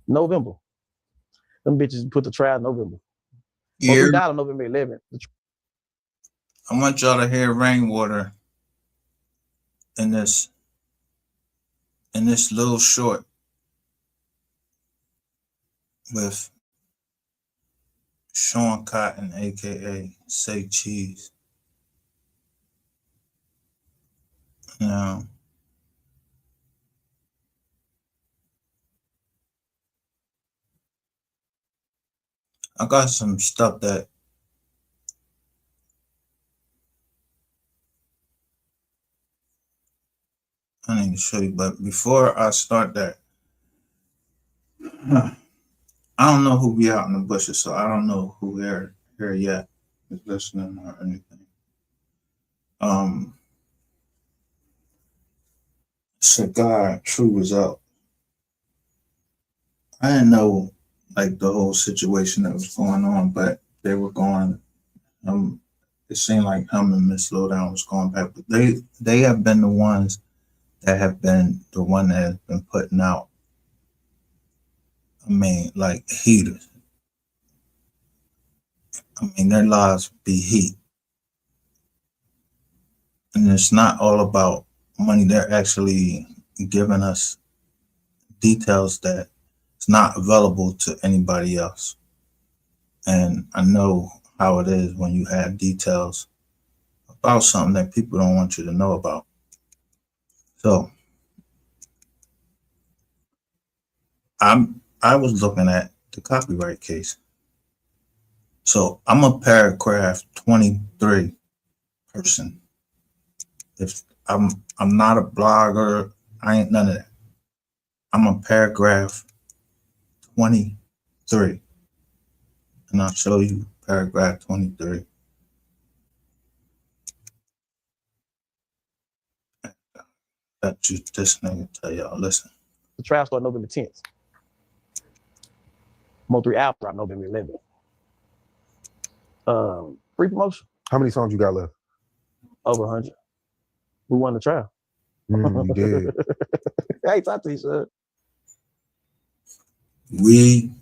November. Them bitches put the trial in November. Yeah, MO3 died on November 11th. I want y'all to hear Rainwater in this little short with Sean Cotton, aka Say Cheese. Now, I got some stuff that I need to show you, but before I start that, I don't know who be out in the bushes, so I don't know who here yet is listening or anything. Cigar True was out. I didn't know like the whole situation that was going on, but they were going. It seemed like him and Miss Lowdown was going back, but they have been the ones that have been the one that has been putting out. I mean, like heaters. I mean, their lives be heat, and it's not all about money. They're actually giving us details that it's not available to anybody else. And I know how it is when you have details about something that people don't want you to know about. So I was looking at the copyright case. So I'm a paragraph 23 person. If I'm not a blogger, I ain't none of that. I'm a paragraph 23. And I'll show you paragraph 23. That you this nigga tell y'all, listen. The trial started November 10th. MO3 album dropped November 11th. Free promotion. How many songs you got left? Over 100. We won the trial. You did. Hey, talk to you, sir. We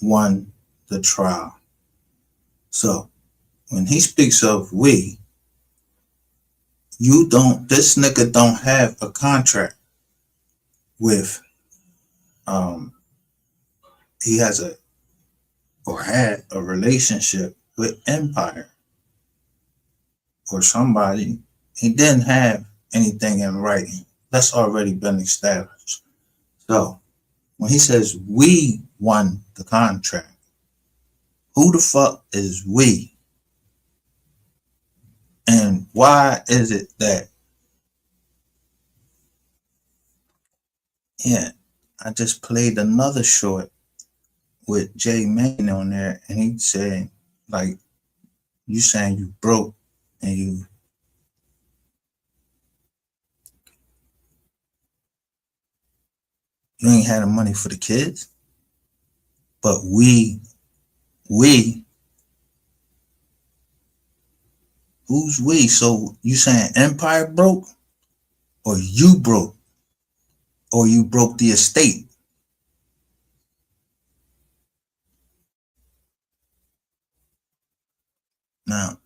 won the trial. So when he speaks of we, this nigga don't have a contract with, he has had a relationship with Empire or somebody. He didn't have anything in writing. That's already been established. So when he says we won the contract, who the fuck is we? And why is it that, yeah, I just played another short with Jay Main on there, and he said, like, you saying you broke and you ain't had the money for the kids, but we, who's we? So you saying Empire broke, or you broke, or you broke the estate? Now,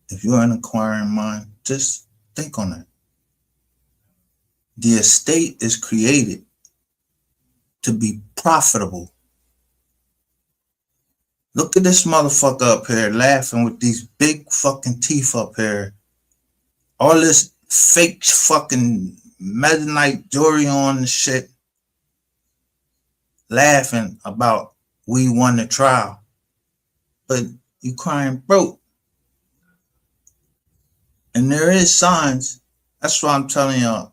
if you're an inquiring mind, just think on that. The estate is created to be profitable. Look at this motherfucker up here laughing with these big fucking teeth up here. All this fake fucking medanite jewelry on and shit. Laughing about we won the trial. But you crying broke. And there is signs. That's why I'm telling y'all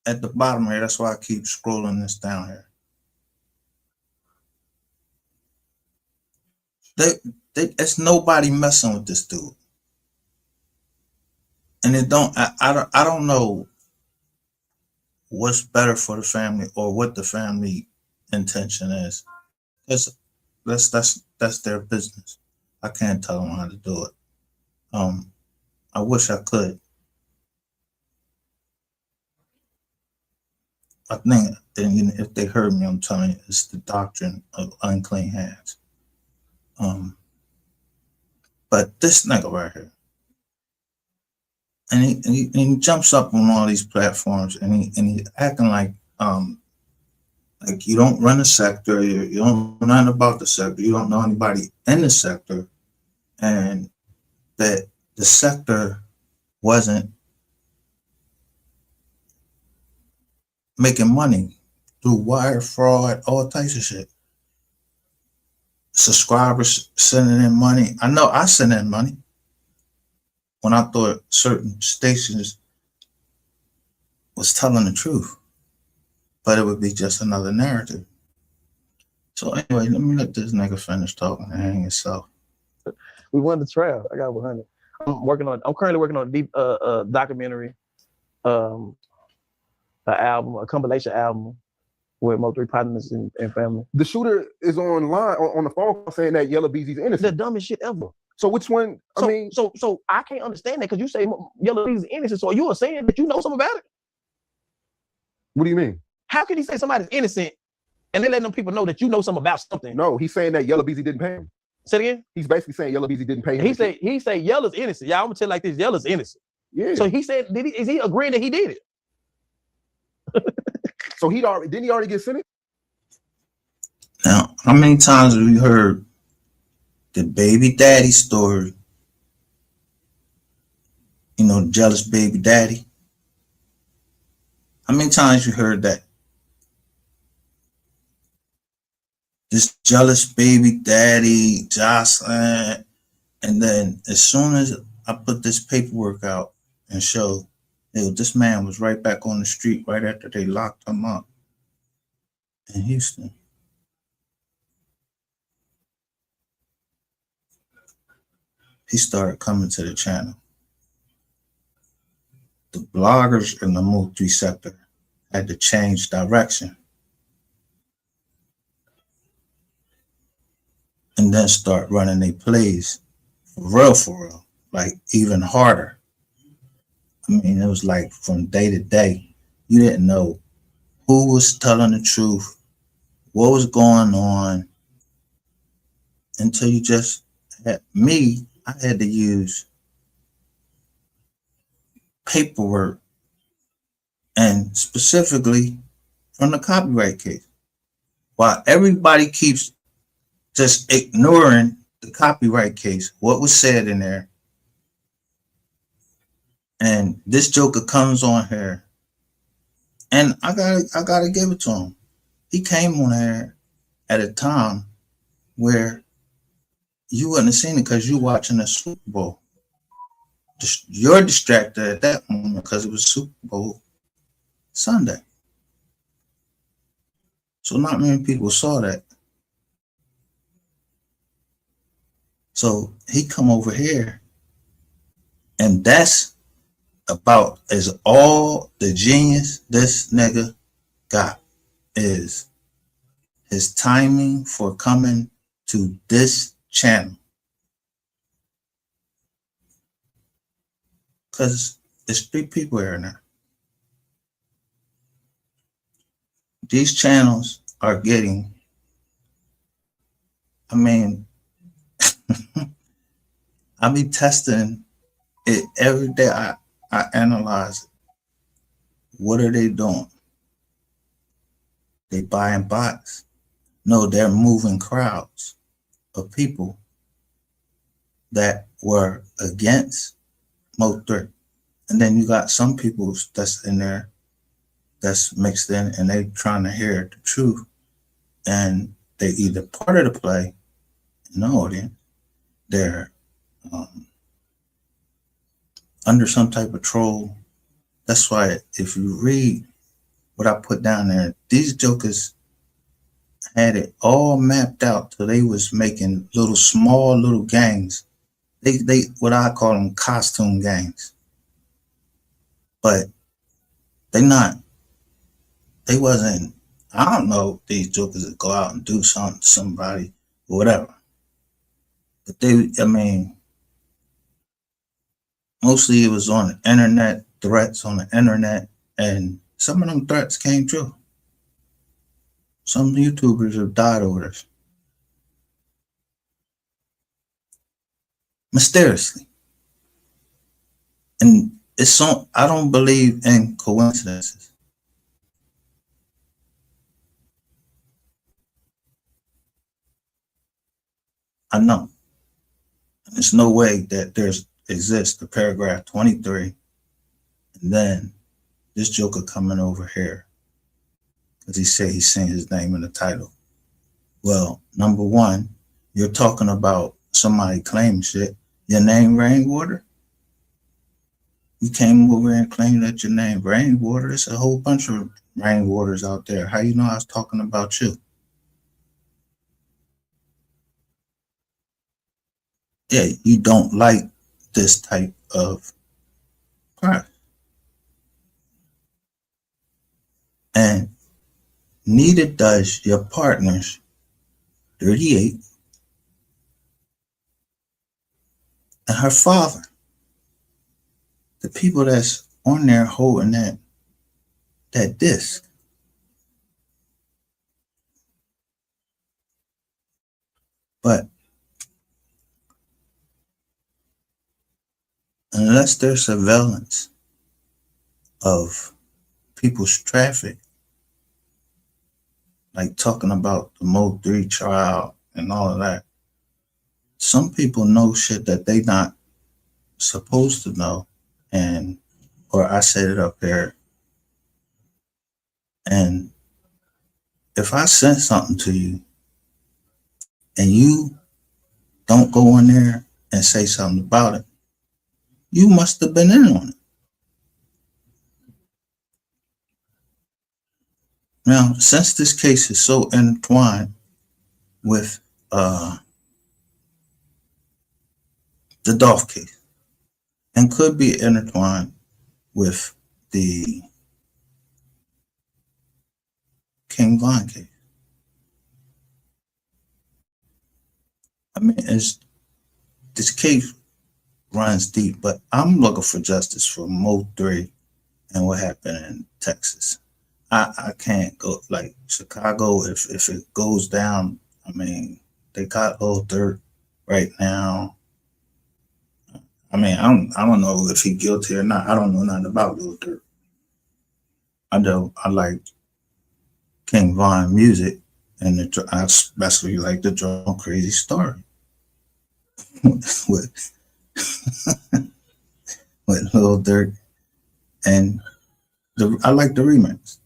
at the bottom here. That's why I keep scrolling this down here. It's nobody messing with this dude. And I don't know what's better for the family or what the family intention is. That's their business. I can't tell them how to do it. I wish I could. I think, and you know, if they heard me, I'm telling you, it's the doctrine of unclean hands. But this nigga right here, and he jumps up on all these platforms, and he acting like you don't run a sector, you don't know nothing about the sector, you don't know anybody in the sector, and that the sector wasn't making money through wire fraud, all types of shit. Subscribers sending in money. I know I sent in money when I thought certain stations was telling the truth, but it would be just another narrative. So anyway, let me let this nigga finish talking and hang himself. We won the trial. I got 100. I'm currently working on a deep documentary, an album, a compilation album with MO3 partners and family. The shooter is online on the phone call saying that Yellow Beezy's innocent. The dumbest shit ever. So which one? So I can't understand that because you say Yellow Beezy's innocent. So you are saying that you know something about it? What do you mean? How can he say somebody's innocent and they letting them people know that you know something about something? No, he's saying that Yellow Beezy didn't pay him. Say it again? He's basically saying Yellow Beezy didn't pay him. He say Yellow's innocent. Yeah, I'm gonna tell you like this, Yellow's innocent. Yeah. So he said, is he agreeing that he did it? So didn't he already get sentenced? Now, how many times have you heard the baby daddy story? You know, the jealous baby daddy. How many times you heard that? This jealous baby daddy, Jocelyn. And then as soon as I put this paperwork out and showed, this man was right back on the street right after they locked him up in Houston. He started coming to the channel. The bloggers in the MO3 sector had to change direction and then start running their plays for real, like even harder. I mean, it was like from day to day, you didn't know who was telling the truth, what was going on, until you just had me. I had to use paperwork, and specifically from the copyright case. While everybody keeps just ignoring the copyright case, what was said in there, and this joker comes on here, and I gotta give it to him. He came on here at a time where you wouldn't have seen it because you're watching the Super Bowl. You're distracted at that moment because it was Super Bowl Sunday. So not many people saw that. So he come over here, and that's about as all the genius this nigga got is his timing for coming to this channel. Because there's 3 people here now. These channels are getting, I mean, I be testing it every day. I analyze it. What are they doing? They buying bots? No, they're moving crowds of people that were against MO3. And then you got some people that's in there that's mixed in, and they trying to hear the truth. And they either part of the play in the audience, they're under some type of troll. That's why if you read what I put down there, these jokers had it all mapped out till they was making small little gangs. They what I call them costume gangs. But they wasn't, I don't know if these jokers would go out and do something to somebody or whatever. But I mean, mostly it was on the internet, threats on the internet, and some of them threats came true. Some YouTubers have died over this. Mysteriously. And it's so, I don't believe in coincidences. I know. There's no way that exists the paragraph 23 and then this joker coming over here because he said he's seen his name in the title. Well, number one, you're talking about somebody claiming shit. Your name Rainwater? You came over and claimed that your name Rainwater. There's a whole bunch of Rainwaters out there. How you know I was talking about you? Yeah, you don't like this type of crime. And neither does your partner's 38 and her father. The people that's on there holding that disc. But unless there's surveillance of people's traffic, like talking about the MO3 trial and all of that, some people know shit that they not supposed to know. And, or I set it up there. And if I send something to you and you don't go in there and say something about it, you must have been in on it. Now, since this case is so intertwined with the Dolph case and could be intertwined with the King Von case, I mean, this case runs deep, but I'm looking for justice for MO3 and what happened in Texas. I can't go like Chicago if it goes down. I mean, they got Lil Durk right now. I mean, I don't know if he's guilty or not. I don't know nothing about Lil Durk. I like King Von music, and I especially like the Drum Crazy Story with with Lil Durk, and I like the remix.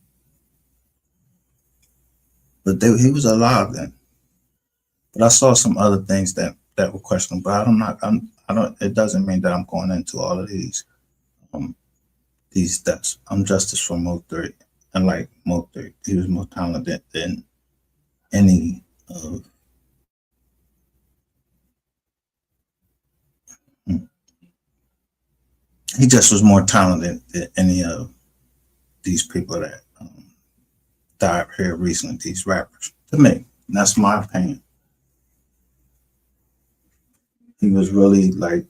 But he was alive then. But I saw some other things that were questionable. But I don't. It doesn't mean that I'm going into all of these steps. I'm justice for MO3, and like MO3, he was more talented than any of. He just was more talented than any of these people that died here recently. These rappers, to me, and that's my opinion. He was really like,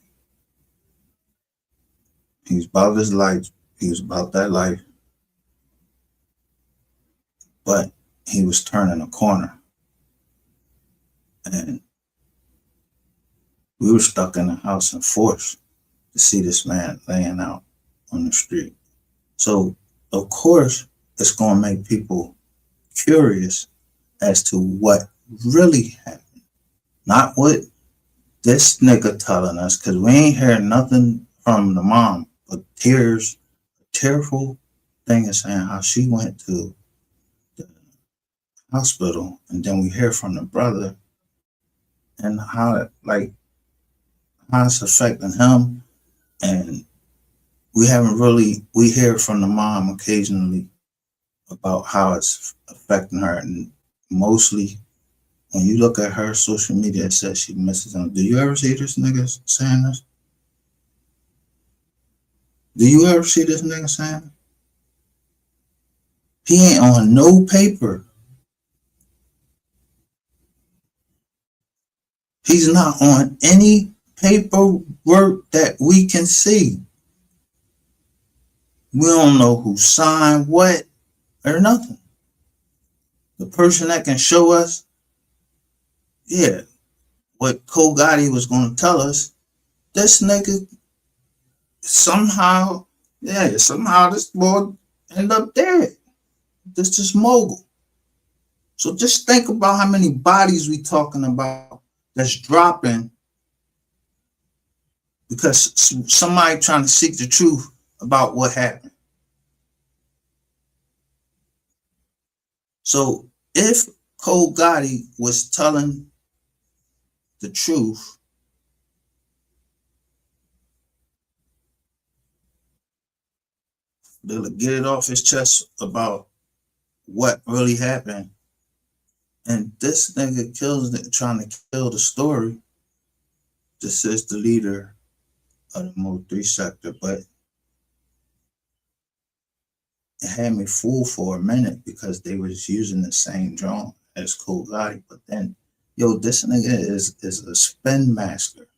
he was about his life. He was about that life. But he was turning a corner. And we were stuck in the house and forced to see this man laying out on the street. So, of course, it's going to make people curious as to what really happened. Not what this nigga telling us, because we ain't heard nothing from the mom, but tears, a tearful thing is saying how she went to the hospital, and then we hear from the brother and how it's affecting him. And we hear from the mom occasionally about how it's affecting her, and mostly when you look at her social media, it says she misses him. Do you ever see this nigga saying this? Do you ever see this nigga saying it? He ain't on no paper. He's not on any paperwork that we can see. We don't know who signed what or nothing. The person that can show us, yeah, what Cole Gotti was going to tell us, this nigga somehow, somehow this boy end up dead. This is mogul. So just think about how many bodies we talking about that's dropping because somebody trying to seek the truth about what happened. So if Cole Gotti was telling the truth, they'll get it off his chest about what really happened. And this nigga trying to kill the story. This is the leader of the MO3 sector, but it had me fooled for a minute because they was using the same drone as Cole Gotti. But then, yo, this nigga is a spin master.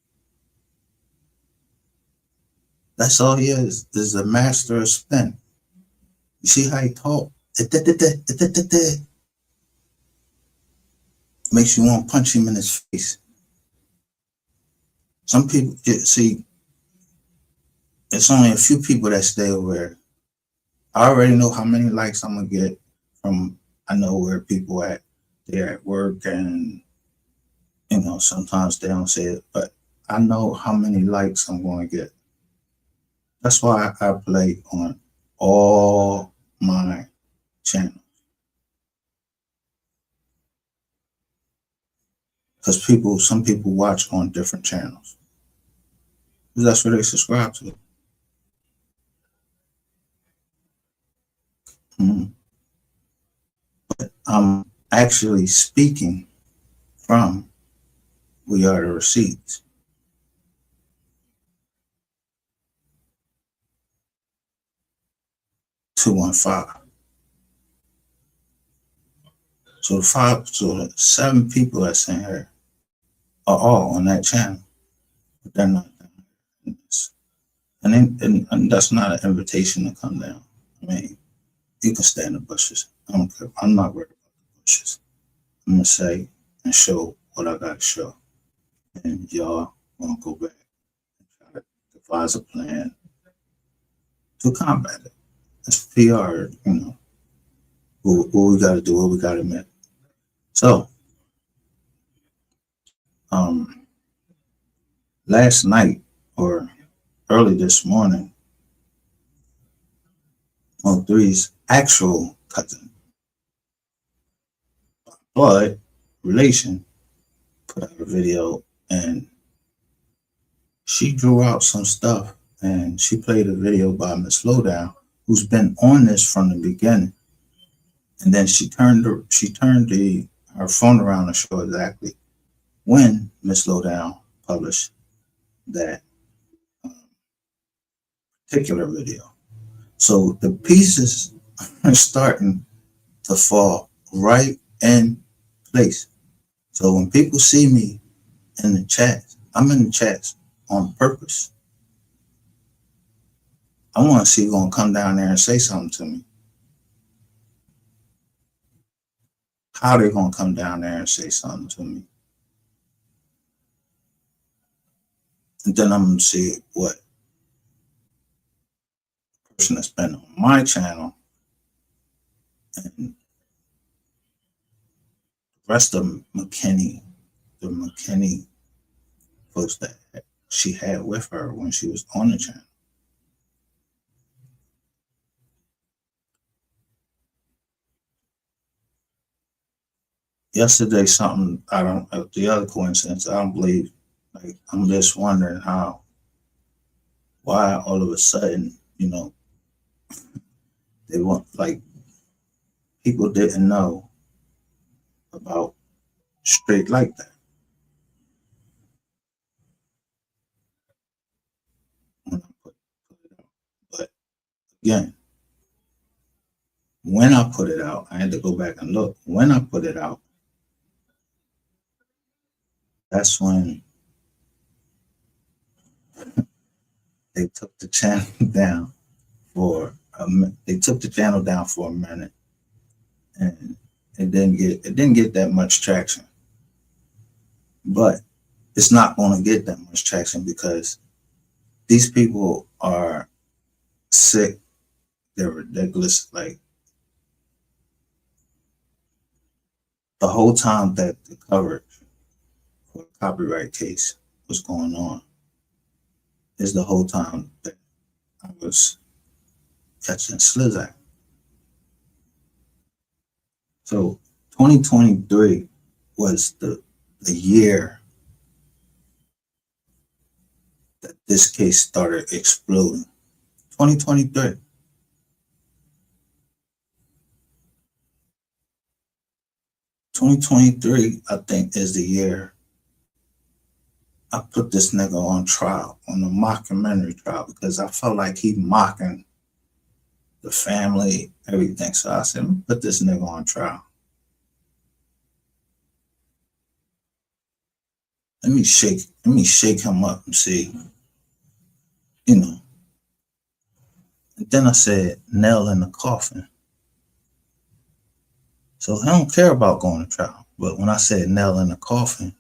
That's all he is a master of spin. You see how he talk? Makes you want to punch him in his face. Some people, see, it's only a few people that stay aware. I already know how many likes I'm going to get from, I know where people at. They're at work and, you know, sometimes they don't say it, but I know how many likes I'm going to get. That's why I play on all my channels. Because some people watch on different channels. That's where they subscribe to. But I'm actually speaking from We Are the Receipts. $215. So the 7 people that's in here are all on that channel, but they're not in this. And that's not an invitation to come down. I mean, you can stay in the bushes. I don't care. I'm not worried about the bushes. I'm gonna say and show what I gotta show, and y'all gonna go back and try to devise a plan to combat it. It's PR, you know. What we gotta do, what we gotta admit. So, last night or early this morning, MO3's actual cousin, blood relation, put out a video and she drew out some stuff and she played a video by Miss Lowdown, who's been on this from the beginning. And then she turned her phone around to show exactly when Miss Lowdown published that particular video. So the pieces are starting to fall right in place. So when people see me in the chat, I'm in the chats on purpose. I want to see who's going to come down there and say something to me. How they're going to come down there and say something to me. And then I'm going to see what person that's been on my channel and the rest of McKinney, the McKinney folks that she had with her when she was on the channel. Yesterday, the other coincidence, I don't believe, like, I'm just wondering why all of a sudden, you know, they want, like, people didn't know about straight like that. When I put it out. But again, when I put it out, I had to go back and look. When I put it out, that's when they took the channel down for a minute, and didn't get that much traction. But it's not going to get that much traction because these people are sick. They're ridiculous. Like the whole time that the coverage for the copyright case was going on is the whole time that I was catching Slizak. So 2023 was the year that this case started exploding. 2023. I think, is the year I put this nigga on trial, on a mockumentary trial, because I felt like he mocking the family, everything. So I said, let me put this nigga on trial. Let me shake him up and see, you know. And then I said, nail in the coffin. So I don't care about going to trial. But when I said nail in the coffin,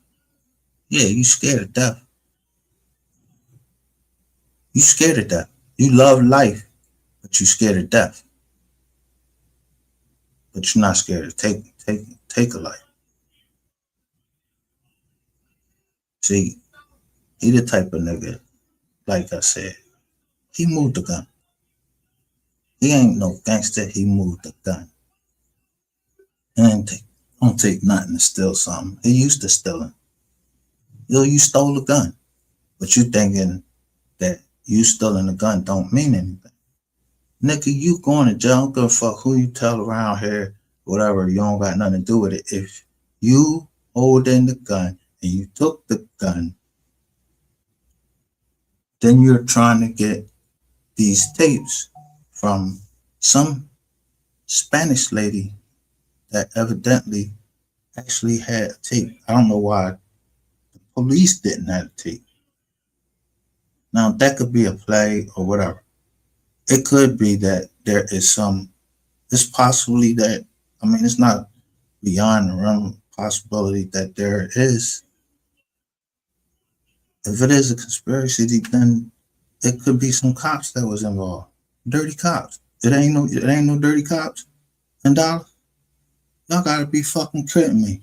yeah, you scared of death. You scared of death. You love life, but you scared of death. But you're not scared to take a life. See, he the type of nigga, like I said, he moved the gun. He ain't no gangster, he moved the gun. And don't take nothing to steal something. He used to stealing. Yo, you stole a gun. But you thinking that you stealing a gun don't mean anything. Nigga, you going to jail. I don't give a fuck who you tell around here, whatever, you don't got nothing to do with it. If you holding the gun and you took the gun, then you're trying to get these tapes from some Spanish lady that evidently actually had a tape. I don't know why the police didn't have a tape. Now, that could be a play or whatever. It could be that there is it's possibly that, I mean, it's not beyond the realm of possibility that there is. If it is a conspiracy, then it could be some cops that was involved. Dirty cops. It ain't no dirty cops in Dallas. Y'all gotta be fucking kidding me.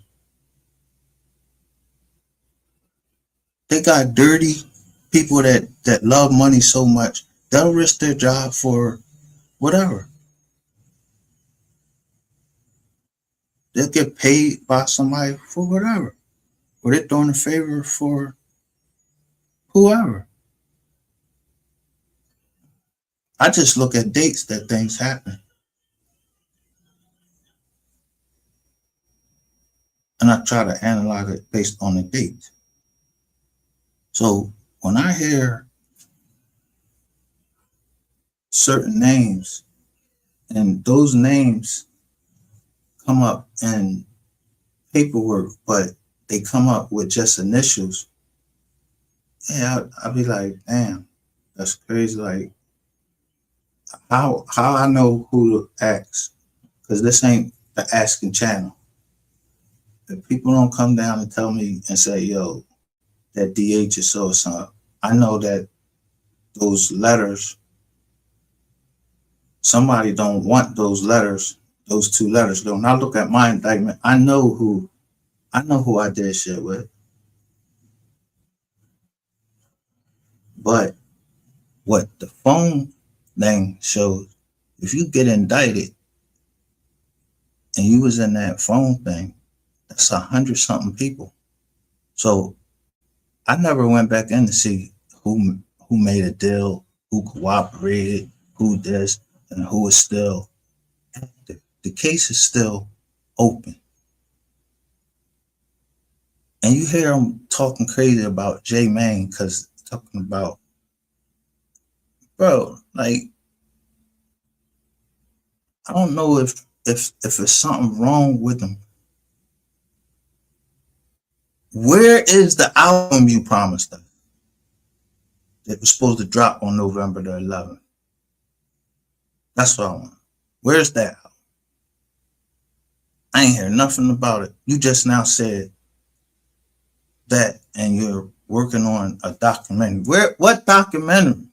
They got dirty people that love money so much, they'll risk their job for whatever. They'll get paid by somebody for whatever. Or they're doing a favor for whoever. I just look at dates that things happen. And I try to analyze it based on the dates. So when I hear certain names and those names come up in paperwork, but they come up with just initials, yeah, I'll be like, damn, that's crazy. Like, how I know who to ask, because this ain't the asking channel. If people don't come down and tell me and say, yo, that DH is so or so, I know that those letters, somebody don't want those letters, those two letters. When I look at my indictment, I know who I did shit with. But what the phone thing shows, if you get indicted and you was in that phone thing, that's 100-something people. So I never went back in to see who made a deal, who cooperated, who this, and who is still active. The case is still open. And you hear them talking crazy about J Main because talking about, bro, like, I don't know if it's something wrong with him. Where is the album you promised us? It was supposed to drop on November the 11th. That's what I want. Where's that album? I ain't hear nothing about it. You just now said that, and you're working on a documentary. What documentary?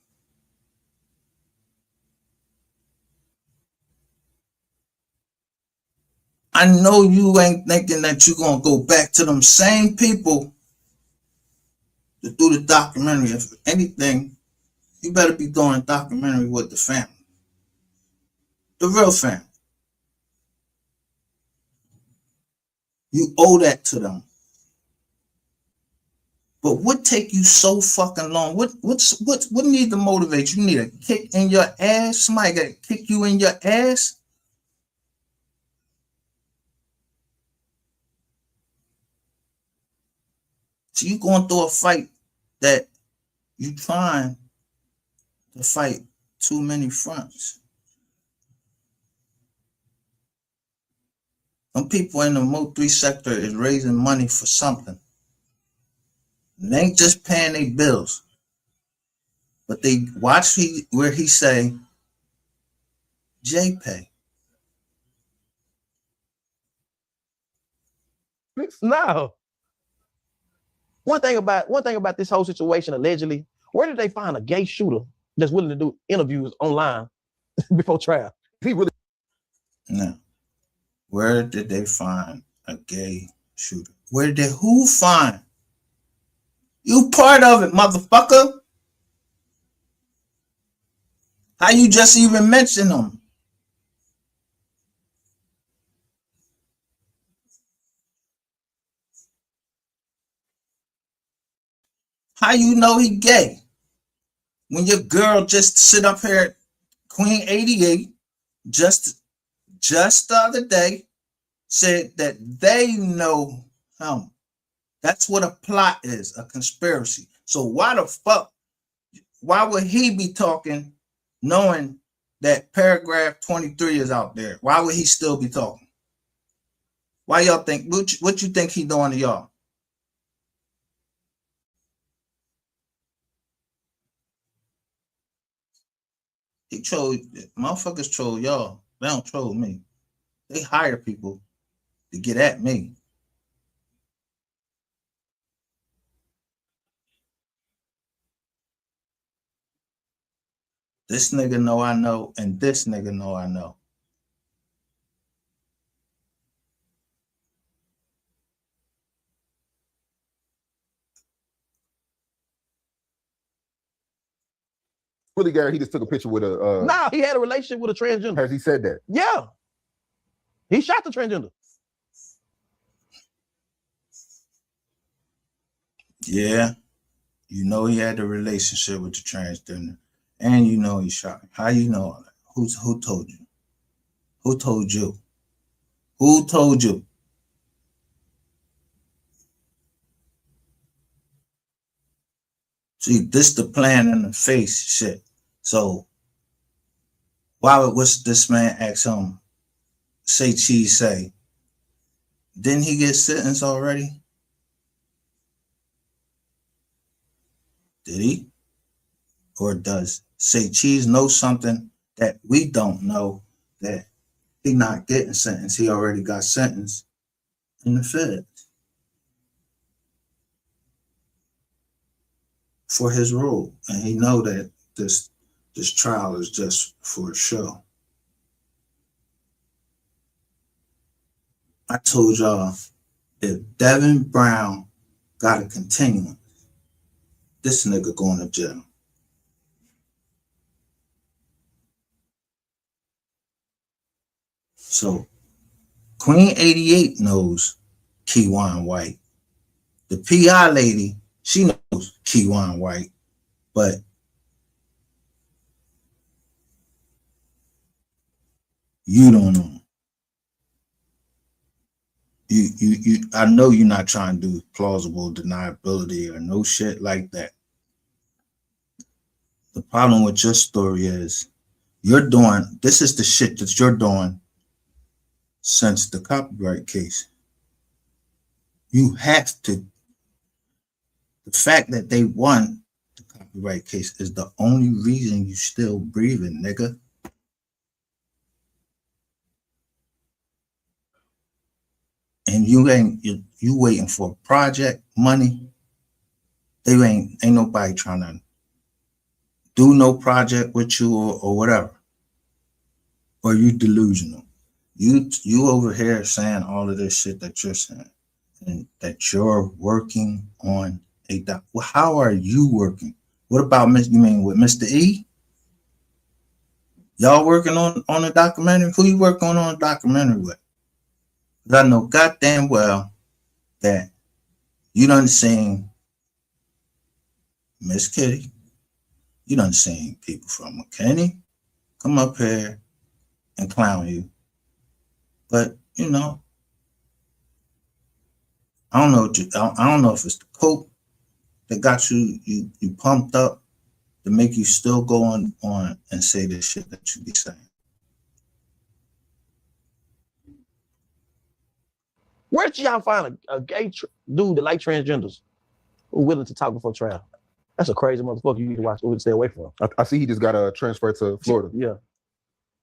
I know you ain't thinking that you're gonna go back to them same people to do the documentary. If anything, you better be doing a documentary with the family, the real family. You owe that to them. But what take you so fucking long? What need to motivate you? You need a kick in your ass? Somebody got to kick you in your ass? So you going through a fight that you trying to fight too many fronts. Some people in the MO3 sector is raising money for something. And they ain't just paying their bills. But they watch where he say, JPay. No. One thing about this whole situation, allegedly, where did they find a gay shooter that's willing to do interviews online before trial? He really No. Where did they find a gay shooter? Where did who find? You part of it, motherfucker. How you just even mention them? How you know he gay? When your girl just sit up here, Queen 88, just the other day, said that they know him. That's what a plot is, a conspiracy. So why the fuck, why would he be talking knowing that paragraph 23 is out there? Why would he still be talking? Why y'all think, what you think he doing to y'all? He troll, motherfuckers troll y'all. They don't troll me. They hire people to get at me. This nigga know I know, and this nigga know I know. Gary, he just took a picture with a Nah, he had a relationship with a transgender. Has he said that? Yeah. He shot the transgender. Yeah. You know he had a relationship with the transgender. And you know he shot him. How you know all that? Who told you? Who told you? Who told you? See, this the plan in the face shit. So why would what's this man ask him? Say Cheese say, didn't he get sentenced already? Did he? Or does Say Cheese know something that we don't know, that he not getting sentenced? He already got sentenced in the feds for his role, and he know that this trial is just for a show. I told y'all, if Devin Brown got a continuance, this nigga going to jail. So Queen 88 knows Keywan White. The PI lady, she knows Keywan White, but you don't know. I know you're not trying to do plausible deniability or no shit like that. The problem with your story is this is the shit that you're doing since the copyright case. You have to, the fact that they won the copyright case is the only reason you still breathing, nigga. and you waiting for project money, they ain't nobody trying to do no project with you or whatever. Or you delusional. You over here saying all of this shit that you're saying, and that you're working on a doc. Well, how are you working? What about you mean with Mr. E? Y'all working on a documentary? Who you working on a documentary with? Because I know goddamn well that you done seen Miss Kitty, you done seen people from McKinney come up here and clown you. But you know, I don't know. I don't know if it's the coke that got you pumped up to make you still go on and say this shit that you be saying. Where did y'all find a gay dude that like transgenders who willing to talk before trial? That's a crazy motherfucker you need to watch or stay away from. I see he just got a transfer to Florida. Yeah.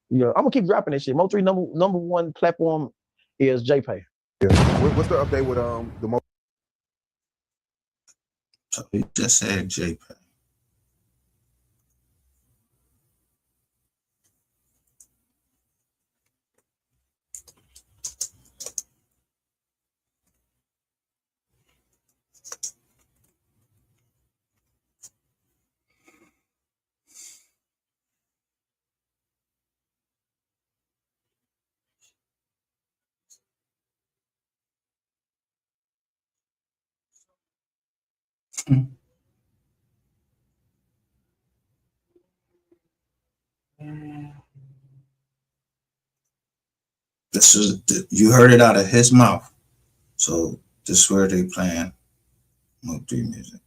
Yeah. I'm gonna keep dropping that shit. MO3 number one platform is JPay. Yeah. What's the update with the Mo? So he just said JPEG. This is you heard it out of his mouth. So this is where they playing MO3 music.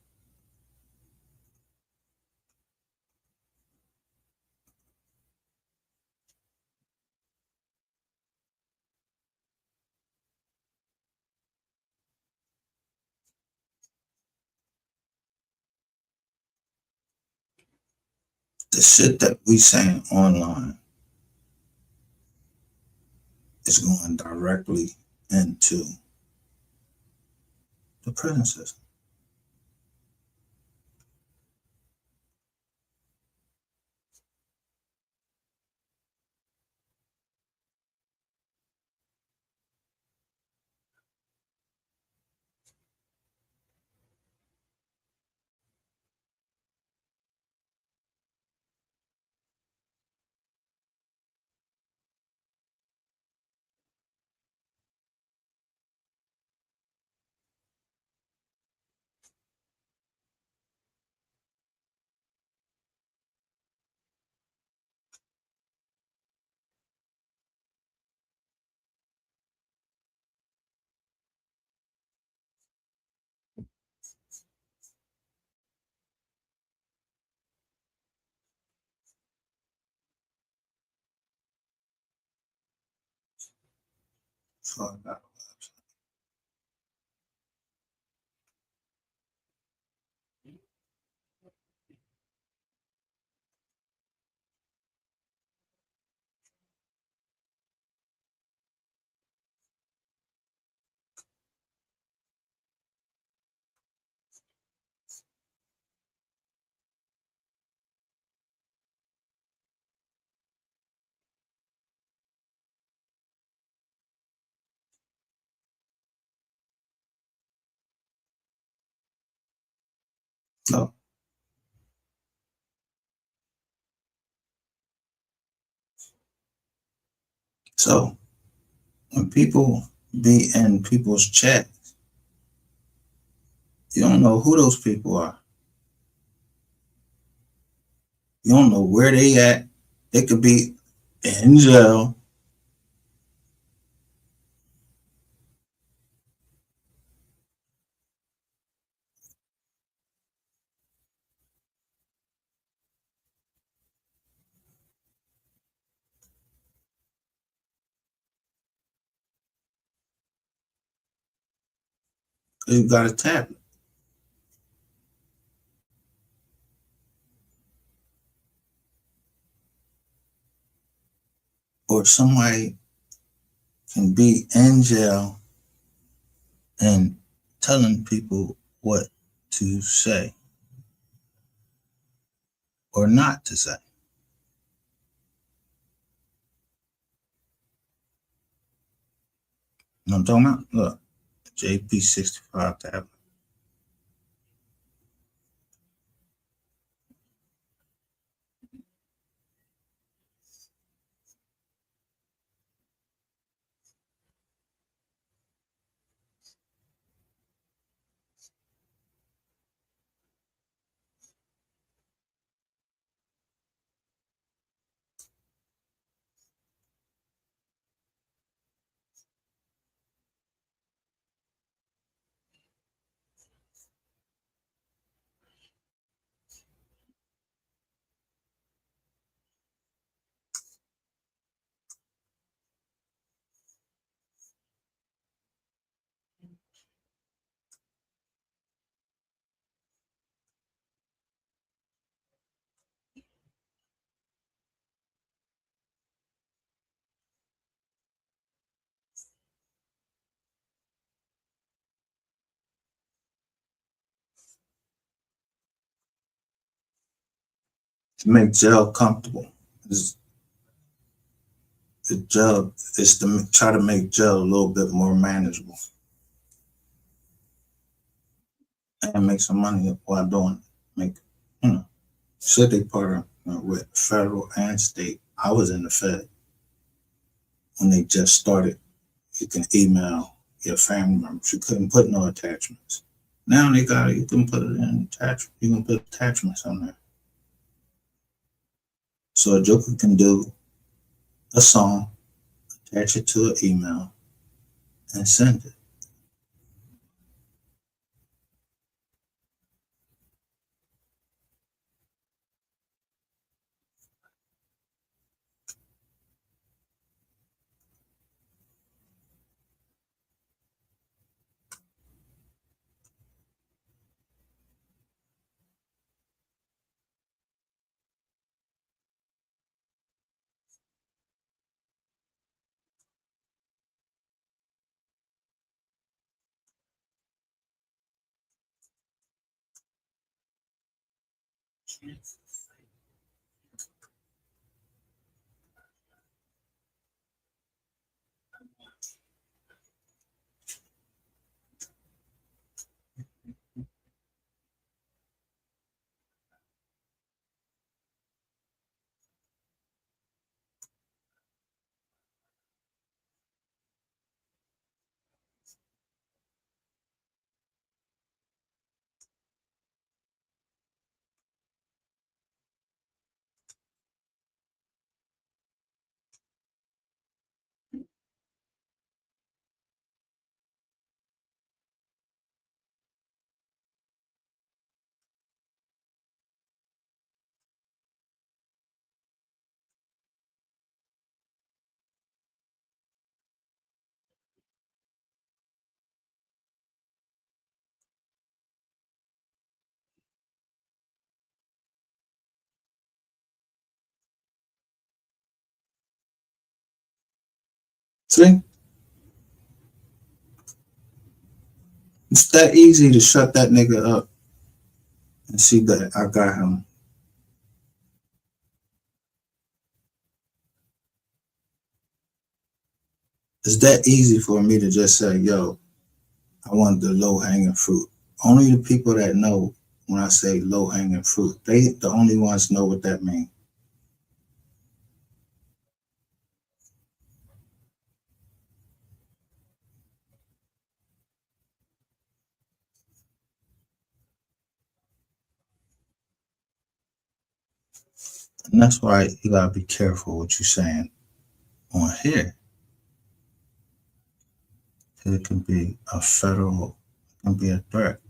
The shit that we saying online is going directly into the prison system. So no. So when people be in people's chat, you don't know who those people are. You don't know where they at. They could be in jail. You got a tablet. Or somebody can be in jail and telling people what to say or not to say. You know what I'm talking about? Look, JP65 tablet. To make jail comfortable. The jail is to try to make jail a little bit more manageable and make some money while doing it. Make, should they partner with federal and state. I was in the Fed when they just started. You can email your family members. You couldn't put no attachments. Now they got it. You can put it in attachment. You can put attachments on there. So a joker can do a song, attach it to an email, and send it. See? It's that easy to shut that nigga up and see that I got him. It's that easy for me to just say, yo, I want the low hanging fruit. Only the people that know when I say low hanging fruit, they the only ones know what that means. And that's why you gotta be careful what you're saying on here. It can be a federal, it can be a threat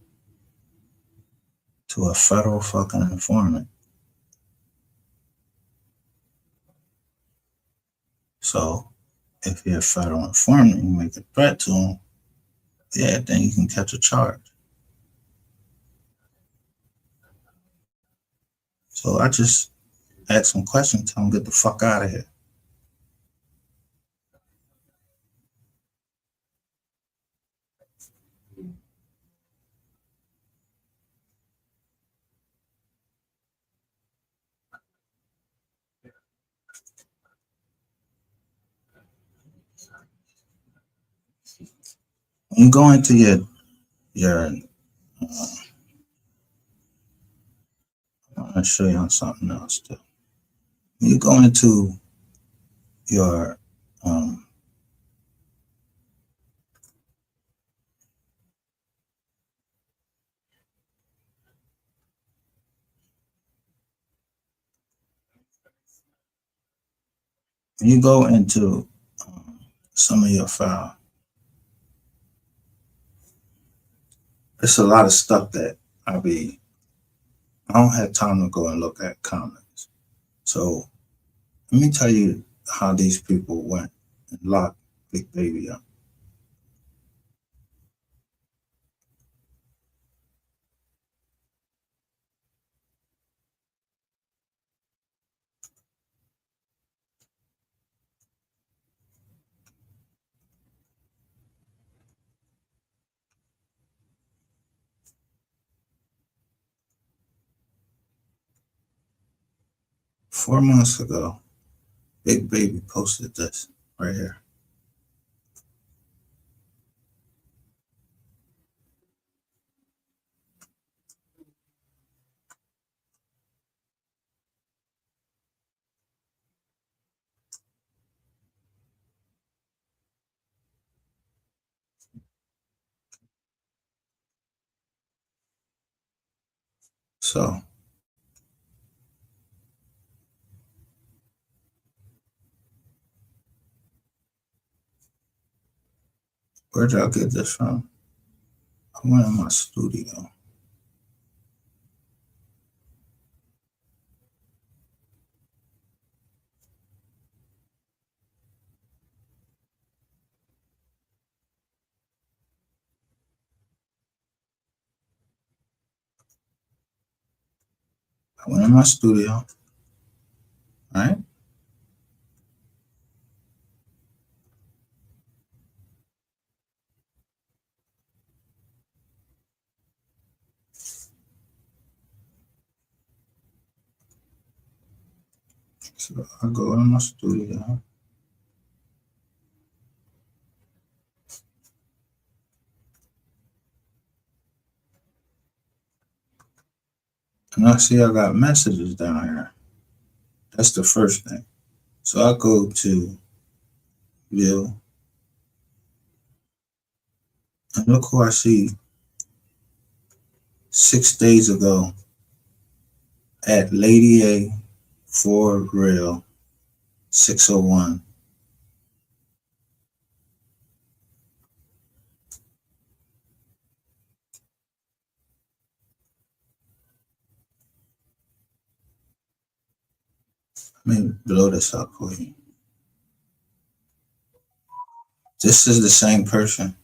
to a federal fucking informant. So if you're a federal informant, you make a threat to him, yeah, then you can catch a charge. So I just ask some questions, tell him get the fuck out of here. When you go into your I'm gonna show you something else too. When you go into your when you go into some of your file, there's a lot of stuff that I don't have time to go and look at comments. So let me tell you how these people went and locked Big Baby up. Four months ago, Big Baby posted this right here. So where did I get this from? I went in my studio. I went in my studio, right? So I go in my studio. And I see I got messages down here. That's the first thing. So I go to view, and look who I see 6 days ago at Lady A for real 601. Let me blow this up for you. This is the same person.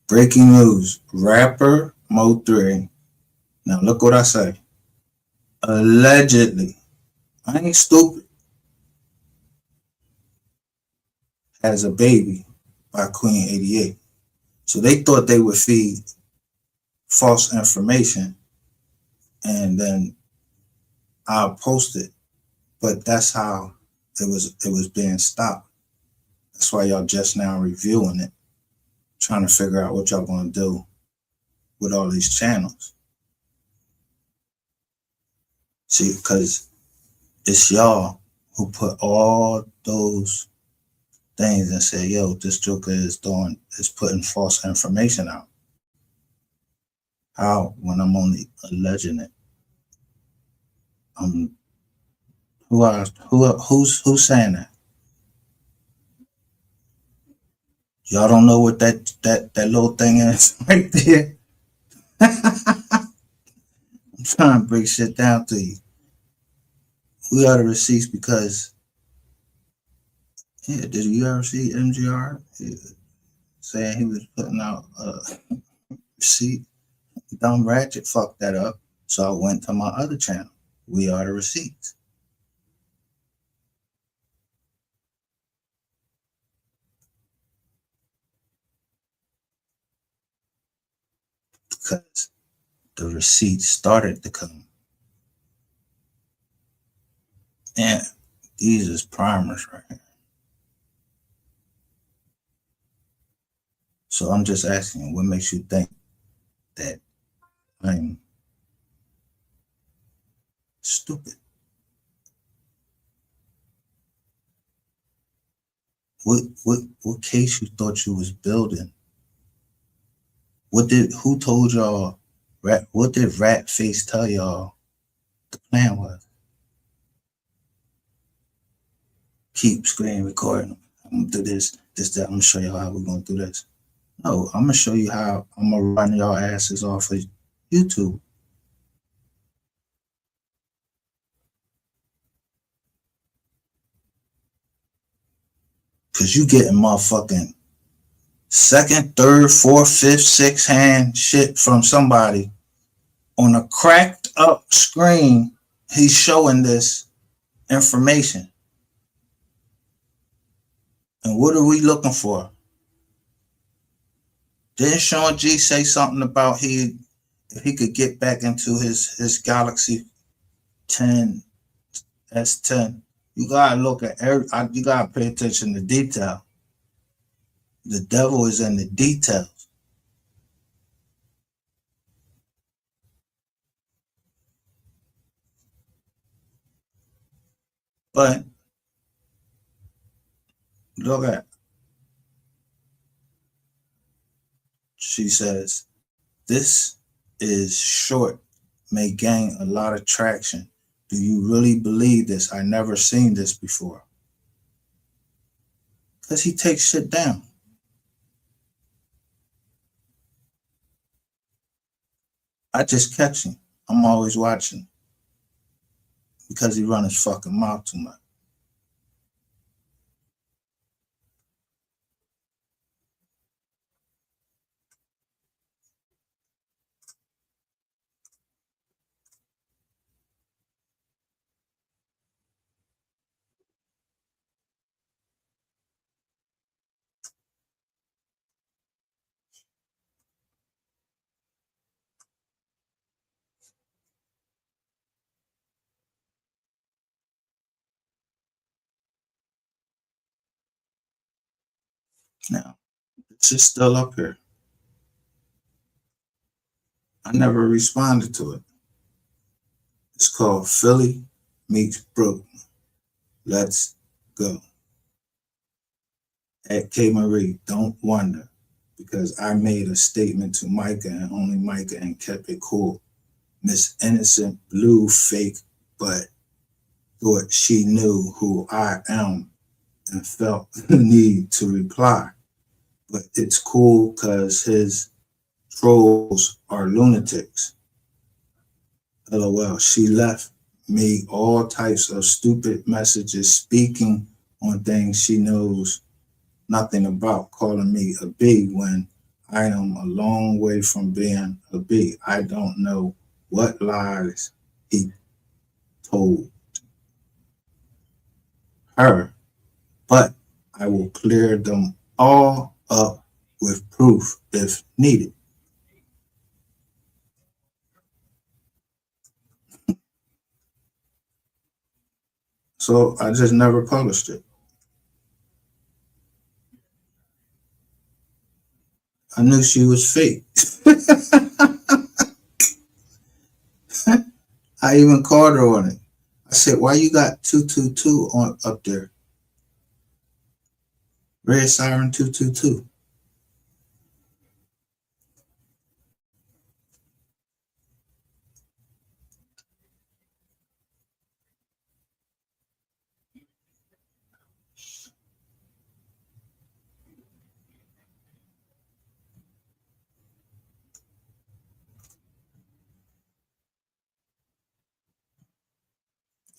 Breaking news, rapper MO3. Now look what I say. Allegedly, I ain't stupid, has a baby by Queen 88. So they thought they would feed false information and then I'll post it. But that's how it was being stopped. That's why y'all just now reviewing it, trying to figure out what y'all gonna do with all these channels. See, because it's y'all who put all those things and say, yo, this Joker is putting false information out. How? When I'm only alleging it. Who's saying that? Y'all don't know what that little thing is right there. I'm trying to break shit down to you. We are the receipts because, yeah, did you ever see MGR saying he was putting out a receipt? Dumb Ratchet fucked that up. So I went to my other channel. We are the receipts. Because the receipts started to come. And These is primers right here. So I'm just asking, what makes you think that I'm stupid? What case you thought you was building? Who told y'all what did Rat Face tell y'all the plan was? Keep screen recording. I'm gonna do this, that. I'm gonna show y'all how we're gonna do this. No, I'm gonna show you how I'm gonna run y'all asses off of YouTube. Cause you getting motherfucking second, third, fourth, fifth, sixth hand shit from somebody on a cracked up screen. He's showing this information. And what are we looking for? Didn't Sean G say something about if he could get back into his Galaxy 10 S10? You gotta look at you gotta pay attention to detail. The devil is in the details. But look at, she says, this is short, may gain a lot of traction. Do you really believe this? I never seen this before. Because he takes shit down. I just catch him. I'm always watching. Because he run his fucking mouth too much. Now, this is still up here. I never responded to it. It's called Philly Meets Brooklyn. Let's go. At K. Marie, don't wonder, because I made a statement to Micah and only Micah and kept it cool. Miss Innocent blew fake, but thought she knew who I am and felt the need to reply. But it's cool because his trolls are lunatics. LOL. She left me all types of stupid messages speaking on things she knows nothing about, calling me a B when I am a long way from being a B. I don't know what lies he told her, but I will clear them all up with proof if needed. So I just never published it. I knew she was fake. I even called her on it. I said, why you got 222 on up there? Red Siren 222.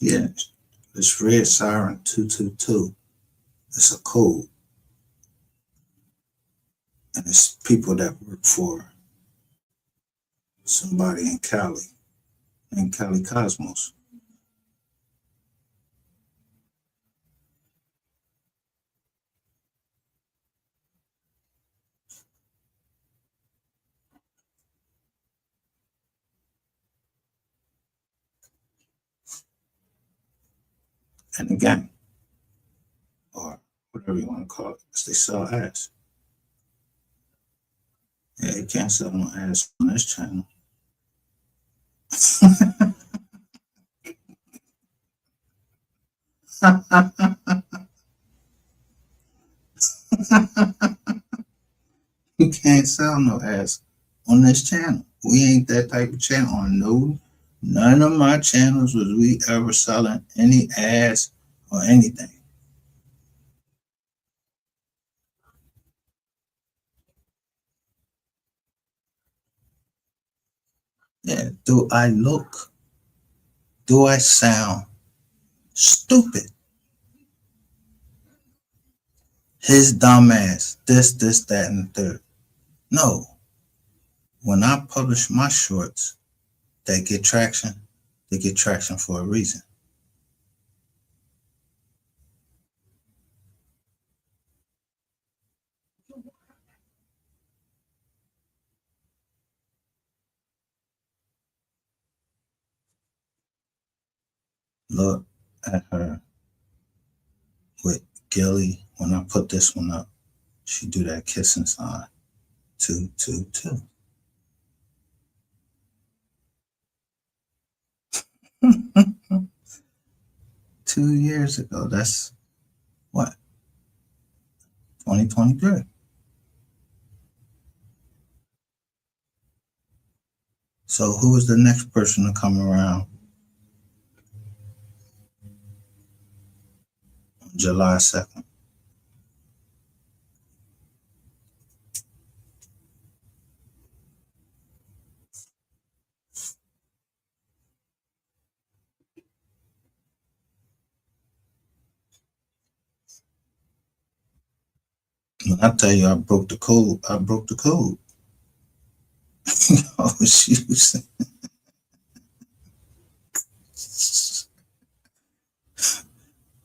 Yeah, it's Red Siren 222. It's a code. And it's people that work for somebody in Cali, in Cali Cosmos. in the gang, or whatever you want to call it, because they sell ass. Yeah, you can't sell no ass on this channel. You can't sell no ass on this channel. We ain't that type of channel. On none of my channels was we ever selling any ass or anything. Yeah, do I look? Do I sound stupid? His dumb ass, this, that, and the third. No. When I publish my shorts that get traction, they get traction for a reason. Look at her with Gilly. When I put this one up, she do that kissing sign. 2, 2, 2. 2 years ago. That's what? 2023. So who is the next person to come around on July 2nd? When I tell you I broke the code, I broke the code. Oh, shoes.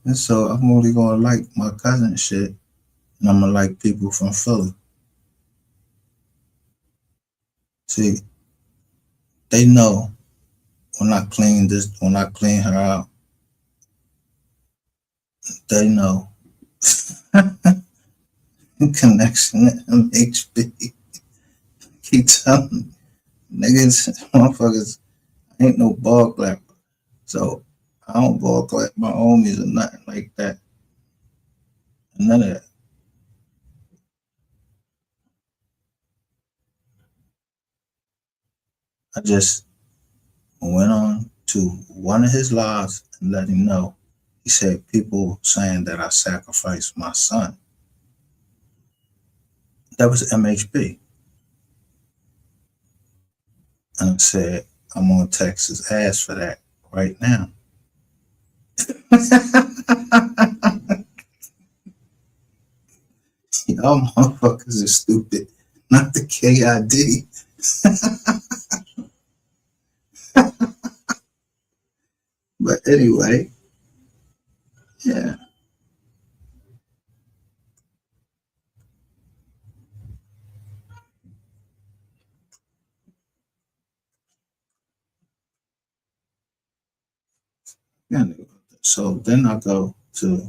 And so I'm only gonna like my cousin shit, and I'm gonna like people from Philly. See, they know when I clean her out, they know. Connection to MHB. Keep telling niggas, motherfuckers, ain't no ball clapper. So I don't ball clap my homies or nothing like that. None of that. I just went on to one of his lives and let him know. He said people saying that I sacrificed my son. That was MHB. And I said, I'm gonna text his ass for that right now. Y'all motherfuckers are stupid. Not the KID. But anyway, yeah. So then I go to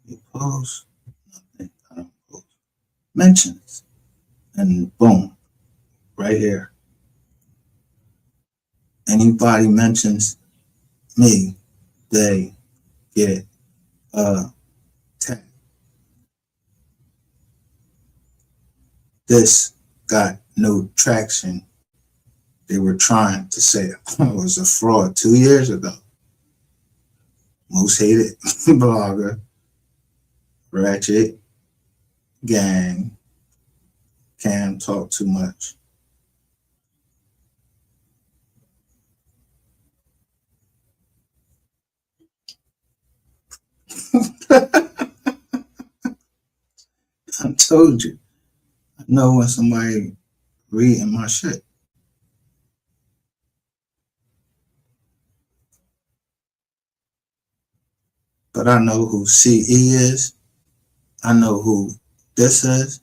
your post, nothing, I don't post. Mentions, and boom, right here. Anybody mentions me, they get a tag. This got no traction. They were trying to say I was a fraud 2 years ago. Most hated blogger, ratchet, gang, Cam talk too much. I told you. I know when somebody reading my shit. But I know who CE is. I know who this is.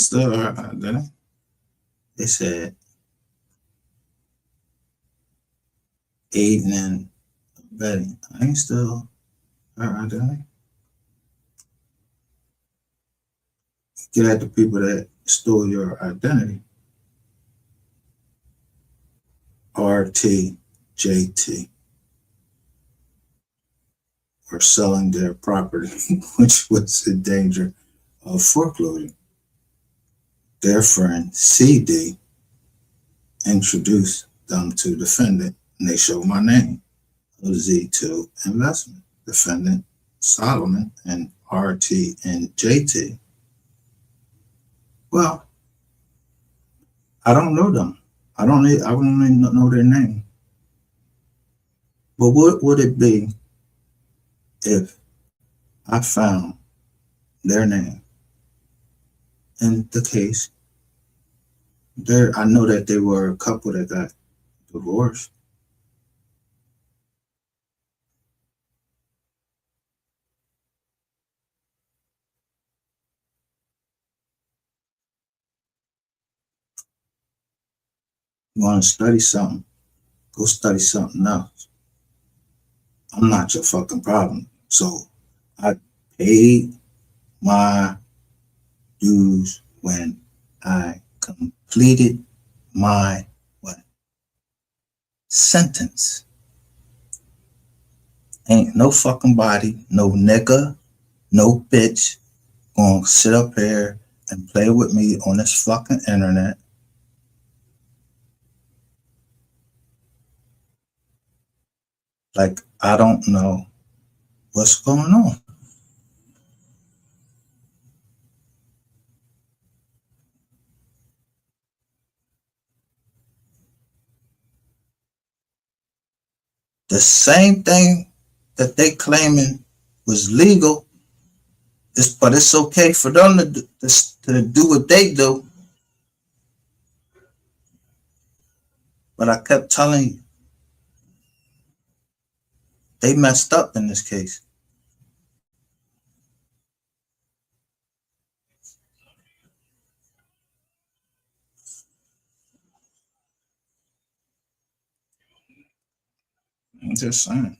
still her identity. They said aiding and abetting. I ain't still her identity. Get at the people that stole your identity. RTJT. Or selling their property, which was in danger of foreclosure. Their friend CD introduced them to defendant, and they showed my name, Z2 Investment, defendant Solomon, and RT and JT. Well, I don't know them. I don't even know their name. But what would it be if I found their name in the case? I know that they were a couple that got divorced. You want to study something, go study something else. I'm not your fucking problem. So I paid my dues when I completed my sentence. Ain't no fucking body, no nigga, no bitch gonna sit up here and play with me on this fucking internet. Like I don't know what's going on. The same thing that they claiming was legal, but it's okay for them to do what they do. But I kept telling you, they messed up in this case. I'm just saying.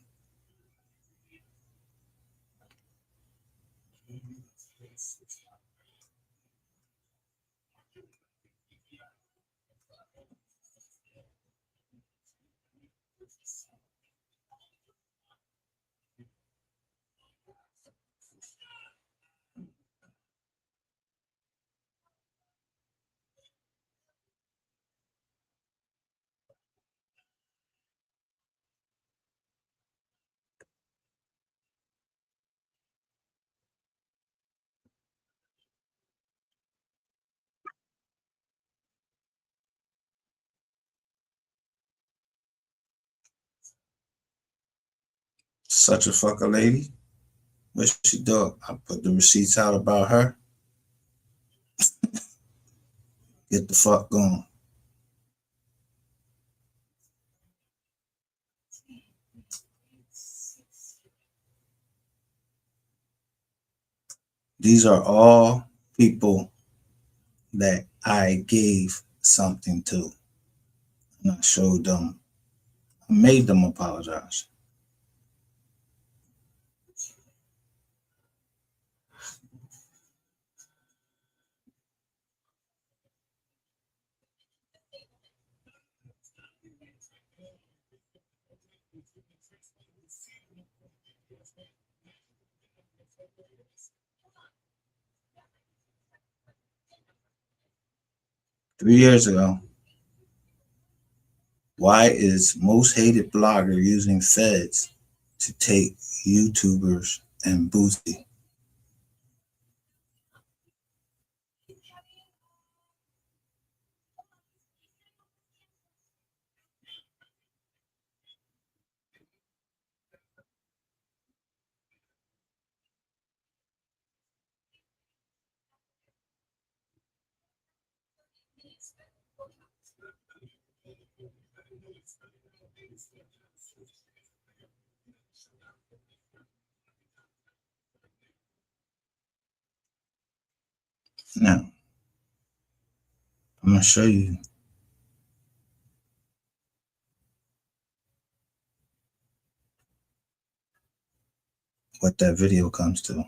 Such a fucker lady. What she do? I put the receipts out about her. Get the fuck going. These are all people that I gave something to. And I showed them, I made them apologize. Three years ago, why is most hated blogger using feds to take YouTubers and Boosie? Now, gonna show you what that video comes to.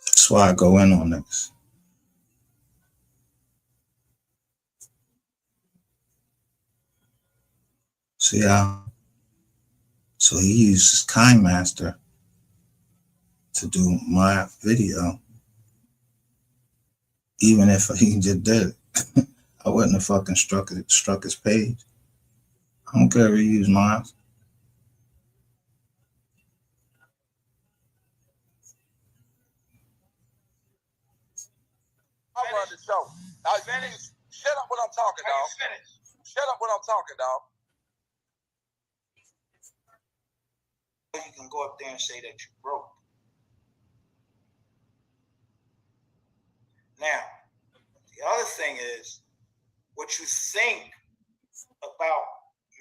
That's why I go in on this. See how? So he uses KineMaster to do my video. Even if he just did it, I wouldn't have fucking struck his page. I don't care if he used mine. I run the show. Now, shut up when I'm talking, dog. Shut up when I'm talking, dog. You can go up there and say that you broke. Now, the other thing is what you think about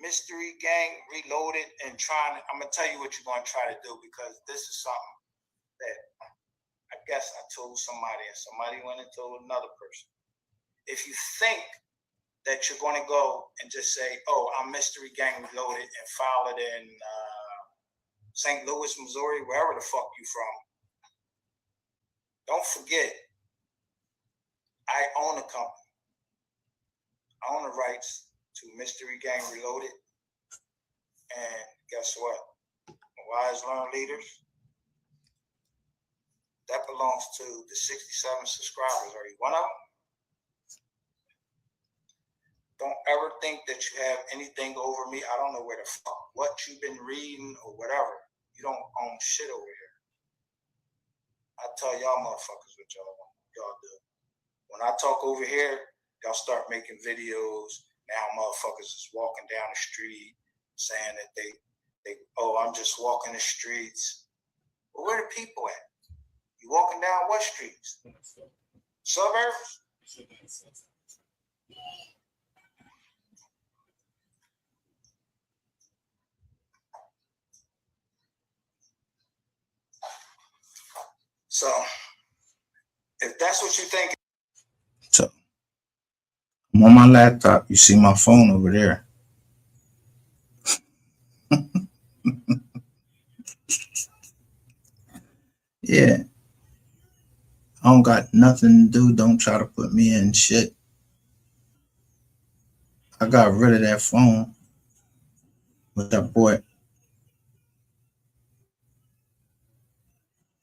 Mystery Gang Reloaded and trying to, I'm going to tell you what you're going to try to do, because this is something that I guess I told somebody and somebody went and told another person. If you think that you're going to go and just say, oh, I'm Mystery Gang Reloaded, and file it in St. Louis, Missouri, wherever the fuck you from, don't forget, I own a company. I own the rights to Mystery Gang Reloaded. And guess what? Wise Learn Leaders, that belongs to the 67 subscribers. Are you one of them? Don't ever think that you have anything over me. I don't know where the fuck, what you've been reading or whatever. You don't own shit over here. I tell y'all motherfuckers what y'all do. When I talk over here, y'all start making videos. Now motherfuckers is walking down the street saying that they oh, I'm just walking the streets. Well, where the people at? You walking down what streets? Suburbs? So, if that's what you think. So I'm on my laptop. You see my phone over there. Yeah. I don't got nothing to do. Don't try to put me in shit. I got rid of that phone with that boy.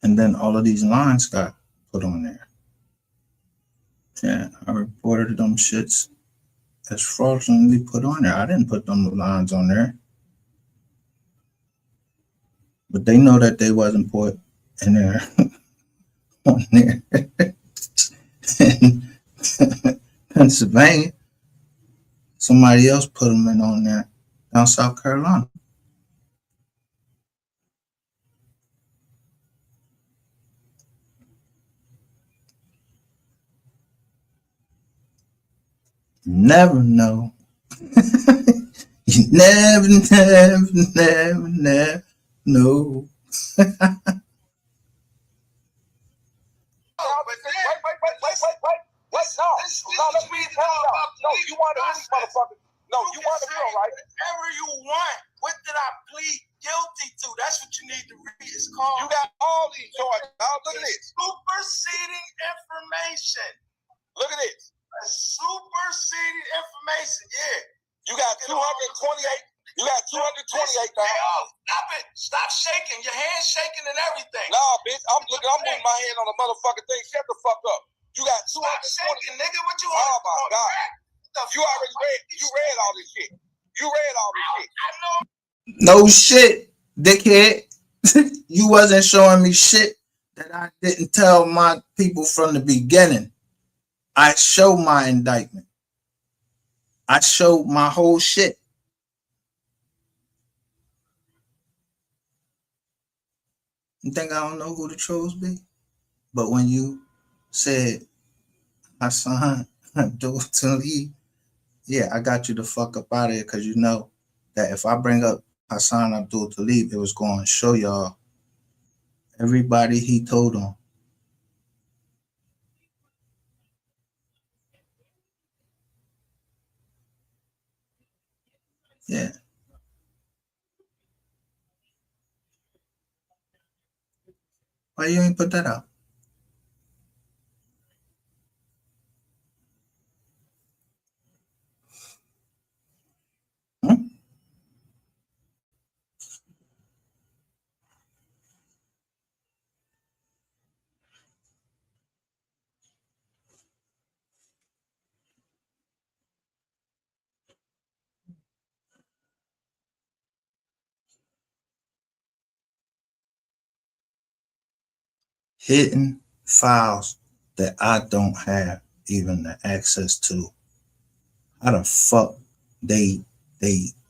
And then all of these lines got put on there. Yeah, I reported them shits as fraudulently put on there. I didn't put them lines on there. But they know that they wasn't put in there on there. In Pennsylvania, somebody else put them in on there down South Carolina. Never know. You never know. Wait, no, let's read it out. No, you want to read, motherfucker. No, you want to read, right? Whatever you want. What did I plead guilty to? That's what you need to read. It's called. You got all these charges. Now look at this. Superseding information. Look at this. Superseding information. Yeah. You got 228. You got 228. Stop it. Stop shaking. Your hand's shaking and everything. Nah, bitch. I'm moving my hand on the motherfucking thing. Shut the fuck up. You got 220. Stop shaking, nigga. What you want? Oh my God. You already read. You read all this shit. You read all this shit. I know. No shit, dickhead. You wasn't showing me shit that I didn't tell my people from the beginning. I show my indictment. I show my whole shit. You think I don't know who the trolls be? But when you said, Hassan, do it to me, yeah, I got you the fuck up out of here because you know that if I bring up Hassan Abdul Talib, it was going to show y'all everybody he told on. Yeah. Why you ain't put that out? Hmm? Hidden files that I don't have even the access to. How the fuck they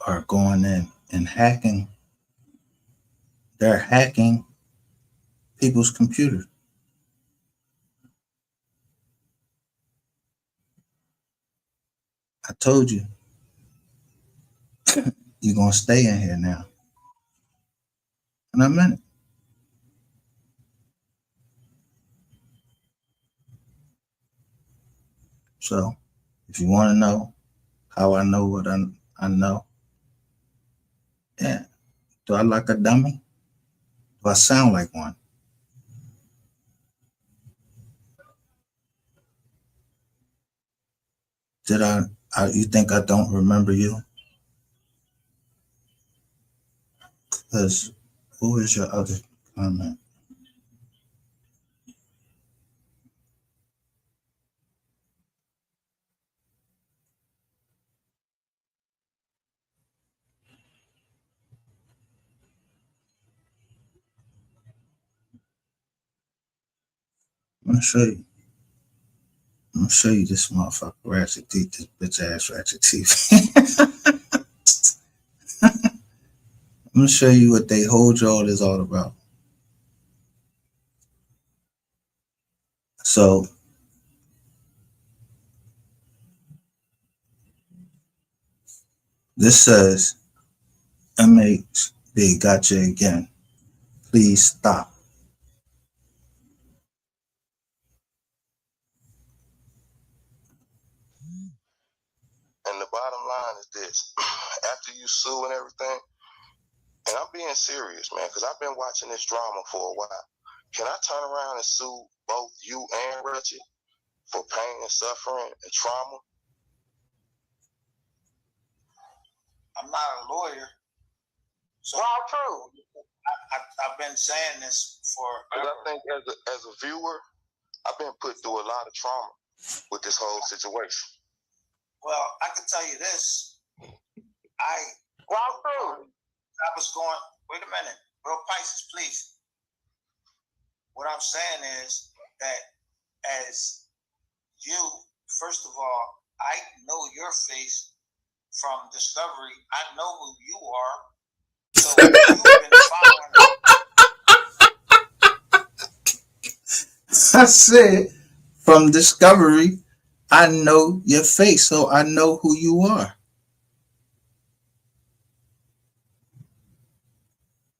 are going in and hacking? They're hacking people's computers. I told you, you're gonna stay in here now. In a minute. So if you want to know how I know what I know, yeah. Do I look like a dummy? Do I sound like one? Did you think I don't remember you? Because who is your other comment? I'm gonna show you. I'm gonna show you this motherfucker Ratchet Teeth, this bitch ass Ratchet Teeth. I'm gonna show you what they hold y'all is all about. So this says MHB got you again. Please stop. And the bottom line is this. After you sue and everything, and I'm being serious, man, because I've been watching this drama for a while. Can I turn around and sue both you and Reggie for pain and suffering and trauma? I'm not a lawyer. So well, true. I've been saying this for. I think as a viewer, I've been put through a lot of trauma with this whole situation. Well, I can tell you this. I was going, wait a minute, bro, Pisces, please. What I'm saying is that as you, first of all, I know your face from Discovery. I know who you are. So you've been following. I said from Discovery, I know your face, so I know who you are.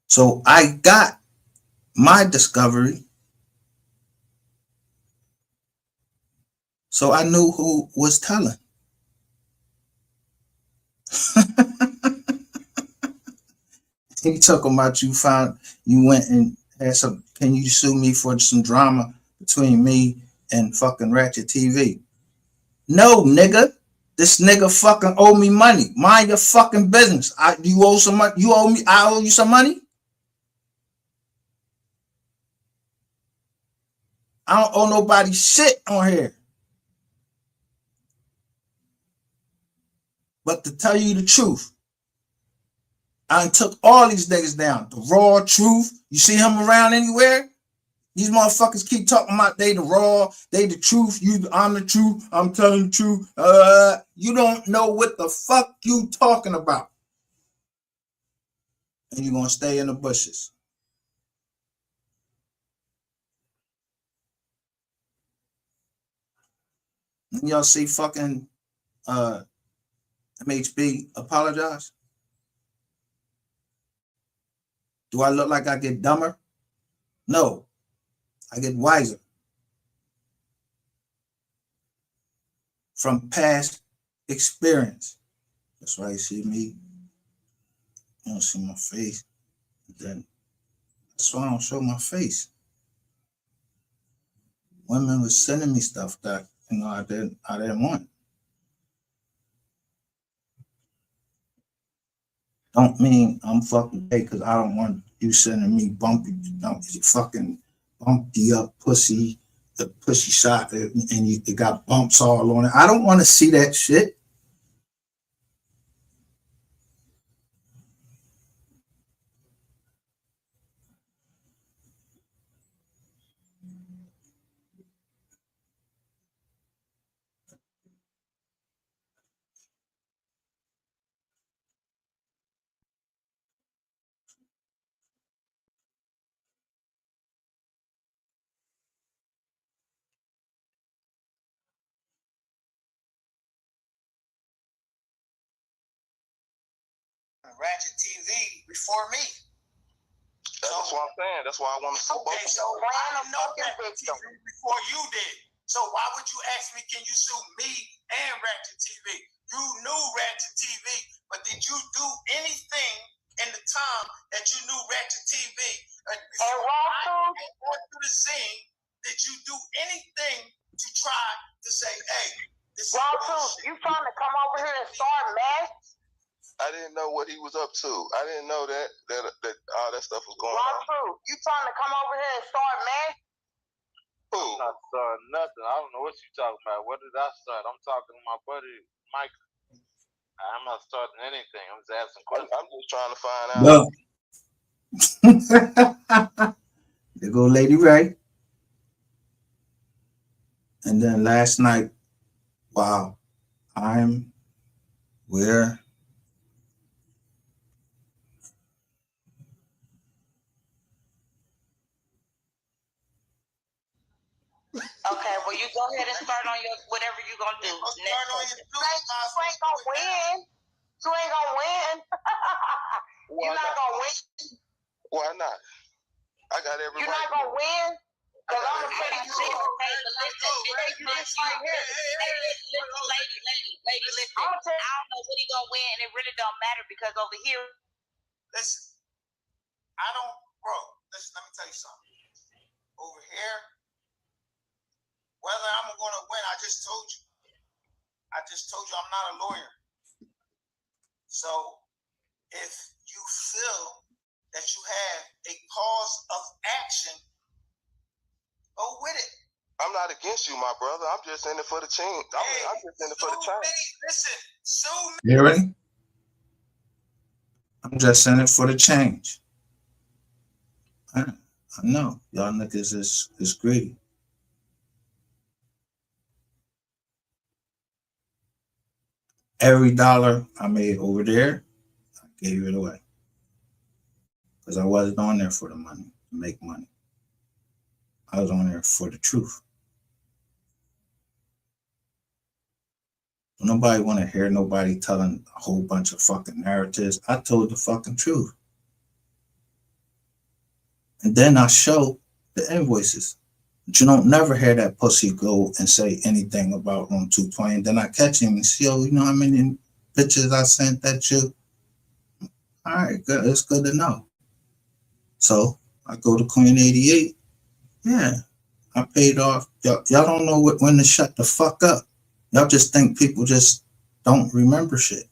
So I got my Discovery. So I knew who was telling. He talking about you went and had some, can you sue me for some drama between me and fucking Ratchet TV? No, nigga. This nigga fucking owe me money. Mind your fucking business. You owe some money. You owe me. I owe you some money. I don't owe nobody shit on here. But to tell you the truth, I took all these niggas down. The raw truth. You see him around anywhere? These motherfuckers keep talking about they the raw, they the truth. I'm the truth. I'm telling the truth. You don't know what the fuck you talking about, and you're gonna stay in the bushes. And y'all see fucking MHB apologize. Do I look like I get dumber? No, I get wiser from past experience. That's why you see me. You don't see my face. Then that's why I don't show my face. Women was sending me stuff that I didn't want. Don't mean I'm fucking gay because I don't want you sending me bumpy, you fucking bumpy up pussy, the pussy shot, and it got bumps all on it. I don't want to see that shit. Ratchet TV before me. That's what I'm saying. That's why I want to see both. Okay, so I don't know Ratchet TV before you did. So why would you ask me, can you sue me and Ratchet TV? You knew Ratchet TV, but did you do anything in the time that you knew Ratchet TV? And I went through the scene, did you do anything to try to say, hey, this is bullshit? You trying to come over here and start mess? I didn't know what he was up to. I didn't know that all that stuff was going on. You trying to come over here and start mess? Who? I'm not starting nothing. I don't know what you talking about. What did I start? I'm talking to my buddy Mike. I'm not starting anything. I'm just asking questions. I'm just trying to find Well, out. there go Lady Ray. And then last night, wow, I'm where. Okay, well, you go ahead and start on your whatever you're gonna do. You ain't gonna win. You ain't gonna win. You're not gonna win. Why not? I got every. You're not gonna win. Cause I'm gonna tell you this. Hey, listen, lady, listen. I don't know what he gonna win, and it really don't matter because over here. Listen, I don't, bro. Listen, let me tell you something. Over here. Whether I'm going to win, I just told you. I'm not a lawyer. So if you feel that you have a cause of action, go with it. I'm not against you, my brother. I'm just in it for the team. I'm just in it for the change. Listen, sue me. You ready? I'm just in it for the change. I know. Y'all niggas is greedy. Every dollar I made over there, I gave it away. Because I wasn't on there for the money, to make money. I was on there for the truth. Nobody want to hear nobody telling a whole bunch of fucking narratives. I told the fucking truth. And then I show the invoices. But you don't never hear that pussy go and say anything about room 220. And then I catch him and see, oh, you know how many pictures I sent that you? All right, good. It's good to know. So I go to Queen 88. Yeah, I paid off. Y'all don't know when to shut the fuck up. Y'all just think people just don't remember shit.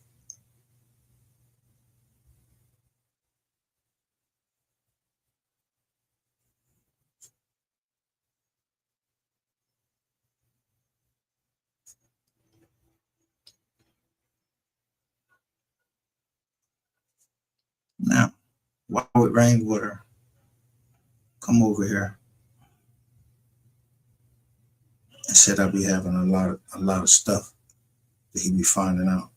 Now, why would Rainwater come over here said I be having a lot of stuff that he be finding out.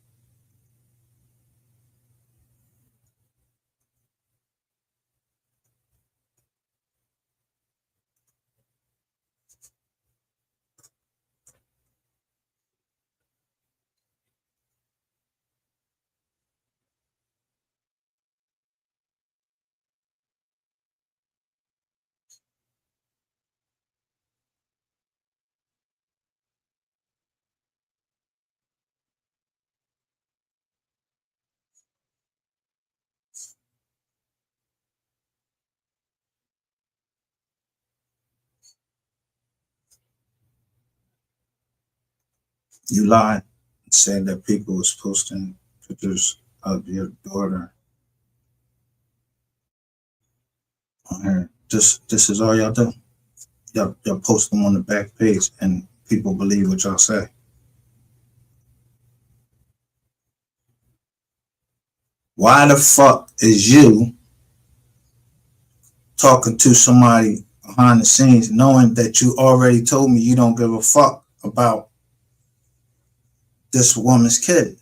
You lied and said that people was posting pictures of your daughter on here. This is all y'all do. Y'all post them on the back page and people believe what y'all say. Why the fuck is you talking to somebody behind the scenes knowing that you already told me you don't give a fuck about this woman's kid?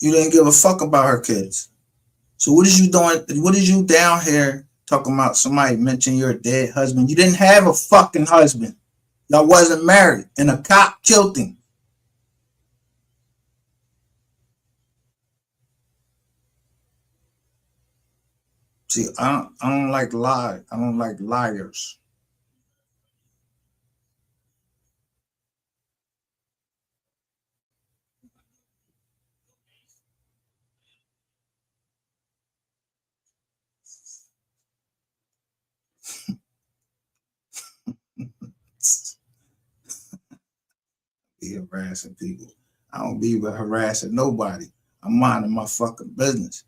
You didn't give a fuck about her kids. So what is you doing? What is you down here talking about somebody mentioning your dead husband? You didn't have a fucking husband. Y'all wasn't married and a cop killed him. See, I don't like lie. I don't like liars. Be harassing people. I don't be harassing nobody. I'm minding my fucking business.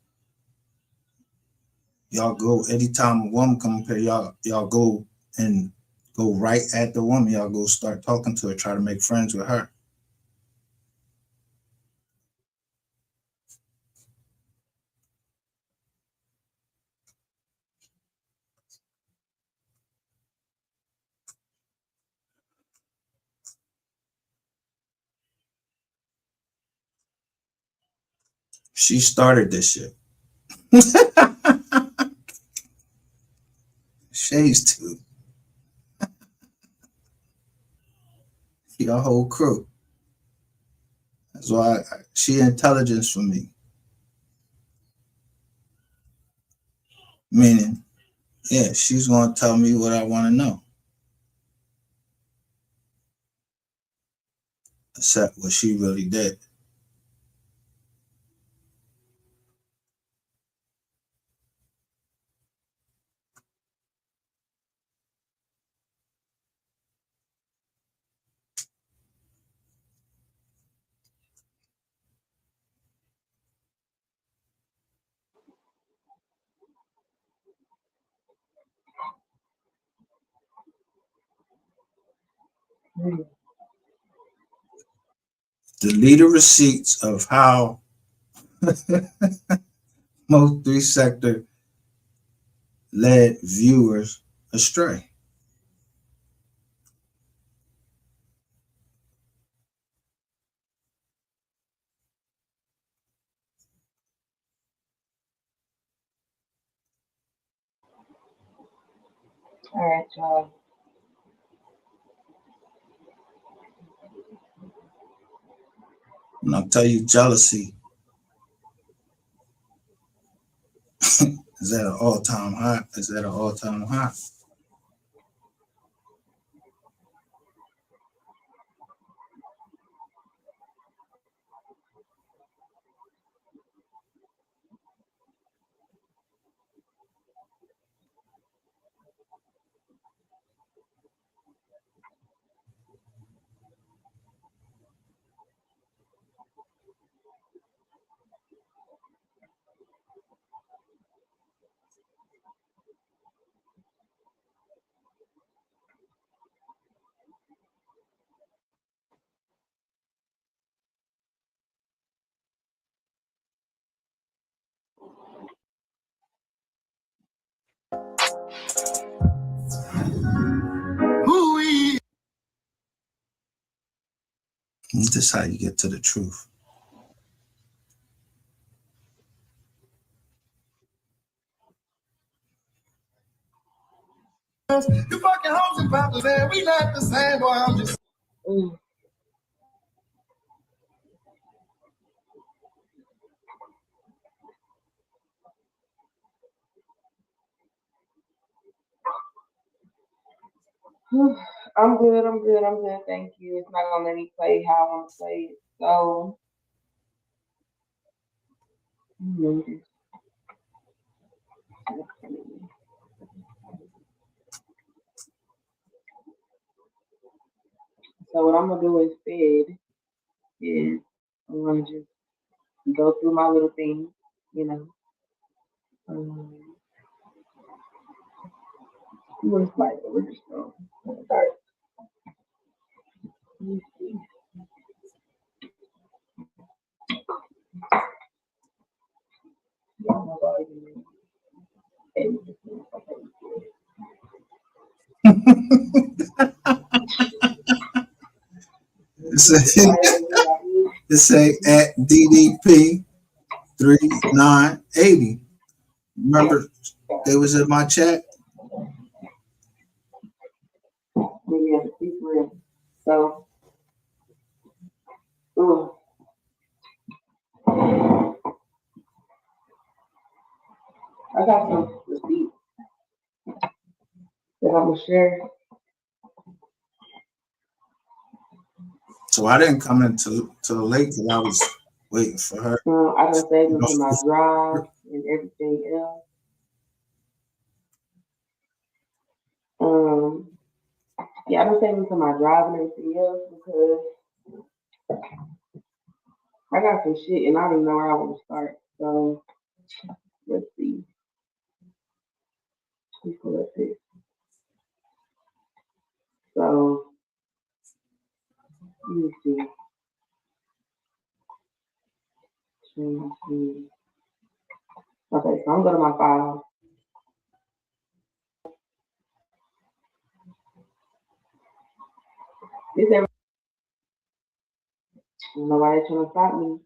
Y'all go anytime a woman come up here, y'all go and go right at the woman. Y'all go start talking to her, try to make friends with her. She started this shit. Shades too. Your whole crew. That's why she intelligence for me. Meaning, yeah, she's gonna tell me what I want to know. Except what she really did. Delete the receipts of how MO3 sector led viewers astray. All right, y'all. And I'll tell you, jealousy is at an all-time high. Is at an all-time high. This is how you get to the truth. You fucking hoes and poppers, and we not the same, boy. I'm just. I'm good. Thank you. It's not gonna let me play how I want to play it. So, what I'm gonna do instead is I'm gonna just go through my little thing, you know. Where's my original? Start. Let me see. It say at DDP 3980. Remember, they was in my chat. Maybe I'm real. So, I got some receipts that I'm gonna share. So I didn't come into the late because I was waiting for her. I done saved them to my drive and everything else. Yeah, I done saved them to my drive and everything else because I got some shit and I don't even know where I want to start. So let's see. Let's pull up this. So let me see. Okay, so I'm going to my file. This every nobody trying to stop me.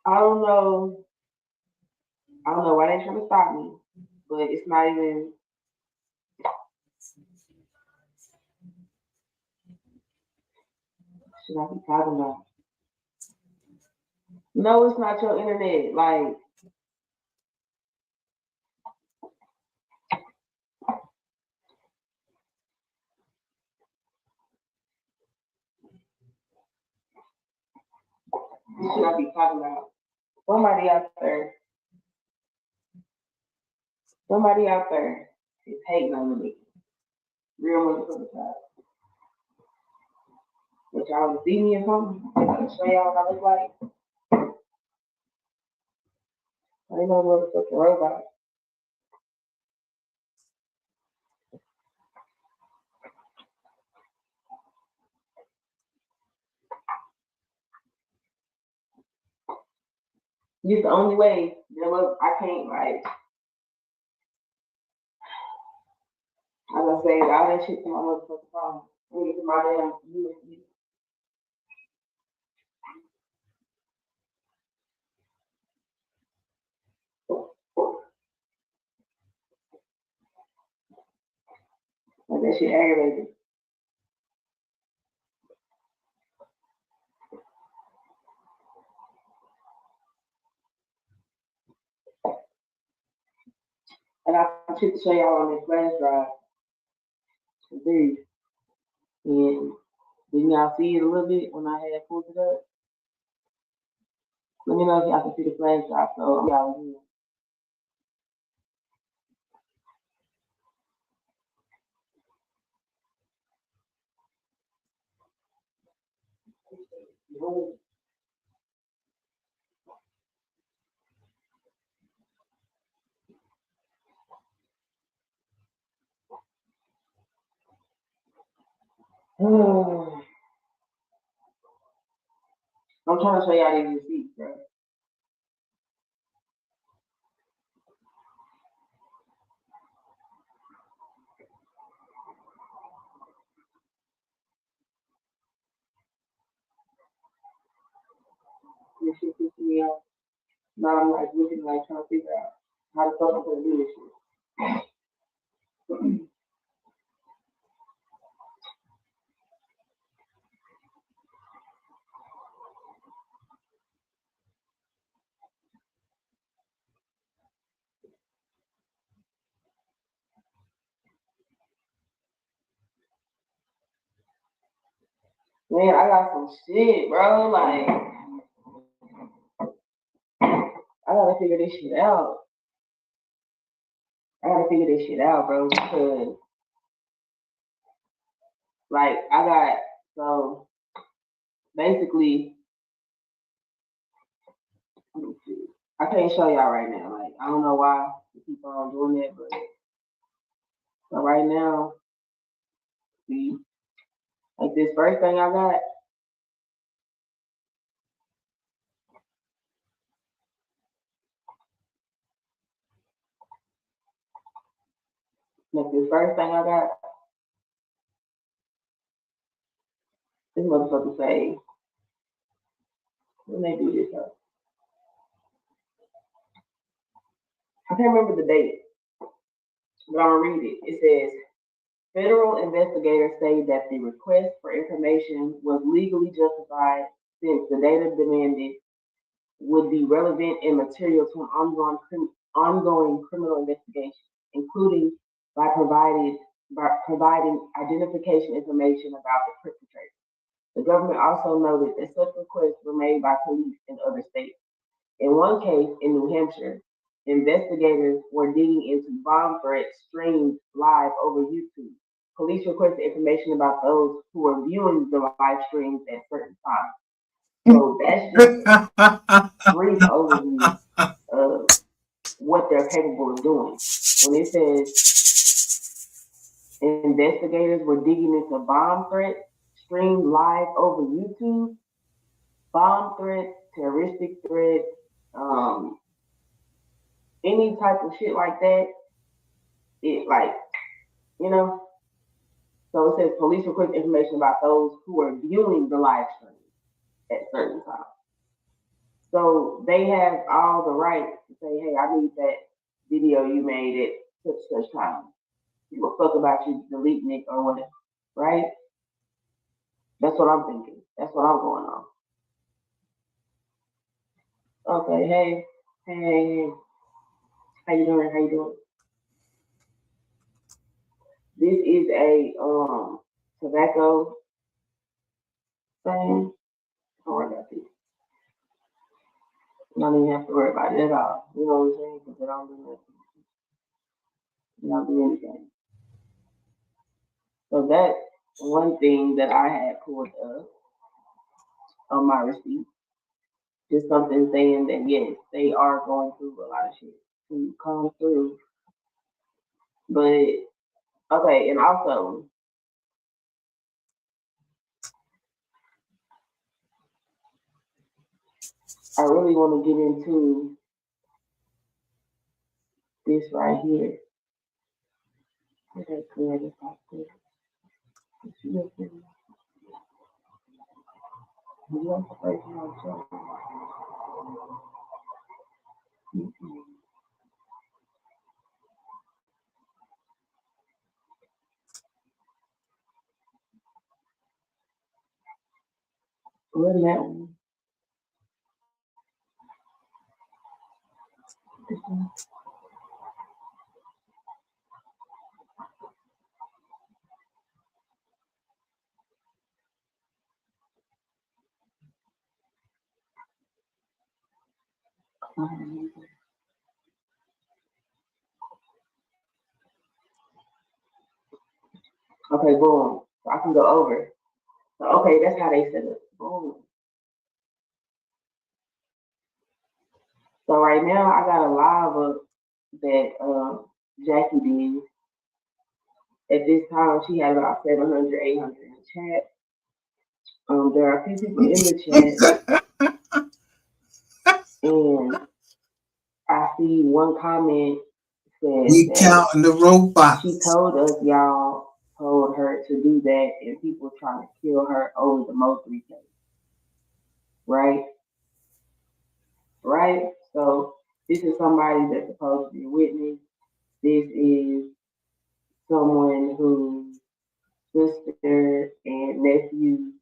I don't know why they trying to stop me, but it's not even. Should I be talking about? No, it's not your internet. Like, what should I be talking about? Somebody out there is hating on me. Real motherfucker time. But y'all wanna see me or something? I can show y'all what I look like. I ain't no motherfucking robot. It's the only way. I can't like. I gonna say all that shit to my motherfucking phone. I get to my damn USB. Like that shit aggravating. And I should show y'all on this flash drive. Dude. And didn't y'all see it a little bit when I had pulled it up? Let me know if y'all can see the flash drive. So y'all will. I'm trying to show y'all these receipts, bro. This shit pisses me off. Now I'm like looking like trying to figure out how the fuck I'm gonna do this shit. Man, I got some shit, bro. Like, I gotta figure this shit out. Bro, because, like, so, basically, let me see. I can't show y'all right now. Like, I don't know why we keep on doing that, but, so right now, see, like, this first thing I got, this motherfucker say, when they do this up. I can't remember the date, but I'm gonna read it. It says, federal investigators say that the request for information was legally justified since the data demanded would be relevant and material to an ongoing criminal investigation, including by providing identification information about the perpetrator. The government also noted that such requests were made by police in other states. In one case in New Hampshire, investigators were digging into bomb threats streamed live over YouTube. Police requested information about those who were viewing the live streams at certain times. So that's just a brief overview of what they're capable of doing. When it says investigators were digging into bomb threats streamed live over YouTube, bomb threats, terroristic threats, any type of shit like that, it like, you know. So it says police request information about those who are viewing the live stream at certain times. So they have all the rights to say, hey, I need that video you made at such time. You will fuck about you deleting it or whatever, right? That's what I'm thinking. That's what I'm going on. Okay, hey. How you doing? This is a tobacco thing. Don't worry about this. You don't even have to worry about it at all. You know what I'm saying? Because they don't do nothing. They don't do anything. So that's one thing that I had pulled up on my receipt. Just something saying that yes, they are going through a lot of shit to come through. But okay, and also I really want to get into this right here. Okay, clear this out there. Where's that one? This one? Okay, boom. So I can go over. So, okay, that's how they set it. Boom. So right now I got a live up that Jackie did. At this time she had about 700, 800 in the chat. There are a few people in the chat And I see one comment says We that counting the she robots. told us y'all told her to do that, and people trying to kill her over the MO3 case. Right? Right? So this is somebody that's supposed to be a witness. This is someone whose sister and nephew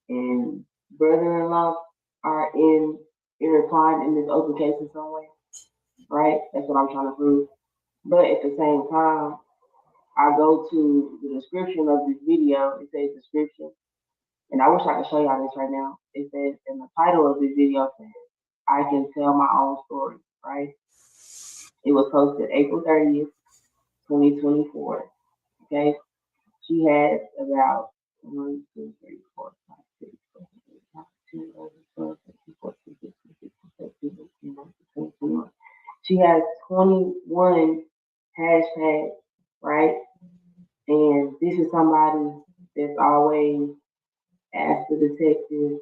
and brother-in-law are intertwined in this open case in some way. Right? That's what I'm trying to prove. But at the same time, I go to the description of this video. It says description. And I wish I could show y'all this right now. It says, and the title of this video says, I can tell my own story, right? It was posted April 30th, 2024. Okay. She has about 1, 2, 3, 4, 5, 6, 7, 8, 9, 10, 11, 12, 13, 14, 15, 16, 17, 18, 19, 20, 21. She has 21 hashtags, right? And this is somebody that's always asked the detective.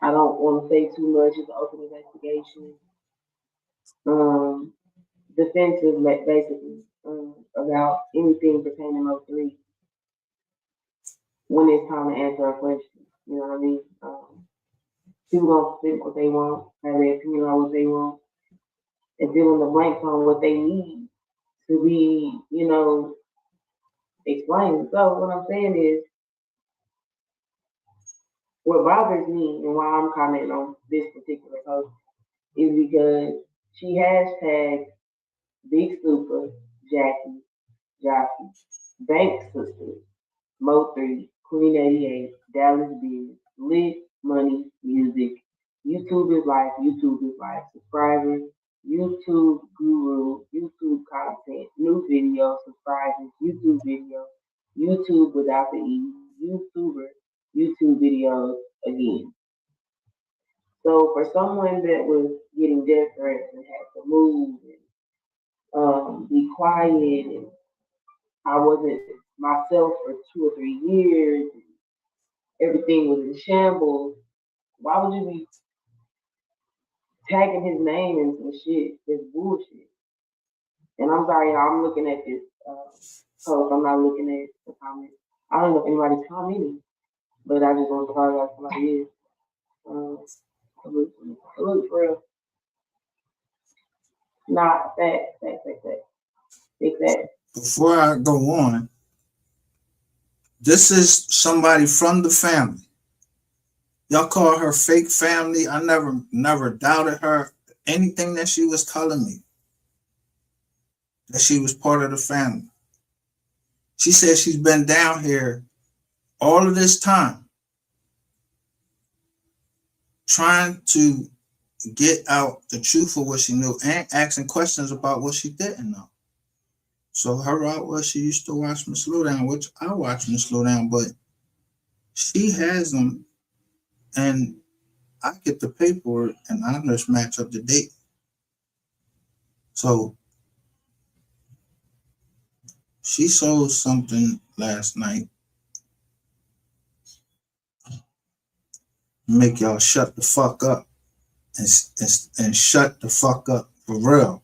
I don't want to say too much. It's an open investigation. Defensive, basically, about anything pertaining to MO3 when it's time to answer a question. You know what I mean? People gonna think what they want, have their opinion on what they want, and fill in the blanks on what they need to be, explained. So what I'm saying is, what bothers me and why I'm commenting on this particular post is because she hashtags Big Super, Jackie, Jockey, Bank Sisters, Mo3, Queen 88, Dallas Biz, Lit, Money, Music, YouTube is Life, subscribers, YouTube Guru, YouTube content, new videos, subscribers, YouTube videos, YouTube without the E, YouTuber, YouTube videos again. So for someone that was getting death threats and had to move and be quiet, and I wasn't myself for 2 or 3 years, and everything was in shambles, why would you be tagging his name in some shit? This bullshit. And I'm sorry, y'all, I'm looking at this post. I'm not looking at the comments. I don't know if anybody's commenting, but I just want to call out somebody is. Salute for real. Nah, fact. Big fact. Before I go on, this is somebody from the family. Y'all call her fake family. I never doubted her. Anything that she was telling me, that she was part of the family. She said she's been down here all of this time trying to get out the truth of what she knew and asking questions about what she didn't know. So her route was she used to watch me slow down, which I watch me slow down, but she has them and I get the paperwork and I just match up the date. So she sold something last night. Make y'all shut the fuck up and shut the fuck up for real.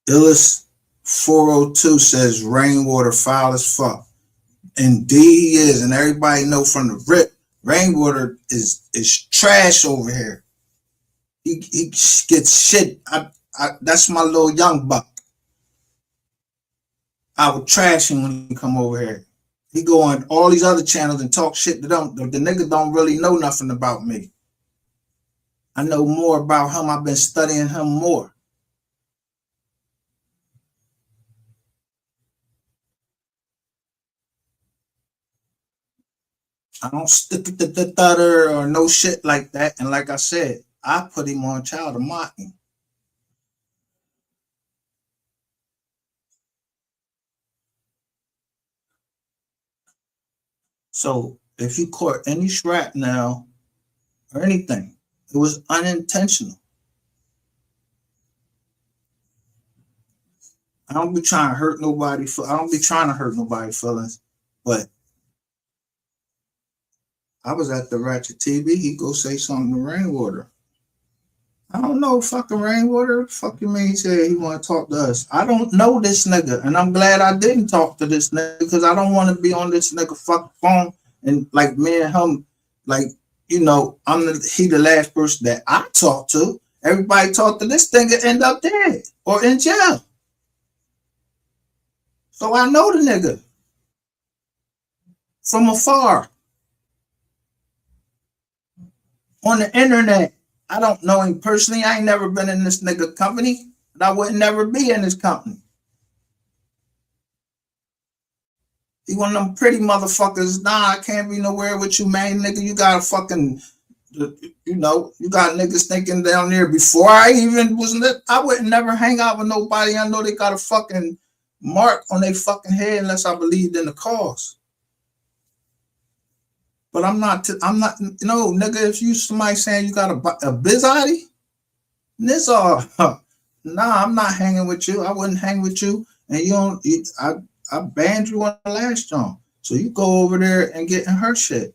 Illis 402 says Rainwater foul as fuck. Indeed he is, and everybody know from the rip, Rainwater is trash over here. He gets shit. That's my little young buck. I would trash him when he come over here. He go on all these other channels and talk shit that the nigga don't really know nothing about me. I know more about him. I've been studying him more. I don't stick the thutter or no shit like that. And like I said, I put him on child to mock him. So if you caught any shrapnel or anything, it was unintentional. I don't be trying to hurt nobody. I don't be trying to hurt nobody's feelings. But I was at the Ratchet TV. He go say something to Rainwater. I don't know fucking Rainwater. Fuck you mean he said he want to talk to us. I don't know this nigga. And I'm glad I didn't talk to this nigga because I don't want to be on this nigga fucking phone. And like me and him, like, you know, he the last person that I talked to. Everybody talked to this nigga end up dead or in jail. So I know the nigga from afar. On the internet. I don't know him personally. I ain't never been in this nigga company, and I would never be in this company. He one of them pretty motherfuckers. Nah, I can't be nowhere with you, man. Nigga, you got a fucking, you know, you got niggas thinking down there before I even was lit. I would never hang out with nobody. I know they got a fucking mark on their fucking head unless I believed in the cause. But I'm not, no, nigga, if you somebody saying you got a bizarre, this all, nah, I'm not hanging with you. I wouldn't hang with you. And you don't, I banned you on the last joint. So you go over there and get in her shit.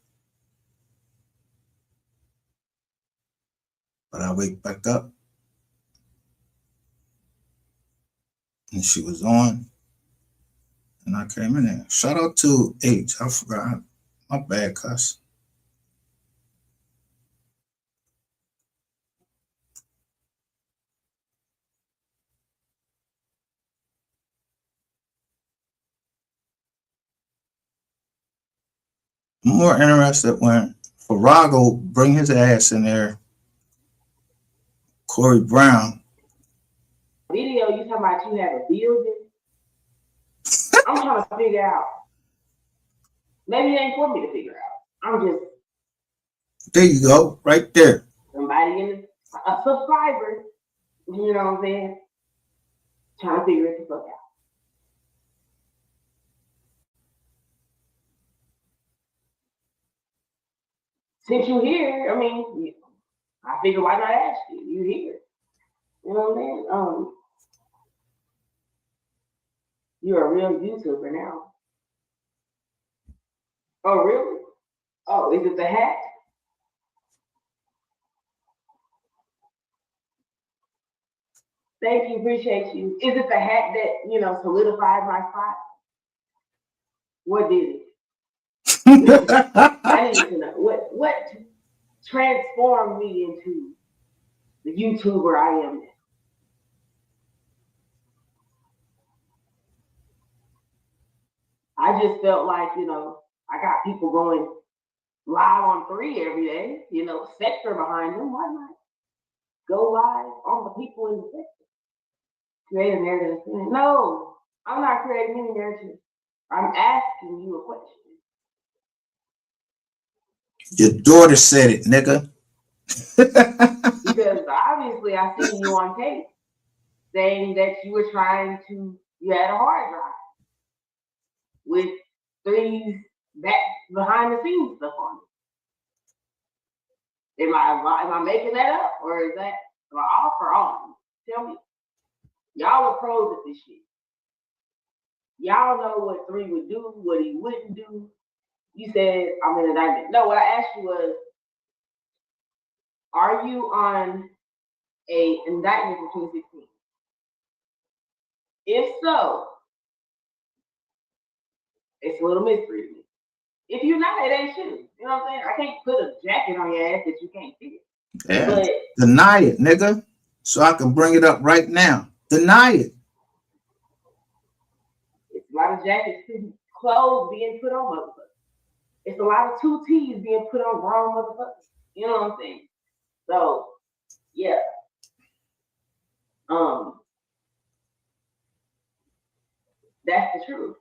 But I wake back up and she was on and I came in there. Shout out to H. I forgot. My bad, cuss. I'm more interested when Farago bring his ass in there. Corey Brown. Video, you talking about you have a building? I'm trying to figure out. Maybe it ain't for me to figure out. I'm just. There you go, right there. Somebody in a subscriber, you know what I'm saying? Trying to figure it the fuck out. Since you here, I mean, I figure why not ask you? You here? You know what I'm saying? You're a real YouTuber now. Oh, really? Oh, is it the hat? Thank you, appreciate you. Is it the hat that, you know, solidified my spot? What did it? I need to know. What transformed me into the YouTuber I am now? I just felt like, you know, I got people going live on 3 every day, you know, sector behind them. Why not go live on the people in the sector? Create a narrative. No, I'm not creating any narrative. I'm asking you a question. Your daughter said it, nigga. Because obviously I seen you on tape saying that you were trying to, you had a hard drive with 3 back behind the scenes stuff on it. Am I making that up, or is that, am I off or on? Tell me. Y'all were pros at this shit. Y'all know what 3 would do, what he wouldn't do. You said I'm in indictment. No, what I asked you was, are you on a indictment for 2016? If so, it's a little mystery to me. If you're not, it ain't you. You know what I'm saying? I can't put a jacket on your ass that you can't see it. Yeah. But deny it, nigga. So I can bring it up right now. Deny it. It's a lot of jackets, clothes being put on motherfuckers. It's a lot of 2Ts being put on grown motherfuckers. You know what I'm saying? So, yeah. That's the truth.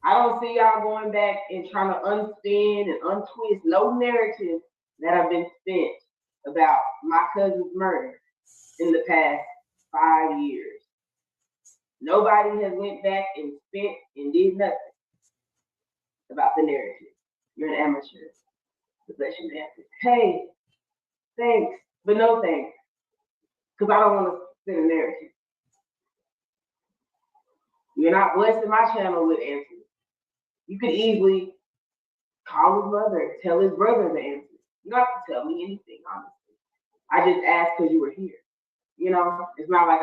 I don't see y'all going back and trying to unspin and untwist no narrative that have been spent about my cousin's murder in the past 5 years. Nobody has went back and spent and did nothing about the narrative. You're an amateur. Possession answers. Hey, thanks, but no thanks. Because I don't want to spin a narrative. You're not blessing my channel with answers. You could easily call his mother, tell his brother the answers. You don't have to tell me anything, honestly. I just asked because you were here. You know, it's not like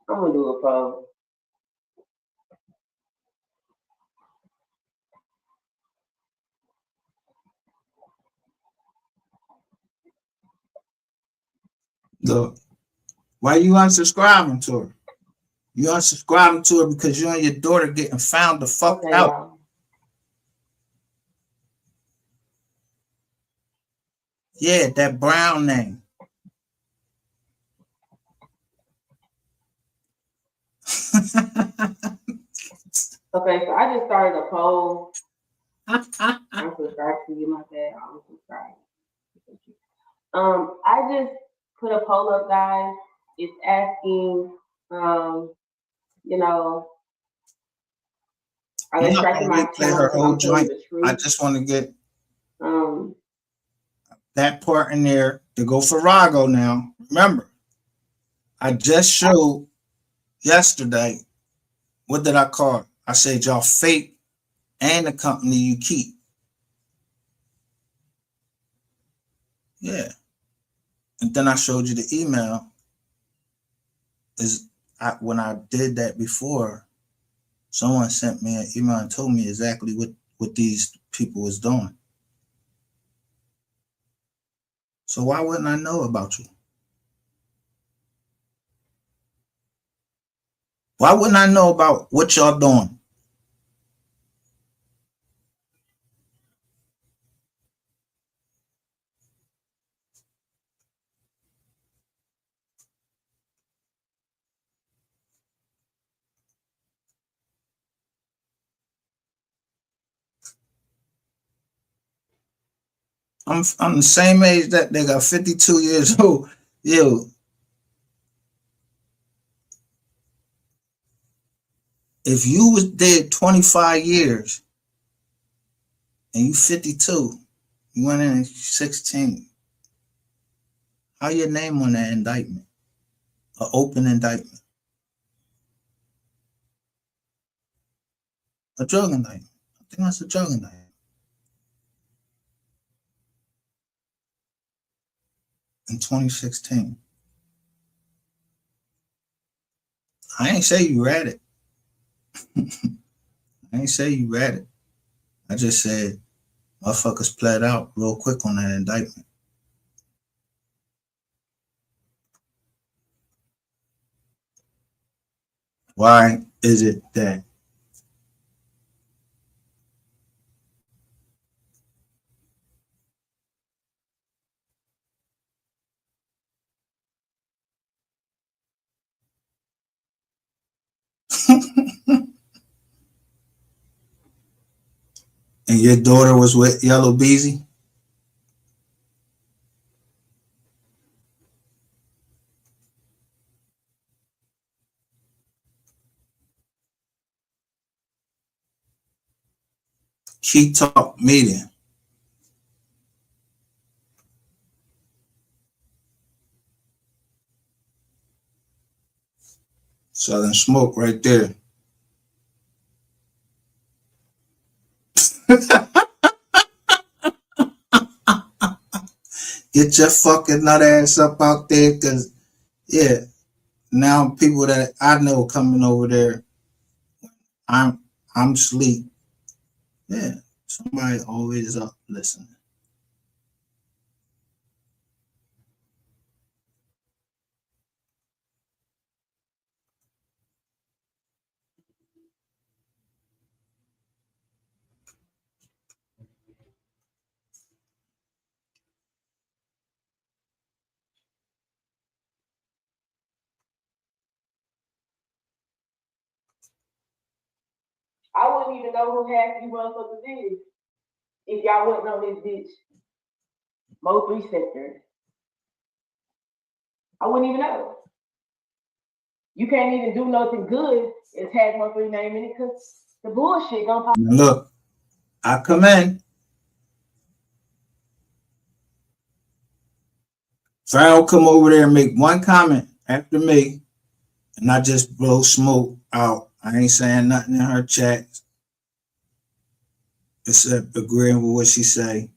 I'm gonna do a poll. Look, why you unsubscribing to her? You unsubscribing to her because you and your daughter getting found the fuck Okay, out. y'all. Yeah, that brown name. Okay, so I just started a poll. I'm subscribed to you, my bad. I'm subscribed. I just put a poll up, guys. It's asking, you know, are I'm they not striking gonna my replay channel her because whole I'm telling joint. the truth? I just want to get Um, that part in there to go for Rago now. Remember, I just showed yesterday, what did I call it? I said y'all fake and the company you keep. Yeah. And then I showed you the email. When I did that before, someone sent me an email and told me exactly what these people was doing. So why wouldn't I know about you? Why wouldn't I know about what y'all doing? I'm the same age that they got 52 years old. Yo, if you was dead 25 years and you 52, you went in at 16, how your name on that indictment? An open indictment. A drug indictment. I think that's a drug indictment. In 2016. I ain't say you read it. I ain't say you read it. I just said motherfuckers pled out real quick on that indictment. Why is it that and your daughter was with Yellow Beezy? Key Talk Media. Southern Smoke right there. Get your fucking nut ass up out there, because, yeah, now people that I know coming over there, I'm asleep. Yeah, somebody always up listening. I wouldn't even know who half you motherfuckers is if y'all wasn't on this bitch MO3 sector. I wouldn't even know. You can't even do nothing good and tag MO3 name in it because The bullshit gonna pop. Look, I come in. Farrell come over there and make one comment after me, and I just blow smoke out. I ain't saying nothing in her chat except agreeing with what she say.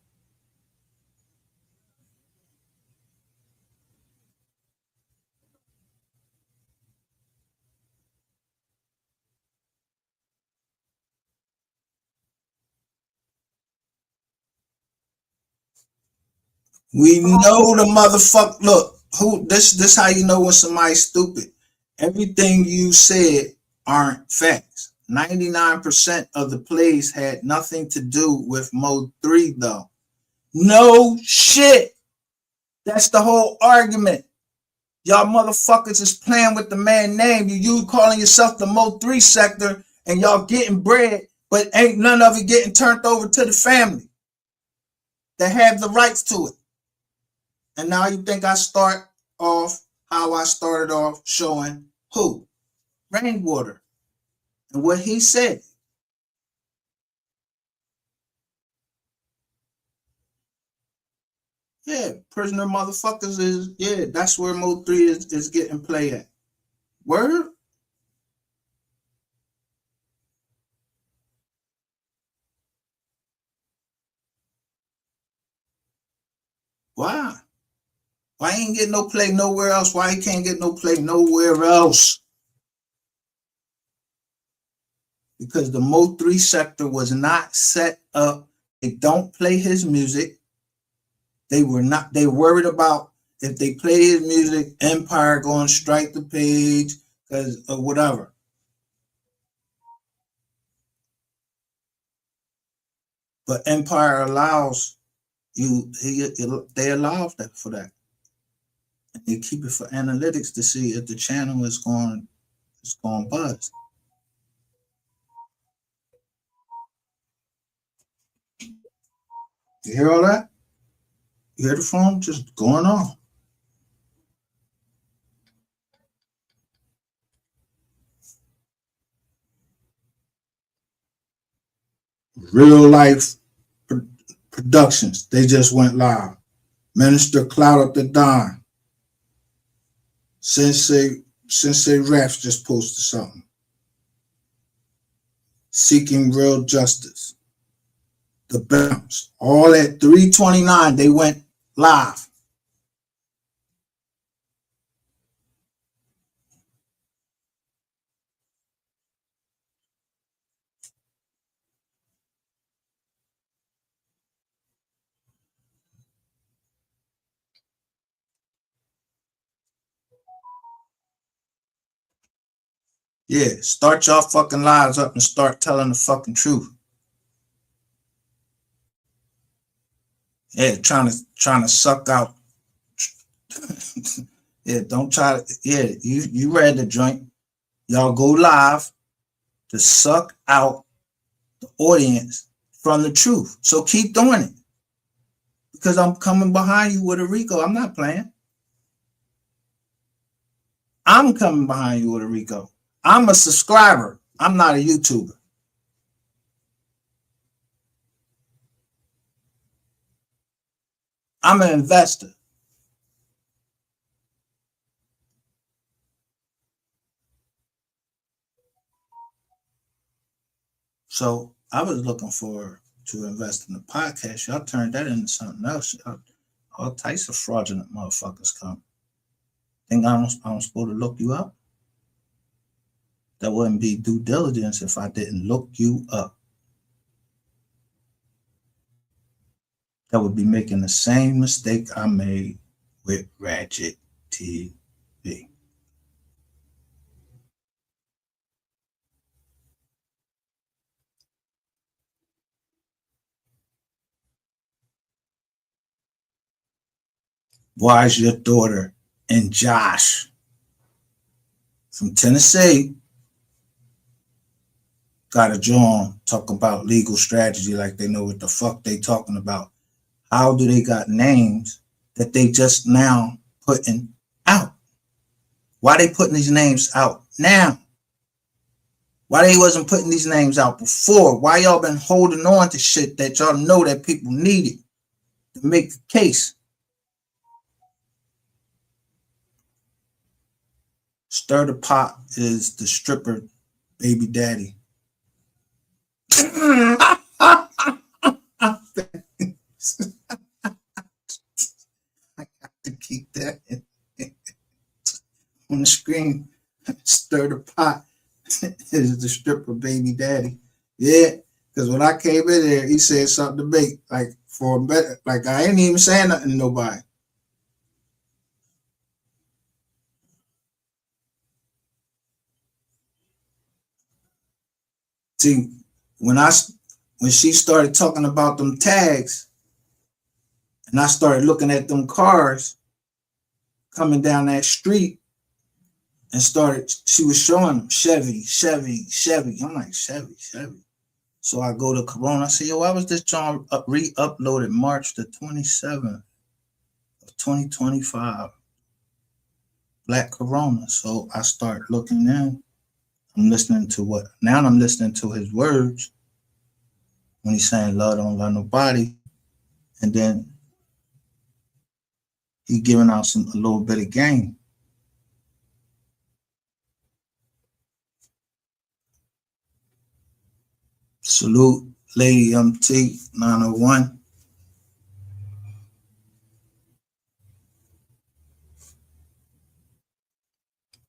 We know the motherfucker. Look, who this how you know when somebody's stupid. Everything you said aren't facts. 99% of the plays had nothing to do with MO3 though. No shit. That's the whole argument. Y'all motherfuckers is playing with the man name. You calling yourself the MO3 sector and y'all getting bread, but ain't none of it getting turned over to the family that have the rights to it. And now you think I start off how I started off showing who? Rainwater. And what he said. Yeah, prisoner motherfuckers is, yeah, that's where MO3 is getting play at. Word? Why? Why he ain't get no play nowhere else? Why he can't get no play nowhere else? Because the MO3 sector was not set up. They don't play his music. They worried about if they play his music, Empire going to strike the page because or whatever. But Empire allows you, they allow that for that. And they keep it for analytics to see if the channel is going buzz. You hear all that? You hear the phone just going on. Real life productions. They just went live. Minister Cloud Up the Don. Sensei Raps just posted something. Seeking Real Justice. The Bounce. All at 3:29, they went live. Yeah, start y'all fucking lives up and start telling the fucking truth. Yeah, trying to suck out. Yeah, don't try to. Yeah, you read the joint. Y'all go live to suck out the audience from the truth. So keep doing it. Because I'm coming behind you with a Rico. I'm not playing. I'm coming behind you with a Rico. I'm a subscriber. I'm not a YouTuber. I'm an investor. So I was looking to invest in the podcast. Y'all turned that into something else. All types of fraudulent motherfuckers come. Think I'm supposed to look you up? That wouldn't be due diligence if I didn't look you up. That would be making the same mistake I made with Ratchet TV. Why is your daughter and Josh from Tennessee got a John talk about legal strategy like they know what the fuck they talking about? How do they got names that they just now putting out? Why they putting these names out now? Why they wasn't putting these names out before? Why y'all been holding on to shit that y'all know that people needed to make the case? Stir the Pot is the stripper baby daddy. I got to keep that on the screen. Stir the Pot is the stripper baby daddy. Yeah, because when I came in there, he said something to me like for a better, like I ain't even saying nothing to nobody. See, when she started talking about them tags, and I started looking at them cars coming down that street, and she was showing them Chevy, Chevy, Chevy. I'm like, Chevy, Chevy. So I go to Corona. I say, yo, why was this John re-uploaded March the 27th of 2025? Black Corona. So I start looking in. I'm listening to I'm listening to his words when he's saying love don't love nobody. And then he giving out a little bit of game. Salute Lady MT 901.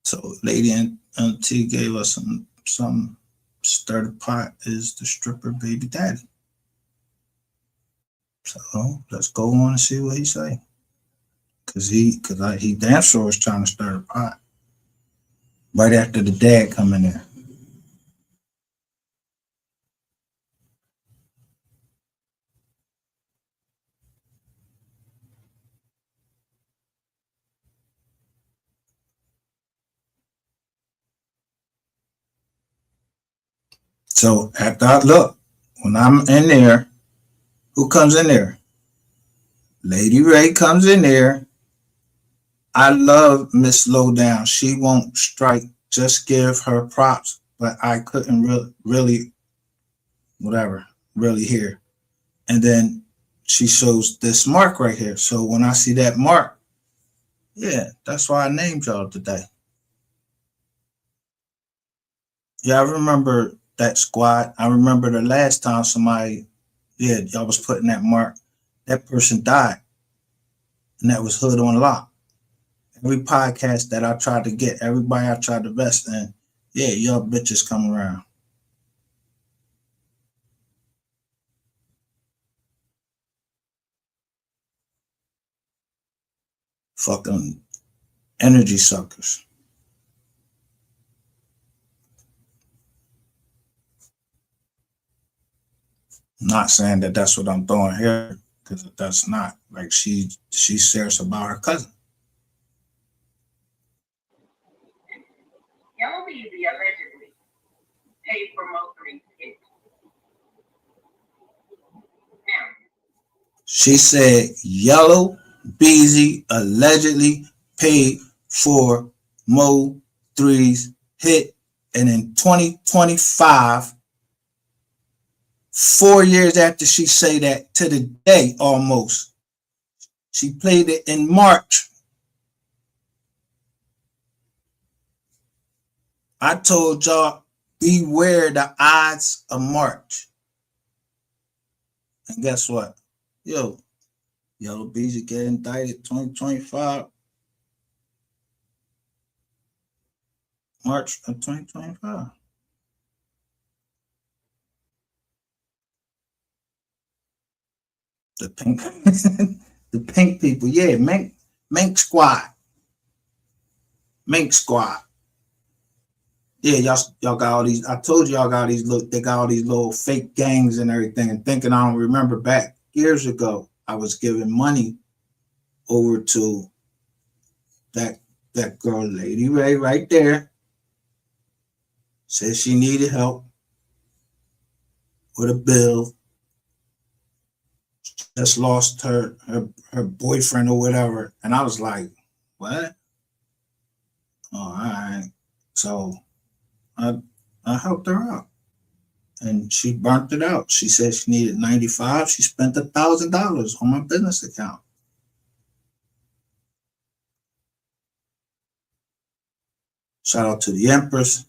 So Lady MT gave us some Stir the Pot is the stripper baby daddy. So let's go on and see what he say. Cause he damn sure was trying to stir the pot. Right after the dad come in there. So after I look, when I'm in there, who comes in there? Lady Ray comes in there. I love Miss Lowdown. She won't strike. Just give her props. But I couldn't really hear. And then she shows this mark right here. So when I see that mark, yeah, that's why I named y'all today. Yeah, I remember that squad. I remember the last time y'all was putting that mark. That person died. And that was Hood on Lock. Every podcast that I tried to get, everybody I tried to invest in, yeah, y'all bitches come around. Fucking energy suckers. I'm not saying that that's what I'm throwing here, because that's not. Like she's serious about her cousin. Yellow Beezy allegedly paid for MO3's hit. Now, she said Yellow Beezy allegedly paid for Mo3's hit, and in 2025, 4 years after she say that, to the day almost, she played it in March. I told y'all, beware the odds of March. And guess what? Yo, Yellow Beezy get indicted 2025. March of 2025. The pink, the pink people, yeah, Mink Squad. Mink Squad. Yeah, y'all got all these. I told y'all got these. Look, they got all these little fake gangs and everything. And thinking I don't remember back years ago, I was giving money over to that girl, Lady Ray, right there. Said she needed help with a bill. Just lost her boyfriend or whatever, and I was like, "What? Oh, all right." So I I helped her out. And she burnt it out. She said she needed 95. She spent $1,000 on my business account. Shout out to the Empress.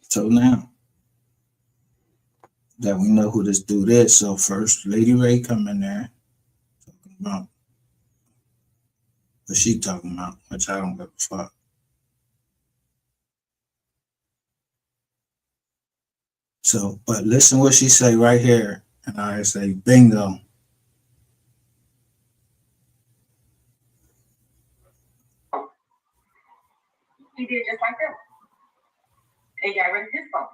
So now that we know who this dude is, so first Lady Ray come in there talking about what she talking about, which I don't give a fuck. So, but listen what she say right here, and I say bingo. He did just like that. They got rid of his phone.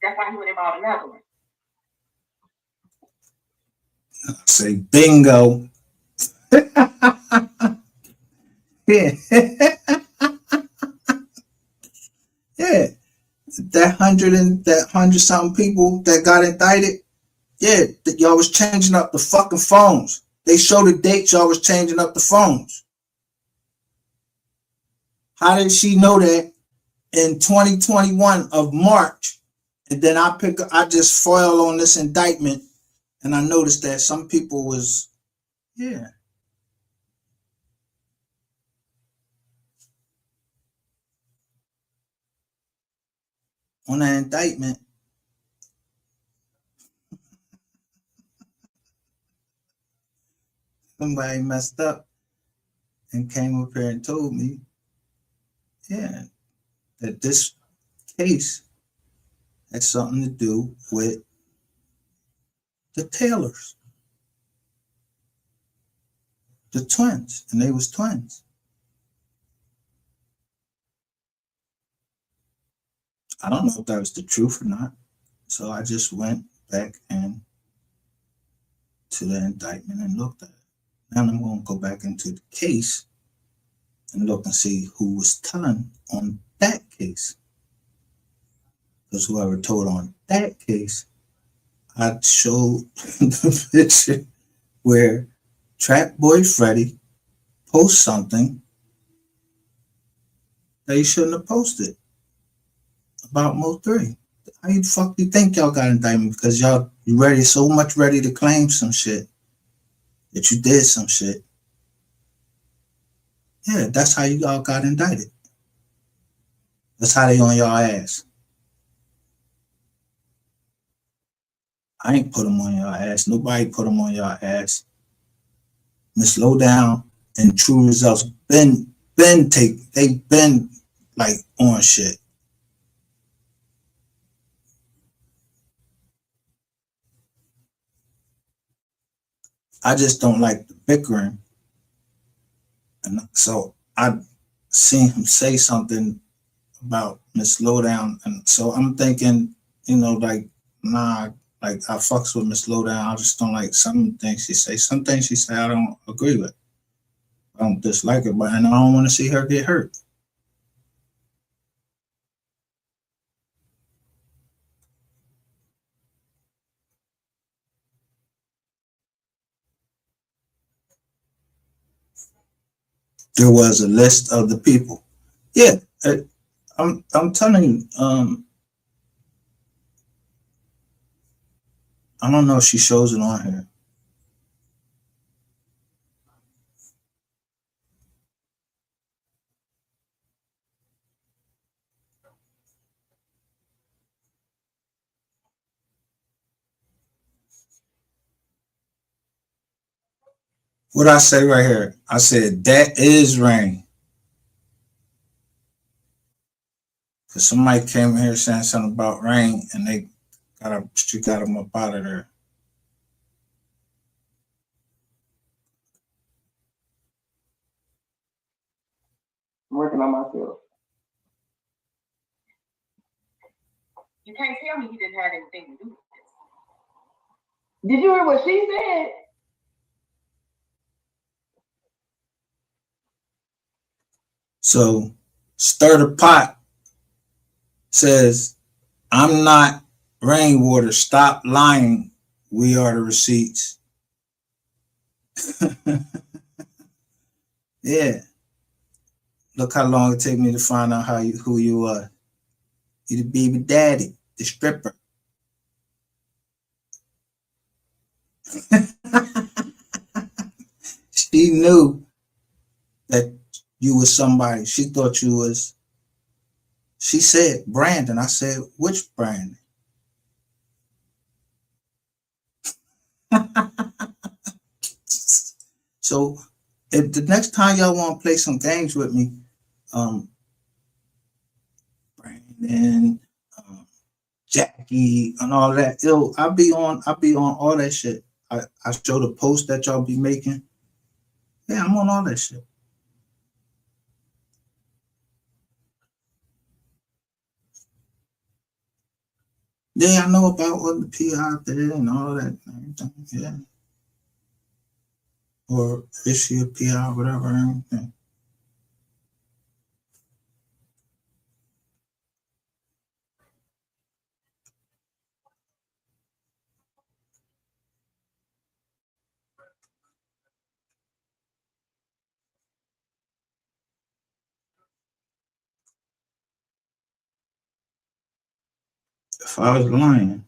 That's why he went and bought another one. I say bingo. Yeah. Yeah. That hundred something people that got indicted. Yeah, y'all was changing up the fucking phones. They show the dates y'all was changing up the phones. How did she know that in 2021 of March? And then I just foil on this indictment, and I noticed that some people was, yeah. On that indictment, somebody messed up and came up here and told me, yeah, that this case had something to do with the Taylors, the twins, and they was twins. I don't know if that was the truth or not. So I just went back and to the indictment and looked at it. Now I'm going to go back into the case and look and see who was telling on that case. Because whoever told on that case, I showed the picture where Trap Boy Freddy posts something that he shouldn't have posted about MO3. How you fuck you think y'all got indictment? Because y'all you so much ready to claim some shit that you did some shit. Yeah, that's how you all got indicted. That's how they on y'all ass. I ain't put them on y'all ass. Nobody put them on y'all ass. Miss Lowdown and True Results been like on shit. I just don't like the bickering. And so I seen him say something about Miss Lowdown. And so I'm thinking, like, nah, like I fucks with Miss Lowdown. I just don't like some things she say. Some things she say I don't agree with. I don't dislike her, and I don't want to see her get hurt. There was a list of the people. Yeah, I'm telling you, I don't know if she shows it on here. What I say right here? I said that is rain. Cause somebody came in here saying something about rain, and she got them up out of there. I'm working on myself. You can't tell me he didn't have anything to do with this. Did you hear what she said? So stir the pot says, I'm not Rainwater. Stop lying. We are the receipts. Yeah. Look how long it take me to find out who you are. You the baby daddy, the stripper. She knew that you was somebody. She thought you was. She said Brandon. I said, which Brandon? So if the next time y'all want to play some games with me, Brandon, Jackie, and all that, I'll be on all that shit. I show the post that y'all be making. Yeah, I'm on all that shit. Yeah, I know about what the PR out there and all that. Yeah. Or issue a PR, whatever, anything. If I was lying,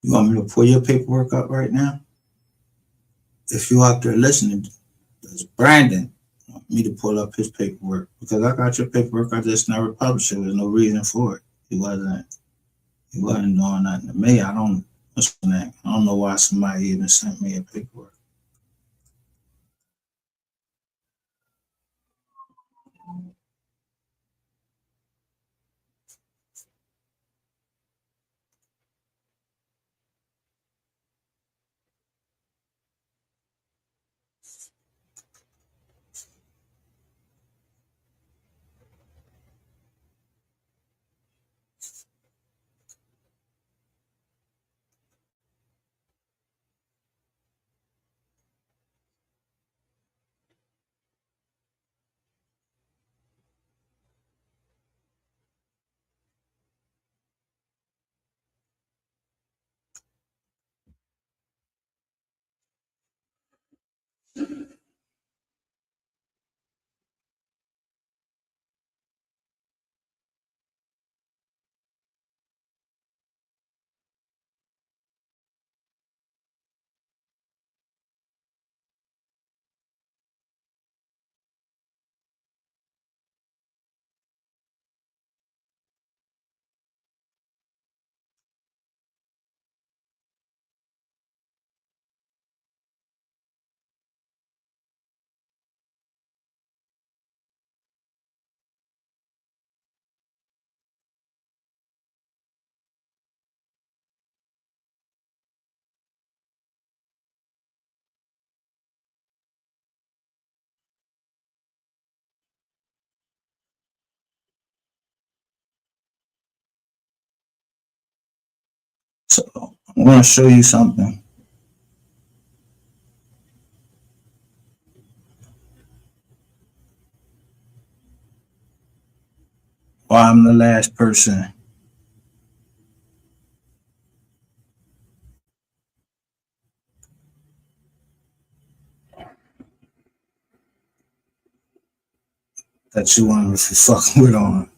you want me to pull your paperwork up right now? If you out there listening, does Brandon want me to pull up his paperwork? Because I got your paperwork, I just never published it. There's no reason for it. He wasn't doing nothing to me. I don't know why somebody even sent me a paperwork. So I'm going to show you something. Why I'm the last person that you want to be fucking with on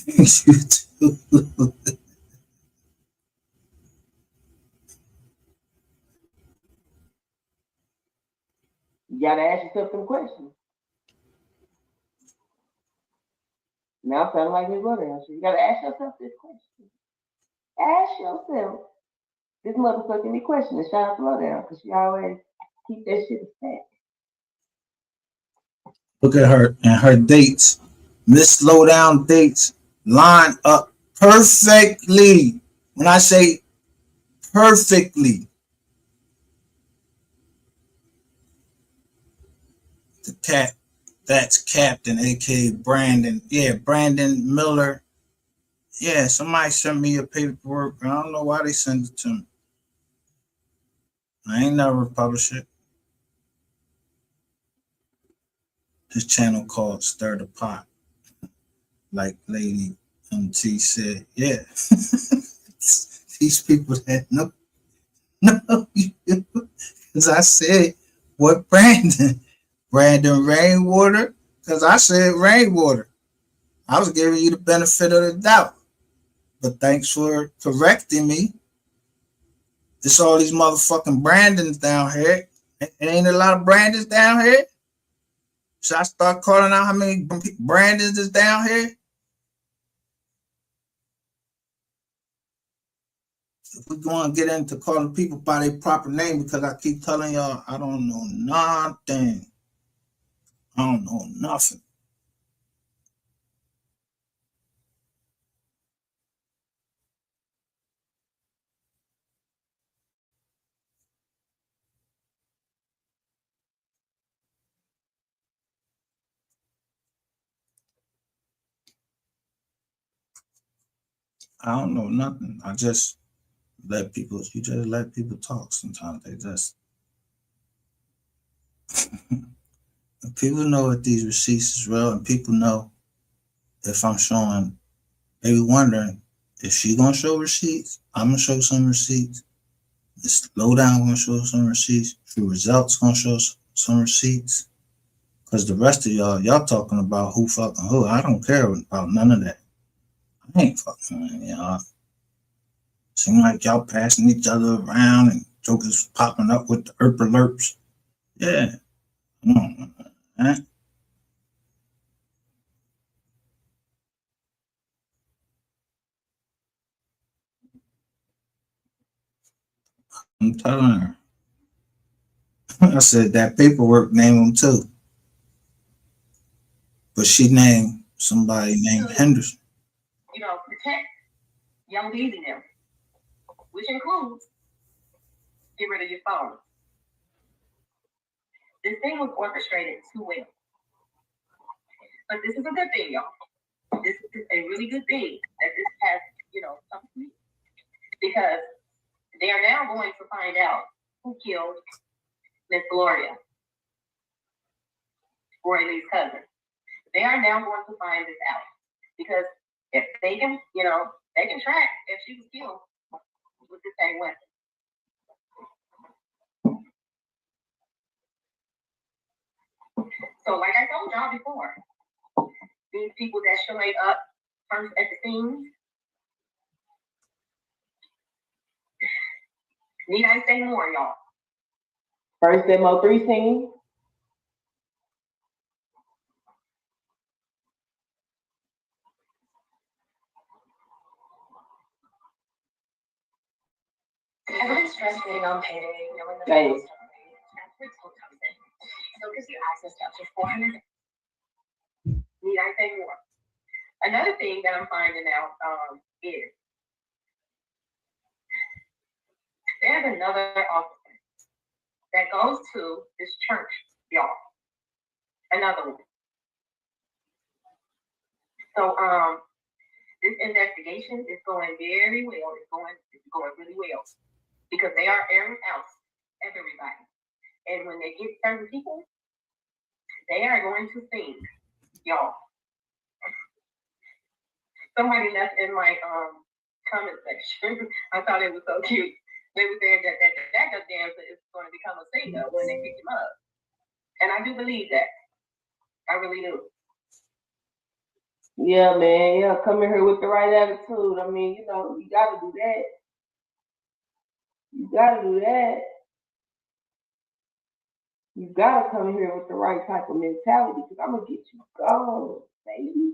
YouTube. You gotta ask yourself some questions. Now I'm sounding like his brother. So you gotta ask yourself this question. Ask yourself this motherfucking question and shout out to Lowdown because she always keep that shit a stack. Look at her and her dates. Miss Slowdown dates line up perfectly. When I say perfectly, that's Captain, aka Brandon. Yeah, Brandon Miller. Yeah, somebody sent me a paperwork. I don't know why they sent it to me. I ain't never published it. This channel called Stir the Pot. like Lady MT said, yeah. These people that know you. Because I said, what Brandon? Brandon Rainwater? Because I said Rainwater. I was giving you the benefit of the doubt. But thanks for correcting me. It's all these motherfucking Brandons down here. It ain't a lot of Brandons down here. Should I start calling out how many Brandons is down here? If we're going to get into calling people by their proper name, because I keep telling y'all, I don't know nothing. I don't know nothing. I don't know nothing. I just let people, you just let people talk sometimes. They just, people know if these receipts is real, and people know if I'm showing, they be wondering, if she gonna show receipts, I'm gonna show some receipts. This lowdown gonna show some receipts. True Results gonna show some receipts. Cause the rest of y'all talking about who fucking who. I don't care about none of that. I ain't fucking, y'all. Seem like y'all passing each other around and jokers popping up with the alerts. Yeah. Huh? I'm telling her. I said that paperwork named him too. But she named somebody named Henderson. Protect young Beezy them, which includes get rid of your phone. This thing was orchestrated too well. But this is a good thing, y'all. This is a really good thing that this has, come to me. Because they are now going to find out who killed Miss Gloria, Roy Lee's cousin. They are now going to find this out. Because if they can, they can track if she was killed with the same weapon. So, like I told y'all before, these people that showed up first at the scene, need I say more, y'all? First MO3 scene. Everyone's stressed waiting on payday, knowing the bills comes in. So gives you access to up to 400. Need I say more? Another thing that I'm finding out is there's another officer that goes to this church, y'all. Another one. So this investigation is going very well. It's going really well because they are airing out everybody, and when they get certain people, they are going to sing, y'all. Somebody left in my comment section. I thought it was so cute. They were saying that backup dancer is going to become a singer when they pick him up, and I do believe that. I really do. Yeah, man. Yeah, coming here with the right attitude. I mean, you gotta do that. You gotta do that. You gotta come here with the right type of mentality because I'm gonna get you going, baby.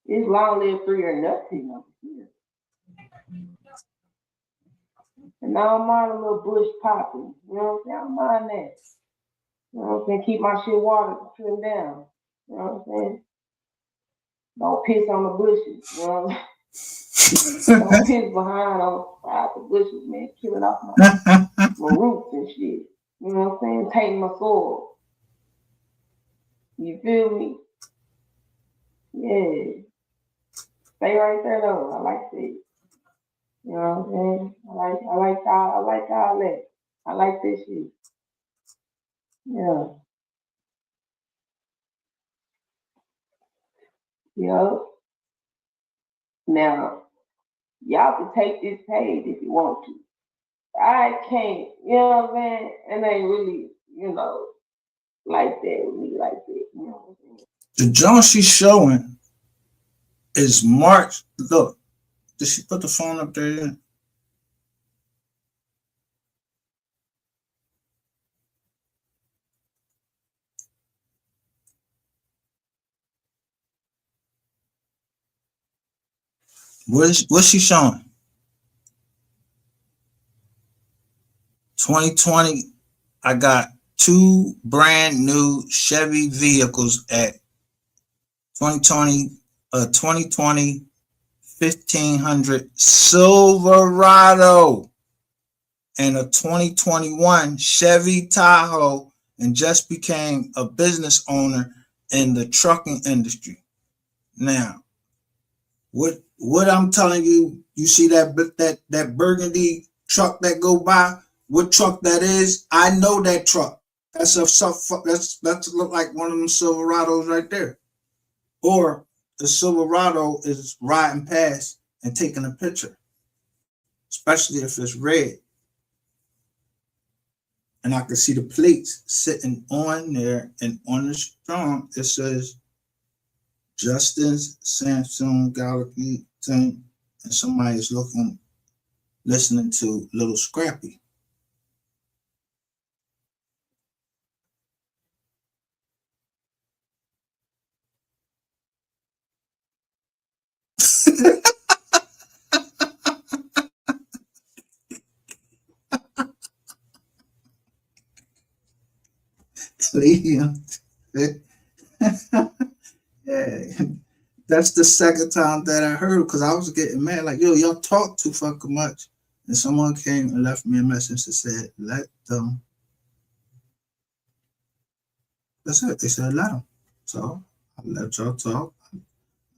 It's long live 3 or nothing over here. And now I'm on a little bush popping. You know what I'm saying? I don't mind that. You know what I'm saying? Keep my shit water trimmed down. You know what I'm saying? Don't piss on the bushes. You know? Don't piss behind on the side of the bushes, man. Killing off my roots and shit. You know what I'm saying? Tainting my soil. You feel me? Yeah. Stay right there though. I like that. You know what I'm saying? I like all that. I like this shit. Yeah. You know. Now, y'all can take this page if you want to. I can't, you know what I'm saying? And they really, like that with me, like that, you know what I'm saying? The joint she's showing is March. Look, did she put the phone up there yet? What's she showing? 2020, I got 2 brand new Chevy vehicles at 2020, 2020 1500 Silverado and a 2021 Chevy Tahoe, and just became a business owner in the trucking industry. Now, what I'm telling you, you see that burgundy truck that go by? What truck that is? I know that truck. That's look like one of them Silverados right there. Or the Silverado is riding past and taking a picture, especially if it's red. And I can see the plates sitting on there, and on the strong it says Justin's Samsung Galaxy thing, and somebody is listening to Little Scrappy. Yeah. That's the second time that I heard, because I was getting mad, like, yo, y'all talk too fucking much. And someone came and left me a message that said, let them. That's it. They said, let them. So I let y'all talk,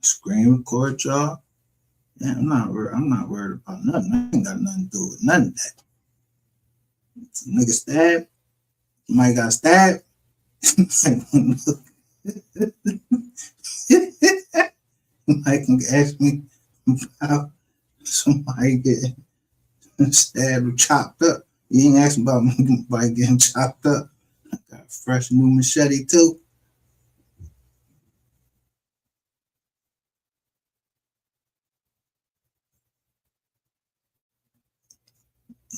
screen record y'all. Yeah, I'm not worried about nothing. I ain't got nothing to do with none of that. Nigga stabbed. Somebody got stabbed. Somebody can ask me about somebody getting stabbed or chopped up. You ain't asking about somebody getting chopped up. I got a fresh new machete too.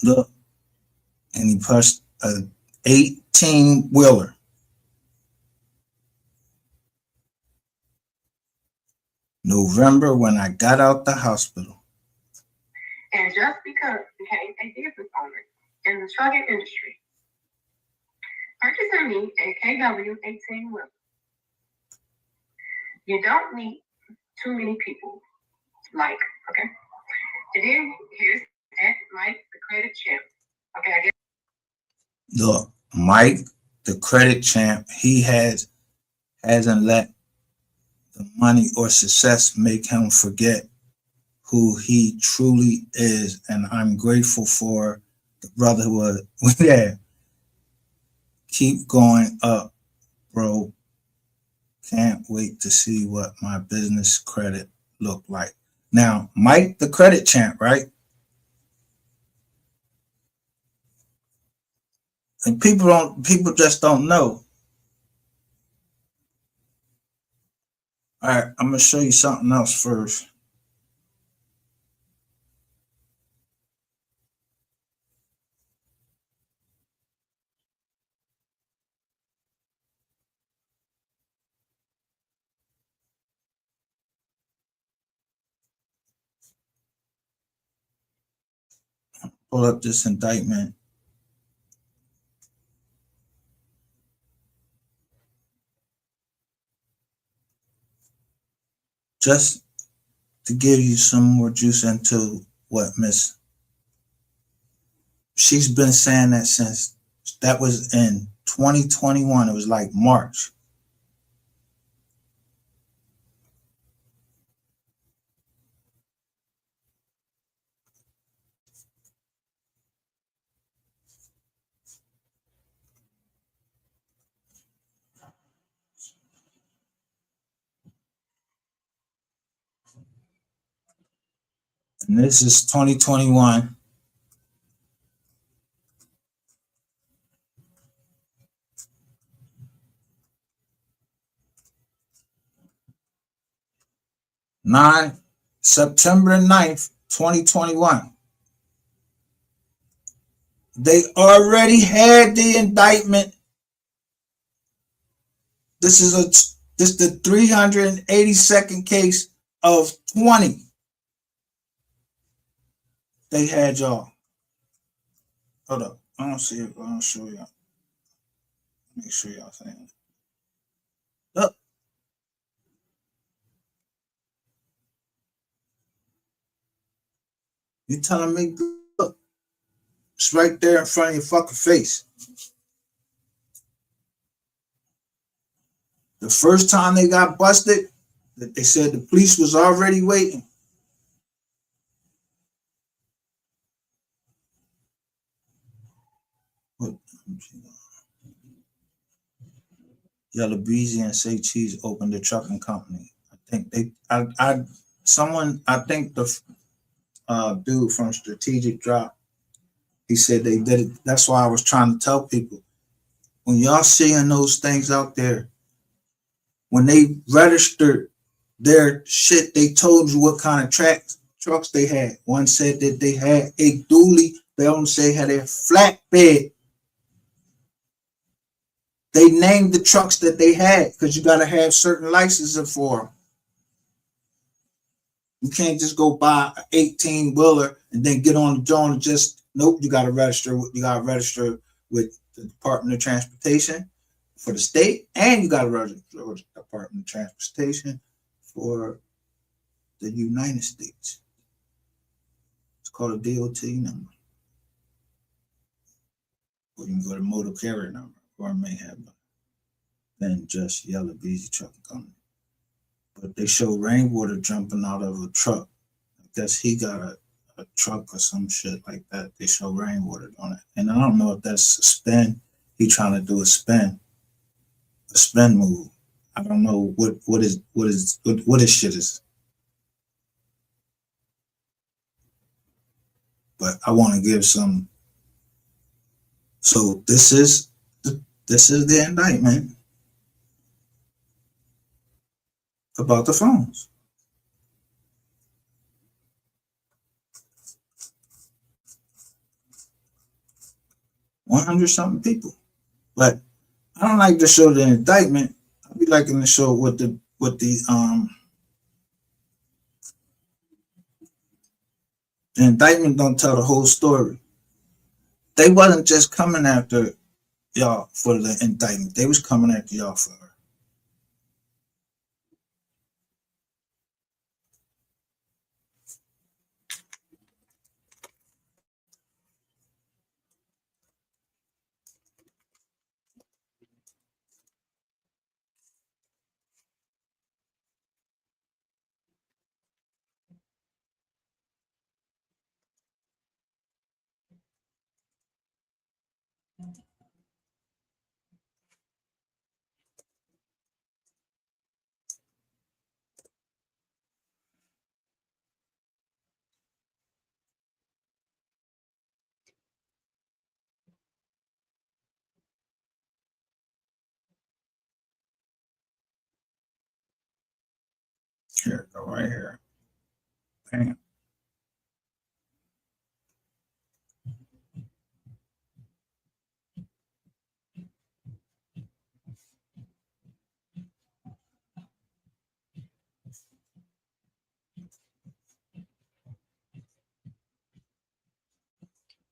Look, and he pushed a 18-wheeler. November, when I got out the hospital. And just because you became a business owner in the trucking industry, purchasing me a KW 18 wheeler. You don't need too many people. Like, okay. And then here's at Mike, the credit champ. Okay, I guess. Look, Mike, the credit champ, he hasn't let the money or success make him forget who he truly is. And I'm grateful for the brotherhood we have. Keep going up, bro. Can't wait to see what my business credit look like. Now, Mike, the credit champ, right? And people just don't know. All right, I'm gonna show you something else first. Pull up this indictment. Just to give you some more juice into what Miss. She's been saying that since that was in 2021. It was like March. And this is 2021. September 9th, 2021. They already had the indictment. This is the 382nd case of 20. They had y'all. Hold up. I don't see it. I don't show y'all. Make sure y'all saying it. Look. You telling me, look. It's right there in front of your fucking face. The first time they got busted, that they said the police was already waiting. What? Yellow Breezy and Say Cheese opened a trucking company. I think they, I think the dude from Strategic Drop, he said they did it. That's why I was trying to tell people, when y'all seeing those things out there, when they registered their shit, they told you what kind of trucks they had. One said that they had a dually. They don't say had a flatbed. They named the trucks that they had because you got to have certain licenses for them. You can't just go buy an 18-wheeler and then get on the joint and just, nope, you got to register. You got to register with the Department of Transportation for the state, and you got to register with the Department of Transportation for the United States. It's called a DOT number. Or you can go to motor carrier number, or it may have than just Yellow Breezy Trucking Company. But they show Rainwater jumping out of a truck. I guess he got a truck or some shit like that. They show Rainwater on it. And I don't know if that's a spin. He trying to do a spin move. I don't know what his shit is. But I want to give some. So this is the indictment about the phones. 100-something people. But I don't like to show the indictment. I be liking to show what the indictment don't tell the whole story. They wasn't just coming after y'all for the indictment. They was coming after y'all for her. Here, go right here. Bam.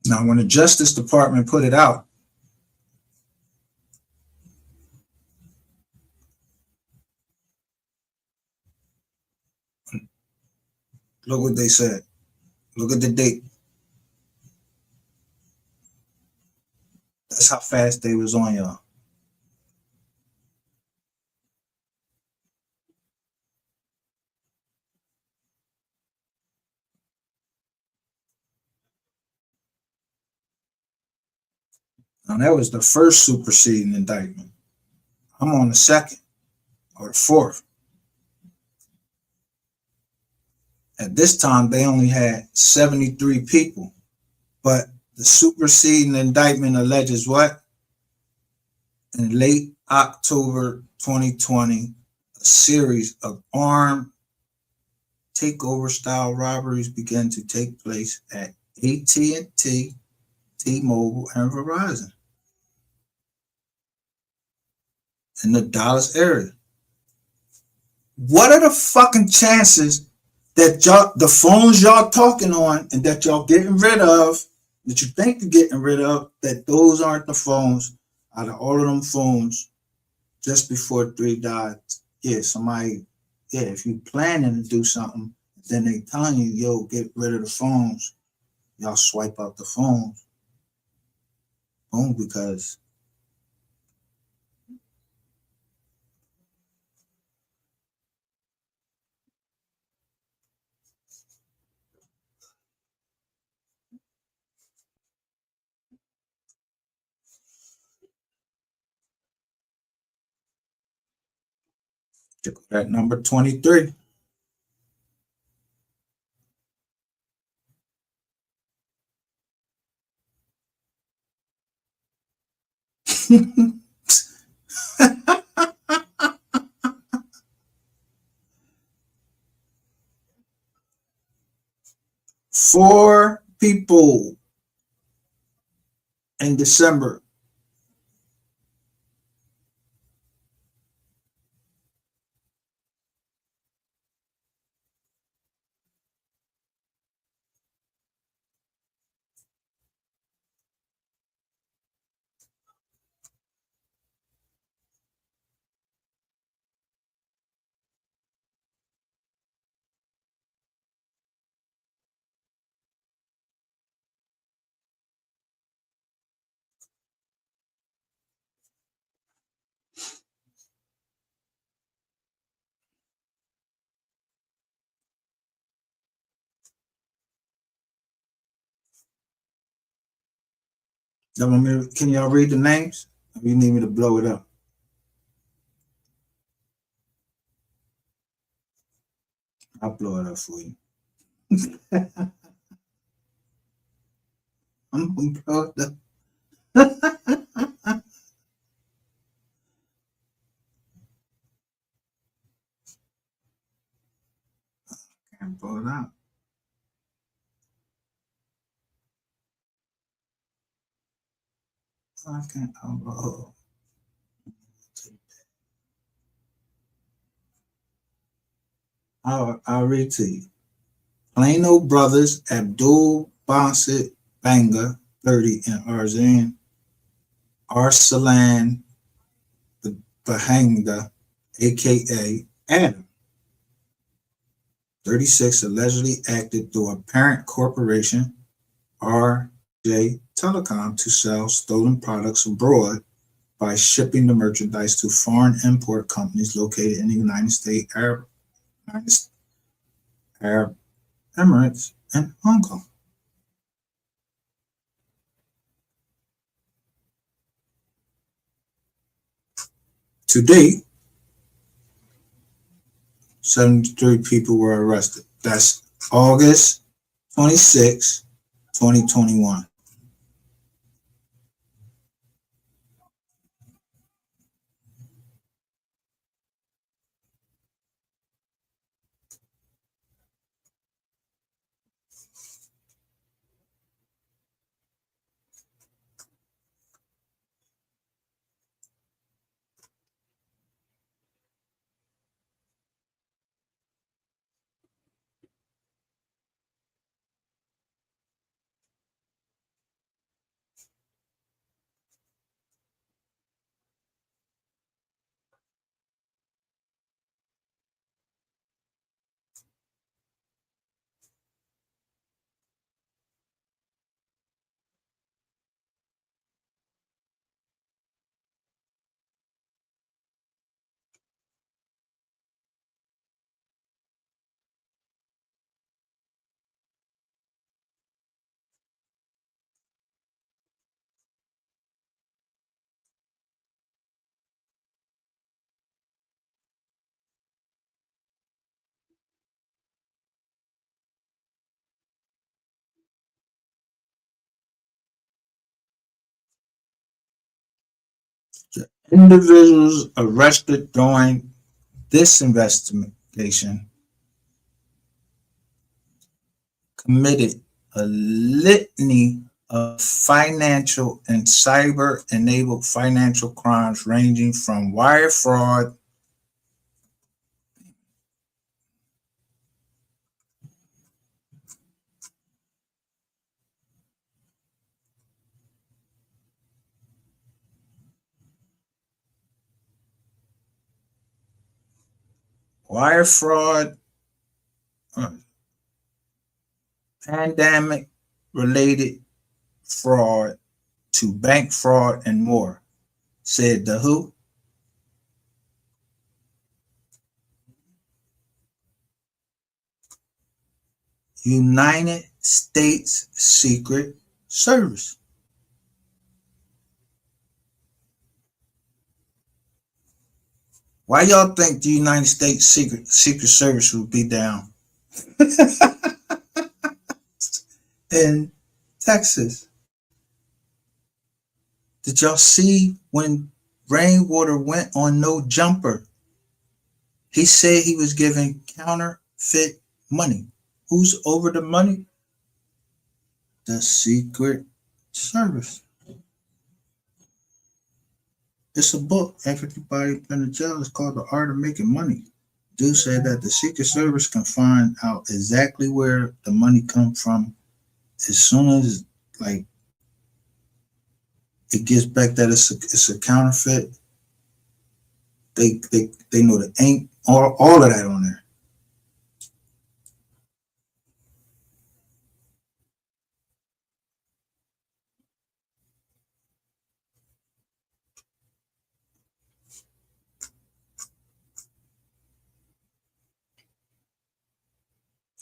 Now, when the Justice Department put it out, look what they said. Look at the date. That's how fast they was on y'all. Now, that was the first superseding indictment. I'm on the second or the fourth. At this time, they only had 73 people. But the superseding indictment alleges what? In late October 2020, a series of armed takeover style robberies began to take place at AT&T, T-Mobile, and Verizon in the Dallas area. What are the fucking chances that y'all, the phones y'all talking on and that y'all getting rid of, that you think you're getting rid of, that those aren't the phones out of all of them phones just before 3 died? Yeah, somebody, yeah, if you planning to do something, then they telling you, yo, get rid of the phones. Y'all swipe out the phones. Boom, because at number 23. Four people in December. Can y'all read the names? Or you need me to blow it up? I'll blow it up for you. I'm gonna blow it up. Can't blow it out. I can't. I'll read to you. Plano brothers Abdul Basit Banga, 30, and Arzan Arsalan Bahanga, aka Adam, 36, allegedly acted through a parent corporation, RJ Telecom, to sell stolen products abroad by shipping the merchandise to foreign import companies located in the United States, Arab Emirates, and Hong Kong. To date, 73 people were arrested. That's August 26, 2021. The individuals arrested during this investigation committed a litany of financial and cyber-enabled financial crimes ranging from wire fraud, wire fraud, pandemic-related fraud to bank fraud and more, said the WHO. United States Secret Service. Why y'all think the United States Secret Service would be down in Texas? Did y'all see when Rainwater went on no jumper? He said he was giving counterfeit money. Who's over the money? The Secret Service. It's a book. Everybody in the jail. It's called The Art of Making Money. Dude said that the Secret Service can find out exactly where the money comes from as soon as like it gets back that it's a counterfeit. They know the ink, all of that on there.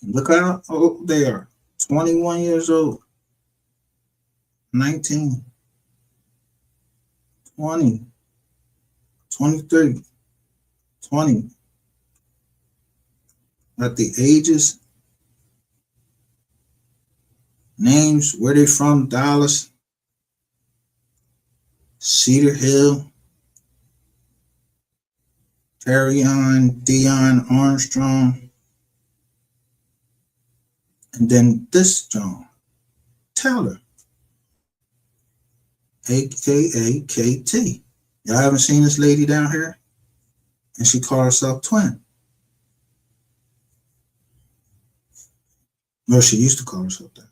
Look how old they are. 21 years old. 19. 20. 23. 20. At the ages, names, where they from, Dallas, Cedar Hill, Dion Armstrong, and then this John, Taylor, aka KT. Y'all haven't seen this lady down here? And she called herself Twin. Well, she used to call herself that.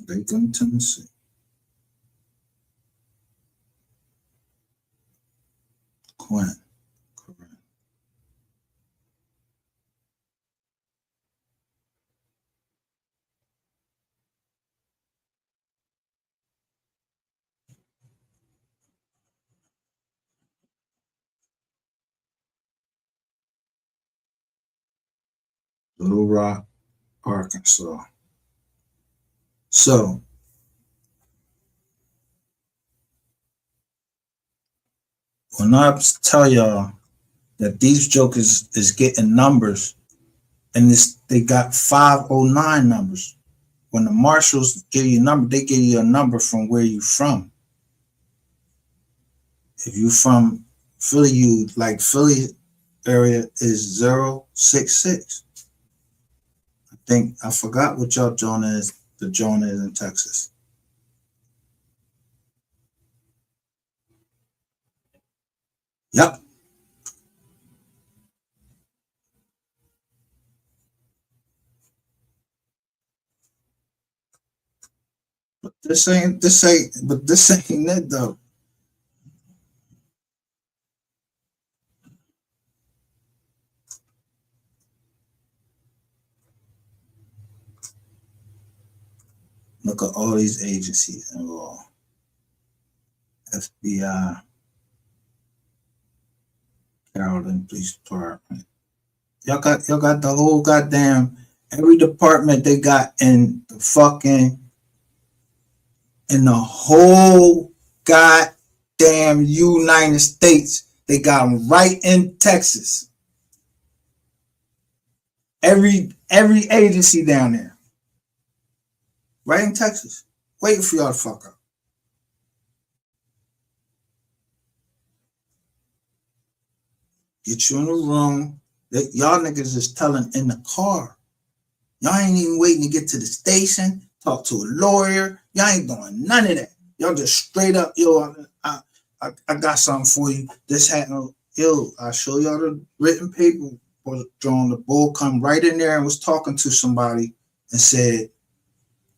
Bacon, Tennessee. Quinn. Correct. Little Rock, Arkansas. So, when I tell y'all that these jokers is getting numbers, and they got 509 numbers. When the marshals give you a number, they give you a number from where you from. If you from Philly, you like Philly area is 066. I forgot what y'all joint is. The joint is in Texas. Yep. But this ain't it though. Look at all these agencies involved. FBI, Carrollton Police Department. Y'all got the whole goddamn every department they got in the whole goddamn United States. They got them right in Texas. Every agency down there, right in Texas, waiting for y'all to fuck up. Get you in the room. Y'all niggas is telling in the car. Y'all ain't even waiting to get to the station, talk to a lawyer. Y'all ain't doing none of that. Y'all just straight up, yo, I got something for you. This happened. Yo, I show y'all the written paper. John, the bull come right in there and was talking to somebody and said,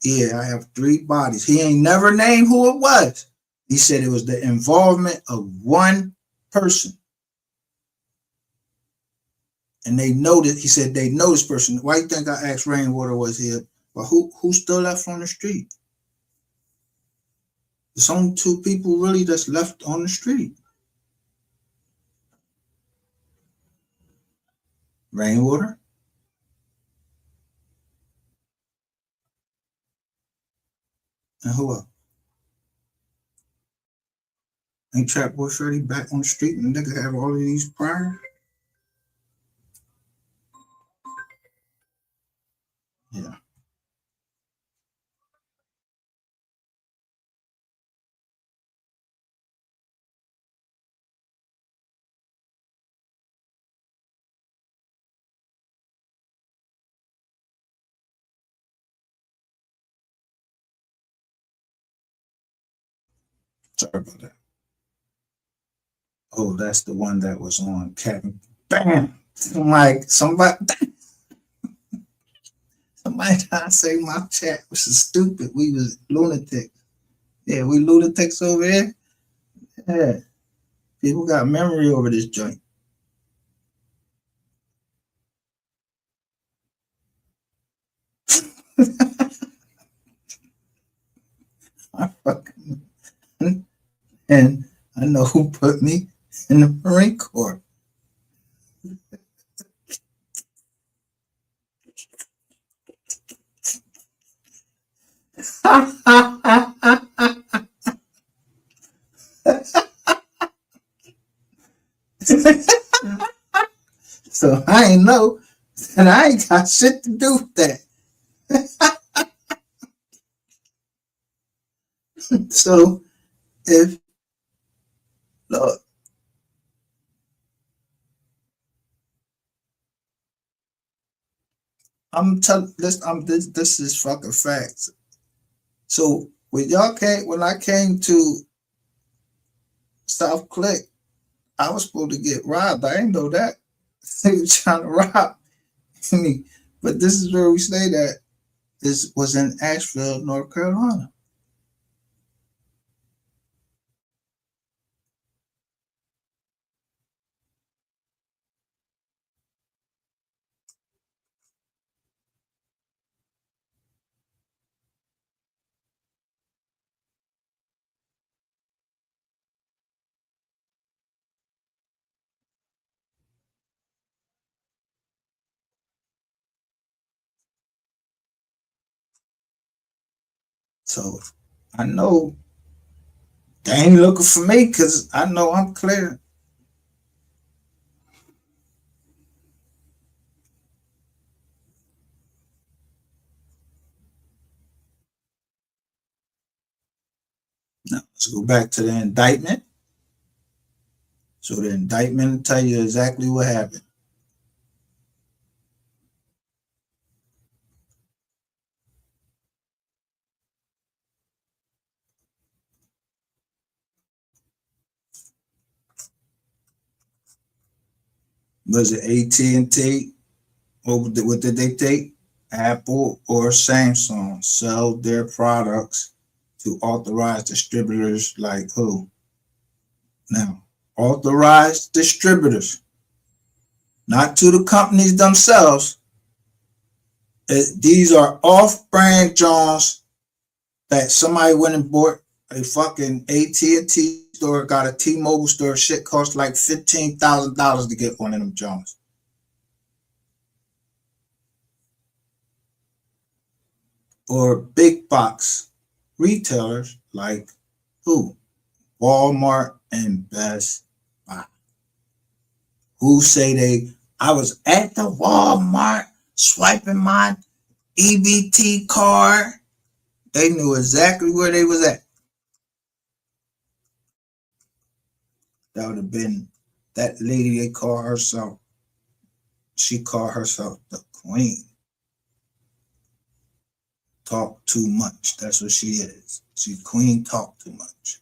yeah, I have 3 bodies. He ain't never named who it was. He said it was the involvement of one person. And they know that, he said they know this person. Why you think I asked Rainwater was here? But who still left on the street? There's only 2 people really that's left on the street. Rainwater and who else? Ain't Trap Boy Freddy back on the street and nigga have all of these prior? Yeah. Sorry about that. Oh, that's the one that was on Captain. Bam! I'm like, somebody trying to say my chat was stupid. We was lunatics. Yeah, we lunatics over here. Yeah. People got memory over this joint. I fucking and I know who put me in the Marine Corps. So I ain't know, and I ain't got shit to do with that. So if look, I'm telling this is fucking facts. So when I came to South Click, I was supposed to get robbed. I didn't know that. They were trying to rob me. But this is where we stayed at. This was in Asheville, North Carolina. So I know they ain't looking for me because I know I'm clear. Now, let's go back to the indictment. So the indictment will tell you exactly what happened. Was it AT&T? What did they take? Apple or Samsung sell their products to authorized distributors like who? Now, authorized distributors, not to the companies themselves. These are off-brand Johns that somebody went and bought a fucking AT&T store, got a T-Mobile store. Shit cost like $15,000 to get one of them Johns. Or big box retailers like who? Walmart and Best Buy. who say I was at the Walmart swiping my EBT card. They knew exactly where they was at. That would have been that lady they call herself. She called herself the queen. Talk too much. That's what she is. She's queen talk too much.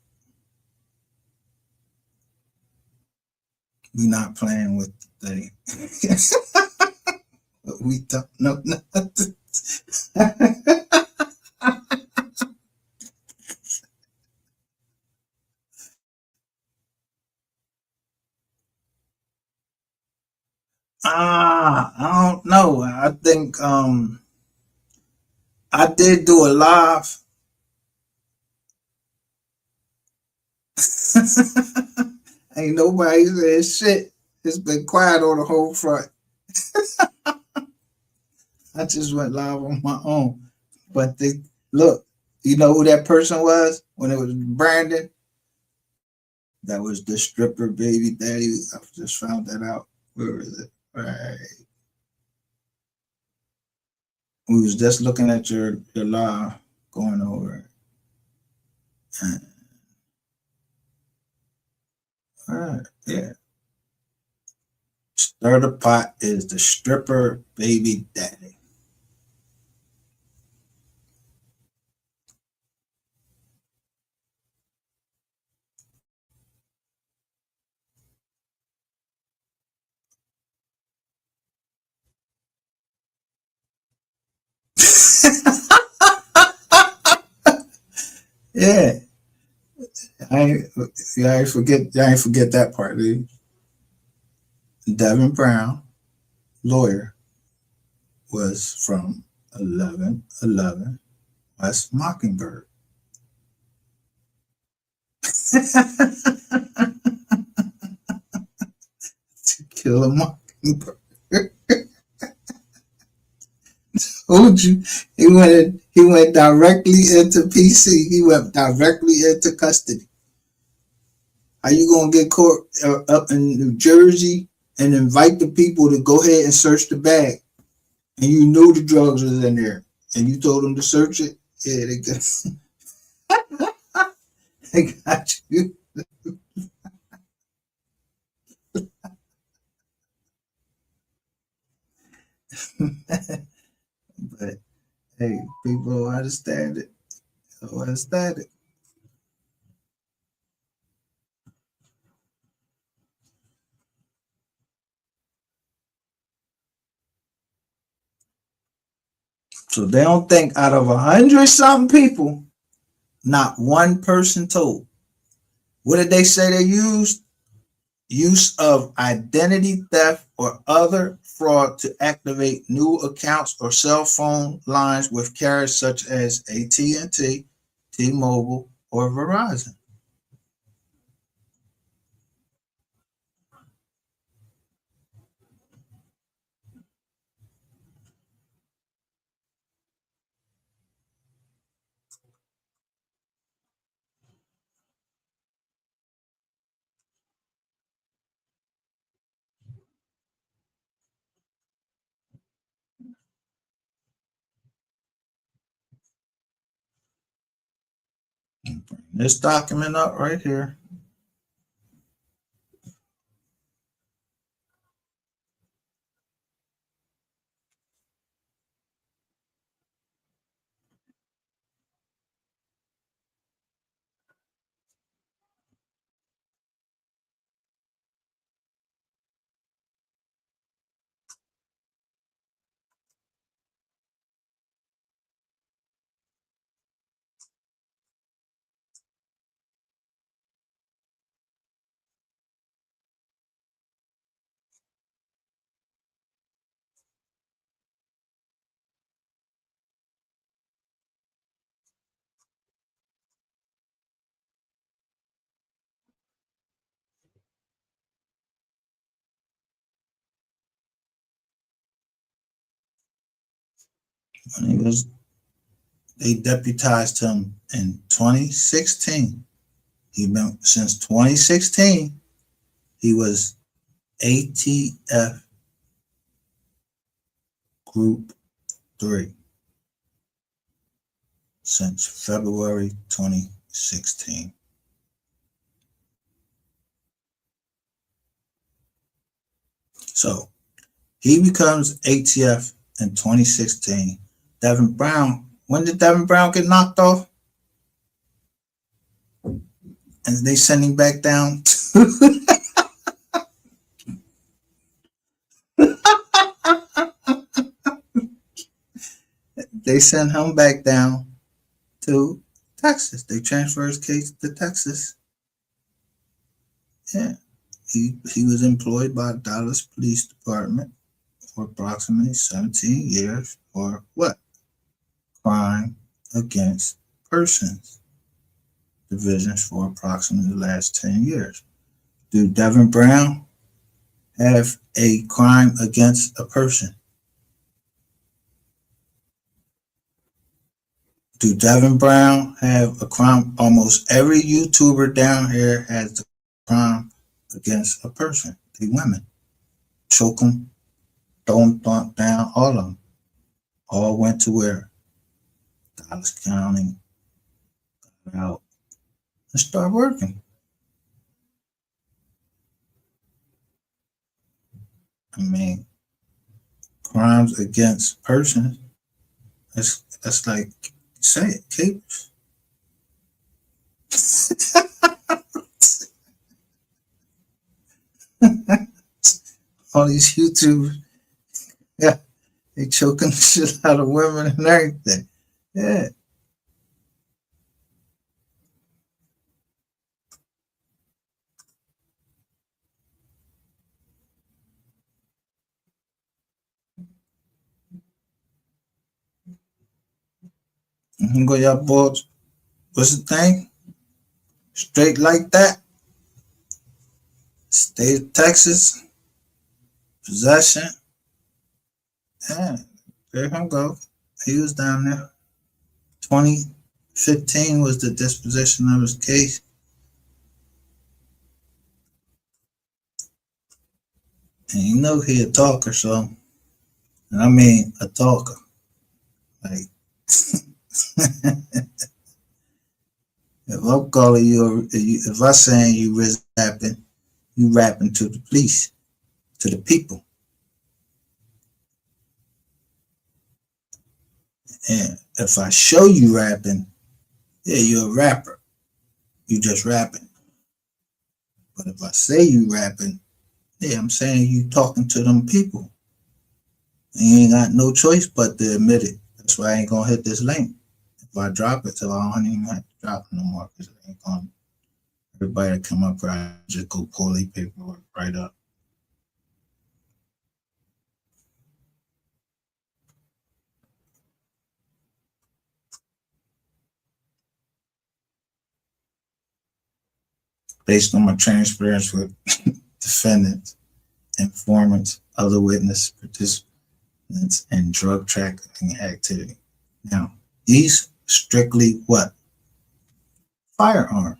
We not playing with the thing. We don't know nothing. I don't know. I think I did do a live. Ain't nobody said shit. It's been quiet on the whole front. I just went live on my own. But they look, you know who that person was when it was Brandon? That was the stripper baby daddy. I just found that out. Where is it? Right. We was just looking at your live going over it. All right, yeah. Stir the pot is the stripper baby daddy. Yeah. I ain't forget that part, dude. Devin Brown, lawyer, was from 1111 West Mockingbird. To kill a mockingbird. Told you he went directly into PC. He went directly into custody. How you gonna get caught up in New Jersey and invite the people to go ahead and search the bag, and you knew the drugs was in there, and you told them to search it? Yeah, they got you. But hey, people don't understand it. Don't understand it. So they don't think out of 100-something people, not one person told. What did they say they used? Use of identity theft or other fraud to activate new accounts or cell phone lines with carriers such as AT&T, T-Mobile, or Verizon. This document up right here. When they deputized him in 2016. He been since 2016. He was ATF Group 3 since February 2016. So he becomes ATF in 2016. Devin Brown, when did Devin Brown get knocked off? And they send him back down. They send him back down to Texas. They transfer his case to Texas. Yeah. He was employed by Dallas Police Department for approximately 17 years for what? Crime against persons divisions for approximately the last 10 years. Do Devin Brown have a crime against a person? Do Devin Brown have a crime? Almost every YouTuber down here has a crime against a person. They women. Choke them, throw them down, all of them. All went to where? Dallas County, got out, and start working. I mean, crimes against persons, that's like, say it, capers. All these YouTubers, yeah, they choking the shit out of women and everything. Yeah. Go y'all boys. What's the thing? Straight like that. State of Texas. Possession. Yeah. There him go. He was down there. 2015 was the disposition of his case. And you know he a talker, so, and I mean a talker. Like, if I'm calling you, if I'm saying you rapping, you rapping to the police, to the people. And if I show you rapping, yeah, you're a rapper. You just rapping. But if I say you rapping, yeah, I'm saying you talking to them people. And you ain't got no choice but to admit it. That's why I ain't gonna hit this link. If I drop it, so I don't even have to drop it no more, because it ain't gonna, everybody that come up here, just go pull their paperwork right up. Based on my transparency with defendants, informants, other witness participants, and drug trafficking activity. Now, these strictly what? Firearms.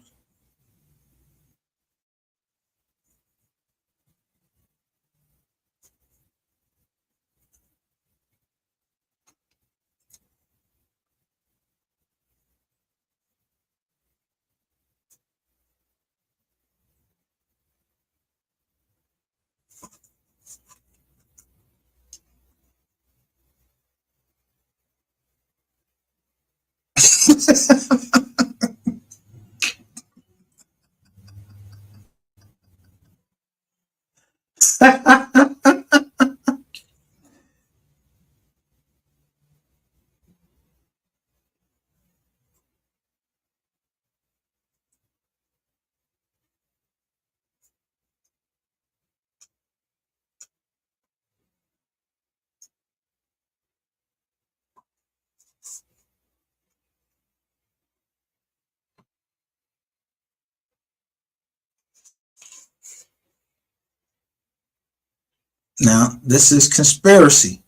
Now, this is conspiracy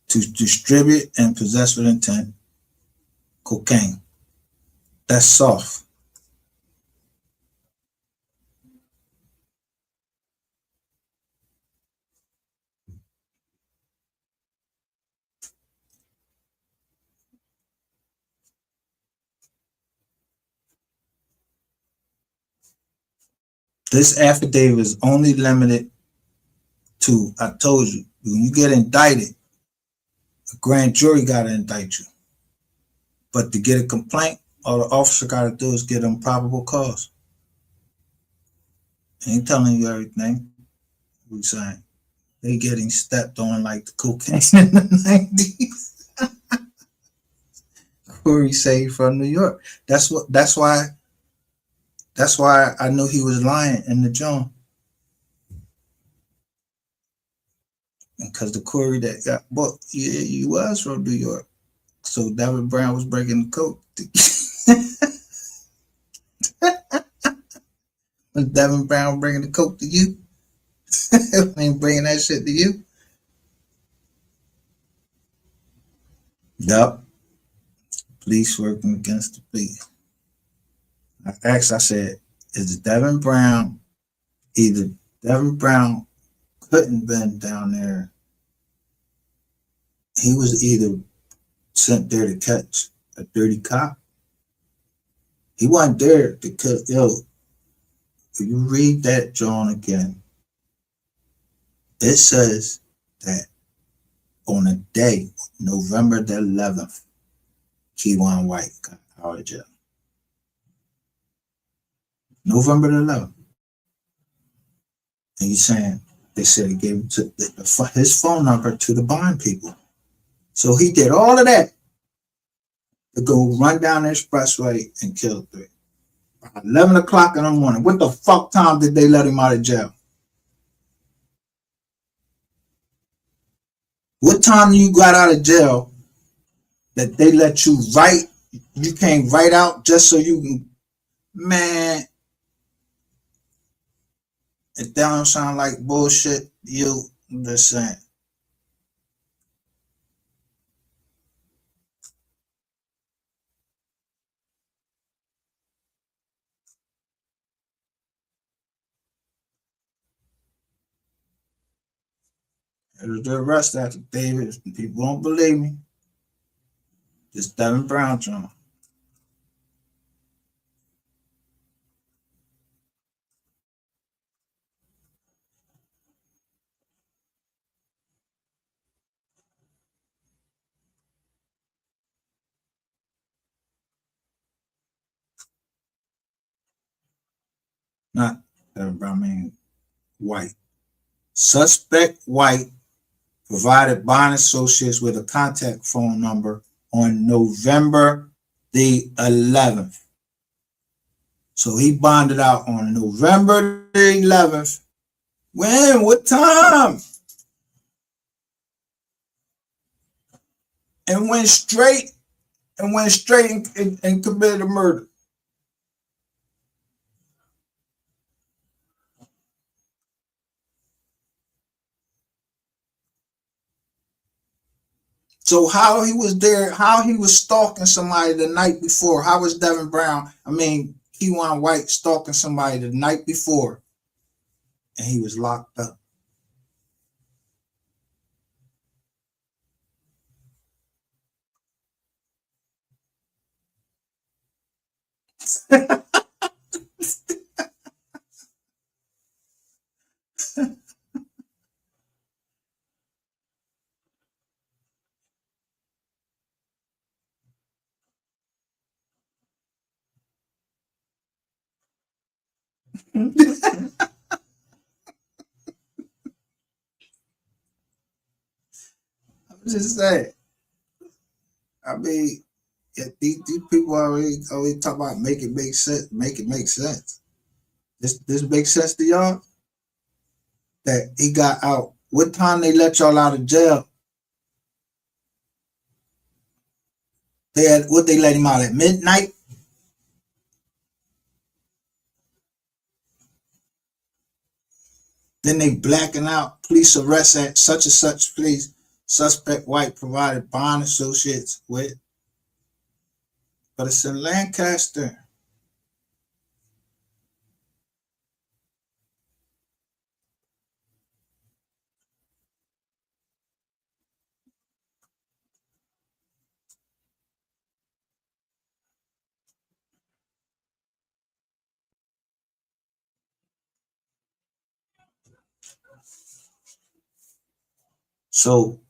to distribute and possess with intent cocaine. That's soft. This affidavit is only limited to, I told you, when you get indicted, a grand jury got to indict you. But to get a complaint, all the officer got to do is get them probable cause. Ain't telling you everything. We saying they getting stepped on like the cocaine in the 90s. Corey saved from New York. That's why I knew he was lying in the joint. Because the Corey that got booked, yeah, he was from New York. So David Brown was breaking the coke. Was Devin Brown bringing the coke to you? Ain't bringing that shit to you? Yup. Police working against the police. I said, is Devin Brown, either Devin Brown couldn't been down there. He was either sent there to catch a dirty cop. He wasn't there to cut. Yo, if you read that John again, it says that on a day, November the 11th, Keywan White got out of jail. November the 11th. And he's saying, they said he gave him his phone number to the bond people. So he did all of that to go run down the expressway and kill three. 11 o'clock in the morning. What the fuck time did they let him out of jail? What time you got out of jail that they let you write? You can't write out just so you can, man. It don't sound like bullshit. I'm just saying. It was the arrest affidavit. People won't believe me. This Devin Brown John. Not Devin Brown, I mean White. Suspect White provided bond associates with a contact phone number on November the 11th. So he bonded out on November the 11th. When? What time? And went straight and committed a murder. So how he was there, how he was stalking somebody the night before, how was Devin Brown, Keywan White stalking somebody the night before and he was locked up? I'm just saying. Yeah, these people always talk about make it make sense, make it make sense. This makes sense to y'all? That he got out. What time they let y'all out of jail? They let him out at midnight? Then they blacking out. Police arrest at such and such place. Suspect White provided bond associates with. But it's in Lancaster. So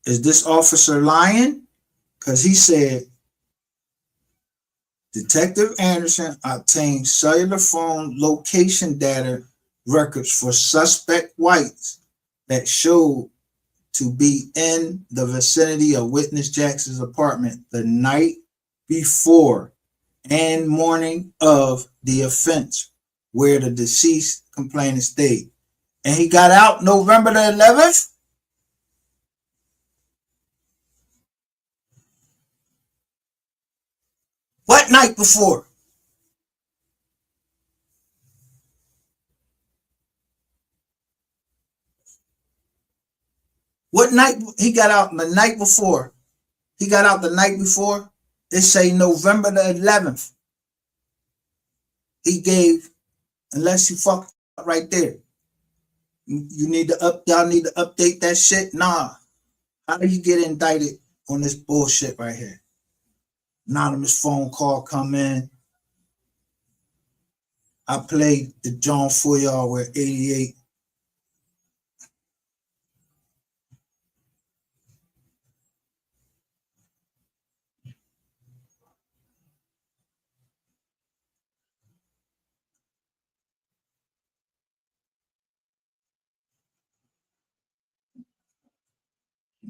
is this officer lying? Because he said Detective Anderson obtained cellular phone location data records for suspect whites that showed to be in the vicinity of witness Jackson's apartment the night before and morning of the offense, where the deceased complainant stayed. And he got out November the 11th? What night before? What night he got out the night before? He got out the night before. It say November the 11th. He gave, unless you fucked up right there. You need to y'all need to update that shit. Nah. How do you get indicted on this bullshit right here? Anonymous phone call come in. I played the John for y'all with 88.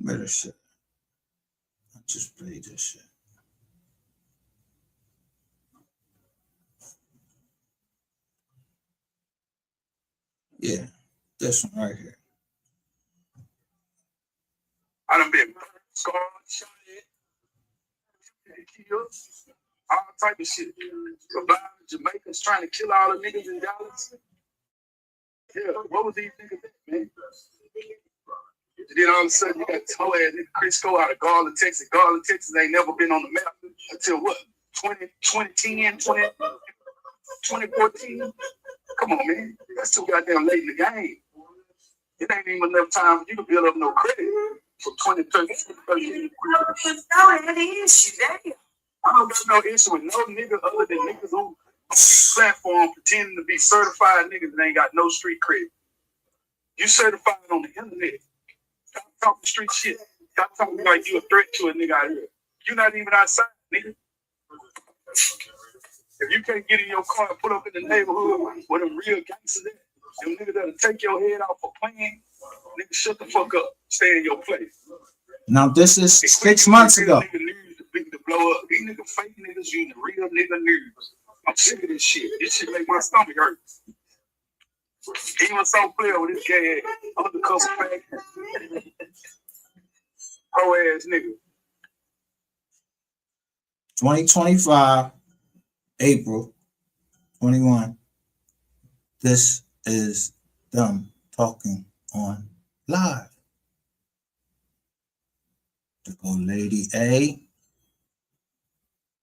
Better shit. I just played this shit. Yeah, this one right here. I done been scarred, shot at, killed, all type of shit. Surviving Jamaicans trying to kill all the niggas in Dallas. Yeah, what was these niggas at, man? And then all of a sudden you got this whole ass nigga Crisco out of Garland, Texas. Garland, Texas ain't never been on the map until what? 2010, 2014? Come on, man. That's too goddamn late in the game. It ain't even enough time for you to build up no credit for 2013. I don't got no issue with no nigga other than niggas who on these platform pretending to be certified niggas that ain't got no street credit. You certified on the internet. Stop talking street shit. Stop talking like you a threat to a nigga out here. You're not even outside, nigga. If you can't get in your car and put up in the neighborhood where them real gangsters at, them niggas that'll take your head off for playing, nigga, shut the fuck up. Stay in your place. Now this is 6 months ago. To blow up. These niggas fake niggas using real nigga news. I'm sick of this shit. This shit make my stomach hurt. He was so clear with this gay ass undercover fake pro ass nigga. 2025, April 21. This is them talking on live. To go Lady A.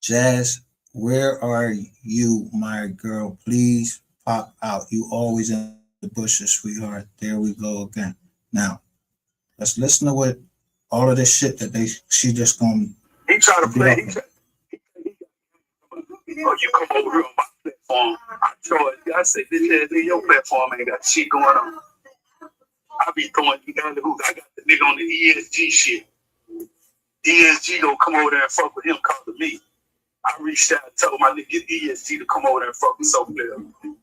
Jazz, where are you, my girl? Please pop out. You always in the bushes, sweetheart. There we go again. Now, let's listen to what all of this shit that she just gonna. He try to play. Oh, you come over here on my platform. I said, this ass in your platform ain't got shit going on. I be throwing you down the hoop. I got the nigga on the ESG shit. ESG gonna come over there and fuck with him, calling me. I reached out and told my nigga get ESG to come over there and fuck with so clear.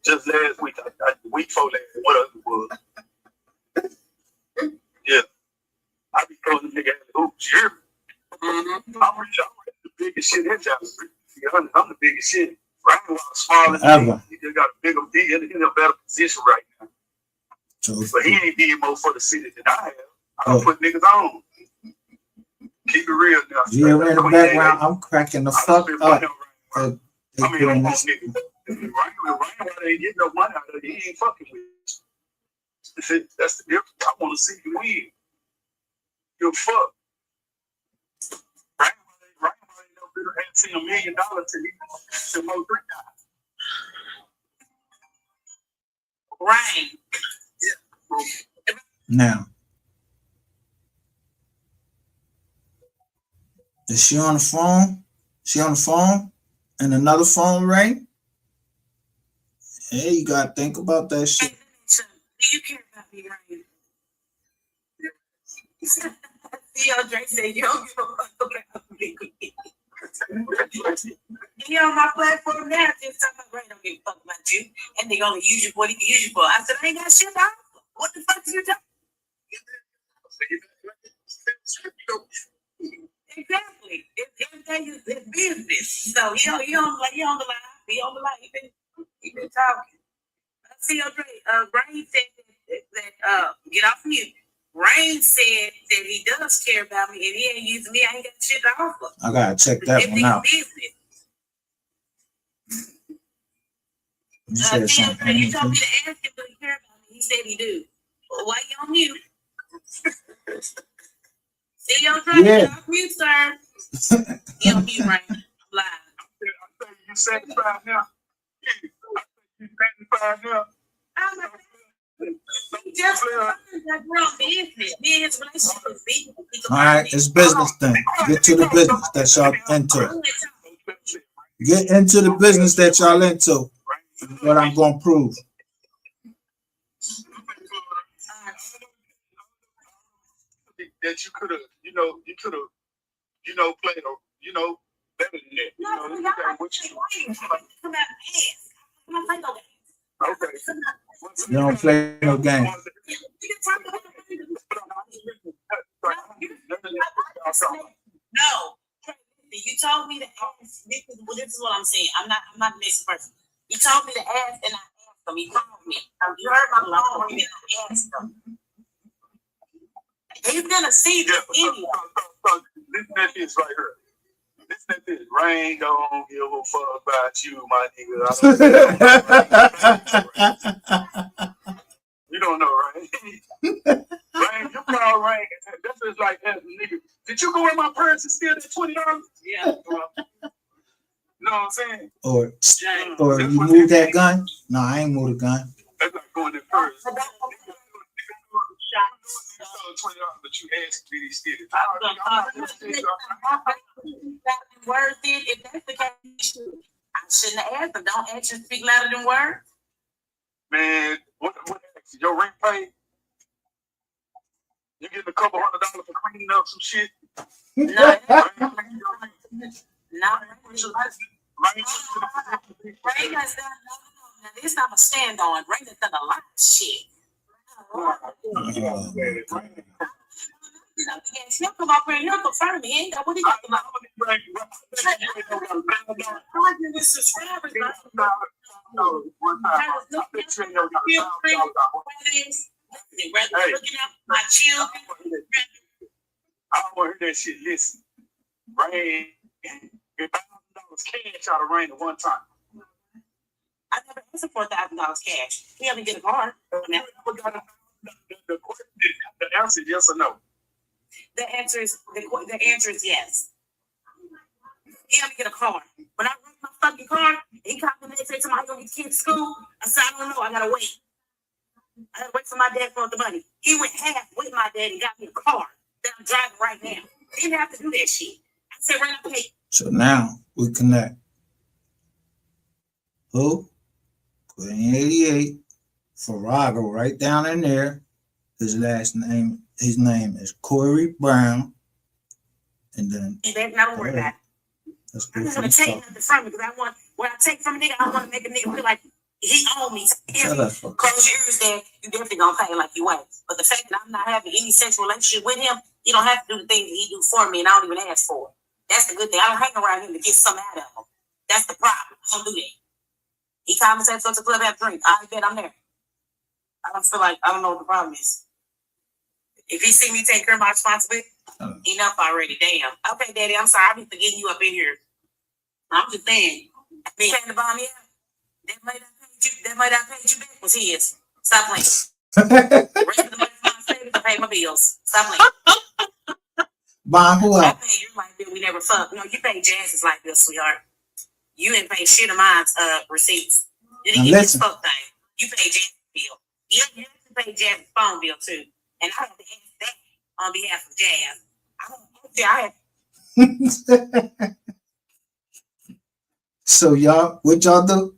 Just last week, week before last, whatever it was. Yeah. I be throwing the nigga at the hoop. Sure. I'm the biggest shit in Dallas. I'm the biggest shit. Rainwater smaller than me. He just got a bigger deal. He's in a better position right now. But he ain't did more for the city than I have. I don't put niggas on. Keep it real now. Yeah, in the background, I'm cracking the fuck up. I mean, I'm on niggas. Rainwater ain't getting no money out of it. He ain't fucking with it. That's the difference. I want to see you win. You're fuck. Rainwater ain't no better had seen $1 million to MO3 guys. Rain. Yeah. Now, is she on the phone? She on the phone? And another phone ring? Hey, you gotta think about that shit. Do you care about me, Rain? Dre said you don't give a fuck about me. He on my platform now, just talking about Ray don't give a fuck about you, and they gonna use you for what he can use you for. I said I ain't got shit out. What the fuck is you talking? Exactly. Everything is business. So he on the line. He on the line. He been talking. Rain said that get off mute. Rain said that he does care about me and he ain't using me. I ain't got shit to offer. I gotta check that one out. Business. You said something. You told me to ask him, do he care about me? He said he do. Well, why you on mute? Get off mute, sir. He on mute, right? Live. I say you satisfied now. You satisfied now. Just business. Me and his relationship is business. All right, it's business thing. Get to the business that y'all into. Get into the business that y'all into. What I'm gonna prove. That you could have, played, better than that. Okay. You don't play no game. No. You told me to ask. This is what I'm saying. I'm not the next person. You told me to ask, and I asked him. He called me. You heard my phone ring, and I asked him. He's gonna see this anyway. Listen at this right here. Listen at this. Rain don't give a fuck about you, my nigga. You don't know, Rain. Rain, you call Rain. That's just like that, nigga. Did you go in my purse and steal that $20? Yeah. You know what I'm saying? Or you move that gun? No, I ain't move the gun. That's like going in purse. $20, but you asked me to steal it. Words did, if that's the case, I shouldn't have asked them. Don't actions speak louder than words? Man, what your rent paid? You getting a couple $100 for cleaning up some shit? No. Ray has done no. This I'm a stand on. Ray has done a lot of shit. He'll come up here and he'll confirm me. He ain't got what he got to looking at my children. I don't want to hear that shit. Listen, Rain, $1,000 cash out of Rain at one time. I never asked him for $1,000 cash. He had to get a car. The answer is yes or no. The answer is yes. He had to get a car. When I wrecked my fucking car, he called me and said to me, "I'm gonna get kids to school." I said, "I don't know. I gotta wait. I gotta wait for my dad for the money." He went half with my dad and got me a car that I'm driving right now. He didn't have to do that shit. I said, "Right, I pay." So now we connect. Who? Put in 88. Farrago right down in there. His name is Corey Brown. And then That's not worry about it. Let's I'm go not gonna take nothing from it because I want what I take from a nigga, I want to make a nigga feel like he owe me. Close your ears there, you definitely gonna pay like you ain't. But the fact that I'm not having any sexual relationship with him, he don't have to do the things that he do for me and I don't even ask for it. That's the good thing. I don't hang around him to get something out of him. That's the problem. I don't do that. He called me and said, "Go to the club, have a drink." I bet I'm there. I don't feel like, I don't know what the problem is. If he see me take care of my responsibility, enough already. Damn. Okay, Daddy, I'm sorry. I be forgetting you up in here. I'm just saying. Me paying the bomb, yeah. That money I paid you back was his. Stop playing. Rest of the money from my savings, I pay my bills. Stop playing. Bond who I else? pay your light bill. We never fuck. No, you pay Jazz's light bill, sweetheart. You didn't pay shit of mine's receipts. You didn't get this fuck thing. You pay Jazz's bill. You have to pay Jazz's phone bill too. And I have to ask that on behalf of Jazz. I So y'all, what y'all do?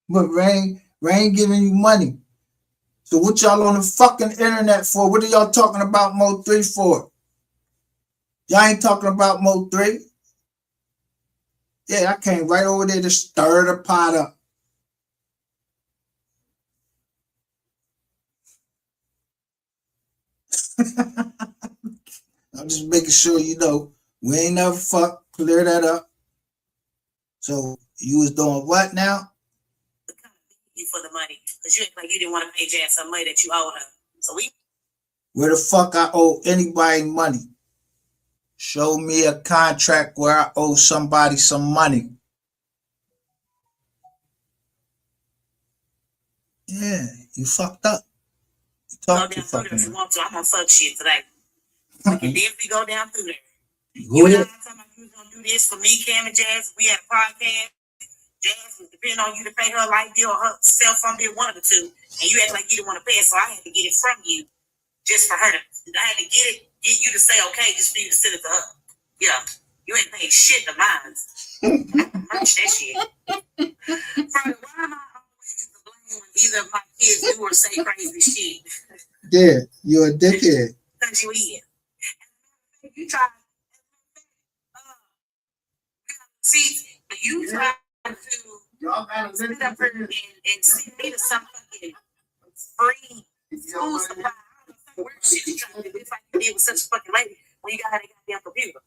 But Rain Rain giving you money. So what y'all on the fucking internet for? What are y'all talking about MO3 for? Y'all ain't talking about MO3. Yeah, I came right over there to stir the pot up. I'm just making sure you know we ain't never fuck. Clear that up. So you was doing what now? You for the money because you act like you didn't want to pay Jan some money that you owed her. So Where the fuck I owe anybody money? Show me a contract where I owe somebody some money. Yeah, you fucked up. You talk too fucking much. You want to? I'm gonna fuck shit today. We can definitely go down through there. You and I talking about you was gonna do this for me, Cam and Jazz. We had a podcast. Jazz was depending on you to pay her light bill or her cell phone bill, one of the two, and you act like you didn't want to pay it, so I had to get it from you just for her. I had to get you to say okay, just for you to send it to her. Yeah, you ain't paying shit to mine. Merch that shit. Why am I always to blame when either of my kids do or say crazy shit? Yeah, you're a dickhead. Because you is. You try. See, you try to sit up here and send me to some fucking free school supply. Where shit you trying to do? It's like you did with such a fucking lady when you got her goddamn computer.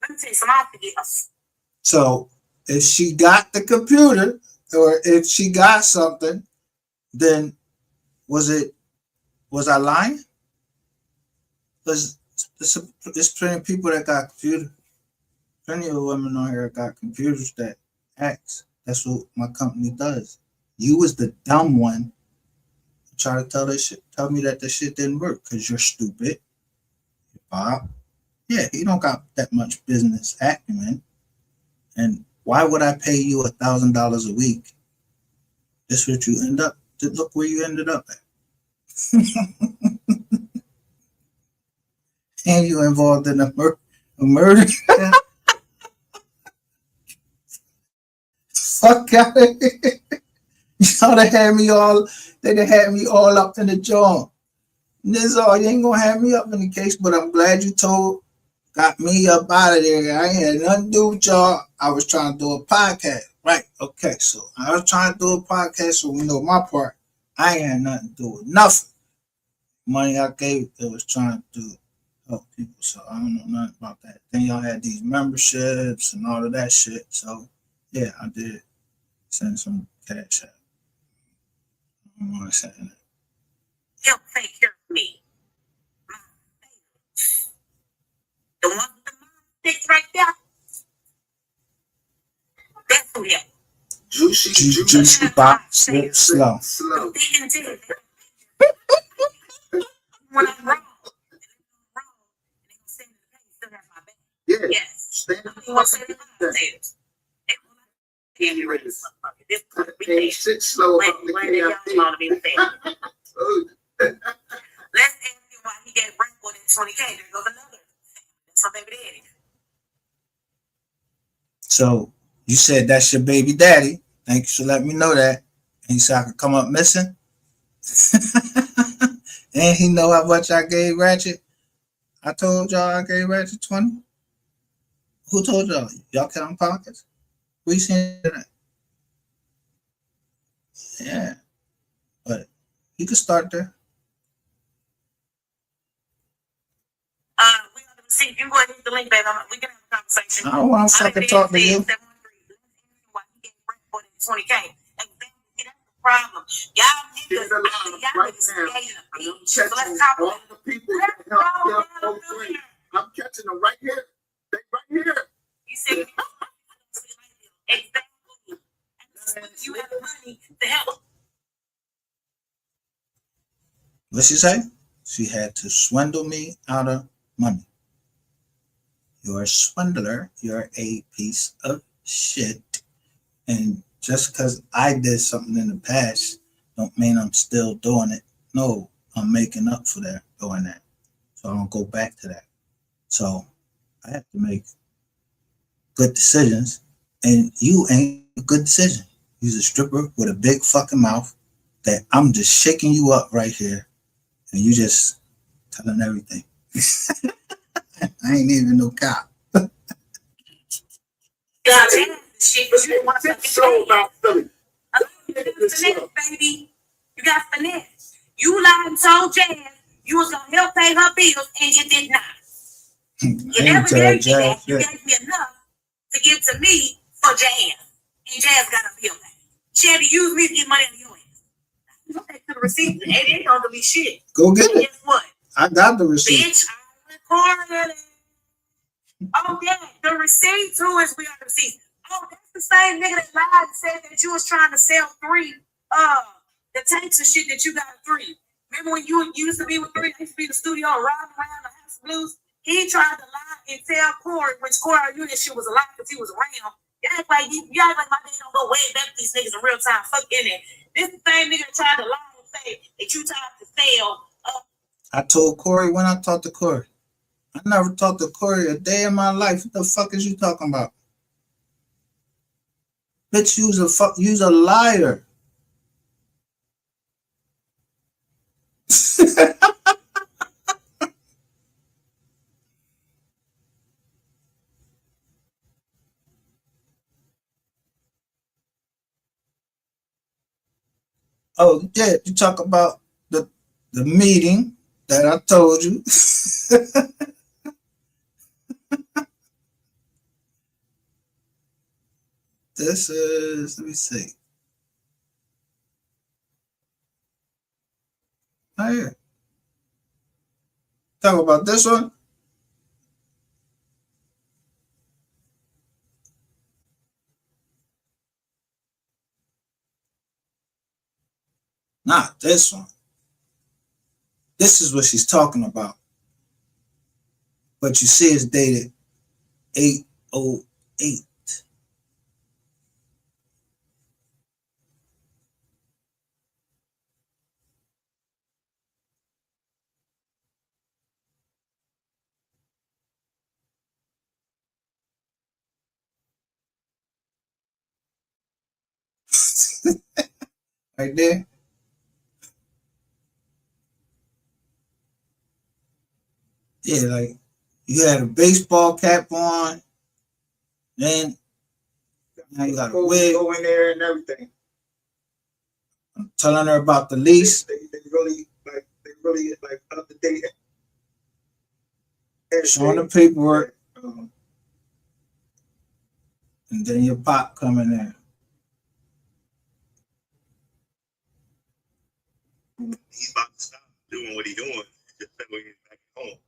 Let me tell you some ideas. So if she got the computer or if she got something, then was I lying? Because there's plenty of people that got computers. Plenty of women on here got computers that act. That's what my company does. You was the dumb one try to tell me that the shit didn't work because you're stupid. Bob. Yeah, he don't got that much business acumen. And why would I pay you $1,000 a week? That's what you end up. Look where you ended up at. And you involved in a murder. Fuck out of here. Y'all done had me all. They done had me all up in the jaw. Nizar, you ain't gonna have me up in the case, but I'm glad you got me up out of there. I ain't had nothing to do with y'all. I was trying to do a podcast. Right, okay, so I was trying to do a podcast, so we know my part. I ain't had nothing to do with nothing. Money I gave, it was trying to help people, so I don't know nothing about that. Then y'all had these memberships and all of that shit, so yeah, I did send some cash out. I don't want to say that. Help take care of me. The one with the sticks right there. That's who helped. Juicy box, slow. When I'm wrong, yes. Sit slow about the KIP. Let's ask him why he got Rainwater at 20K. There goes another. That's my baby daddy. So you said that's your baby daddy. Thank you for letting me know that. And he said I could come up missing. And he know how much I gave Ratchet. I told y'all I gave Ratchet 20. Who told y'all? Y'all count pockets? We seen that. Yeah. But you can start there. We gonna see. You go ahead and hit the link, baby. We can have a conversation. I don't want to fucking talk to you. Why he get Rainwater at 20K? That's the problem. Y'all niggas, so let's talk about the people that help MO3. I'm catching them right here. They right here. You see, exactly. You have the money to help. What'd she say? She had to swindle me out of money. You're a swindler. You're a piece of shit. And just because I did something in the past don't mean I'm still doing it. No, I'm making up for that, doing that. So I don't go back to that. So I have to make good decisions. And you ain't a good decision. You's a stripper with a big fucking mouth that I'm just shaking you up right here, and you just telling everything. I ain't even no cop. Shit, but you didn't want to So about Philly. baby. You got finesse. You lied and told Jazz you was gonna help pay her bills, and you did not. You never gave me that. You gave me enough to give to me for Jazz, and Jazz got a bill back. She had to use me to get money out of your ass. You go back to the receipt, and it ain't gonna be shit. Go get it. Guess what? I got the receipt. Bitch, I recorded it. Oh yeah, the receipt too is we are the receipt. Oh, that's the same nigga that lied and said that you was trying to sell 3 the tanks and shit that you got 3. Remember when you used to be with 3? I used to be in the studio riding around the House of Blues. He tried to lie and tell Corey, which Corey knew that shit was a lie because he was around. You act like my dad don't go way back to these niggas in real time. Fuck in it. This is the same nigga that tried to lie and say that you tried to sell. I told Corey when I talked to Corey. I never talked to Corey a day in my life. What the fuck is you talking about? Bitch, you's a liar. Oh, yeah, you talk about the meeting that I told you. This is, let me see. Oh, yeah. Talk about this one. Not this one. This is what she's talking about. But you see it's dated 808. Right there. Yeah, like you had a baseball cap on, then now you got a wig. Go in there and everything. I'm telling her about the lease. They really up to date. Showing the paperwork. And then your pop coming in. He's about to stop doing what he's doing. Just that way he's back at home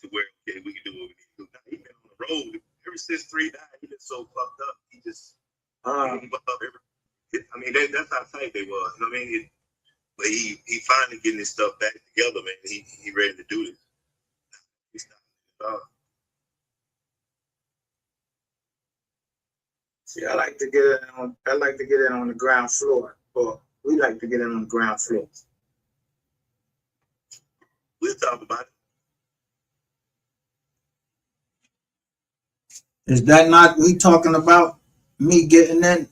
to where, okay, we can do what we need to do. Now, he's been on the road ever since 3 died. He's been so fucked up. He just gave up I mean, that's how tight they was. You know what I mean? But he finally getting his stuff back together, man. He ready to do this. He's not. See, I like to get it on the ground floor, or we like to get it on the ground floor. We'll talk about it. Is that not we talking about me getting in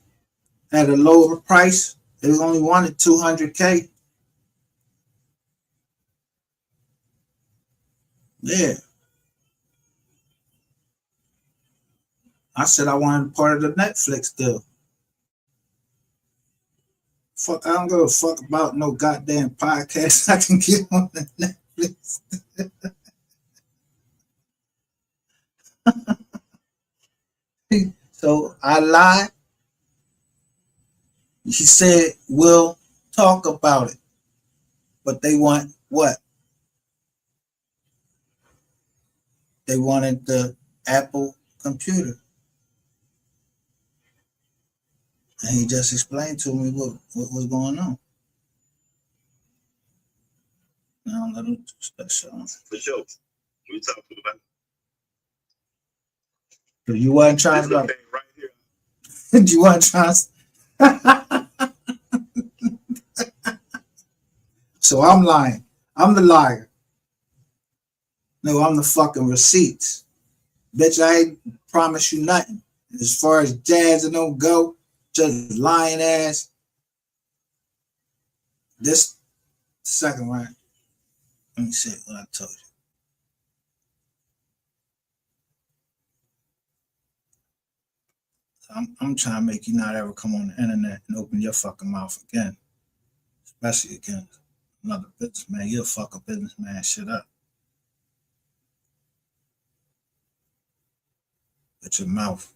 at a lower price? They only wanted $200K. Yeah. I said I wanted part of the Netflix deal. Fuck, I don't give a fuck about no goddamn podcast I can get on the Netflix. So I lied. She said, we'll talk about it. But they want what? They wanted the Apple computer. And he just explained to me what was going on. Now let him show. For sure. We talked about it. So you wasn't trying to right here. You weren't trying So I'm lying. I'm the liar. No, I'm the fucking receipts. Bitch, I ain't promise you nothing. As far as Jazz and don't go, just lying ass. This second one, let me see what I told you. I'm trying to make you not ever come on the internet and open your fucking mouth again, especially against another businessman. You'll fuck a businessman shit up with your mouth.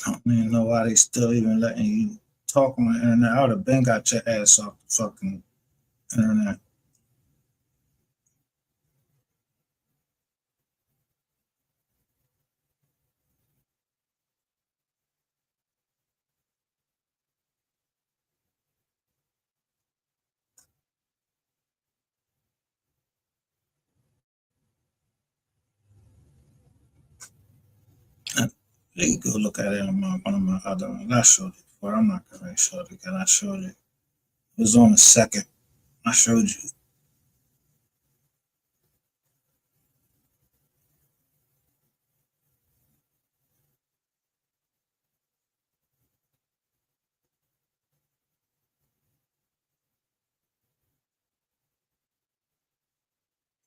I don't even know why they still even letting you talk on the internet. I would have been got your ass off the fucking internet. You can go look at it on one of my other ones. I showed it before. I'm not gonna show it again. I showed it. It was on the second. I showed you.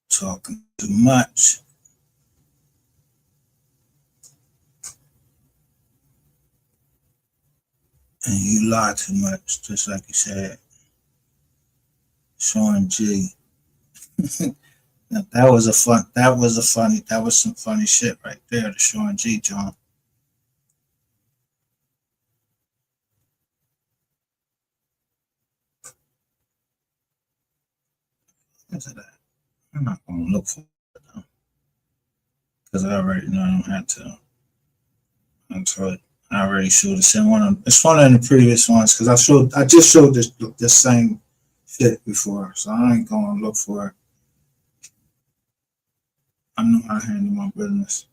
Talking too much. And you lie too much, just like you said. Sean G. Now, that was some funny shit right there, the Sean G. John. Look at that. I'm not gonna look for it though, because I already know I don't have to. I already showed the same one. It's one of the previous ones because I just showed this same shit before, so I ain't gonna look for it. I know how to handle my business.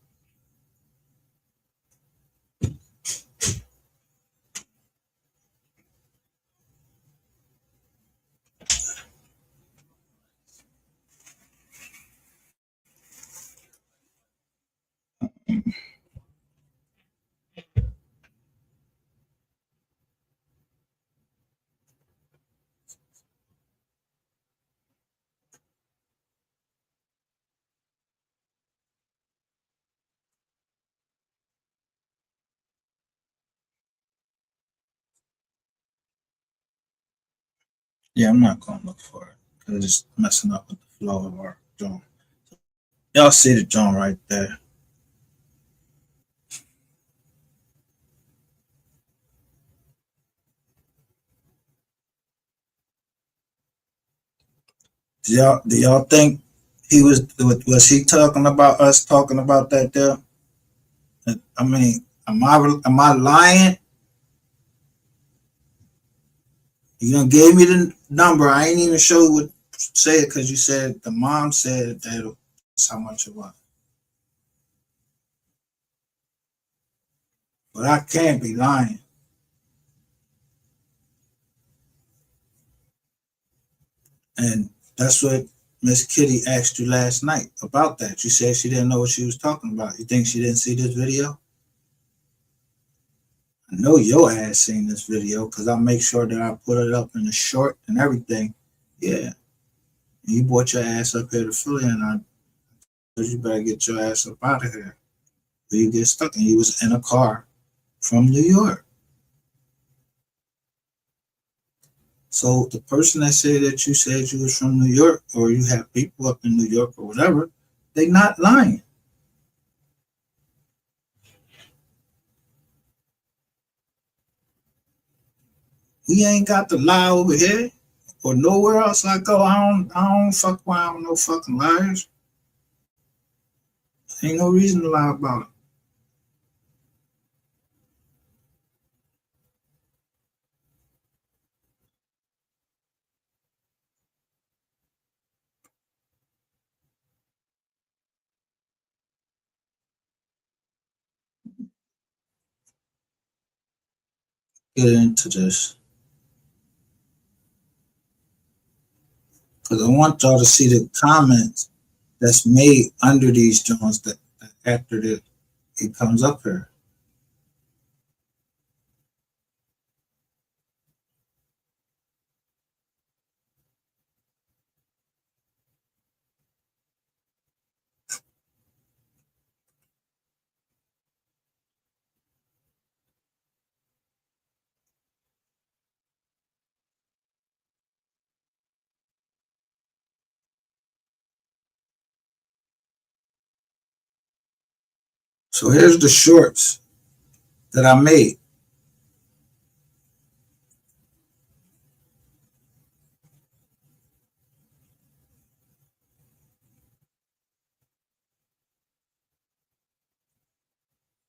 Yeah, I'm not gonna look for it because it's just messing up with the flow of our joint. Y'all see the joint right there. Do y'all think was he talking about us talking about that there? I mean, am I lying? You done gave me the number. I ain't even show you what say it because you said the mom said that's how much it was. But I can't be lying. And that's what Miss Kitty asked you last night about that. You said she didn't know what she was talking about. You think she didn't see this video? I know your ass seen this video because I make sure that I put it up in the short and everything. Yeah. You brought your ass up here to Philly, and I told you better get your ass up out of here. Or you get stuck, and you was in a car from New York. So the person that said that you said you was from New York, or you have people up in New York or whatever, they not lying. We ain't got to lie over here or nowhere else I go. I don't fuck around with no fucking liars. Ain't no reason to lie about it. Get into this. Because I want y'all to see the comments that's made under these joints that after it comes up here. So here's the shorts that I made.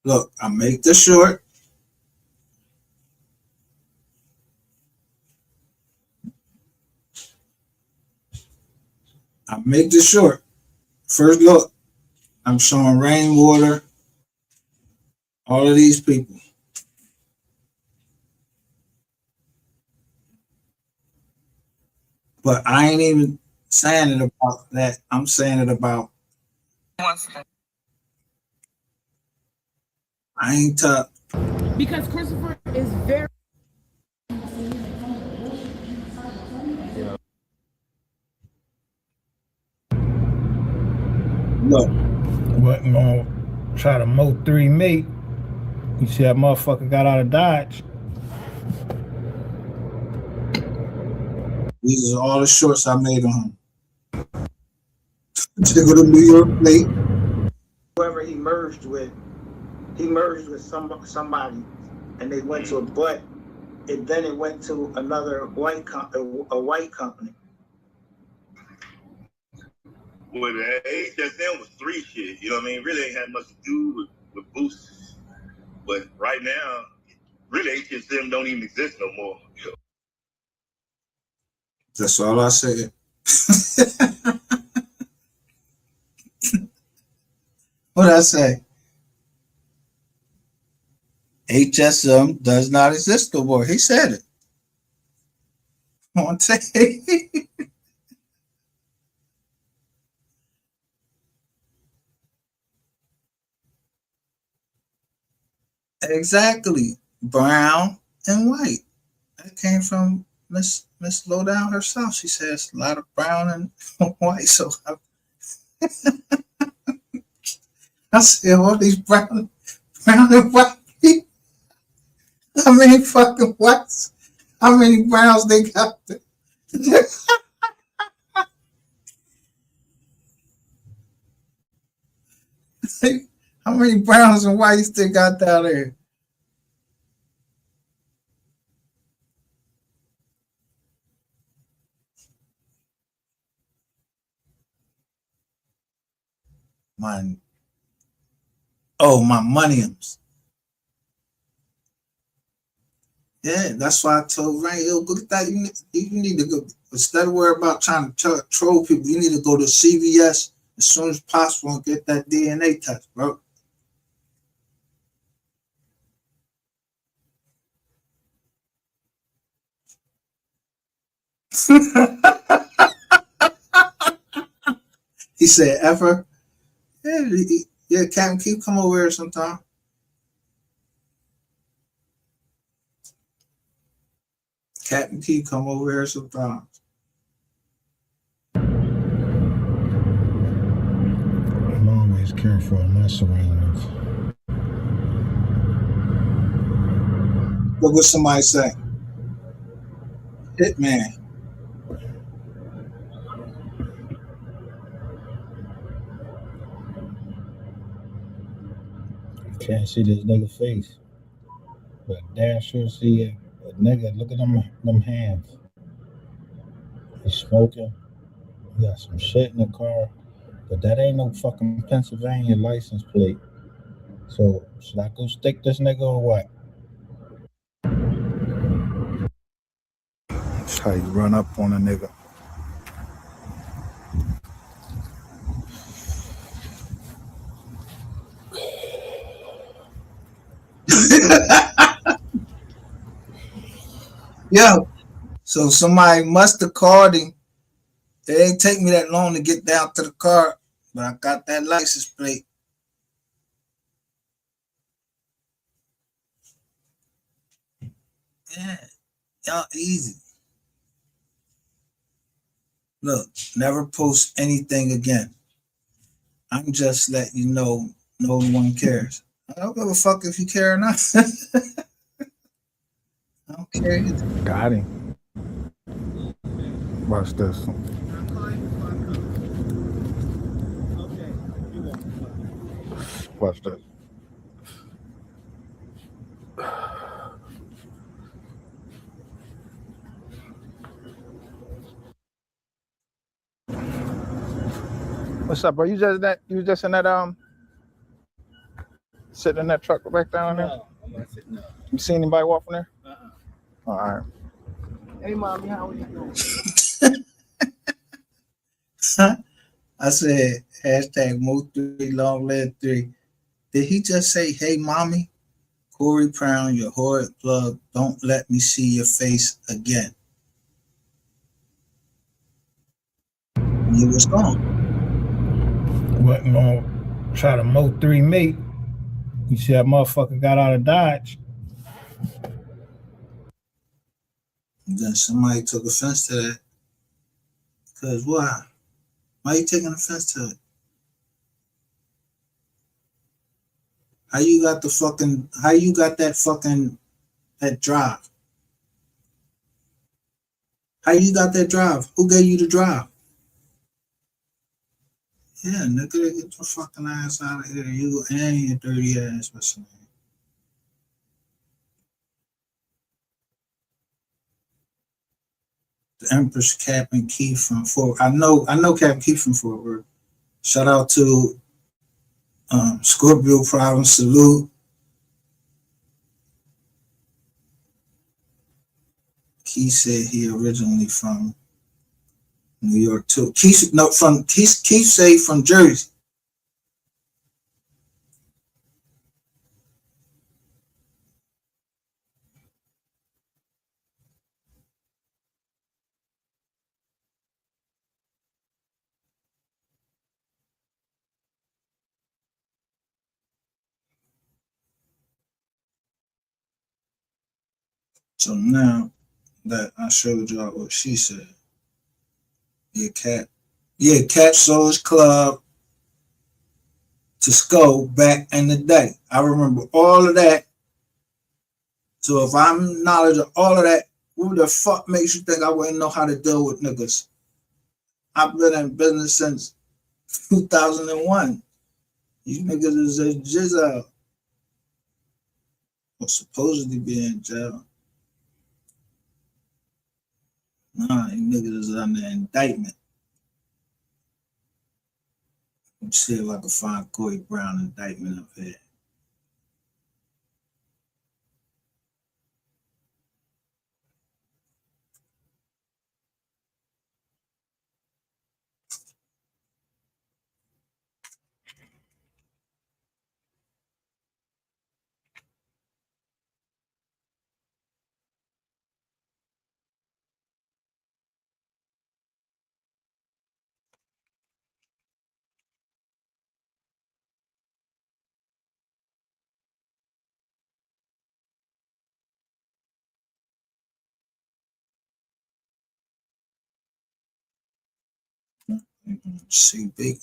Look, I make the short. I make the short. First look, I'm showing Rainwater, all of these people. But I ain't even saying it about that. I'm saying it about I ain't tough. Because Christopher is very. Look. Wasn't gonna try to MO3 mate. You see that motherfucker got out of Dodge. These are all the shorts I made on him. To go to New York plate. Whoever he merged with somebody, and they went to a but. Then it went to another white company. Well, the HSM was 3 shit. You know what I mean? Really ain't had much to do with Boost. But right now, really HSM don't even exist no more. You know? That's all I said. What'd I say? HSM does not exist no more. He said it on tape. Exactly. Brown and white. That came from Miss Lowdown herself. She says a lot of brown and white. So I said all these brown and white people. How many fucking whites? How many browns they got there? How many browns and whites they got down there? My moneyums. Yeah, that's why I told Rain, yo, look at that. You need to go, instead of worrying about trying to troll people, you need to go to CVS as soon as possible and get that DNA test, bro. He said, ever? Yeah, Captain Keith, come over here sometime. Captain Keith, come over here sometime. careful in my surroundings. Look what somebody say. Hitman. Can't see this nigga face, but damn sure see a nigga. Look at them hands. He's smoking. He got some shit in the car, but that ain't no fucking Pennsylvania license plate. So should I go stick this nigga or what? That's how you run up on a nigga. Yo, so somebody must have called him. It ain't take me that long to get down to the car, but I got that license plate. Yeah, y'all easy. Look, never post anything again. I'm just letting you know no one cares. I don't give a fuck if you care or not. I don't care either. Got him. Watch this. Watch this. What's up, bro? You just in that sitting in that truck back down there? No, I'm not sitting up. You seen anybody walk from there? Uh-uh. All right. Hey, mommy, how are you doing? I said hashtag MO3 long live 3. Did he just say, hey mommy? Corey Brown, your horrid plug, don't let me see your face again. And he was gone. Wasn't gonna try to MO3 mate. You see that motherfucker got out of Dodge. And then somebody took offense to that. Because why? Why are you taking offense to it? How you got that drive? How you got that drive? Who gave you the drive? Yeah, nigga, get your fucking ass out of here. You and your dirty ass. What's your name? The Empress Captain Keith from Fort. I know Captain Keith from Fort Worth. Shout out to Scorpio Province. Salute. Keith said he originally from New York too. Keith say from Jersey. So now that I showed y'all what she said, Cat sold his club to Skull back in the day. I remember all of that. So if I'm knowledge of all of that, who the fuck makes you think I wouldn't know how to deal with niggas? I've been in business since 2001. These niggas is a jizz or supposedly be in jail. Nah, these niggas is under indictment. Let's see if I can find Corey Brown indictment up here. CB.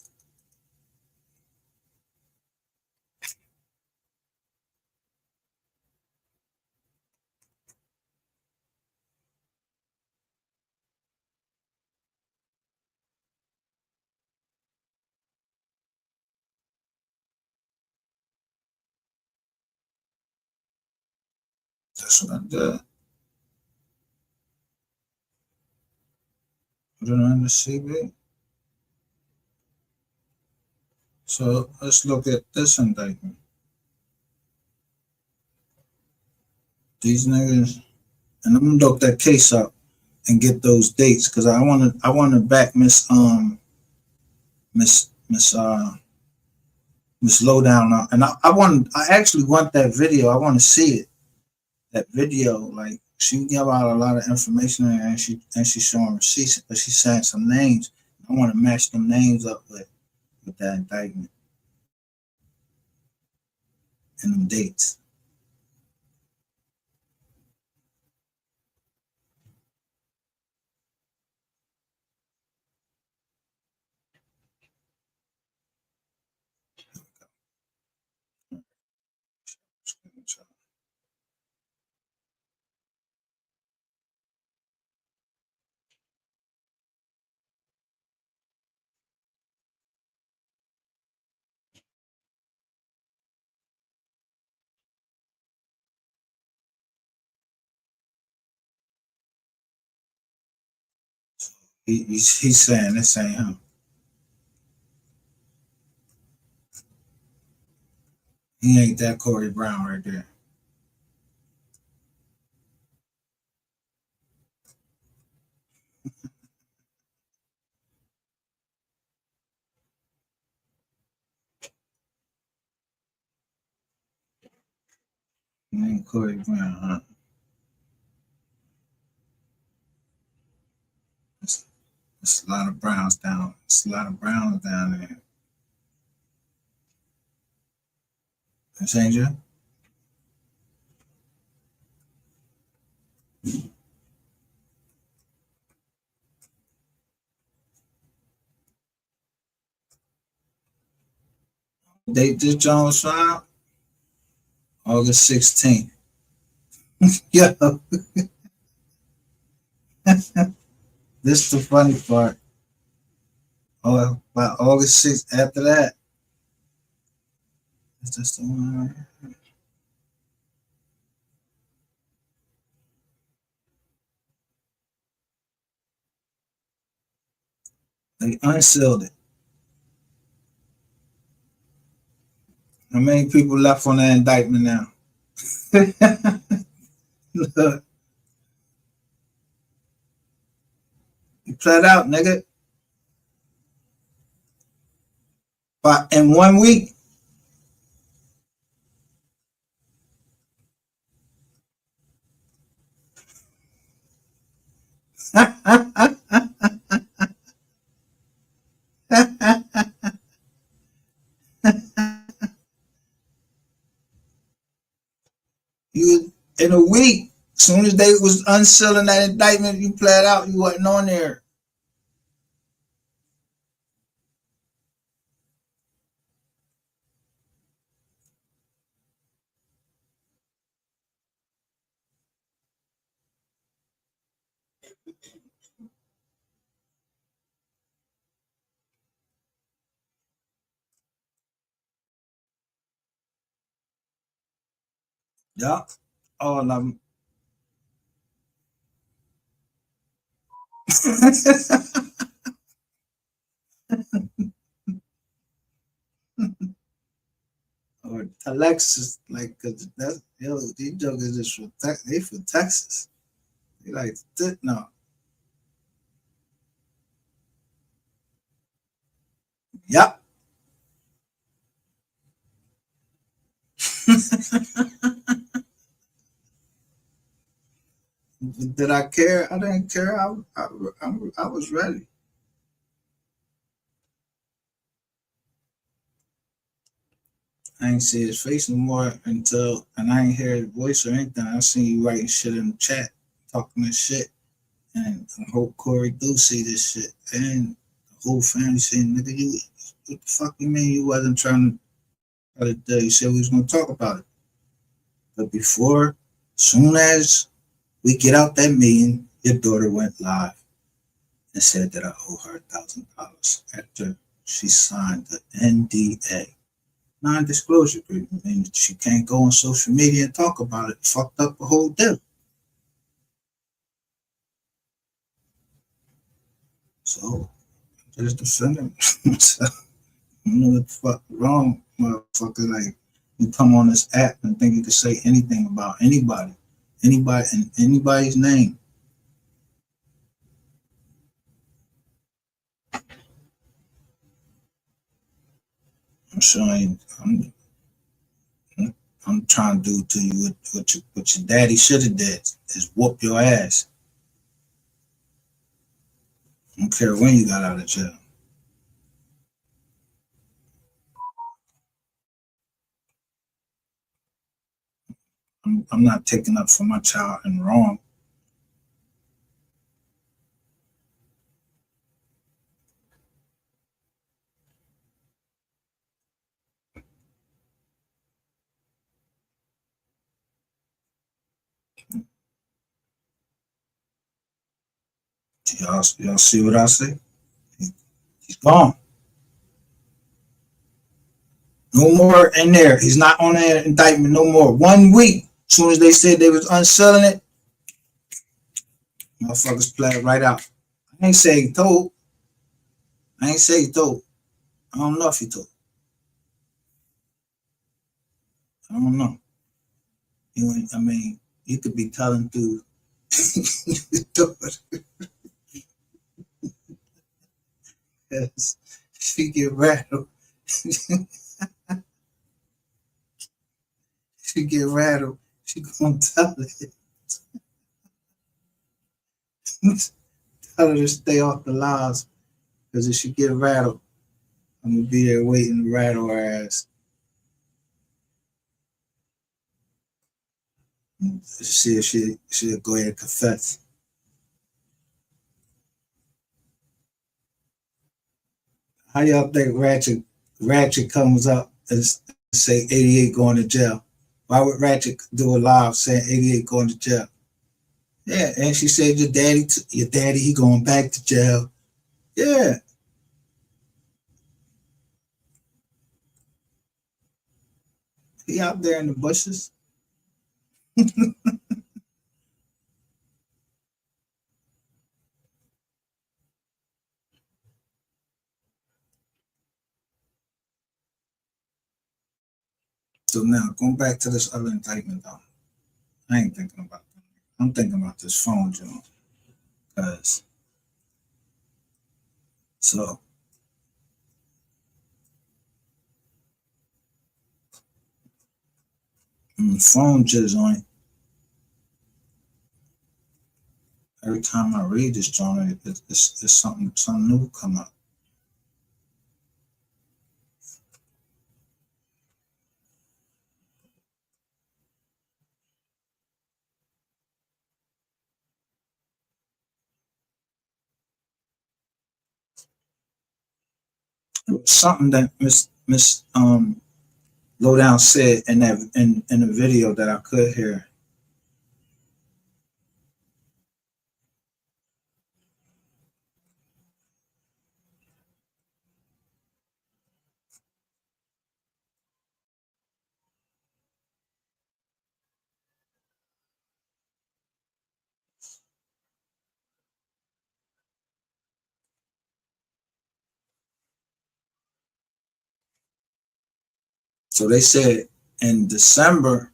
That's what I did. Put it on the CB. So let's look at this indictment. These niggas, and I'm gonna look that case up and get those dates because I wanna back Miss Lowdown up. And I actually want that video. I want to see it. That video, like she gave out a lot of information and she's showing receipts, but she's saying some names. I want to match them names up with that indictment and them dates. He's saying this ain't him. He ain't that Corey Brown right there. He ain't Corey Brown, huh? It's a lot of Browns down. It's a lot of Browns down there. This ain't you? Date this Jones filed August 16th. Yo, this is the funny part. Oh, by August 6th, after that, is this the one right here? They unsealed it. How many people left on that indictment now? Look, you pled out, nigga. But in 1 week, you in a week. As soon as they was unsealing that indictment, you pled out. You wasn't on there. Yup. All of them. Or Alexis, like, cause that's these jokers is from they from Texas. They like no. Yep. Did I care? I didn't care. I was ready. I ain't see his face no more until, and I ain't hear his voice or anything. I seen you writing shit in the chat, talking this shit, and I hope Corey do see this shit. And the whole family saying, "Nigga, you, what the fuck you mean you wasn't trying to tell you said we was gonna talk about it?" But before, soon as we get out that meeting, your daughter went live and said that I owe her $1,000 after she signed the NDA. non-disclosure agreement, and she can't go on social media and talk about it. Fucked up the whole deal. So just defending myself. I don't know what the fuck wrong, motherfucker. Like, you come on this app and think you can say anything about anybody, and anybody's name. I'm showing. I'm trying to do to you what your daddy should have did, is whoop your ass. I don't care when you got out of jail. I'm not taking up for my child and wrong. Y'all see what I say? He's gone. No more in there. He's not on that indictment no more. 1 week. As soon as they said they was unsealing it, motherfuckers play it right out. I ain't say he told. I ain't say he told. I don't know if he told. I don't know. I mean, you could be telling through. She get rattled. She get rattled. She gonna tell it. Tell her to stay off the lives, because if she get rattled, I'm gonna be there waiting to rattle her ass. See if she'll go ahead and confess. How y'all think Ratchet comes up and say 88 going to jail? Why would Ratchet do a live saying 88 going to jail? Yeah, and she said your daddy, he going back to jail. Yeah. He out there in the bushes. So now, going back to this other indictment, though, I ain't thinking about that. I'm thinking about this phone, John. Because, so, the phone just on, every time I read this, John, it's something new come up. It was something that Miss Lowdown said in the video that I could hear. So they said in December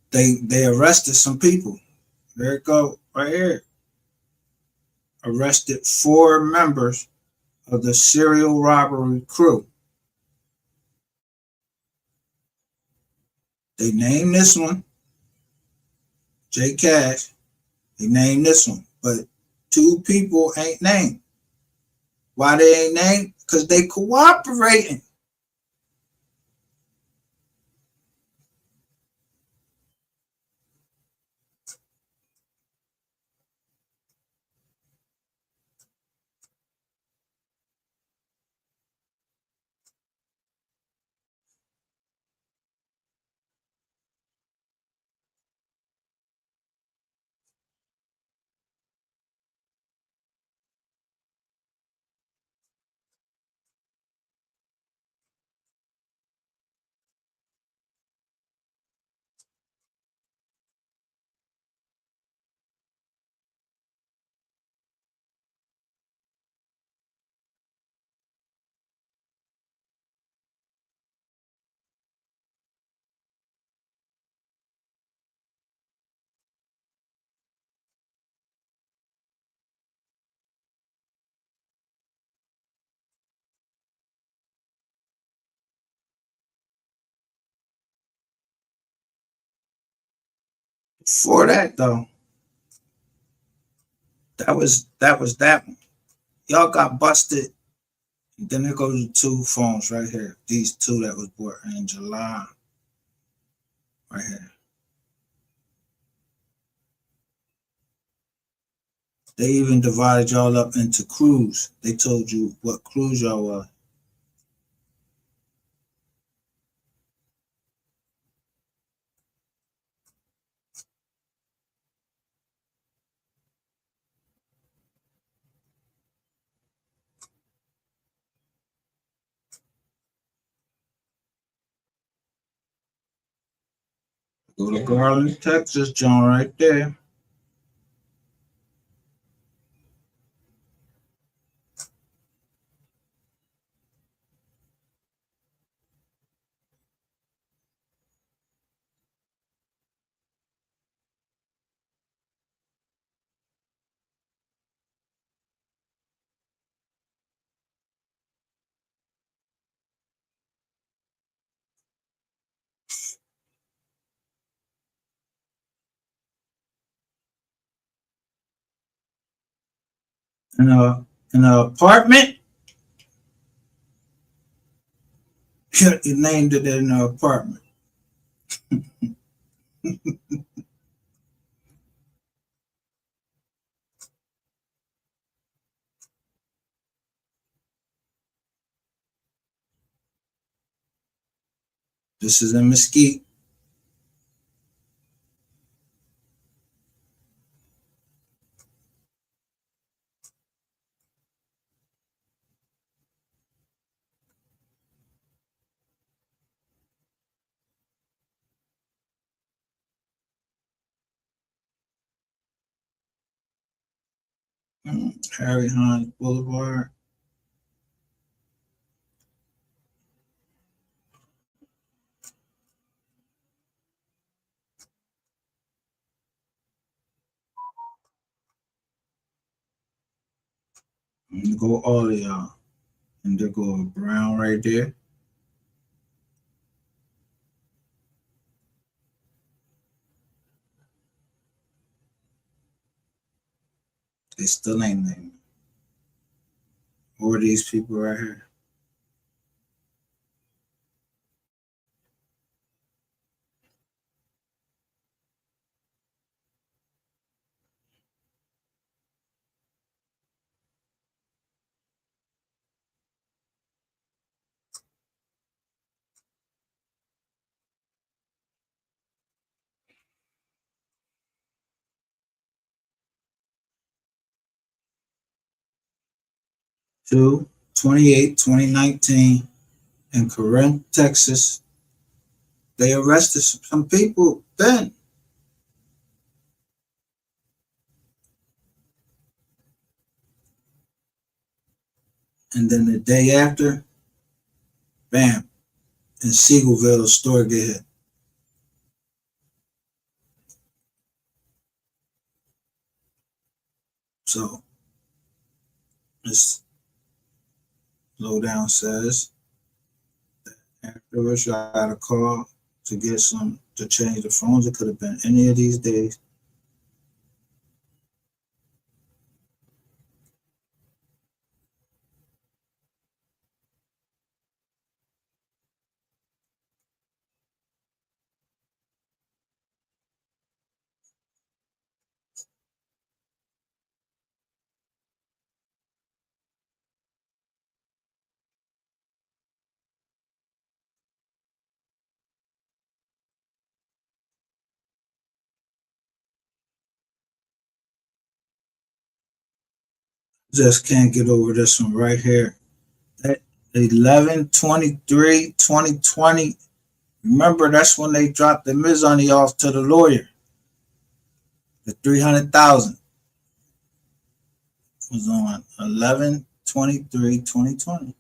they arrested some people. There it go, right here. Arrested 4 members of the serial robbery crew. They named this one J Cash. They named this one, but 2 people ain't named. Why they ain't named? Because they cooperating. For that though, that was that one. Y'all got busted. Then there goes the two phones right here. These two that was bought in July. Right here. They even divided y'all up into crews. They told you what crews y'all were. Go to Garland, Texas, John, right there. In an apartment. You named it in an apartment. This is in Mesquite. Harry Hines Boulevard. And go all of y'all. And there go Brown right there. They still ain't named. Who are these people right here? Two, 28, 2019 in Corinth, Texas. They arrested some people then. And then the day after, bam, in Seagoville, a store get hit. So this lowdown says that afterwards, I got a call to get some to change the phones. It could have been any of these days. Just can't get over this one right here. That 11/23/2020. Remember, that's when they dropped the money off to the lawyer. The 300,000 was on 11/23/2020.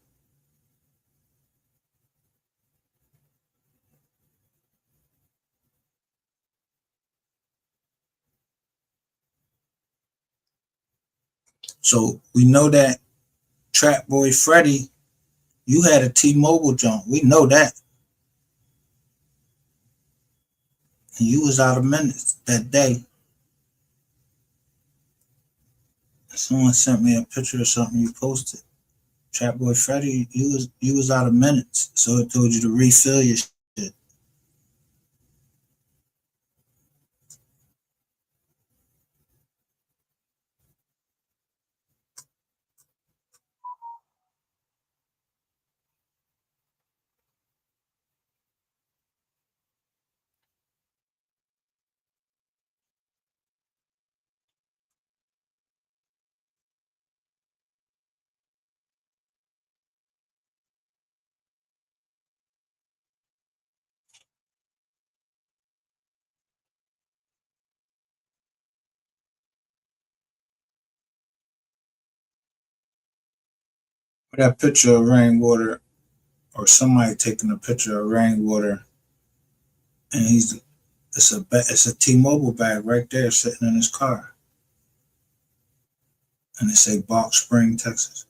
So we know that Trap Boy Freddy, you had a T-Mobile jump. We know that. And you was out of minutes that day. Someone sent me a picture of something you posted. Trap Boy Freddy, you was out of minutes, so it told you to refill your shit. That picture of Rainwater, or somebody taking a picture of Rainwater, and it's a T-Mobile bag right there sitting in his car, and it say Box Spring, Texas.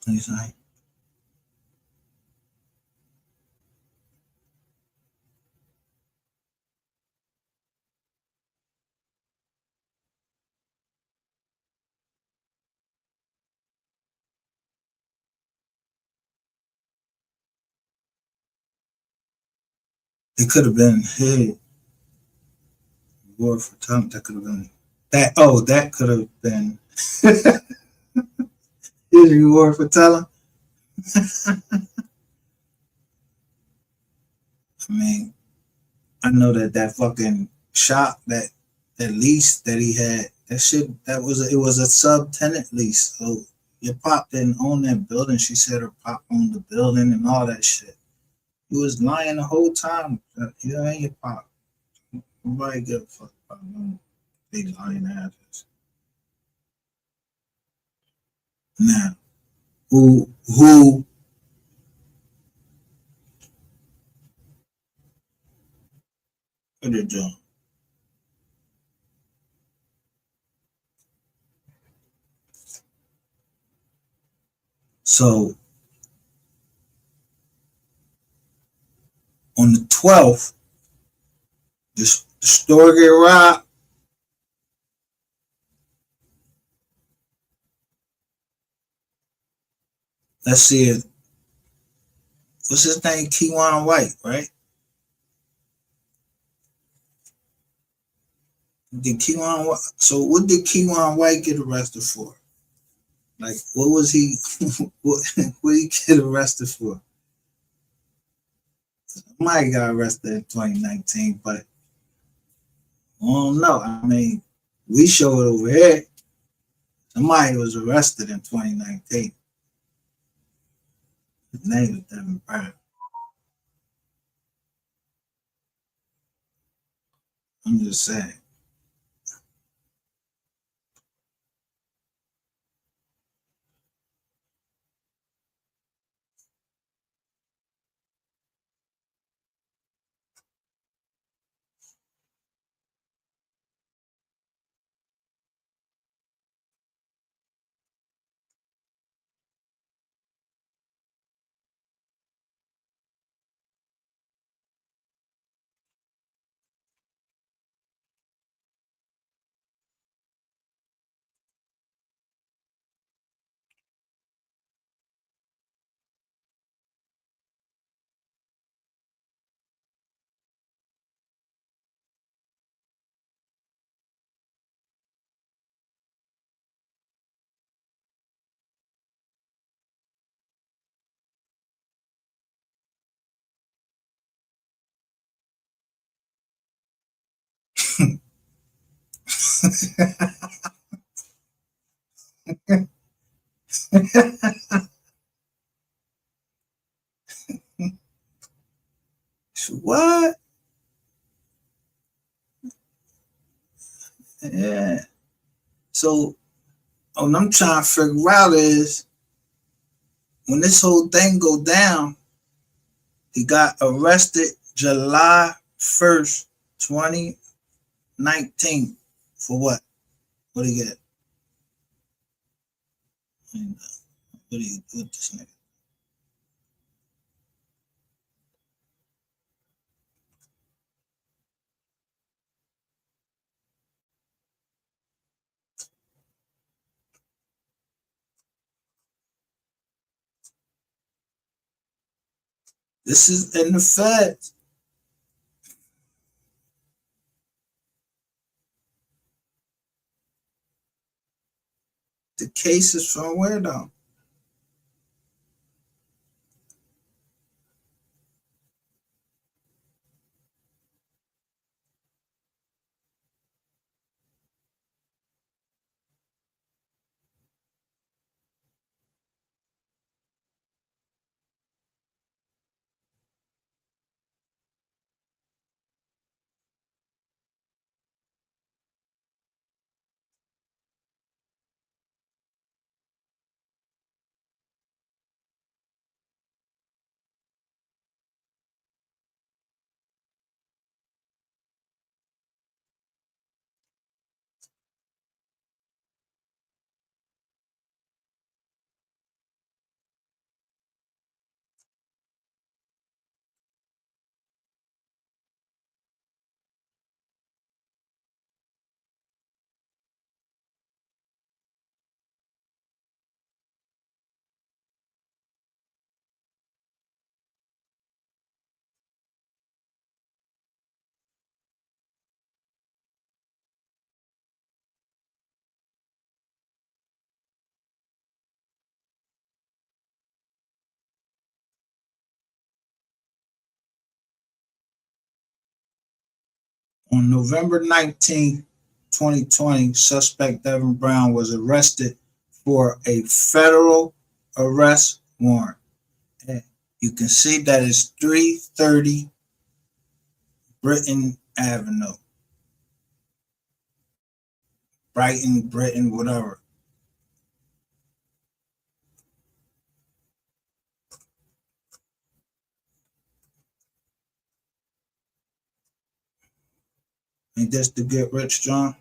He's like, it could have been his reward for talent. That could have been that. Oh, that could have been his reward for talent. I mean, I know that fucking shop, that lease that he had, it was a subtenant lease. So your pop didn't own that building. She said her pop owned the building and all that shit. He was lying the whole time. You ain't your pop. Nobody give a fuck about them big lying asses. Now, who could have done? So on the 12th, the store get robbed. Let's see it. What's his name? Keywan White, right? So what did Keywan White get arrested for? Like, what was he? what did he get arrested for? Somebody got arrested in 2019, but I don't know. I mean, we show it over here. Somebody was arrested in 2019. His name was Devin Brown. I'm just saying. What? Yeah. So what I'm trying to figure out is, when this whole thing go down, he got arrested July 1st, 2019. For what? What did he get? And, what do you do with this nigga? This is in the feds. The case is from where though? On November 19th, 2020, suspect Devin Brown was arrested for a federal arrest warrant. And you can see that it's 330 Britain Avenue. Brighton, Britain, whatever. Ain't this the Get Rich John?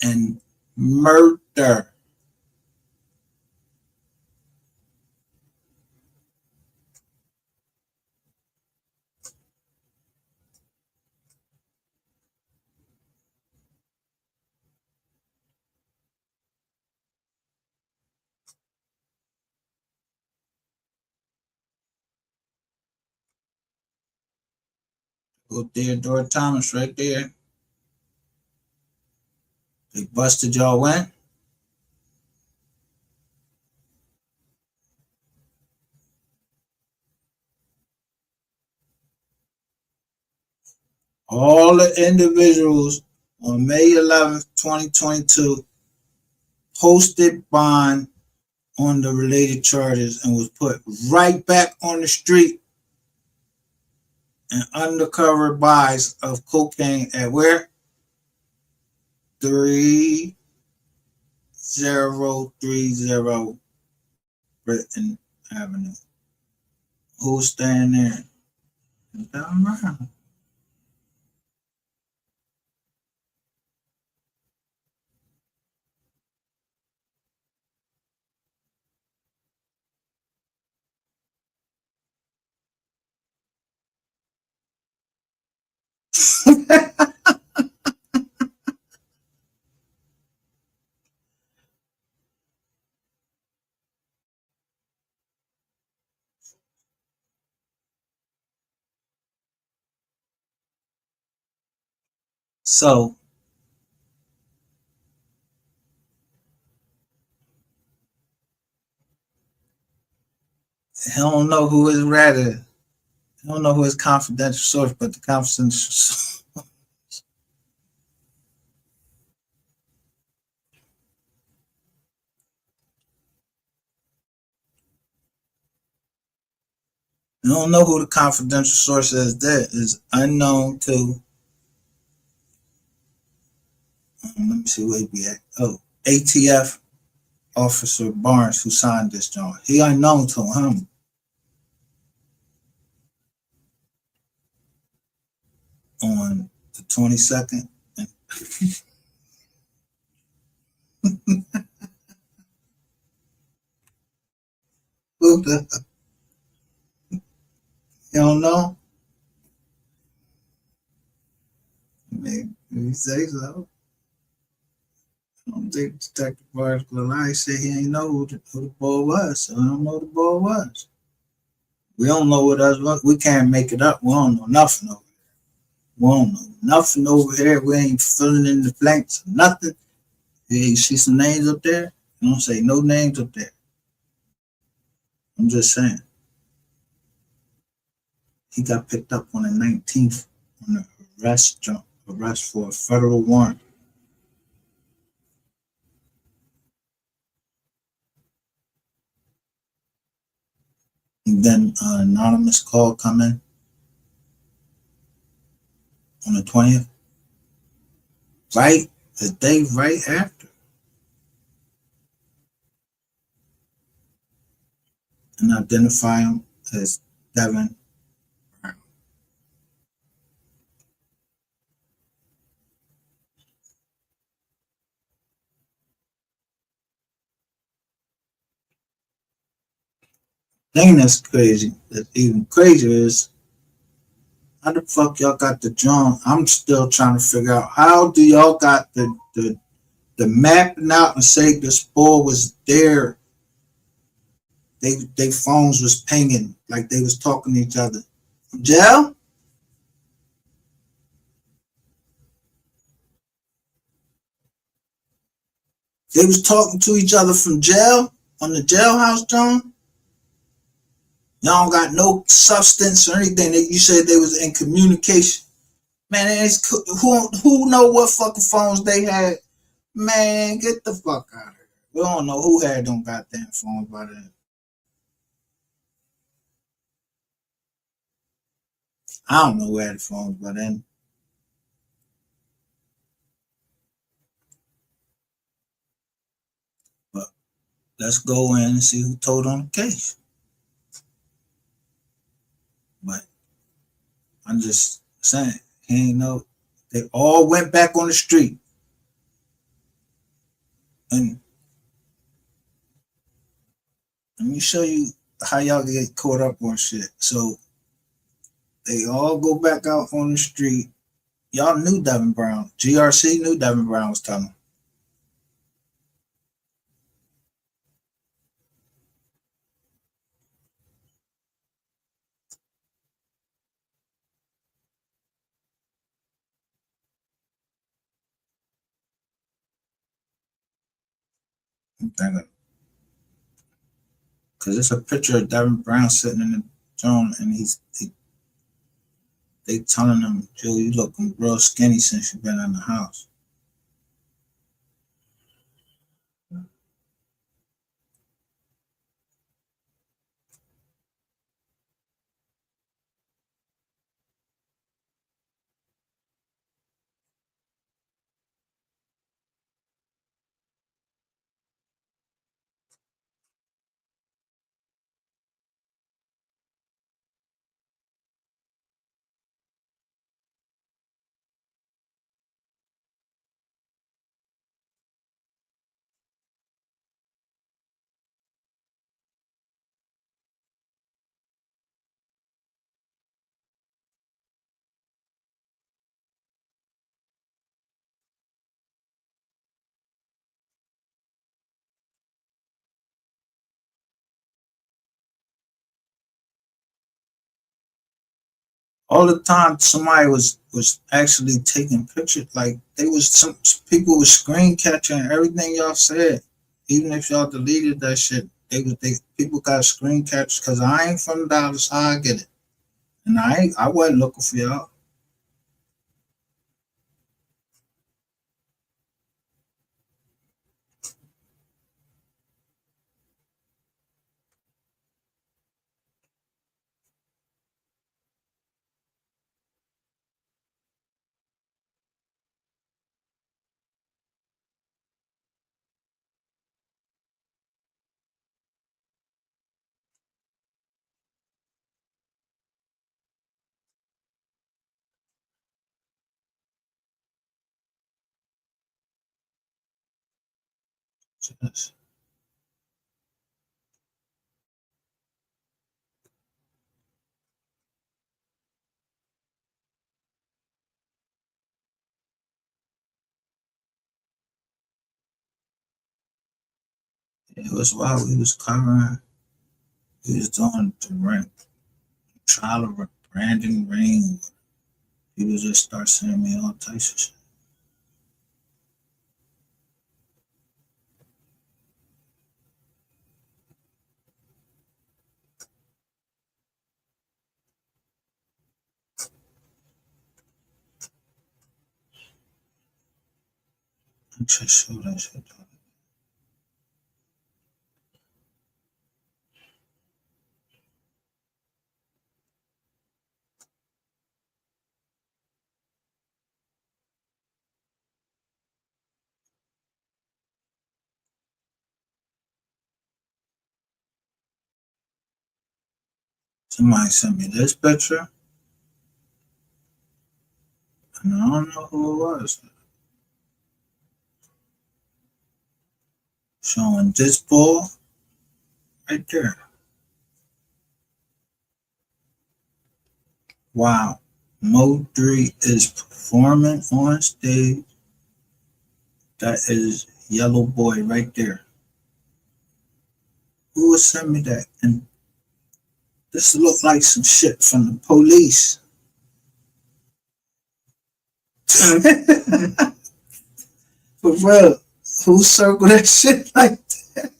And murder. Go Theodore Thomas right there. They busted y'all in. All the individuals on May 11th, 2022 posted bond on the related charges and was put right back on the street and undercover buys of cocaine at where? 3030 Britain Avenue. Who's staying there? Down around. So he don't know who his rat is. He don't know who his confidential source, but the confidential source. You don't know who the confidential source is. That is unknown to. Let me see where he be at. Oh, ATF Officer Barnes, who signed this joint. He unknown to him. on the 22nd. Who the, you don't know? Maybe say so. I don't think Detective Barkley said he ain't know who the boy was, so I don't know who the boy was. We don't know what us was. We can't make it up. We don't know nothing over here. We don't know nothing over here. We ain't filling in the blanks. Nothing. You see some names up there? You don't say no names up there. I'm just saying. He got picked up on the 19th on the arrest for a federal warrant. And then an anonymous call come in on the 20th. Right? The day right after. And identify him as Devin Brown. Thing that's crazy, that even crazier is how the fuck y'all got the drone? I'm still trying to figure out how do y'all got the mapping out and say this boy was there. They phones was pinging like they was talking to each other. From jail? They was talking to each other from jail on the jailhouse drone. Y'all don't got no substance or anything. You said they was in communication. Man, it's, who know what fucking phones they had? Man, get the fuck out of here. We don't know who had them goddamn phones by then. I don't know who had the phones by then. But let's go in and see who told on the case. But I'm just saying, he ain't know. They all went back on the street. And let me show you how y'all get caught up on shit. So they all go back out on the street. Y'all knew Devin Brown. GRC knew Devin Brown was coming. Because it's a picture of Devin Brown sitting in the throne, and they telling him, Joe, you looking real skinny since you've been in the house. All the time somebody was actually taking pictures, like they was some people was screen catching everything y'all said. Even if y'all deleted that shit, they people got screen catch because I ain't from Dallas, how I get it. And I wasn't looking for y'all. Just, it was while we was covering, we was doing the trial of Brandon Rainwater. He was just start sending me all types of shit. I just show that shit. Somebody sent me this picture, and I don't know who it was. Showing this ball right there. Wow. MO3 is performing on stage. That is Yellow Boy right there. Who would send me that? And this looked like some shit from the police. For real. Who circled that shit like that?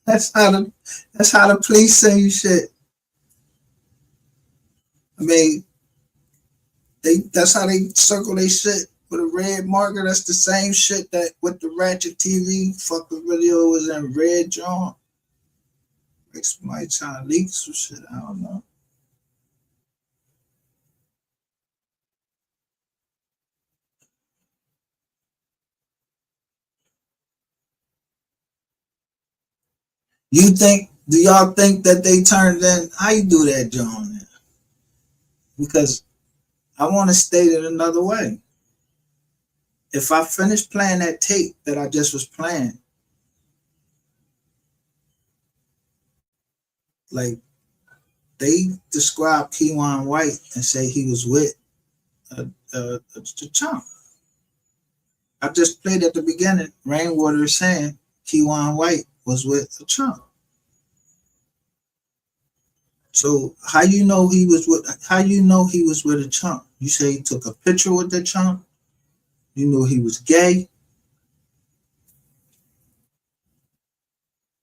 That's how the police say you shit. I mean, that's how they circle their shit with a red marker. That's the same shit that with the Ratchet TV fucking video was in red John. Like somebody trying to leak some shit. I don't know. Do y'all think that they turned in? How you do that, John? Because I want to state it another way. If I finish playing that tape that I just was playing, like they describe Keywan White and say he was with a chump. I just played at the beginning. Rainwater is saying Keywan White was with a chump. So how you know he was with a chump? You say he took a picture with the chump. You knew he was gay.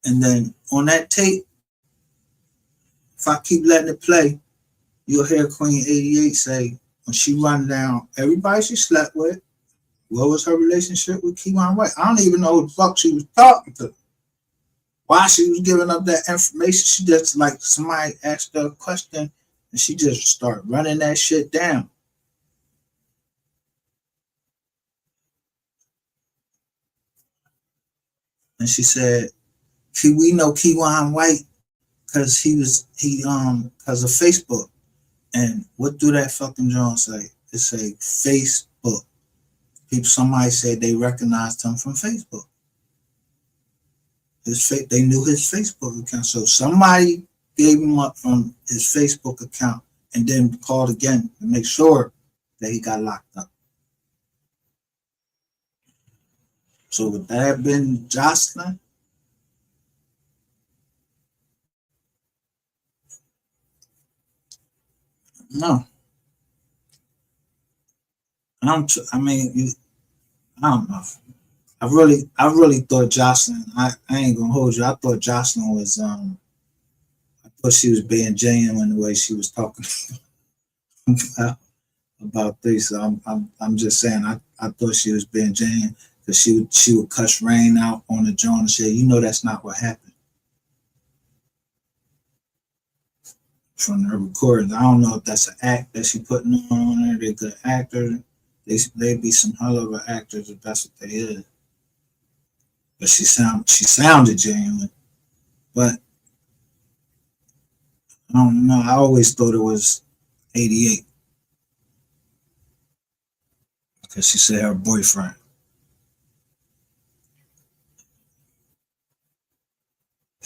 And then on that tape, if I keep letting it play, you'll hear Queen 88 say, when she run down everybody she slept with, what was her relationship with Keywan White? I don't even know who the fuck she was talking to. Why she was giving up that information, she just like somebody asked her a question and she just started running that shit down. And she said, we know Keywan White because because of Facebook. And what do that fucking John say? It say Facebook. Somebody said they recognized him from Facebook. They knew his Facebook account. So somebody gave him up from his Facebook account and then called again to make sure that he got locked up. So would that have been Jocelyn? No. I don't know. I really thought Jocelyn, I ain't gonna hold you. I thought Jocelyn was I thought she was being genuine the way she was talking about this. So I'm just saying I thought she was being genuine because she would cuss Rain out on the joint and say, that's not what happened. From her recordings. I don't know if that's an act that she putting on there. They're good actors. They be some hell of actors if that's what they is. But she sounded genuine. But I don't know. I always thought it was 88 because she said her boyfriend.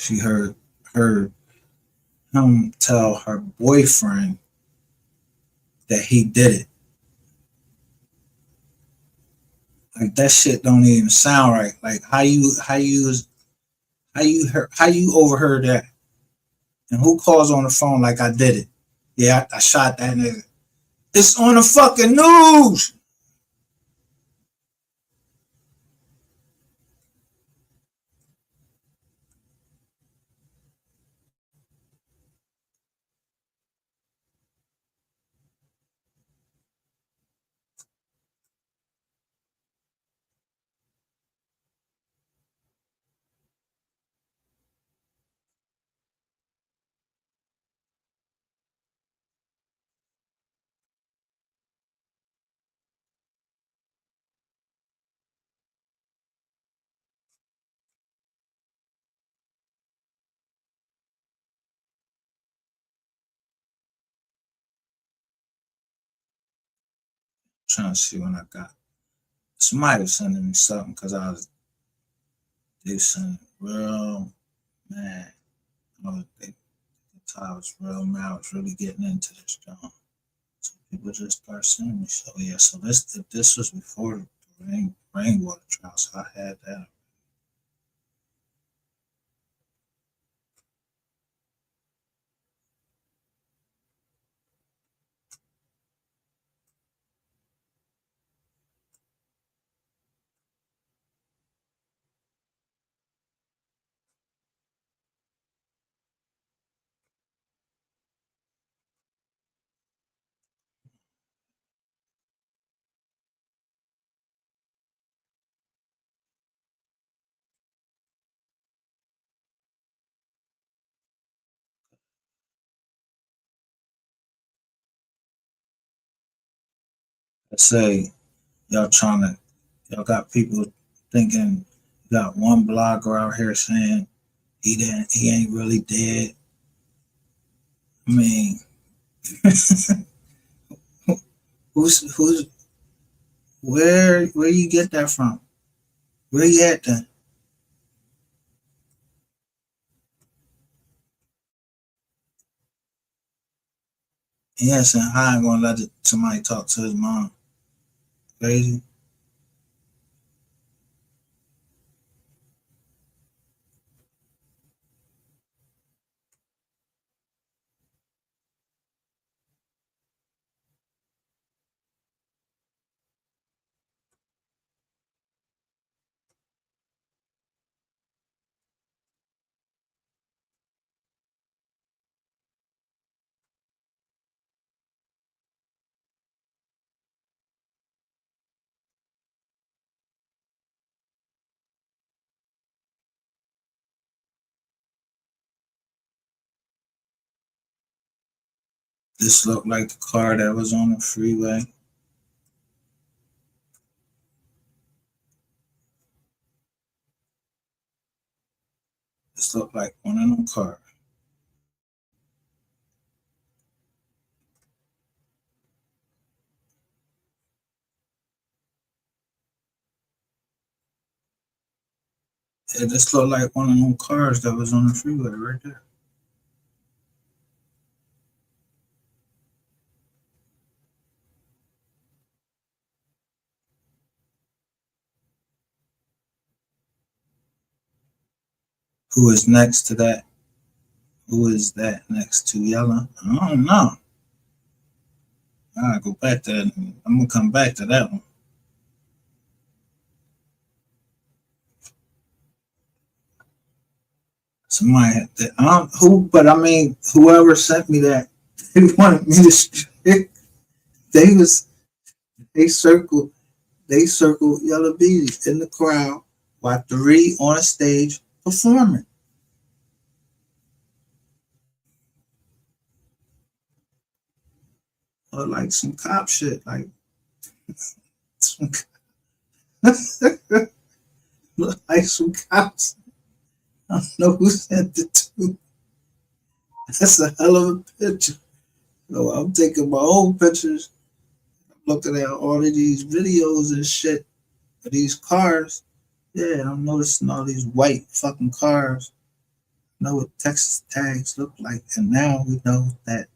She heard him tell her boyfriend that he did it. Like that shit don't even sound right. Like how you overheard that? And who calls on the phone like I did it? Yeah, I shot that nigga. It's on the fucking news. Trying to see when I got. Somebody was sending me something because they sent real mad. I was real mad. I was really getting into this job. So people just start sending me. So yeah, so this was before the rainwater trial, so I had that. I say y'all got people thinking you got one blogger out here saying he ain't really dead. I mean, who's where you get that from? Where you at then? Yeah, saying I ain't gonna let somebody talk to his mom. Crazy. This looked like the car that was on the freeway. This looked like one of them cars. Yeah, this looked like one of them cars that was on the freeway right there. Who is next to that? Who is that next to yellow? I don't know. I gotta go back to that. I'm gonna come back to that one. Somebody had that. I don't who, but I mean, whoever sent me that, they wanted me to. They was they circled Yellow Bees in the crowd while 3 on a stage performing. Or like some cop shit, like some, like some cops. I don't know who sent it to. That's a hell of a picture. So I'm taking my own pictures. I'm looking at all of these videos and shit of these cars. Yeah, I'm noticing all these white fucking cars. know what Texas tags look like, and now we know that,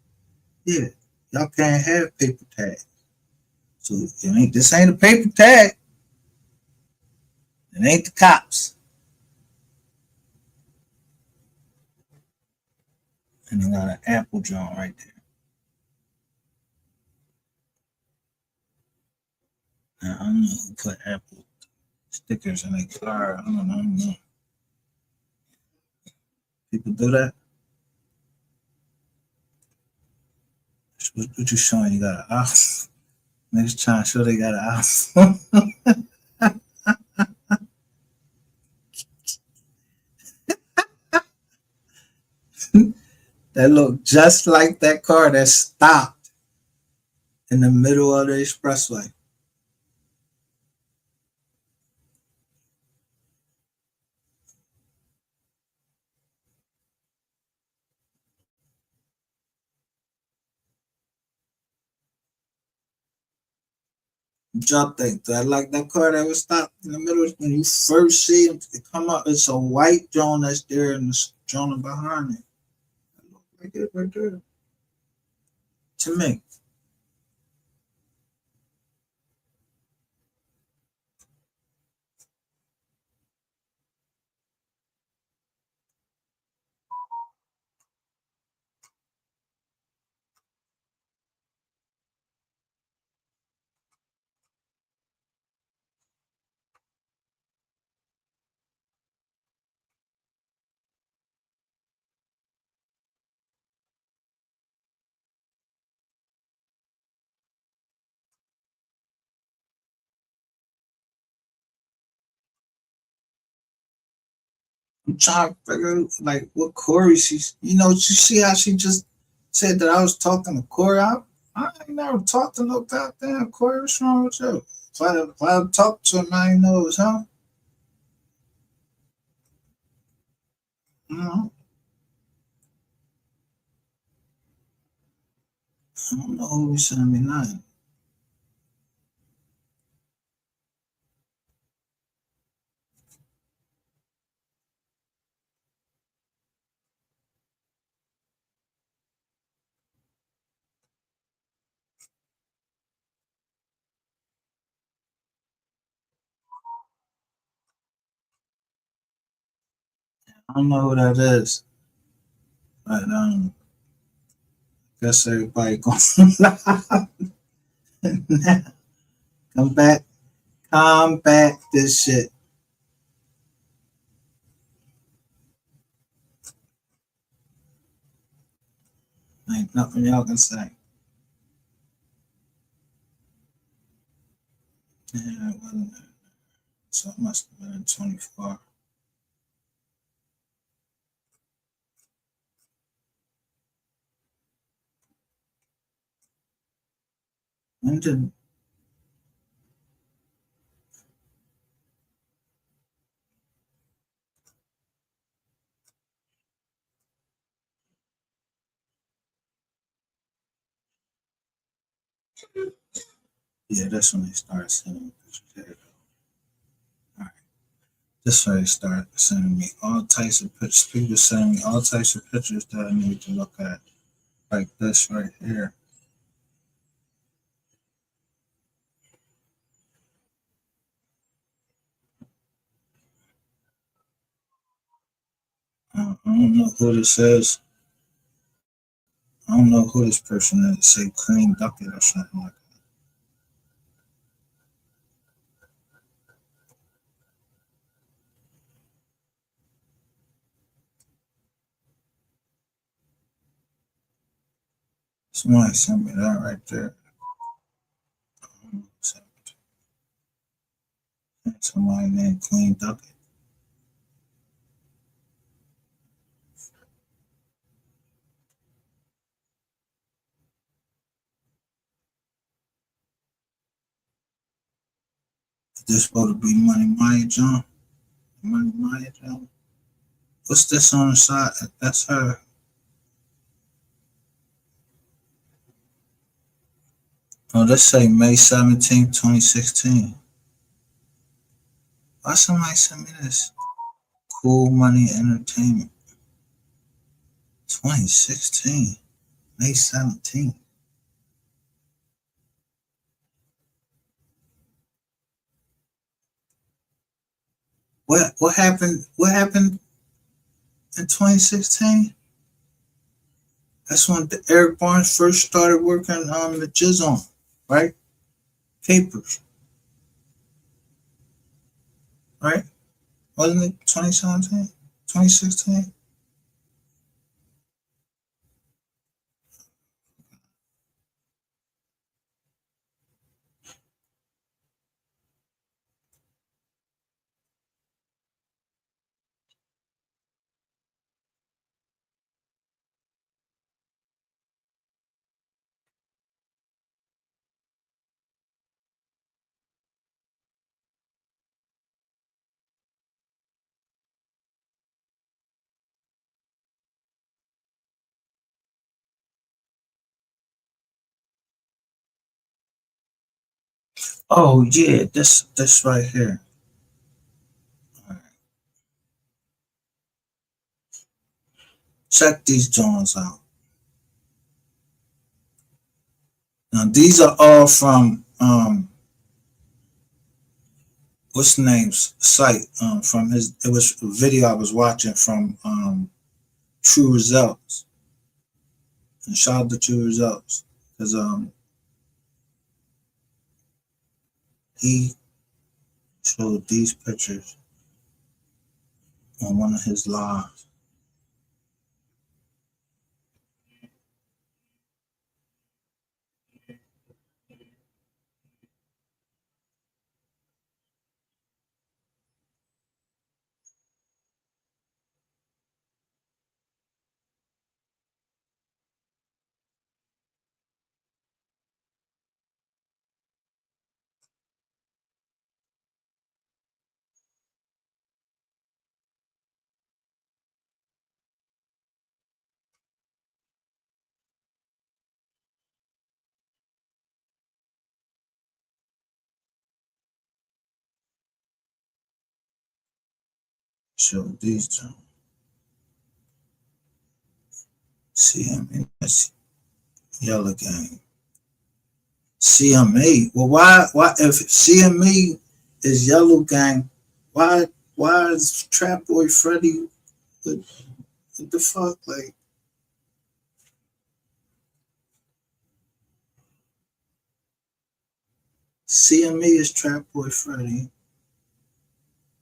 yeah, y'all can't have paper tags. So this ain't a paper tag. It ain't the cops. And they got an Apple joint right there. Now, I don't know who put Apple stickers in their car. I don't know. People do that. What you showing? You got an iPhone. Niggas trying to show they got an iPhone. That look just like that car that stopped in the middle of the expressway. What y'all think? Do I like that car that was stopped in the middle? When you first see it come up, it's a white John that's there and the John behind it. That look like it right there. To me. I'm trying to figure out like what Corey she's, you see how she just said that I was talking to Corey. I ain't never talked to no goddamn Corey. What's wrong with you? If I talked to him, I ain't know it was him. I don't know who was sending me nothing. I don't know who that is. But guess everybody going come back, combat this shit. Ain't nothing y'all can say. Yeah, it wasn't. So it must have been 24. When did yeah, that's when they started sending me pictures. There you go. All right. This way they start sending me all types of pictures. People sending me all types of pictures that I need to look at. Like this right here. I don't know who this is. I don't know who this person is. Say Clean Ducket or something like that. Somebody sent me that right there. Somebody named Clean Ducket. This supposed to be Money Maya John. Money Maya John. What's this on the side? That's her. Oh, let's say May 17, 2016. Why somebody send me this? Cool Money Entertainment. 2016, May 17th. What happened? What happened in 2016? That's when Eric Barnes first started working on the Jizz, right? Papers, right? Wasn't it 2017? 2016? Oh yeah, this right here. All right. Check these joints out. Now these are all from what's the name's site from his. It was a video I was watching from True Results. And shout out to True Results because he showed these pictures on one of his lives. Showed these two. CMA, that's Yellow Gang. CMA. Well, why if CME is Yellow Gang, why is Trap Boy Freddy? What the fuck, like? CME is Trap Boy Freddy.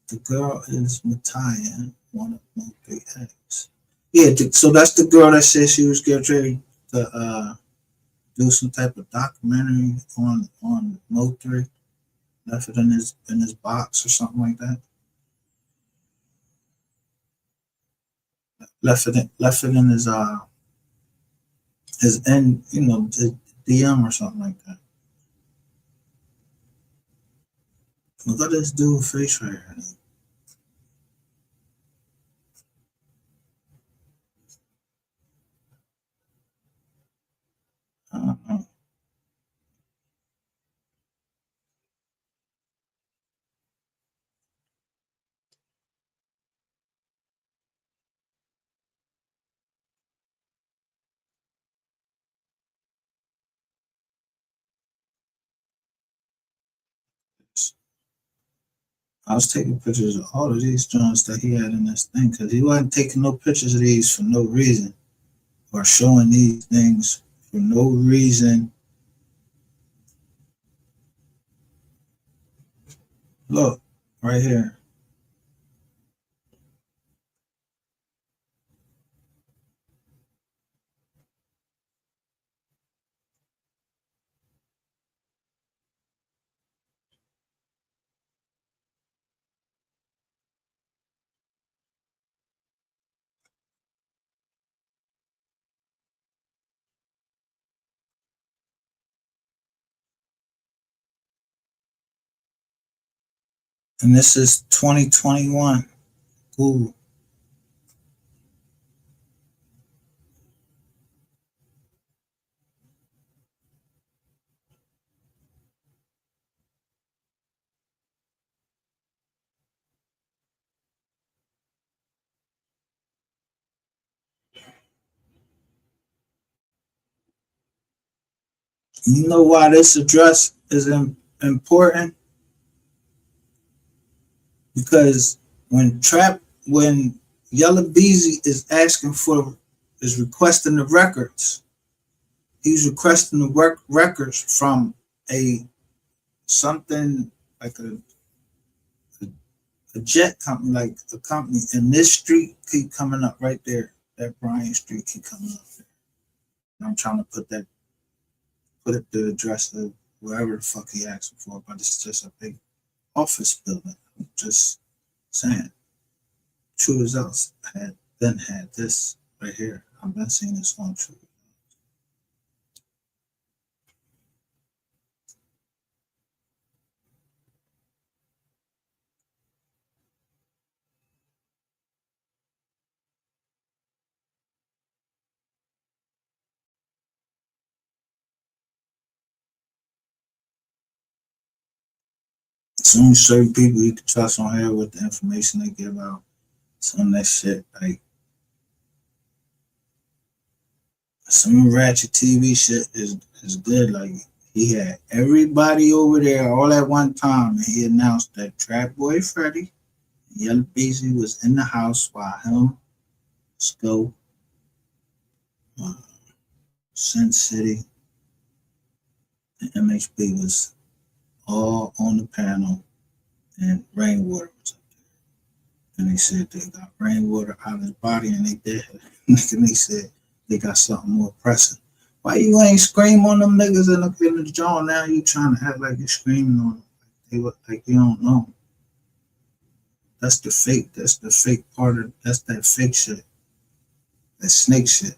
The girl is Mataya, one of MO3 X. Yeah, so that's the girl that said she was getting ready to do some type of documentary on MO3. Left it in his box or something like that. Left it in his end, his DM or something like that. Look at this dude face right here. Uh-huh. I was taking pictures of all of these joints that he had in this thing because he wasn't taking no pictures of these for no reason or showing these things for no reason. Look, right here. And this is 2021. Ooh. You know why this address is important? Because when Yellow Beezy is requesting the records, he's requesting the records from a something like a jet company, like a company, and this street keep coming up right there. That Bryant Street keep coming up there. And I'm trying to put it the address of wherever the fuck he asked for, but it's just a big office building. I'm just saying. True Results had this right here. I've been seeing this on True. Some certain people you can trust on here with the information they give out. Some of that shit, like some ratchet TV shit is good. Like he had everybody over there all at one time, and he announced that Trap Boy Freddy and Yellow Beezy was in the house while him, Scope, Sin City, and MHB was all on the panel, and Rainwater was up there. And they said they got Rainwater out of his body, and they did. And they said they got something more pressing. Why you ain't scream on them niggas in the jaw? Now you trying to act like you're screaming on them. They look like you don't know. That's the fake. That's the fake part of. That's that fake shit. That snake shit.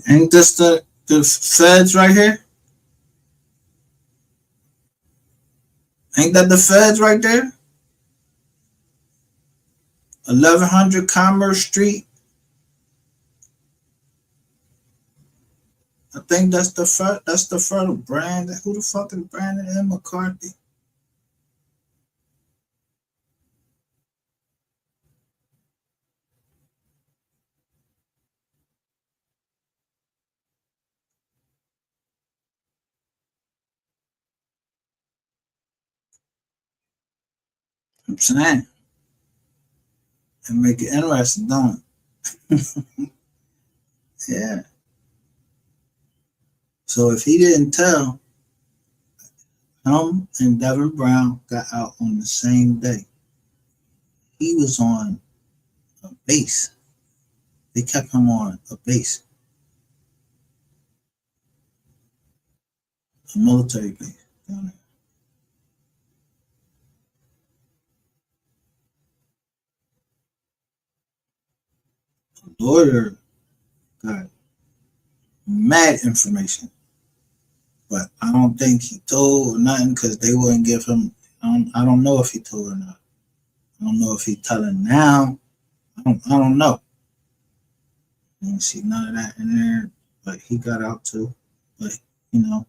Ain't this the feds right here? Ain't that the feds right there? 1100 Commerce Street. I think that's the first. That's the first brand. Who the fuck is Brandon M. McCarthy? I'm saying, and make it interesting, don't it? Yeah. So if he didn't tell, him and Devin Brown got out on the same day. He was on a base. They kept him on a base, a military base down there. The lawyer got mad information, but I don't think he told nothing because they wouldn't give him. I don't know if he told or not. I don't know if he telling now. I don't know. I didn't see none of that in there, but he got out too. But you know,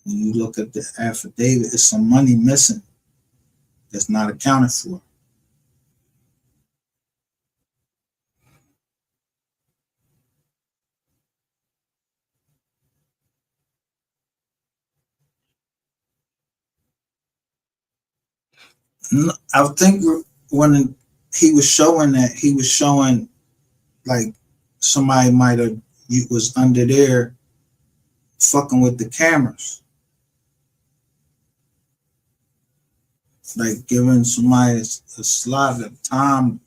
when you look at the affidavit, it's some money missing that's not accounted for. I think when he was showing that, he was showing like somebody might have was under there fucking with the cameras, like giving somebody a slot of time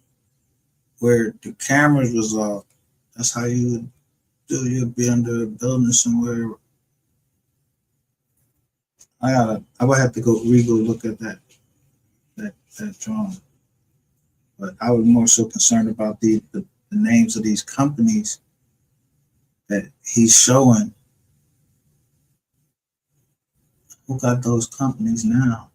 where the cameras was off. That's how you would do. You'd be under a building somewhere. I would have to go look at that drawing. But I was more so concerned about the names of these companies that he's showing. Who got those companies now?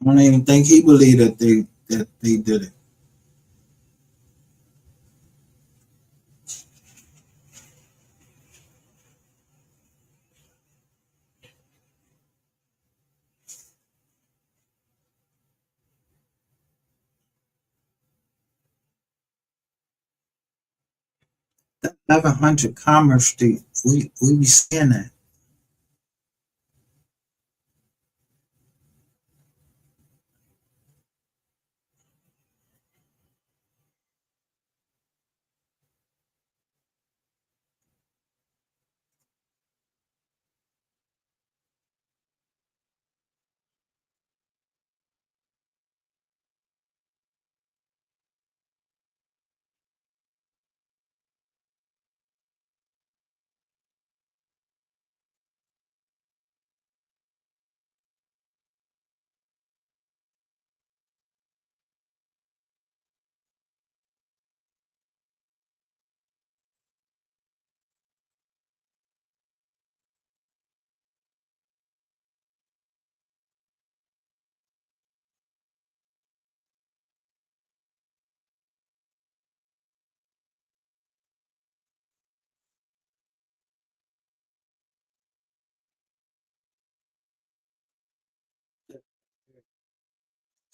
I don't even think he believed that they did it. That 1100 Commerce Street, we be seeing that.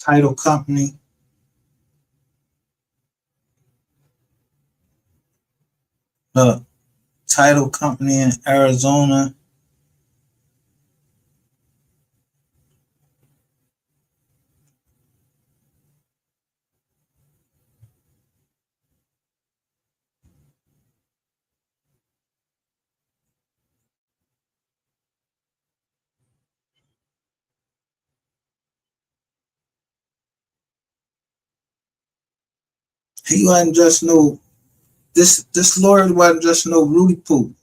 Title company, title company in Arizona. He wasn't just no this lawyer wasn't just no Rudy Poo.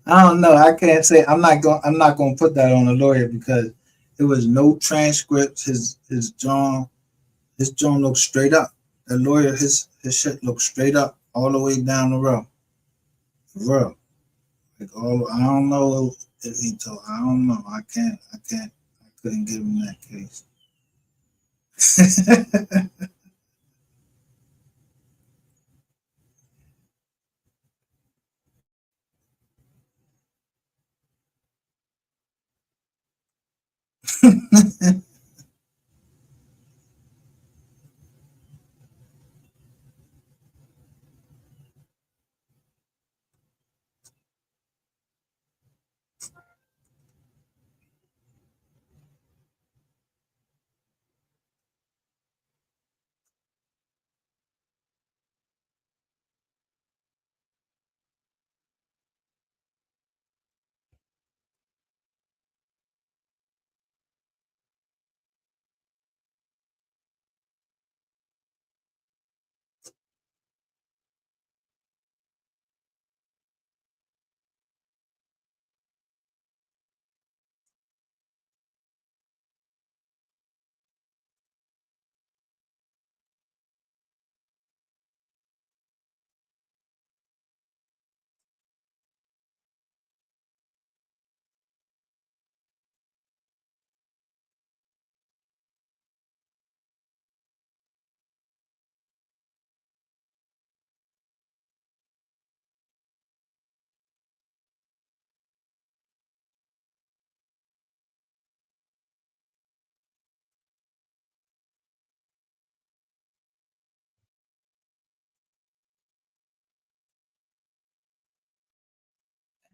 I don't know. I can't say. I'm not going to put that on the lawyer because there was no transcripts. His John looked straight up. The lawyer, his shit looked straight up all the way down the road. For real. Like I don't know if he told. I don't know. I couldn't give him that case.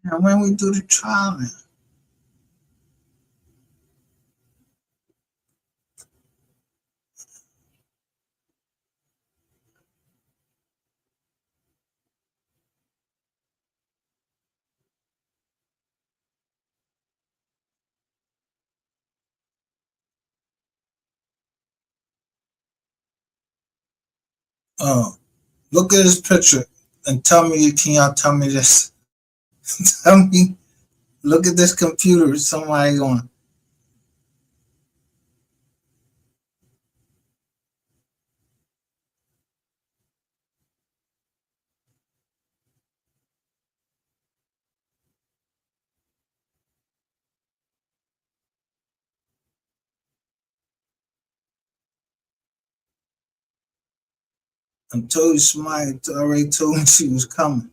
And when we do the trial, look at this picture and tell me, can y'all tell me this? Tell me, look at this computer somebody on. I told you somebody already told me she was coming.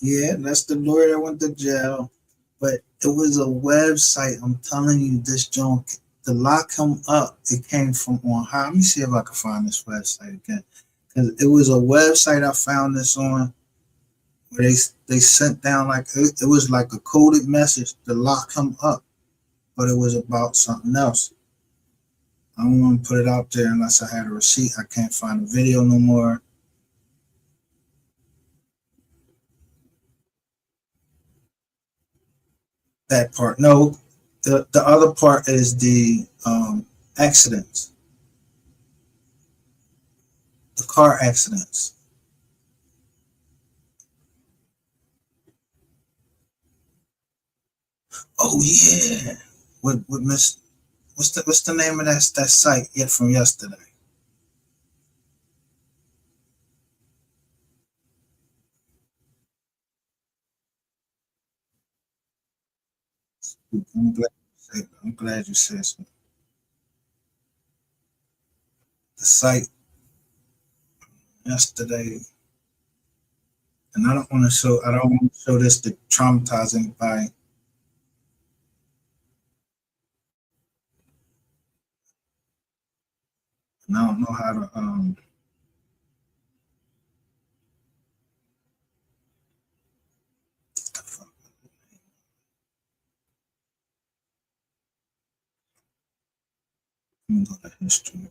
Yeah, that's the lawyer that went to jail. But it was a website. I'm telling you, this joint to lock him up. It came from on high. Let me see if I can find this website again. Because it was a website I found this on where they sent down like it was like a coded message to lock him up, but it was about something else. I don't want to put it out there unless I had a receipt. I can't find the video no more. That part. No, the other part is the accidents, the car accidents. Oh yeah, with Miss. What's the name of that site yet from yesterday? I'm glad you said so. The site yesterday, and I don't want to show. I don't want to show this to traumatize anybody. And I don't know how to let me go to history.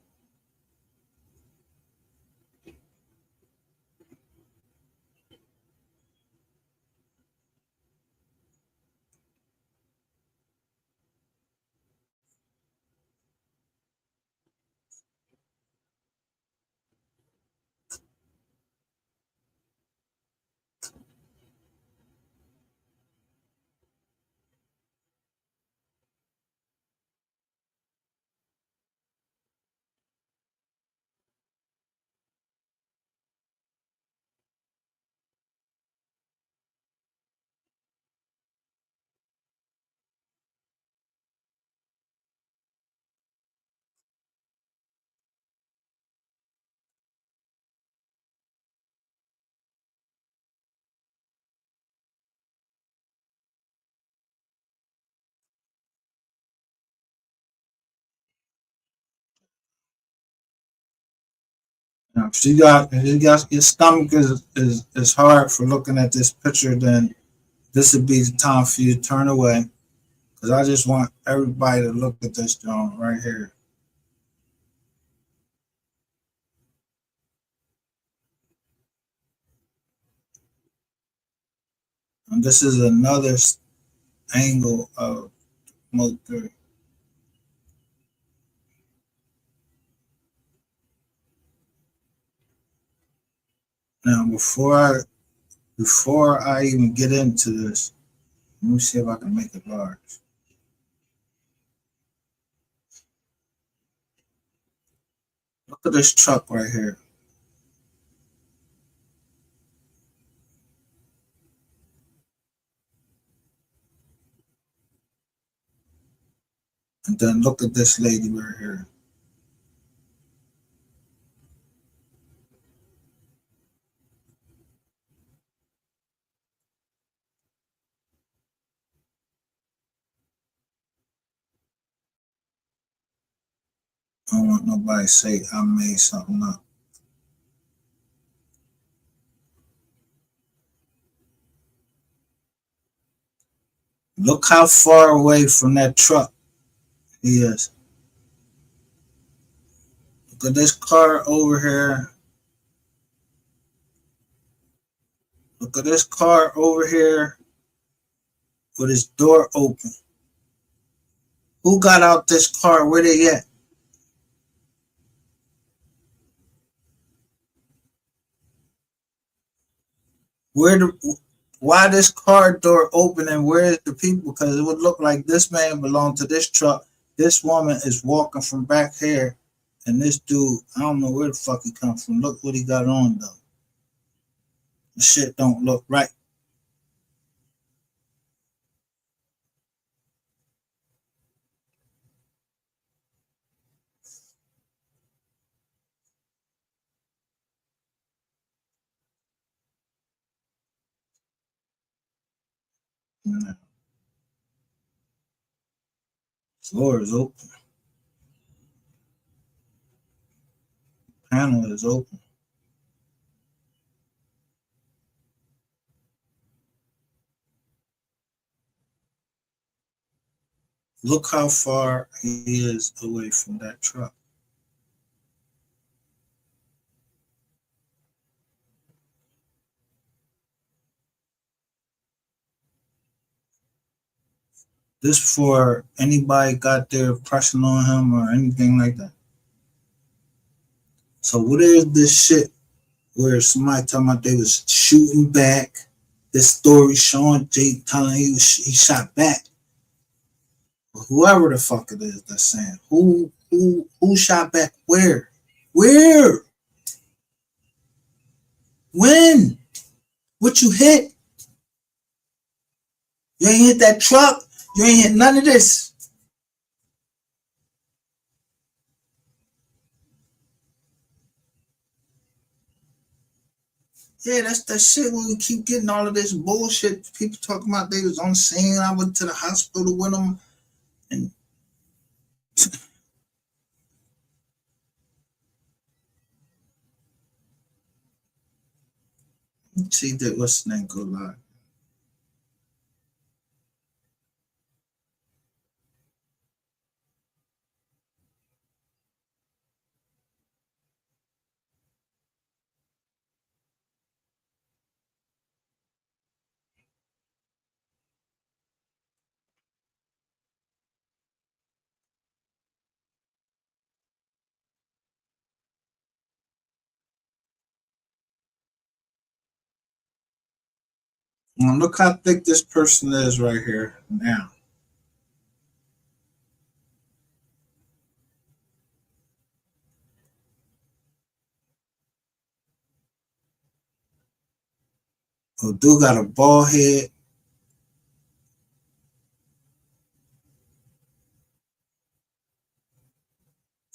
Now, if your stomach is hard for looking at this picture, then this would be the time for you to turn away. Because I just want everybody to look at this joint right here. And this is another angle of MO3. Now, before I even get into this, let me see if I can make it large. Look at this truck right here. And then look at this lady right here. I don't want nobody to say I made something up. Look how far away from that truck he is. Look at this car over here. Look at this car over here with his door open. Who got out this car? Where they at? Why this car door open and where's the people? Because it would look like this man belonged to this truck. This woman is walking from back here, and this dude, I don't know where the fuck he come from. Look what he got on though. The shit don't look right. Floor is open. Panel is open. Look how far he is away from that truck. This for anybody got their pressing on him or anything like that. So what is this shit where somebody talking about they was shooting back? This story showing Jay telling he shot back. Whoever the fuck it is that's saying who shot back where? Where? When? What you hit? You ain't hit that truck. You ain't hit none of this. Yeah, that's that shit when we keep getting all of this bullshit. People talking about they was on scene. I went to the hospital with them. And see that what's the name go live. Now look how thick this person is right here now. Oh, dude got a bald head.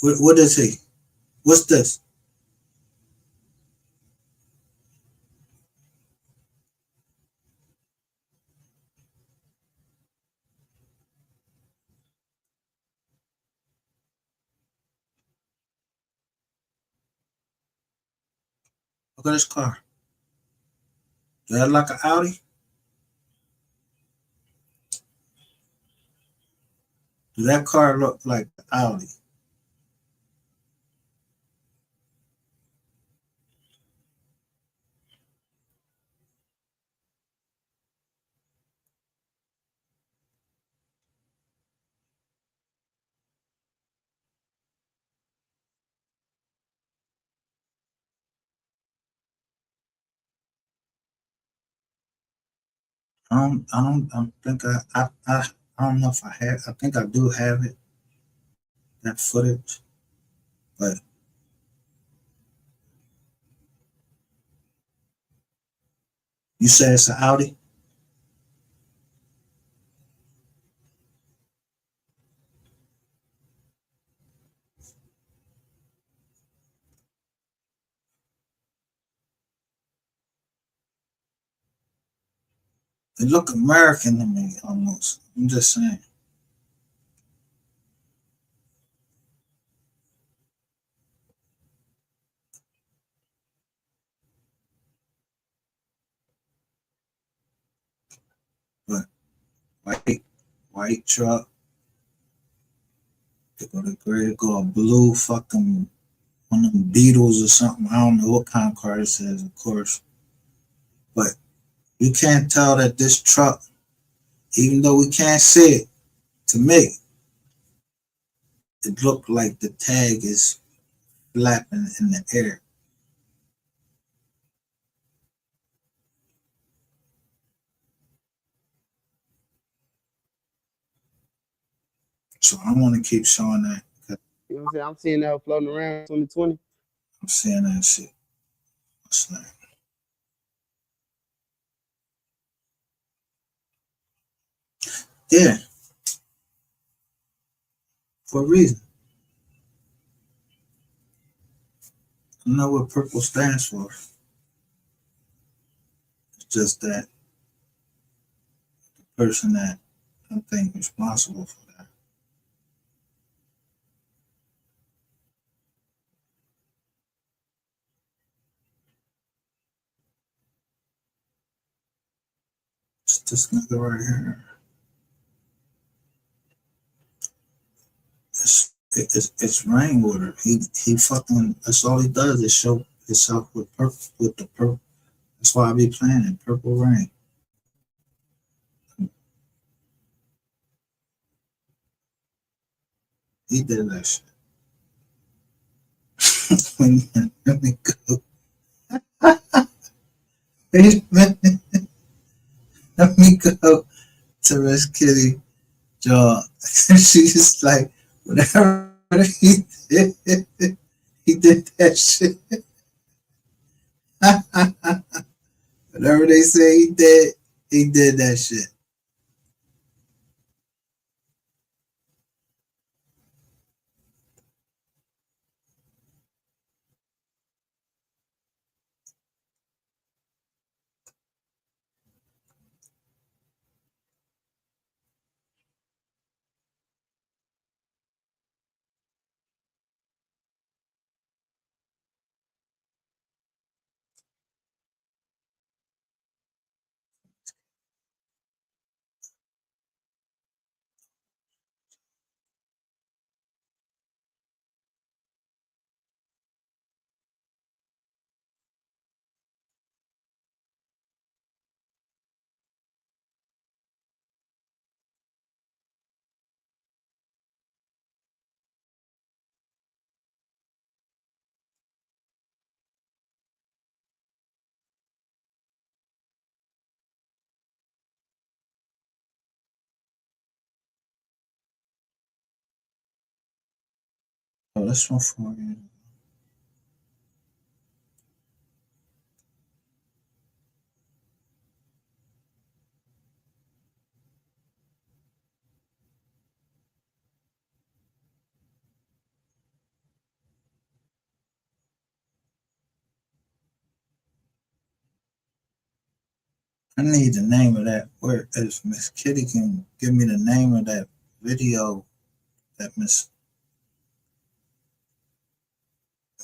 What is he? What's this? Look at this car. Is that like an Audi? Does that car look like an Audi? I think I don't know if I have. I think I do have it, that footage, but you said it's an Audi. It look American to me almost. I'm just saying. white truck. They go to gray, go a blue fucking one of them Beetles or something. I don't know what kind of car this is, of course. But you can't tell that this truck, even though we can't see it, to me, it looked like the tag is flapping in the air. So I want to keep showing that. You know what I'm saying? I'm seeing that floating around 2020. I'm seeing that shit. What's that? Yeah, for a reason. I know what purple stands for. It's just that the person that I think responsible for that. It's this nigga right here. It's Rainwater. He fucking, that's all he does is show himself with the purple. That's why I be playing it, Purple Rain. He did that shit. Let me go. Wait a minute. Let me go to Miss Kitty jaw. She's like, whatever he did that shit. Whatever they say he did that shit. Oh, this one for you. I need the name of that. Where if Miss Kitty can give me the name of that video that Miss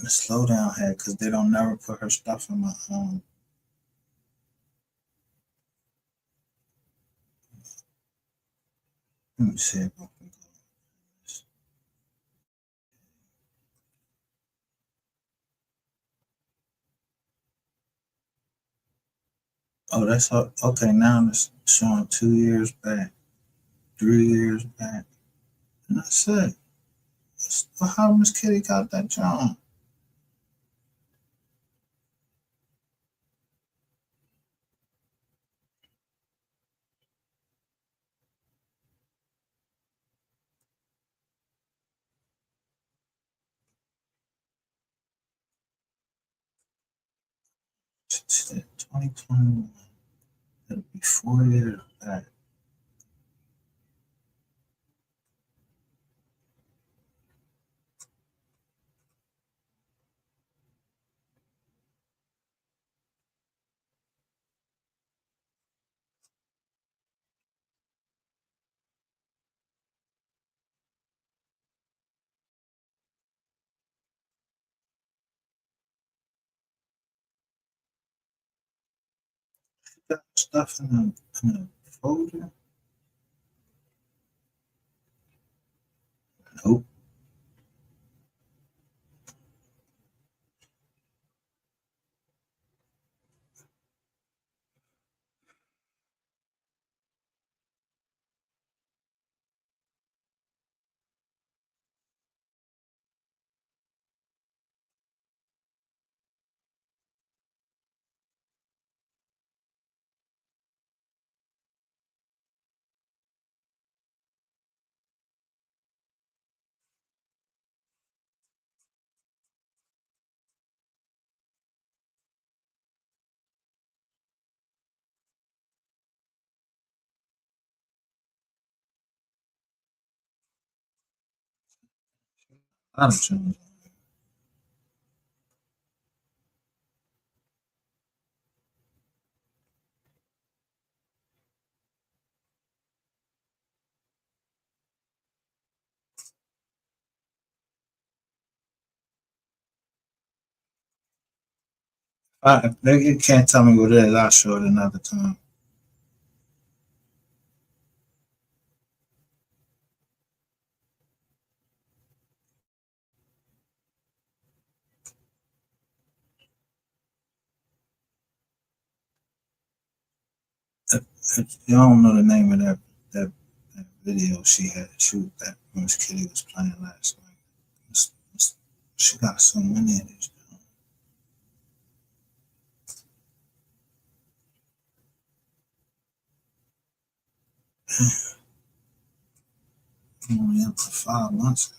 Slowdown had, because they don't never put her stuff in my let me see if I can go. Oh, that's okay. Now it's showing 2 years back, 3 years back, and that's it. How Miss Kitty got that job? Shit, 2021. It'll be 4 years back. Got stuff in the folder. Nope. A lot of tunes. You can't tell me what it is. I'll show it another time. You don't know the name of that video she had to shoot that Miss Kitty was playing last night. She got so many of these. Only up for 5 months.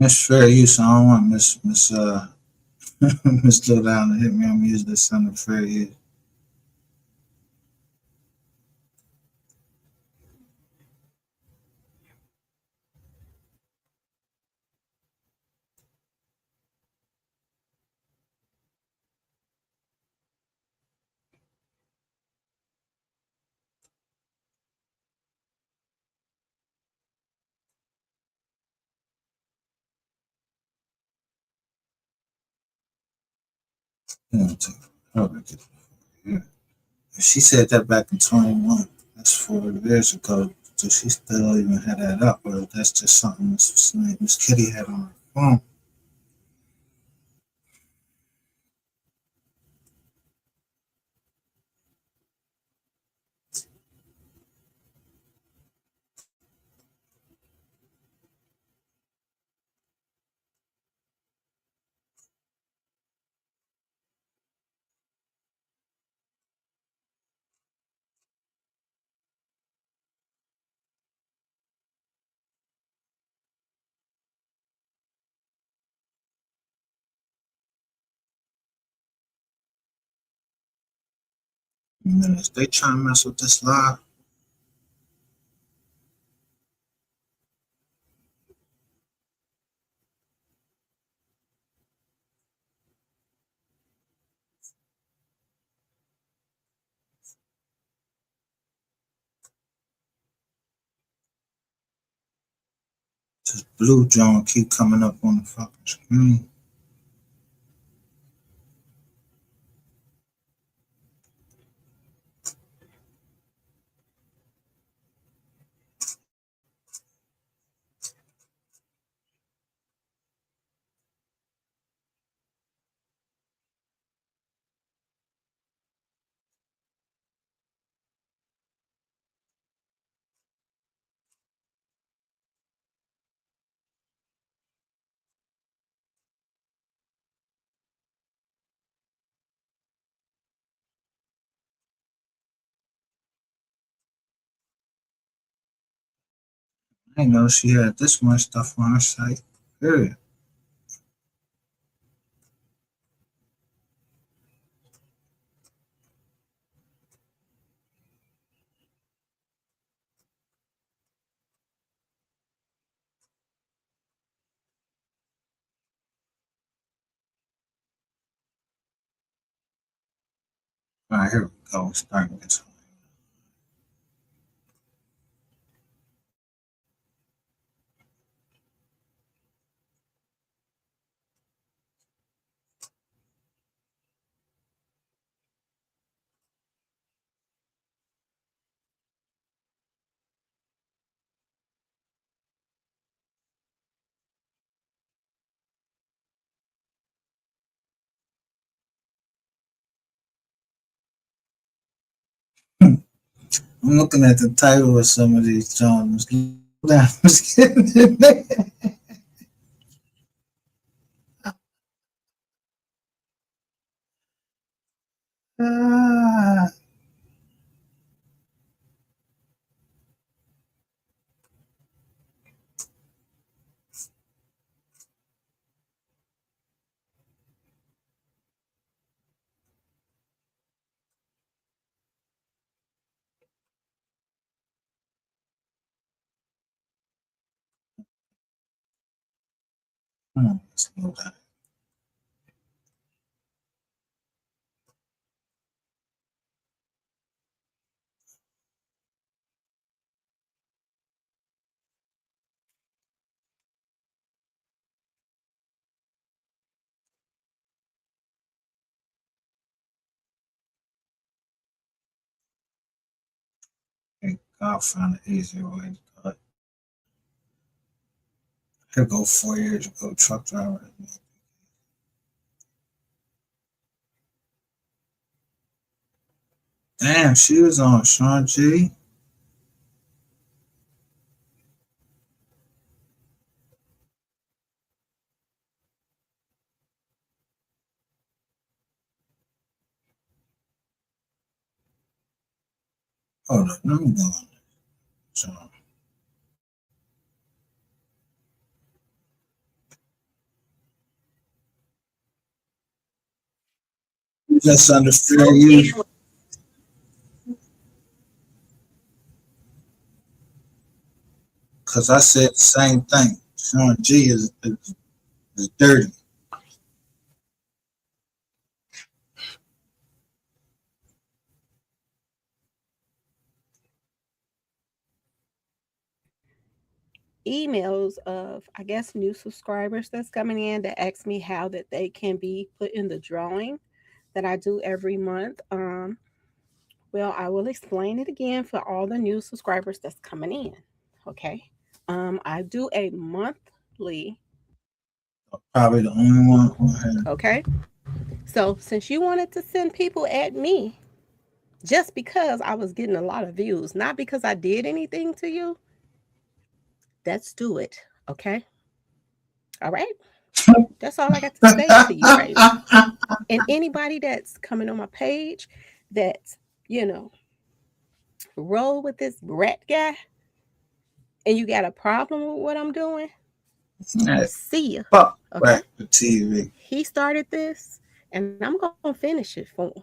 Miss Fair Use. I don't want Miss Miss Low Down to hit me. I'm using this under fair use. Yeah. She said that back in 21. That's 4 years ago. So she still even had that up, or that's just something Miss Kitty had on her phone. Minutes. They trying to mess with this live. This blue John keep coming up on the fucking screen. I didn't know she had this much stuff on her site. Period. All right, here we go. We're starting this one. I'm looking at the title of some of these Jones. I'm just kidding. Ah, slow down. Hey, God found an easier way to do it. Here go 4 years ago, truck driver. Damn, she was on Sean G. Hold on, let me go on. So, just understand you. Because I said the same thing. Sean G is dirty. Emails of, I guess, new subscribers that's coming in that ask me how that they can be put in the drawing that I do every month. Well, I will explain it again for all the new subscribers that's coming in. Okay. I do a monthly. Probably the only one who had. Okay. So since you wanted to send people at me just because I was getting a lot of views, not because I did anything to you, let's do it. Okay. All right. That's all I got to say to you right now. And anybody that's coming on my page that's, you know, roll with this rat guy and you got a problem with what I'm doing, see ya. Fuck Okay. back the TV. He started this and I'm going to finish it for him.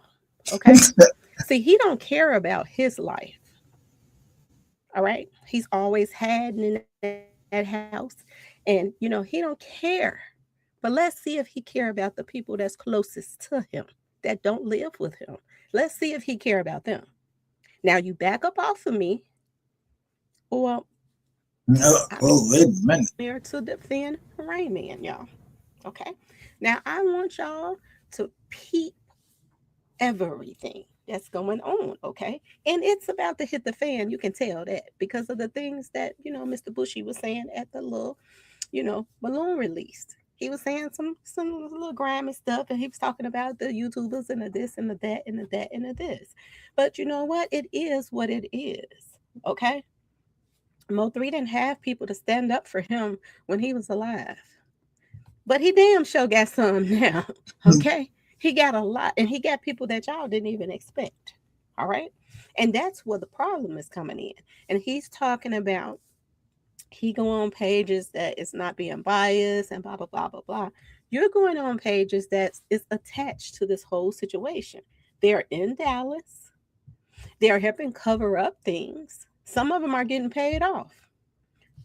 Okay. See, he don't care about his life. All right. He's always had in that house and, he don't care. But let's see if he care about the people that's closest to him that don't live with him. Let's see if he care about them. Now you back up off of me, or No, I'm oh, wait a minute. here to defend Rain Man, y'all. Okay. Now I want y'all to peep everything that's going on. Okay. And it's about to hit the fan. You can tell that because of the things that, Mr. Bushy was saying at the little, balloon release. He was saying some little grimy stuff, and he was talking about the YouTubers and the this and the that and the that and the this. But you know what? It is what it is. Okay. MO3 didn't have people to stand up for him when he was alive. But he damn sure got some now. Okay. He got a lot, and he got people that y'all didn't even expect. All right. And that's where the problem is coming in. And he's talking about he go on pages that is not being biased and blah blah blah blah blah. You're going on pages that is attached to this whole situation. They're in Dallas. They're helping cover up things. Some of them are getting paid off.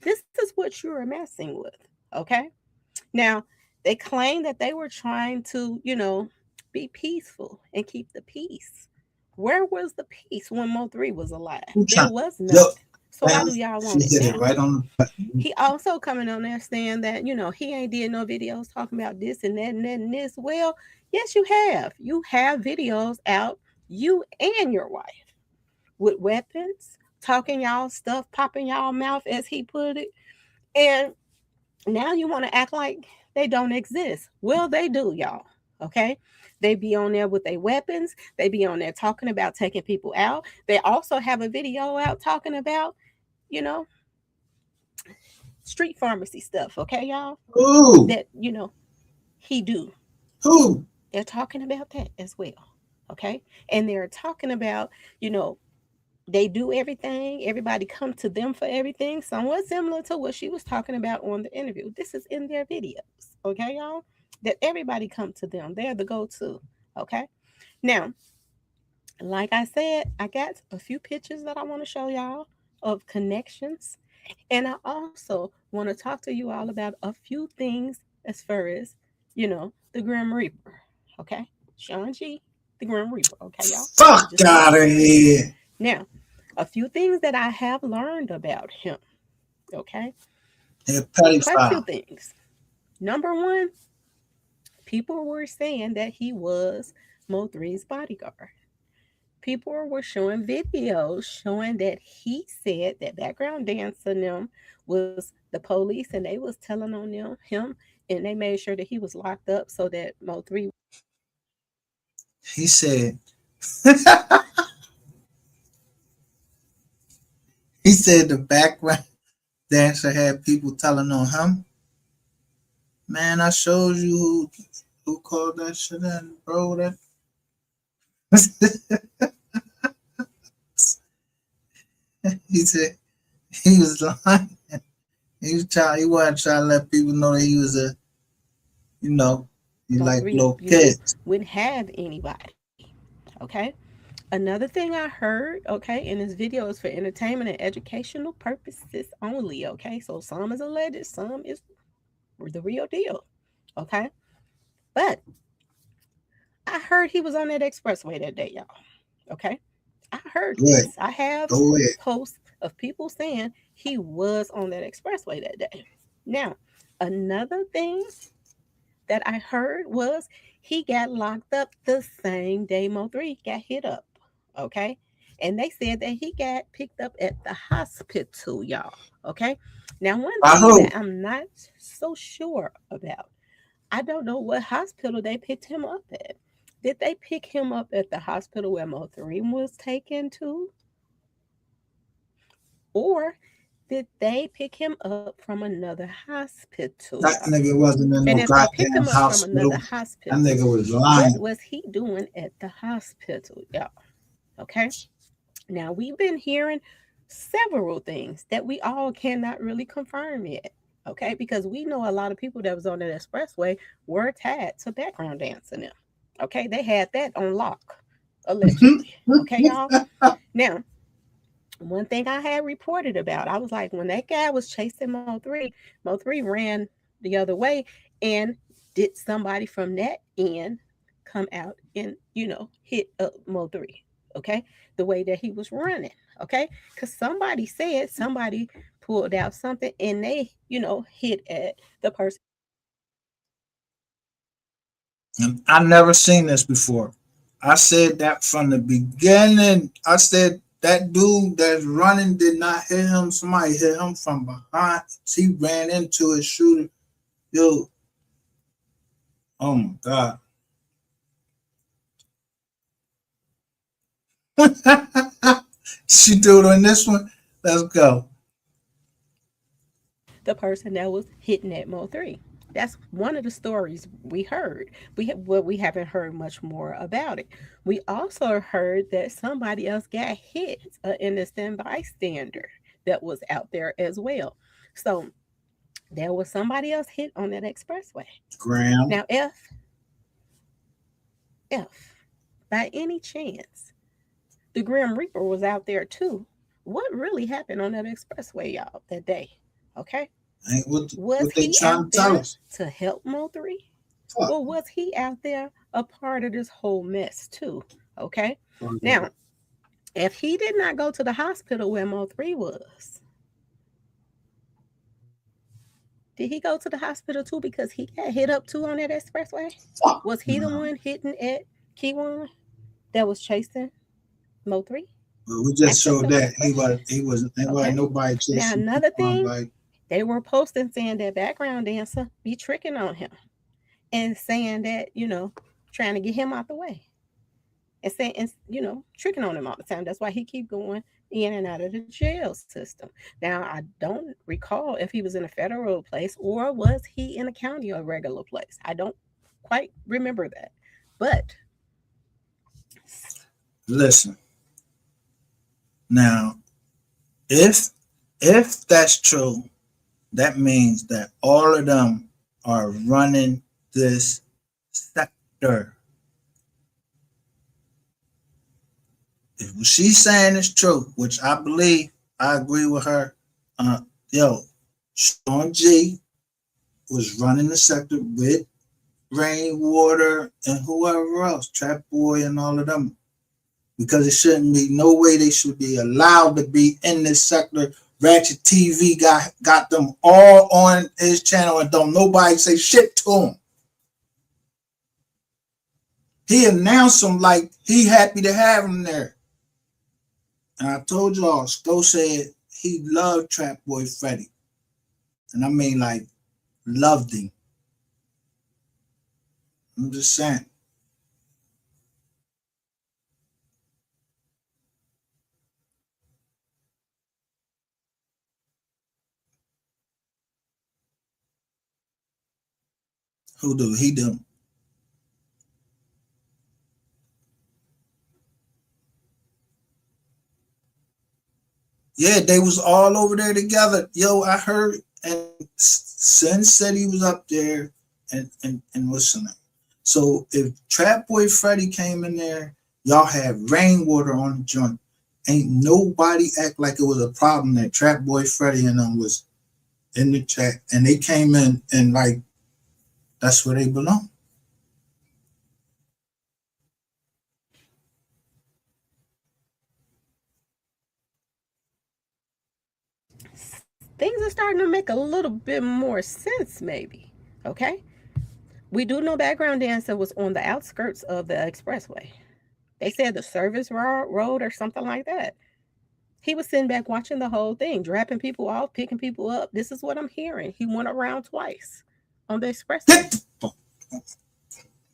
This is what you're messing with. Okay. Now, they claim that they were trying to, be peaceful and keep the peace. Where was the peace when Mo3 was alive? Who There trying? was Yo, none. So why do man, y'all she want it hit it now? right on the button. He also coming on there saying that, you know, he ain't did no videos talking about this and that and that and this. Well, yes, you have. You have videos out, you and your wife, with weapons, talking y'all stuff, popping y'all mouth, as he put it. And now you want to act like they don't exist. Well, they do, y'all. Okay. They be on there with their weapons. They be on there talking about taking people out. They also have a video out talking about, you know, street pharmacy stuff. Okay, y'all? Who? That, you know, he do. Who? They're talking about that as well. Okay. And they're talking about, you know, they do everything. Everybody come to them for everything. Somewhat similar to what she was talking about on the interview. This is in their videos. Okay, y'all? That everybody come to them. They're the go-to. Okay. Now, like I said, I got a few pictures that I want to show y'all of connections. And I also want to talk to you all about a few things as far as, you know, the Grim Reaper. Okay. Sean G, the Grim Reaper. Okay, y'all? Fuck Just out of here. now, a few things that I have learned about him. Okay. They're petty Quite a few foul. things. Number one, people were saying that he was Mo3's bodyguard. People were showing videos showing that he said that background dancer them was the police and they was telling on him and they made sure that he was locked up so that Mo3. He said, he said the background dancer had people telling on him. Man, I showed you who called that shit in, bro. That he said he was lying. He wasn't trying to let people know that he was a, you know, he like Mo3, little you know, kids. wouldn't have anybody. Okay. Another thing I heard, okay, and this video is for entertainment and educational purposes only, okay? So some is alleged, some is the real deal, okay? But I heard he was on that expressway that day, y'all, okay? I heard Good. this. I have Go ahead. posts of people saying he was on that expressway that day. Now, another thing that I heard was he got locked up the same day Mo3 got hit up. Okay. And they said that he got picked up at the hospital, y'all. Okay. Now, one By thing who? that I'm not so sure about, I don't know what hospital they picked him up at. Did they pick him up at the hospital where Mo3 was taken to? Or did they pick him up from another hospital, That y'all? nigga wasn't in And no if they picked goddamn him up from hospital. another That hospital, nigga was what lying. was he doing at the hospital, y'all? Okay. Now, we've been hearing several things that we all cannot really confirm yet. Okay. Because we know a lot of people that was on that expressway were tied to background dancing them. Okay. They had that on lock, allegedly. Okay, y'all. Now, one thing I had reported about, I was like, when that guy was chasing Mo3, Mo3 ran the other way, and did somebody from that end come out and, you know, hit up Mo3? Okay, the way that he was running. Okay, because somebody said somebody pulled out something and they, you know, hit at the person. I never seen this before. I said that from the beginning. I said that dude that's running did not hit him. Somebody hit him from behind. He ran into a shooter. Yo, oh my God. She do it on this one. Let's go. The person that was hitting at Mo3. That's one of the stories we heard. We haven't heard much more about it. We also heard that somebody else got hit, an innocent bystander that was out there as well. So there was somebody else hit on that expressway. Graham. Now, if by any chance the Grim Reaper was out there too, what really happened on that expressway, y'all, that day? Okay. Ain't Was what they he trying out to tell there us. to help Mo3? Fuck. Or was he out there a part of this whole mess too? Okay. Now, if he did not go to the hospital where MO3 was, did he go to the hospital too because he got hit up too on that expressway? Was he the one hitting at Keywan that was chasing MO3? Well, we just showed that he was Okay. nobody Now chasing another thing, like they were posting saying that background dancer be tricking on him and saying that, trying to get him out the way. And saying, tricking on him all the time. That's why he keep going in and out of the jail system. Now, I don't recall if he was in a federal place or was he in a county or regular place. I don't quite remember that. But listen. Now, if that's true, that means that all of them are running this sector. If what she's saying is true, which I believe, I agree with her. Sean G was running the sector with Rainwater and whoever else, Trap Boy and all of them. Because it shouldn't be no way they should be allowed to be in this sector. Ratchet TV got them all on his channel and don't nobody say shit to him. He announced them like he happy to have him there. And I told y'all, Sto said he loved Trap Boy Freddy. And I mean like loved him. I'm just saying. Who do? He do. Yeah, they was all over there together. Yo, I heard, and Sin said he was up there, and listening. So if Trap Boy Freddy came in there, y'all had Rainwater on the joint. Ain't nobody act like it was a problem that Trap Boy Freddy and them was in the chat, and they came in and like that's where they belong. things are starting to make a little bit more sense, maybe. Okay. We do know background dancer was on the outskirts of the expressway. They said the service road or something like that. He was sitting back watching the whole thing, dropping people off, picking people up. This is what I'm hearing. He went around twice on the expressway.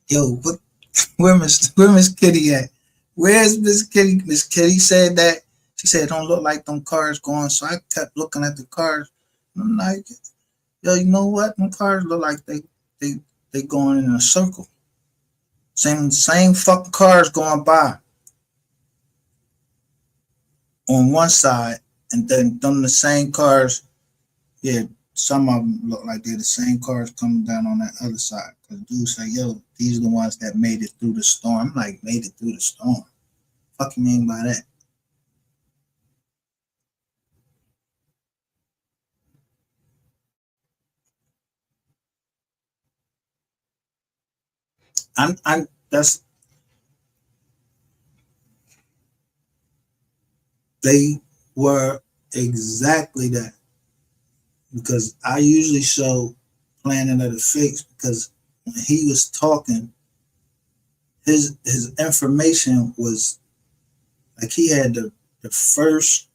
Yo, where Miss Kitty at? Where's Miss Kitty? Miss Kitty said that. She said it don't look like them cars going. So I kept looking at the cars. And I'm like, yo, you know what? Them cars look like they going in a circle. Same fucking cars going by on one side, and then them the same cars. Yeah, some of them look like they're the same cars coming down on that other side. Cause dude say, yo, these are the ones that made it through the storm. I'm like, made it through the storm. Fuck you mean by that? They were exactly that. Because I usually show Planet of the Fakes because when he was talking, his information was like he had the first,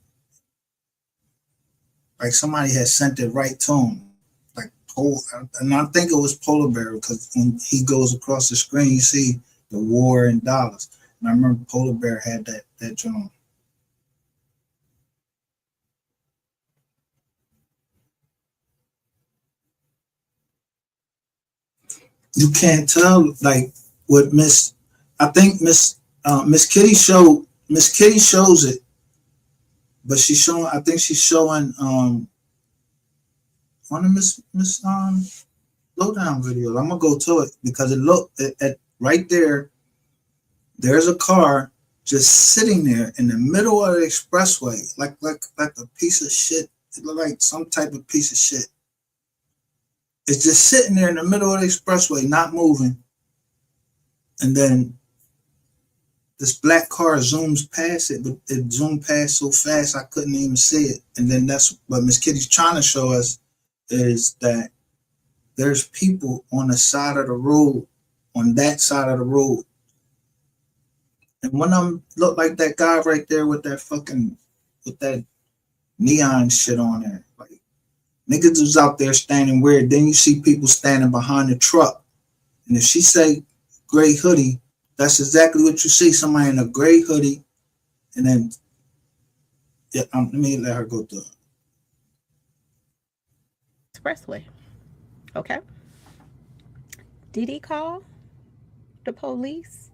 like somebody had sent it right to him. Like and I think it was Polar Bear because when he goes across the screen, you see the war in dollars. And I remember Polar Bear had that drum. You can't tell like what I think Miss Kitty shows it, but she's showing, I think she's showing one of Miss Lowdown videos. I'm gonna go to it because it look at right there. There's a car just sitting there in the middle of the expressway, like a piece of shit. It looked like some type of piece of shit. It's just sitting there in the middle of the expressway, not moving. And then this black car zooms past it, but it zoomed past so fast I couldn't even see it. And then that's what Miss Kitty's trying to show us, is that there's people on the side of the road, on that side of the road. And one of them looked like that guy right there with that neon shit on there. Like, niggas was out there standing weird. Then you see people standing behind the truck. And if she say gray hoodie, that's exactly what you see. Somebody in a gray hoodie. And then, yeah, let me let her go through it. Expressway. Okay. Did he call the police?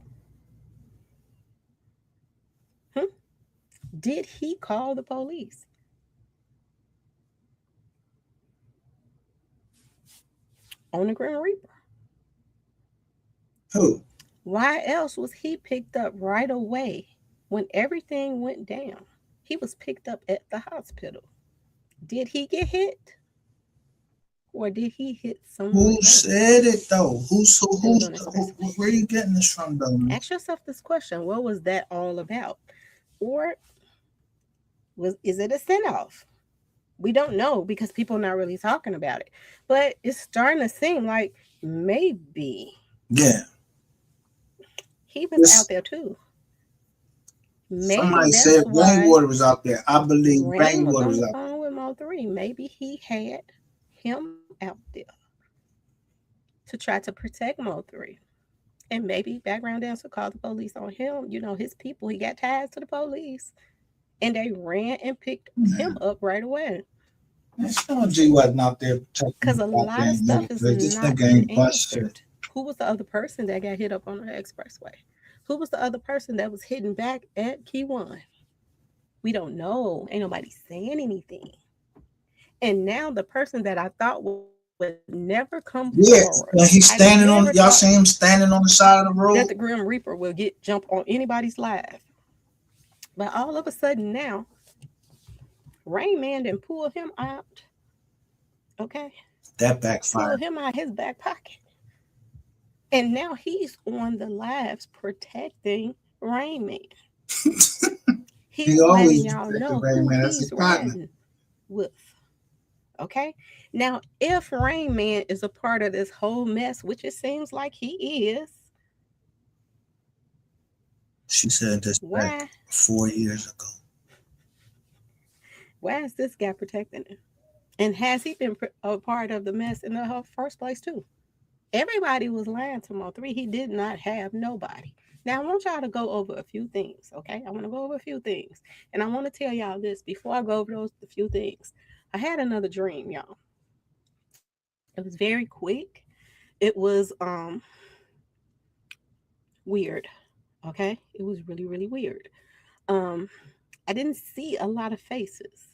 Did he call the police? On the Grim Reaper. Who? Why else was he picked up right away when everything went down? He was picked up at the hospital. Did he get hit? Or did he hit someone Who else? said it though? Where are you getting this from though? Ask yourself this question. What was that all about? Or is it a send-off? We don't know because people are not really talking about it. But it's starting to seem like maybe he was out there too. Maybe somebody that's said why Rainwater was out there. I believe Rain was Rainwater on was the out phone with MO3. Maybe he had him out there to try to protect MO3. And maybe background dancer called the police on him. You know, his people, he got ties to the police. And they ran and picked him up right away. G wasn't out there because a lot of stuff is not been answered. Who was the other person that got hit up on the expressway? Who was the other person that was hidden back at Key 1? We don't know. Ain't nobody saying anything. And now the person that I thought would never come forward. And he's standing on, y'all see him standing on the side of the road? That the Grim Reaper will jump on anybody's live. But all of a sudden now, Rain Man didn't pull him out. Okay. That backfired. Pull him out his back pocket. And now he's on the lives protecting Rain Man. He's letting y'all know who he's riding with. Okay. Now, if Rain Man is a part of this whole mess, which it seems like he is. She said this back 4 years ago. Why is this guy protecting him? And has he been a part of the mess in the first place too? Everybody was lying to MO3. He did not have nobody. Now, I want y'all to go over a few things, okay? I want to go over a few things. And I want to tell y'all this before I go over those few things. I had another dream, y'all. It was very quick. It was weird, okay? It was really, really weird. I didn't see a lot of faces.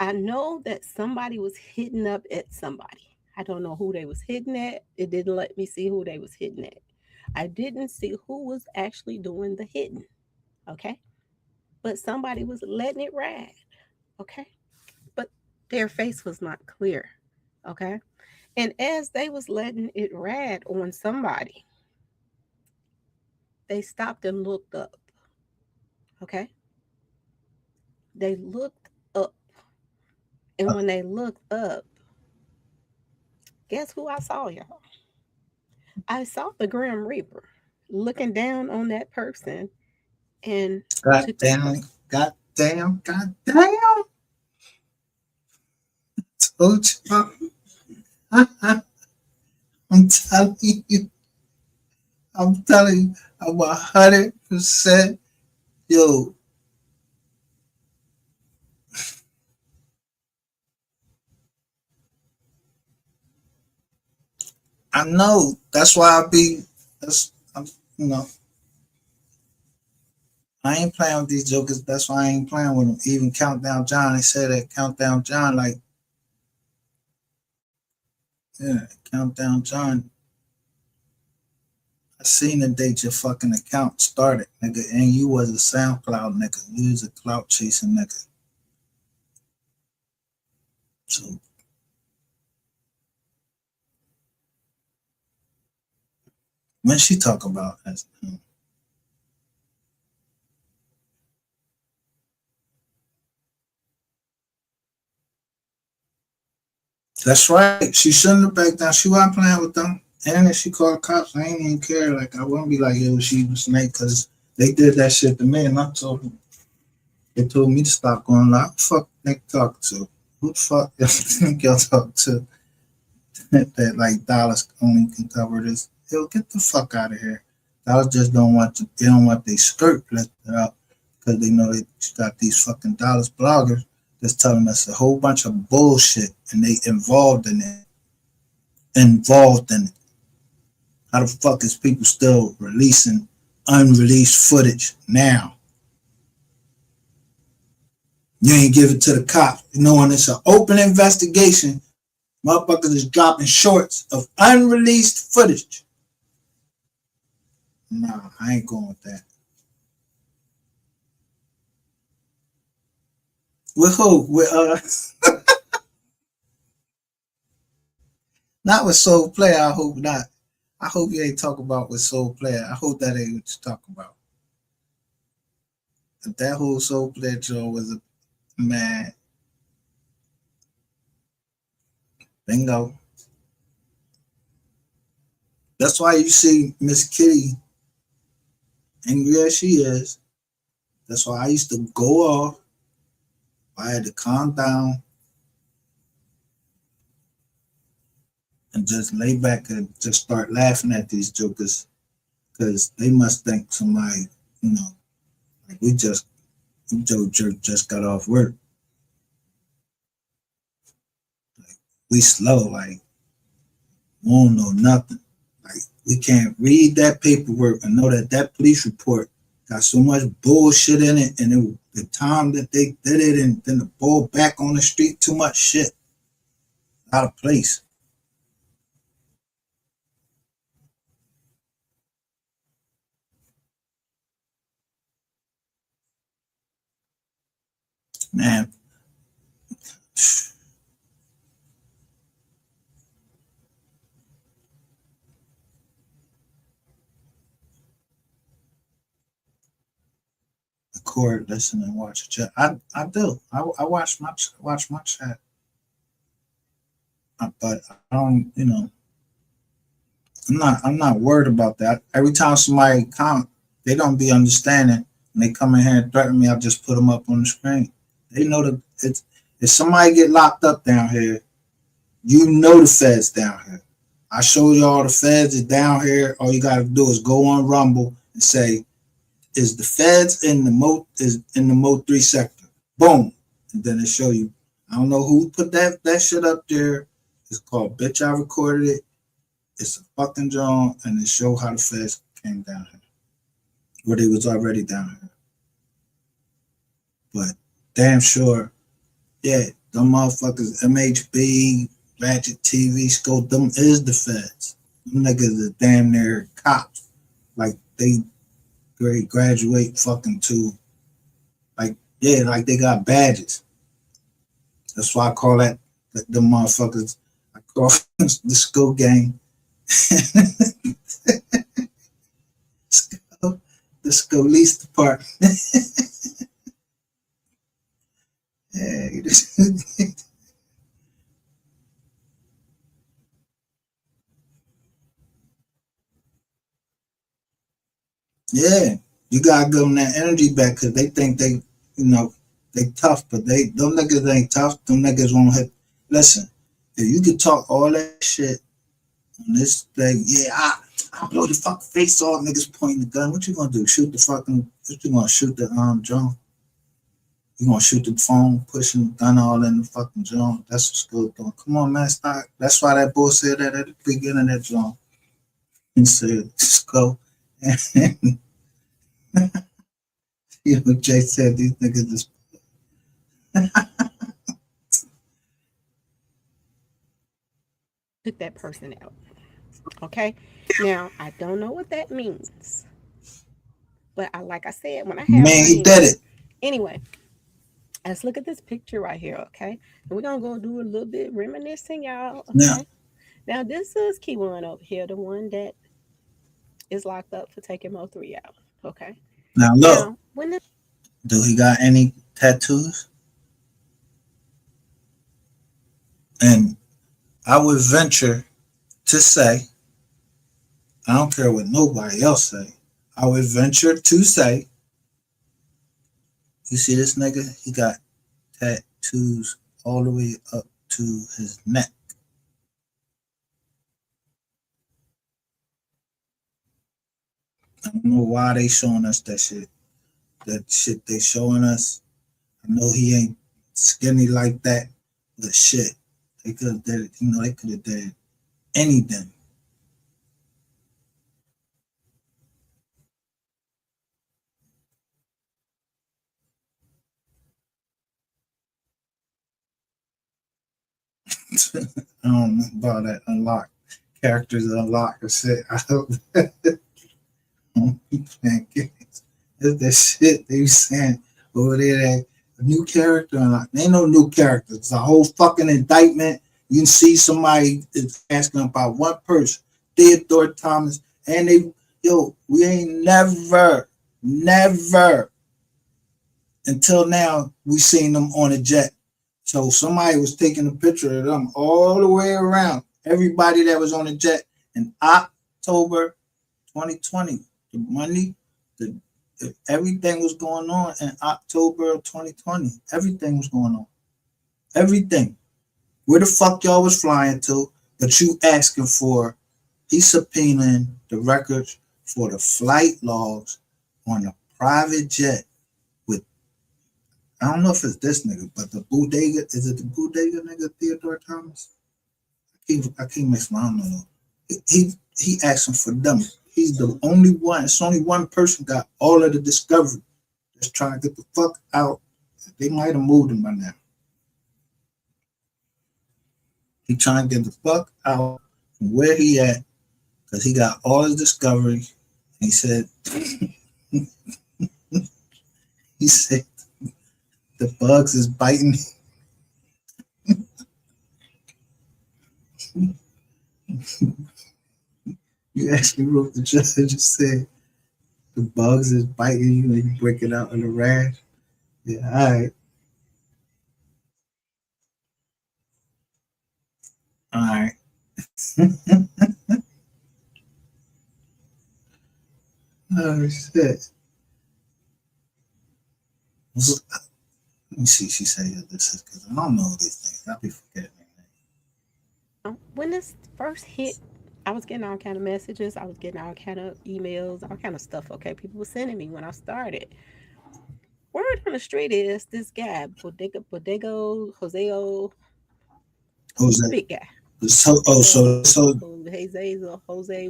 I know that somebody was hitting up at somebody. I don't know who they was hitting at. It didn't let me see who they was hitting at. I didn't see who was actually doing the hitting, okay? But somebody was letting it ride, okay? But their face was not clear, okay? And as they was letting it ride on somebody, they stopped and looked up, okay? They looked up. And when they looked up, guess who I saw, y'all? I saw the Grim Reaper looking down on that person and goddamn. Told you. I'm telling you, I'm 100%. Yo. I know. That's why I ain't playing with these jokers. That's why I ain't playing with them. Even Countdown John, they said that Countdown John, like, yeah, Countdown John. I seen the date your fucking account started, nigga, and you was a SoundCloud nigga. You was a clout chasing nigga. So when she talk about that, That's right. She shouldn't have backed down. She wasn't playing with them. And if she called the cops, I ain't even care. Like, I wouldn't be like, yo, she was snake, because they did that shit to me, and I told them. They told me to stop going like, who the fuck they talk to? Who the fuck y'all think y'all talk to? That like dollars only can cover this. Yo, get the fuck out of here. Dollars just don't want to. They don't want their skirt lifted up because they know they got these fucking dollars bloggers that's telling us a whole bunch of bullshit, and they involved in it. How the fuck is people still releasing unreleased footage now? You ain't give it to the cops, knowing it's an open investigation. Motherfuckers is dropping shorts of unreleased footage. Nah, I ain't going with that. With who? With not with Soul Player. I hope not. I hope you ain't talking about with Soul Player. I hope that ain't what you're talking about. If that whole Soul Player joint was a man, bingo. That's why you see Miss Kitty angry as she is. That's why I used to go off. I had to calm down and just lay back and just start laughing at these jokers, because they must think somebody, like Joe Jerk just got off work. Like, we slow, like, we don't know nothing. Like, we can't read that paperwork and know that police report got so much bullshit in it, and the time that they did it, and then the ball back on the street, too much shit. Out of place. Man. Record, listen, and watch a chat. I do. I watch my chat. But I don't, I'm not worried about that. Every time somebody comment, they don't be understanding, and they come in here and threaten me, I just put them up on the screen. They know that if somebody get locked up down here, the feds down here. I show you all the feds is down here. All you gotta do is go on Rumble and say, is the feds in the MO3 sector? Boom. And then it show you. I don't know who put that shit up there. It's called Bitch I Recorded It. It's a fucking drum, and it show how the feds came down here. Or they was already down here. But damn sure, yeah, them motherfuckers, MHB, Ratchet TV, Scope, them is the feds. Them niggas are damn near cops. Like they graduate fucking to, like they got badges. That's why I call them motherfuckers, I call the Scope gang. The Scolice department. Yeah, you gotta give them that energy back, because they think they tough, but them niggas ain't tough. Them niggas won't hit. Listen, if you can talk all that shit on this thing, yeah, I'll blow the fucking face off, niggas pointing the gun. What you gonna do? Shoot the fucking? What you gonna shoot the drone? You gonna shoot the phone, pushing the gun all in the fucking drone? That's what's good doing. Come on, man, stop. That's why that boy said that at the beginning of that drone. He said, "Just go." Jay said these niggas is. Took that person out. Okay. Now I don't know what that means, but like I said, when I have he did it. Anyway, let's look at this picture right here. Okay, and we're gonna go do a little bit reminiscing, y'all. Okay. Yeah. Now this is Key1 over here, the one that is locked up for taking MO3 out. Okay. Now look, do he got any tattoos? And I would venture to say, I don't care what nobody else say, I would venture to say, you see this nigga? He got tattoos all the way up to his neck. I don't know why they showing us that shit. That shit they showing us. I know he ain't skinny like that, but shit, they could have did it. You know, they could have did anything. I don't know about that unlock characters unlock or shit. I don't be playing games. That's that shit they saying over there. That new character unlock. There ain't no new characters. It's a whole fucking indictment. You can see somebody is asking about one person, Theodore Thomas, and they, we ain't never until now we seen them on a jet. So somebody was taking a picture of them all the way around. Everybody that was on the jet in October 2020. The money, everything was going on in October of 2020. Everything was going on. Everything. Where the fuck y'all was flying to? But you asking for, he's subpoenaing the records for the flight logs on a private jet with, I don't know if it's this nigga, but the bodega, is it the bodega nigga, Theodore Thomas? I can't mix my, I don't know. He asking for them. He's the only one. It's only one person got all of the discovery that's trying to get the fuck out. They might have moved him by now. He trying to get the fuck out from where he at because he got all his discovery. He said, he said the bugs is biting. You actually wrote the judge and said the bugs is biting you and you break it out in a rash. Yeah, all right. All right. Oh shit. Let me see. She said this is because I don't know these things. I'll be forgetting. When this first hit, I was getting all kind of messages. I was getting all kind of emails, all kind of stuff. Okay, people were sending me when I started. Word on the street is this guy, Bodego, Joseo, Who's the that? big guy. So Jose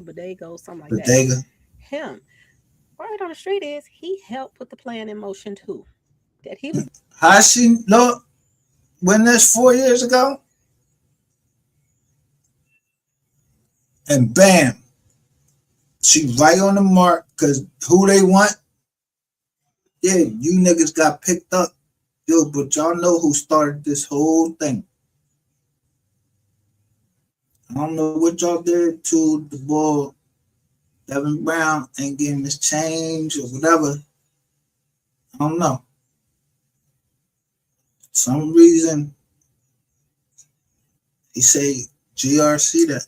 Bodego, something like that. Bodega. Him. Word on the street is he helped put the plan in motion too. That he was. How she know when that's 4 years ago? And bam, she right on the mark because who they want? Yeah, you niggas got picked up. Yo, but y'all know who started this whole thing. I don't know what y'all did to the boy Devin Brown ain't getting his change or whatever. I don't know. Some reason he say GRC that.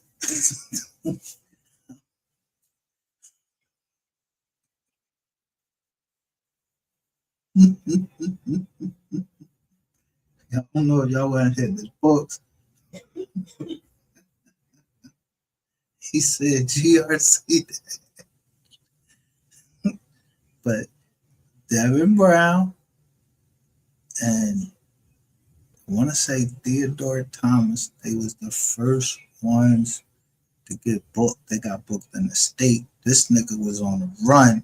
I don't know if y'all want to hit his books. He said GRC that. But Devin Brown and I want to say Theodore Thomas, they was the first ones to get booked. They got booked in the state. This nigga was on the run.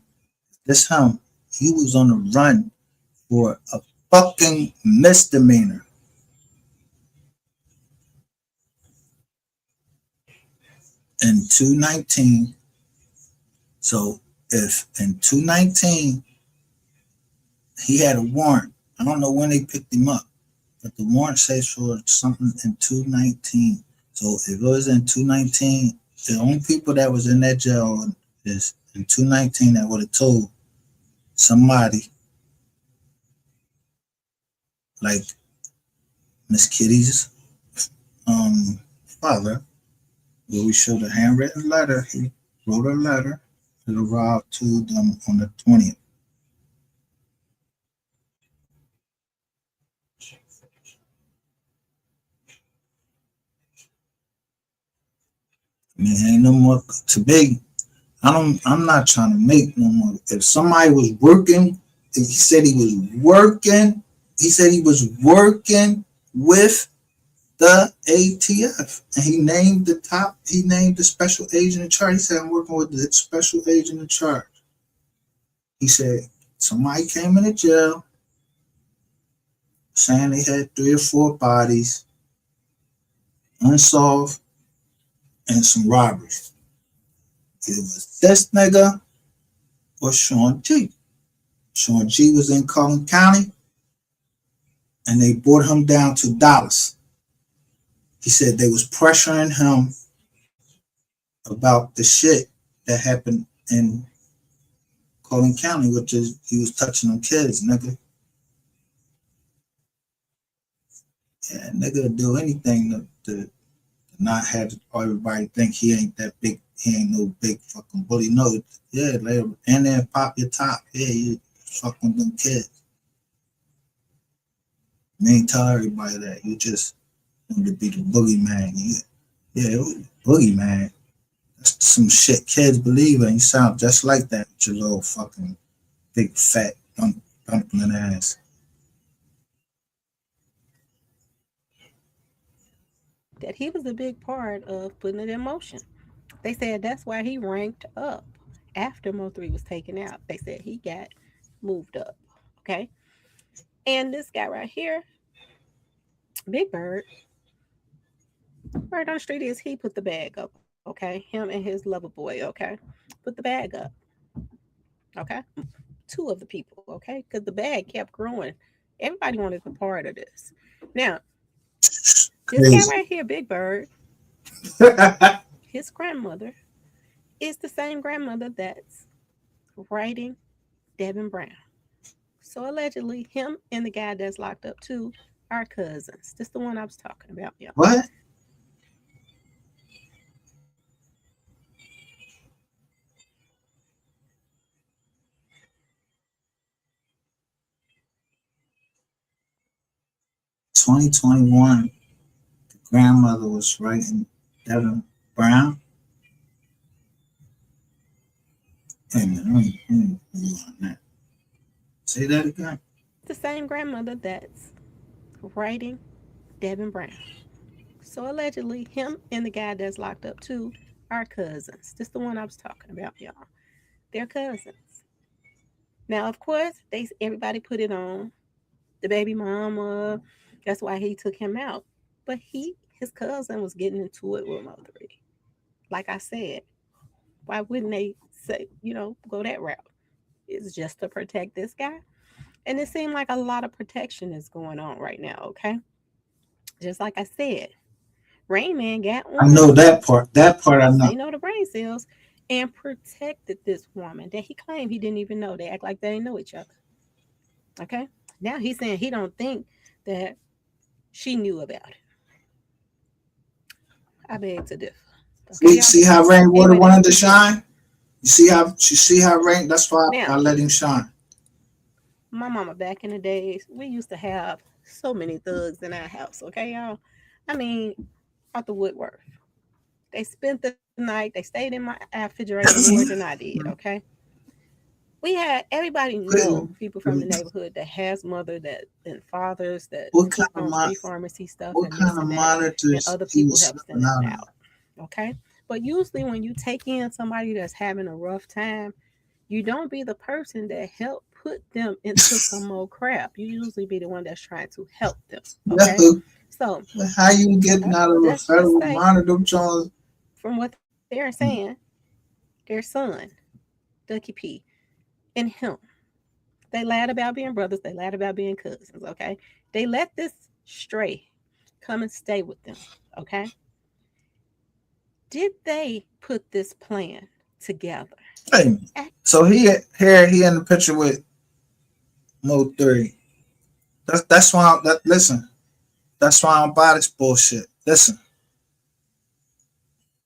This him. He was on the run for a fucking misdemeanor. In 219. So if in 219 he had a warrant, I don't know when they picked him up, but the warrant says for something in 219. So if it was in 219, the only people that was in that jail is in 219 that would have told somebody like Miss Kitty's father. Where we showed a handwritten letter. He wrote a letter. It arrived to them on the 20th. I mean, ain't no more to be. I'm not trying to make no more. If somebody was working, he said he was working with the ATF, and he named the special agent in charge. He said, I'm working with the special agent in charge. He said, somebody came into jail saying they had 3 or 4 bodies, unsolved, and some robberies. It was this nigga or Sean G. Sean G was in Collin County, and they brought him down to Dallas. He said they was pressuring him about the shit that happened in Collin County, which is he was touching them kids, nigga. Yeah, nigga will do anything to not have everybody think he ain't that big. He ain't no big fucking bully. No, yeah, later, and then pop your top. Yeah, you fucking them kids. You ain't tell everybody that. You just want to be the boogeyman. Yeah, boogeyman. That's some shit kids believe in. You sound just like that with your little fucking big fat dumpling ass. That he was a big part of putting it in motion. They said that's why he ranked up after MO3 was taken out. They said he got moved up. Okay. And this guy right here, Big Bird, right on the street is he put the bag up. Okay. Him and his lover boy. Okay. Put the bag up. Okay. 2 of the people. Okay. Because the bag kept growing. Everybody wanted a part of this. Now, this guy right here, Big Bird, his grandmother is the same grandmother that's writing Devin Brown. So allegedly, him and the guy that's locked up too are cousins. This is the one I was talking about, y'all. What? (2021), the grandmother was writing Devin Brown. Hey man, say that again. The same grandmother that's writing Devin Brown. So allegedly, him and the guy that's locked up too are cousins. This is the one I was talking about, y'all. They're cousins. Now, of course, everybody put it on the baby mama. That's why he took him out. But his cousin was getting into it with MO3. Like I said, why wouldn't they say, go that route? It's just to protect this guy. And it seemed like a lot of protection is going on right now, okay? Just like I said, Rain Man got on. I know that part. That part I know. They know the brain cells and protected this woman that he claimed he didn't even know. They act like they didn't know each other. Okay? Now he's saying he don't think that she knew about it. I beg to differ. Okay, see how Rainwater wanted to shine? You see how Rain, that's why now, I let him shine. My mama back in the days, we used to have so many thugs in our house, okay, y'all? I mean, Arthur Woodworth. They spent the night, they stayed in my refrigerator more than I did, okay? We had everybody know people from the neighborhood that has mother and fathers that own free pharmacy stuff. What kind of monitors? And other people help send them out. Okay. But usually when you take in somebody that's having a rough time, you don't be the person that helped put them into some more crap. You usually be the one that's trying to help them. Okay. So how you getting out of a federal monitor, Charles? From what they're saying, their son, Ducky P, and him, they lied about being brothers. They lied about being cousins. Okay. They let this stray come and stay with them. Okay. Did they put this plan together? Hey, so he in the picture with MO3. That's why. Listen, that's why I don't buy this bullshit. Listen,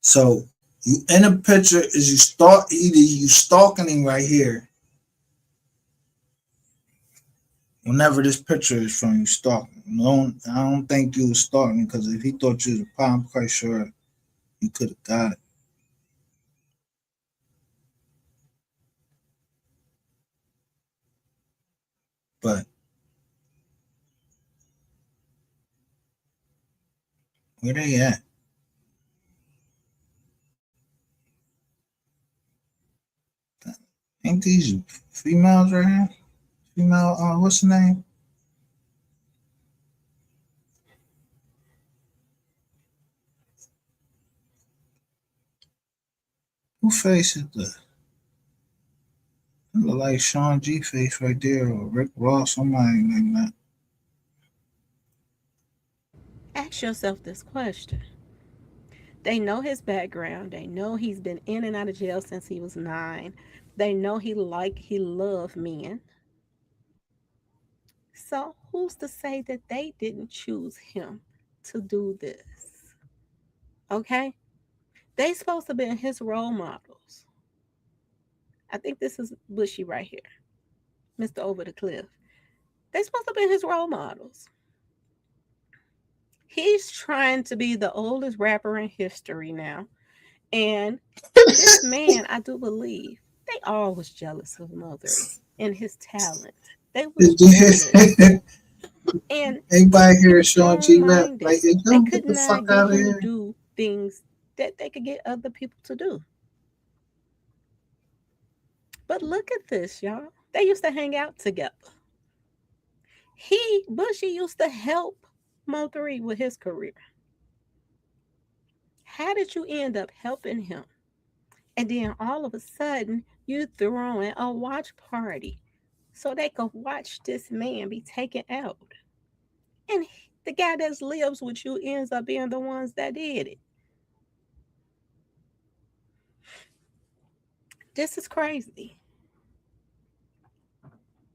So you in a picture is either you stalking him right here. Whenever this picture is from, you stalking. I don't think you was stalking because if he thought you was a pop, I'm quite sure you could have got it. But where they at? Ain't these females right here? Female, what's the name? Who face is the? It look like Sean G face right there, or Rick Ross, somebody like that. Ask yourself this question. They know his background. They know he's been in and out of jail since he was 9. They know he loved men. So who's to say that they didn't choose him to do this? Okay? They supposed to be his role models. I think this is Bushy right here, Mr. Over the Cliff. They supposed to be his role models. He's trying to be the oldest rapper in history now. And this man, I do believe, they all was jealous of MO3 and his talent. They was jealous. And Anybody hear Sean G rap? minded. Like, They don't could get the not fuck get out of him to here. do things that they could get other people to do. But look at this, y'all. They used to hang out together. Bushy used to help Mo3 with his career. How did you end up helping him? And then all of a sudden, you throwing a watch party so they could watch this man be taken out. And the guy that lives with you ends up being the ones that did it. This is crazy.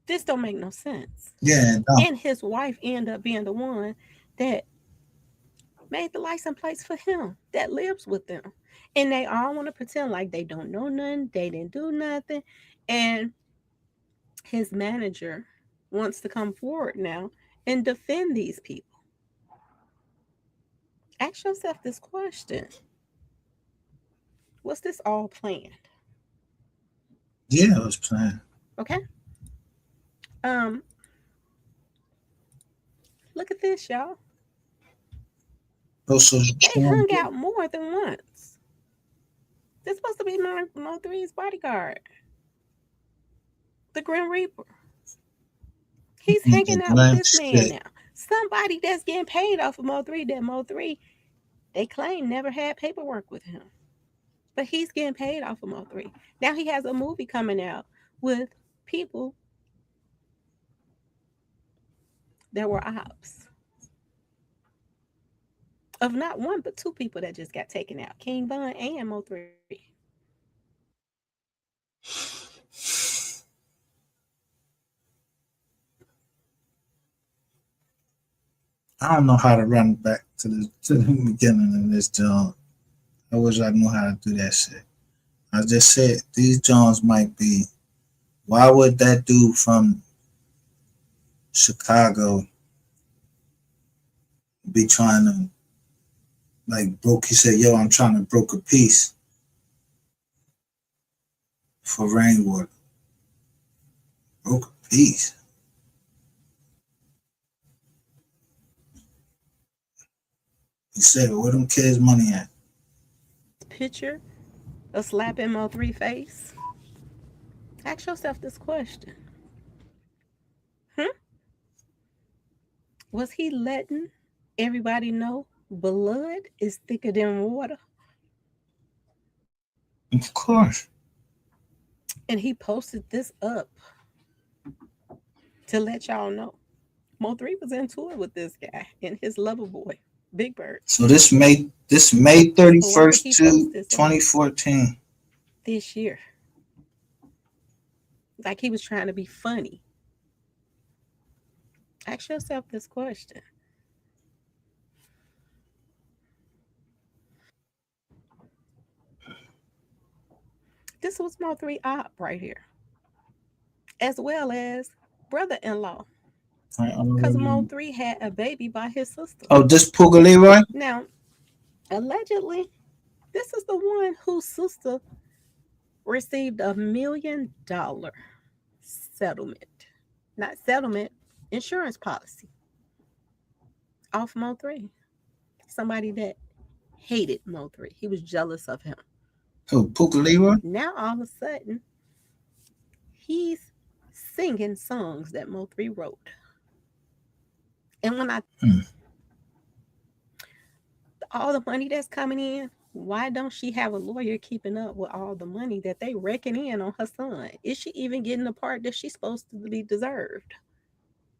This don't make no sense. Yeah, no. And his wife ended up being the one that made the license plates for him, that lives with them. And they all want to pretend like they don't know nothing, they didn't do nothing. And his manager wants to come forward now and defend these people. Ask yourself this question. Was this all planned? Yeah, it was planned. Okay. Look at this, y'all. Also, They hung out more than once. This supposed to be Mo3's bodyguard, the Grim Reaper. He's hanging out with this man now. Somebody that's getting paid off of Mo3, that Mo3, they claim never had paperwork with him. But he's getting paid off of Mo3. Now he has a movie coming out with people that were ops. Of not one, but 2 people that just got taken out. King Von and Mo3. I don't know how to run back to the beginning of this job. I wish I knew how to do that shit. I just said these Jones might be. Why would that dude from Chicago be trying to broke? He said, "Yo, I'm trying to broker peace for Rainwater." Broker peace. He said, "Where them kids' money at?" Picture of slapping Mo3 face. Ask yourself this question. Was he letting everybody know blood is thicker than water? Of course. And he posted this up to let y'all know. Mo3 was into it with this guy and his lover boy, Big Bird. So this May 31st to 2014. This year. Like he was trying to be funny. Ask yourself this question. This was Mo3 op right here, as well as brother-in-law. Because Mo3 had a baby by his sister. Oh, this Puka Leroy? Now, allegedly, this is the one whose sister received $1 million settlement. Not settlement, insurance policy off Mo3. Somebody that hated Mo3. He was jealous of him. Oh, Puka Leroy? Now all of a sudden, he's singing songs that Mo3 wrote. And when all the money that's coming in, why don't she have a lawyer keeping up with all the money that they reckon in on her son? Is she even getting the part that she's supposed to be deserved?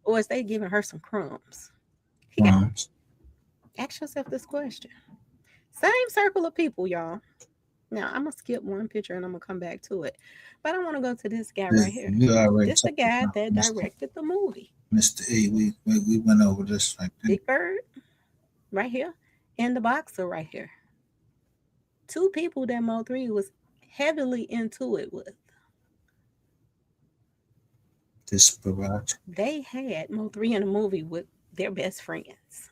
Or is they giving her some crumbs? Ask yourself this question. Same circle of people, y'all. Now, I'm going to skip one picture and I'm going to come back to it. But I want to go to this guy right here. This the guy that directed the movie. Mr. E, we went over this right there. Divert, right here. And the boxer right here. Two people that Mo3 was heavily into it with. Desperate. They had Mo3 in a movie with their best friends.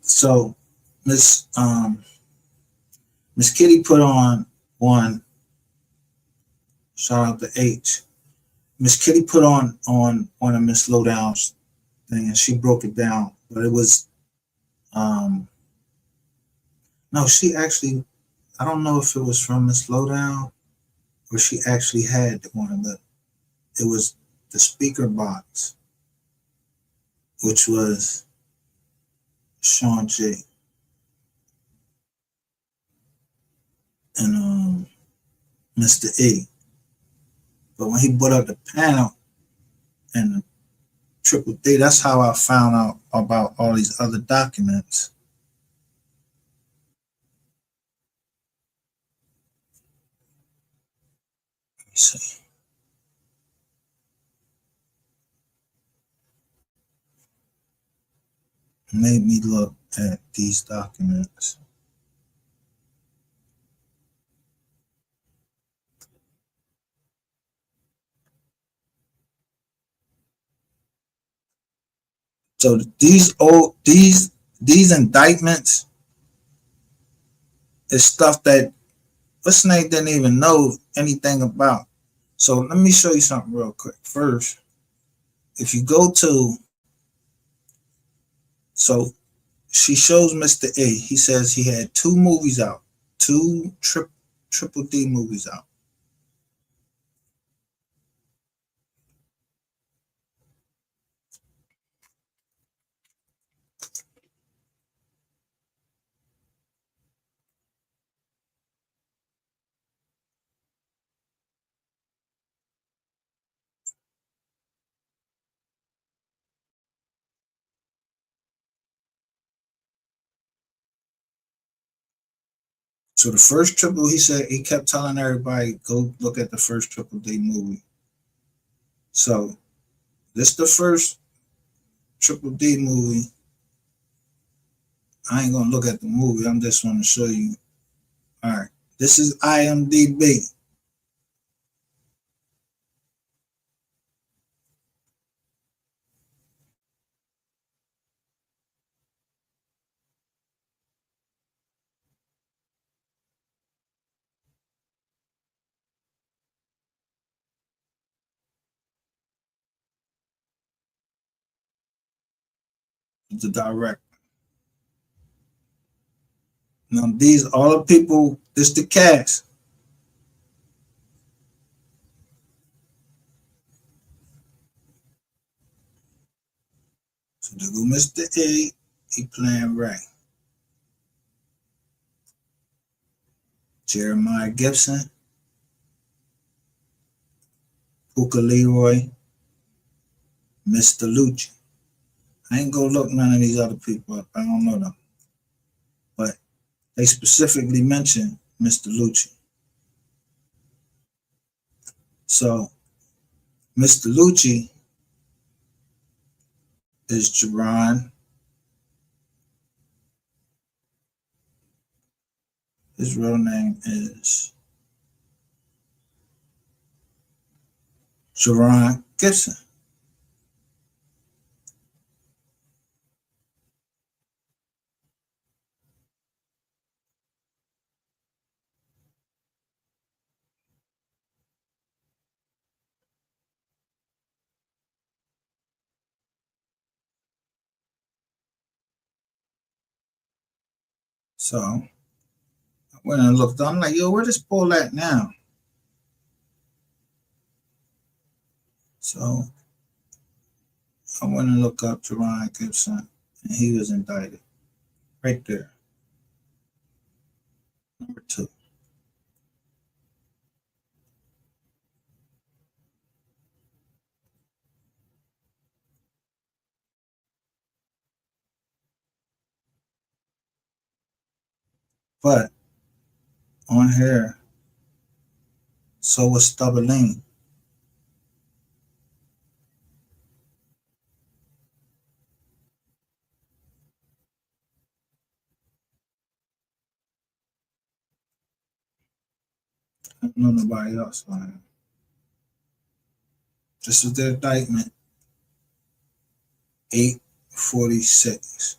So Miss Kitty put on one. Shout out to H. Miss Kitty put on one of Miss Lowdown's thing, and she broke it down. But it was no, she actually, I don't know if it was from Miss Lowdown or she actually had one of it was the speaker box, which was Sean J. and Mr. E. But when he put up the panel and the Triple D, that's how I found out about all these other documents. Let me see. Made me look at these documents. So these indictments is stuff that what's name didn't even know anything about. So let me show you something real quick. First, if you go to, so she shows Mr. A. He says he had 2 movies out, 2 triple D movies out. So the first triple, he said, he kept telling everybody, go look at the first Triple D movie. So this the first Triple D movie. I ain't gonna look at the movie. I'm just gonna show you. All right, this is IMDb. The director. Now these all the people. This the cast. So there go Mr. A. He playing Ray. Jeremiah Gibson. Puka Leroy. Mr. Lucci. I ain't gonna look none of these other people up. I don't know them. But they specifically mentioned Mr. Lucci. So Mr. Lucci is Jerron. His real name is Jerron Gibson. So I went and looked. I'm like, yo, where this Paul at now? So I went and looked up Jerron Gibson, and he was indicted right there. Number 2. But on here, so was Stubberline. I don't know nobody else on it. This is the indictment, 846.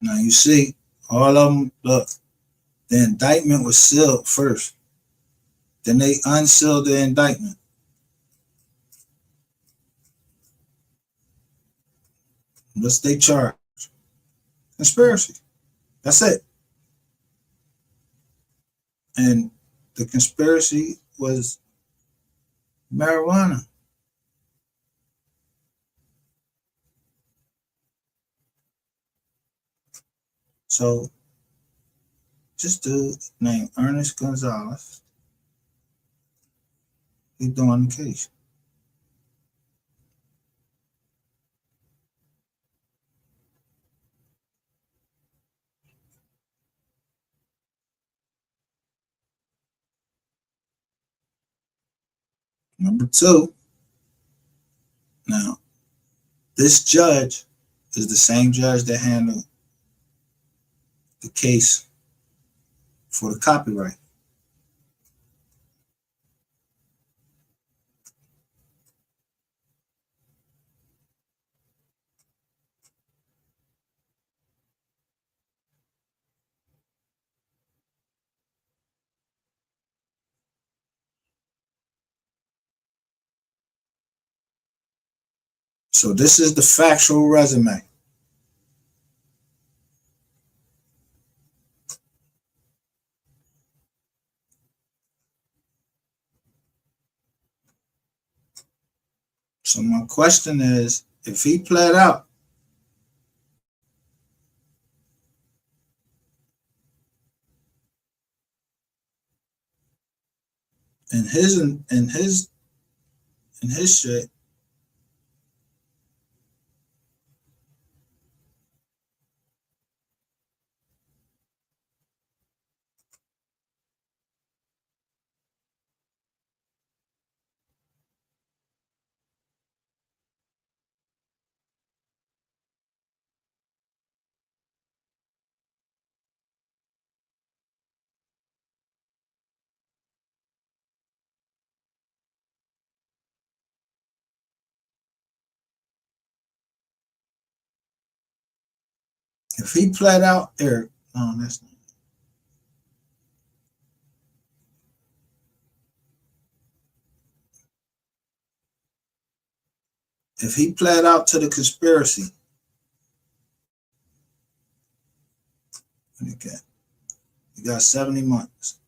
Now you see, all of them, look, the indictment was sealed first. Then they unsealed the indictment. What's they charge? Conspiracy. That's it. And the conspiracy was marijuana. So this dude named Ernest Gonzalez, he doing the case. Number 2, now this judge is the same judge that handled the case for the copyright. So this is the factual resume. So my question is, if he pled out, in his shit, if he pled out, Eric, no, that's not. If he pled out to the conspiracy, okay, he got 70 months.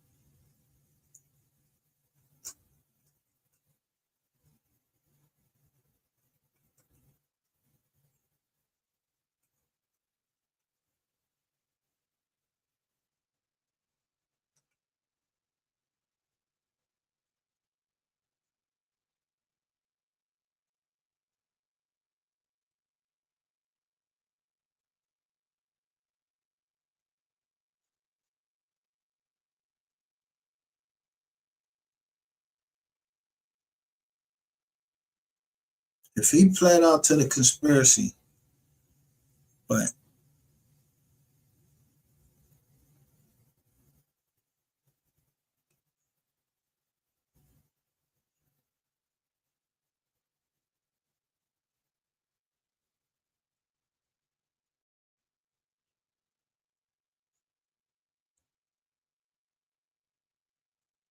If he pled out to the conspiracy, but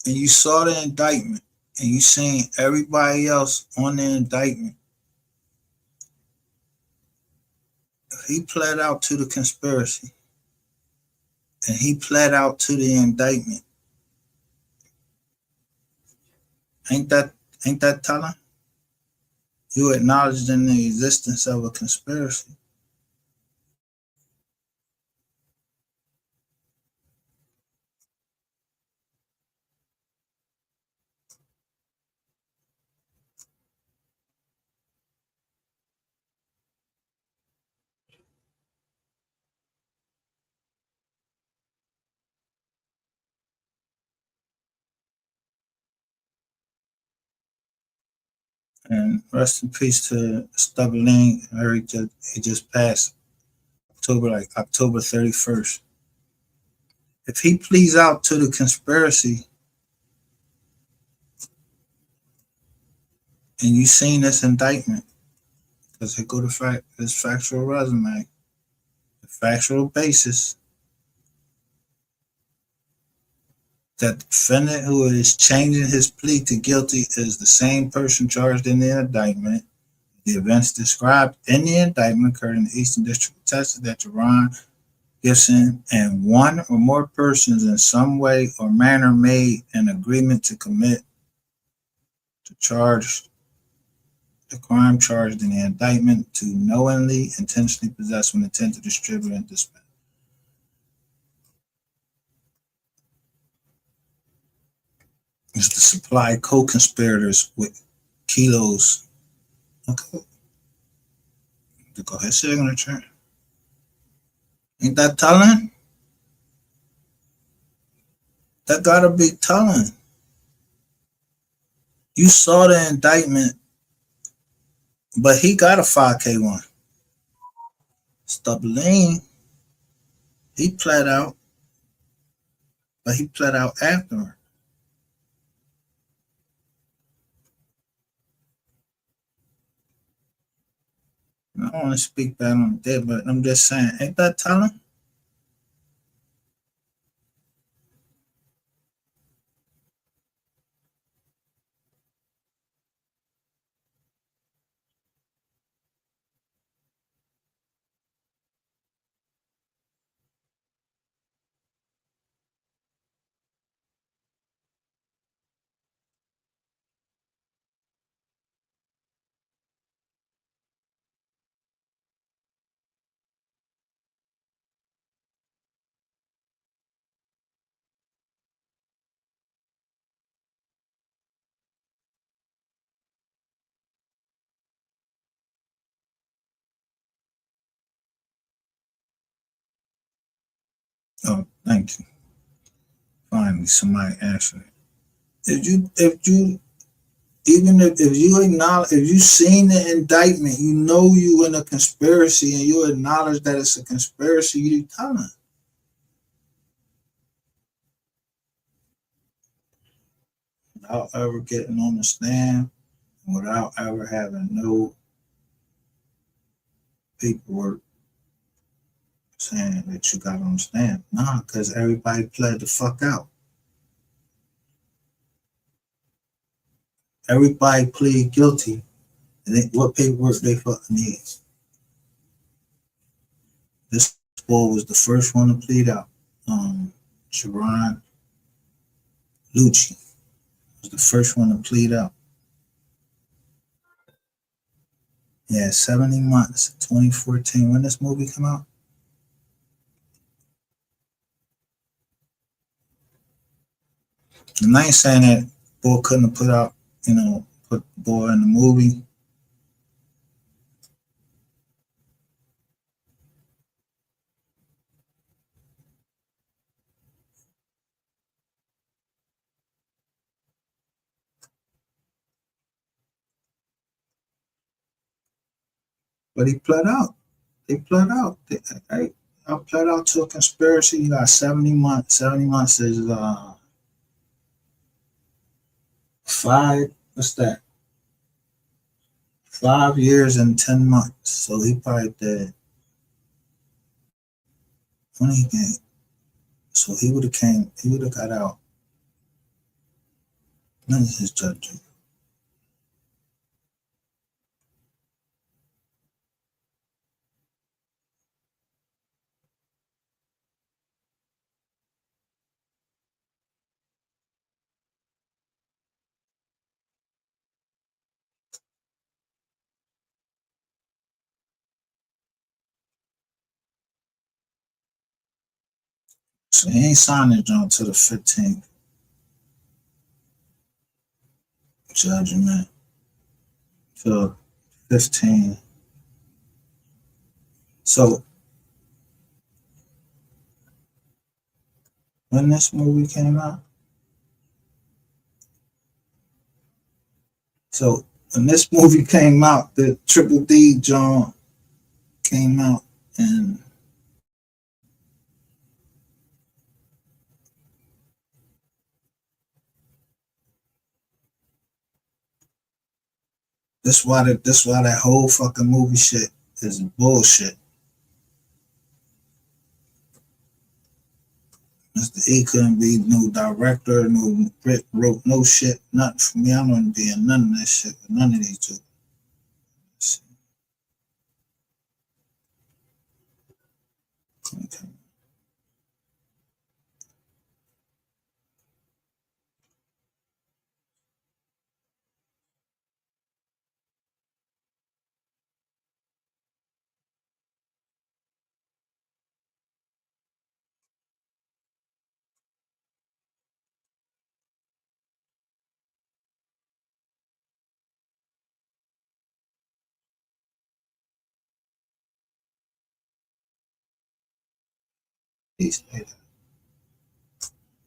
and you saw the indictment and you seen everybody else on the indictment, if he pled out to the conspiracy and he pled out to the indictment, ain't that telling? You acknowledged in the existence of a conspiracy. And rest in peace to Stubberline. I heard he just passed October 31st. If he pleads out to the conspiracy and you seen this indictment, because it go to this factual resume, the factual basis that the defendant who is changing his plea to guilty is the same person charged in the indictment. The events described in the indictment occurred in the Eastern District of Texas that Jerron Gibson and one or more persons in some way or manner made an agreement to commit to charge the crime charged in the indictment to knowingly, intentionally possess with intent to distribute and dispense. It's to supply co-conspirators with kilos. Okay. Go ahead, signature. Ain't that telling? That gotta be telling. You saw the indictment, but he got a 5K1. Stubberline, he pled out, but he pled out afterward. I don't want to speak bad on the dead, but I'm just saying, ain't that telling? Oh, thank you. Finally, somebody answered it. If you acknowledge, if you seen the indictment, you know you in a conspiracy and you acknowledge that it's a conspiracy, you telling. Without ever getting on the stand, without ever having no paperwork saying that you got on the stand. Nah, because everybody pled the fuck out. Everybody plead guilty. And what paperwork they fucking need? This boy was the first one to plead out. Sharon Lucci was the first one to plead out. Yeah, 70 months, 2014. When this movie come out? And I ain't saying that boy couldn't have put out, put the boy in the movie. But he pled out. They pled out. I pled out to a conspiracy. You got 70 months. 70 months is 5. What's that? 5 years and 10 months. So he probably did 20 games. So he would have got out. None of his judgment. So he ain't signed it on to the 15th judgment. Till 15. So when this movie came out, the Triple D John came out, and this why that whole fucking movie shit is bullshit. Mr. E couldn't be no director, no wrote no shit, nothing for me. I don't be in none of that shit with none of these two. Okay.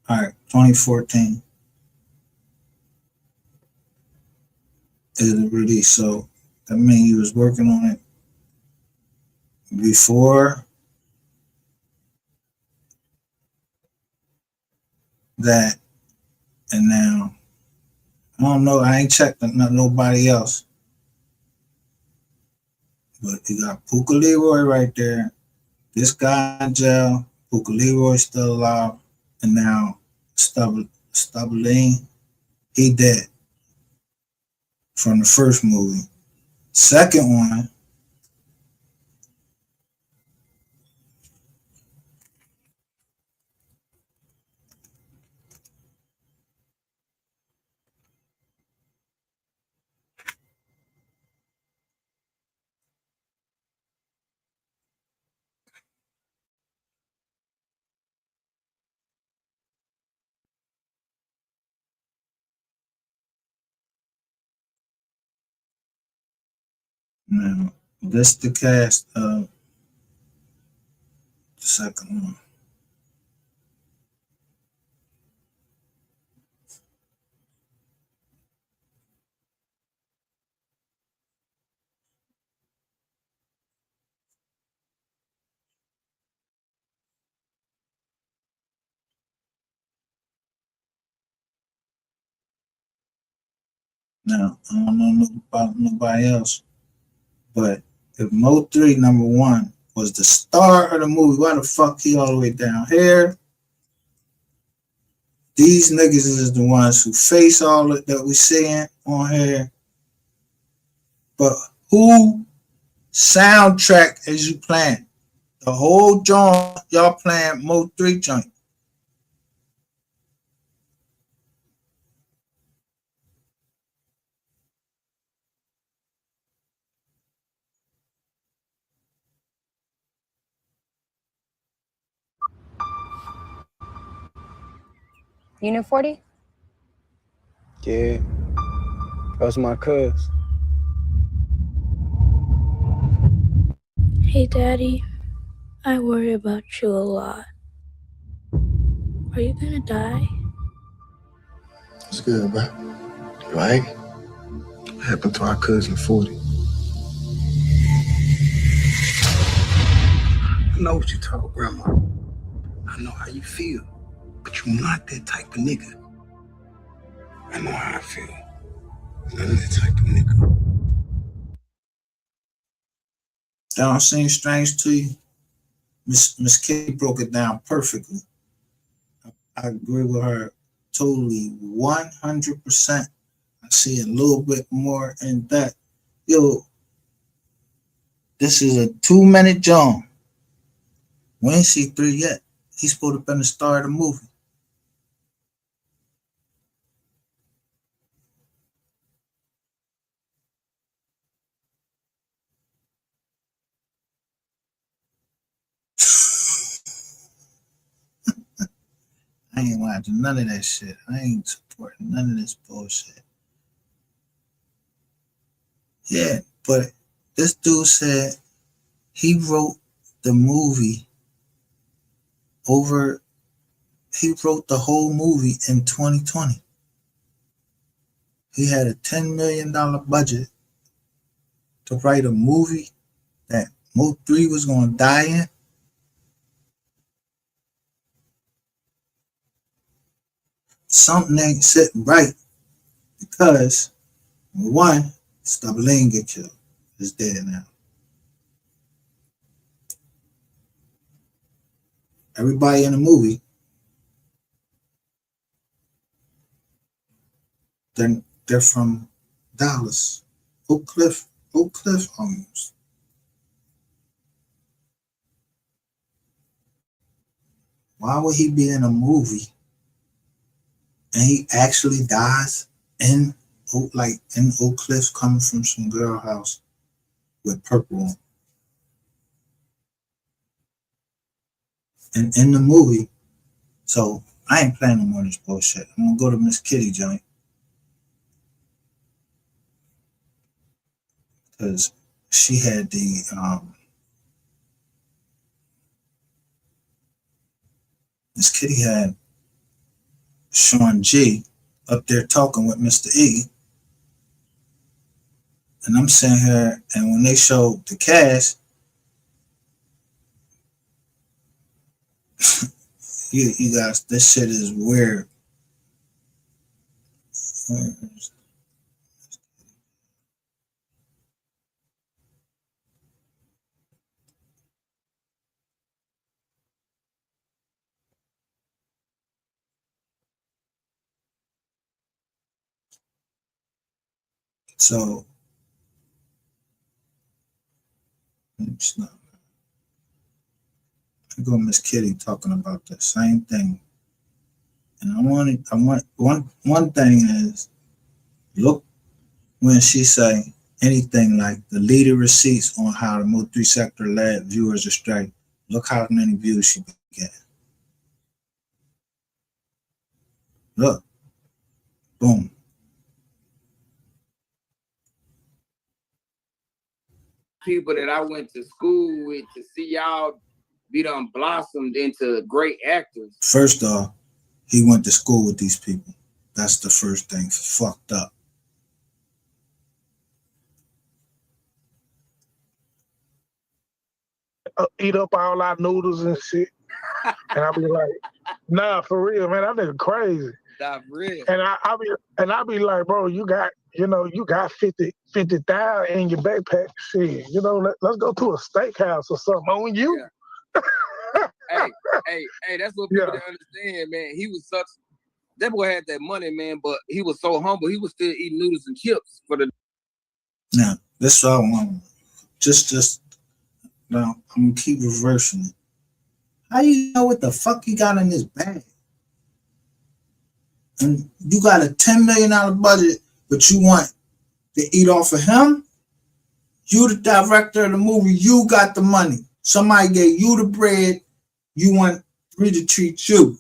All right, 2014 is the release. So that means you was working on it before that, and now I don't know. I ain't checked nobody else, but you got Puka Leroy right there. This guy in jail. Puka Leroy still alive, and now Stubbleine, he dead from the first movie. Second one, now this the cast of the second one. Now I don't know about nobody else, but if MO3 #1 was the star of the movie, why the fuck he all the way down here? These niggas is the ones who face all that we seeing on here. But who soundtrack is you playing? The whole joint y'all playing MO3 joint. Unit 40? Yeah. That's my cuz. Hey, Daddy. I worry about you a lot. Are you gonna die? What's good, bro? You alright? What happened to our cousin 40? I know what you told Grandma. I know how you feel, but you're not that type of nigga. I know how I feel. None of that type of nigga. That don't seem strange to you? Miss Kitty broke it down perfectly. I agree with her totally 100%. I see a little bit more in that. Yo, this is a 2-minute John. We ain't see 3 yet. He's supposed to have been the star of the movie. I ain't watching none of that shit. I ain't supporting none of this bullshit. Yeah, but this dude said he wrote the movie he wrote the whole movie in 2020. He had a $10 million budget to write a movie that MO3 was going to die in. Something ain't sitting right because, one, Stubberlane get killed. Is dead now. Everybody in the movie, they're from Dallas, Oak Cliff almost. Why would he be in a movie and he actually dies in Oak Cliff, coming from some girl house with purple on? And in the movie, so I ain't playing no more of this bullshit. I'm gonna go to Miss Kitty joint because she had the Miss Kitty had Sean G up there talking with Mr. E. And I'm sitting here, and when they showed the cast, you guys, this shit is weird. So, I go Miss Kitty talking about the same thing. And I want one thing is, look when she say anything like the leader receipts on how the MO3 sector led viewers astray. Look how many views she get. Look, boom. People that I went to school with to see y'all be done blossomed into great actors. First off, he went to school with these people. That's the first thing. Fucked up. Eat up all our noodles and shit. And I'll be like, nah, for real, man, that nigga crazy. Not real. And I be like, bro, you got 50,000 in your backpack. Shit, let's go to a steakhouse or something on you. Yeah. hey, that's what people don't understand, man. He was that boy had that money, man, but he was so humble. He was still eating noodles and chips for the. Now, that's all I want. Just now, I'm gonna keep reversing it. How do you know what the fuck he got in his bag? And you got a $10 million budget, but you want to eat off of him? You the director of the movie, you got the money. Somebody gave you the bread, you want me to treat you.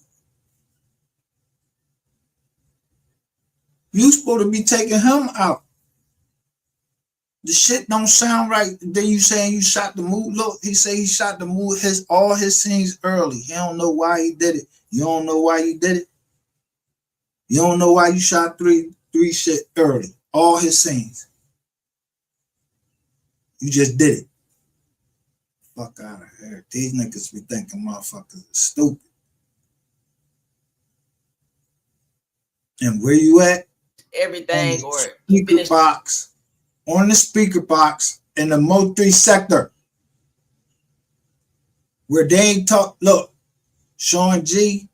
You supposed to be taking him out. The shit don't sound right. Then you saying you shot the movie. Look, he say he shot the movie, all his scenes early. He don't know why he did it. You don't know why you did it. You don't know why you shot three shit early. All his scenes. You just did it. fuck out of here. These niggas be thinking motherfuckers are stupid. And where you at? Everything or speaker box. On the speaker box in the MO3 sector. Where they ain't talk. Look, Sean G,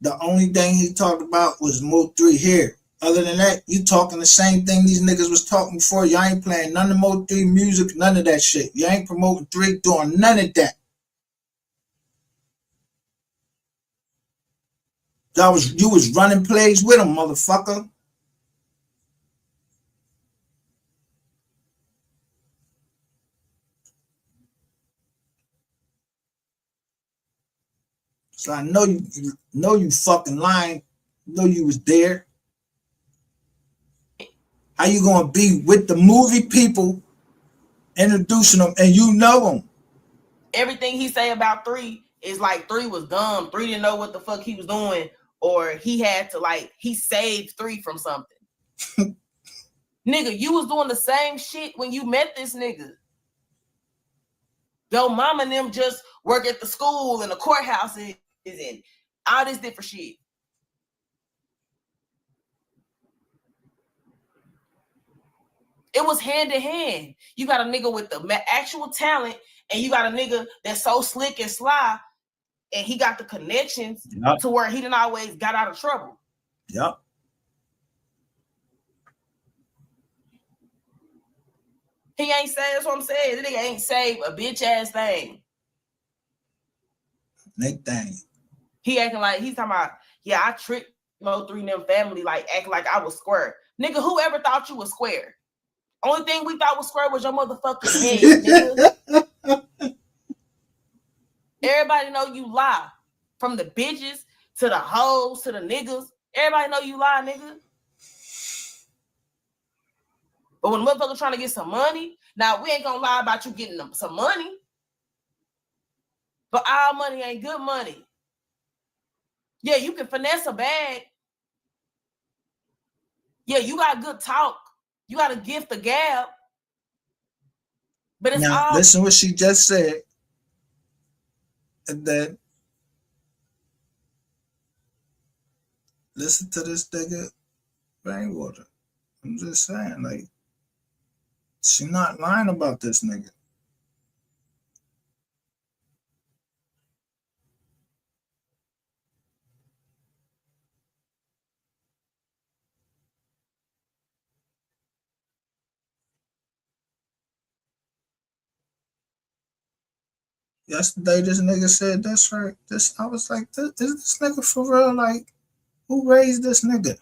the only thing he talked about was MO3 here. Other than that, you talking the same thing these niggas was talking before. Y'all ain't playing none of MO3 music, none of that shit. You ain't promoting 3, doing none of that. You was running plays with them, motherfucker. So I know you fucking lying. Know you was there. How you gonna be with the movie people introducing them and you know them? Everything he say about 3 is like 3 was dumb. 3 didn't know what the fuck he was doing, or he had to he saved 3 from something. Nigga, you was doing the same shit when you met this nigga. Yo, mama and them just work at the school and the courthouse is in all this different shit. It was hand in hand. You got a nigga with the actual talent, and you got a nigga that's so slick and sly, and he got the connections to where he didn't always got out of trouble. Yep. He ain't saved. That's what I'm saying. The nigga ain't saved a bitch ass thing. Nick thing. He acting like he's talking about, yeah, I tricked MO3 and them family, acting like I was square. Nigga, whoever thought you was square? Only thing we thought was square was your motherfucking head, nigga. Everybody know you lie. From the bitches to the hoes to the niggas. Everybody know you lie, nigga. But when motherfuckers trying to get some money, now we ain't gonna lie about you getting them some money. But our money ain't good money. Yeah, you can finesse a bag. Yeah, you got good talk. You got a gift of gab. But it's now, all. Listen what she just said. And then listen to this nigga Rainwater. I'm just saying, she not lying about this nigga. Yesterday, this nigga said, that's right. I was like, is this nigga for real? Who raised this nigga?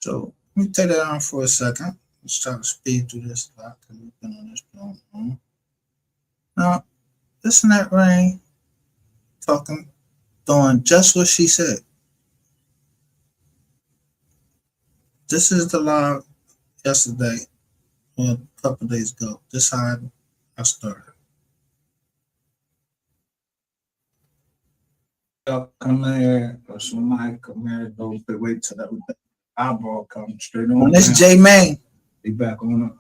So let me take that on for a second. Let's try to speed through this lot because we've been on this long. Now, listen to that Rain doing just what she said. This is the live yesterday, or a couple days ago. This is how I started. Come here, or somebody come here, don't wait till that eyeball comes straight on. When this J Main, be back on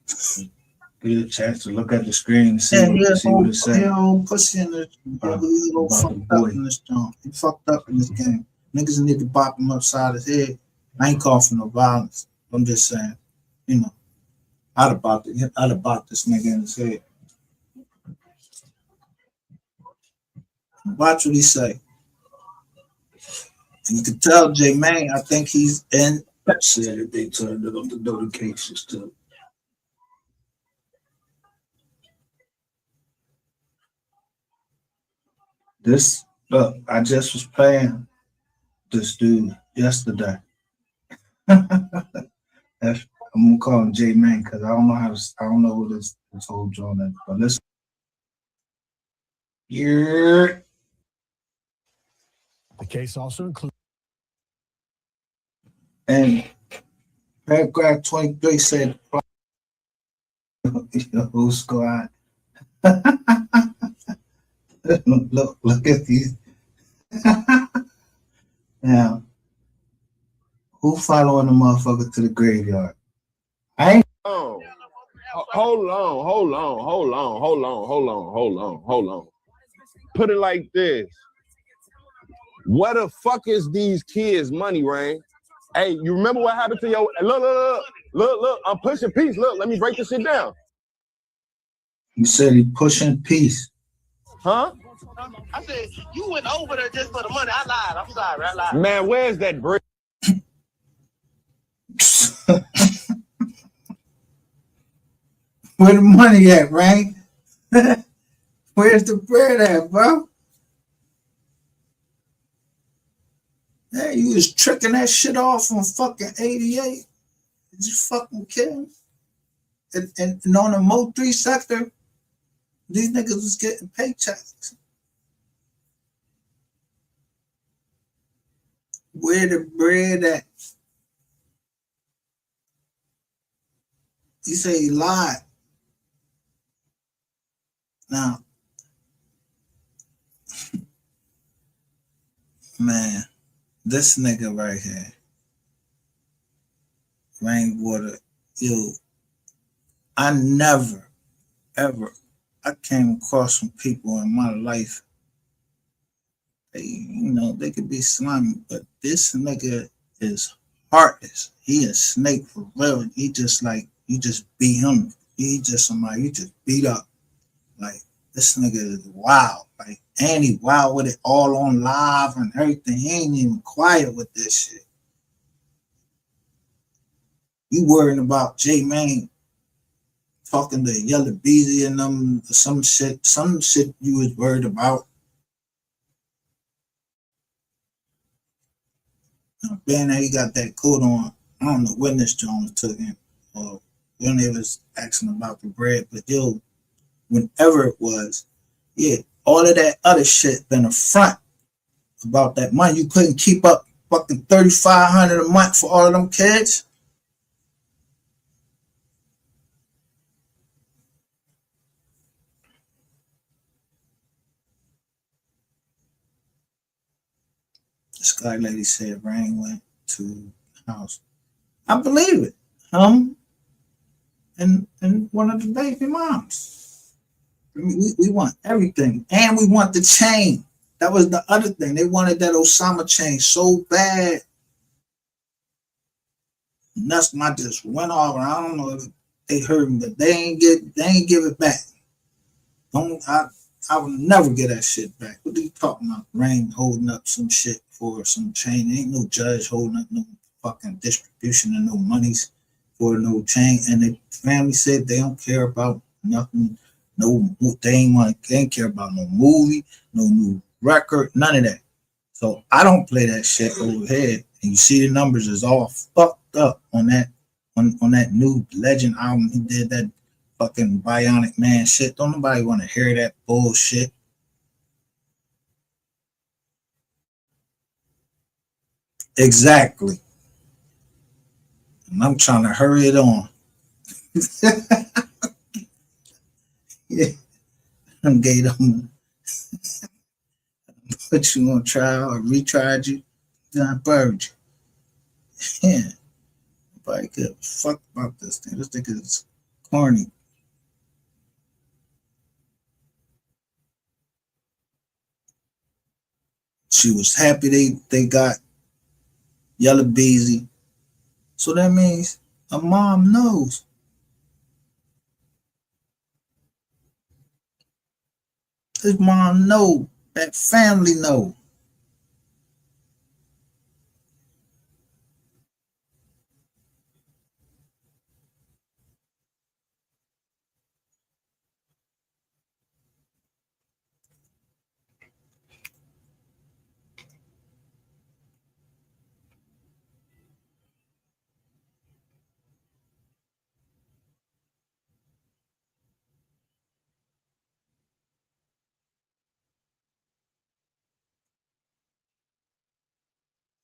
us. Get a chance to look at the screen and see what it says. Pussy in this, he fucked up in this game. Niggas need to bop him upside his head. I ain't calling for no violence. I'm just saying, I'd have bopped this nigga in his head. Watch what he say. And you can tell J Mane, I think he's in. Said that they turned up the notifications too. This, look, I just was playing this dude yesterday. I'm gonna call him J Mane because I don't know who this whole joint is. But listen. Yeah. The case also includes. And paragraph 23 said, whole squad. Look at these. Now, who following the motherfucker to the graveyard? I ain't. Hold on. Put it like this. Where the fuck is these kids' money, Rain? Hey, you remember what happened to your look, I'm pushing peace. Look, let me break this shit down. You said he pushing peace. Huh? I said, you went over there just for the money. I lied. I'm sorry. I lied. Man, where's that bread? Where the money at, right? Where's the bread at, bro? Hey, you was tricking that shit off on fucking 88. Did you fucking kidding? And on the MO3 sector, these niggas was getting paychecks. Where the bread at? You say he lied. Now, man, this nigga right here, Rainwater, yo, I never, ever, I came across some people in my life, they could be slimy, but this nigga is heartless. He a snake for real. He just like, you just beat him. He just somebody you just beat up. Like, this nigga is wild. Like, and he wild with it all on live and everything. He ain't even quiet with this shit. You worrying about J Mane talking to Yellow Beezy and them, some shit you was worried about. Being that he got that coat on, I don't know when this Jones took him or when they was asking about the bread, but yo, whenever it was, yeah, all of that other shit been a front about that money. You couldn't keep up fucking $3,500 a month for all of them kids. The Sky Lady said Rain went to the house. I believe it. And one of the baby moms. We want everything. And we want the chain. That was the other thing. They wanted that Osama chain so bad. And that's not just went off. I don't know if they heard me, but they ain't give it back. I would never get that shit back. What are you talking about? Rain holding up some shit for some chain. Ain't no judge holding up no fucking distribution of no monies for no chain. And the family said they don't care about nothing. No, they ain't care about no movie, no new record, none of that. So I don't play that shit over here. And you see the numbers is all fucked up on that new Legend album. He did that fucking Bionic Man shit. Don't nobody want to hear that bullshit. Exactly. And I'm trying to hurry it on. Yeah. I'm gay them. Put you on trial or retried you. Then I buried you. Yeah. Nobody give a fuck about this thing. This thing is corny. She was happy they got Yellow Beezy. So that means a mom knows. His mom know That family know.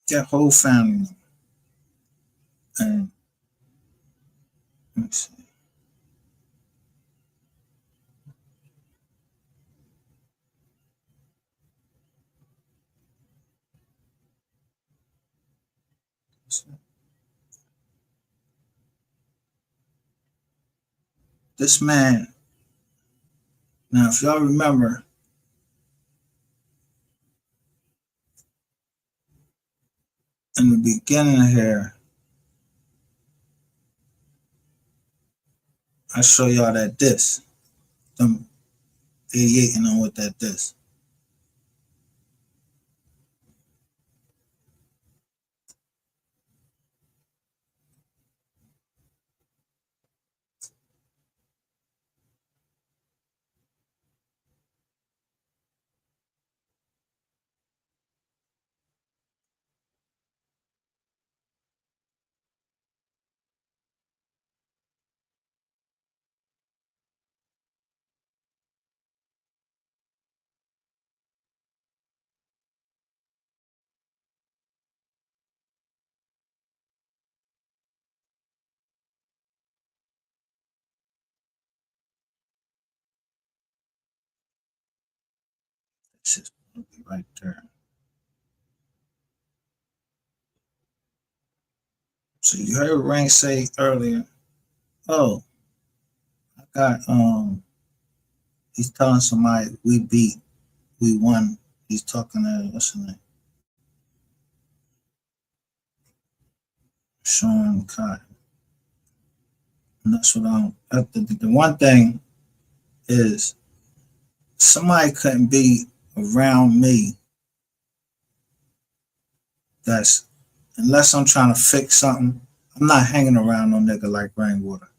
That whole family know. And let me see. This man, now if y'all remember, in the beginning here, I show y'all that disc. Them 88 and on with that disc. It's just right there. So you heard Rain say earlier, oh, I got he's telling somebody we won. He's talking to what's his name? Sean Cotton. And that's what the one thing is somebody couldn't be around me that's unless I'm trying to fix something, I'm not hanging around no nigga like Rainwater.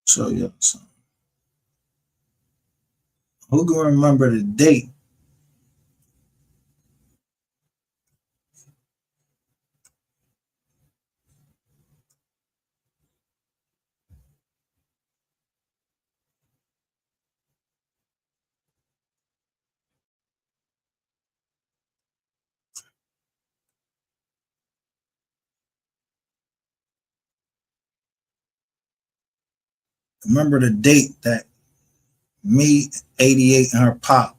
So yeah, so who can remember the date? Remember the date that me, 88, and her pop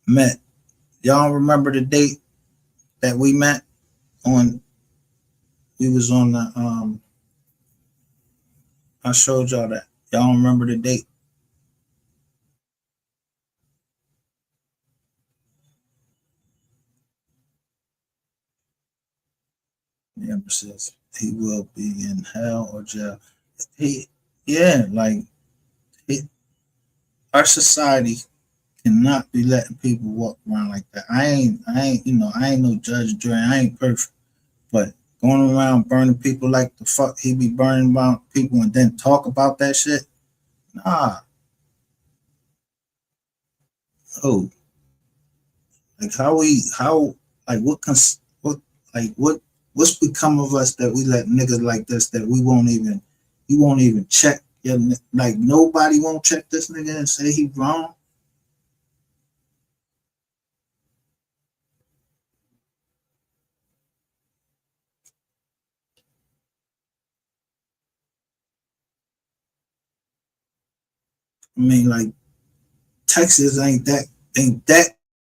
met? Y'all remember the date that we met on? We was on the I showed y'all that. Y'all remember the date? Yeah, says he will be in hell or jail. He, yeah, like he, Our society cannot be letting people walk around like that. I ain't, I ain't no judge, jury. I ain't perfect, but going around burning people like the fuck he be burning around people and then talk about that shit. Nah, oh, like what's become of us that we let niggas like this that you won't even check your, like nobody won't check this nigga and say he wrong. I mean, like Texas ain't that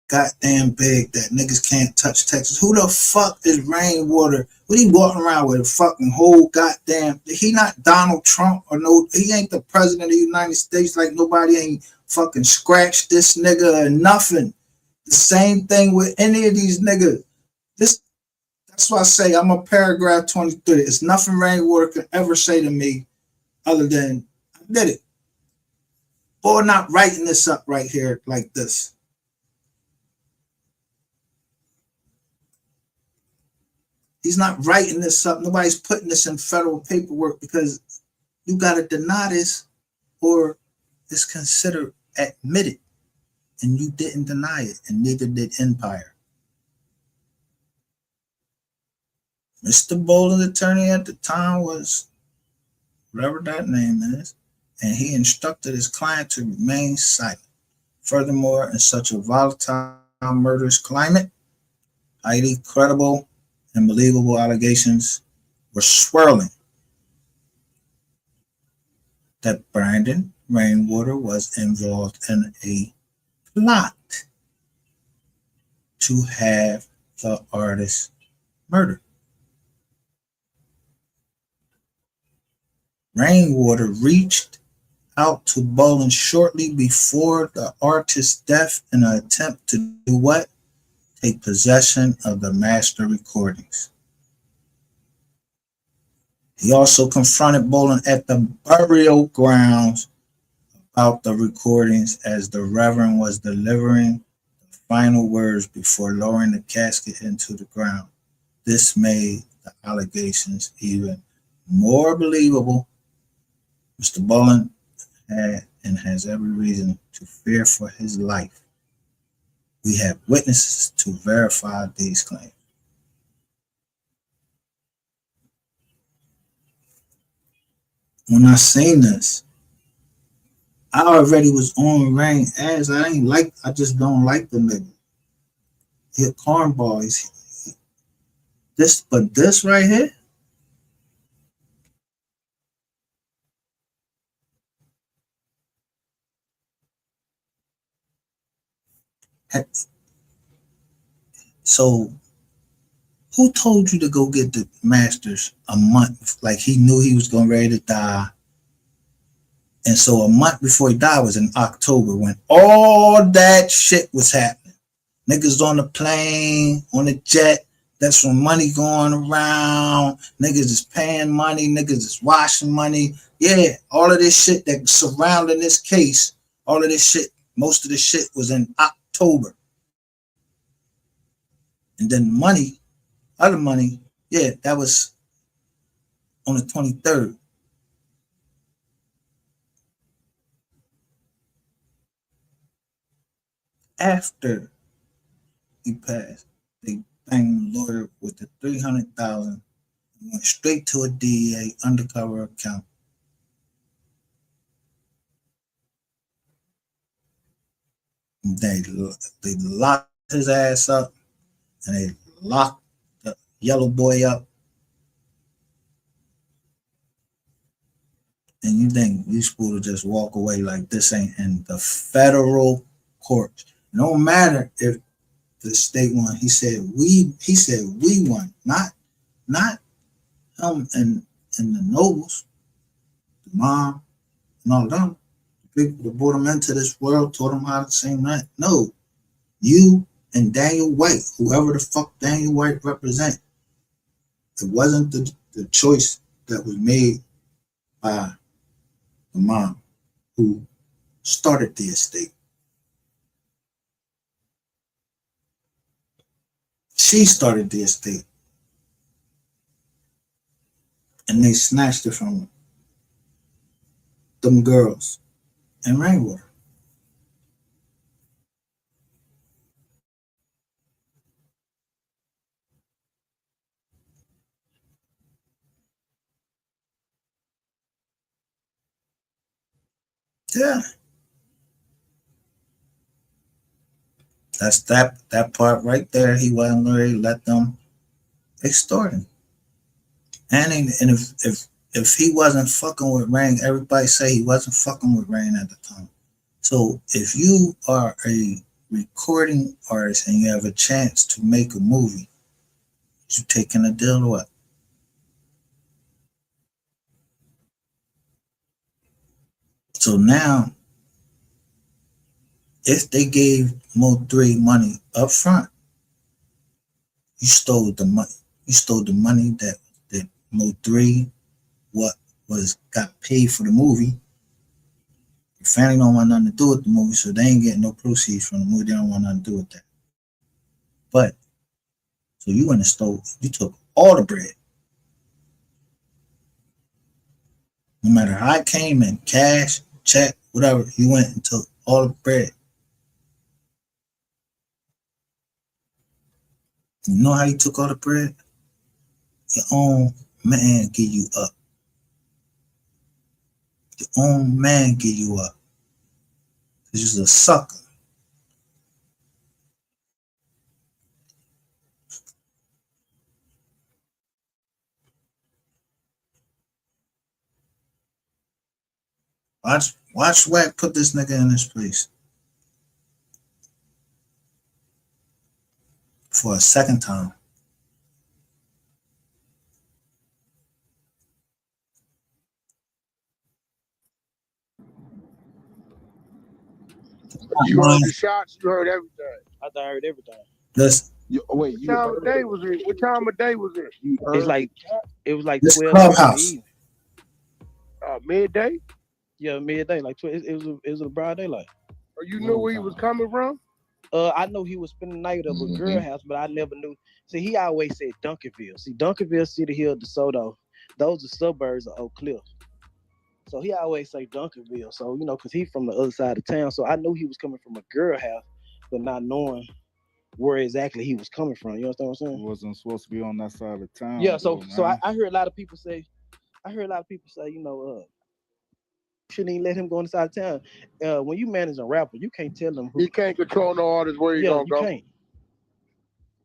goddamn big that niggas can't touch Texas. Who the fuck is Rainwater? What he walking around with a fucking whole goddamn? He not Donald Trump or no? He ain't the president of the United States. Like nobody ain't fucking scratched this nigga or nothing. The same thing with any of these niggas. That's why I say I'm a paragraph 23. It's nothing Rainwater can ever say to me other than I did it. Or not writing this up right here like this. He's not writing this up. Nobody's putting this in federal paperwork because you got to deny this or it's considered admitted. And you didn't deny it, and neither did Empire. Mr. Boland's attorney at the time was whatever that name is, and he instructed his client to remain silent. Furthermore, in such a volatile, murderous climate, highly credible and believable allegations were swirling that Brandon Rainwater was involved in a plot to have the artist murdered. Rainwater reached out to Boland shortly before the artist's death in an attempt to do what? Take possession of the master recordings. He also confronted Boland at the burial grounds about the recordings as the Reverend was delivering the final words before lowering the casket into the ground. This made the allegations even more believable. Mr. Boland had and has every reason to fear for his life. We have witnesses to verify these claims. When I seen this, I already was on Rain ass. I just don't like the nigga. He a cornball. But this right here, so who told you to go get the masters a month? Like he knew he was going ready to die. And so a month before he died was in October when all that shit was happening. Niggas on the plane, on the jet, that's when money going around. Niggas is paying money. Niggas is washing money. Yeah, all of this shit that surrounding this case, all of this shit, most of the shit was in October. And then money, other money, yeah, that was on the 23rd. After he passed, they banged the lawyer with the $300,000 and went straight to a DEA undercover account. They locked his ass up and they locked the yellow boy up. And you think you're supposed to just walk away like this ain't in the federal courts. It don't matter if the state won. He said we won, not him and the nobles, the mom, and all of them. The people that brought him into this world, taught him how to sing that. No, you and Daniel White, whoever the fuck Daniel White represent. It wasn't the choice that was made by the mom, who started the estate. She started the estate. And they snatched it from them girls in Rainwater. Yeah. That's that part right there. He wasn't ready to let them extort him. And if he wasn't fucking with Rain, everybody say he wasn't fucking with Rain at the time. So if you are a recording artist and you have a chance to make a movie, you taking a deal or what? So now, if they gave MO3 money up front, you stole the money. You stole the money that MO3 got paid for the movie. Your family don't want nothing to do with the movie, so they ain't getting no proceeds from the movie. They don't want nothing to do with that. But so you went and stole. You took all the bread. No matter how it came in, cash, check, whatever, you went and took all the bread. You know how you took all the bread? Your own man give you up. Your own man give you up. Because you're a sucker. Watch Wack put this nigga in this place. For a second time. You heard the shots, you heard everything. I thought I heard everything. Listen. What time of day was it? What time of day was it? It was like this 12 clubhouse. Midday? Yeah, midday. Like it was a broad daylight. Or you knew where he was coming from? I know he was spending the night at a girl house, but I never knew. See, he always said Duncanville. See, Duncanville, City Hill, DeSoto, those are suburbs of Oak Cliff. So he always say Duncanville. So, you know, because he's from the other side of town. So I knew he was coming from a girl house, but not knowing where exactly he was coming from. You understand what I'm saying? He wasn't supposed to be on that side of town. Yeah, so I heard a lot of people say, you know, shouldn't even let him go on the side of town. When you manage a rapper, you can't tell him who. He can't control no artist where he gonna go. Can't.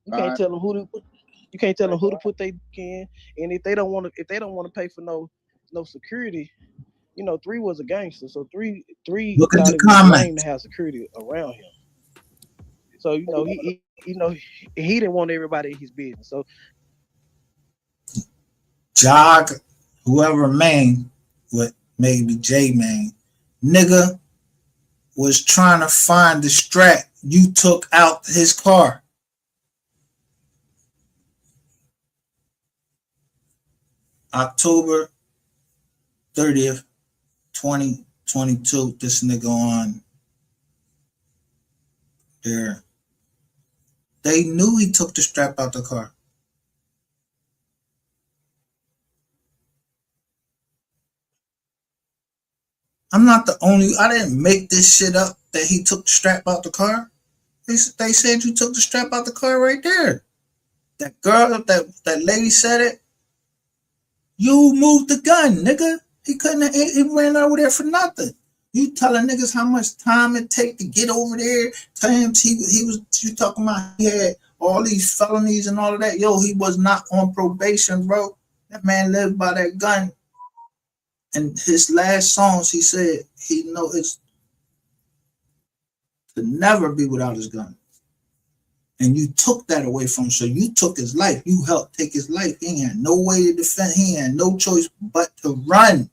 You can't tell them who to. You can't tell them who to put they in, and if they don't want to pay for no security, you know, 3 was a gangster, so three Look at thought the it was comments. lame to have security around him. So you know he didn't want everybody in his business. So Jog, whoever Main, what maybe J Main, nigga was trying to find the strap you took out his car. October 30th, 2022, this nigga on there. They knew he took the strap out the car. I'm not the only, I didn't make this shit up that he took the strap out the car. They said you took the strap out the car right there. That girl, that lady said it. You moved the gun, nigga. He ran over there for nothing. You telling niggas how much time it take to get over there. Times you talking about he had all these felonies and all of that. Yo, he was not on probation, bro. That man lived by that gun. And his last songs, he said he know it's to never be without his gun. And you took that away from him. So you took his life. You helped take his life. He had no way to defend. He had no choice but to run.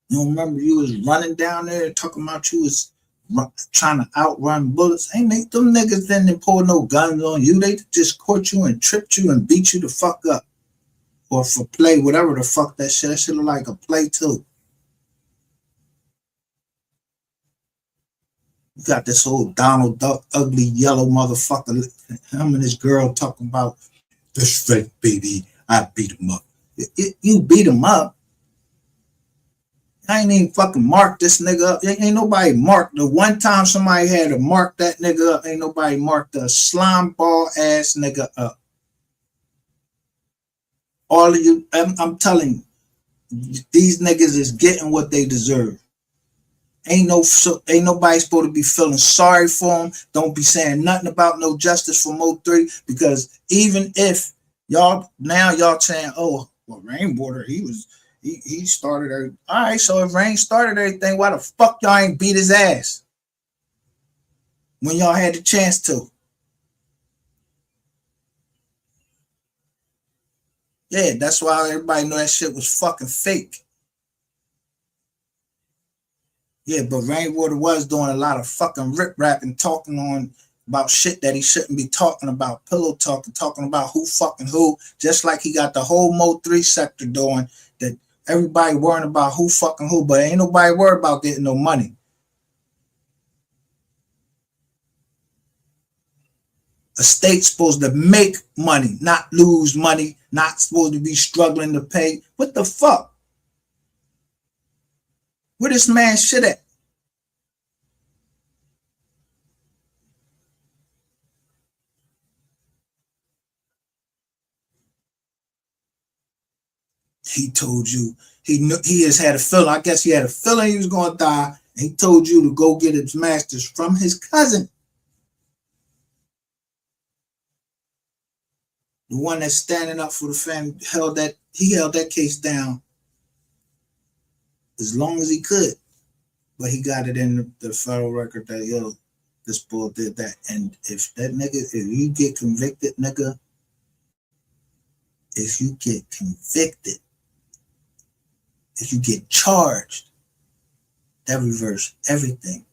You remember you was running down there talking about you was trying to outrun bullets. Ain't they, them niggas didn't pull no guns on you. They just caught you and tripped you and beat you the fuck up. Or for play, whatever the fuck that shit look like a play too. You got this old Donald Duck, ugly yellow motherfucker, him and his girl talking about this fake baby, I beat him up. You beat him up? I ain't even fucking marked this nigga up. Ain't nobody marked. The one time somebody had to mark that nigga up, ain't nobody marked the slime ball ass nigga up. All of you, I'm telling you, these niggas is getting what they deserve. Ain't nobody supposed to be feeling sorry for them. Don't be saying nothing about no justice for MO3, because even if y'all saying, oh, well, Rainwater, he started everything. All right, so if Rain started everything, why the fuck y'all ain't beat his ass when y'all had the chance to? Yeah, that's why everybody know that shit was fucking fake. Yeah, but Rainwater was doing a lot of fucking rip rapping, talking on about shit that he shouldn't be talking about, pillow talking about who fucking who, just like he got the whole MO3 sector doing that. Everybody worrying about who fucking who, but ain't nobody worried about getting no money. A state's supposed to make money, not lose money, not supposed to be struggling to pay. What the fuck? Where this man shit at? He told you, he has had a feeling, I guess he had a feeling he was going to die, and he told you to go get his masters from his cousin. The one that's standing up for the family, he held that case down as long as he could, but he got it in the federal record that, yo, this bull did that. And if that nigga, if you get convicted, nigga, if you get convicted, if you get charged, that reverse everything.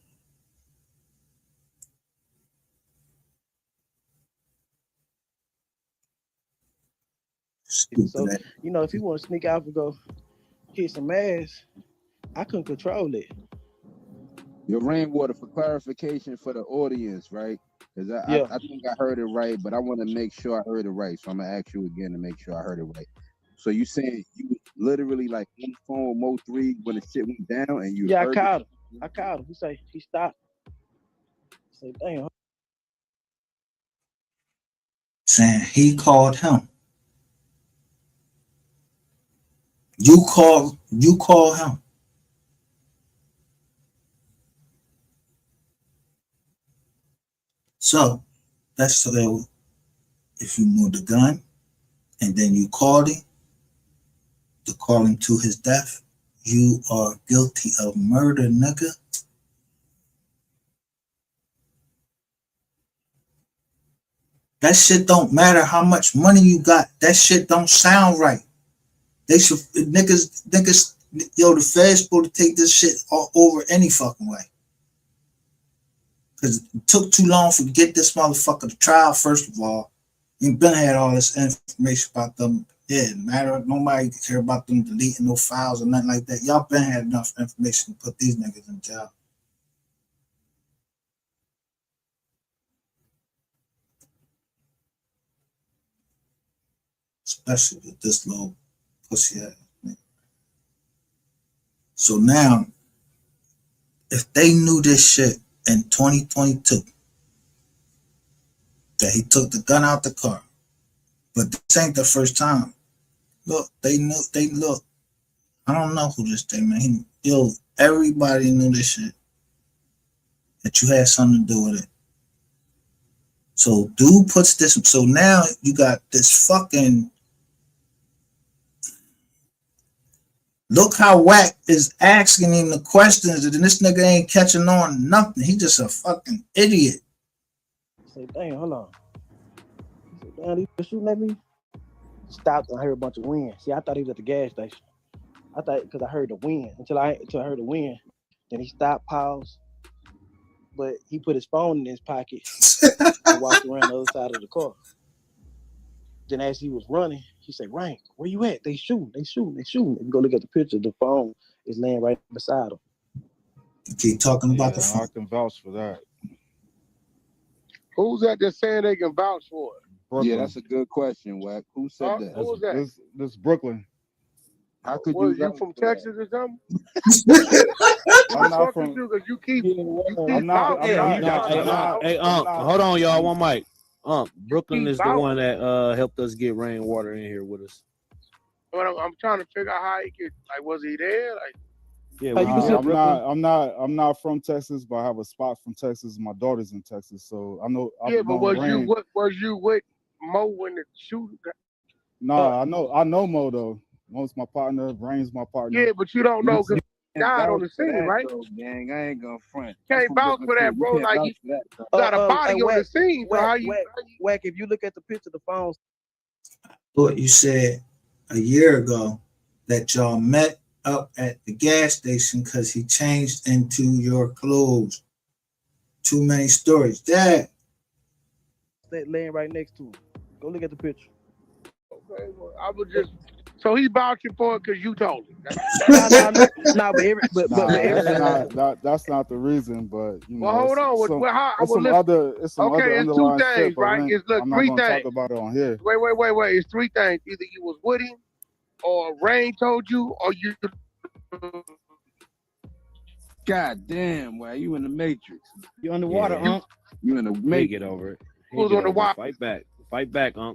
Stupid. So, you know, if you want to sneak out and go hit some ass, I couldn't control it. Your Rainwater, for clarification for the audience, right? Because I think I heard it right, but I want to make sure I heard it right. So I'm going to ask you again to make sure I heard it right. So you saying you literally like on the phone with MO3 when the shit went down and you heard I called him. He say he stopped. I say, damn. Saying he called him. You call him. So that's so if you move the gun and then you called him to call him to his death, you are guilty of murder, nigga. That shit don't matter how much money you got. That shit don't sound right. They should niggas, yo, the Fed's supposed to take this shit all over any fucking way. Because it took too long for get this motherfucker to trial, first of all. You've been had all this information about them. Yeah, matter. Nobody care about them deleting no files or nothing like that. Y'all been had enough information to put these niggas in jail. Especially with this little pussy ass nigga. So now, if they knew this shit in 2022, that he took the gun out the car, but this ain't the first time. Look, they look. I don't know who this thing, man. Everybody knew this shit. That you had something to do with it. So dude puts this, so now you got this fucking, look how Wack is asking him the questions and this nigga ain't catching on nothing. He just a fucking idiot. Say, damn, hold on. He said, damn, these shooting at me. Stopped and I heard a bunch of wind. See, I thought he was at the gas station. I thought because I heard the wind until I heard the wind. Then he stopped, paused. but he put his phone in his pocket and walked around the other side of the car. Then as he was running, he said, "Rain, where you at? They shooting. If you go look at the picture, the phone is laying right beside him." Keep talking about the phone. I can vouch for that. Who's that that's saying they can vouch for it? Brooklyn. Yeah, that's a good question, Wack. Who said that? Who was that? This Brooklyn. How could Was you you from Texas or something? I'm not from. You keep I'm not. Hey, hold on, y'all. One mic. Brooklyn is the one that helped us get Rainwater in here with us. But I'm trying to figure out how he could. Like, was he there? Like, yeah. I'm not from Texas, but I have a spot from Texas. My daughter's in Texas, so I know. Yeah, but was you with Mo when the shooting? Nah, I know Mo though. Mo's my partner. Rain's my partner. Yeah, but you don't know because he died on the scene, right? Gang, I ain't gonna front. Can't vouch for that, bro. Like you got a body on the scene. So how you? Wack, if you look at the picture, the phone. What you said a year ago that y'all met up at the gas station because he changed into your clothes. Too many stories. Dad. That laying right next to him. Go look at the picture. Okay, well, I was just. So he vouching for it because you told him. That's not the reason. But you know, well, hold on. It's some other two things, right? It's look, I'm three not gonna things. talk about it on here. Wait. It's three things. Either you was with him, or Rain told you, or you. God damn, why you in the Matrix? You underwater, You in the Matrix. Get over it. Was on the wire. Fight back,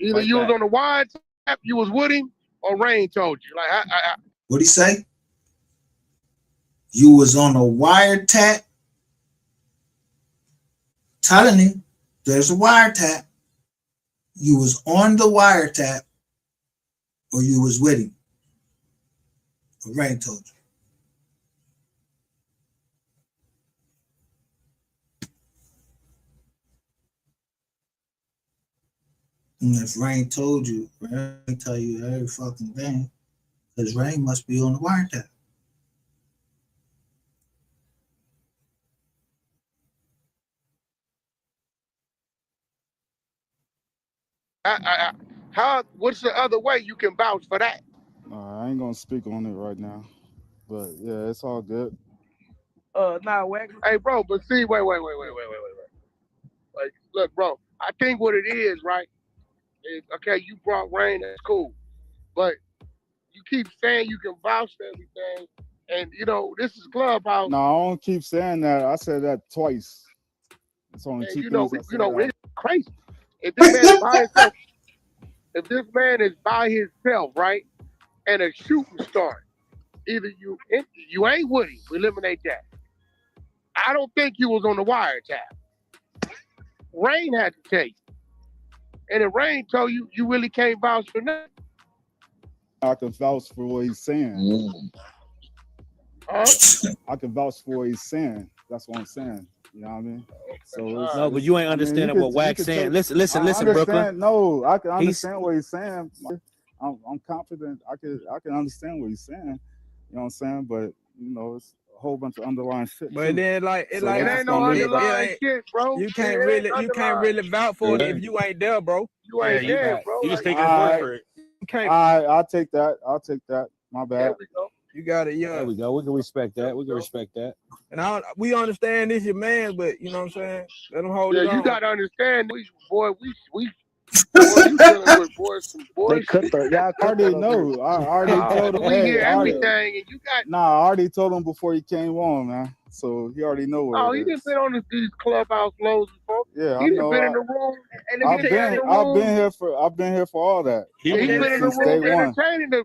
Either you was on the wire tap, you was with him, or Rain told you. Like, what'd he say? You was on a wiretap? Telling him there's a wiretap. You was on the wiretap, or you was with him. Or Rain told you. And if Rain told you, Rain tell you every fucking thing, because Rain must be on the wiretap. What's the other way you can vouch for that? I ain't gonna speak on it right now, but yeah, it's all good. Wack. Hey, bro, but see, wait. Like, look, bro, I think what it is, right? Is okay. You brought Rain, that's cool, but you keep saying you can vouch for everything, and you know this is Clubhouse. No, I don't keep saying that. I said that twice. It's only two things. It's crazy. If this man is by himself, right, and a shooting starts, either you ain't with him. We eliminate that. I don't think you was on the wiretap. Rain had to tell you, and if Rain told you, you really can't vouch for nothing. I can vouch for what he's saying. I can vouch for what he's saying. That's what I'm saying. You know what I mean? So no, but you ain't understanding what Wack's saying. Listen, Brooklyn. No, I can understand what he's saying. I'm confident. I can understand what he's saying. You know what I'm saying? But you know, it's a whole bunch of underlying shit. But then it ain't no underlying shit, bro. You can't really vouch for it if you ain't there, bro. You ain't there, bro. You just take his word for it. I'll take that. My bad. There we go. You got it, yeah. There we go. We can respect that. And we understand this your man, but you know what I'm saying? Let him hold it on. You gotta understand, we you dealing with some boys. Y'all already know. I already told him. We hear everything, and you got. Nah, I already told him before he came on, man. So he already know what. Oh, he didn't been on these Clubhouse lows before. Yeah, he didn't been in the room. I've been here for all that. He's been in the room entertaining the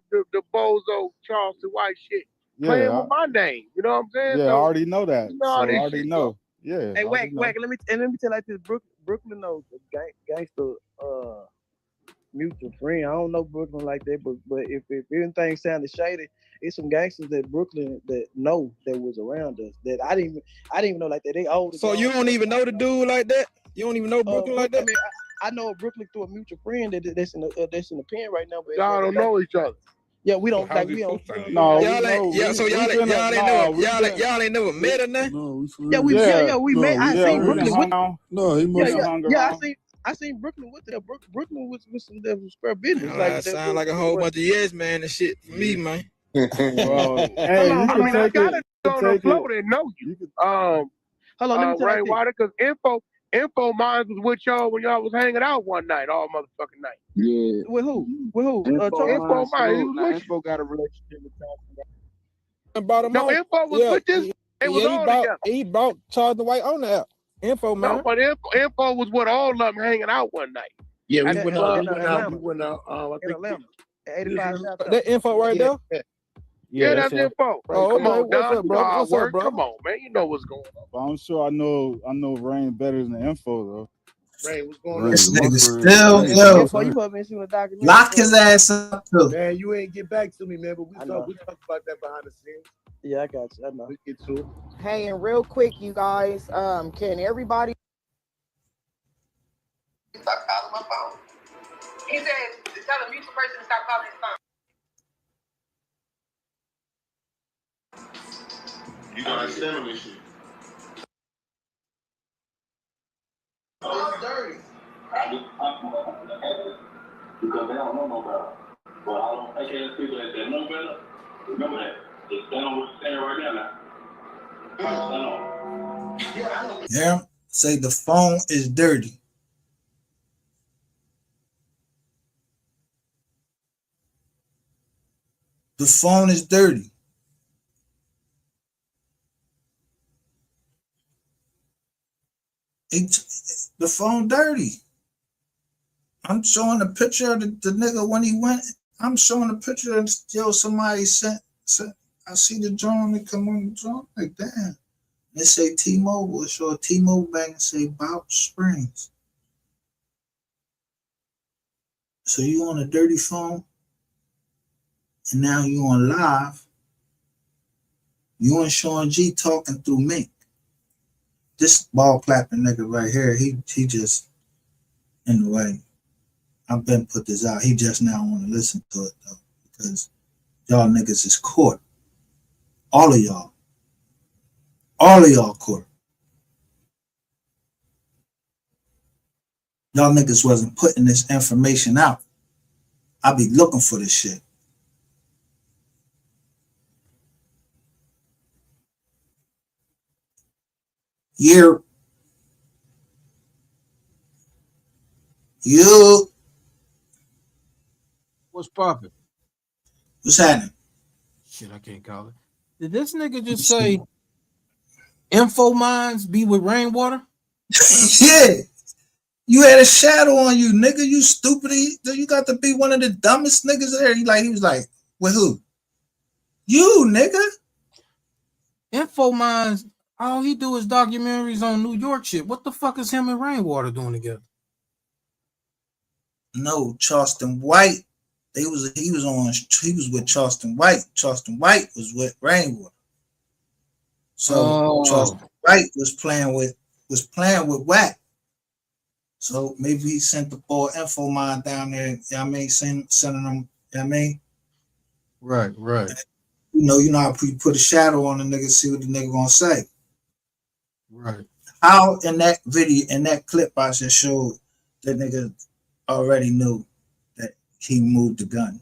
bozo Charleston White shit, playing with my name. You know what I'm saying? Yeah, I already know that. You know I already know. Yeah. Hey, Wack, let me tell you like this. Brooklyn knows gangster mutual friend. I don't know Brooklyn like that, but if anything sounded shady, it's some gangsters that Brooklyn that know that was around us that I didn't even know like that. They old. So you don't even know the dude like that? You don't even know Brooklyn like that? I mean, I know Brooklyn through a mutual friend that's in the pen right now. But y'all don't know each other. Yeah, we So don't how's like he we don't. supposed to No, Y'all no, ain't, yeah. So we y'all been ain't nah, never, we been y'all ain't never met or nothing. No, we for Yeah, real. I No, seen we for we Brooklyn done real. with. hung No, he we must done have. hung Yeah, around. I seen Brooklyn with them. Brooklyn was some square business. All Like right, that sound was like a whole bunch of yes man and shit for me, man. Well, hold hey, on, you hold I can on. mean, I take got it. it You on can the take it. floor that know you. You can, Hold on, let me tell you like Rainwater, because info minds was with y'all when y'all was hanging out one night, all motherfucking night. Yeah. this. With who? With who? Info Charles? Info minds. minds, he No, was now with you. info got a relationship with Charles. And brought him No, on. info was Yeah, with this. They was all together. he brought Charles the White on the app. Info No, man. but info was with all of them hanging out one night. Yeah, we At the went out. club. We went out. We Atlanta. went out. I In think. Atlanta. At 85 South. That info right Yeah. there. Yeah, Yeah, that's that's him. info. Right Oh, Come there. okay. on, What's Don. up, You know brother? how it What's up, work. brother? Come on, man. You know what's going on. but I'm sure I know Rain better than info though. Ray, what's going This on? nigga Rain, still, Rain, yo, Info, you must have been shooting a documentary. lock Bro. his ass up too. man, you ain't get back to me, man. But we I know. talk about that behind the scenes. Yeah, I got you. I know. We get to it. Hey, and real quick, you guys, can everybody? Stop calling my phone. He said to tell a mutual person to stop calling his phone. You gotta send him this shit. It's dirty. Because they don't know no better. But I don't take care of people that know better. Remember that. They stand on what you're saying right now. Stand on. Yeah, say the phone is dirty. The phone is dirty. The phone dirty. I'm showing a picture of the nigga when he went. I'm showing a picture of somebody sent. I see the drone that come on the drone like damn. They say T-Mobile. It show a T-Mobile bank and say Bout Springs. So you on a dirty phone, and now you on live. You and Sean G talking through Mink. This ball clapping nigga right here, he just in the way. I've been put this out. He just now want to listen to it though, because y'all niggas is caught. All of y'all caught. Y'all niggas wasn't putting this information out. I be looking for this shit. You What's poppin'? What's happening? Shit, I can't call it. Did this nigga just say info mines be with Rainwater? Yeah. You had a shadow on you, nigga. You stupid. You got to be one of the dumbest niggas there. He was like, with who? You, nigga. Info mines, all he do is documentaries on New York shit. What the fuck is him and Rainwater doing together? No, Charleston White. He was with Charleston White. Charleston White was with Rainwater. So Charleston White was playing with Wack. So maybe he sent the boy info mine down there. You know what I mean? Sending them, you know what I mean? Right. You know how you put a shadow on the nigga, see what the nigga gonna say. Right. How in that video, in that clip I just showed, that nigga already knew that he moved the gun.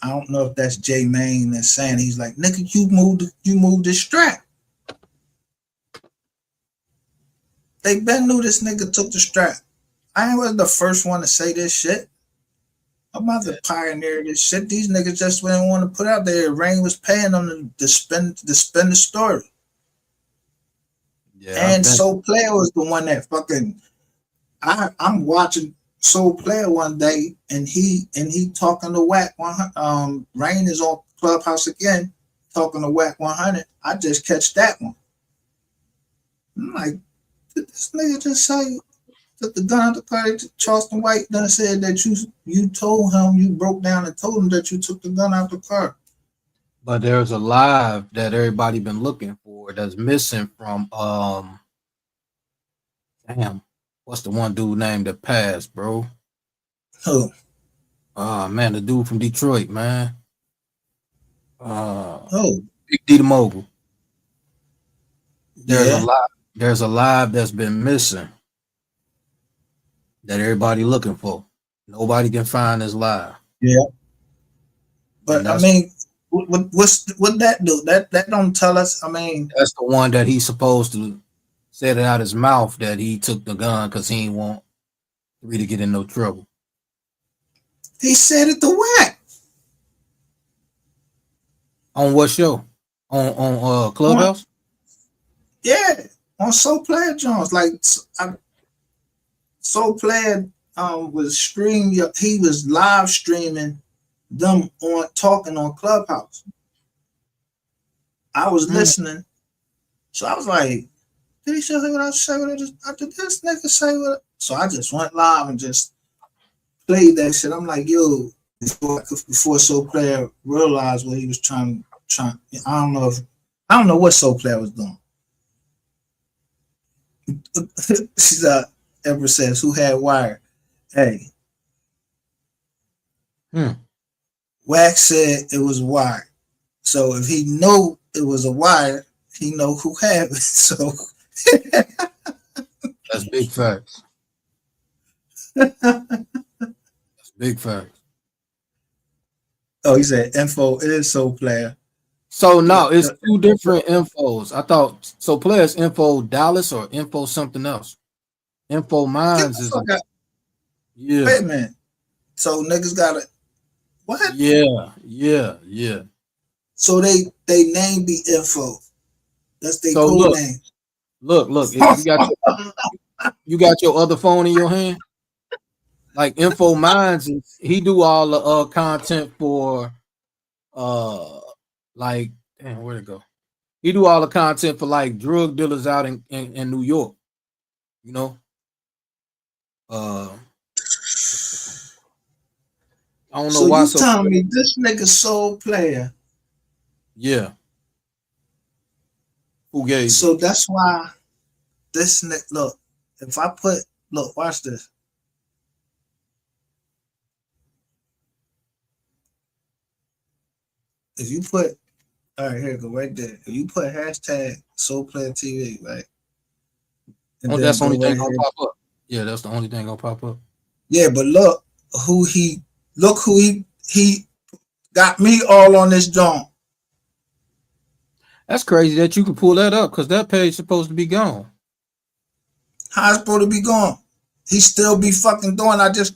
I don't know if that's J Main that's saying, he's like, nigga, you moved the strap. They been knew this nigga took the strap. I ain't was the first one to say this shit. I'm about to pioneer this shit. These niggas just didn't want to put out there. Rain was paying them to spin the story. Yeah. And Soul Player was the one that fucking. I'm watching Soul Player one day, and he talking to Wack 100. Rain is on Clubhouse again, talking to Wack 100. I just catch that one. I'm like, did this nigga just say took the gun out the car? Charleston White done said that you told him, you broke down and told him that you took the gun out the car. But there's a live that everybody been looking for that's missing from damn, what's the one dude named that passed, bro? Who? Man, the dude from Detroit, man. Oh, Big D the Mogul. yeah. There's a live that's been missing that everybody looking for. Nobody can find this live. Yeah. And But I mean, what that do? That don't tell us. I mean, that's the one that he's supposed to said it out his mouth that he took the gun because he didn't want 3 to get in no trouble. he said it to what? On what show? On Clubhouse? Yeah, on Soul Player Jones. Like Soul Player was streaming. He was live streaming them on talking on Clubhouse. I was listening, so I was like, "Did he say what I say? What did this nigga say?" What? So I just went live and just played that shit. I'm like, "Yo!" Before Soul Player realized what he was trying. I don't know what Soul Player was doing. She's Ever says, "Who had wire?" Hey, Wax said it was wire. So if he know it was a wire, he know who had it. So that's big facts. That's big facts. Oh, he said info is Soul Player. So no, it's 2 different infos. I thought Soul Player's info Dallas or info something else. Info Minds is yeah. Wait a minute. So niggas got it. What? Yeah. So they name the info. That's their code name. Look. If you got your other phone in your hand. Like Info Minds, he do all the content for like damn, where'd it go? He do all the content for like drug dealers out in New York. You know? I don't know so why. You telling me this nigga Soul Player? Yeah. Who gave? So that's why this nigga. Look, if I put watch this. If you put, all right, here you go, right there. If you put hashtag Soul Player TV, right? That's the only thing gonna pop up. Yeah, that's the only thing gonna pop up. Yeah, but look who he got me all on this joint. That's crazy that you can pull that up because that page supposed to be gone. How it's supposed to be gone? He still be fucking doing. I just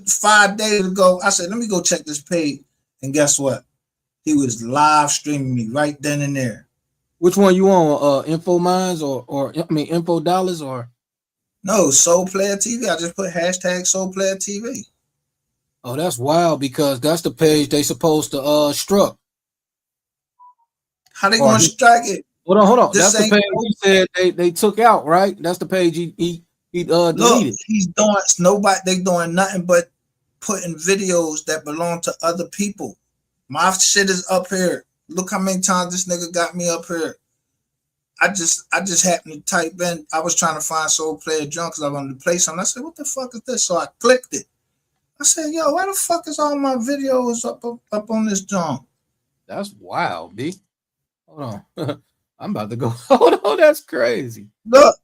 5 days ago, I said, let me go check this page. And guess what? He was live streaming me right then and there. Which one you on? Info Minds or Info Dollars or? No, Soul Player TV. I just put hashtag Soul Player TV. Oh, that's wild because that's the page they supposed to struck. How they gonna strike it? Hold on. That's the page he said they took out, right? That's the page he deleted. Look, he's doing nobody. They doing nothing but putting videos that belong to other people. My shit is up here. Look how many times this nigga got me up here. I just happened to type in. I was trying to find Soul Player Junk because I wanted to play something. I said, "What the fuck is this?" So I clicked it. I said, "Yo, why the fuck is all my videos up on this junk?" That's wild, B. Hold on. I'm about to go. Hold on, that's crazy. Look.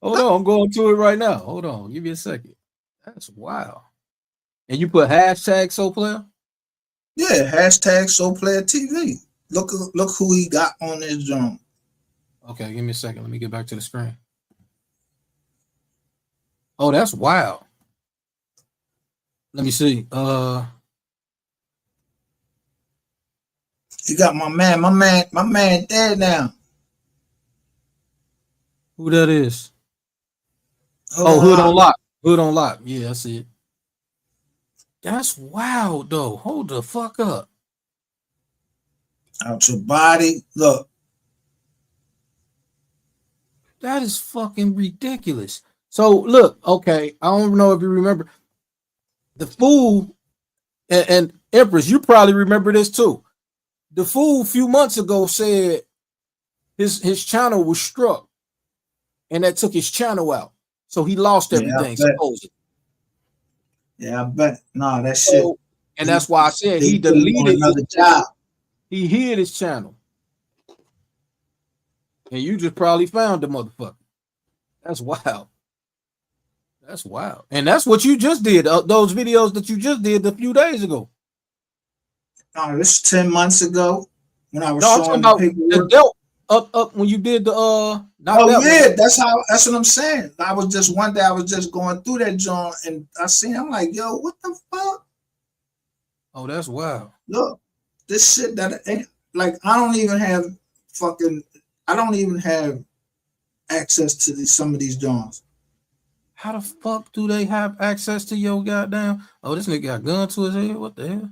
Hold on, I'm going to it right now. Hold on, give me a second. That's wild. And you put hashtag Soul Player? Yeah, hashtag Soul Player TV. Look who he got on this junk. Okay, give me a second. Let me get back to the screen. Oh, that's wild. Let me see. You got my man dead now. Who that is? Hood on Lock. Hood on Lock. Yeah, I see it. That's wild though. Hold the fuck up. Out your body. Look. That is fucking ridiculous. So look, okay, I don't know if you remember the fool and Empress, you probably remember this too. The fool a few months ago said his channel was struck and that took his channel out. So he lost everything, supposedly. Yeah, I bet. No, that shit. So, and that's why I said he put him on deleted another job. He hid his channel. And you just probably found the motherfucker. That's wild. That's wild. And that's what you just did. Those videos that you just did a few days ago. No, this is 10 months ago when I was I'm showing talking the about paperwork. the up when you did the not that yeah, one. that's what I'm saying. I was just one day I was just going through that joint and I seen, I'm like, yo, what the fuck? Oh, that's wild. Look, this shit that ain't like I don't even have access to some of these joints. How the fuck do they have access to your goddamn? Oh, this nigga got a gun to his head. What the hell?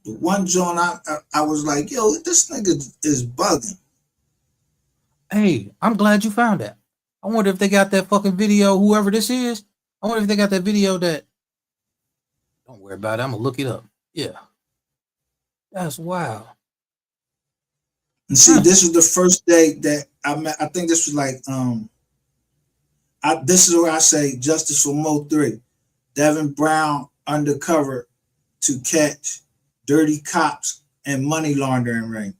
The one joint I was like, yo, this nigga is bugging. Hey, I'm glad you found that. I wonder if they got that fucking video, whoever this is. I wonder if they got that video that. Don't worry about it. I'm gonna look it up. Yeah. That's wild. And see, this was the first day that I met. I think this was like this is where I say justice for MO3. Devin Brown undercover to catch dirty cops and money laundering ring.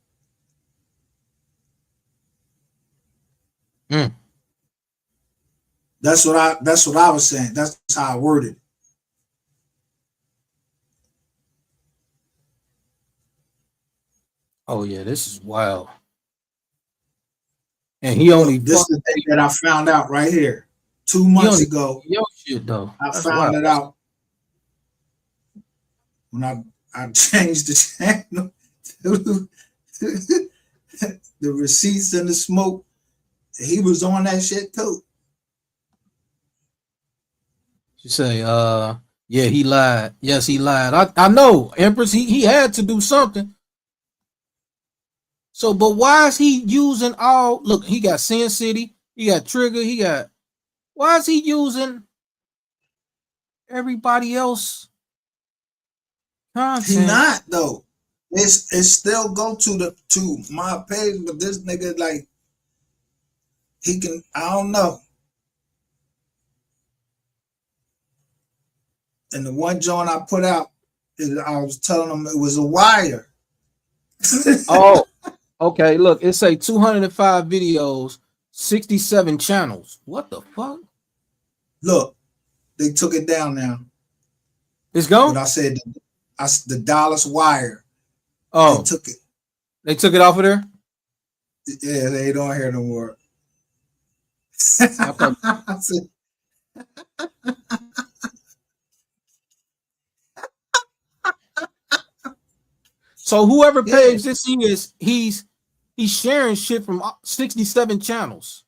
That's what I was saying. That's how I worded it. Oh yeah, this is wild. And he only this is the day that I found out right here. 2 months ago. Yo shit though. I found it out when I changed the channel to the receipts and the smoke. He was on that shit too. You say, yeah, he lied. Yes, he lied. I know, Empress, he had to do something. So, but why is he using all, look, he got Sin City, he got Trigger, why is he using everybody else content? He not though. It's still go to my page, but this nigga like he can, I don't know. And the one joint I put out, I was telling him it was a wire. Oh, okay. Look, it say 205 videos, 67 channels. What the fuck? Look, they took it down now. It's gone? But I said the Dallas wire. Oh, they took it. They took it off of there? Yeah, they don't hear no more. So whoever page this is, he's sharing shit from 67 channels.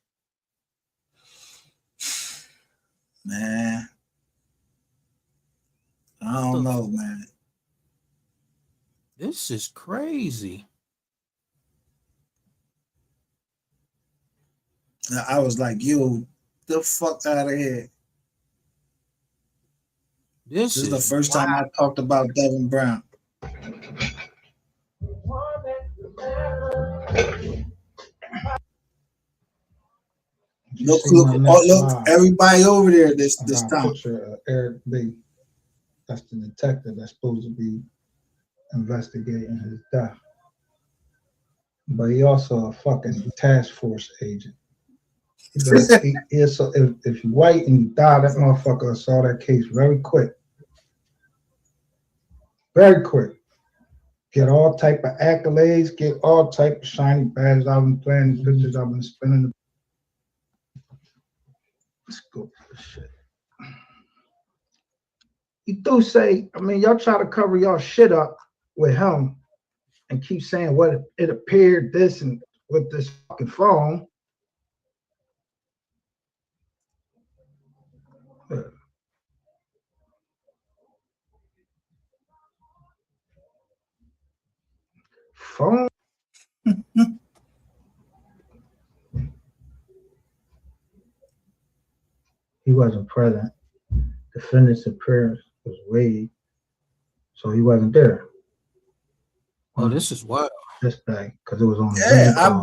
Man, I don't know, man. This is crazy. I was like, yo, the fuck out of here. This is the first time I talked about Devin Brown. Look, everybody over there this time. Picture of Eric B. That's the detective that's supposed to be investigating his death. But he also a fucking task force agent. So if you white and you die, that motherfucker saw that case very quick. Very quick. Get all type of accolades, get all type of shiny badges. I've been playing the pictures, I've been spinning. Let's go for this shit. You do say, I mean, y'all try to cover y'all shit up with him and keep saying what it appeared this and with this fucking phone. Phone. He wasn't present. Defendant's appearance was waived, so he wasn't there. Oh, this is wild. This day, because it was on. Yeah, I've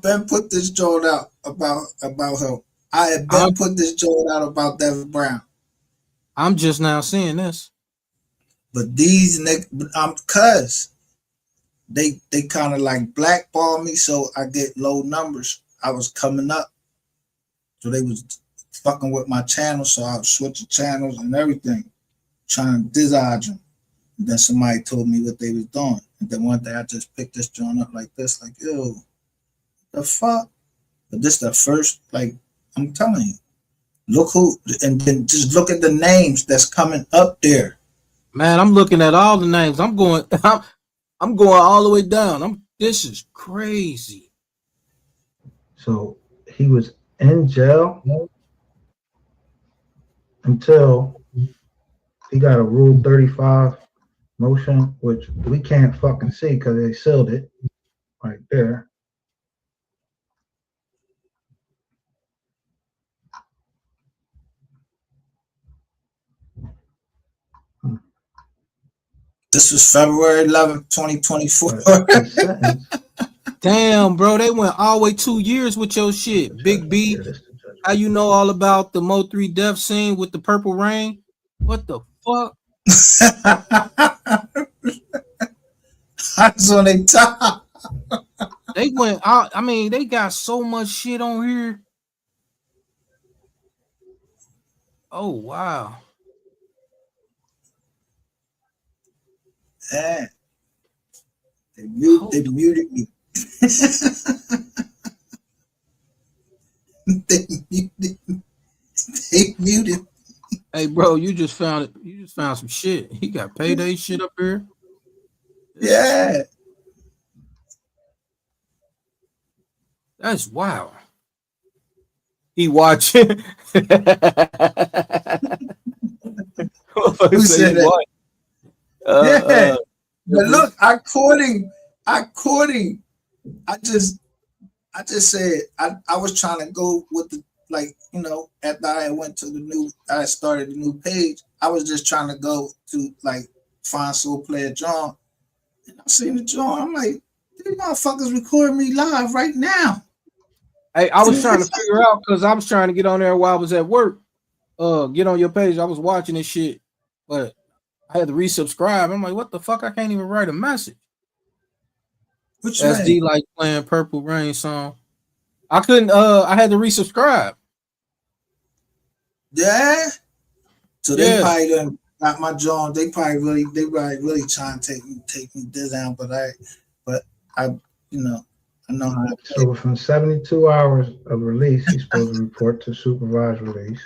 been put this joint out about him. I had been put this joint out about Devin Brown. I'm just now seeing this. But these niggas, cuz they kind of like blackball me, so I get low numbers. I was coming up, so they was fucking with my channel, so I was switching channels and everything, trying to disage them. And then somebody told me what they was doing, and then one day I just picked this joint up like this, like, yo, the fuck? But this the first, like, I'm telling you, look who, and then just look at the names that's coming up there. Man, I'm looking at all the names. I'm going all the way down. This is crazy. So he was in jail until he got a Rule 35 motion, which we can't fucking see because they sealed it right there. This was February 11th, 2024. Damn, bro, they went all the way 2 years with your shit. Big B, how you know all about the MO3 death scene with the purple rain? What the fuck? That's on their top. They went out. I mean, they got so much shit on here. Oh, wow. Yeah. They muted me. They muted. Hey, bro, you just found it. You just found some shit. He got payday shit up here. Yeah. That's wild. He watching. Who said that? Yeah. But look, I caught him. I just said I was trying to go with the, like, you know, after I started a new page, I was just trying to go to like find Soul Player John. And I seen the John. I'm like, these motherfuckers recording me live right now. Hey, I was trying to figure out because I was trying to get on there while I was at work. Get on your page. I was watching this shit, but I had to resubscribe. I'm like, what the fuck? I can't even write a message. Which SD like playing Purple Rain song. I couldn't. I had to resubscribe. Yeah. So they probably done got my John. They probably really trying to take me down. But I, you know, I know how. So within 72 hours of release, he's supposed to report to supervised release.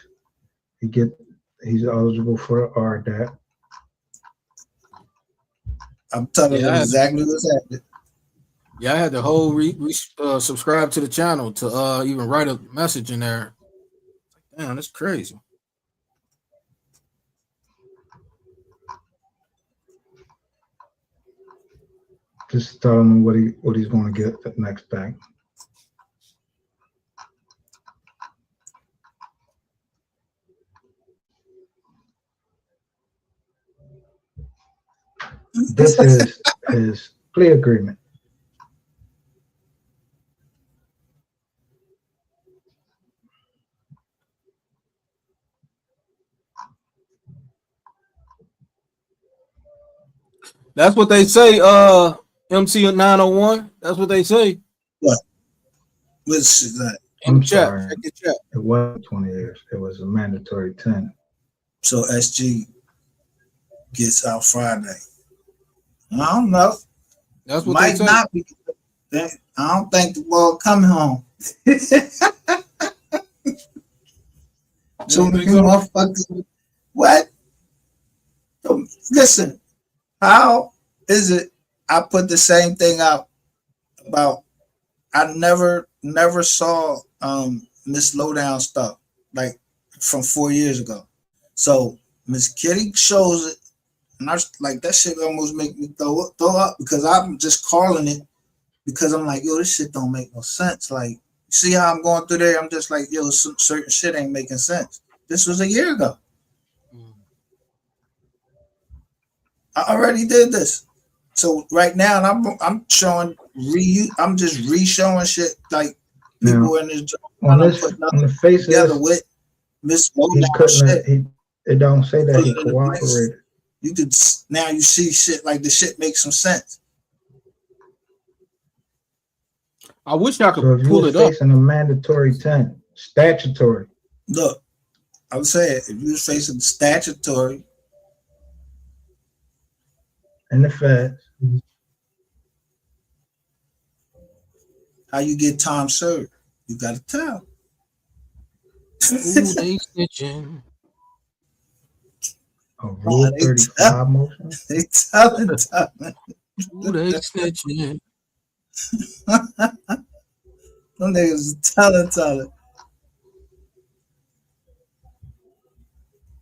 He's eligible for the RDAT. I'm telling you exactly what's happening. Yeah, I had the whole subscribe to the channel to even write a message in there. Damn, that's crazy. Just tell him what he's going to get the next day. This is his plea agreement. That's what they say. MC 901. That's what they say. What? What's that? I'm sorry. It wasn't 20 years. It was a mandatory 10. So SG gets out Friday. I don't know. That's what might they say. Not be. I don't think the ball coming home. So motherfuckers. What? So, listen. How is it? I put the same thing out about. I never saw Miss Lowdown stuff like from 4 years ago. So Miss Kitty shows it, and I was like, that shit almost make me throw up because I'm just calling it because I'm like, yo, this shit don't make no sense. Like, see how I'm going through there? I'm just like, yo, some certain shit ain't making sense. This was a year ago. I already did this. So right now, I'm showing I'm just re-showing shit like people in this job on trying to this, put on the nothing face of together this, with Miss he Modown couldn't have, shit. it don't say that Put he it in the place. cooperated. You could now you see shit like the shit makes some sense. I wish I could So if you pull was it up. facing a mandatory 10, statutory. Look, I would say if you was facing statutory in the feds, how you get time served? You gotta tell. Ooh, they snitching. A Rule 35 motion. They telling. Ooh, they snitching. Them niggas telling.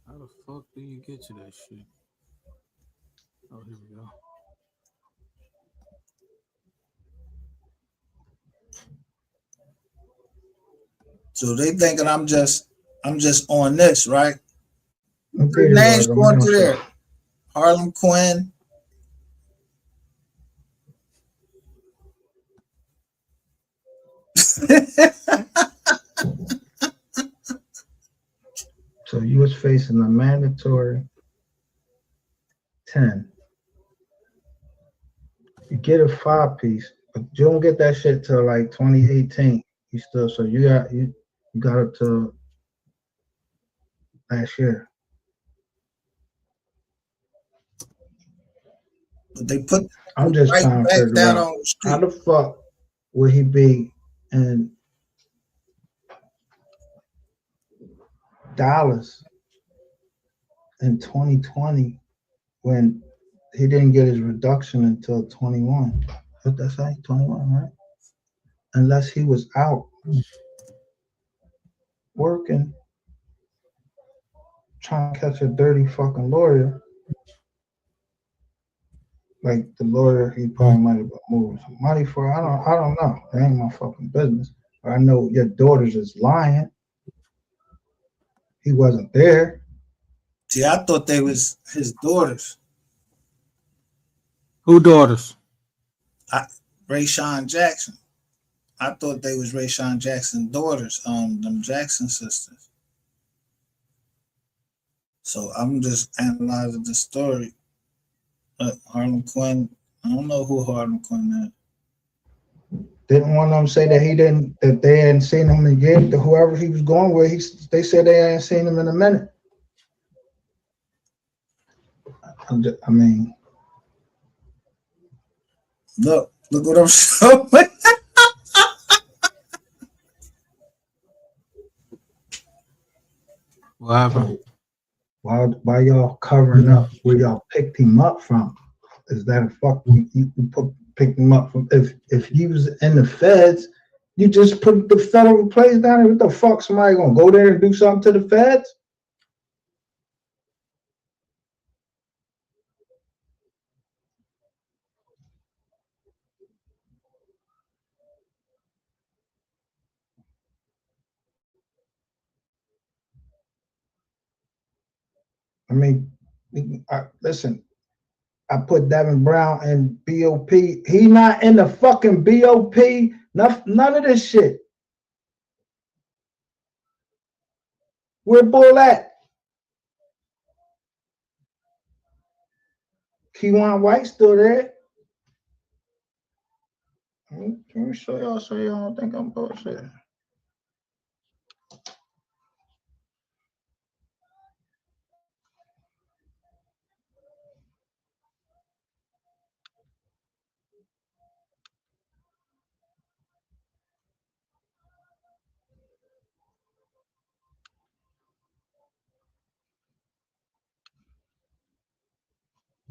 How the fuck do you get to that shit? Oh, here we go. So they thinking I'm just on this, right? Okay, Three names Eduardo, going I'm through not there. sure. Harlem Quinn. So you was facing a mandatory 10. You get a 5-piece, but you don't get that shit till like 2018. You still, so you got it till last year. But they put I'm just right trying to back figure down out on the street. how the fuck would he be in Dallas in 2020 when he didn't get his reduction until 21. What that say? 21, right? Unless he was out working, trying to catch a dirty fucking lawyer. Like the lawyer, he probably might have been moving some money for. I don't know. That ain't my fucking business. But I know your daughters is lying. He wasn't there. See, I thought they was his daughters. Who daughters? Rayshawn Jackson. I thought they was Rayshawn Jackson's daughters, them Jackson sisters. So I'm just analyzing the story. But Harlem Quinn, I don't know who Harlem Quinn is. Didn't one of them say that they hadn't seen him again? Whoever he was going with, they said they hadn't seen him in a minute. I mean, look what I'm showing. What happened? Why y'all covering up where y'all picked him up from? Is that a fuck you picked him up from? If he was in the feds, you just put the federal place down there. What the fuck? Somebody gonna go there and do something to the feds? I mean, listen. I put Devin Brown in BOP. He not in the fucking BOP. None of this shit. Where Bull at? Keywan White still there. Can we show y'all so y'all don't think I'm bullshit?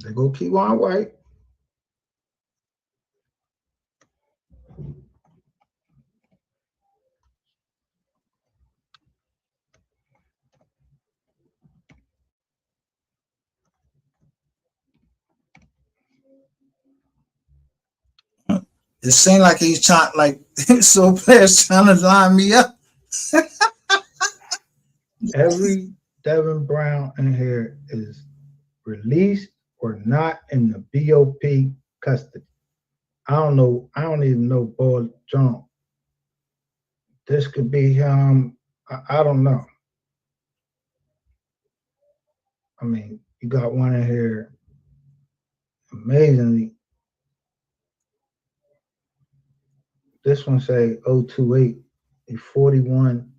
They go Keywan White. It seemed like he's trying, like so players trying to line me up. Every Devin Brown in here is released or not in the BOP custody. I don't know. I don't even know Bull John. this could be I don't know. I mean, you got one in here amazingly. This one say 028. He's 41.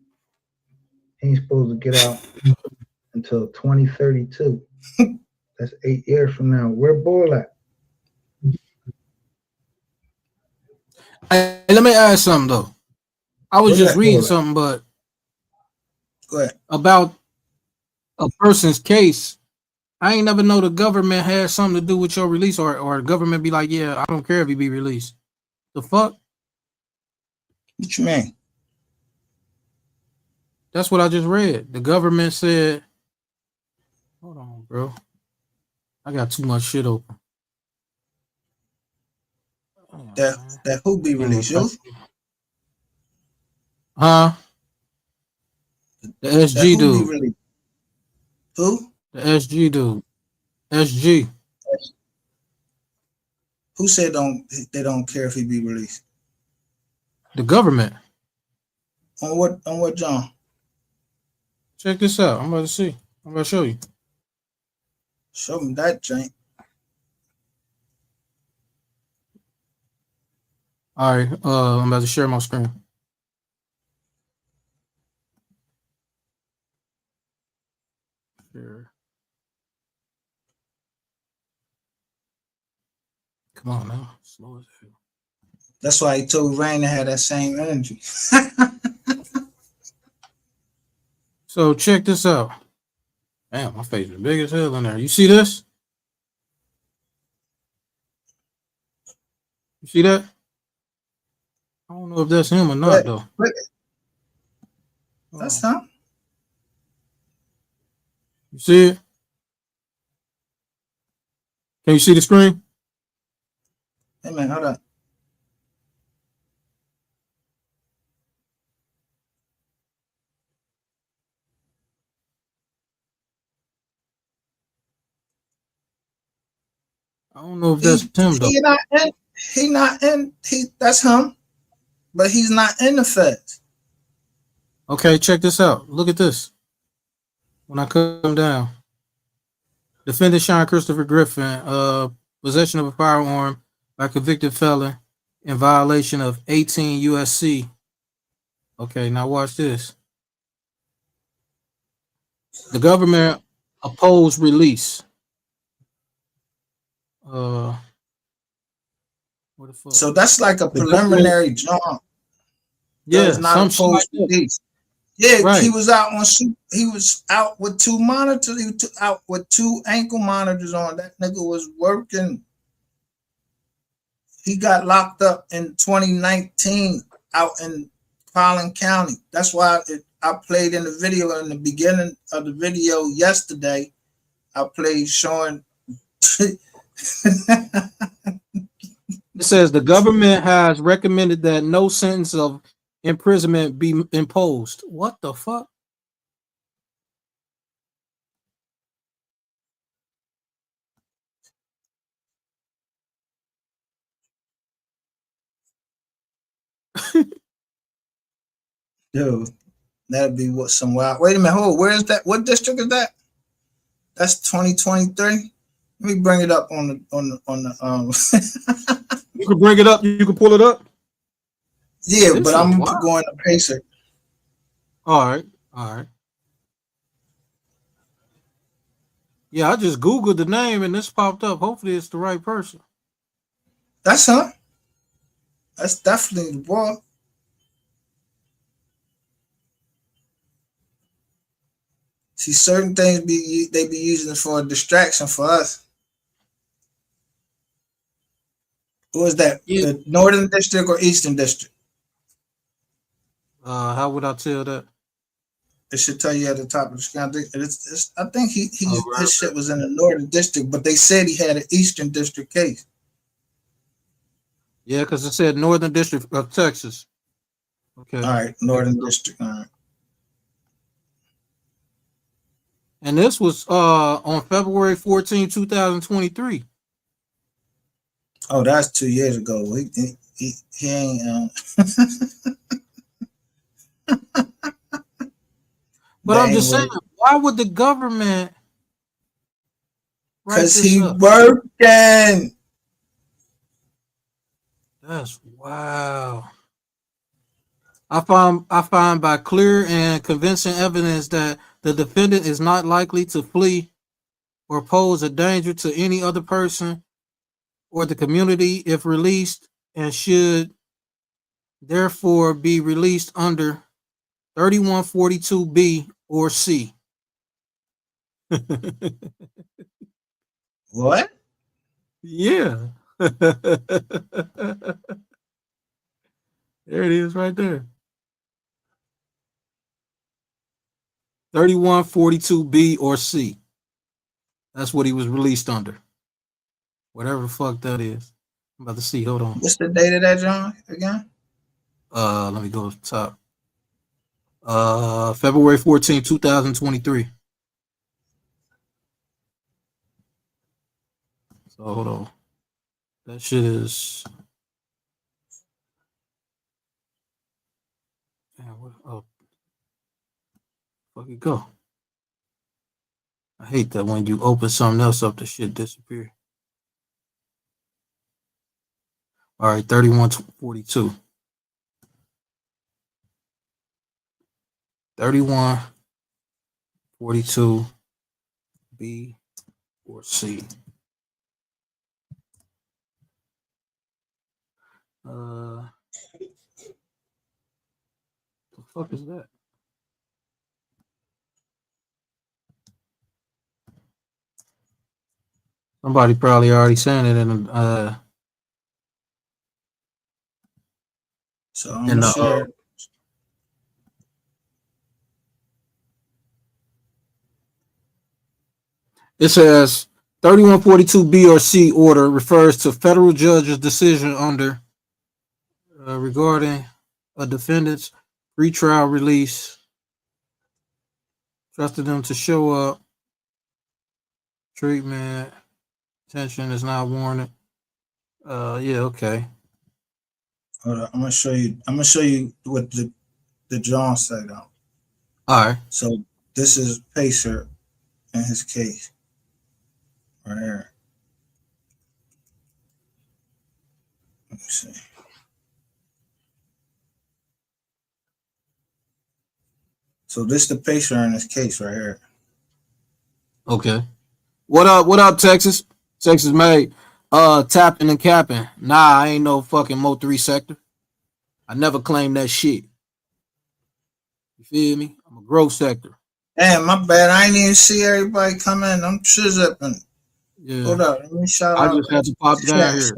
He ain't supposed to get out until 2032. That's 8 years from now. Where Bull at? Hey, let me ask something though. I was Where just that reading Bull at? something, but Go ahead. about a person's case. I ain't never know the government had something to do with your release, or the government be like, yeah, I don't care if he be released. The fuck? What you mean? That's what I just read. The government said, hold on, bro. I got too much shit open. That who be released? You? Huh? The That SG who be dude. released? Who? The SG dude. SG. Who said they don't care if he be released? The government. On what John? Check this out. I'm about to see. I'm about to show you. Show me that, Jank. All right. I'm about to share my screen. Sure. Come on now. Slow as hell. That's why he told Rain to have that same energy. So check this out. Damn, my face is big as hell in there. You see this? You see that? I don't know if that's him or not, though. That's him. You see it? Can you see the screen? Hey man, hold on. I don't know if that's him though. That's him, but he's not in the feds. Okay, check this out. Look at this. When I come down, defendant Sean Christopher Griffin, possession of a firearm by convicted felon in violation of 18 USC. Okay, now watch this. The government opposed release. What the fuck? So that's like a preliminary job. Yeah, not opposed to these. Yeah, right. He was out with two monitors. He was out with two ankle monitors on. That nigga was working. He got locked up in 2019 out in Collin County. That's why I played in the video in the beginning of the video yesterday. I played showing. It says the government has recommended that no sentence of imprisonment be imposed. What the fuck? Dude, that'd be what some wild. Wait a minute, hold. Where is that? What district is that? That's 2023. Let me bring it up on the. You can bring it up. You can pull it up. Yeah, this but I'm going to Pacer. All right. Yeah, I just Googled the name and this popped up. Hopefully, it's the right person. That's her. That's definitely the boy. See, certain things they be using for a distraction for us. What was that? Yeah. The Northern District or Eastern District? How would I tell that? It should tell you at the top of the screen. I think his shit was in the Northern District, but they said he had an Eastern District case. Yeah, because it said Northern District of Texas. Okay. All right, Northern District. All right. And this was on February 14, 2023. Oh, that's 2 years ago. He ain't But I'm just saying, why would the government write because this he up? working. That's wow. I find by clear and convincing evidence that the defendant is not likely to flee or pose a danger to any other person or the community if released, and should therefore be released under 3142B or C. What? Yeah. There it is right there. 3142B or C. That's what he was released under. Whatever the fuck that is. I'm about to see. Hold on. What's the date of that, John, again? Let me go to the top. February 14, 2023. So hold on. That shit is. Oh, fuck it go. I hate that when you open something else up, the shit disappear. All right, 3142. 3142 B or C. The fuck is that? Somebody probably already saying it in So I'm sure. It says 3142B or C order refers to federal judge's decision under regarding a defendant's pretrial release. Trusted them to show up. Treatment. Attention is not warranted. Yeah, okay. Hold on, I'm gonna show you what the John said out. All right. So this is Pacer in his case. Right here. Let me see. So this the Pacer in his case right here. Okay. What up, Texas? Texas made tapping and capping. Nah, I ain't no fucking MO3 sector. I never claimed that shit. You feel me? I'm a growth sector. Damn, my bad. I ain't even see everybody come in. I'm zipping. Yeah. Hold up. Let me shout I out. just had to pop down here.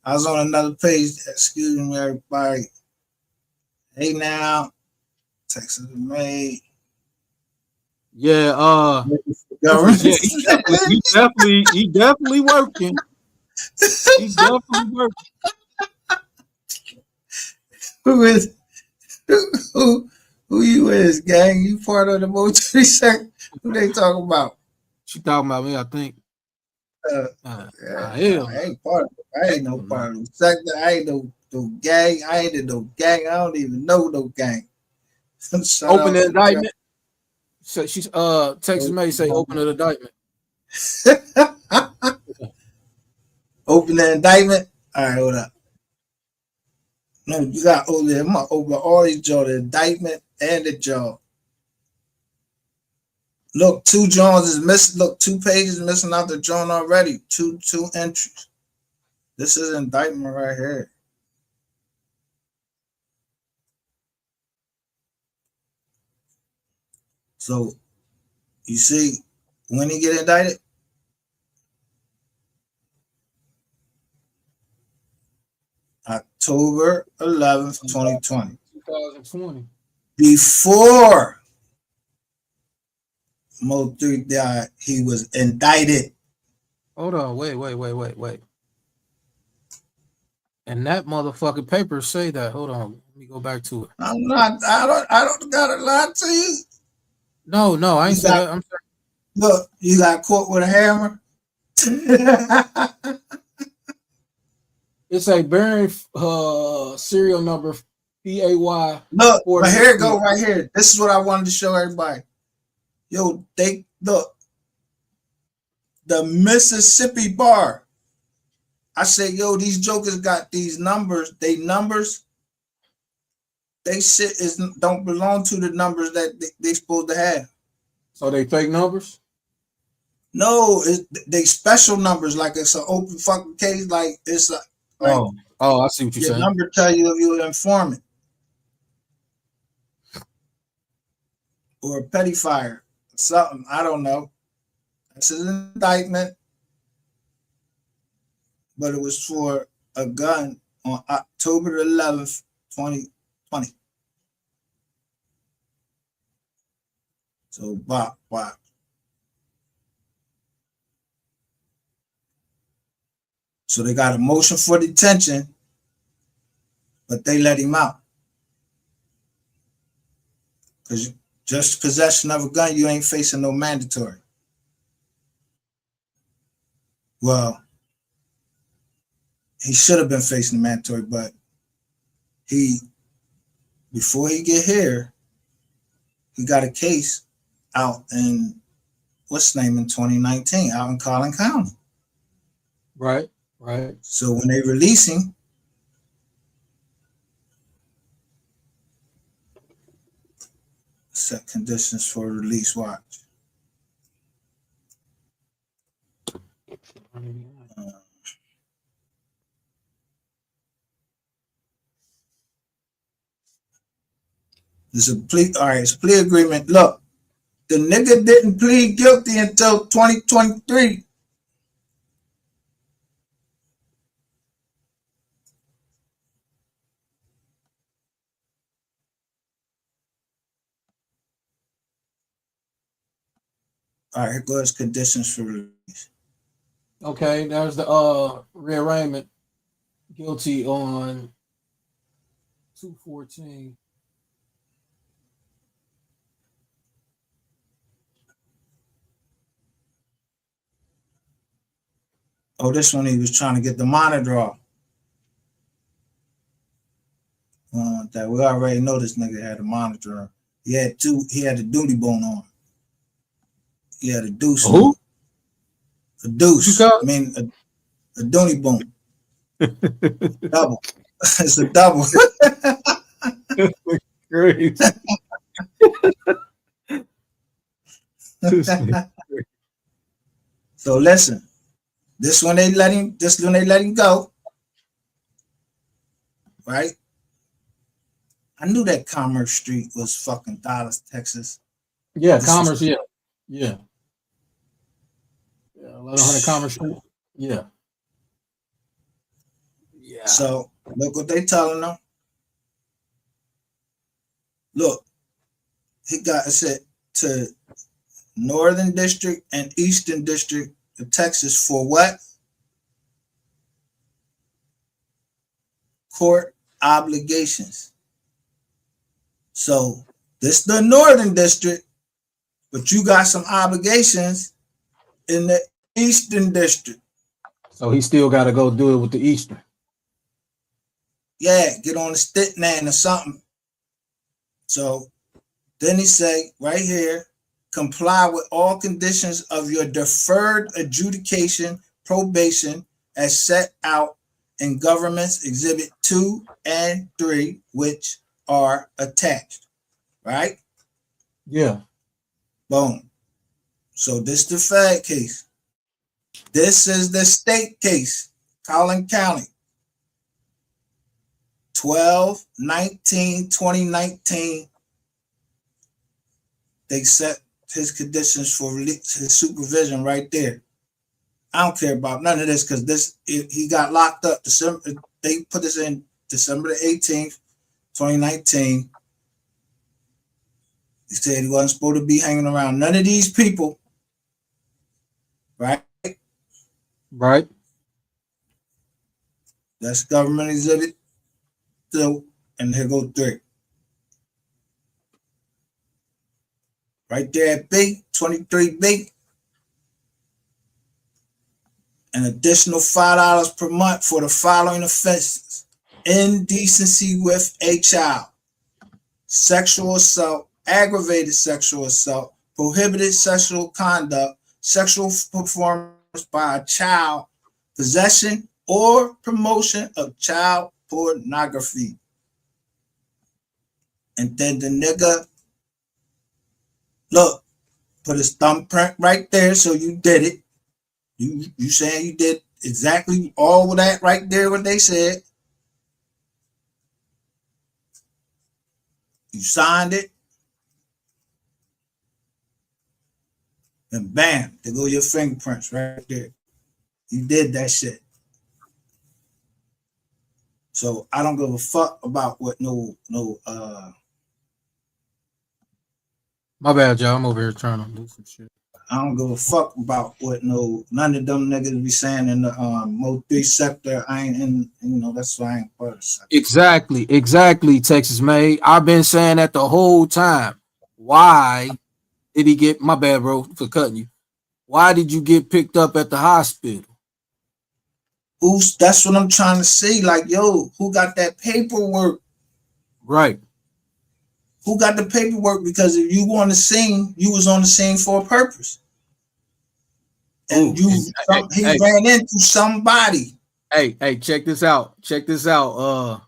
I was on another page. Excuse me, everybody. Hey now. Texas made. Yeah, he definitely working. He definitely working. Who you is, gang? You part of the MO3 sector? Who they talking about? She talking about me, I think. I ain't part of it. I ain't no part of the sector. I ain't no gang. I ain't in no gang. I don't even know no gang. Open the indictment. So she's Texas May say open the indictment. Open the indictment. All right, hold up. No, you got I'm gonna open all these jaw, the indictment and the jaw. Look, 2 Johns is missing. Look, 2 pages missing out the John already. Two entries. This is indictment right here. So you see when he get indicted? October 11th, 2020. 2020. Before MO3 died, he was indicted. Hold on, wait. And that motherfucking paper say that. Hold on, let me go back to it. I don't gotta lie to you. No, I ain't say that. I'm sorry. Look, you got caught with a hammer. It's a bearing serial number PAY. Look, but here it go right here. This is what I wanted to show everybody. Yo, they look. The Mississippi bar. I say, yo, these jokers got these numbers. They shit don't belong to the numbers that they supposed to have. So they fake numbers? No, they special numbers. Like it's an open fucking case. Like it's like I see what you're your saying. number tell you if you're an informant or a petty fire, something. I don't know. This is an indictment, but it was for a gun on October 11th, 2020. So, wow. So they got a motion for detention, but they let him out. Because just possession of a gun, you ain't facing no mandatory. Well, he should have been facing the mandatory, but before he get here, he got a case out in, what's the name, in 2019, out in Collin County. Right. So when they release him, set conditions for release, watch. It's a plea, all right, it's a plea agreement. Look, the nigga didn't plead guilty until 2023. All right, here goes conditions for release. Okay, there's the rearrangement. Guilty on 214. Oh, this one he was trying to get the monitor off. That we already know this nigga had a monitor on. He had a duty bone on. He had a deuce. Who? A deuce. I mean a duty bone. Double. It's a double. Great. So listen. This one they let him go. Right? I knew that Commerce Street was fucking Dallas, Texas. Yeah, Commerce, yeah. 1100 Commerce Street. Yeah. So look what they telling them. Look, he got sent to Northern District and Eastern District of Texas for what? Court obligations. So this is the Northern District, but you got some obligations in the Eastern District. So he still got to go do it with the Eastern. Yeah, get on the stick man or something. So then he say right here, comply with all conditions of your deferred adjudication probation as set out in government's exhibit 2 and 3, which are attached. Right? Yeah. Boom. So this is the fed case. This is the state case, Collin County. 12/19/2019. They set his conditions for release, his supervision right there. I don't care about none of this because he got locked up. They put this in December the 18th, 2019. He said he wasn't supposed to be hanging around none of these people. Right? Right. That's government exhibit 2, and here go 3. Right there at B, 23B. An additional $5 per month for the following offenses. indecency with a child, sexual assault, aggravated sexual assault, prohibited sexual conduct, sexual performance by a child, possession or promotion of child pornography. And then the nigga, look, put his thumbprint right there, so you did it. You saying you did exactly all of that right there, what they said. You signed it. And bam, there go your fingerprints right there. You did that shit. So I don't give a fuck about what My bad, y'all. I'm over here trying to do some shit. I don't give a fuck about what none of them niggas be saying in the MO3 sector. I ain't in, that's why I ain't part of the sector. Exactly, Texas May. I've been saying that the whole time. Why did he get, my bad, bro, for cutting you. Why did you get picked up at the hospital? That's what I'm trying to see. Like, yo, who got that paperwork? Right. Who got the paperwork? Because if you were on the scene, you was on the scene for a purpose. And he ran into somebody. Hey, check this out. MGR,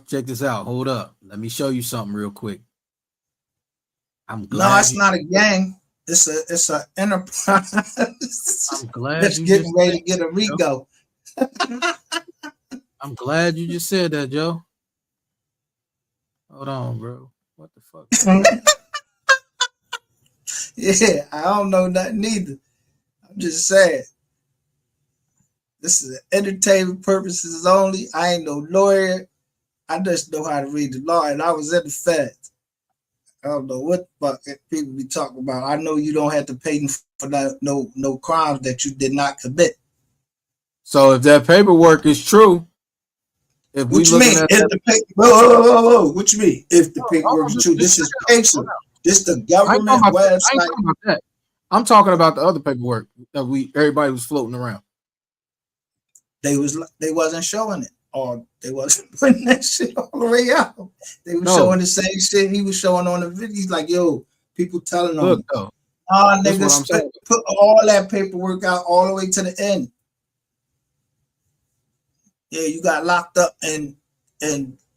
check this out. Hold up. Let me show you something real quick. I'm glad. No, it's not a gang. It's a enterprise. I'm glad Let's get ready to get a Rico. I'm glad you just said that, Joe. Hold on, bro. What the fuck? Yeah, I don't know nothing either. I'm just saying. This is entertainment purposes only. I ain't no lawyer. I just know how to read the law, and I was in the feds. I don't know what the fuck people be talking about. I know you don't have to pay for no crimes that you did not commit. So if that paperwork is true, if what you mean? Whoa, what you mean? If the paperwork is true, this is paper. This the government website. I'm talking about the other paperwork that everybody was floating around. They wasn't showing it, or they wasn't putting that shit all the way out. They were showing the same shit he was showing on the video. He's like, yo, people telling on me. Niggas put all that paperwork out all the way to the end. Yeah, you got locked up in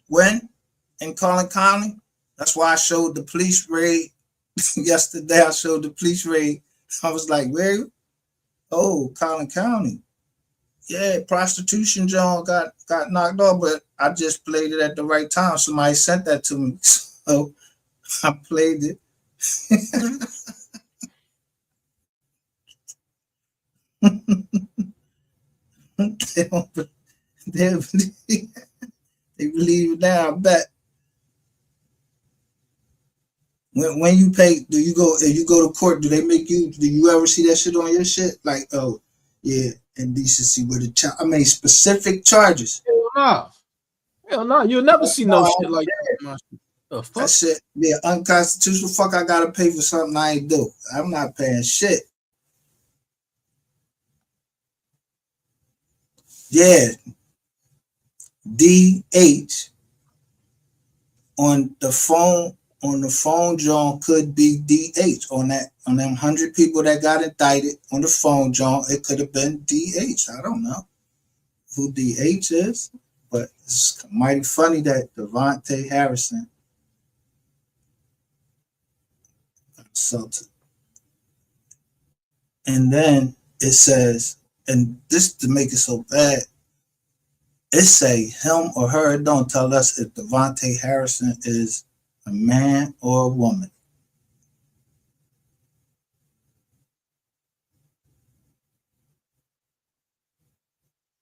when? In Collin County. That's why I showed the police raid yesterday. I showed the police raid. I was like, where? Oh, Collin County. Yeah, prostitution John got knocked off, but I just played it at the right time. Somebody sent that to me. So I played it. They believe it now, I bet. When you pay, if you go to court, do you ever see that shit on your shit? Like, oh, yeah, indecency with a child. I mean, specific charges. Hell no. You'll never see no shit like that. That shit, yeah, unconstitutional. Fuck, I gotta pay for something I ain't do. I'm not paying shit. Yeah. DH on the phone, John, could be DH on them 100 people that got indicted on the phone, John. It could have been DH. I don't know who DH is, but it's mighty funny that Devontae Harrison assaulted. And then it says, and this to make it so bad, it say him or her. It don't tell us if Devontae Harrison is a man or a woman.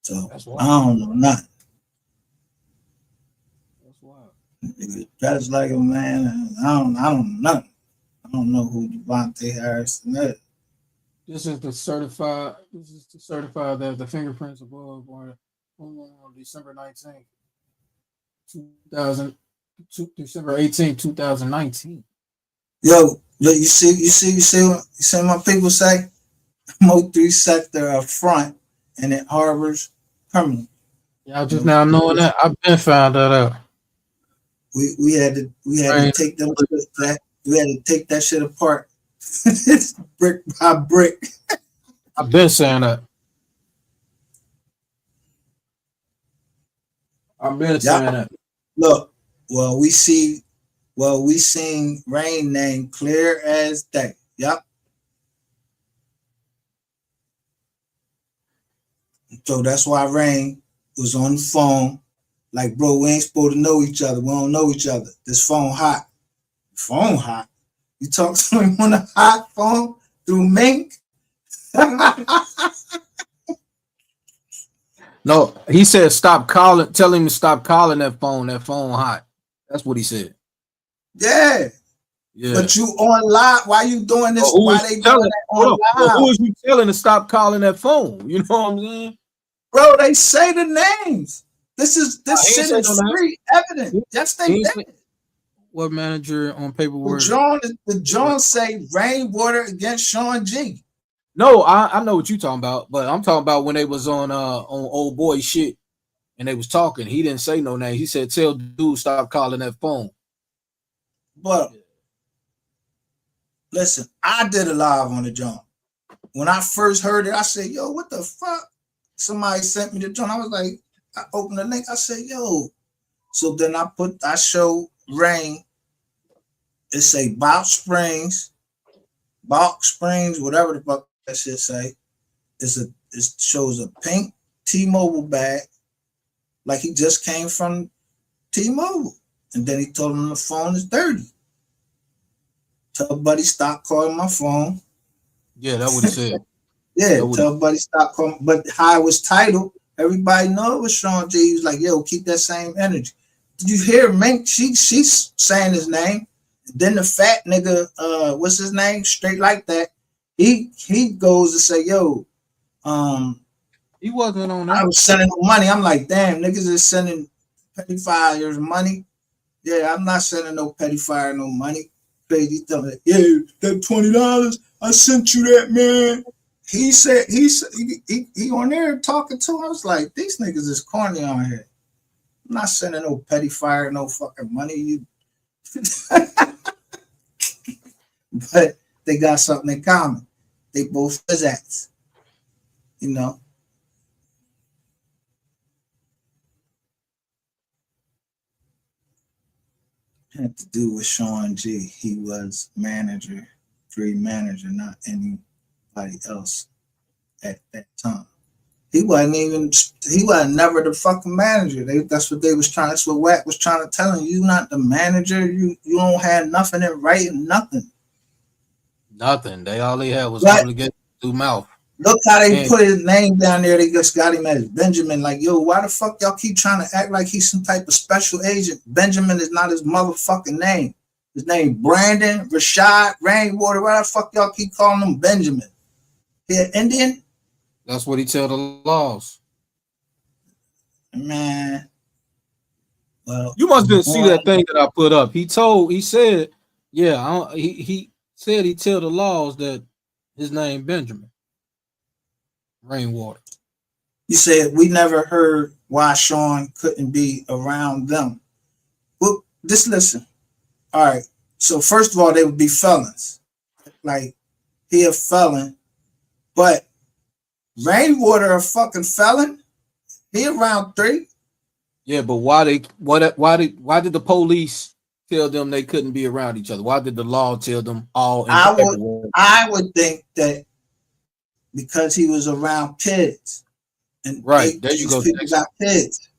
So I don't know nothing. That's wild. That's like a man. I don't know nothing. I don't know who Devontae Harrison is. This is to certify that the fingerprints above were on December 19th, December 18th, 2019. Yo, look, you see my people say MO3 sector up front and it harbors permanent. Y'all just now knowing that. I've been found that out. We had to take them we had to take that shit apart brick by brick. I've been saying that. I've been saying that. Look, we seen Rain name clear as day. Yep. So that's why Rain was on the phone. Like, bro, we ain't supposed to know each other. We don't know each other. This phone hot. Phone hot. You talk to him on a hot phone through Mink? No, he said stop calling. Tell him to stop calling that phone. That phone hot. That's what he said. Yeah. Yeah. But you on live. Why you doing this? Why they doing that on live? Who is you telling to stop calling that phone? You know what I'm saying? Bro, they say the names. This shit is free evidence. Yes, they did. What manager on paperwork? The John say Rainwater against Sean G. No, I know what you talking about, but I'm talking about when they was on old boy shit and they was talking. He didn't say no name. He said, "Tell dude stop calling that phone." But listen, I did a live on the John. When I first heard it, I said, "Yo, what the fuck?" Somebody sent me the John. I was like, I opened the link. I said, "Yo." So then I showed Rain. It say Box Springs, whatever the fuck that shit say. It shows a pink T-Mobile bag, like he just came from T-Mobile. And then he told him the phone is dirty. Tell buddy stop calling my phone. Yeah, that's what he said. Yeah, tell buddy stop calling. But how it was titled, everybody know it was Sean G. He was like, "Yo, keep that same energy." Did you hear Mink? She's saying his name. Then the fat nigga, what's his name? Straight like that. He goes to say, "Yo, he wasn't on that. I was sending him money." I'm like, damn, niggas is sending petty fires money. Yeah, I'm not sending no petty fire no money. Crazy stuff. Yeah, that $20, I sent you that, man. He said he on there talking to him. I was like, these niggas is corny on here. I'm not sending no petty fire, no fucking money. But they got something in common. They both pizzazz. You know. Had to do with Sean G. He was manager, free manager, not anybody else at that time. He wasn't never the fucking manager. That's what they was trying. That's what Wack was trying to tell him. You not the manager. You don't have nothing in writing. Nothing. Nothing. All they had was obligation through mouth. Look how they put his name down there. They just got him as Benjamin. Like, yo, why the fuck y'all keep trying to act like he's some type of special agent? Benjamin is not his motherfucking name. His name Brandon, Rashad, Rainwater. Why the fuck y'all keep calling him Benjamin? He an Indian? That's what he tell the laws. Man. Well, you must didn't see that thing that I put up. He said, yeah, he said he tell the laws that his name Benjamin. Rainwater. You said we never heard why Sean couldn't be around them. Well, just listen. All right. So first of all, they would be felons. Like, he a felon, but Rainwater a fucking felon. He around 3. Yeah, but why did the police tell them they couldn't be around each other? Why did the law tell them all? I would think that because he was around kids, and right there you go. People got kids.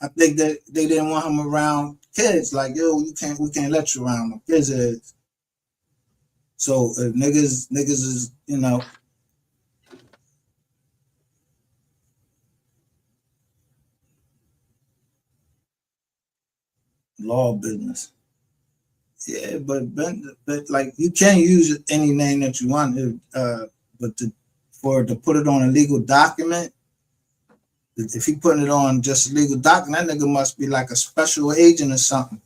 I think that they didn't want him around kids. Like, yo, we can't let you around them kids. So if niggas is, you know. Law business. Yeah, but like you can't use any name that you want, but to put it on a legal document, if he putting it on just a legal document, that nigga must be like a special agent or something.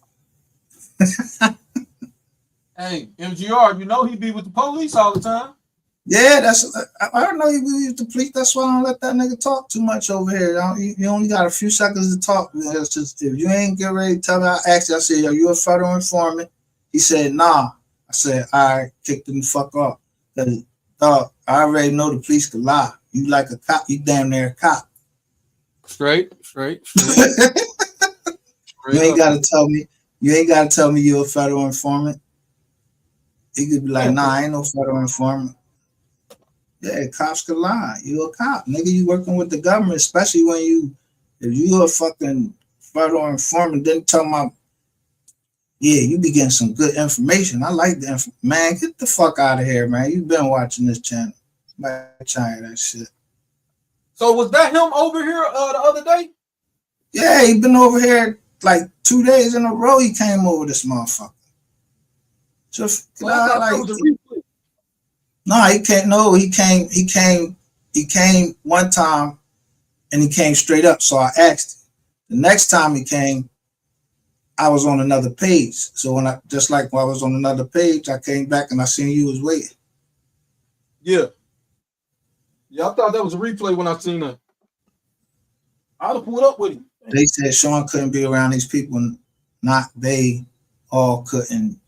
Hey, MGR, you know he be with the police all the time. Yeah, I don't know. He used the police. That's why I don't let that nigga talk too much over here. You only got a few seconds to talk. It's just, if you ain't get ready to tell me, I asked you, I said, are you a federal informant? He said, nah. I said, all right, kicked him the fuck off. Because, dog, I already know the police could lie. You like a cop, you damn near a cop. Straight. You ain't gotta tell me. You ain't gotta tell me you're a federal informant. He could be like, nah, I ain't no federal informant. Yeah, cops could lie. You a cop, nigga. You working with the government, especially if you a fucking federal informant. Then tell my, yeah, you be getting some good information. I like the info. Man, get the fuck out of here, man. You been watching this channel. Trying that shit. So was that him over here the other day? Yeah, he been over here like 2 days in a row. He came over this motherfucker. Just no, he can't. No, he came. He came one time, and he came straight up. So I asked him. The next time he came, I was on another page. So when I was on another page, I came back and I seen you was waiting. Yeah, I thought that was a replay when I seen that. I'd have pulled up with him. They said Sean couldn't be around these people. Not they all couldn't.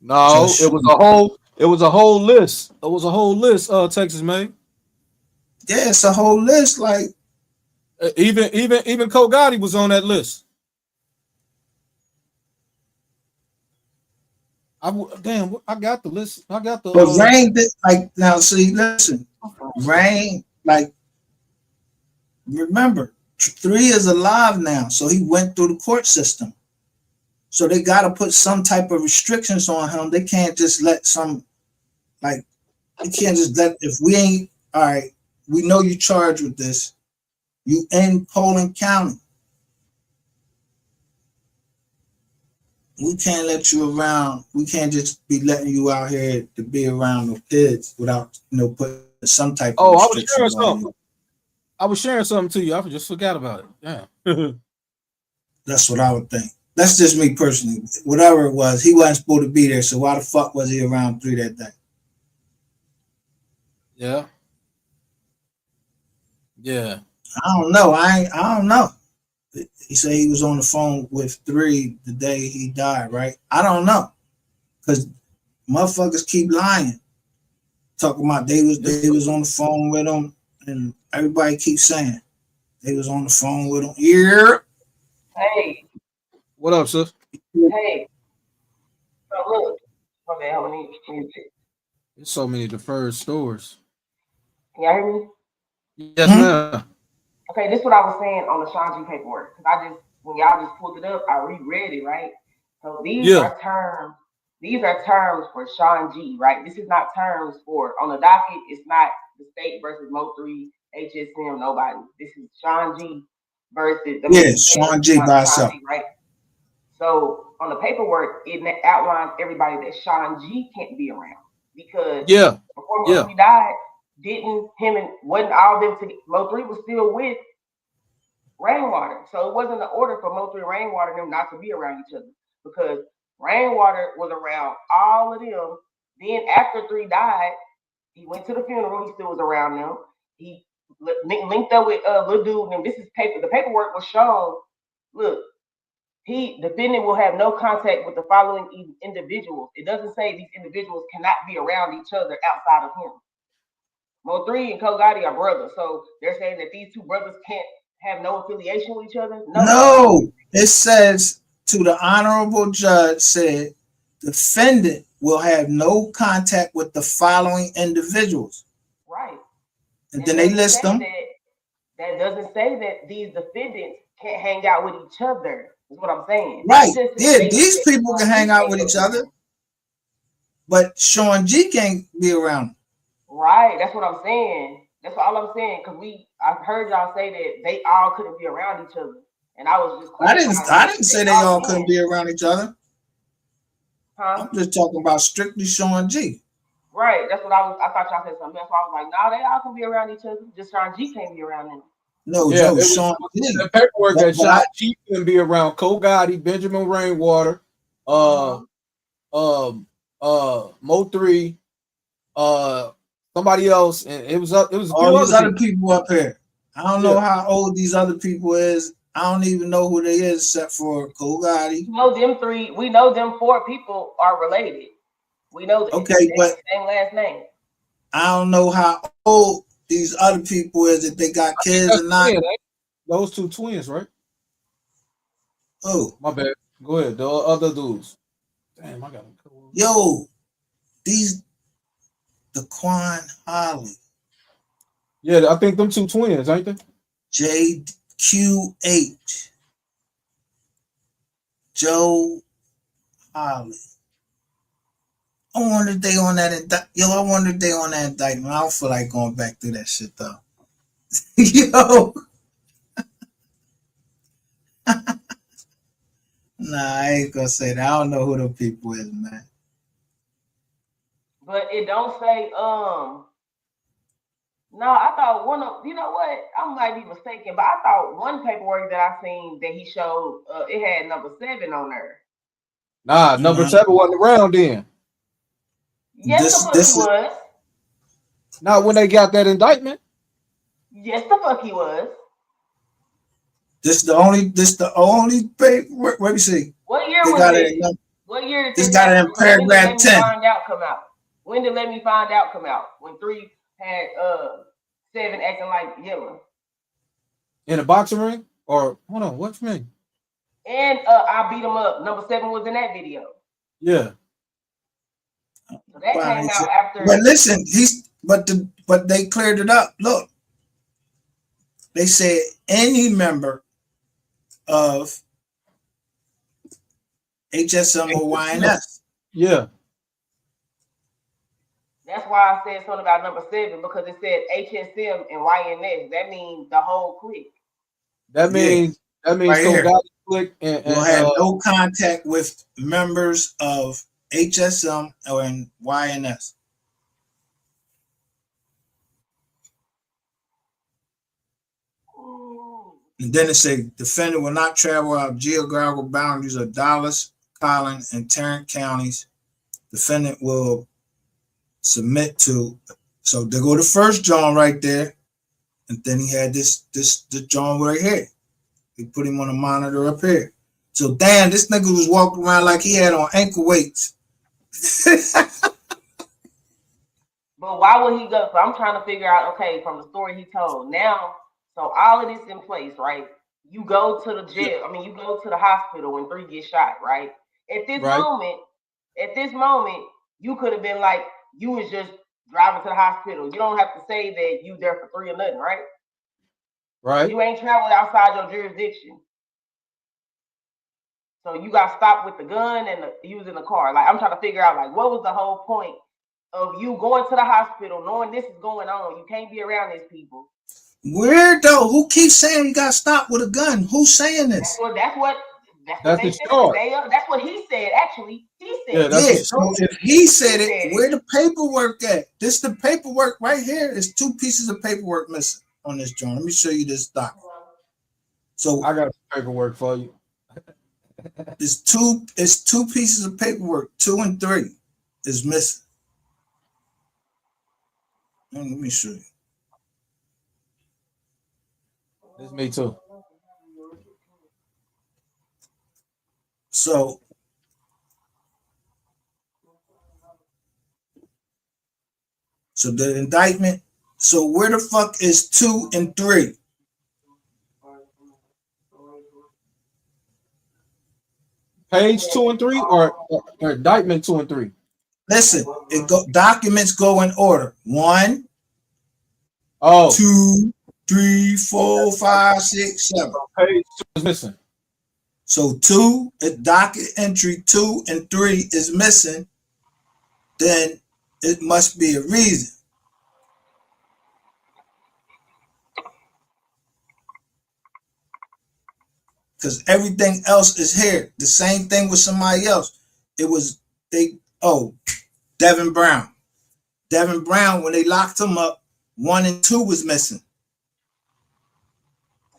No, it was a whole list. It was a whole list, Texas man. Yeah, it's a whole list. Like even Cole Gotti was on that list. I got the list. I got the. But Rain did now. See, listen, Rain remember 3 is alive now, so he went through the court system. So they got to put some type of restrictions on him. They can't just let if we ain't, all right, we know you charged with this. You in Poland County. We can't let you around. We can't just be letting you out here to be around the kids without, putting some type of restrictions on you. I was sharing something to you. I just forgot about it. Yeah. That's what I would think. That's just me personally. Whatever it was, he wasn't supposed to be there. So why the fuck was he around 3 that day? Yeah. Yeah. I don't know. I don't know. He said he was on the phone with 3 the day he died, right? I don't know. Because motherfuckers keep lying. Talking about they was on the phone with him, and everybody keeps saying they was on the phone with him. Yeah. Hey. What up, sis? Hey. So look. Okay, how many music? There's so many deferred stores. Can y'all hear me? Yes, ma'am. Okay, this is what I was saying on the Sean G paperwork. Because when y'all just pulled it up, I reread it, right? So these are terms for Sean G, right? This is not terms for, on the docket, it's not the state versus MO3, HSM, nobody. This is Sean G versus the Sean G by himself. Right? So on the paperwork, it outlines everybody that Sean G can't be around. Because before MO3 died, wasn't all them together? MO3 was still with Rainwater. So it wasn't an order for MO3 and Rainwater them not to be around each other. Because Rainwater was around all of them. Then after 3 died, he went to the funeral. He still was around them. He linked up with Lil Dude. And this is paper. The paperwork was shown. Look, defendant will have no contact with the following individuals. It doesn't say these individuals cannot be around each other outside of him. MO3 and Cole Gotti are brothers. So they're saying that these 2 brothers can't have no affiliation with each other? No. It says, to the honorable judge said, defendant will have no contact with the following individuals. Right. And then they list them. That doesn't say that these defendants can't hang out with each other, is what I'm saying. Right. Yeah, these people can hang out with each other. But Sean G can't be around them. Right. That's what I'm saying. That's all I'm saying. Because I've heard y'all say that they all couldn't be around each other. And I was just I didn't say they all couldn't be around each other. Huh? I'm just talking about strictly Sean G. Right. That's what I thought y'all said something else. So I was like, nah, they all can be around each other. Just Sean G can't be around them. No, Sean G. The paperwork that Sean G can be around Cole Gotti, Benjamin Rainwater, MO3, somebody else, and it was a all few these other other people up here. I don't know how old these other people is. I don't even know who they is except for Kogati. We know them three. We know them 4 people are related. We know that. Okay, but same last name. I don't know how old these other people is, if they got kids or not. Those 2 twins, right? Oh, my bad. Go ahead. The other dudes. Damn, I got them. Yo, the Quan Holly. Yeah, I think them 2 twins, ain't they? JQH. Joe Holly. I wonder if they on that I wonder if they on that indictment. I don't feel like going back through that shit though. Yo. Nah, I ain't gonna say that. I don't know who the people is, man. But it don't say no, I thought one of, you know what? I might be mistaken, but I thought one paperwork that I seen that he showed, it had number 7 on there. Nah, number 7 wasn't around then. Yes, the fuck he was. Not when they got that indictment. Yes, the fuck he was. This the only paperwork. Let me see. What year they was got it? It What year did this got it in paragraph 10. Find out come out? When did Let Me Find Out come out? When 3 had 7 acting like yellow. In a boxing ring? Or hold on, what you mean? And I Beat Him Up. Number 7 was in that video. Yeah. So that came out after. But listen, but they cleared it up. Look, they said any member of HSM or YNS. Yeah. That's why I said something about number 7, because it said HSM and YNS. That means the whole clique. That means right clique and will have no contact with members of HSM or YNS. And then it says defendant will not travel out of geographical boundaries of Dallas, Collin, and Tarrant counties. Defendant will submit to. So they go to first John right there, and then he had this John right here. They put him on a monitor up here. So damn, this nigga was walking around like he had on ankle weights. But why would he go? So I'm trying to figure out, okay, from the story he told. Now, so all of this in place, right? You go to the jail. I mean, you go to the hospital when 3 get shot, right? At this moment, you could have been like, you was just driving to the hospital. You don't have to say that you there for 3 or nothing, right? Right. You ain't traveled outside your jurisdiction. So you got stopped with the gun and using the car. Like, I'm trying to figure out, like, what was the whole point of you going to the hospital knowing this is going on? You can't be around these people. Weirdo. Who keeps saying you got stopped with a gun? Who's saying this? That's what they said. That's what he said, actually. He said so if he said it, where the paperwork at? This the paperwork right here. Is 2 pieces of paperwork missing on this joint. Let me show you this document. So I got paperwork for you. It's two pieces of paperwork. 2 and 3 is missing. Let me show you. It's me too. So the indictment. So where the fuck is 2 and 3? Page 2 and 3 or indictment 2 and 3? Listen, documents go in order. 1, 2, 3, 4, 5, 6, 7. Page 2 is missing. So 2, docket entry 2 and 3 is missing. Then it must be a reason. Because everything else is here. The same thing with somebody else. It was Devin Brown. Devin Brown, when they locked him up, 1 and 2 was missing.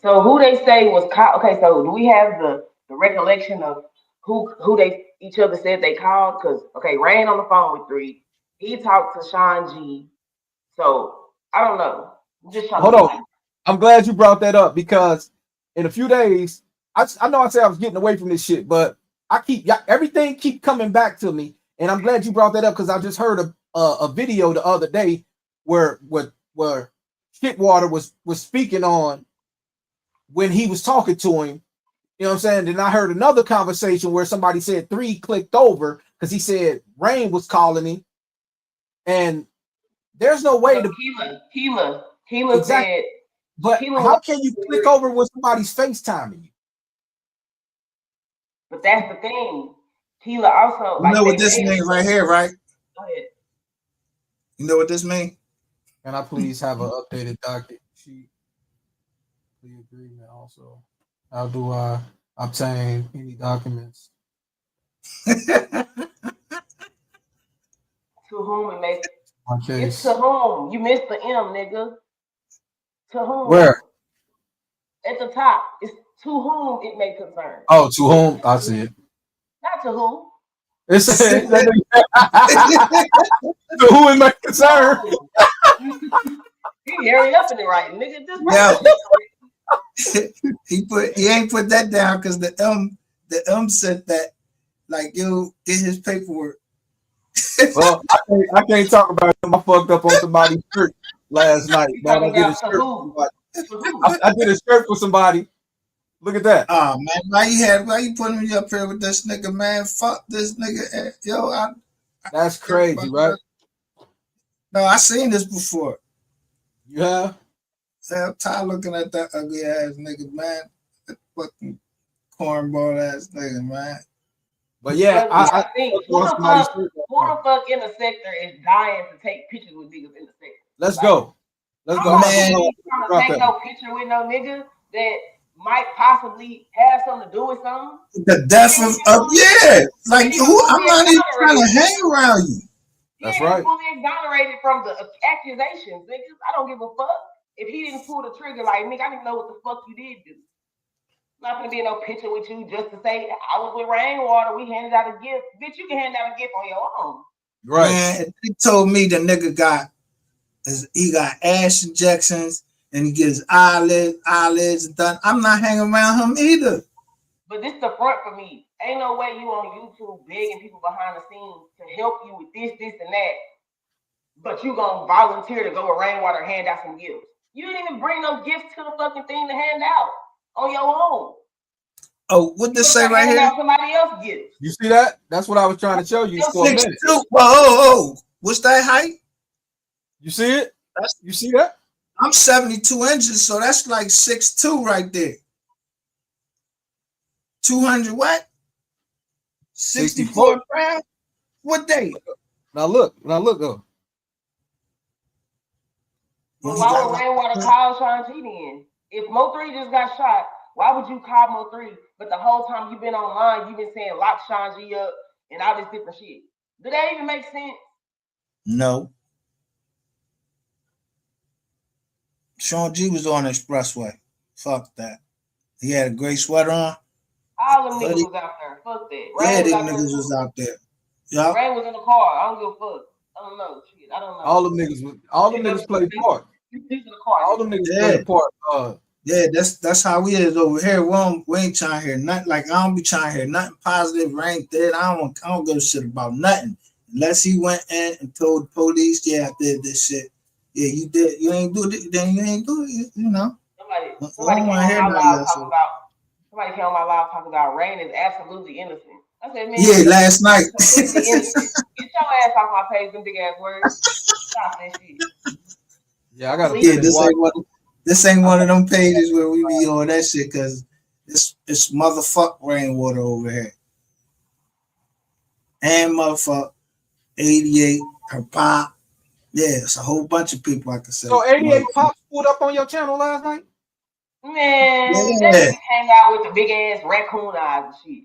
So who they say was called? Okay, so do we have the recollection of who they each other said they called? Because Rain on the phone with 3. He talked to Sean G. So I don't know. I'm just trying Hold to on. I'm glad you brought that up because in a few days, I know I said I was getting away from this shit, but everything keep coming back to me, and I'm glad you brought that up because I just heard a video the other day where Shitwater was speaking on when he was talking to him. You know what I'm saying? Then I heard another conversation where somebody said 3 clicked over because he said Rain was calling him, and there's no way to Keela exactly. said. But how can you click over when somebody's FaceTiming you? But that's the thing. Keela also You know what this means right here, right? Go ahead. You know what this means? Can I please have an updated docket sheet? The agreement also. How do I obtain any documents? To whom it makes Okay. it's to whom. You missed the M, nigga. To whom? Where? At the top. It's to whom it may concern. Oh, to whom? I see it. Not to who. It says to who it may concern. He hurry up in the right, nigga. Just he ain't put that down because the M said that like yo get his paperwork. Well, I can't talk about him. I fucked up on somebody's shirt last night. Man, I did a shirt for somebody. I did a shirt for somebody. Look at that. Oh man, why you putting me up here with this nigga, man? Fuck this nigga. Yo, that's crazy, right? No, I seen this before. You have? I'm tired looking at that ugly ass nigga, man. That fucking cornball ass nigga, man. But yeah, I think who the fuck in the sector is dying to take pictures with niggas in the sector? Let's go. Let's go. Man, trying to take no picture with no nigga that might possibly have something to do with something. The death of yeah, like who? I'm not even trying to hang around you. That's right. Fully exonerated from the accusations, niggas. I don't give a fuck if he didn't pull the trigger. Like nigga, I didn't know what the fuck you did do. Not gonna be in no picture with you just to say I was with Rainwater. We handed out a gift, bitch. You can hand out a gift on your own. Right. Man, he told me the nigga got ass injections and he gets eyelids done. I'm not hanging around him either. But this is the front for me. Ain't no way you on YouTube begging people behind the scenes to help you with this, and that. But you gonna volunteer to go with Rainwater and hand out some gifts. You didn't even bring no gifts to the fucking thing to hand out on your own. Oh, what this say right here? Somebody else gifts. You see that? That's what I was trying to show you for a minute. Whoa. What's that height? You see it? You see that? I'm 72 inches, so that's like 6'2" right there. 200 what? 64 pounds? What day? Now look though. Well, why would Rainwater call Sean G then? If MO3 just got shot, why would you call MO3? But the whole time you've been online, you've been saying lock Sean G up and all this different shit. Do that even make sense? No. Sean G was on the expressway. Fuck that. He had a gray sweater on. All them niggas was out there. Fuck that. Yeah, them niggas was out there. Yeah. Rain was in the car. I don't give a fuck. I don't know. Shit, I don't know. All them niggas played part. All them niggas played part. Yeah, that's how we is over here. We ain't trying to hear nothing. Like I don't be trying to hear nothing positive. Rain dead. I don't give a shit about nothing. Unless he went in and told the police, yeah, I did this shit. Yeah, you did. You ain't do it. Then you ain't do it. You know. Somebody came on my live talking about Rain is absolutely innocent. I said, man. Yeah, last night. Get your ass off my page, them big ass words. Stop that shit. Yeah, I gotta. Yeah, this ain't one of them pages where we be on that shit because it's motherfuck Rainwater over here. And motherfuck 88 her pop. Yeah, it's a whole bunch of people I can say. So 88 Pop pulled up on your channel last night? Man, that nigga hang out with the big ass raccoon eyes and shit.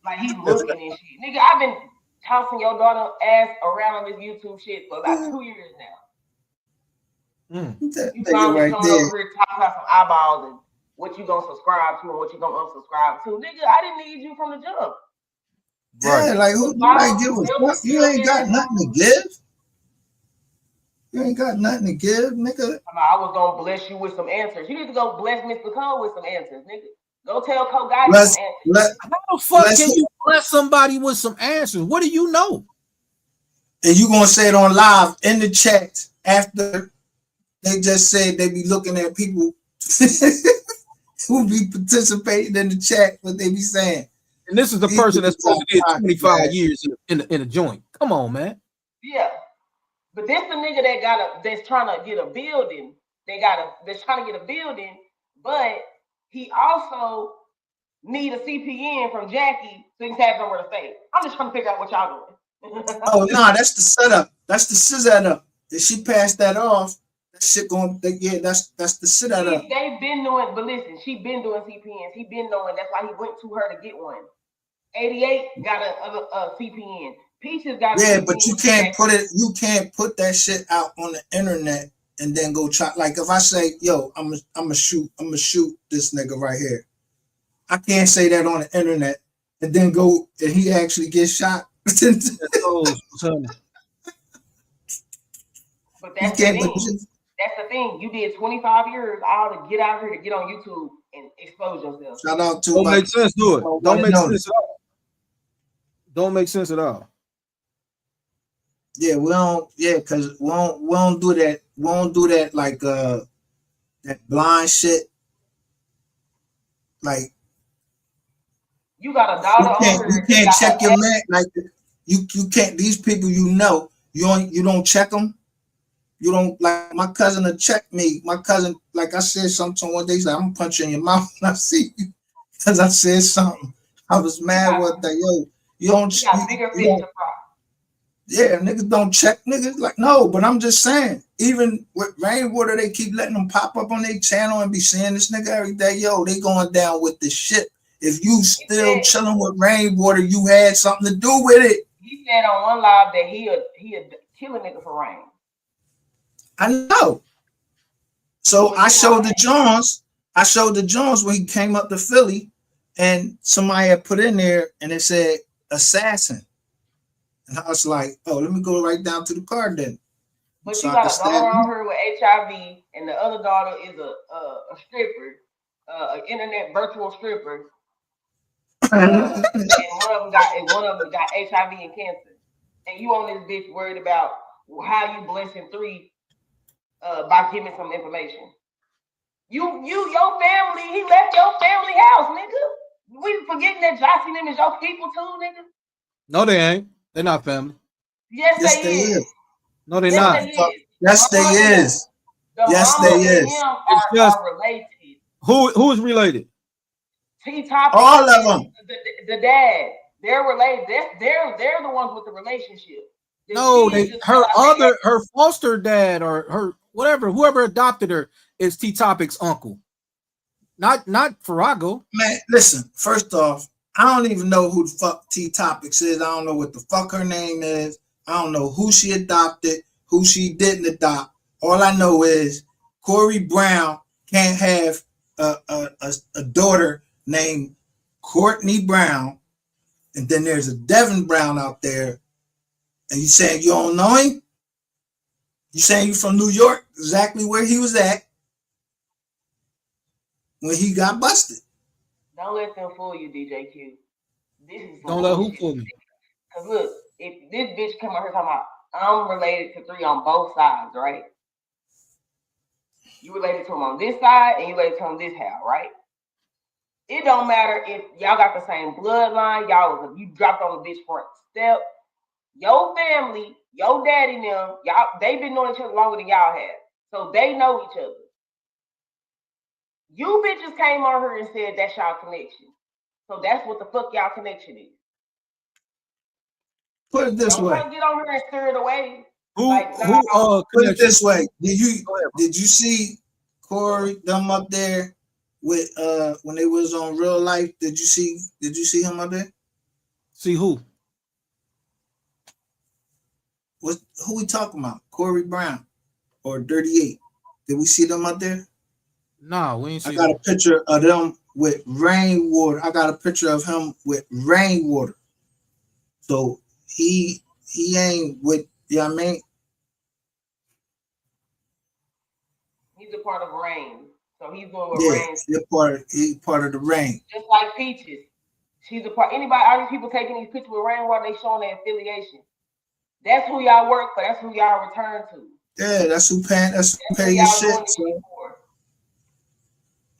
Like he's looking and shit. Nigga, I've been tossing your daughter ass around on this YouTube shit for about 2 years now. You finally coming over here talking about some eyeballs and what you gonna subscribe to and what you gonna unsubscribe to. Nigga, I didn't need you from the jump. Yeah, like who like give a fuck? You ain't got nothing to give. You ain't got nothing to give, nigga. I was gonna bless you with some answers. You need to go bless Mr. Cole with some answers, nigga. Go tell Cole Guy some answers. How the fuck can you bless somebody with some answers? What do you know? And you gonna say it on live in the chat after they just said they be looking at people who be participating in the chat, what they be saying. And this is the person that's supposed to get 25 years in a joint. Come on, man. Yeah. But this the nigga that's trying to get a building. That's trying to get a building, but he also need a CPN from Jackie so he can have somewhere to stay. I'm just trying to figure out what y'all doing. Oh no, that's the setup. That's the setup. If she passed that off, that shit going. Yeah, that's the setup. They've been doing, but listen, she been doing CPNs. He been knowing. That's why he went to her to get one. 88 got a CPN. Peaches got. Yeah, but you can't put it. You can't put that shit out on the internet and then go try. Like if I say, "Yo, I'm gonna shoot this nigga right here," I can't say that on the internet and then go and he actually gets shot. But that's the thing. That's the thing. You did 25 years all to get out here to get on YouTube and expose yourself. Shout out to Don't make sense to it. Don't make sense at all. Don't make sense at all. Yeah, we don't. Yeah, because we don't do that. We don't do that like that blind shit. Like you got a daughter. You can't check your man. Like you can't. These people you don't check them. You don't like my cousin to check me. My cousin, like I said something one day, he's like, I'm gonna punch you in your mouth when I see you. Because I said something. I was mad with that. Yo, you don't yeah, niggas don't check niggas. Like, no, but I'm just saying, even with Rainwater, they keep letting them pop up on their channel and be seeing this nigga every day. Yo, they going down with this shit. If you still chilling with Rainwater, you had something to do with it. He said on one live that he'd kill a nigga for Rain. I know. So I showed the Jones. I showed the Jones when he came up to Philly, and somebody had put in there, and it said assassin. And I was like, oh, let me go right down to the card then. But so you got a daughter on her with HIV, and the other daughter is a stripper, an internet virtual stripper. And one of them got HIV and cancer. And you on this bitch worried about how you blessing 3 by giving some information. Your family, he left your family house, nigga. We forgetting that Jossie them is your people too, nigga. No, they ain't. They're not family. Yes, they is. No, they're not. Yes, they is. Yes, they is. It's just related. Who is related? T-Top. All of them. The dad. They're related. They're the ones with the relationship. No, her foster dad or her whoever adopted her is T-Topic's uncle. Not Farago. Man, listen, first off, I don't even know who the fuck T-Topics is. I don't know what the fuck her name is. I don't know who she adopted, who she didn't adopt. All I know is Corey Brown can't have a daughter named Courtney Brown, and then there's a Devin Brown out there, and you saying you don't know him? You saying you from New York, exactly where he was at when he got busted. Don't let them fool you, DJ Q. Don't let who fool me? Because look, if this bitch come out here talking about I'm related to 3 on both sides, right? You related to him on this side and you related to him this how, right? It don't matter if y'all got the same bloodline, you dropped on the bitch front step. Your family, your daddy and them, they've been knowing each other longer than y'all have. So they know each other. You bitches came on her and said that's y'all connection. So that's what the fuck y'all connection is. Put it this way. Don't get on her and stir it away. Put it this way. Did you see Corey them up there with when they was on Real Life? Did you see him up there? See who? Who we talking about? Corey Brown or 38? Did we see them up there? No, we ain't see I got a picture of them with Rainwater. I got a picture of him with Rainwater. So he ain't with, you know what I mean? He's a part of Rain. So he's doing what Yeah, Rain. he's part of the Rain. Just like Peaches. She's a part. Anybody, all these people taking these pictures with Rainwater, they showing their affiliation. That's who y'all work for. That's who y'all return to. Yeah, that's who pay your shit. So.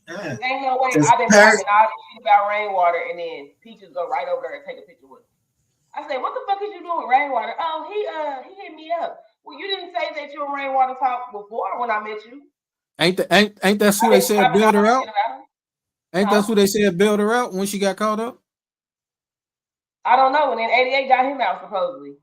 Yeah. Ain't no way Cause I've been talking all this shit about Rainwater and then Peaches go right over there and take a picture with him. I said, what the fuck is you doing with Rainwater? Oh, he hit me up. Well, you didn't say that you were Rainwater talk before when I met you. Ain't that who they said bailed her out? Ain't that who they said bailed her out when she got caught up? I don't know. And then 88 got him out supposedly.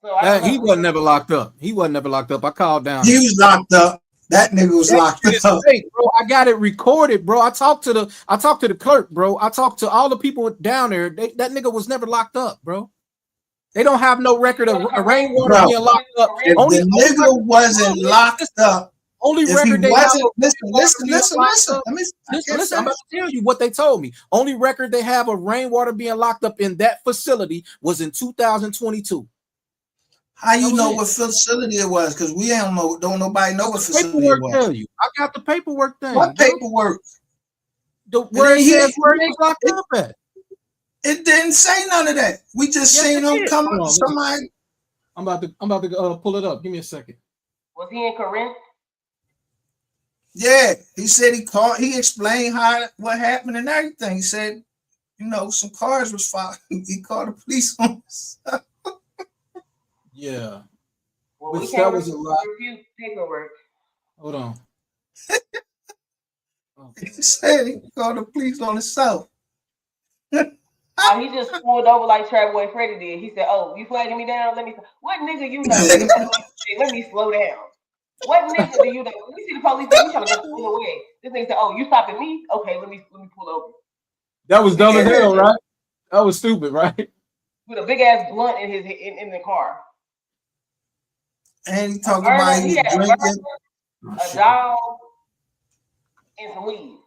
So He wasn't never locked up. He wasn't never locked up. I called down. He was locked up. That nigga was locked up. Fake, bro. I got it recorded, bro. I talked to the clerk, bro. I talked to all the people down there. That nigga was never locked up, bro. They don't have no record of Rainwater being locked up. If the nigga wasn't locked up, only record they have. Listen. Listen. I'm about to tell you what they told me. Only record they have of Rainwater being locked up in that facility was in 2022. How you know what facility it was? Because we don't nobody know what facility it was. Tell you. I got the paperwork thing. What paperwork? Where it says where he's locked up at. It didn't say none of that. We just seen him come up. Somebody. I'm about to pull it up. Give me a second. Was he in Corinth? Yeah, he said he explained what happened and everything. He said, some cars was following. He called the police on us. Yeah. Well, we can't refute paperwork. Hold on. He said he called the police on himself. He just pulled over like Travelboy Freddy did. He said, "Oh, you flagging me down? What nigga you know?" Let me slow down. What nigga do you know? We see the police. We trying to go pull away. This nigga said, "Oh, you stopping me? Okay, let me pull over." That was dumb as hell, right? That was stupid, right? With a big ass blunt in the car. And he talking about he was drinking. A dog and some weed.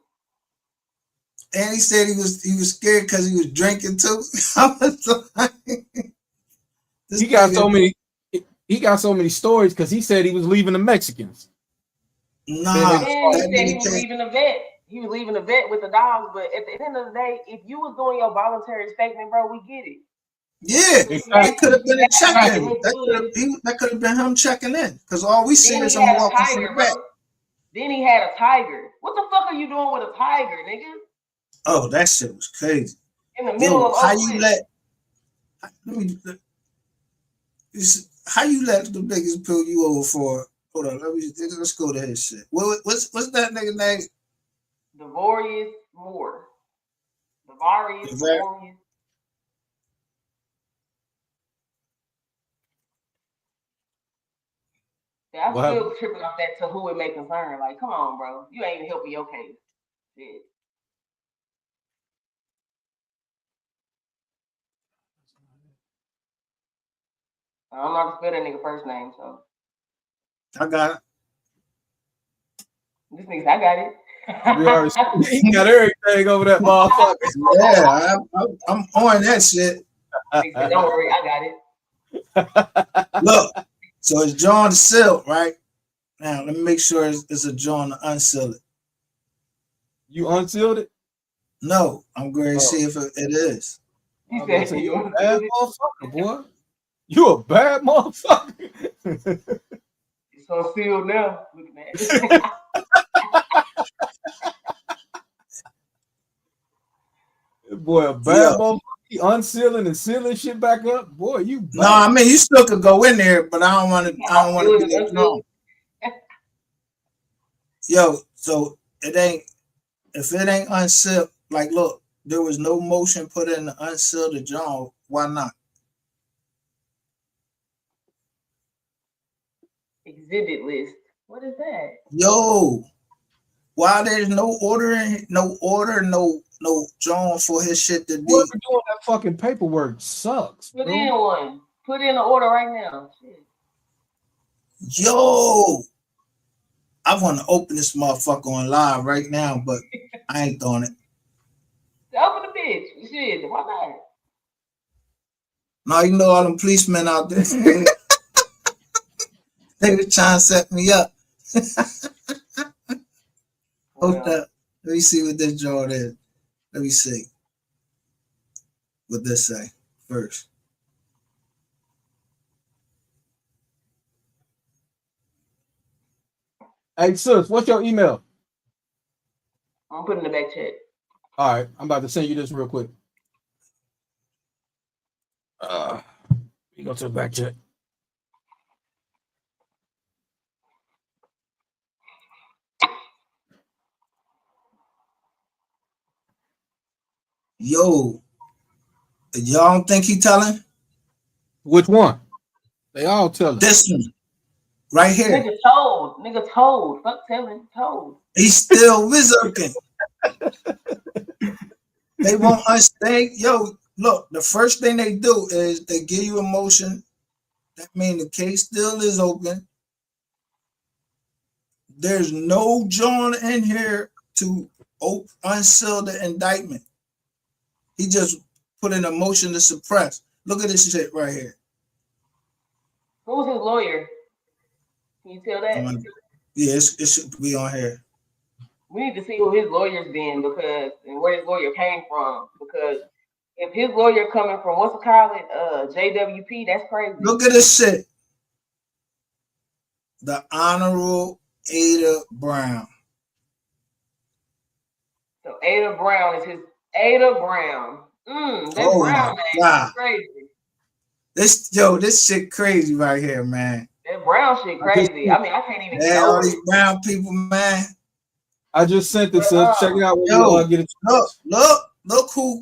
And he said he was scared because he was drinking too. He got so many stories because he said he was leaving the Mexicans. Nah, he said he was leaving the vet. He was leaving the vet with the dogs. But at the end of the day, if you was doing your voluntary statement, bro, we get it. Yeah, it could have been a check-in. That could have been him checking in because all we see is him walking from the back. Then he had a tiger. What the fuck are you doing with a tiger, nigga? Oh, that shit was crazy. In the middle of how you let the niggas pull you over for? Hold on, let's go to his shit. What's that nigga name? Divert Moore. Divert. Yeah, I'm still tripping off that to who it may concern. Like, come on, bro. You ain't even helping your case. Shit. I don't know how to spell that nigga first name, so. I got it. This nigga, I got it. He got everything over that motherfucker. Yeah, I'm on that shit. Don't worry, I got it. Look, so it's John to seal, right? Now, let me make sure it's a John to unseal it. You unsealed it? No, I'm going to see if it is. He said, you a bad motherfucker, boy. You a bad motherfucker. It's so sealed now. Look at that. Boy, a bad motherfucker. Unsealing and sealing shit back up. Boy, you bad. No, I mean you still could go in there, but I don't want to be that wrong. Yo, so if it ain't unsealed, like look, there was no motion put in to unseal the John. Why not? Exhibit list. What is that? Yo, why there's no John for his shit to be. Whoever doing that fucking paperwork sucks. Put in one. Put in an order right now. Shit. Yo, I want to open this motherfucker on live right now, but I ain't doing it. Open the bitch. Shit, why not? Now you know all them policemen out there. They were trying to set me up. Hold up. Let me see what this drawing is. Let me see what this say first. Hey, sis, what's your email? I'm putting in the back chat. All right, I'm about to send you this real quick. You go to the back chat. Yo, y'all don't think he telling? Which one? They all telling. This one, right here. Nigga told. Nigga told. Fuck telling. Told. He's still wizarding. They won't understand. Yo, look, the first thing they do is they give you a motion. That means the case still is open. There's no John in here to unseal the indictment. He just put in a motion to suppress. Look at this shit right here. Who's his lawyer? Can you tell that? Yeah, it should be on here. We need to see who his lawyer's been and where his lawyer came from. Because if his lawyer coming from what's it called JWP, that's crazy. Look at this shit. The Honorable Ada Brown. So Ada Brown is his Ada Brown. That Brown name is crazy. This shit crazy right here, man. That Brown shit crazy. I mean, I can't even know all these brown people, man. I just sent this. Check it out. Yo, get it. Look who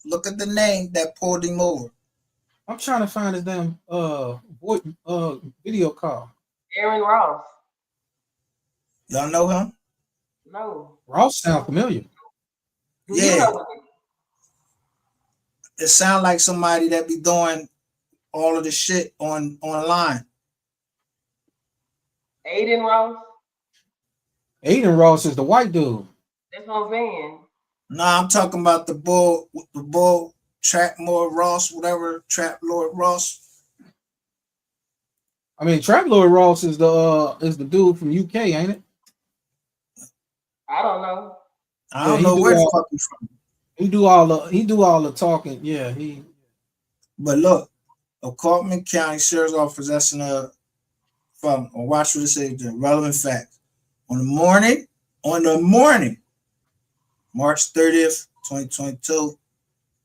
look at the name that pulled him over. I'm trying to find his damn video call. Aaron Ross. Y'all know him? No. Ross sound familiar. Yeah. It sounds like somebody that be doing all of the shit online. Aiden Ross? Aiden Ross is the white dude. That's what I'm saying. Nah, I'm talking about the bull Trap Lord Ross, whatever, Trap Lord Ross. I mean, Trap Lord Ross is the dude from UK, ain't it? I don't know. I don't know where the fuck he's from. He do all the talking. Yeah, he. But look, a Kaufman County Sheriff's Office possessing watch what it says, the relevant facts. On the morning, March 30th, 2022,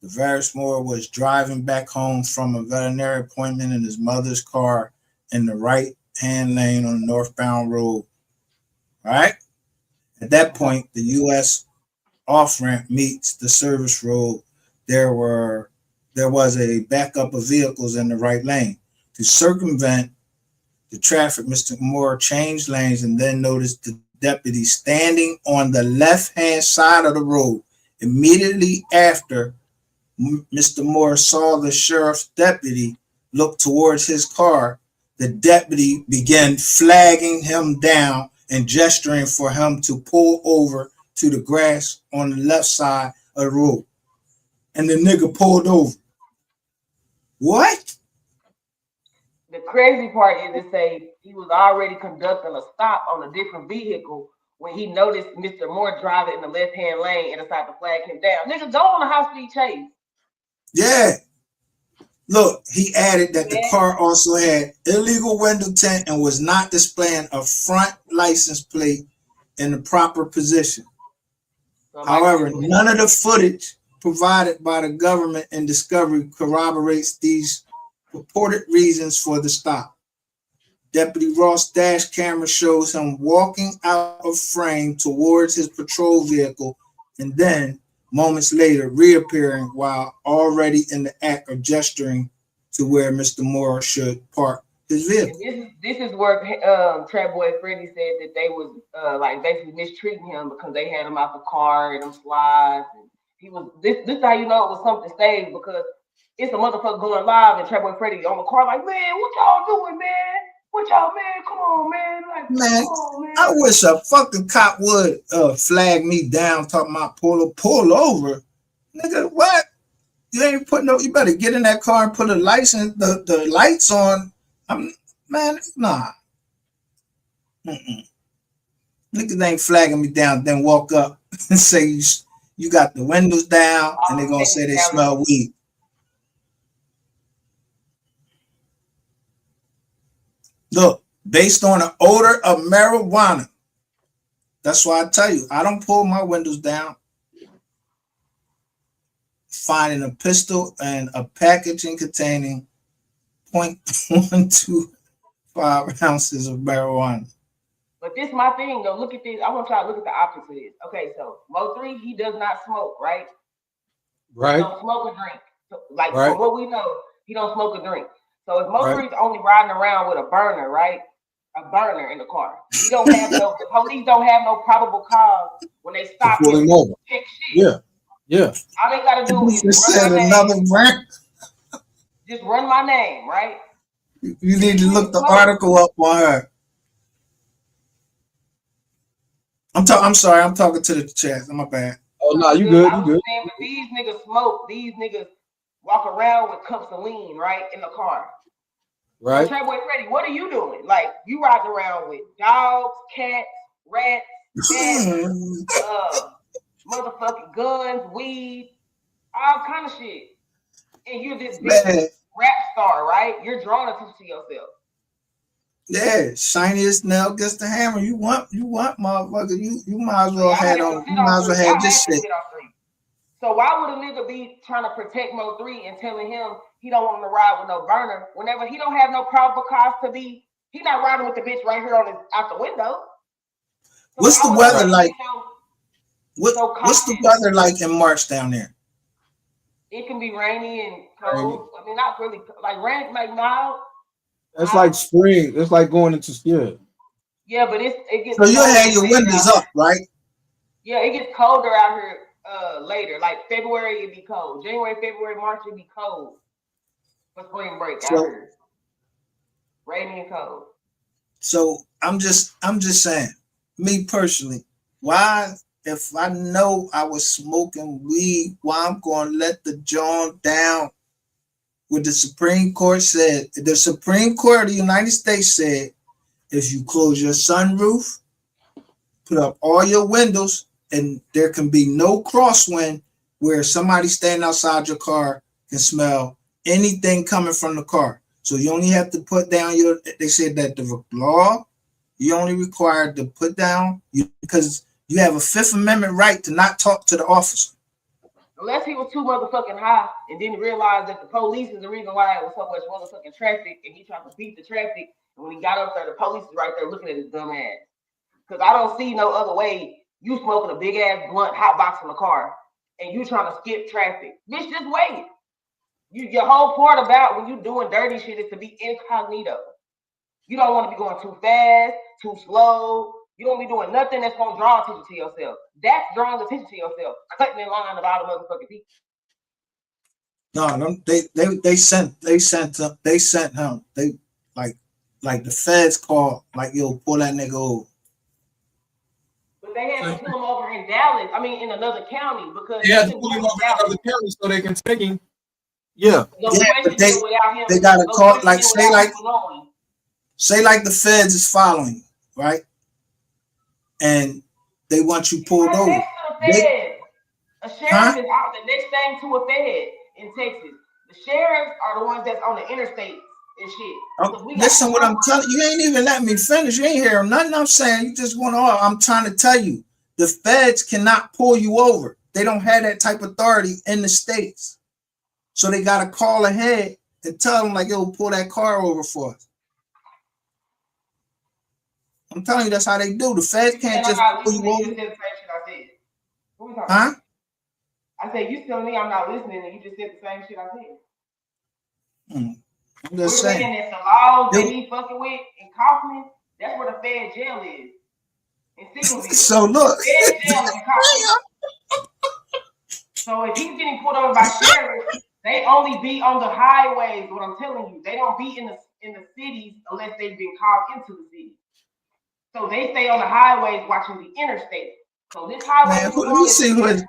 Divert was driving back home from a veterinary appointment in his mother's car in the right-hand lane on the northbound road. All right? At that point, the U.S. off-ramp meets the service road. There was a backup of vehicles in the right lane. To circumvent the traffic, Mr. Moore changed lanes and then noticed the deputy standing on the left-hand side of the road. Immediately after Mr. Moore saw the sheriff's deputy look towards his car, the deputy began flagging him down and gesturing for him to pull over to the grass on the left side of the road. And the nigga pulled over. What? The crazy part is to say he was already conducting a stop on a different vehicle when he noticed Mr. Moore driving in the left-hand lane and decided to flag him down. Nigga, go on a high-speed chase. Yeah. Look, he added that the car also had illegal window tint and was not displaying a front license plate in the proper position. However, none of the footage provided by the government in discovery corroborates these purported reasons for the stop. Deputy Ross' dash camera shows him walking out of frame towards his patrol vehicle and then, moments later, reappearing while already in the act of gesturing to where Mr. Moore should park his vehicle. This is where Trap Boy Freddy said that they was like basically mistreating him because they had him out the car and them slides. And he was this how you know it was something staged, because it's a motherfucker going live and Trap Boy Freddy on the car like, man, what y'all doing, man? What y'all, man? Come on, man. Like, man, come on, man. I wish a fucking cop would flag me down talking about pull over. Nigga, what? You ain't put no. You better get in that car and put the license, the lights on. Man, nah. Niggas ain't flagging me down, then walk up and say you got the windows down, and they gonna say they smell weed. Look, based on the odor of marijuana. That's why I tell you, I don't pull my windows down. Finding a pistol and a packaging containing 0.125 ounces of marijuana. But this is my thing, though. Look at this. I want y'all to look at the opposite of this. Okay, so MO3, he does not smoke, right? Right. He don't smoke or drink. Like, right. from what we know, he don't smoke or drink. So if MO3's only riding around with a burner, right? A burner in the car. He don't have no, the police don't have no probable cause when they stop him to check shit. Yeah. All they gotta do is just run said my another name. brand. Just run my name, right? You need to look the article up on her. I'm sorry, I'm talking to the chat. My bad. Oh no, you good. You good. Saying, but these niggas smoke. These niggas walk around with cups of lean, right, in the car. Right. So, Boy Freddy, what are you doing? Like, you riding around with dogs, cats, rats, bats, motherfucking guns, weed, all kind of shit. And you're this big rap star, right? You're drawing attention to yourself. Yeah, shiniest nail gets the hammer. You want motherfucker. You might as well have on. You might as well have this shit. So why would a nigga be trying to protect MO3 and telling him he don't want to ride with no burner whenever he don't have no probable cause to be? He not riding with the bitch right here on his out the window. So what's the weather like? What's the weather like in March down there? It can be rainy and cold. I mean, not really like rain, like mild. It's like spring. It's like going into Yeah, but it gets. So you have your windows up, right? Yeah, it gets colder out here later. Like February, it'd be cold. January, February, March, it'd be cold for spring break out here. Rainy and cold. So I'm just saying, me personally, why? If I know I was smoking weed, why I'm gonna let the joint down? What the Supreme Court said, the Supreme Court of the United States said, if you close your sunroof, put up all your windows, and there can be no crosswind where somebody standing outside your car can smell anything coming from the car. So you only have to put down they said that the law, you only required to put down, because you have a Fifth Amendment right to not talk to the officer. Unless he was too motherfucking high and didn't realize that the police is the reason why it was so much motherfucking traffic, and he tried to beat the traffic. And when he got up there, the police is right there looking at his dumb ass. Because I don't see no other way. You smoking a big ass blunt, hot box in the car, and you trying to skip traffic. Bitch, just wait. Your whole part about when you doing dirty shit is to be incognito. You don't want to be going too fast, too slow. You don't be doing nothing that's gonna draw attention to yourself. That's drawing attention to yourself, cutting in line of all the motherfucking people. No, they sent him. They like the feds called, like, yo, pull that nigga over. But they had to pull him over in Dallas. I mean, in another county, because they had to pull him over in another county so they can take him. Yeah. But they got to call, like, say like the feds is following you, right? And they want you pulled over. A sheriff is out the next thing to a fed in Texas. The sheriffs are the ones that's on the interstates and shit. Listen, what I'm telling you, you ain't even let me finish. You ain't hearing nothing I'm saying. You just want to. I'm trying to tell you, the feds cannot pull you over. They don't have that type of authority in the states. So they got to call ahead and tell them, like, yo, pull that car over for us. I'm telling you, that's how they do. The feds can't just pull you over. Huh? I said, you telling me I'm not listening, and you just said the same shit I said. I'm just saying. That the laws that he fucking with in Kaufman, that's where the Fed jail is. So look. Fed jail in Kaufman. So if he's getting pulled over by sheriffs, they only be on the highways. What I'm telling you, they don't be in the cities unless they've been called into the city. So they stay on the highways watching the interstate. So this highway. Man, let me see what.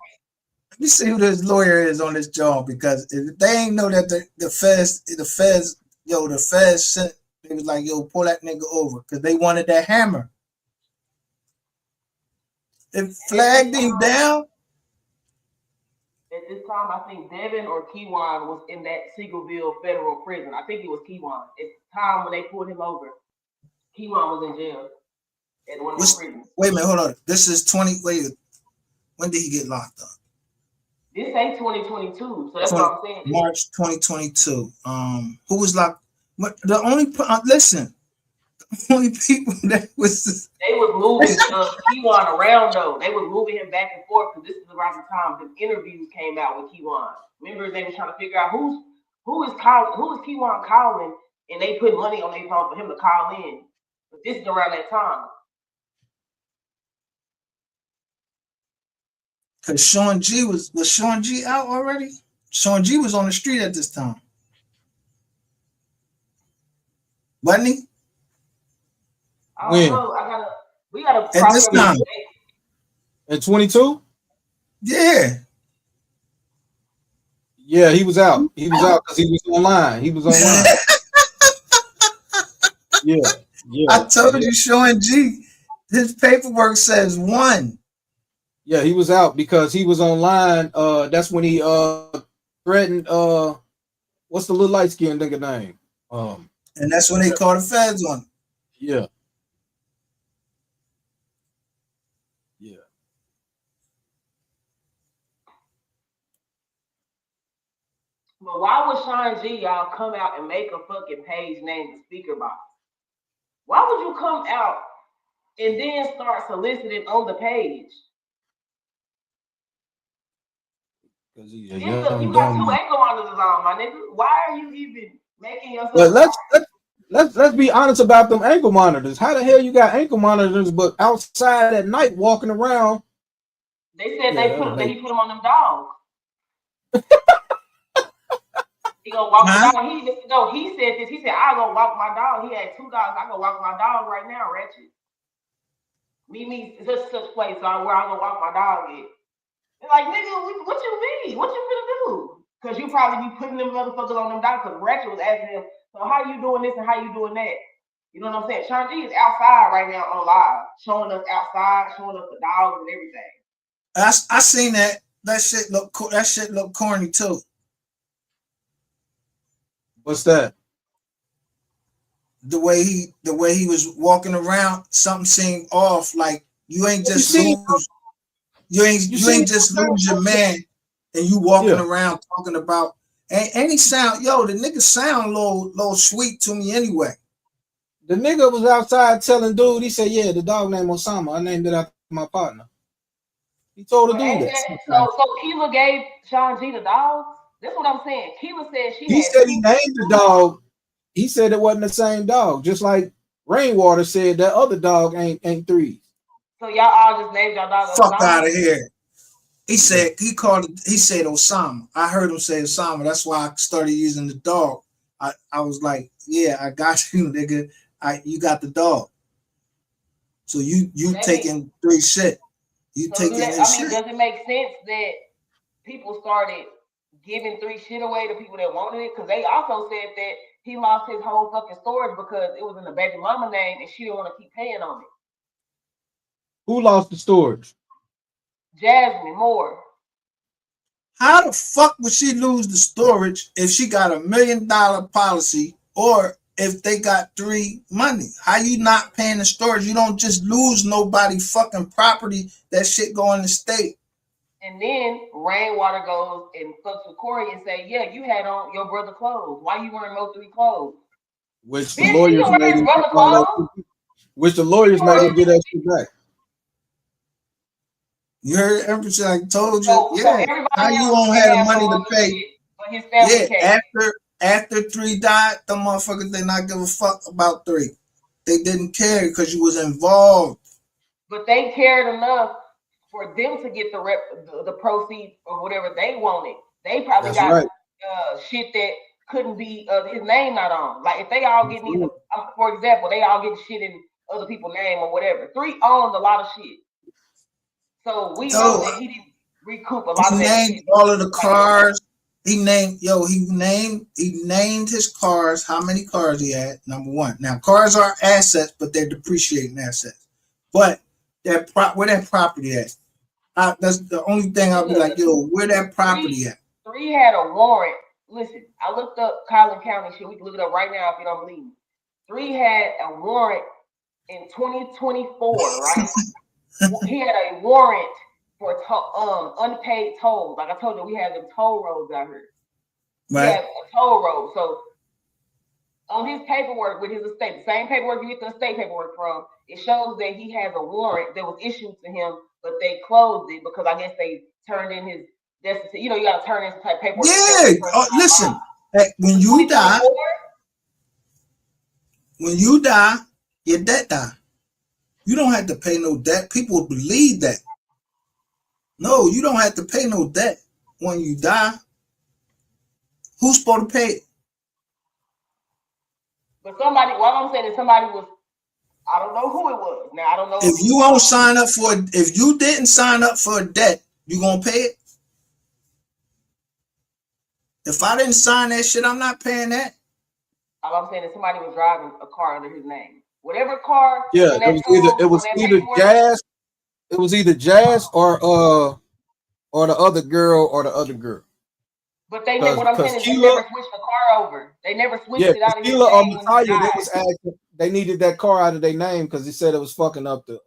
Let me see who this lawyer is on this job, because if they ain't know that the feds, sent, they was like, yo, pull that nigga over, because they wanted that hammer. It flagged him down. At this time, I think Devin or Keywan was in that Seagoville federal prison. I think it was Keywan. At the time when they pulled him over, Keywan was in jail at one of the prisons. Wait a minute, hold on. This is 20. Wait, when did he get locked up? This ain't 2022, so that's what I'm saying. March 2022. Who was locked? The only listen. The only people that was they was moving Keywan around though. They was moving him back and forth because this is around the time the interviews came out with Keywan. Remember, they were trying to figure out who is Keywan calling, and they put money on their phone for him to call in. But this is around that time. Because Sean G was Sean G out already? Sean G was on the street at this time. Wasn't he? I don't know. We gotta at this time. At 22? Yeah. Yeah, he was out. He was out because he was online. He was online. Yeah. I told you, Sean G, his paperwork says 1. Yeah, he was out because he was online. That's when he threatened what's the little light skinned nigga name? And that's when they called the feds on him. Yeah. But why would Sean G y'all come out and make a fucking page named the Speaker Box? Why would you come out and then start soliciting on the page? Because you got 2 ankle monitors on, my nigga. Why are you even making yourself? But let's be honest about them ankle monitors. How the hell you got ankle monitors, but outside at night walking around? They said he put them on them dogs. He gonna walk the dog. He said this. He said, I go walk my dog. He had 2 dogs. I go walk my dog right now, Ratchet. Me, such place where I go walk my dog in. They're like, nigga, what you mean? What you finna do? Because you probably be putting them motherfuckers on them dogs. Because Ratchet was asking him, so how you doing this and how you doing that? You know what I'm saying? Sean G is outside right now on live, showing us outside, showing us the dogs and everything. I seen that. That shit look corny too. What's that? The way he was walking around, something seemed off. Like you ain't just lose your man, and you walking around talking about any sound. Yo, the nigga sound low sweet to me anyway. The nigga was outside telling dude. He said, "Yeah, the dog named Osama. I named it after my partner." He told the dude that. So Keela gave Sean G the dog. That's what I'm saying. Keela said He said he named the dog. He said it wasn't the same dog. Just like Rainwater said that other dog ain't 3. So y'all all just named y'all dog. Fuck out of here. He said he said Osama. I heard him say Osama. That's why I started using the dog. I was like, yeah, I got you, nigga. You got the dog. So you taking 3 shit. You taking this shit. Does it make sense that people started giving 3 shit away to people that wanted it? Because they also said that he lost his whole fucking storage because it was in the baby mama name and she didn't want to keep paying on it. Who lost the storage? Jasmine Moore. How the fuck would she lose the storage if she got $1 million policy or if they got 3 money? How you not paying the storage? You don't just lose nobody fucking property. That shit go in the state. And then Rainwater goes and fucks with Corey and say, yeah, you had on your brother clothes. Why you wearing MO3 clothes? Which the lawyers made him get that shit back. You heard everything I told you. Yeah. How you won't have the money to pay? Yeah, after 3 died, the motherfuckers did not give a fuck about 3. They didn't care because you was involved. But they cared enough for them to get the proceeds or whatever they wanted. They probably got shit that couldn't be his name not on. Like if they all get for example, they all get shit in other people's name or whatever. 3 owned a lot of shit. So we know that he didn't. recoup a lot of He that. named all of the cars. He named his cars, how many cars he had, number one. Now, cars are assets, but they're depreciating assets. But where that property at? That's the only thing I'll be like, yo, where that property at? 3 had a warrant. Listen, I looked up Collin County shit. We can look it up right now if you don't believe me. 3 had a warrant in 2024, right? He had a warrant for unpaid tolls. Like I told you, we have them toll roads out here. Right. We have a toll road. So on his paperwork with his estate, the same paperwork you get the estate paperwork from, it shows that he has a warrant that was issued to him, but they closed it because I guess they turned in his destitute. You know, you got to turn in some type of paperwork. Yeah. Listen, when you die, your debt die. You don't have to pay no debt. People believe that. No, you don't have to pay no debt when you die. Who's supposed to pay it? But somebody, what I'm saying is somebody was, I don't know who it was. Now I don't know if you won't sign up for it, if you didn't sign up for a debt, you gonna pay it? If I didn't sign that shit, I'm not paying that. All I'm saying is somebody was driving a car under his name. Whatever car. Yeah, it was either Jazz. It was either Jazz or the other girl or the other girl. But they what I'm saying is they never switched the car over. They never switched it out of his Keela name. or Messiah, they was asking, they needed that car out of their name because he said it was fucking up the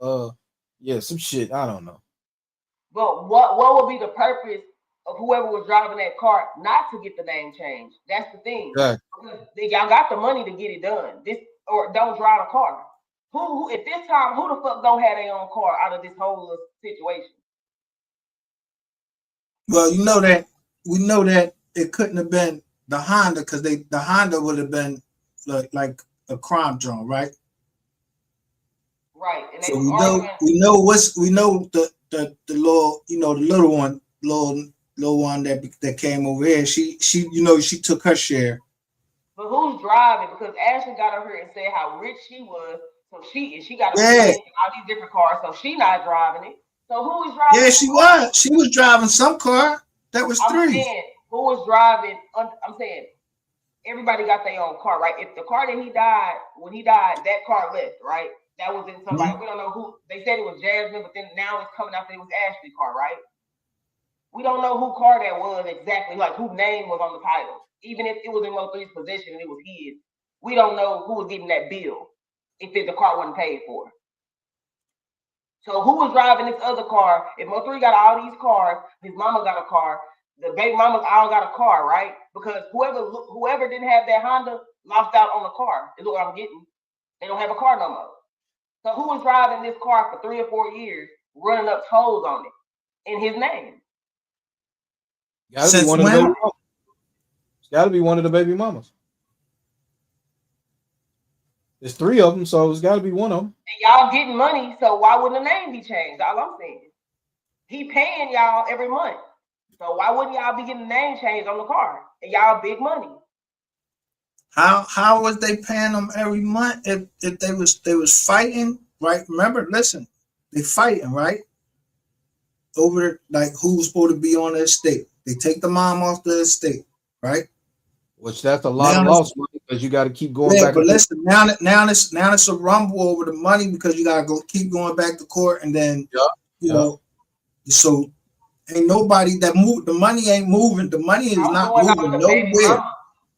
some shit. I don't know. But what would be the purpose of whoever was driving that car not to get the name changed? That's the thing. Right. Y'all got the money to get it done. Or don't drive a car. Who at this time, who the fuck don't have their own car out of this whole situation? Well, we know that it couldn't have been the Honda because the Honda would have been like a crime drone, right? Right. And so we know the little, the little one that came over here. She took her share. But who's driving? Because Ashley got over here and said how rich she was. So she got all these different cars. So she not driving it. So who is driving? Yeah, she was. She was driving some car. That was 3. I'm saying, who was driving? I'm saying everybody got their own car, right? If the car that when he died, that car left, right? That was in somebody. Mm-hmm. We don't know who. They said it was Jasmine, but then now it's coming out that it was Ashley's car, right? We don't know who car that was exactly, like whose name was on the title. Even if it was in MO3's possession and it was his, we don't know who was getting that bill if the car wasn't paid for. So who was driving this other car? If MO3 got all these cars, his mama got a car, the baby mamas all got a car, right? Because whoever didn't have that Honda lost out on the car, is what I'm getting. They don't have a car no more. So who was driving this car for 3 or 4 years, running up tolls on it in his name? Gotta be one of the baby mamas. There's 3 of them, so it's got to be one of them. And y'all getting money, so why wouldn't the name be changed? All I'm saying, he paying y'all every month, so why wouldn't y'all be getting the name changed on the car? And y'all big money. How was they paying them every month if they was fighting, right? Remember, listen, they fighting, right? Over like who's supposed to be on the estate. They take the mom off the estate, right? Which that's a lot of lost money because you got to keep going back. But listen, now it's a rumble over the money because you got to keep going back to court, and then you know, so ain't nobody that move. The money ain't moving. The money is not moving nowhere.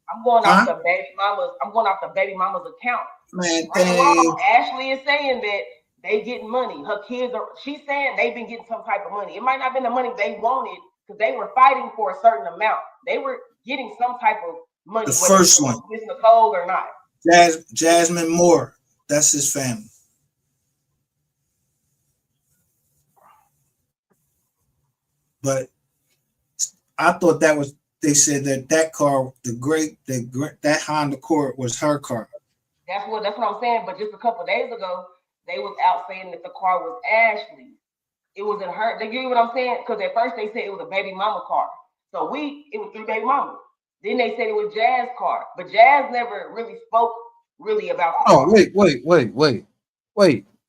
I'm going off the baby mamas. I'm going off the baby mama's account. Man, Ashley is saying that they getting money. Her kids are. She's saying they've been getting some type of money. It might not have been the money they wanted because they were fighting for a certain amount. They were getting some type of money. The first one, Miss Nicole or not. Jasmine Moore. That's his family. But I thought that was. They said that car, that Honda Accord was her car. That's what I'm saying. But just a couple of days ago, they was out saying that the car was Ashley. It wasn't her. They get what I'm saying? Because at first they said it was a baby mama car. So it was 3 baby mamas. Then they said it was Jazz's car, but Jazz never really spoke about. Oh, wait.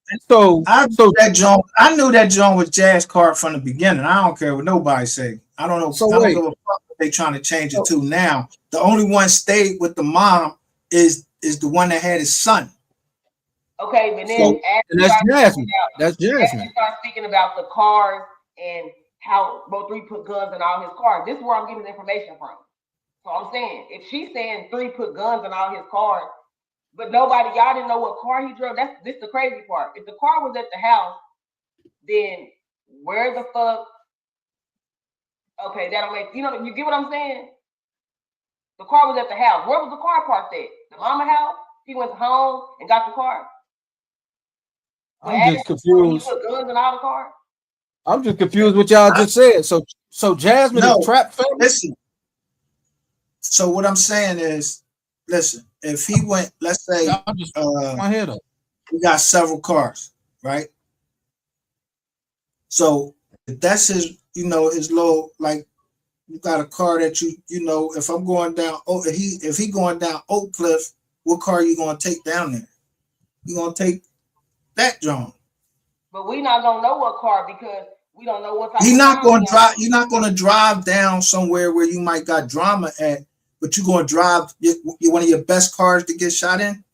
I knew that John was Jazz Card from the beginning. I don't care what nobody say. I don't know. So I don't wait. give a fuck what they trying to change it to now. The only one stayed with the mom is the one that had his son. Okay, but then So, and that's Jasmine. That's Jasmine. you start speaking about the cars and how MO3 put guns in all his cars. This is where I'm getting the information from. So I'm saying, if she's saying 3 put guns in all his cars, but nobody, y'all didn't know what car he drove. This the crazy part. If the car was at the house, then where the fuck? Okay, that'll make you get what I'm saying? The car was at the house. Where was the car parked at? The mama house? He went home and got the car. I'm just confused. He put guns in all the cars. I'm just confused what y'all just said. So Jasmine is trap family. Listen. So what I'm saying is, listen. If he went, let's say, my head up. He got several cars, right? So if that's his, his little, like, you got a car that if I'm going down, if he going down Oak Cliff, what car are you gonna take down there? You gonna take that John. But we not gonna know what car because we don't know what type. You're not gonna drive down somewhere where you might got drama at, but you're gonna drive one of your best cars to get shot in.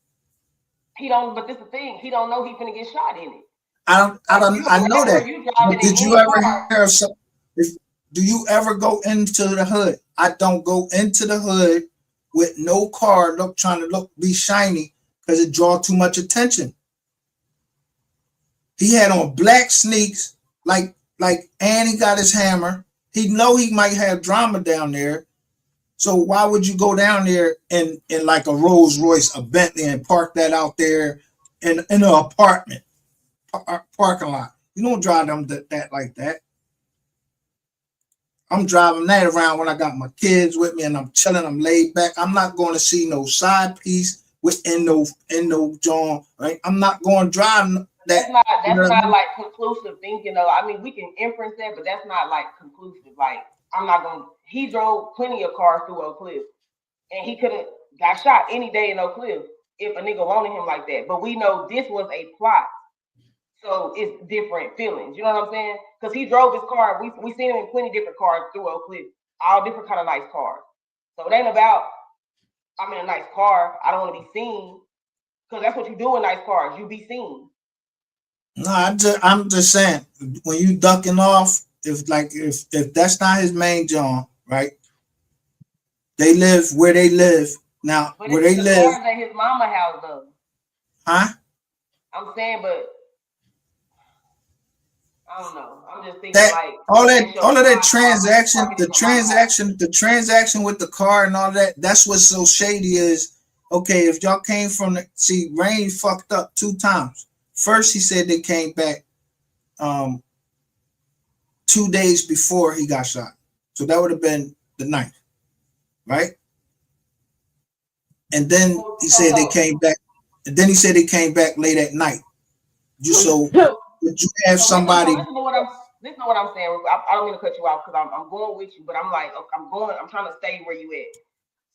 He don't. But this is the thing. He don't know he's gonna get shot in it. I know that. But did you ever hear some? Do you ever go into the hood? I don't go into the hood with no car trying to be shiny because it draw too much attention. He had on black sneaks, and he got his hammer. He know he might have drama down there. So why would you go down there in like a Rolls Royce, a Bentley, and park that out there in an apartment parking lot? You don't drive them that like that. I'm driving that around when I got my kids with me and I'm chilling, I'm laid back. I'm not going to see no side piece within no John, right? I'm not going to drive that. That's not like conclusive thinking though. I mean, we can inference that, but that's not like conclusive. Like, I'm not going to, he drove plenty of cars through Oak Cliff and he could have got shot any day in Oak Cliff if a nigga wanted him like that. But we know this was a plot. So it's different feelings. You know what I'm saying? Because he drove his car. We seen him in plenty different cars through Oak Cliff. All different kind of nice cars. So it ain't about, I'm in a nice car. I don't want to be seen. Because that's what you do in nice cars. You be seen. No, I'm just saying, when you ducking off, if that's not his main John, right? They live where they live. Now, but where they live. Cars at his mama house though. Huh? I'm saying, but I don't know. I'm just thinking that all of that transaction, the transaction with the car and all that, that's what's so shady is, okay, if y'all came from Rain fucked up 2 times. First, he said they came back 2 days before he got shot. So that would have been the 9th, right? And then he said they came back. And then he said they came back late at night. Would you have somebody? Listen to what I'm saying. I don't mean to cut you off because I'm going with you, but I'm like, I'm trying to stay where you at.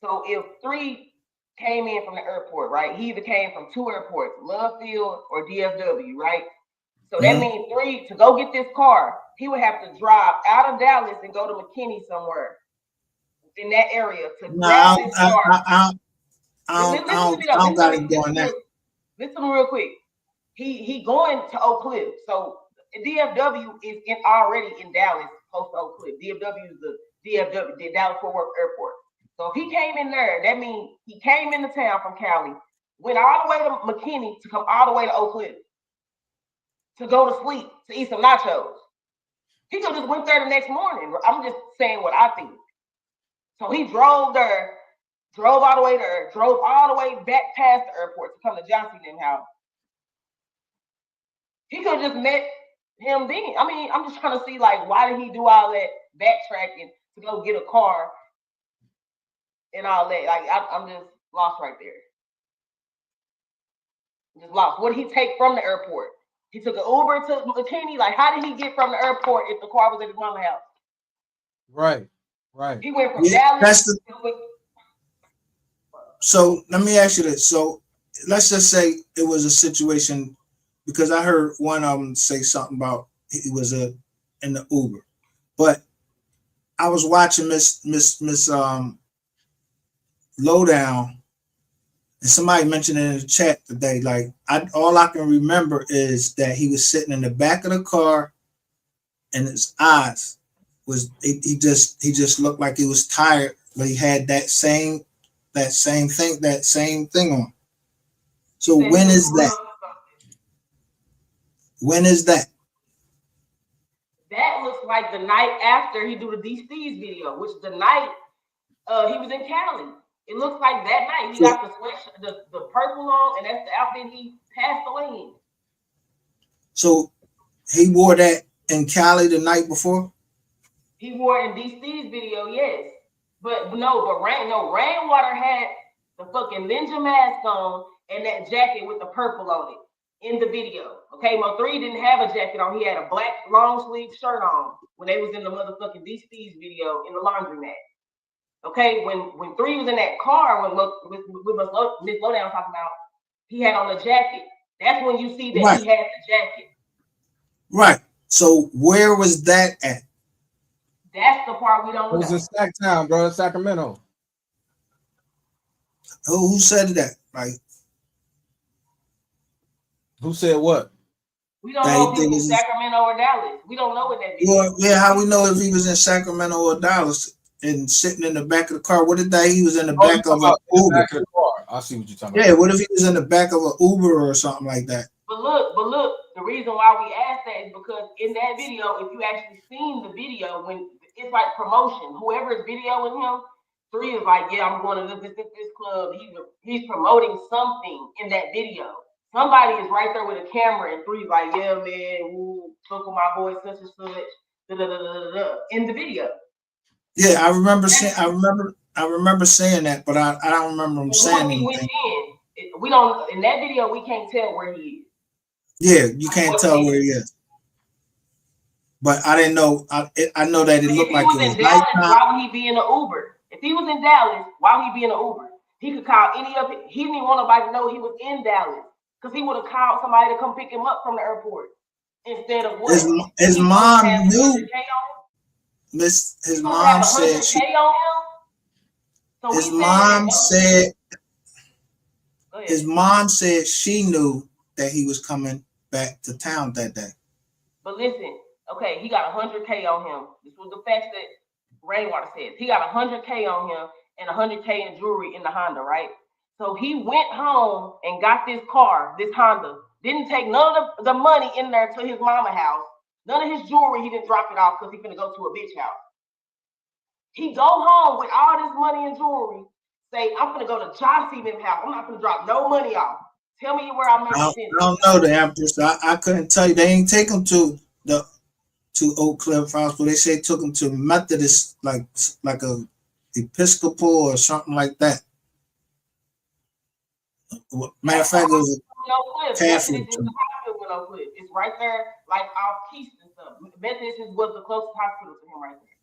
So if 3 came in from the airport, right? He either came from 2 airports, Love Field or DFW, right? So that means 3, to go get this car, he would have to drive out of Dallas and go to McKinney somewhere in that area to grab his car. I don't got it doing that. Listen to me real quick. He going to Oak Cliff. So DFW is already in Dallas, close to Oak Cliff. DFW is the Dallas Fort Worth Airport. So if he came in there, that means he came into town from Cali, went all the way to McKinney to come all the way to Oak Cliff to go to sleep, to eat some nachos. He could have just went there the next morning. I'm just saying what I think. So he drove there, drove all the way there, drove all the way back past the airport to come to Johnson and house. He could have just met him then. I mean, I'm just trying to see, like, why did he do all that backtracking to go get a car and all that? Like, I'm just lost right there. Just lost. What did he take from the airport? He took an Uber to McKinney. Like, how did he get from the airport if the car was at his mama's house? Right. He went from Dallas to So let me ask you this. So let's just say it was a situation because I heard one of them say something about he was in the Uber, but I was watching Miss Lowdown, and somebody mentioned it in the chat today. Like all I can remember is that he was sitting in the back of the car, and his eyes was he just looked like he was tired, but he had that same thing on. So when is that? When is that? That looks like the night after he do the DC's video, which the night he was in Cali. It looks like that night he got the sweatshirt, the purple on, and that's the outfit he passed away in. So he wore that in Cali the night before? He wore it in DC's video, yes. But Rainwater had the fucking ninja mask on and that jacket with the purple on it in the video. Okay, MO3 didn't have a jacket on. He had a black long sleeve shirt on when they was in the motherfucking DC's video in the laundromat. Okay, when 3 was in that car with Miss Lowdown talking about, he had on the jacket. That's when you see that he had the jacket. Right. So where was that at? That's the part we don't know. It was in Sacktown, bro, Sacramento. Who said that? Like, who said what? We don't know if he was in Sacramento or Dallas. We don't know what that is. Well, yeah, how we know if he was in Sacramento or Dallas and sitting in the back of the car? What if that he was in the back of an Uber? Back of the car. I see what you're talking about. Yeah, what if he was in the back of an Uber or something like that? But look, the reason why we asked that is because in that video, if you actually seen the video, when it's like promotion, whoever is videoing him, 3 is like, yeah, I'm going to this club. He's promoting something in that video. Somebody is right there with a camera, and 3 is like, yeah, man, woo, look at my boy such and such, in the video. Yeah, I remember saying that, but I don't remember him saying anything. We don't in that video. We can't tell where he is. Yeah, you can't tell where he is. But I didn't know. I know that it looked like it was Dallas. nighttime. Why would he be in the Uber? If he was in Dallas, why would he be in the Uber? He could call any of it. He didn't even want nobody to know he was in Dallas because he would have called somebody to come pick him up from the airport instead of what? His mom knew. His mom said she. His mom said. His mom said she knew that he was coming back to town that day. But listen, okay, he got 100K on him. This was the facts that Rainwater says. He got 100K on him and 100K in jewelry in the Honda, right? So he went home and got this car, this Honda. Didn't take none of the money in there to his mama house. None of his jewelry, he didn't drop it off because he's gonna go to a bitch house. He go home with all this money and jewelry, say, I'm gonna go to John C's house. I'm not gonna drop no money off. Tell me where I'm making sense. I don't know the Empress. I couldn't tell you. They ain't take him to Oak Cliff Hospital. They say took him to Methodist, like a Episcopal or something like that. Matter of fact, it was a Catholic. It's right there, like off Keystone and stuff. Methodist was the closest hospital to him right there.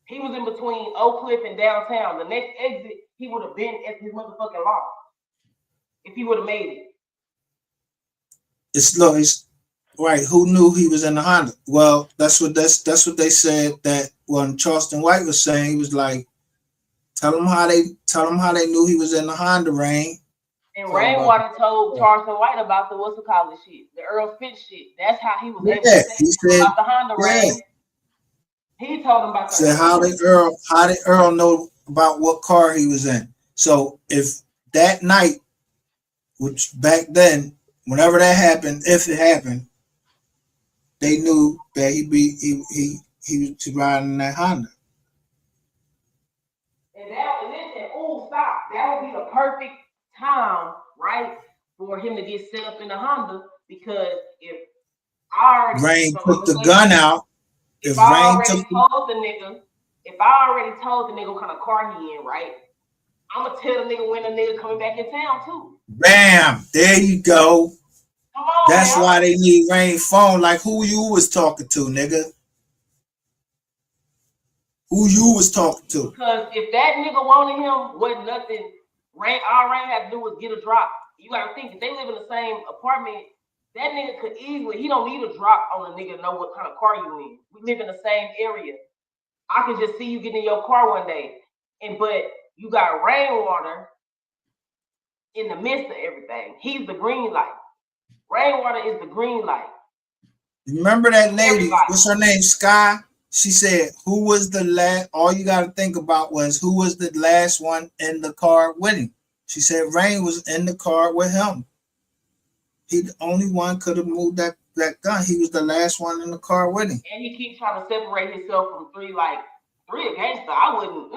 He was in between Oak Cliff and downtown. The next exit, he would have been at his motherfucking loft if he would have made it. It's right. Who knew he was in the Honda? Well, that's what they said. That when Charleston White was saying, he was like, tell them how they knew he was in the Honda, Rain. And Rainwater told Charleston White about the shit, the Earl Fitz shit. That's how he was able to say about the Honda, Rain. He told him about that. How did Earl know about what car he was in? So if that night, which back then, whenever that happened, if it happened, they knew that he was riding in that Honda. And stop. That would be the perfect time, right, for him to get set up in the Honda, because if Rain took the gun out. If I already told the nigga what kind of car he in, right? I'm gonna tell the nigga when the nigga coming back in town too. Bam! There you go. Come on, that's man. Why they need Rain phone. Like who you was talking to, nigga? Who you was talking to? Because if that nigga wanted him, wasn't nothing. All Rain had to do was get a drop. You gotta think if they live in the same apartment, That nigga could easily, he don't need a drop on a nigga to know what kind of car you in. We live in the same area. I could just see you getting in your car one day, but you got Rainwater in the midst of everything. He's the green light. Rainwater is the green light. Remember that lady? What's her name? Sky. She said, "Who was the last?" All you got to think about was who was the last one in the car with him. She said Rain was in the car with him. He the only one could have moved that gun. He was the last one in the car with him. And he keeps trying to separate himself from 3. Like 3 a gangster. I wouldn't.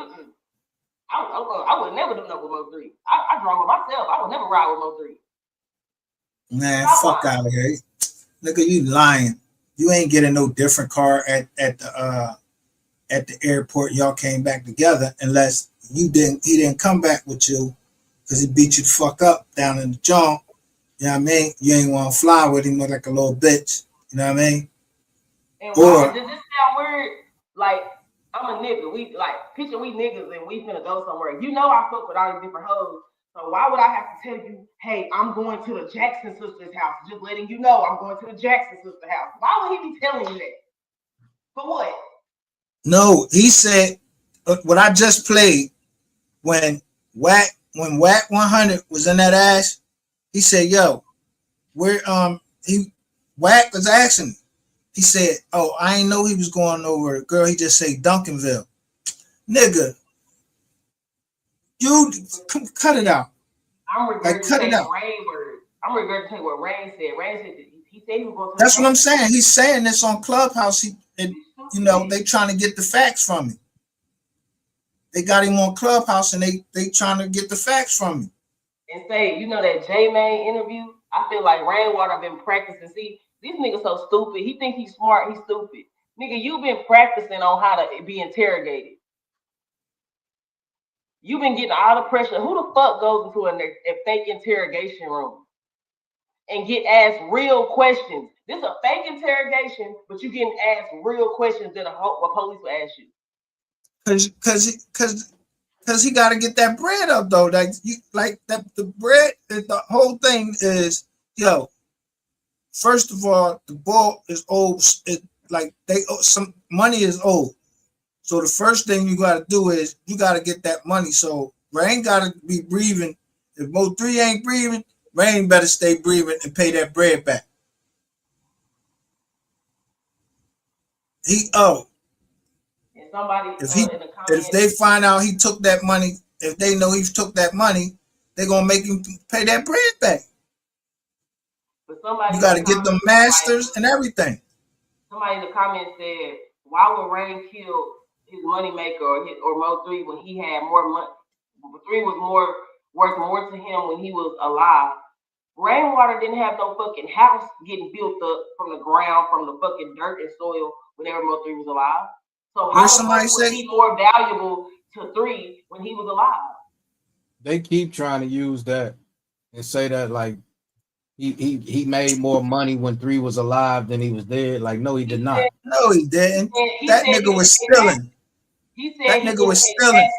I would never do nothing with MO3. I drove with myself. I would never ride with MO3. Man, fuck out of here. Look at you lying. You ain't getting no different car at the airport. Y'all came back together unless he didn't come back with you because he beat you the fuck up down in the junk. You know what I mean? You ain't want to fly with him like a little bitch. You know what I mean? And why does this sound weird? Like, I'm a nigga. We picture we niggas and we finna go somewhere. You know I fuck with all these different hoes. So why would I have to tell you, hey, I'm going to the Jackson sister's house? Just letting you know I'm going to the Jackson sister's house. Why would he be telling you that? For what? No, he said what I just played when Whack 100 was in that ass. He said, "Yo, where Whack was asking me." He said, "Oh, I ain't know he was going over. Girl, he just say Duncanville, nigga. You cut it out. I'm regurgitating Rain words. I'm regurgitating what Rain said. Rain said he said he was going to. That's what I'm saying. He's saying this on Clubhouse. They trying to get the facts from him. They got him on Clubhouse and they trying to get the facts from him. And say, that J-Main interview, I feel like Rainwater been practicing. See, these niggas so stupid. He think he's smart, he's stupid. Nigga, you've been practicing on how to be interrogated. You've been getting all the pressure. Who the fuck goes into a fake interrogation room and get asked real questions? This is a fake interrogation, but you getting asked real questions that a police will ask you. Cause he got to get that bread up though. The bread. The whole thing is, first of all, the ball is old. Some money is old. So the first thing you got to do is you got to get that money. So Rain got to be breathing. If MO3 ain't breathing, Rain better stay breathing and pay that bread back. If they find out he took that money, if they know he took that money, they're gonna make him pay that bread back. You got to get the masters and everything. Somebody in the comments said, "Why would Rain kill his moneymaker or MO3 when he had more money? MO3 was worth more to him when he was alive. Rainwater didn't have no fucking house getting built up from the ground, from the fucking dirt and soil whenever MO3 was alive. So how was he more valuable to 3 when he was alive?" They keep trying to use that and say that like he made more money when 3 was alive than he was dead. Like, no, he did not. No, he didn't. That nigga was stealing. He said that nigga was stealing.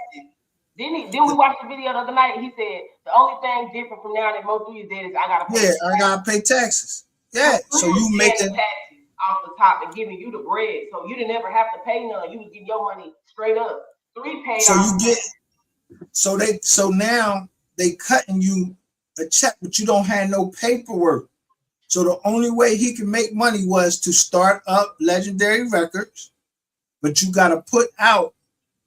Then we watched the video the other night. He said the only thing different from now that MO3 is dead is I gotta pay. Yeah, I gotta pay taxes. Yeah, so you making taxes off the top and giving you the bread, so you didn't ever have to pay none. You was getting your money straight up. 3 paid. So you get. So now they cutting you a check, but you don't have no paperwork. So the only way he can make money was to start up Legendary Records, but you got to put out.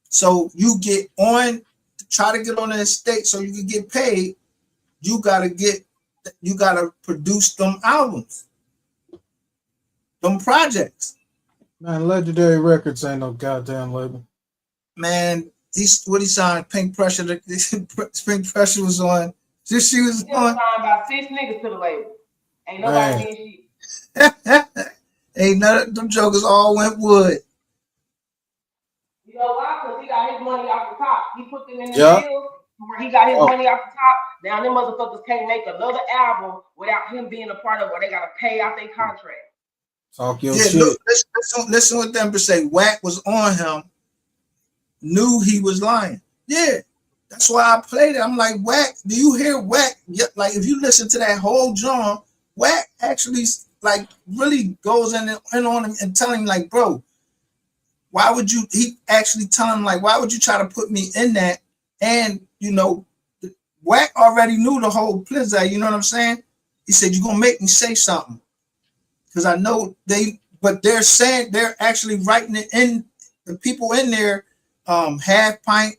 So you get on, try to get on the estate so you can get paid. You got to produce them albums, them projects. Man, Legendary Records ain't no goddamn label. Man, he signed Pink Pressure. Pink Pressure was on. She was on. Signed about 6 niggas to the label. Ain't nobody getting shit. Ain't none of them jokers all went wood. You know why? Because he got his money off the top. He put them in the deal where he got his money off the top. Now them motherfuckers can't make another album without him being a part of it, where they gotta pay out their contract. Talk your shit. Look, listen what them say. Whack was on him. Knew he was lying. Yeah, that's why I played it. I'm like, Whack, do you hear Whack? Like, if you listen to that whole John, Wack actually like really goes in on him and telling him like, bro, why would you? He actually tell him like, why would you try to put me in that? And you know, Wack already knew the whole blizzard. You know what I'm saying? He said, you're gonna make me say something because I know they. But they're saying they're actually writing it in. The people in there, Half Pint,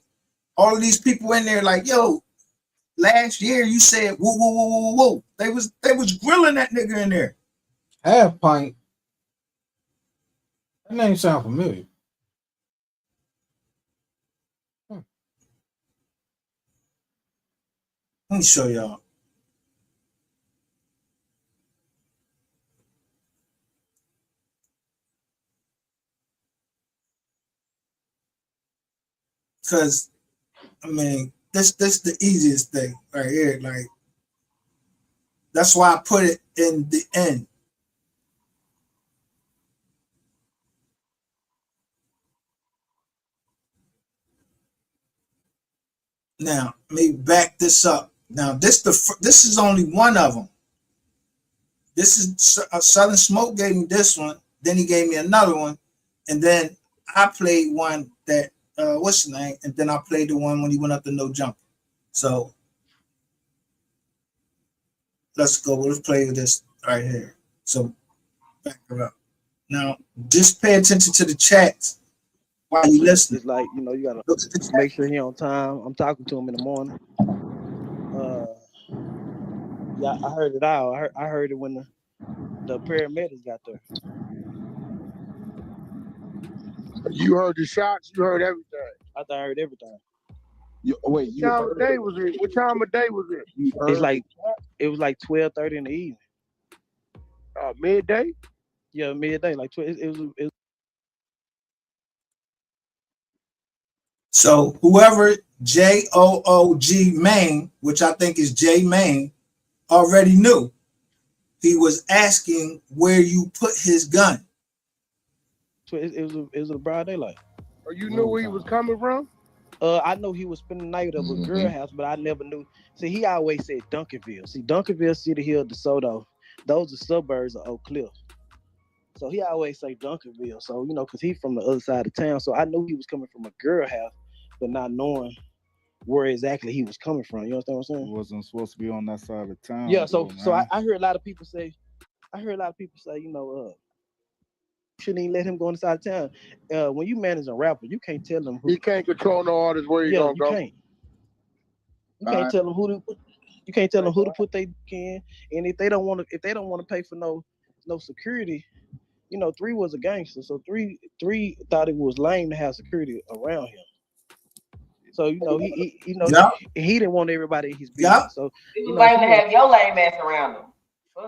all of these people in there, like, yo, last year you said whoa, whoa, whoa, whoa, whoa. They was grilling that nigga in there. Half Pint. That name sound familiar. Let me show y'all. Because I mean, this the easiest thing right here. Like, that's why I put it in the end. Now, let me back this up. Now, this is only one of them. This is Southern Smoke gave me this one. Then he gave me another one, and then I played one that what's the name? And then I played the one when he went up to No Jumper. So let's go. Let's play this right here. So back her up. Now, just pay attention to the chats while you listen. It's like, you know, you gotta make sure he on time. I'm talking to him in the morning. Yeah, I heard it all. I heard it when the paramedics got there. You heard the shots. You heard everything. I thought I heard everything. What time of day was it? What time of day was it? It's like it was like 12:30 in the evening. Midday. Yeah, midday. Like 12. It was. So whoever JOOG Main, which I think is J Main, already knew. He was asking where you put his gun. It was a broad daylight. Or you knew where he was coming from? I know he was spending the night at a girl house, but I never knew. See, he always said Duncanville. See, Duncanville, City Hill, DeSoto, those are suburbs of Oak Cliff. So he always say Duncanville. So, you know, because he's from the other side of town. So I knew he was coming from a girl house, but not knowing where exactly he was coming from. You understand what I'm saying? He wasn't supposed to be on that side of town. Yeah, so I heard a lot of people say, you know, shouldn't even let him go inside town. When you manage a rapper, you can't tell him who. He can't control no artist where he gonna go. You can't tell them who to. You can't tell them who to put they in, and if they don't want to pay for no security, you know, 3 was a gangster, so 3 thought it was lame to have security around him. So you know he didn't want everybody in his business. So you lame to have your lame ass around him.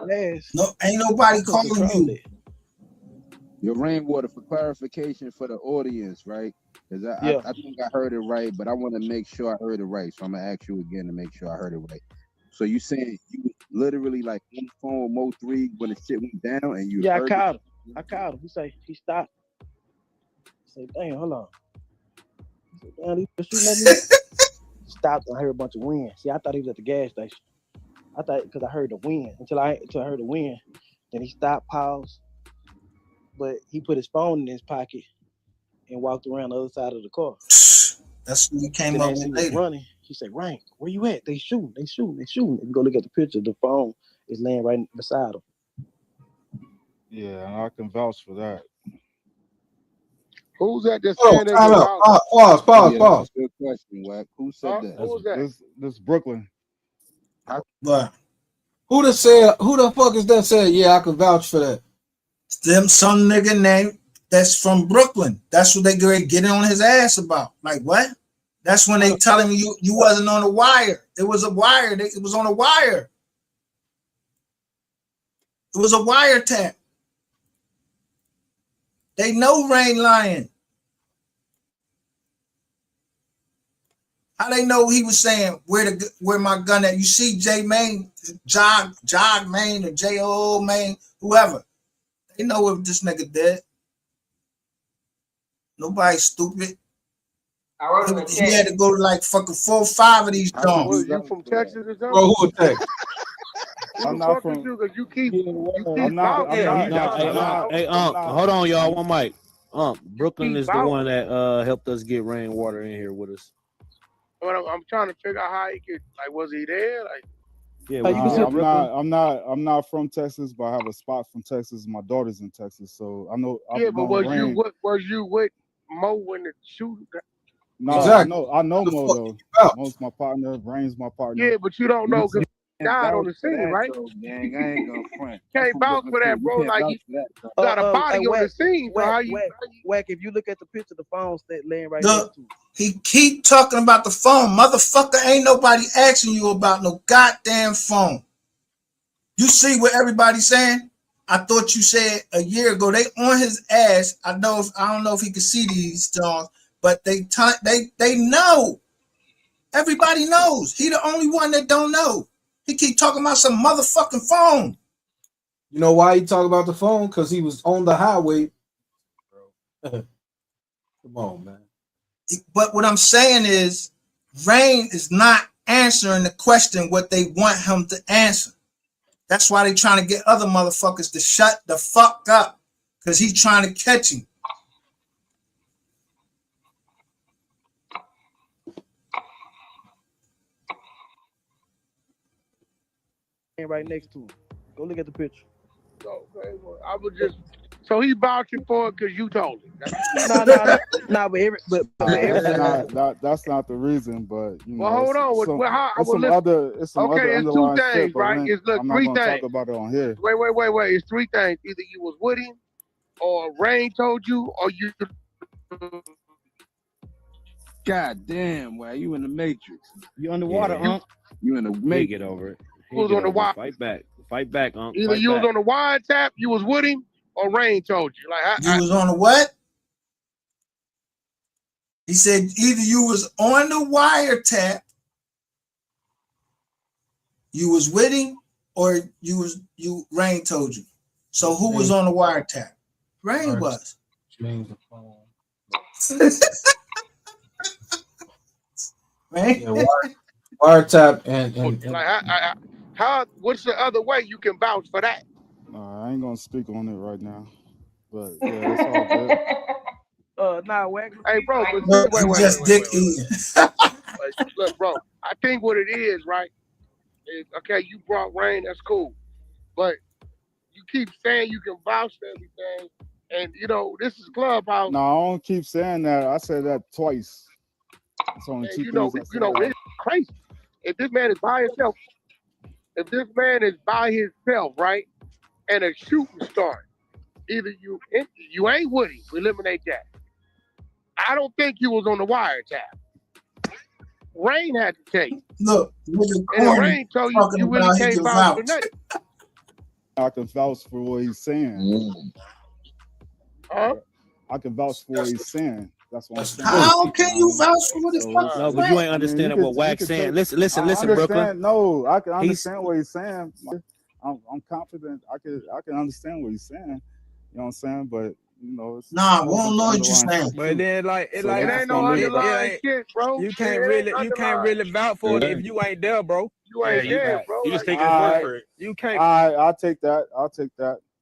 Yes. No, ain't nobody calling you. Your Rainwater, for clarification for the audience, right? Because I think I heard it right, but I want to make sure I heard it right. So I'm gonna ask you again to make sure I heard it right. So you saying you literally like on the phone with MO3 when the shit went down and you heard I called him. He say he stopped. I say, damn, hold on. I said, damn, these shooting at me. Stopped and I heard a bunch of wind. See, I thought he was at the gas station. I thought because I heard the wind until I heard the wind. Then he stopped, paused, but he put his phone in his pocket and walked around the other side of the car. That's when he came up with later. Running. He said, Rank, where you at? They shooting. If you go look at the picture, the phone is laying right beside him. Yeah, I can vouch for that. Who's that that's saying they can Pause. Good question, Wack. Who said that? Who's that? This Brooklyn. Who the fuck is that said, yeah, I can vouch for that? Some nigga named that's from Brooklyn. That's what they getting on his ass about. Like, what? That's when they telling me you wasn't on the wire. It was a wire. It was on a wire. It was a wiretap. They know Rain lying. How they know he was saying where my gun at? You see J Main, Jog Main or J.O. Main, whoever. They know if this nigga dead. Nobody stupid. I wrote him a He had to go to like fucking 4 or 5 of these songs. You from Texas or something? Bro, who was Texas? I'm not from. Because you keep I'm not. Hey, hold on, y'all. One mic. Brooklyn is the one that helped us get Rainwater in here with us. But I'm trying to figure out how he could. Like, was he there? Like, yeah, I'm not from Texas, but I have a spot from Texas. My daughter's in Texas, so I know. Yeah, but was you with Mo when the shooting? No, exactly. I know Mo though. Mo's my partner. Rain's my partner. Yeah, but you don't know because he died on the scene, right? Gang, I ain't gonna front. Can't vouch for that, bro. Like you got a body on the scene. So how you? Whack, if you look at the picture, the phone's laying right next to it. He keep talking about the phone. Motherfucker, ain't nobody asking you about no goddamn phone. You see what everybody's saying? I thought you said a year ago they on his ass. I don't know if he can see these songs, but they know. Everybody knows. He the only one that don't know. He keep talking about some motherfucking phone. You know why he talk about the phone? Because he was on the highway. Come on, man. But what I'm saying is, Rain is not answering the question what they want him to answer. That's why they trying to get other motherfuckers to shut the fuck up, because he's trying to catch him. Right next to him. Go look at the picture. Okay, well, I would just. So he vouching for it because you told him. That's not the reason, but you know. Well, hold on. It's some other underlying two things, shit, right? Man, It's look, I'm not three gonna things. talk about it on here. Wait. It's three things. Either you was with him, or Rain told you, or you. God damn, why you in the Matrix? You underwater, Unc? You in the Matrix. Get over it. Was on the wire. Fight back, Unc. Either you was on the wiretap, you was with him, or Rain told you. Like you was on the what? He said either you was on the wiretap, you was with him, or Rain told you. So who was on the wiretap? Rain was. Change the phone. Right? Yeah, wiretap and like how? What's the other way you can vouch for that? I ain't gonna speak on it right now, but yeah, it's all good. Whack. Hey, bro, wait. Look, bro, I think what it is, right? Is, okay, you brought Rain, that's cool, but you keep saying you can vouch for everything, and you know this is Clubhouse. No, I don't keep saying that. I said that twice. It's only two things I said. It's crazy. If this man is by himself, right, and a shooting starts, either you ain't with him. We eliminate that. I don't think you was on the wiretap. Rain had to tell you. Look, and Rain told you really can't vouch for nothing. I can vouch for what he's saying. Huh? I can vouch for what he's saying. That's what I'm saying. How can you vouch for what it's No, but you ain't understanding what Wack's saying. Listen, Brooklyn. No, I can understand what he's saying. I'm confident. I can understand what he's saying. You know what I'm saying? But you know, it's we don't know what you're saying. But then, it ain't no underlying shit, bro. You can't really vouch for it if you ain't there, bro. You ain't there, bro. You just take his word for it. You can't. I'll take that.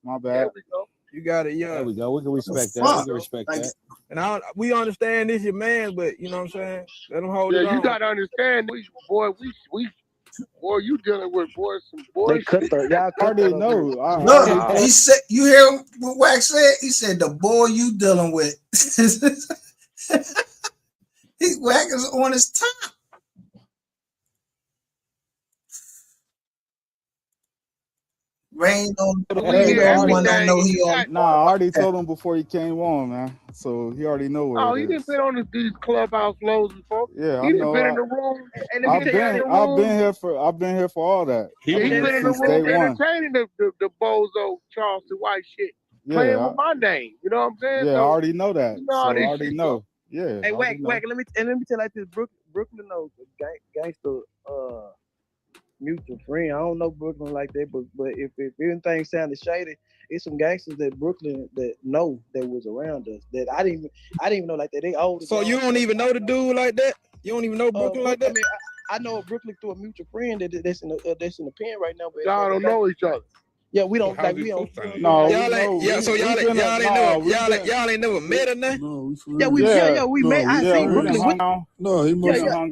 My bad. There we go. You got it, yeah. There we go. We can respect that. We can respect that. And we understand this, your man, but you know what I'm saying? Let him hold it on. You got to understand, boy, you dealing with some boys. Y'all already know. Look, he said, you hear what Wax said? He said, the boy you dealing with. Wax is on his top. Rain don't know he on. Nah, I already told him before he came on, man. So he already know where. Oh, he didn't been on these Clubhouse flows before. Yeah, he didn't been in the room. I've been here for all that. He's been in the room entertaining the bozo Charleston White shit, playing with my name. You know what I'm saying? Yeah, so, I already know that. You know so I already know. Yeah. Hey, Wack, let me tell you like this. Brooklyn knows gangster mutual friend. I don't know Brooklyn like that, but if anything sounded shady, it's some gangsters that Brooklyn that know that was around us that I didn't even know like that. They old. So you don't even know the dude like that? You don't even know Brooklyn like that? I know Brooklyn through a mutual friend that's in the pen right now. But Y'all don't know each other. Yeah, we don't How's like he we don't. supposed to No, know? y'all ain't never met or nothing. No, we Yeah, we no, met. I we seen friends. Brooklyn with. No, he must have.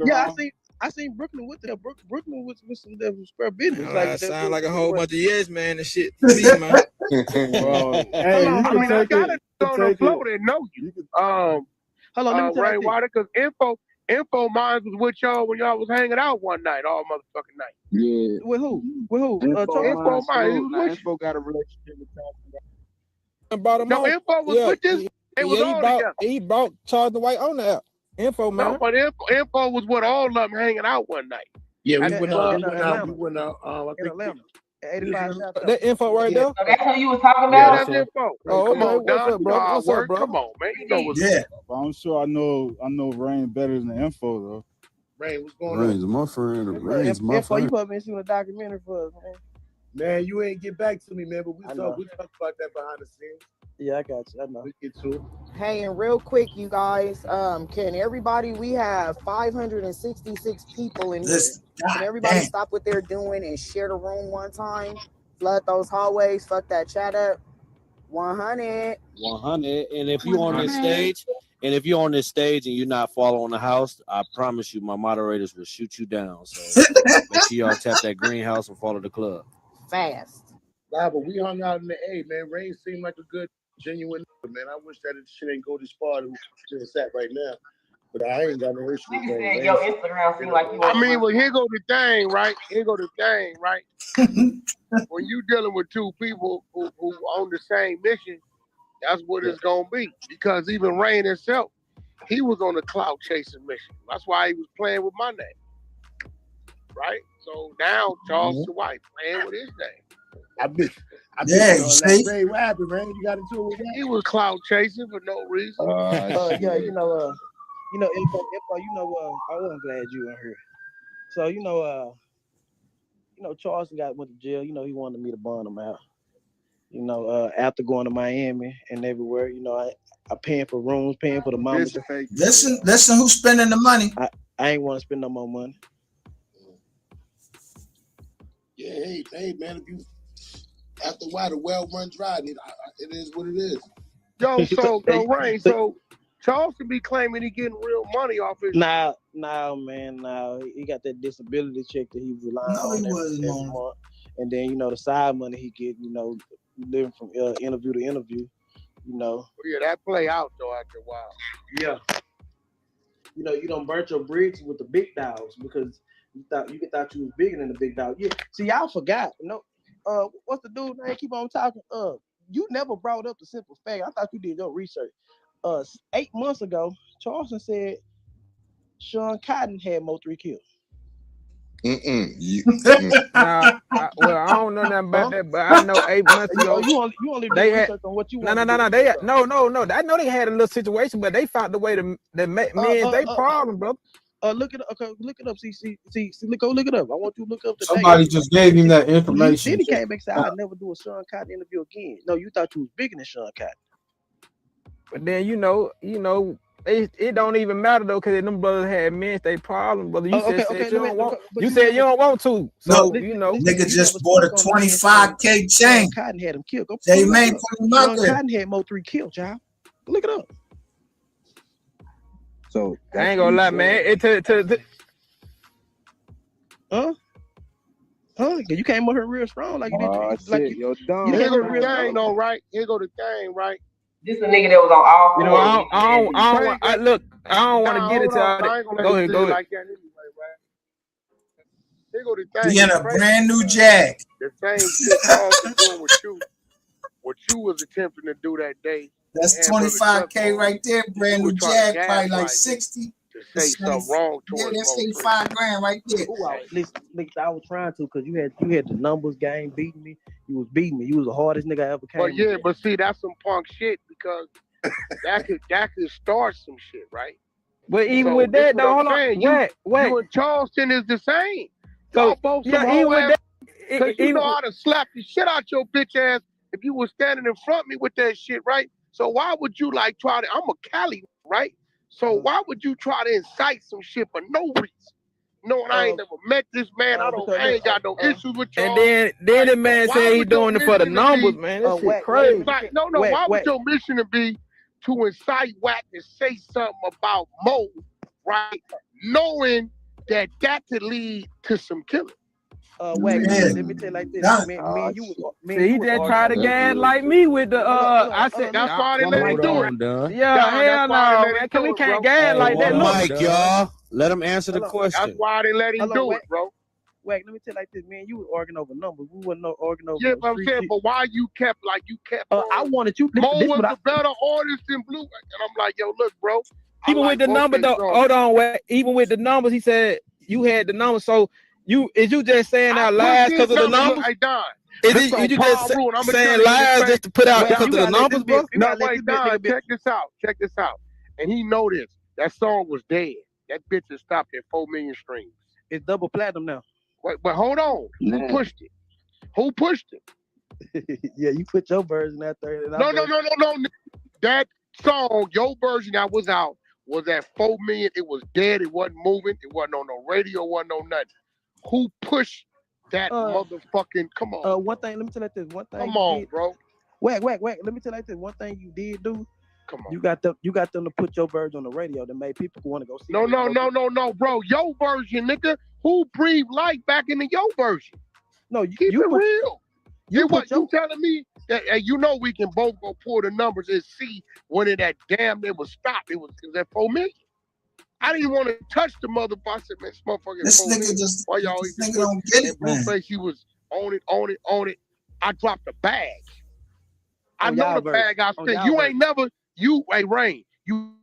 I seen Brooklyn with them. Brooklyn was some square business. That that sound was- like a whole bunch of yes man and shit to me, man. Well, hey, Hold you on, can I take got it. it on the floor that know you. Hold on, let me tell you. Rainwater, because info minds was with y'all when y'all was hanging out one night, all motherfucking night. Yeah. With who? With who? Info minds. He was with you. Info got a relationship with Charles. Brought him No, out. info was with this. They was all together. He brought Charles the White on the app. Info, man. No, but info was with all of them hanging out one night. Yeah, we At went the out. club. We went out. I In think Atlanta. 85 South. That info right there. So that's who you was talking Yeah, about? that's info. Oh, Come okay. on, What's Don. up, bro? Hard What's up, work. bro? Come on, man. You know what's Yeah. But I'm sure I know Rain better than Info though. Rain, what's going Rain's on? my friend. Rain's my Info, you friend. probably been seeing a documentary for us, man. Man, you ain't get back to me, man. But we I know. talked about that behind the scenes. Yeah, I got you. I know. We get to it. Hey, and real quick, you guys, can everybody, we have 566 people in here. Can everybody stop what they're doing and share the room one time? Flood those hallways, fuck that chat up. 100. 100. And if you're on this stage, and you're not following the house, I promise you, my moderators will shoot you down. So make sure y'all tap that greenhouse and follow the club. Fast. Nah, but we hung out in the A, man. Rain seemed like a good, genuine man. I wish that shit ain't go this far to that right now. But I ain't got no issue with that. Your Instagram seemed like you. I mean, well, here go the thing, right? When you dealing with two people who on the same mission, that's what it's gonna be. Because even Rain himself, he was on a clout chasing mission. That's why he was playing with my name, right? So now Charles the White playing with his name. I been see? Ray, what happened, man? You got into it with that? He was clout chasing for no reason. Yeah, info, I wasn't glad you were here. So, Charles went to jail. He wanted me to bond him out. After going to Miami and everywhere, I paying for rooms, paying for the mama. Listen, who's spending the money? I ain't want to spend no more money. Yeah, hey, man, if you after a while the well run dry, it is what it is. Yo, Rain, so Charles can be claiming he getting real money off his. Nah, man, he got that disability check that he relying on every month, and then the side money he get, living from interview to interview, Yeah, that play out though after a while. Yeah. You don't burn your bridges with the big dogs because you thought you was bigger than the big dog. Yeah. See, y'all forgot. What's the dude name? Keep on talking. You never brought up the simple fact. I thought you did your research. 8 months ago, Charleston said Sean Cotton had MO3 killed. Nah, I don't know nothing about that, but I know 8 months ago. You only they did had research on what you no. want. No. I know they had a little situation, but they found the way to men they problem, brother. Look it up. Okay, look it up. See, look it up. I want you to look up the Somebody just gave him that information. Then he came back and said, "I'll never do a Sean Cotton interview again." No, you thought you was bigger than Sean Cotton. But then it don't even matter though, because them brothers had men they problem, brother. You said you don't want. You said you don't want to. So nigga just bought a 25K chain. Cotton had him killed. They made Sean Cotton had MO3 killed, child. Look it up. So I ain't gonna lie, man. You came up here real strong, like you did. Yo, Don. Here go the thing, though, right? Here go the thing, right? This a nigga that was on all. I don't want to get into all that. Go ahead. Like that anyway, right? Here go the thing. He in a brand new Jag. The same shit Charles was doing with you. What you was attempting to do that day. That's 25K right there, brand new Jag, probably like 60. To say something wrong to us. Yeah, that's $85,000 right there. Listen, I was trying to, because you had the numbers game beating me. You was beating me. You was the hardest nigga I ever came. But see, that's some punk shit, because that could start some shit, right? But even with that, though, hold on. You and Charleston is the same. So even with that, because you know how to slap the shit out your bitch ass if you was standing in front of me with that shit, right? So why would you try to? I'm a Cali, right? So why would you try to incite some shit for no reason? knowing I ain't never met this man. I ain't got no issues with y'all. And then the man said he doing it for the numbers, man. That shit crazy. No, why would your mission to be to incite Wack to say something about Mo, right? Knowing that could lead to some killing. Wack, let me tell you like this. Man, he just tried to gas like me with the I said that's why they let him do it. Yeah, hell no, man. We can't gas like that. Mike, y'all. Let him answer the question. That's why they let him do it, bro. Wack, let me tell you like this, man. You was arguing over numbers. We wasn't arguing over. Yeah, but I'm saying, but why you kept? I wanted you. Mo was a better artist than Blue, and I'm like, yo, look, bro. Even with the number, though. Hold on, Wack. Even with the numbers, he said you had the numbers. So you just saying out lies because of the numbers? Hey, Don. Is you just saying lies just to put out because of the numbers, bro? No, wait, Don. Check this out. Check this out. And he know this. That song was dead. That bitch has stopped at 4 million streams. It's double platinum now. Wait, but hold on. Who pushed it? Who pushed it? Yeah, you put your version out there. No. That song, your version that was out, was at 4 million. It was dead. It wasn't moving. It wasn't on no radio. It wasn't on nothing. Who pushed that motherfucking? Come on. One thing. Let me tell you like this. One thing. Come on, bro. Wack. Let me tell you like this. One thing you did do. Come on. You got them to put your version on the radio that made people want to go see. No, bro. Your version, nigga. Who breathed life back into your version? No, keep it real. You telling me that you know we can both go pull the numbers and see when it that damn it was stopped. It was at 4 million. I didn't want to touch the motherfucker. I said, man, this motherfucker. This nigga just. Why y'all this nigga don't get it, man. Blueface, he was on it. I dropped the bag. I know the bag I spent. You ain't never. Hey, Rain. You.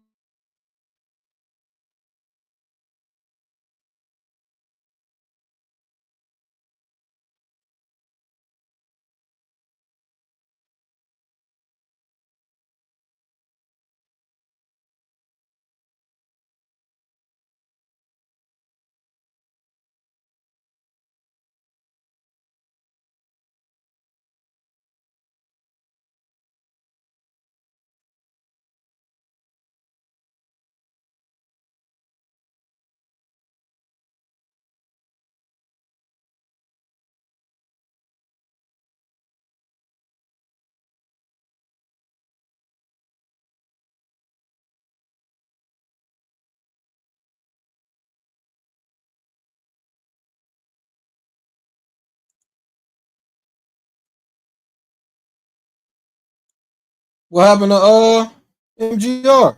What happened to MGR?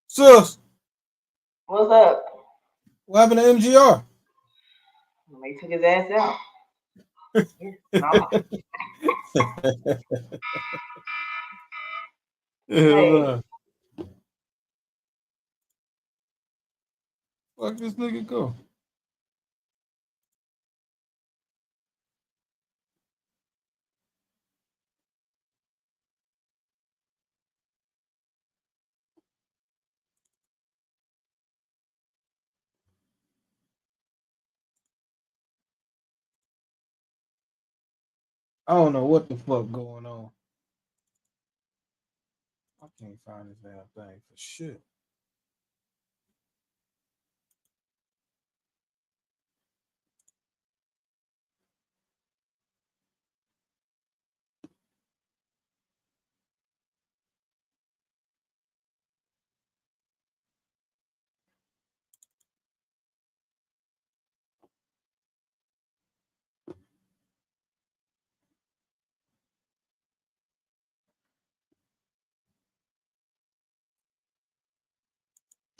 Sus, What's up? what happened to MGR? They took his ass out. Hey. Fuck this nigga go. I don't know what the fuck going on. I can't find this damn thing for shit.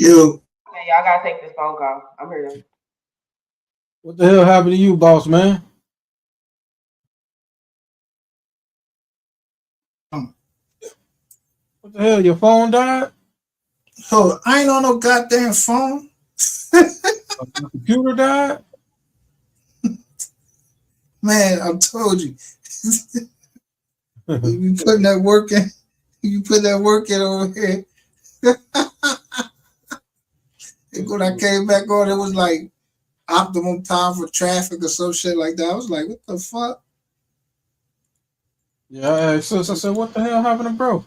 Okay, y'all gotta take this phone call. I'm here. What the hell happened to you, boss man? What the hell? Your phone died? Oh, I ain't on no goddamn phone. Your computer died? Man, I told you. You putting that work in. You put that work in over here. And when I came back on, it was like optimum time for traffic or some shit like that. I was like, what the fuck? Yeah, I asked sis, I said, what the hell happened to bro?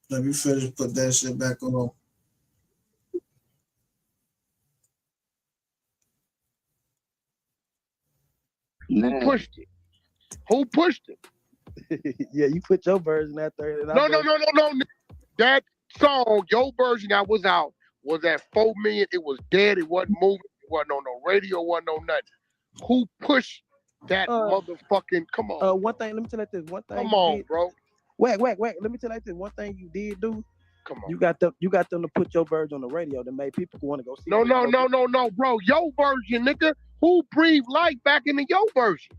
Let me finish, put that shit back on. Who pushed it? Who pushed it? Yeah, you put your version out there. And No. That song, your version that was out, was at 4 million. It was dead. It wasn't moving. It wasn't on no radio. It wasn't on nothing. Who pushed that motherfucking? Come on. One thing. Let me tell you this. One thing. Come on, bro. Whack. Let me tell you this. One thing you did do. Come on. You got them to put your version on the radio that made people want to go see. No, bro. Your version, nigga. Who breathed life back into your version?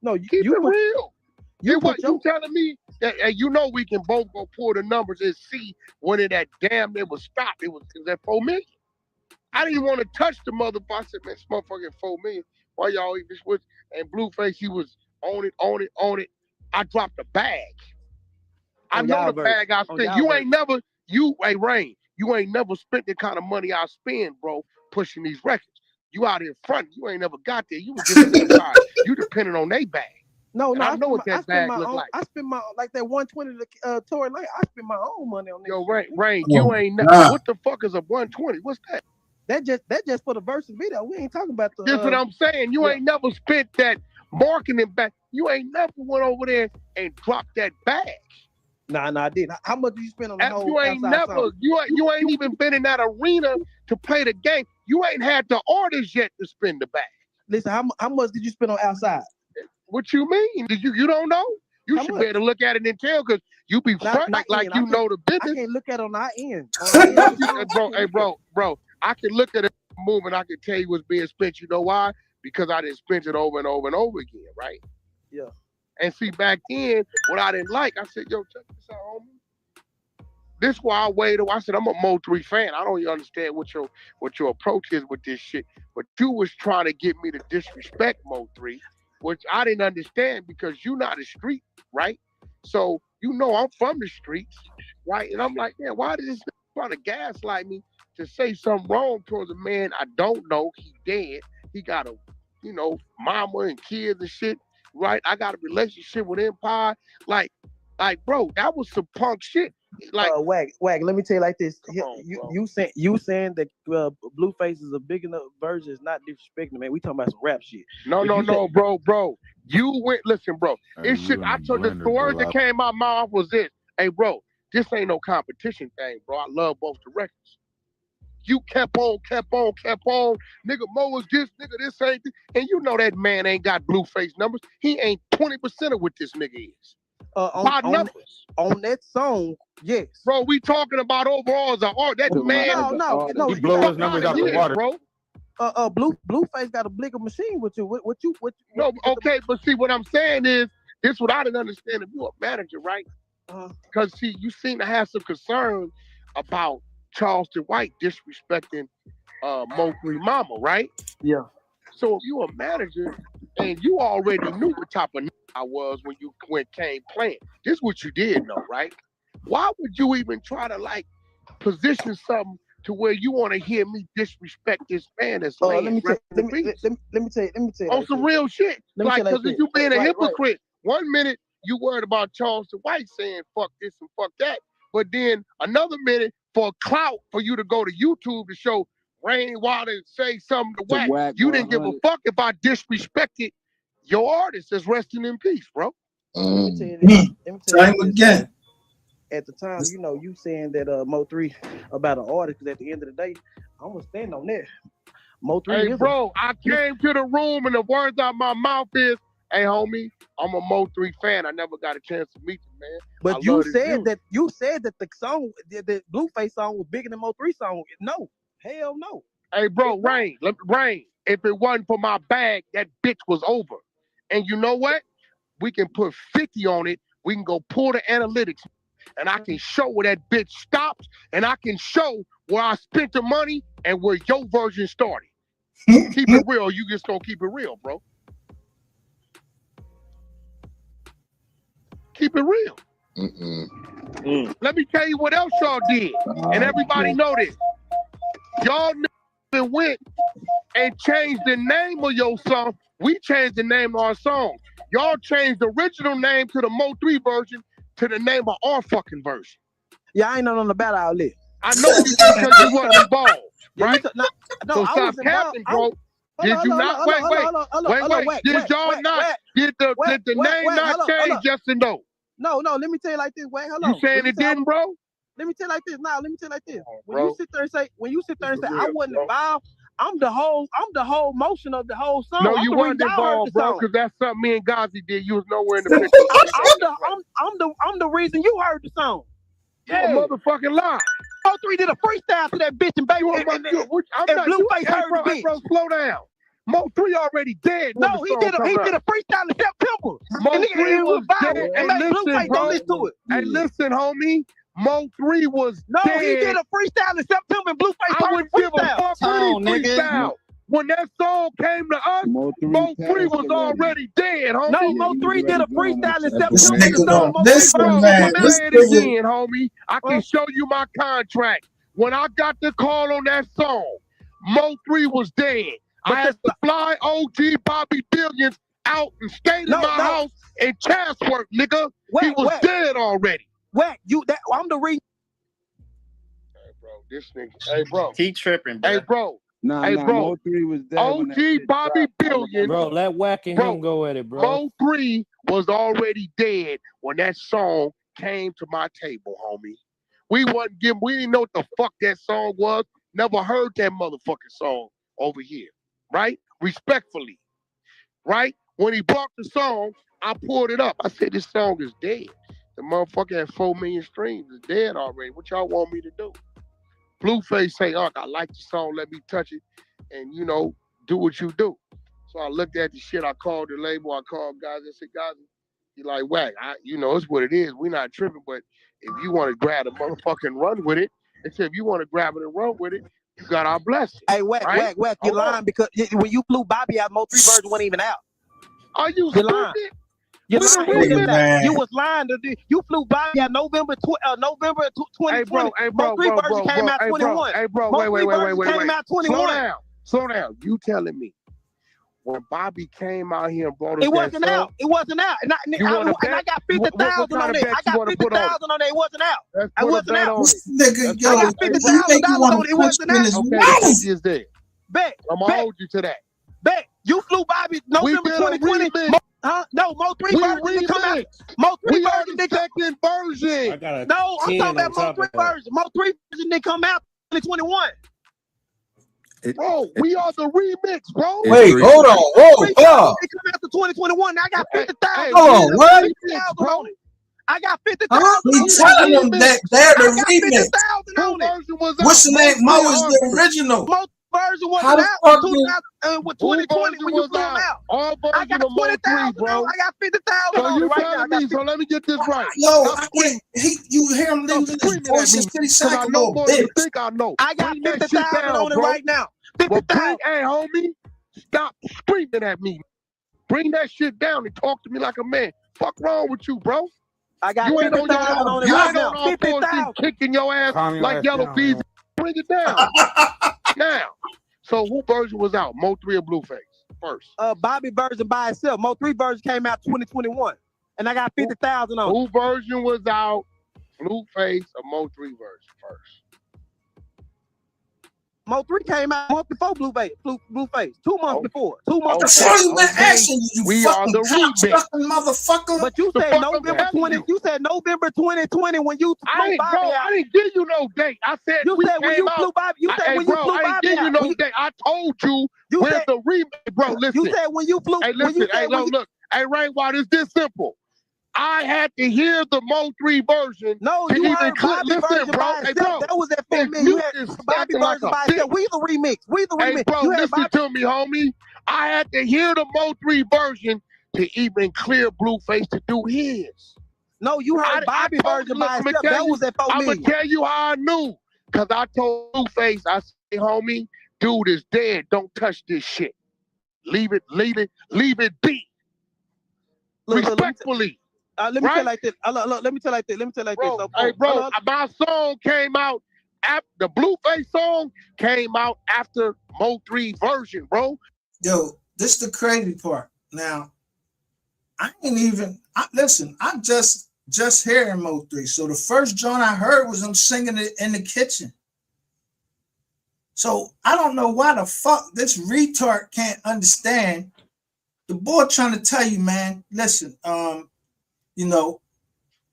No, keep it real. You telling me that you know we can both go pull the numbers and see when it was stopped. It was at 4 million. I didn't even want to touch the motherfucker. I said, man, this motherfucking 4 million. Why y'all eat this with? And Blueface, he was on it. I dropped the bag. I know the bag I spent. Hey Rain, you ain't never spent the kind of money I spend, bro, pushing these records. You out here front. You ain't never got there. You was just inside. You depending on they bag. No, I know what that bag look like. I spent my like that 120 to Tory Lane. I spent my own money on this. Yo, Rain, you ain't never. What the fuck is a 120? What's that? That just for the versus video. We ain't talking about the. That's what I'm saying. You ain't never spent that marketing back. You ain't never went over there and dropped that bag. Nah, I didn't. How much did you spend on the whole? You ain't never. Song? You ain't even been in that arena to play the game. You ain't had the artists yet to spend the bag. Listen, how much did you spend on outside? What you mean? You don't know? You should be able to look at it and tell because you be fronting like you know the business. I can't look at it on our end. Bro, I can look at it moving. I can tell you what's being spent. You know why? Because I didn't spend it over and over and over again, right? Yeah. And see, back then, what I didn't like, I said, yo, check this out, homie. This is why I waited. I said, I'm a MO3 fan. I don't even understand what your approach is with this shit. But you was trying to get me to disrespect MO3, which I didn't understand because you're not a street, right? So, you know I'm from the streets, right? And I'm like, man, why does this trying to gaslight me to say something wrong towards a man I don't know? He dead. He got a, mama and kids and shit. Right, I got a relationship with Empire. Like, bro, that was some punk shit. Like, Wag. Let me tell you like this. You saying that Blueface is a big enough version is not disrespecting, man. We talking about some rap shit. No, bro. You went. Listen, bro. It's shit. I told the words that came out my mouth was this. Hey, bro, this ain't no competition thing, bro. I love both the records. You kept on. Nigga, Mo is this, nigga, this ain't this. And you know that man ain't got Blueface numbers. He ain't 20% of what this nigga is. By numbers. On that song, yes. Bro, we talking about overall as an art. That man. No. He blew his numbers out the water. Bro. Blueface got a bigger machine with you. What you No, okay, but see, what I'm saying is, this is what I didn't understand. If you're a manager, right? Because, see, you seem to have some concern about Charleston White disrespecting Mo3 Mama, right? Yeah. So if you a manager and you already knew what type of I was when you came playing, this is what you did know, right? Why would you even try to position something to where you want to hear me disrespect this man that's let me tell you on some real shit. Because if you being a hypocrite, 1 minute you worried about Charleston White saying fuck this and fuck that, but then another minute for clout for you to go to YouTube to show Rainwater and say something to whack. You didn't give a fuck if I disrespected your artist that's resting in peace, bro. Let me tell you this. At the time, you saying that Mo3 about an artist, because at the end of the day, I'm gonna stand on that. Mo3 hey, bro, I came to the room and the words out my mouth is, hey, homie, I'm a Mo3 fan. I never got a chance to meet you, man. But you said that the song, the Blueface song was bigger than Mo3 song. No, hell no. Hey, bro, Rain. If it wasn't for my bag, that bitch was over. And you know what? We can put 50 on it. We can go pull the analytics, and I can show where that bitch stopped, and I can show where I spent the money and where your version started. Keep it real. You just gonna keep it real, bro. Keep it real. Let me tell you what else y'all did, and everybody know this. Y'all went and changed the name of your song. We changed the name of our song. Y'all changed the original name to the MO3 version to the name of our fucking version. Yeah, I ain't on the battle outlet. I know you did because you wasn't involved, right? No, So I stop was involved. capping, bro. Did you not? Wait. Did the name not change? Yes or no? No. Let me tell you like this. Wait, hold on. You saying it didn't, bro? Let me tell you like this. Now, let me tell you like this. When bro. you sit there and say, I wasn't involved, I'm the whole motion of the whole song. No, you weren't involved, bro, because that's something me and Ghazi did. You was nowhere in the picture. I'm the reason you heard the song. Yeah, motherfucking lie. MO3 did a freestyle to that bitch and baby. And Blueface heard the bitch. Bro, slow down. MO3 already dead. No, he did a freestyle in September. MO3 was dead. And made Blueface don't listen to it. Hey, listen, homie. MO3 was dead. He did a freestyle in September and Blueface I wouldn't give a fuck with his freestyle. When that song came to us, MO3 was already dead, homie. No, MO3 did a freestyle in September. Listen, man. Say it again, homie. I can show you my contract. When I got the call on that song, MO3 was dead. I had to fly OG Bobby Billions out and stay in my house in Chatsworth, nigga. He was dead already. I'm the reason. Hey, bro, this nigga. Hey, bro. He tripping, bro. Hey, bro. Nah, hey, bro. MO3 was dead. OG Bobby Billions. Bro, let Wack and him go at it, bro. MO3 was already dead when that song came to my table, homie. We didn't know what the fuck that song was. Never heard that motherfucking song over here. Right? Respectfully. Right? When he brought the song, I pulled it up. I said, this song is dead. The motherfucker had 4 million streams. It's dead already. What y'all want me to do? Blueface say, I like the song. Let me touch it. And, do what you do. So I looked at the shit. I called the label. I called guys. I said, guys, he like, Wack, it's what it is. We're not tripping. But if you want to grab a motherfucking run with it, I said, if you want to grab it and run with it, you got our blessing. Hey, Wack, you're lying because when you flew Bobby out, MO3 version wasn't even out. Are you lying? You was lying. You flew Bobby out November 2020. Hey, bro, MO3 version came out 21. Hey, bro, wait. Came out 21. Slow down. You telling me when Bobby came out here and brought us it wasn't out. And I got 50,000 on it. I got 50,000 on it. It wasn't out. I wasn't out. Nigga, I got $50,000 on it. It wasn't out. Okay, is there. Bet. I'm gonna hold you to that. Bet. You flew Bobby November 2020. No, MO3 version didn't come out. MO3 version didn't second version. I got a No, I'm talking about MO3 version. MO3 version didn't come out 2021. Bro, we are the remix, bro. Wait, hold on. Whoa, They come out to 2021. I got 50,000. Hold on, what? Bro. I got 50,000. He telling them that they're the remix. 50,000 on it. What's the name? Mo is the original. Version How wasn't the out fuck with 2020 when you flew them out. I got 20,000, bro. I got 50,000 on it right now. So let me get this right. Yo, I can't. You hear him losing his voice and city sack a little bit. I know. I got 50,000 on it right now. 50,000. Hey, homie, stop screaming at me. Bring that shit down and talk to me like a man. Fuck wrong with you, bro? I got 50,000 on it right now. 50,000. Kicking your ass like yellow bees. Bring it down. Now, so who version was out? MO3 or Blueface first? Bobby version by itself. MO3 version came out 2021, and I got 50,000 on it. Who version was out? Blueface or MO3 version first? MO3 came out a month before Blueface. 2 months before. 2 months Okay. before. We are the remix, motherfucker. But you said November 20. You said November 2020 when you flew Bobby out. I didn't give you no date. I said you said when you flew Bobby. You said when you flew Bobby. I didn't give you no date. I told you where's the remix, bro. Listen. You said when you flew. Hey, listen. Hey, look. Hey, Rainwater, it's this simple. I had to hear the MO3 version. No, you heard Bobby version by itself. That was that 4 million. You had Bobby version by itself. We the remix. We the remix. Hey, bro, listen to me, homie. I had to hear the MO3 version to even clear Blueface to do his. No, you heard Bobby version by itself. That was that 4 million. I'm gonna tell you how I knew. Cause I told Blueface, I said, homie, dude is dead. Don't touch this shit. Leave it be. Respectfully. Let me tell you like this. Let me tell you like this. Bro, hey, bro, my song came out The Blueface song came out after MO3 version, bro. Yo, this the crazy part. Now, I ain't even listen. I'm just hearing MO3. So the first joint I heard was him singing it in the kitchen. So I don't know why the fuck this retard can't understand. The boy trying to tell you, man. Listen, you know,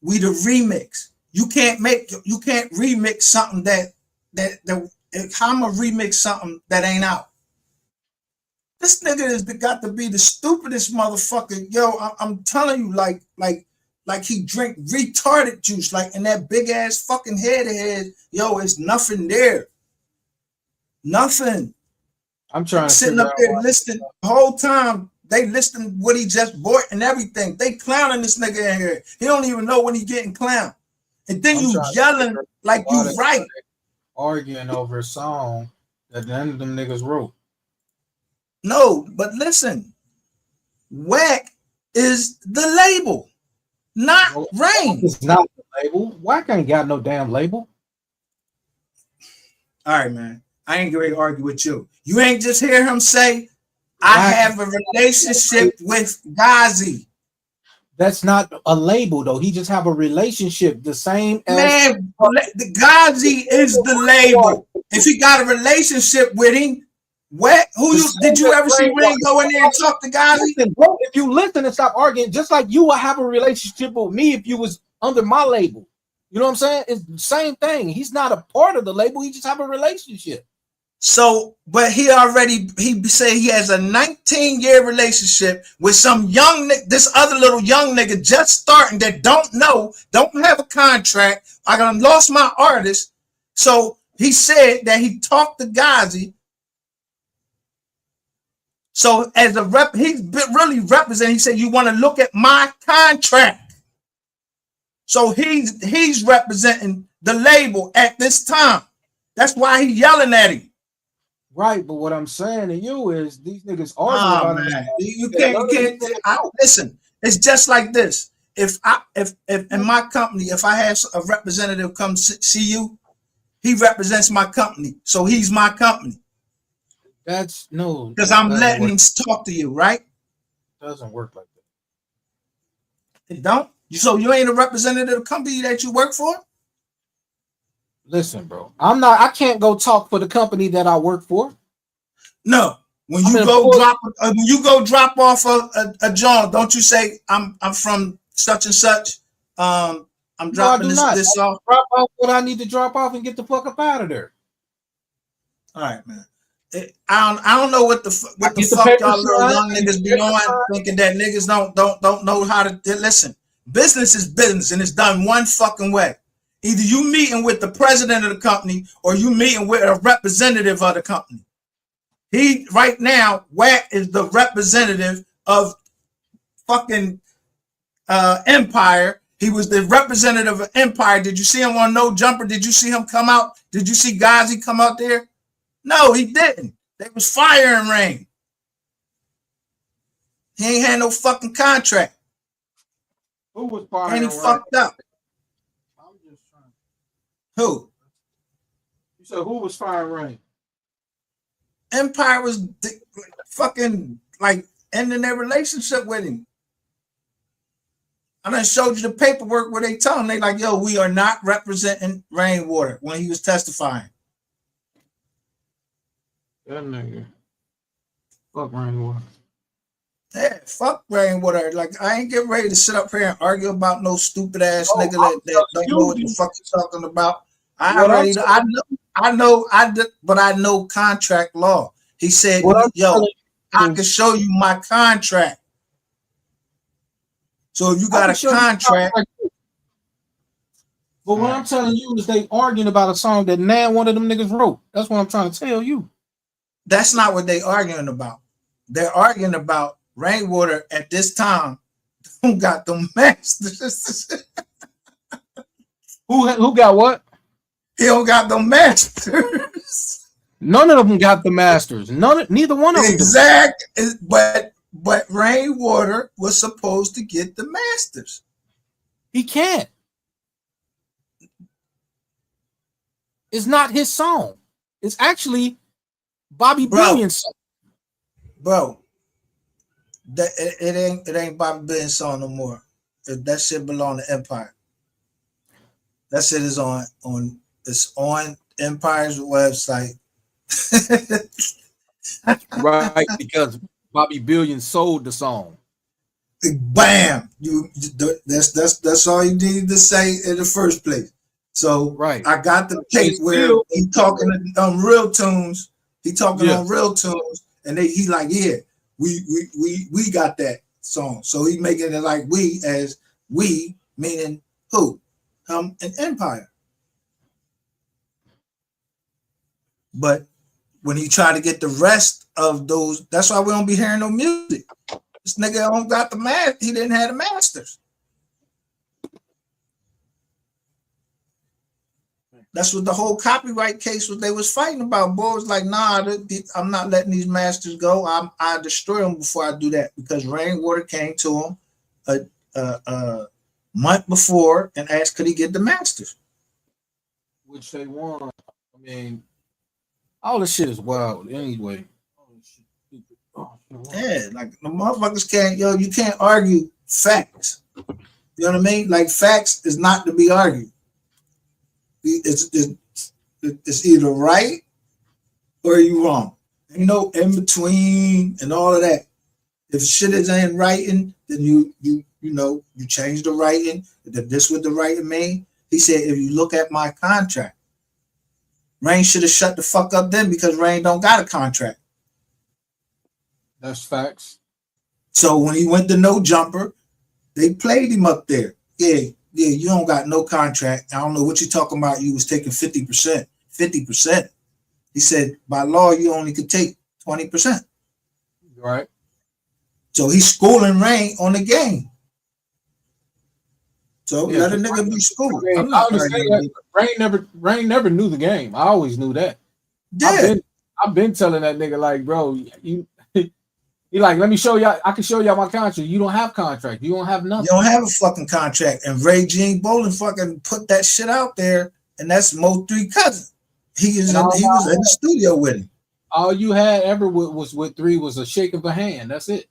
we the remix. You can't remix something that how I'm gonna remix something that ain't out. This nigga has got to be the stupidest motherfucker. Yo, I'm telling you, like he drink retarded juice, like in that big ass fucking head of his. Yo, it's nothing there. Nothing. I'm trying to sitting up there listening the whole time. They listening what he just bought and everything. They clowning this nigga in here. He don't even know when he getting clowned. And then you yelling like you right. Arguing over a song that none of them niggas wrote. No, but listen. Whack is the label, not Rain. It's not the label. Whack ain't got no damn label. All right, man. I ain't going to argue with you. You ain't just hear him say, I have a relationship with Ghazi. That's not a label, though. He just have a relationship. The same as... Man, the Ghazi is the label. If he got a relationship with him, did you ever see Rain go in there and talk to Ghazi? Listen, bro, if you listen and stop arguing, just like you will have a relationship with me if you was under my label. You know what I'm saying? It's the same thing. He's not a part of the label. He just have a relationship. So, but he said he has a 19-year relationship with some this other little young nigga just starting that don't have a contract. I done lost my artist. So he said that he talked to Ghazi. So as a rep, he's really representing. He said, you want to look at my contract. So he's representing the label at this time. That's why he's yelling at him. Right, but what I'm saying to you is these niggas arguing about man. You can't listen. It's just like this. If in my company, if I have a representative come see you, he represents my company. So he's my company. That's no, because I'm letting him talk to you, right? Doesn't work like that. It don't? So you ain't a representative of the company that you work for? Listen, bro. I can't go talk for the company that I work for. No. When you go drop off a job, don't you say I'm from such and such? I'm dropping this off. Drop off what I need to drop off and get the fuck up out of there. All right, man. I don't know what the fuck y'all little young niggas be on, thinking that niggas don't know how to listen. Business is business, and it's done one fucking way. Either you meeting with the president of the company or you meeting with a representative of the company. He right now, Wack is the representative of fucking Empire. He was the representative of Empire. Did you see him on No Jumper? Did you see him come out? Did you see Ghazi come out there? No, he didn't. They was firing Rain. He ain't had no fucking contract. Who was firing? And he fucked up. I'm just trying. Who? You said who was firing Rain? Empire was fucking like ending their relationship with him. I done showed you the paperwork where they tell him, they like, yo, we are not representing Rainwater when he was testifying. That nigga. Fuck Rainwater. Yeah, fuck Rainwater. Like, I ain't getting ready to sit up here and argue about no stupid ass nigga that don't know what the fuck you're talking about. I know contract law. He said, yo, I can show you my contract. So if you got a contract. But what I'm telling you is they arguing about a song that now one of them niggas wrote. That's what I'm trying to tell you. That's not what they arguing about. They're arguing about Rainwater at this time who got the masters. Who got what? He don't got the masters. None of them got the masters. Neither one of them. Exactly. But Rainwater was supposed to get the masters. He can't. is not his song. It's actually Bobby Billion's song. Bro, it ain't Bobby Billion's song no more. That shit belong to Empire. That shit is on Empire's website. Right, because Bobby Billion sold the song. Bam! That's all you needed to say in the first place. So right, I got the tape where he talking on real tunes. He talking on real tunes, and he like, yeah, we got that song. So he making it like we, as we meaning who? An Empire. But when he try to get the rest of those, that's why we don't be hearing no music. This nigga don't got the master. He didn't have the masters. That's what the whole copyright case was. They was fighting about. Boy was like, nah, I'm not letting these masters go. I destroy them before I do that, because Rainwater came to him a month before and asked could he get the masters, which they won. I mean, all this shit is wild. Anyway. Yeah, like the motherfuckers can't, you can't argue facts. You know what I mean? Like, facts is not to be argued. It's either right or you wrong. Ain't no in between and all of that. If shit is in writing, then you change the writing. This what the writing mean. He said, if you look at my contract, Rain should have shut the fuck up then, because Rain don't got a contract. That's facts. So when he went to No Jumper, they played him up there. Yeah, you don't got no contract. I don't know what you're talking about. You was taking 50%. 50%. He said, by law, you only could take 20%. Right. So he's schooling Rain on the game. So let a nigga be schooled. I understand that. Rain never knew the game. I always knew that. Yeah. I've been telling that nigga, like, bro, he like, let me show y'all. I can show y'all my contract. You don't have contract. You don't have nothing. You don't have a fucking contract. And Ray Jean Bolin fucking put that shit out there, and that's MO3 cousin. He was in the studio with him. All you had ever was with 3 was a shake of a hand. That's it.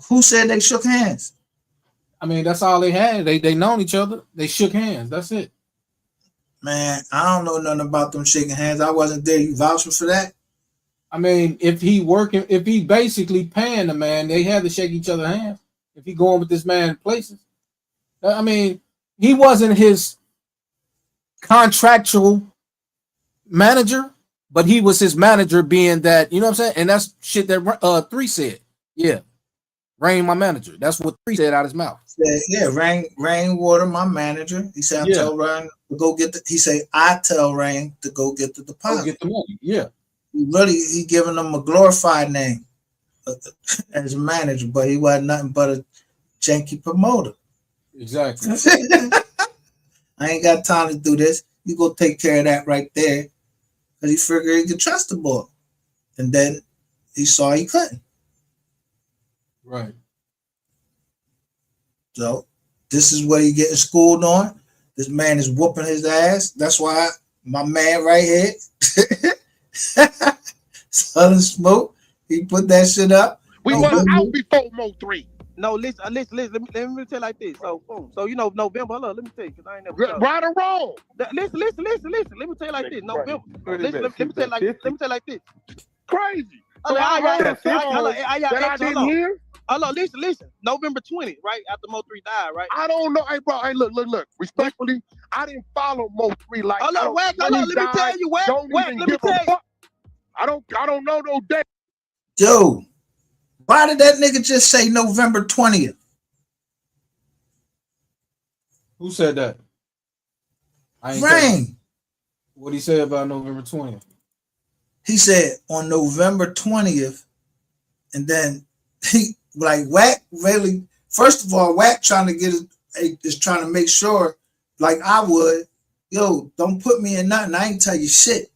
Who said they shook hands? I mean, that's all they had. They known each other. They shook hands. That's it. Man, I don't know nothing about them shaking hands. I wasn't there. You vouching for that? I mean, if he basically paying the man, they had to shake each other's hands. If he going with this man places, I mean, he wasn't his contractual manager, but he was his manager, being that, you know what I'm saying? And that's shit that 3 said. Yeah, Rain, my manager. That's what 3 said out his mouth. Yeah, Rainwater, my manager. He said, I tell Rain to go get he said, I tell Rain to go get the deposit. Go get the money. Yeah. He giving them a glorified name as a manager, but he wasn't nothing but a janky promoter. Exactly. I ain't got time to do this. You go take care of that right there, because he figured he could trust the boy, and then he saw he couldn't. Right. So this is what he getting schooled on. This man is whooping his ass. That's why my man right here. Southern Smoke, he put that shit up. We were out before MO3. No, listen. Let me tell you like this. So, boom. So you know, November. Hold on, let me tell you, because I ain't never. Right or wrong? Listen. Let me tell you like this. November. Listen, let me tell you like this. Crazy. I didn't hear. Hold on, listen. November 20th, right after MO3 died, right? I don't know. Hey, bro. Hey, look. Respectfully, I didn't follow MO3 like. Hold on, let me tell you, Wack. Let me tell you. I don't know no date. Yo, why did that nigga just say November 20th? Who said that? Rain. What he said about November 20th? He said on November 20th, and then he like Wack really. First of all, Wack trying to get is trying to make sure, like I would, don't put me in nothing. I ain't tell you shit.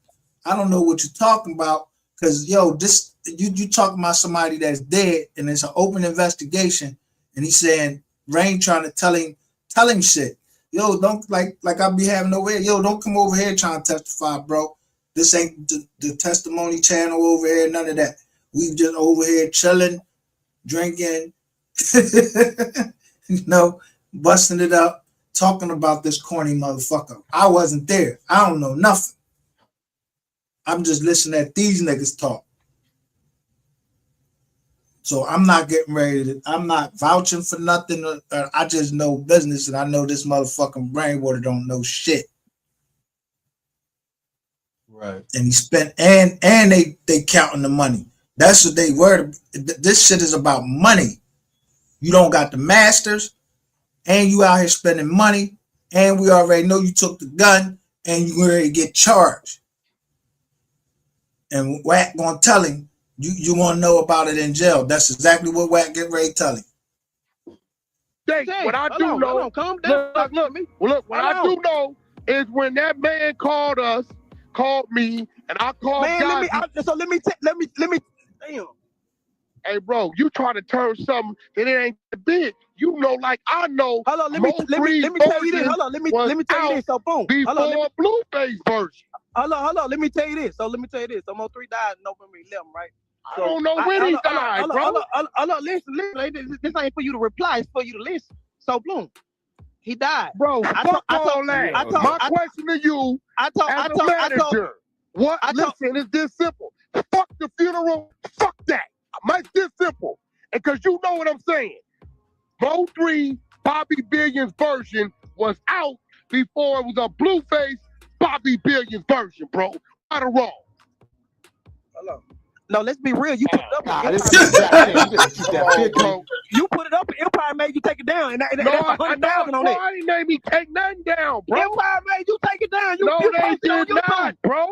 I don't know what you're talking about, because this you talking about somebody that's dead, and it's an open investigation, and he's saying Rain trying to tell him shit. Yo, don't like I be having no way. Yo, don't come over here trying to testify, bro. This ain't the testimony channel over here, none of that. We just over here chilling, drinking, busting it up, talking about this corny motherfucker. I wasn't there. I don't know nothing. I'm just listening at these niggas talk. So I'm not getting ready to, I'm not vouching for nothing. I just know business, and I know this motherfucking Rainwater don't know shit. Right. And he spent, and they counting the money. That's what they were. This shit is about money. You don't got the masters, and you out here spending money, and we already know you took the gun, and you ready to get charged. And Wack gonna tell him, you want to know about it in jail. That's exactly what Wack get ready to tell him. What I do know, calm down. Look, what I do know is when that man called me, and I called God. Let me, damn. Hey, bro, you trying to turn something that it ain't big. You know, like I know. Hold on, let me tell you this. Hold on, let me tell you this. So boom. Before Blueface version. Hold on. Let me tell you this. So MO3 died November 11th, right? So, I don't know when he died, bro. Hold on, listen. This ain't for you to reply. It's for you to listen. So boom, he died, bro. Fuck all that. My question to you, as a manager, listen, it's this simple. Fuck the funeral. Fuck that. It's this simple. And because you know what I'm saying. MO3 Bobby Billions version was out before it was a Blueface Bobby Billions version, bro. Right or wrong? Hello. No, let's be real. You put it up. You put it up, and Empire made you take it down, and that's 100,000 on it. I ain't made me take nothing down, bro. Empire made you take it down. They did not, bro.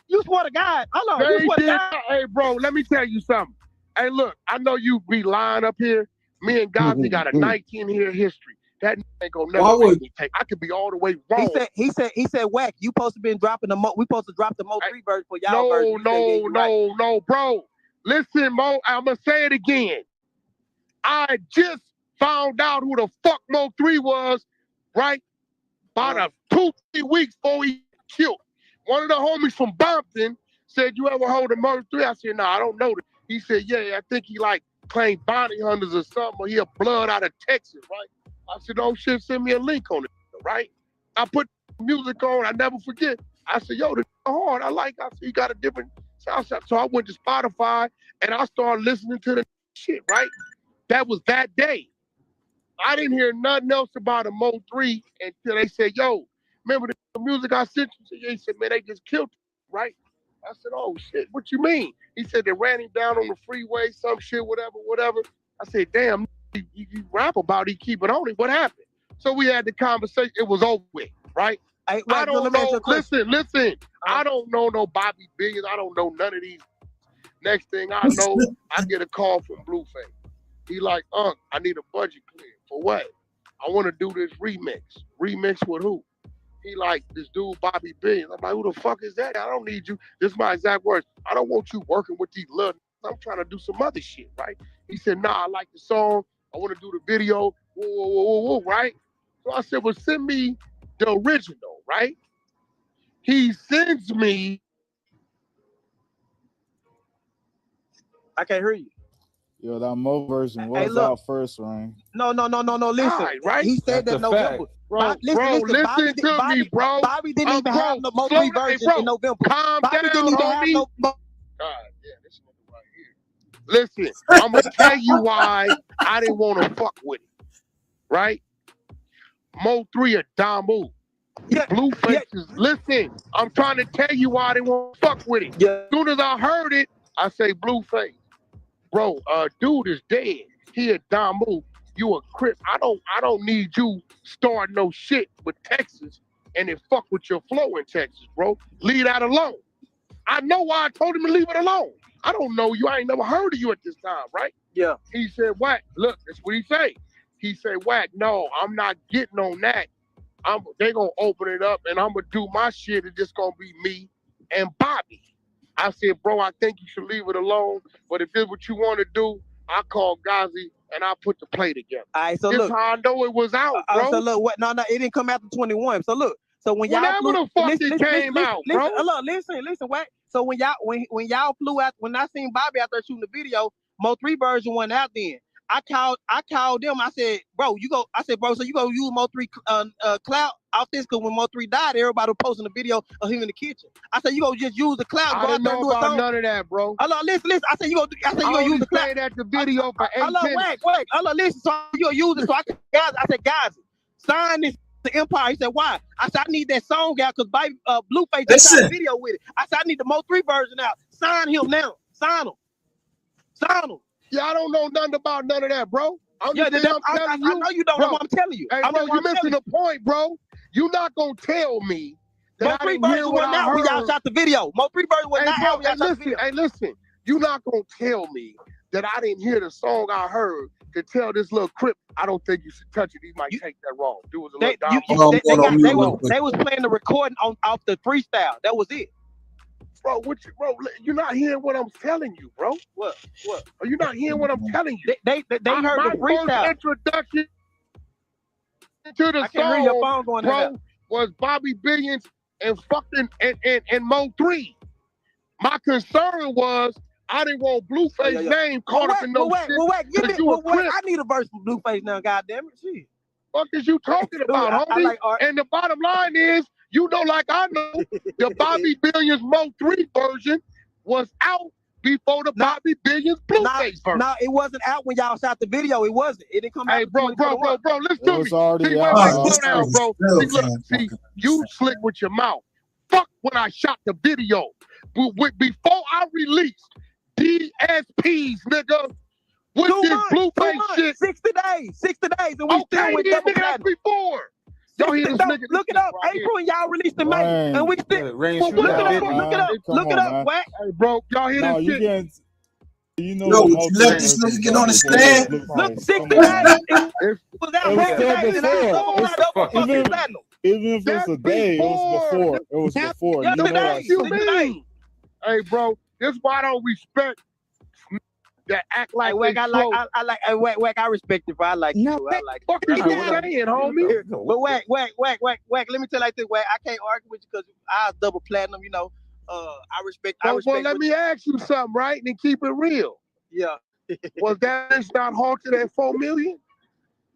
You swear to God. Hold on. You swear to God. Hey, bro, let me tell you something. Hey, look, I know you be lying up here. Me and Gazi got a 19-year history. That ain't gonna never make me take. I could be all the way wrong. He said, Wack, you supposed to been dropping we supposed to drop the MO3 version for y'all version. No, bro. Listen, Mo, I'm gonna say it again. I just found out who the fuck MO3 was, right? About 2-3 weeks before he killed. One of the homies from Bompton said, you ever hold a MO3? I said, no, I don't know. He said, yeah, I think he like claimed bounty hunters or something, or he a blood out of Texas, right? I said, oh shit, send me a link on it, right? I put music on, I never forget. I said, yo, this is hard. I said, he got a different sound. So I went to Spotify and I started listening to the shit, right? That was that day. I didn't hear nothing else about a MO3 until they said, yo, remember the music I sent you? He said, man, they just killed him, right? I said, oh shit, what you mean? He said they ran him down on the freeway, some shit, whatever. I said, damn, you rap about it, keep it on it. What happened? So we had the conversation. It was over with, right? I don't know. Listen. I don't know no Bobby Billions. I don't know none of these. Next thing I know, I get a call from Blueface. He like, I need a budget clear. For what? I want to do this remix. Remix with who? He like, this dude, Bobby Billions. I'm like, who the fuck is that? I don't need you. This is my exact words. I don't want you working with these little. I'm trying to do some other shit, right? He said, nah, I like the song. I want to do the video. Whoa, right? So I said, well, send me the original, right? He sends me. I can't hear you. Yo, that Mo version was out first, Rain. No. Listen, right? He said that November. Listen to me, bro. Bobby didn't even have the MO3 version in November. Calm down, homie. God, yeah, this nigga right here. Listen, I'm gonna tell you why I didn't want to fuck with it. Right? MO3 a Damu. Yeah, Blueface is, listen, I'm trying to tell you why I didn't want to fuck with it. Yeah. As soon as I heard it, I say, Blueface. Bro, dude is dead. He a Damu. You a Crip. I don't need you starting no shit with Texas and then fuck with your flow in Texas, bro. Leave that alone. I know why I told him to leave it alone. I don't know you. I ain't never heard of you at this time, right? Yeah. He said, Wack, look, that's what he say. He said, Wack, no, I'm not getting on that. They gonna open it up and I'm gonna do my shit. It's just gonna be me and Bobby. I said, bro, I think you should leave it alone. But if this is what you want to do, I call Gazi. and I put the play together. All right, so This look. how I know it was out, bro. So look, what? No, it didn't come after 21. So look, so when y'all Whenever the fuck it came out, bro. Listen, what? So when y'all flew out, when I seen Bobby out there shooting the video, MO3 version went out then. I called them. I said, bro, so you go use MO3 cloud off this, because when MO3 died, everybody was posting a video of him in the kitchen. I said, you go just use the cloud. I didn't know about none of that, bro. Listen. I said, you go use the cloud. I at the video for 8 minutes. Wait. Listen. So you gonna use it. So I said, guys, sign this to Empire. He said, why? I said, I need that song out because Blueface just got a video with it. I said, I need the MO3 version out. Sign him now. Sign him. Yeah, I don't know nothing about none of that, bro. I know you don't know what I'm telling you. Hey, bro, you missing the point, bro. You not gonna tell me that I didn't hear what I heard. When y'all shot the video. MO3 version was not out when y'all shot the video. Hey, listen. You not gonna tell me that I didn't hear the song I heard to tell this little crip, I don't think you should touch it. He might take that wrong. It was a little they was playing the recording off the freestyle. That was it. Bro, you're not hearing what I'm telling you, bro. What? Are you not hearing what I'm telling you? They heard the freestyle. My first introduction to the song, bro, was Bobby Billions and fucking and MO3. My concern was I didn't want Blueface name caught up in no shit. I need a verse from Blueface now, goddamn it. Shit. What is you talking about, homie? And the bottom line is, you know, like I know, the Bobby Billions MO3 version was out before the Bobby Billions Blueface version. No, it wasn't out when y'all shot the video. It wasn't. It didn't come out. Hey, bro, listen to me. Already out. Slow down, bro. See, you slick with your mouth. Fuck when I shot the video. Before I released DSPs, nigga, with this Blueface shit. 60 days, and we still went double platinum. Before. Look it up. April and y'all released in May, and we still. Look it up, Wack. Hey, bro, y'all hear this shit? You know, you let this nigga get on the stand. Look, 60 days. It was out platinum. Even if it's a day, it was before. You know what you mean? Hey, bro, this is why I don't respect that act like Wack. I respect it, bro. I like you. I like what you saying, homie. But Wack. Let me tell you like this, Wack. I can't argue with you because I was double platinum. You know, I respect. Well, let me ask you something, right? And keep it real. Yeah. Was that not halted at 4 million?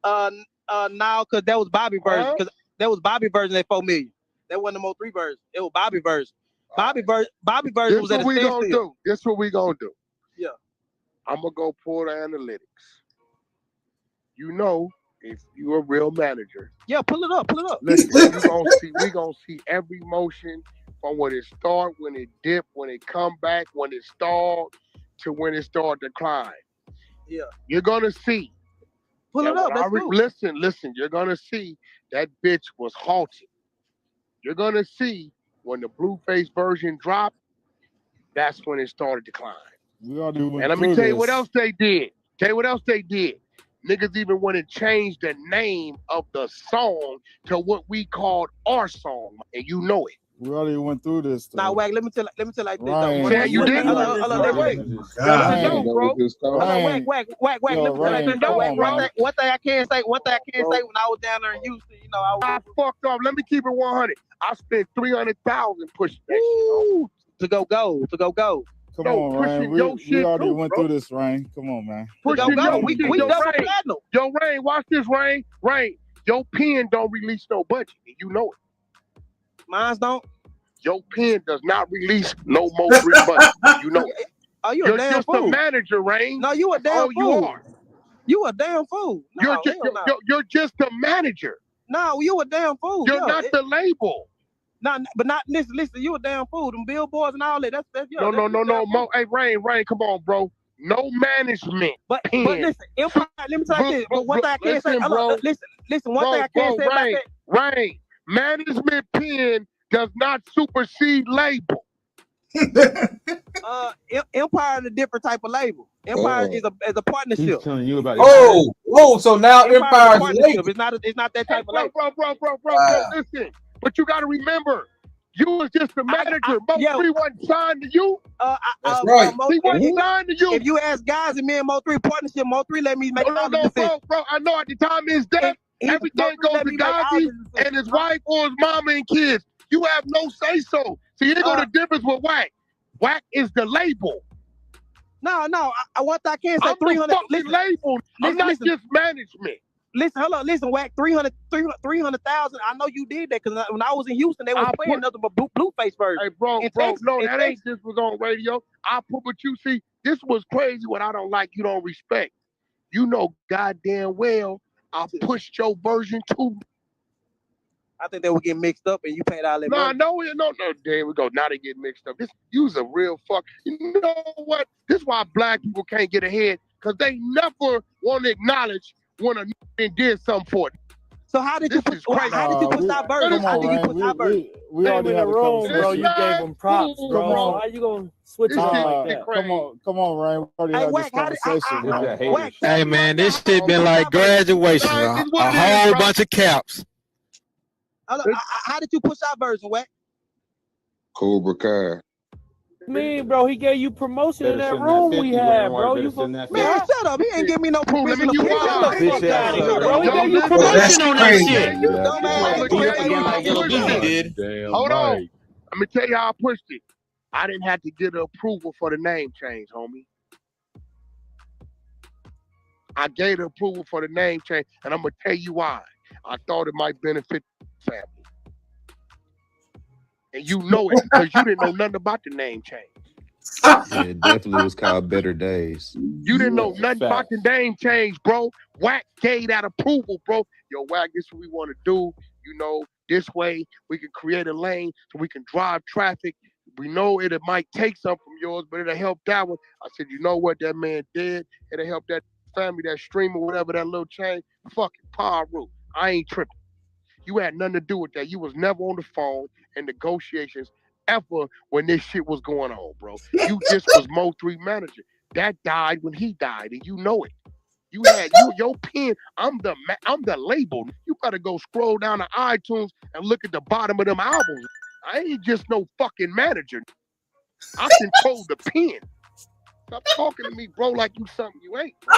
No, because that was Bobby version. Because that was Bobby version at 4 million. That wasn't the MO3 version. It was Bobby version. Bobby version was at a standstill. This what we gonna do. Yeah. I'm gonna go pull the analytics. You know, if you're a real manager. Yeah, pull it up. Listen, we gonna see every motion from when it start, when it dip, when it come back, when it stalled, to when it start to climb. Yeah. You're gonna see. Pull it up. Listen. You're gonna see that bitch was halted. You're gonna see when the Blueface version dropped. That's when it started to climb. And let me tell you what else they did. Niggas even went and changed the name of the song to what we called our song, and you know it. We already went through this. Now, Wack, let me tell like this. Ryan, you did. Wack, let me tell like this. One thing I can't say when I was down there in Houston, you know, I fucked up. Let me keep it 100. I spent $300,000 pushing that shit to go. Come on, Ryan. We already went through this, Ryan. Come on, man. We double platinum. Yo, Rain, watch this, Rain. Your pen don't release no budget, and you know it. Mine don't. Your pen does not release no more free budget. You know it. Oh, You're a damn just fool. a manager, Rain. No, you a damn fool. You are. You a damn fool. No, you're just a manager. No, you a damn fool. You're not the label. No, but not listen. You a damn fool. Them billboards and all that. That's No. Hey, Rain, come on, bro. No management. But listen, Empire, let me tell you this. But one thing I can't say, listen. One thing I can't say about that. Rain, management pen does not supersede label. Empire is a different type of label. Empire is a partnership. He's telling you about it. So now Empire is a label. It's not that type of label. Bro, listen. But you got to remember, You was just the manager. Mo3 wasn't signed to you. That's right. He wasn't signed to you. If you ask guys in me and Mo3 partnership, Mo3 let me make all the decisions. Bro. I know at the time of his death, everything goes to Gazi and his wife or his mama and kids. You have no say so. See, here go the difference with Wack. Wack is the label. No. What I can say, I'm 300. the fucking label. I'm not just management. Listen, Wack, 300,000. I know you did that because when I was in Houston, they was playing nothing but Blueface version. Hey, bro, no, that ain't just was on radio. I put what you see. This was crazy. What I don't like, you don't respect. You know goddamn well I pushed your version too. I think they would get mixed up and you paid all that money. No, there we go. Now they get mixed up. You's a real fuck. You know what? This is why black people can't get ahead because they never want to acknowledge when a nigga did something for it. So how did you push that version? Come on, Ryan. We already had a conversation. Bro, you gave him props, bro. So how you gonna switch it like that? Come on, Ryan. We already had this conversation. Hey, man, this shit been like graduation. A whole bunch of caps. How did you push our version, Wack? Cobra Kai. Bro, he gave you promotion in that room we had, bro. Man, shut up. He ain't give me no promotion. Bro, he gave you promotion on that shit. Hold on. Let me tell you how I pushed it. I didn't have to get the approval for the name change, homie. I gave the approval for the name change, and I'm going to tell you why. I thought it might benefit the family. And you know it because you didn't know nothing about the name change. Yeah, it definitely was called Better Days. You didn't know nothing about the name change, bro. Wack gave that approval, bro. Yo, Wack, this is what we want to do. You know, this way we can create a lane so we can drive traffic. We know it might take something from yours, but it'll help that one. I said, you know what that man did? It'll help that family, that streamer, whatever, that little change. Fucking power rule. I ain't tripping. You had nothing to do with that. You was never on the phone in negotiations ever when this shit was going on, bro. You just was Mo3 manager. That died when he died, and you know it. You had your pen. I'm the label. You better go scroll down to iTunes and look at the bottom of them albums. I ain't just no fucking manager. I control the pen. Stop talking to me, bro, like you something you ain't, bro.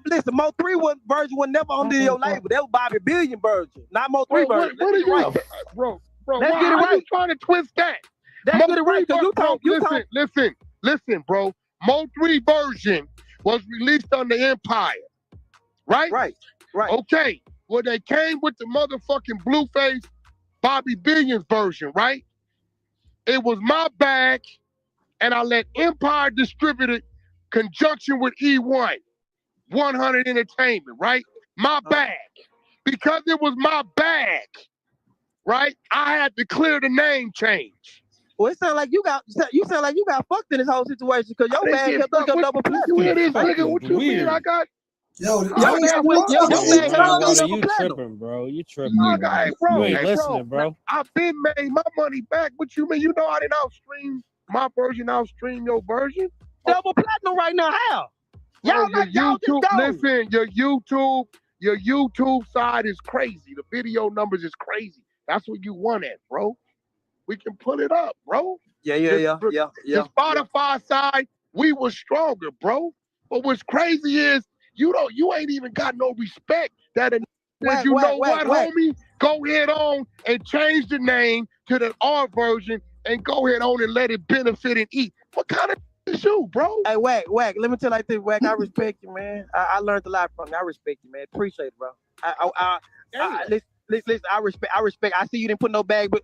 Listen, Mo3 version was never under your label. That was Bobby Billion version, not Mo3 version. What are you, bro? Let's get it right. You trying to twist that? Let's get it right. Listen, bro. Mo3 version was released on the Empire, right? Right. Okay. Well, they came with the motherfucking Blueface Bobby Billions version, right? It was my bag, and I let Empire distribute it. Conjunction with E1, 100 Entertainment, right? My bag. Because it was my bag, right? I had to clear the name change. Well, it sounds like you got fucked in this whole situation because your bag kept up double platinum. What you mean I got? Yo, you tripping, bro. You tripping. Bro, you ain't listening, bro. I've been made my money back. What you mean? You know I didn't outstream my version, outstream your version? Double platinum right now. How? Y'all like y'all just go. Listen, your YouTube side is crazy. The video numbers is crazy. That's what you want at, bro. We can put it up, bro. Yeah. The Spotify side, we was stronger, bro. But what's crazy is you ain't even got no respect. Homie? Go ahead on and change the name to the R version and go ahead on and let it benefit and eat. What kind of you, bro? Hey, Wack, let me tell you like this, Wack. I respect you, man. I learned a lot from you. I respect you, man. Appreciate it, bro. Listen, I respect. I see you didn't put no bag, but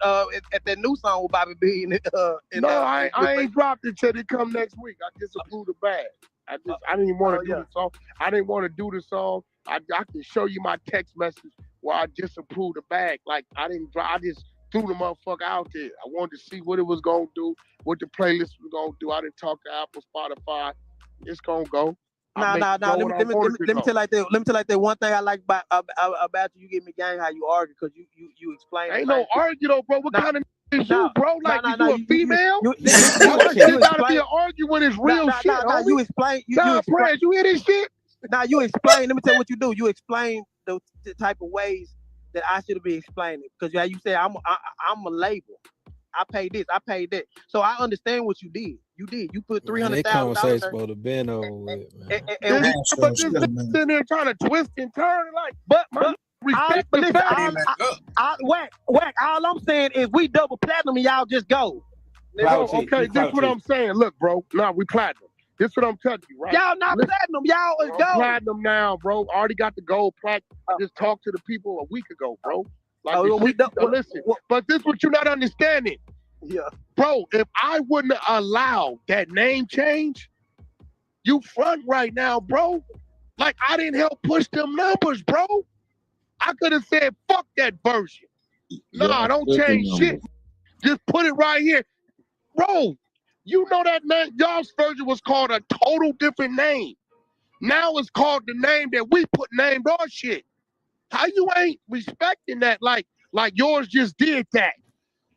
at that new song with Bobby B. I ain't dropped it till it come next week. I just approved the bag. I didn't even want to do the song. I didn't want to do the song. I can show you my text message where I just approved the bag. Like I just threw the motherfucker out there. I wanted to see what it was gonna do, what the playlist was gonna do. I didn't talk to Apple, Spotify. It's gonna go. Nah. Let me tell you like that. Let me tell you like that. One thing I like about you give me gang how you argue because you explain. Ain't no argue though, bro. What kind of is you, bro? Like you a female? You gotta be an argue when it's real shit. You explain. You hear this shit? Now you explain. Let me tell you what you do. You explain the type of ways that I should be explaining because you said I'm a label. I paid this, I paid that. So I understand what you did. You put That $300,000 conversation there. supposed to been over with, man. But this sitting there trying to twist and turn like, but respect the listen, whack. All I'm saying is we double platinum and y'all just go. Bro, okay, this is what I'm saying. Look, bro, nah, we platinum. This is what I'm telling you, right? Y'all not platinum, y'all is gold. Platinum now, bro. Already got the gold platinum. I just talked to the people a week ago, bro. Like, listen, but this is what you're not understanding. Yeah. Bro, if I wouldn't allow that name change, you front right now, bro. Like, I didn't help push them numbers, bro. I could have said, fuck that version. Nah, don't change shit. Just put it right here. Bro, you know that name, y'all's version was called a total different name. Now it's called the name that we put named our shit. How you ain't respecting that like yours just did that?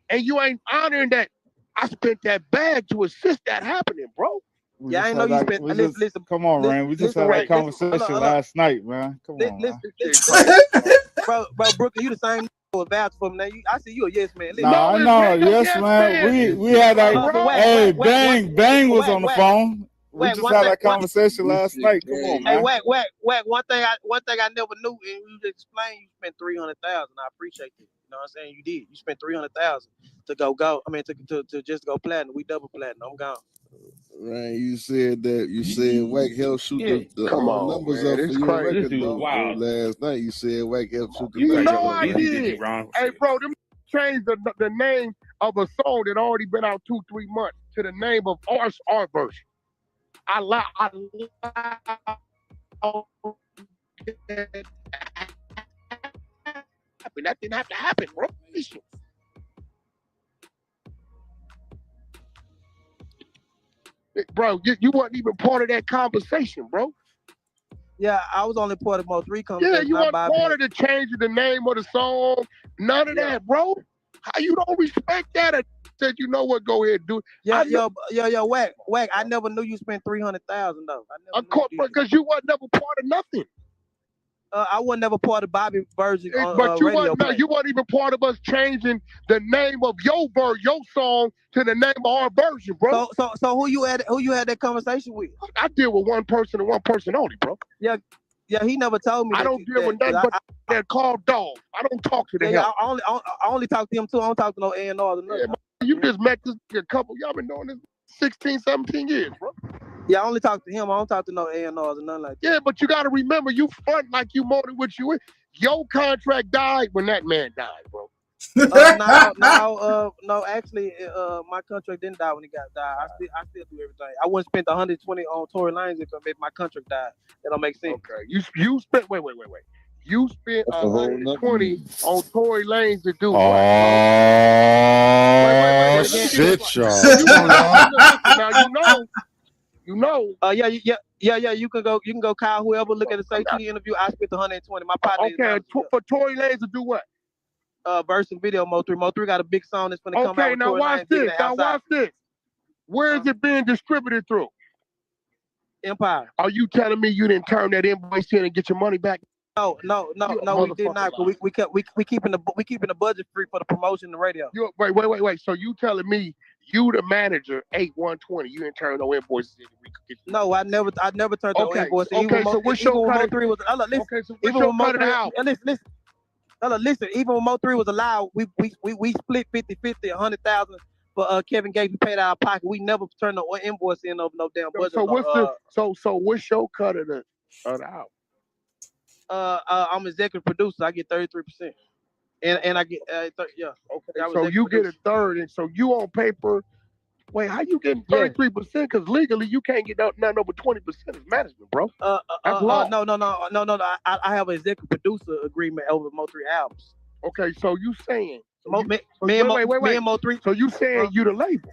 And you ain't honoring that I spent that bag to assist that happening, bro. Yeah, I ain't know you spent. Listen, come on, Rain. We just had that conversation last night, man. Come on, listen, bro, Brooklyn, you the same vouch for me. Now I see you a yes man. Listen, I know, yes man. We had that. Hey, Bang was on the phone. We just had that conversation last night. Come on, man. Hey, whack. One thing I never knew, and you explained you spent $300,000. I appreciate that. You know what I'm saying? You did. You spent $300,000 to go. I mean, to just go platinum. We double platinum. I'm gone. Right, you said Wack helped shoot the numbers up for your record though. Last night you said Wack helped shoot the numbers up. I did. Hey, bro, them changed the name of a song that already been out 2-3 months to the name of our version. That didn't have to happen, bro. Bro, you wasn't even part of that conversation, bro. Yeah, I was only part of MO3 conversation. Yeah, you weren't part of the change of the name of the song. None of that, bro. How you don't respect that? I said, you know what? Go ahead and do it. Yo, whack. I never knew you spent $300,000 though. Of course, because you wasn't never part of nothing. I wasn't never part of Bobby version on but you radio. You weren't even part of us changing the name of your song to the name of our version, bro. So who you had that conversation with? I deal with one person and one person only, bro. Yeah, he never told me. I don't deal with nothing but that called dog. I don't talk to them. Yeah, I only talk to him too. I don't talk to no A&Rs or nothing. You just met this couple. Y'all been doing this 16, 17 years, bro. Yeah, I only talk to him. I don't talk to no A&Rs or nothing like that. Yeah, but you got to remember, you front like you more than what you is. Your contract died when that man died, bro. No, actually, my contract didn't die when he died. I still do everything. I wouldn't spend 120 on Tory Lanez if my contract died. That don't make sense. Okay, you spent wait. You spent 120 on Tory Lanez to do what? Oh, shit, y'all. Now you know. You can go call whoever look at the safety interview. I spent 120. My partner. Okay, for Tory Lanez to do what? Verse and video Mo3. Mo3 got a big song that's gonna come out. Okay, now watch this. Where is it being distributed through? Empire. Are you telling me you didn't turn that invoice in and get your money back? No, we did not. We keeping the budget free for the promotion and the radio. Wait. So you telling me you the manager 8120? You didn't turn no invoices in? No, I never turned no invoices. Okay, so what's your cut? Even when Mo3 was allowed, we split 50-50, 100,000 for Kevin Gates. We paid out of pocket. We never turned no invoice in of no damn budget. So what's your cut of the album? I'm executive producer. I get 33%, and I get yeah. Okay, so you get a third, and so you on paper. Wait, how you getting 33%? Because legally you can't get nothing over 20% as management, bro. That's law. No. I have an executive producer agreement over Mo3 albums. Okay, so you saying me and Mo3. So you saying you the label?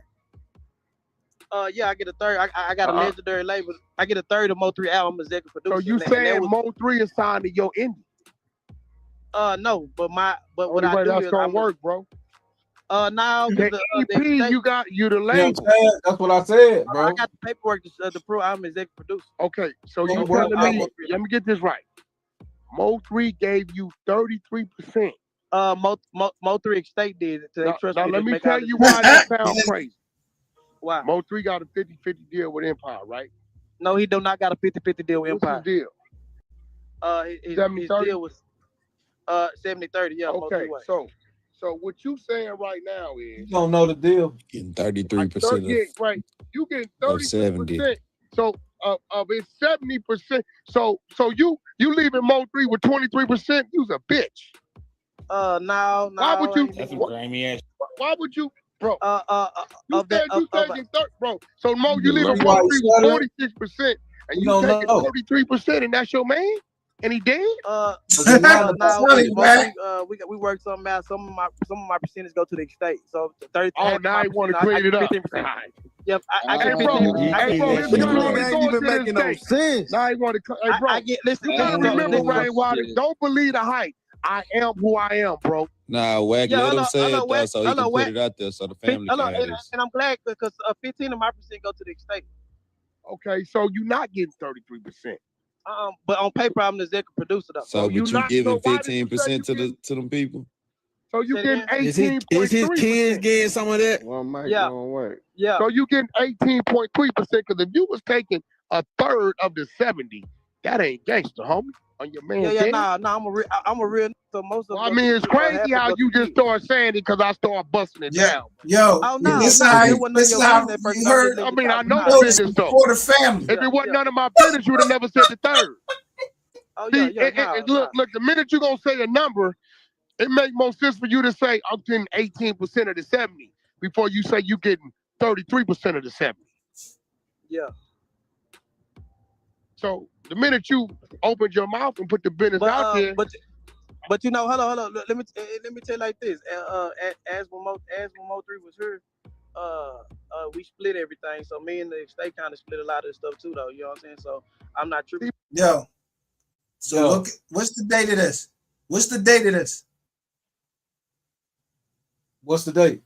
Yeah, I get a third. I got a legendary label. I get a third of Mo3 album executive producer. So you saying Mo3 is signed to your indie? No, but what I do that's gonna work, bro. Now the EP you the label. That's what I said, bro. I got the paperwork to prove I'm executive producer. Okay, so you telling me? Let me get this right. MO3 gave you 33%. Mo3 Estate did it. So they trust Now me let to me make tell out you why that sounds Yeah. crazy. Why? MO3 got a 50-50 deal with Empire, right? No, he do not got a 50-50 deal with What's Empire. his deal? His 70-30? deal was 70-30. Yeah, Okay, Mo3 way. so what you saying right now is You don't know the deal. Getting 33% right. You getting of 33%. 70. So of it's 70%. So you leaving Mo3 with 23%. You's a bitch. No. Why would you? That's some grimy ass. Why would you, bro? You Of said that, you taking 30, bro. So Mo, you leaving You know why Mo3 he with said 46%, and You you don't taking know. 33%, and that's your man, and he dead. No, Funny, man. we work something out. Some of my percentage go to the estate. So 30. Oh, now you want to clean it up. 15%. Yeah, I Hey, get bro, 15%. hey, bro, his You money ain't going even to the making no estate. sense. Now he want to, hey, bro, I get. Listen, you gotta remember, Rainwater, don't believe the hype. I am who I am, bro. Nah, Wack, Yeah, let I him say it though, Wack, so he can put it out there so the family can have this. and I'm glad because 15 of my percent go to the estate. Okay, so you're not getting 33%. But on paper, I'm the executive producer though. So, you but you not- giving so why did you say 15% to them people? So you Say getting again? Is his 18.3%. kids getting some of that? One mic, Yeah. one way. Yeah. So you getting 18.3% because if you was taking a third of the 70, that ain't gangster, homie. On your man. Yeah. Nah. I'm a real. So most of. Well, I mean, it's crazy how you just start saying it because I start busting it down. Yo, Oh no, this it how wasn't none of your you business at first. heard. I mean, I know You know the this business though. for the family. If it wasn't none of my business, you would have never said the third. Oh See, yeah. Look, the minute you're gonna say a number, it makes more sense for you to say I'm getting 18% of the 70 before you say you getting 33% of the 70. Yeah. So the minute you opened your mouth and put the business out there, but you know, hold on. Let me tell you like this. As when Mo3 was here, we split everything. So me and the estate kind of split a lot of stuff too, though. You know what I'm saying? So I'm not tripping. Yo. So look, what's the date of this? What's the date of this? What's the date?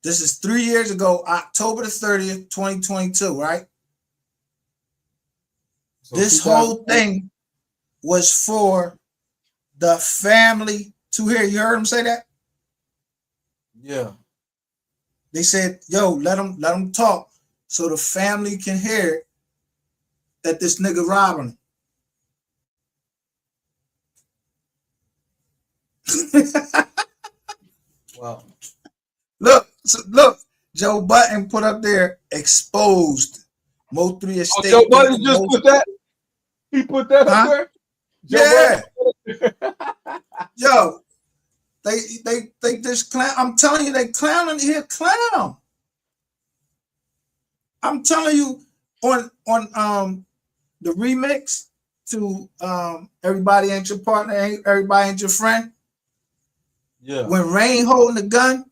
This is 3 years ago, October the 30th, 2022, right? So this whole thing was for the family to hear. You heard him say that? Yeah. They said, yo, let them talk so the family can hear that this nigga robbing them. Wow. Look, Joe Button put up there exposed. Mo3 estate. Joe Button just put that? He put that up there? Yeah. Yo, they just clown. I'm telling you, they clowning here, clown. I'm telling you, on the remix to Everybody Ain't Your Partner, Everybody Ain't Your Friend. Yeah. When Rain holding the gun,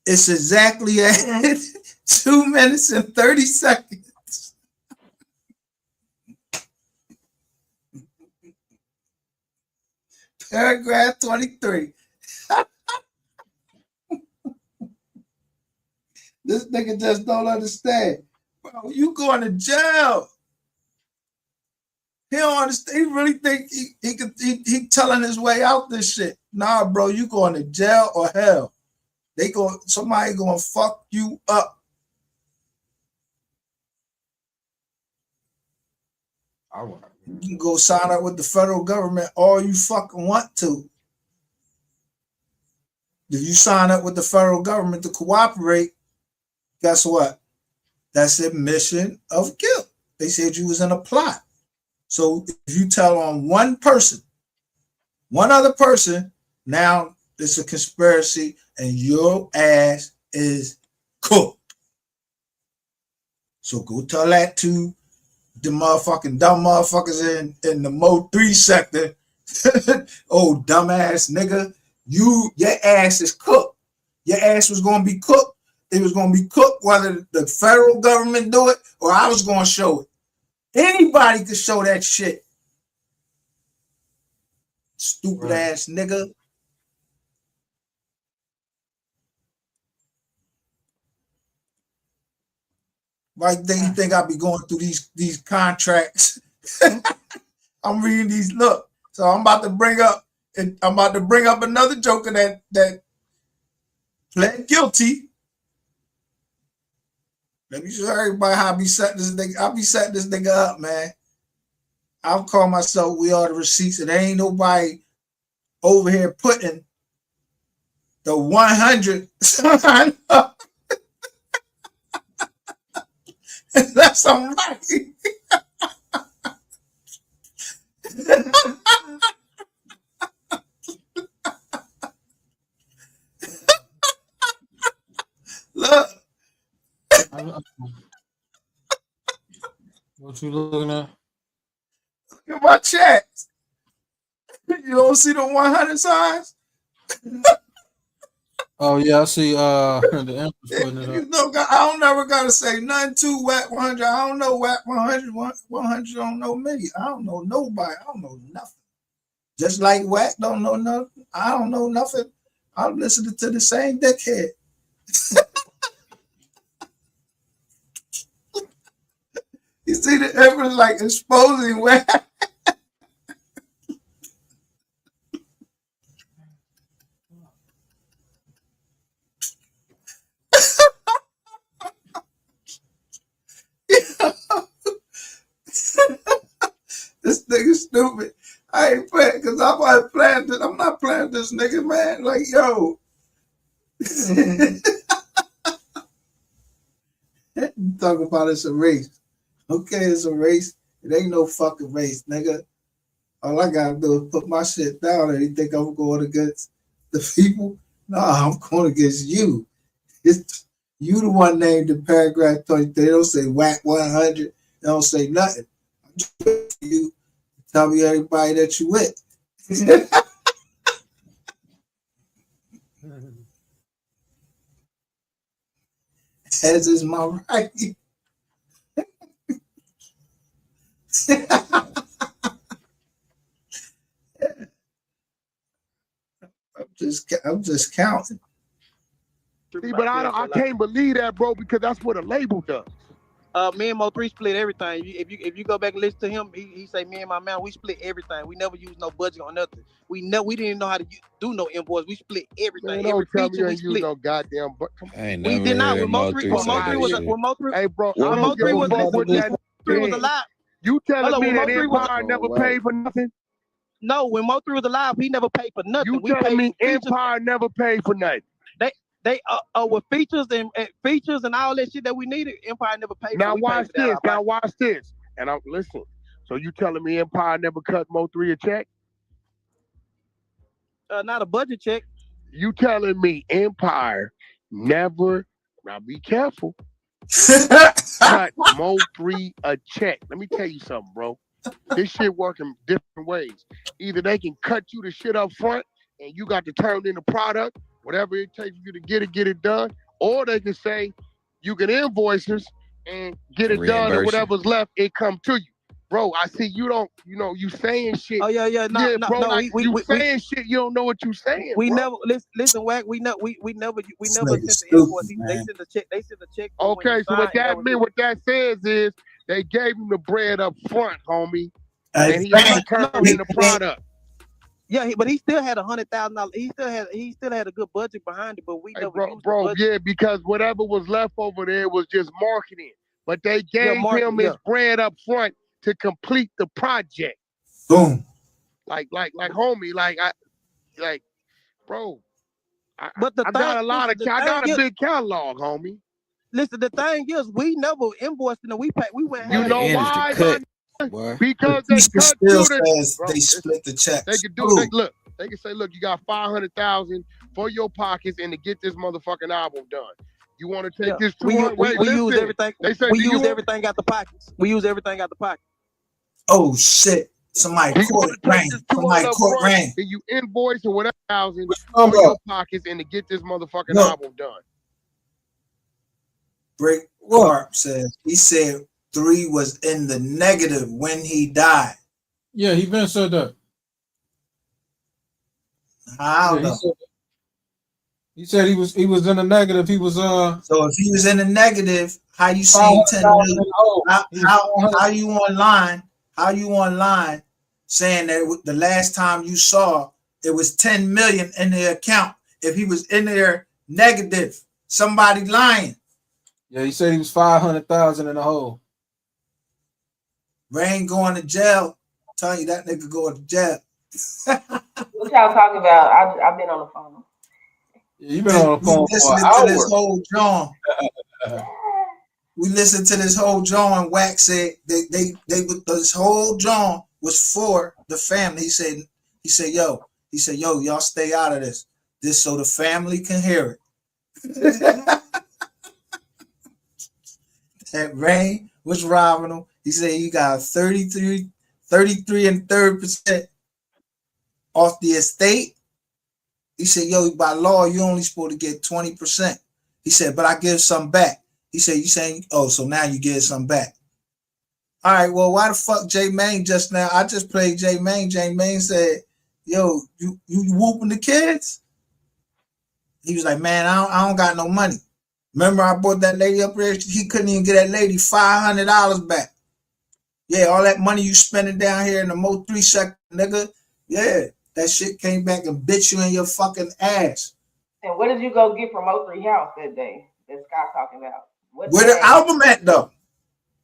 it's exactly at 2 minutes and 30 seconds. Paragraph 23. This nigga just don't understand. Bro, you going to jail. He don't understand. He really think he telling his way out this shit. Nah, bro, you going to jail or hell. Somebody gonna fuck you up. You can go sign up with the federal government all you fucking want to. If you sign up with the federal government to cooperate, guess what? That's admission of guilt. They said you was in a plot. So if you tell on one person, one other person, now it's a conspiracy and your ass is cooked. So go tell that to the motherfucking dumb motherfuckers in the Mo3 sector. Oh, dumbass nigga, your ass is cooked. Your ass was going to be cooked. It was going to be cooked whether the federal government do it or I was going to show it. Anybody could show that shit. Stupid ass nigga. Why you think I be going through these contracts? I I'm reading these. Look, so I'm about to bring up another joker that pled guilty. Let me show everybody how I be setting this nigga. I'll be setting this nigga up, man. I'll call myself We Are the Receipts, and there ain't nobody over here putting the 100 sign up. That's all right. Look. What you looking at? Look at my chats. You don't see the 100 signs? Oh yeah, I see. The Empress putting it up. You know, I don't never gotta say nothing to Whack 100. I don't know Whack 100. 100 don't know me. I don't know nobody. I don't know nothing. Just like Whack don't know nothing. I don't know nothing. I'm listening to the same dickhead. You see the Empress like exposing Whack. This nigga stupid. I ain't playing because I'm not playing this. I'm not playing this nigga, man. Like, yo. Talking about it's a race. Okay, it's a race. It ain't no fucking race, nigga. All I gotta do is put my shit down and you think I'm going against the people? No, I'm going against you. It's you the one named in paragraph 20. They don't say Whack 100. They don't say nothing. I'm just waiting for you to tell me everybody that you with. As is my right. I'm just counting. See, but I can't believe that, bro, because that's what a label does. Me and MO3 split everything. If you go back and listen to him, he say me and my man, we split everything. We never used no budget on nothing. We didn't know how to do no invoice. We split everything. Man, don't tell me you ain't use no goddamn We did not. When MO3 MO3 hey, bro, when MO3 was alive. You telling me that Empire never paid for nothing? No, when MO3 was alive, he never paid for nothing. You telling me Empire never paid for nothing? They with features and all that shit that we needed, Empire never paid for. Now watch this. Now watch this. And I'm listen. So you telling me Empire never cut MO3 a check? Not a budget check. You telling me Empire never? Now be careful. Cut MO3 a check. Let me tell you something, bro. This shit working different ways. Either they can cut you the shit up front and you got to turn in the product, whatever it takes for you to get it done, or they can say you can invoice us and get it done, and whatever's left, it come to you. Bro, I see you don't, you saying shit. Oh yeah, no, bro, no, like, you saying shit, you don't know what you saying. We bro. never listen, Wack. We never sent the invoice. They sent the check. They sent the check. Okay, so what that says is they gave him the bread up front, homie, and he had to turn in the product. Yeah, but he still had $100,000. He still had a good budget behind it, but we never used the budget. Yeah, because whatever was left over there was just marketing. But they gave him his bread up front to complete the project. Boom. Like homie, bro. I got a big catalog, homie. Listen, the thing is, we never invoiced and we went. You know why? Because they cut still says they split the checks. They could do they can say, look, you got $500,000 for your pockets and to get this motherfucking album done. You want to take this we use everything. They say we use everything out the pockets. We use everything out the pocket. Oh shit. Somebody caught Rain. Somebody caught Rain. And you invoice or whatever $1,000 for your pockets and to get this motherfucking album done. Brick Carp says he said 3 was in the negative when he died. Yeah, he been said that. How? He said he was in the negative. He was So if he was in the negative, how you see 10 million? How you online? How you online saying that the last time you saw it was 10 million in the account. If he was in there negative, somebody lying. Yeah, he said he was 500,000 in the hole. Rain going to jail. I'm telling you, that nigga going to jail. What y'all talking about? I've been on the phone. Yeah, you been on the phone for an hour. This hour. whole John. We listened to this whole John. Wax said this whole John was for the family. He said, yo, y'all stay out of this. This so the family can hear it. That Rain was robbing him. He said he got 33 and 30% off the estate. He said, yo, by law, you only supposed to get 20%. He said, but I give some back. He said, you saying, oh, so now you get some back. All right, well, why the fuck J Main just now? I just played J Main. J Main said, yo, you whooping the kids? He was like, man, I don't got no money. Remember I bought that lady up there? He couldn't even get that lady $500 back. Yeah, all that money you spending down here in the MO3 sector, nigga. Yeah, that shit came back and bit you in your fucking ass. And what did you go get from O3 House that day that Scott talking about? Where the album at though?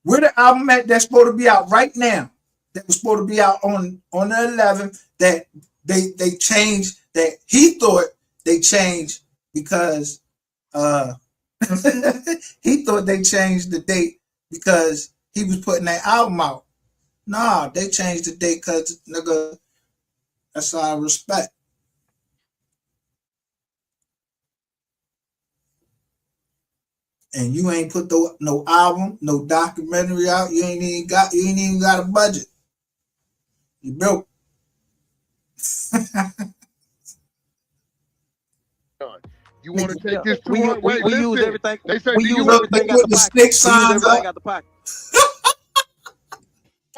Where the album at that's supposed to be out right now? That was supposed to be out on the 11th. That they changed. That he thought they changed because he thought they changed the date because he was putting that album out. Nah, they changed the date because nigga, that's our respect. And you ain't put no album, no documentary out. You ain't even got a budget. You broke. You want to take this we use everything. They say we use everything out the pocket. We use everything out the pocket.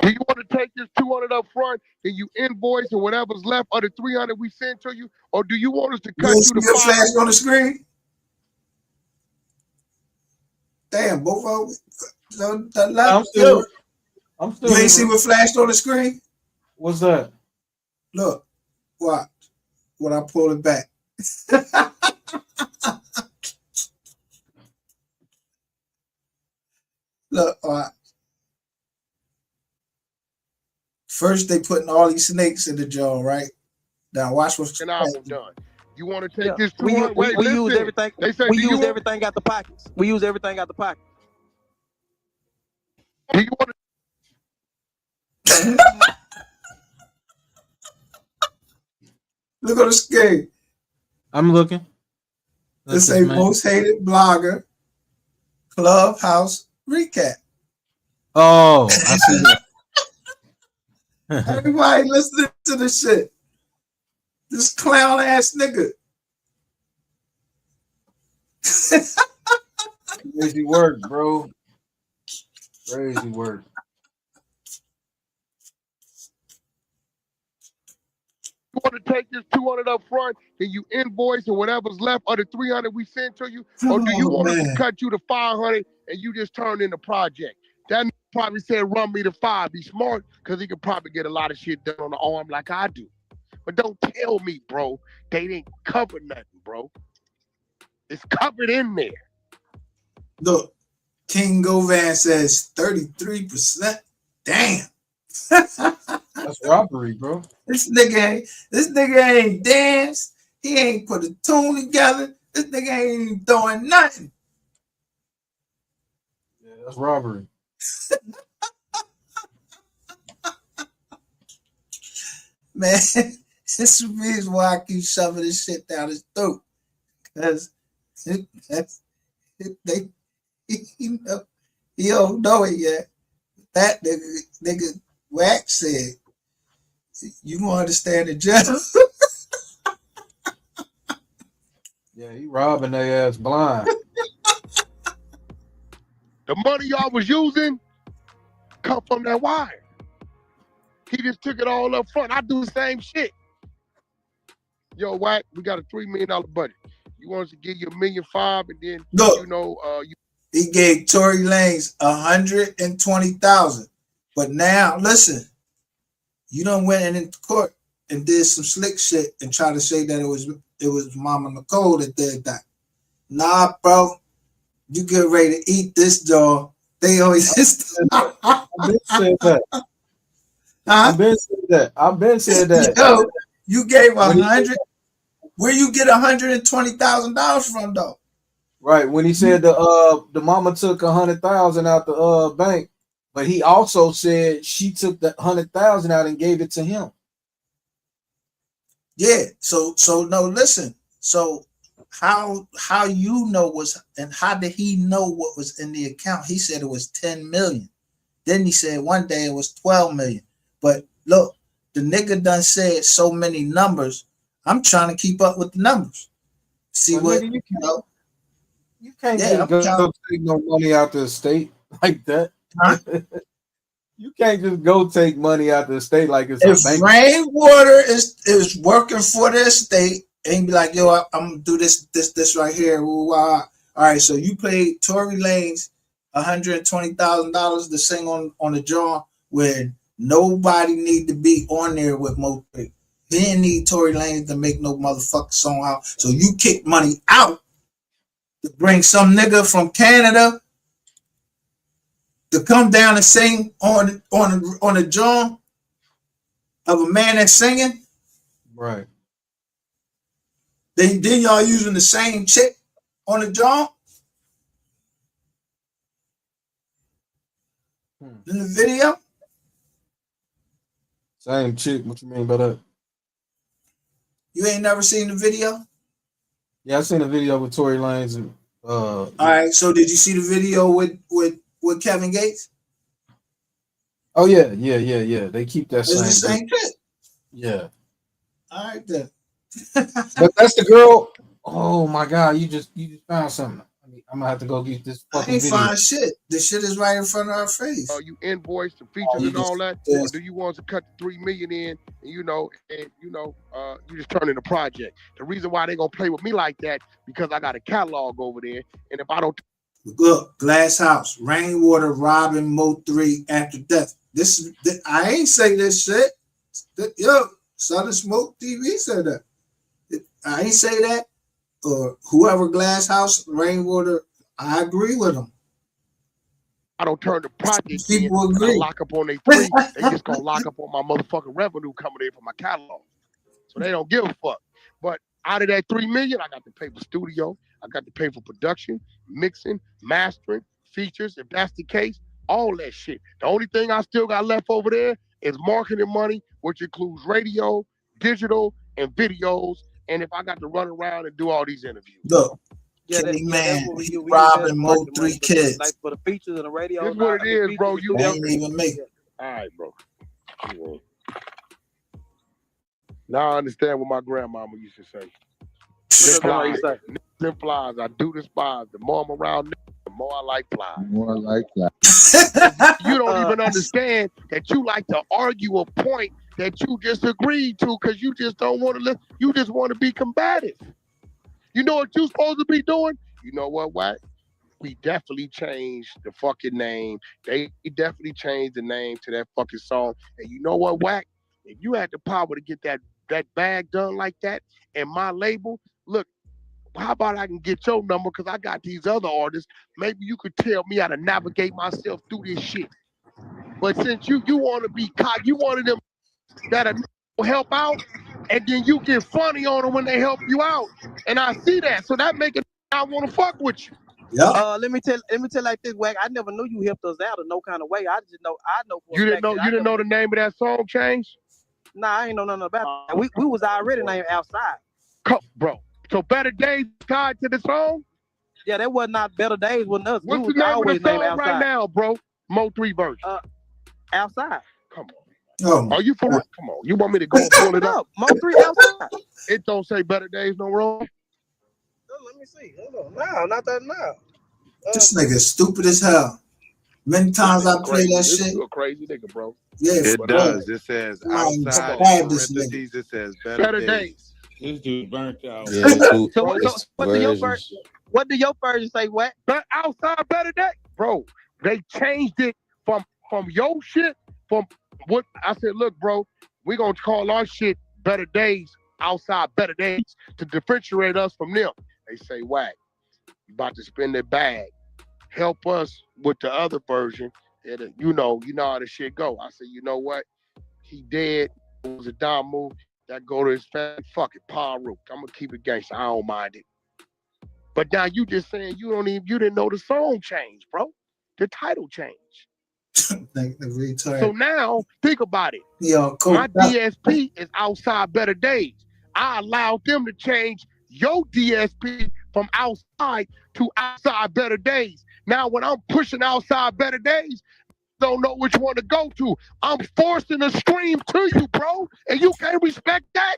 Do you want to take this 200 up front and you invoice and whatever's left of the 300 we send to you, or do you want us to cut you the flash on the screen? Damn, both of them. I'm still. You ain't see what flashed on the screen? What's that? Look, watch. When I pull it back. Look, first they putting all these snakes in the jaw, right? Now watch what's an album done. You want to take this 200? We use everything. They say we use everything out the pockets. We use everything out the pocket. Do you want to look on the screen? I'm looking. This a most hated blogger Clubhouse recap. Oh, I see that. Everybody listening to this shit. This clown ass nigga. Crazy work, bro. Crazy work. You want to take this 200 up front and you invoice and whatever's left of the 300 we send to you, or do you want us to cut you to 500 and you just turn in the project? That probably said run me to 5. Be smart, because he could probably get a lot of shit done on the arm like I do. But don't tell me, bro, they didn't cover nothing, bro. It's covered in there. Look, King Govan says 33%. Damn. That's robbery, bro. This nigga ain't danced. He ain't put a tune together. This nigga ain't even doing nothing. Yeah, that's robbery. Man, this is the reason why I keep shoving this shit down his throat. Because he don't know it yet. That nigga Wax said, you gonna understand the general. Yeah, he robbing their ass blind. The money y'all was using come from that wire. He just took it all up front. I do the same shit. Yo, Wack, we got a $3 million budget. You want us to give you $1.5 million, and then look, he gave Tory Lanez $120,000. But now, listen, You done went in court and did some slick shit and tried to say that it was Mama Nicole that did that. Nah, bro. You get ready to eat this dog. They always I've been said that. I've been said that. Yo, you gave 100. Where you get $120,000 from though? Right. When he said the mama took 100,000 out the bank, but he also said she took the 100,000 out and gave it to him. Yeah. So no, listen. So how you know and how did he know what was in the account? He said it was 10 million. Then he said one day it was 12 million. But look, the nigga done said so many numbers. I'm trying to keep up with the numbers. See what nigga, you can't just go take no money out the estate like that. Huh? You can't just go take money out the estate like it's if a bank. Rainwater is working for the estate and be like, yo, I'm gonna do this right here. All right, so you paid Tory Lanez $120,000 to sing on the jaw when nobody need to be on there with MO3. He didn't need Tory Lanez to make no motherfucking song out. So you kick money out to bring some nigga from Canada to come down and sing on the jaw of a man that's singing. Right. Then y'all using the same chick on the jaw in the video. Same chick. What you mean by that? You ain't never seen the video? Yeah, I seen a video with Tory Lanez and all right, so did you see the video with Kevin Gates? Oh yeah. They keep that it's the same chick. Yeah. All right then. But that's the girl. Oh my God, you just found something. I'm gonna have to go get this fucking I ain't video. find shit. The shit is right in front of our face. You invoice the features and all that, or do you want to cut the $3 million in and you just turn in a project? The reason why they gonna play with me like that because I got a catalog over there, and if I don't look, Glass House, Rainwater robbing MO3 after death. I ain't say this shit. Yo, Southern Smoke TV said that. I ain't say that. Or whoever Glass House, Rainwater, I agree with them. I don't turn the project People in, agree. and I lock up on their three, they just gonna lock up on my motherfucking revenue coming in from my catalog. So they don't give a fuck. But out of that $3 million, I got to pay for studio, I got to pay for production, mixing, mastering, features, if that's the case, all that shit. The only thing I still got left over there is marketing money, which includes radio, digital, and videos. And if I got to run around and do all these interviews. Look, That's man, he robbing MO3 kids. Like for the features and the radio. This is what it is, bro. You ain't even make it. All right, bro. Now I understand what my grandmama used to say. Flies. I do despise. The more I'm around, the more I like flies. More like that. You don't even understand that you like to argue a point that you just agreed to because you just don't want to listen. You just want to be combative. You know what you're supposed to be doing? You know what, Wack? We definitely changed the fucking name. They definitely changed the name to that fucking song. And you know what, Wack? If you had the power to get that bag done like that and my label, look, how about I can get your number because I got these other artists. Maybe you could tell me how to navigate myself through this shit. But since you want to be caught, you one of them that'll help out, and then you get funny on them when they help you out. And I see that, so that make it I want to fuck with you. Yeah. Let me tell like this, Wack. I never knew you helped us out in no kind of way. I know. You didn't know the name of that song change? Nah, I ain't know nothing about it. We was already named Outside. Bro. So Better Days tied to the song? Yeah, that was not Better Days with us. What's the name of the song right now, bro? MO3 version. Outside. Come on. Are you for real? Come on. You want me to go and pull it up? MO3 Outside. It don't say Better Days no wrong. Let me see. Hold on. No, not that now. This nigga stupid as hell. Many times I play that shit. You a crazy nigga, bro. Yeah, it does. It says outside. Parentheses, it says Better Days. This dude burnt out. Yeah, so what do your version say? What? But Outside Better Days, bro. They changed it from your shit from What I said, look, bro, we gonna call our shit Better Days, outside Better Days, to differentiate us from them. They say, whack, you about to spend their bag. Help us with the other version. And you know how the shit go. I said, you know what? He dead. It was a dumb move. That go to his family. Fuck it, Paul Root. I'm gonna keep it gangster. I don't mind it. But now you just saying you didn't know the song changed, bro. The title changed. So now think about it. Yo, cool. My DSP is outside Better Days. I allowed them to change your DSP from outside to outside Better Days. Now when I'm pushing outside Better Days, don't know which one to go to. I'm forcing a stream to you, bro, and you can't respect that.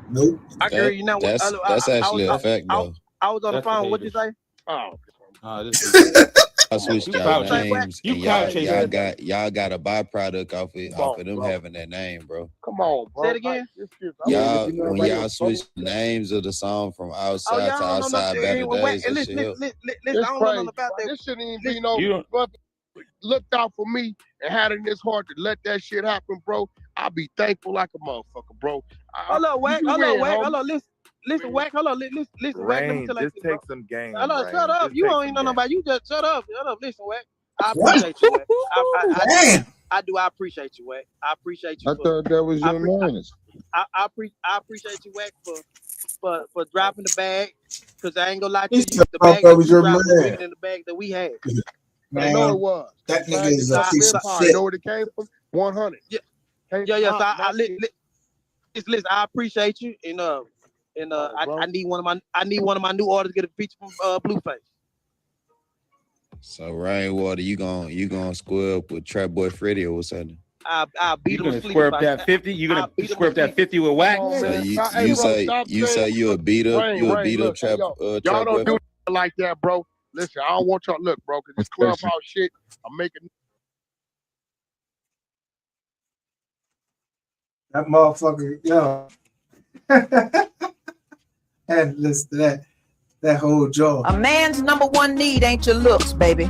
Nope. I hear you now. That's actually a fact, though. I was on the phone. What'd you say? Oh, I switched y'all names, and y'all got a byproduct off of them having that name, bro. Come on, bro. Say it again. Y'all, when y'all switch the names of the song from outside to outside Better Days, that shit help. Listen, I don't know nothing about that. This shouldn't even be no looked out for me and had it in this heart to let that shit happen, bro. I'll be thankful like a motherfucker, bro. Hold on, Wack. Hold on, listen, Wack. Hold on, listen, Wack. Let me tell you just take some game. Hold on, shut up. You don't even know nobody. You just shut up. Listen, Wack. I appreciate you, Wack. I do. I appreciate you, Wack. I appreciate you. I thought that was your manners. I appreciate you, Wack, for dropping the bag. Cause I ain't gonna lie to you, the bag that you dropped was bigger than the bag that we had. Man, I know it was. That nigga is a piece of shit. You know where it came from? 100. Yeah. Listen, I appreciate you, and I need one of my new artists to get a feature from Blueface. So Rainwater, you gonna square up with Trap Boy Freddy or what's happening? I'll beat him. You gonna square up that 50? You gonna square up that 50 with Wack? So you say you a beat up Trap. Y'all don't do like that, bro. Listen, I don't want y'all look, bro, because this clubhouse shit, I'm making. That motherfucker, yo. And listen to that whole job. A man's number one need ain't your looks, baby.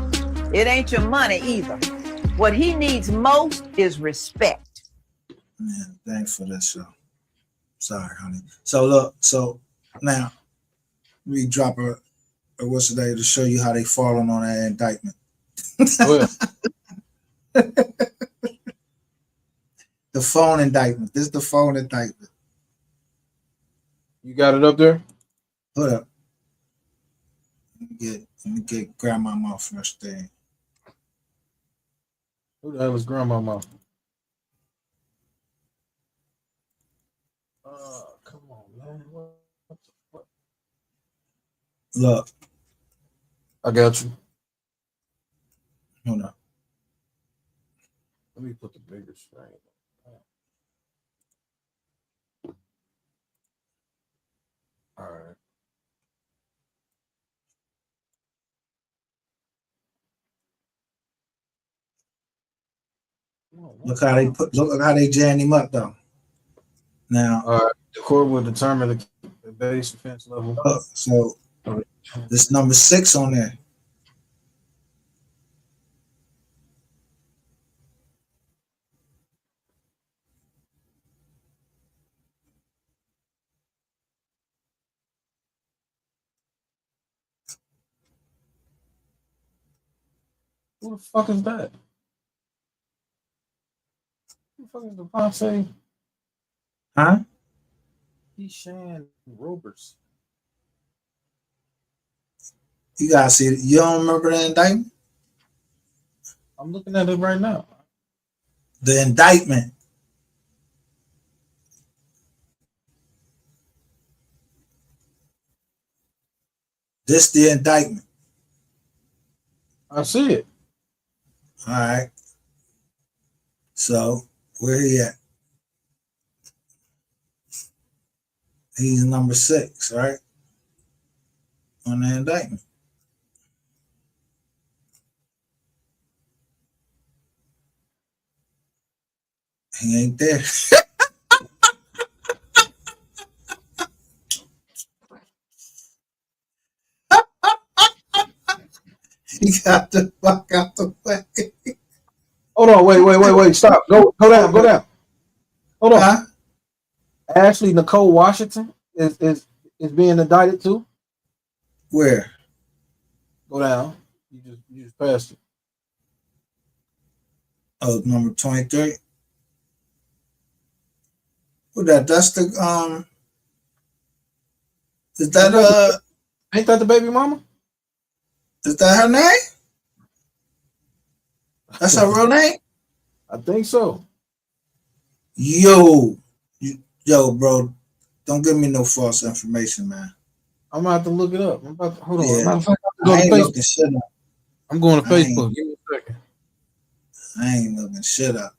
It ain't your money either. What he needs most is respect. Man, thanks for that show. Sorry, honey. So look, now we drop a what's today to show you how they falling on that indictment. The phone indictment. This is the phone indictment. You got it up there? Hold up. Let me get Grandmama first thing. Who the hell is Grandmama? Come on, man. What the fuck? Look. I got you. Hold up. Let me put the bigger screen. All right. Look how they jam him up though. Now, the court will determine the base offense level. So this number 6 on there. Who the fuck is that? Who the fuck is the Devontae? Huh? Deshaun Roberts. You gotta see it. You don't remember the indictment? I'm looking at it right now. The indictment. This the indictment. I see it. All right. So where he at? He's number 6, right? On the indictment. He ain't there. He got the fuck out the way. Hold on, wait, stop. Go down. Hold on. Ashley Nicole Washington is being indicted too. Where? Go down. You just passed it. Oh, number 23. Who that? That's the Is that Ain't that the baby mama? Is that her name? That's her real name? I think so. Yo, bro, don't give me no false information, man. I'm about to look it up. Hold on. Yeah. Matter of fact, I ain't looking shit up. I'm going to Facebook. Give me a second. I ain't looking shit up.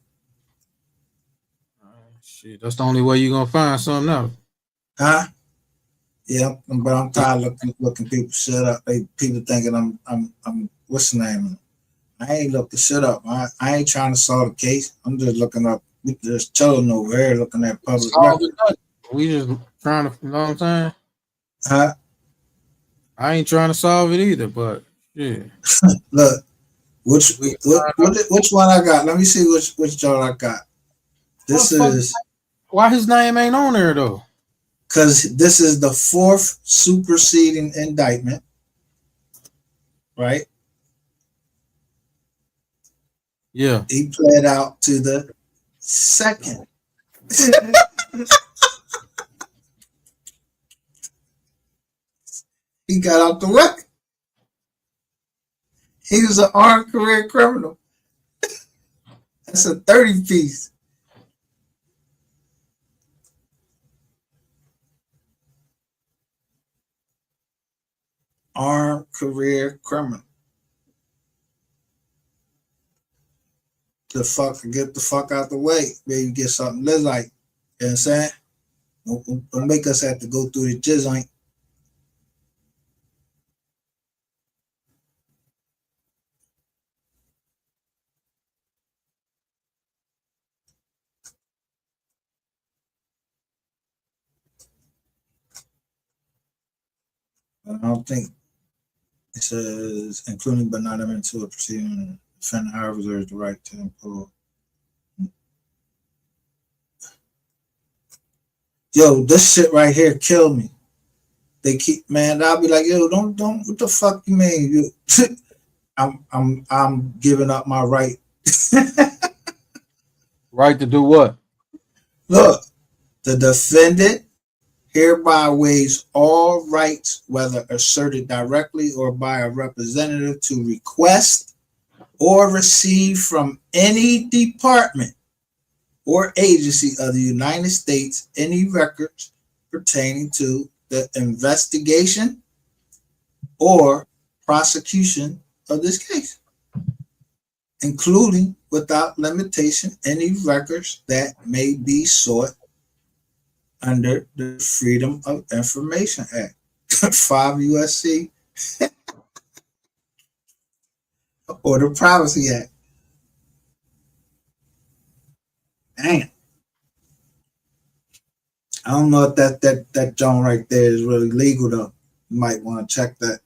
Shit, that's the only way you're gonna find something out. Huh? Yeah, but I'm tired of looking people shit up. People thinking I'm what's the name? I ain't looking shit up. I ain't trying to solve the case. I'm just looking up. There's children over here looking at public records. We just trying to, you know what I'm saying? Huh? I ain't trying to solve it either, but yeah. Look, which one I got? Let me see which joint I got. This is why his name ain't on there though. Because this is the 4th superseding indictment, right? Yeah. He pled out to the 2nd. He got out the way. He was an armed career criminal. That's a 30 piece. Armed career criminal. Get the fuck out the way. Maybe get something live like. You know what I'm saying? Don't make us have to go through the jizz. I don't think it says, including but not limited to a proceeding, defendant, however, reserves the right to impose. Yo, this shit right here killed me. They keep, man. I'll be like, yo, don't. What the fuck you mean? You, I'm giving up my right. Right to do what? Look, the defendant hereby waives all rights, whether asserted directly or by a representative, to request or receive from any department or agency of the United States any records pertaining to the investigation or prosecution of this case, including without limitation any records that may be sought under the Freedom of Information Act, 5 USC, or the Privacy Act. Damn. I don't know if that joint right there is really legal though. You might want to check that.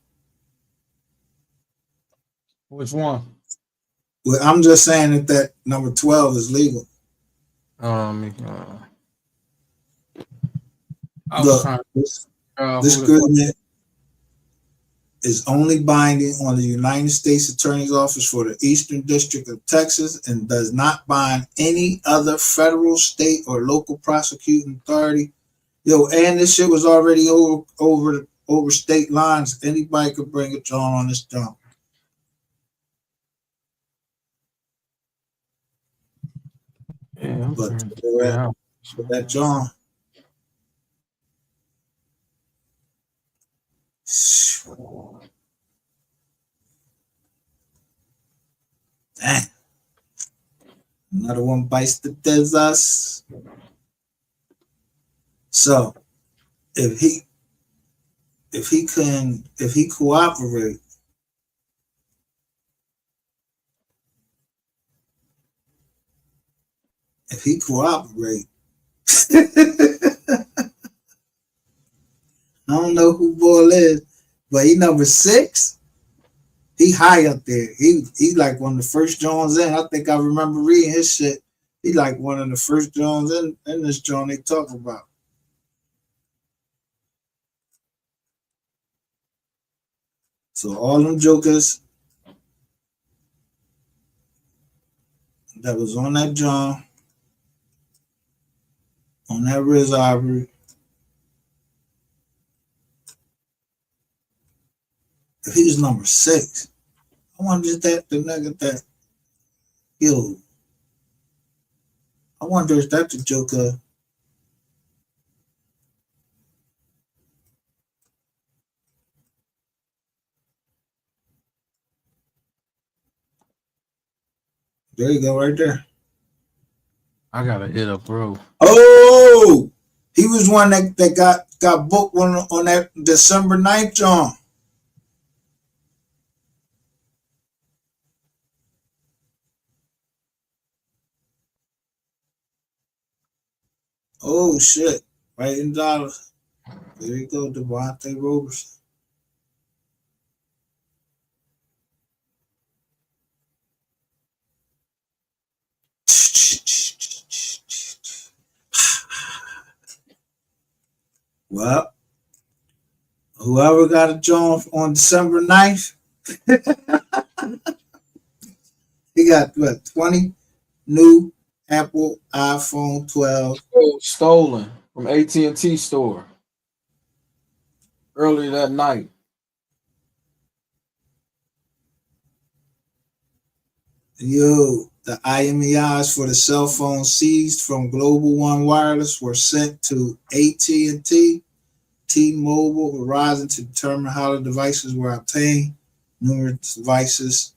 Which one? Well, I'm just saying that number 12 is legal. Look, this agreement is only binding on the United States Attorney's Office for the Eastern District of Texas and does not bind any other federal, state, or local prosecuting authority. Yo, and this shit was already over state lines. Anybody could bring a John on this jump. Yeah, but that John. Dang. Another one bites the dust. So if he cooperate, I don't know who Bull is, but he number 6. He high up there. He like one of the first Jones in. I think I remember reading his shit. He like one of the first Jones in this joint they talk about. So all them jokers that was on that John, on that Riz Ivory, if he was number 6, I wonder if that the nigga that, yo, I wonder if that's the Joker. There you go, right there. I gotta hit up, bro. Oh, he was one that got booked on that December 9th, John. Oh shit! Right in dollars. There you go, Devontae Roberson. Well, whoever got a joint on December 9th, he got what, 20 new Apple iPhone 12. Stolen from AT&T store earlier that night. Yo, the IMEIs for the cell phone seized from Global One Wireless were sent to AT&T, T-Mobile, Verizon to determine how the devices were obtained. Numerous devices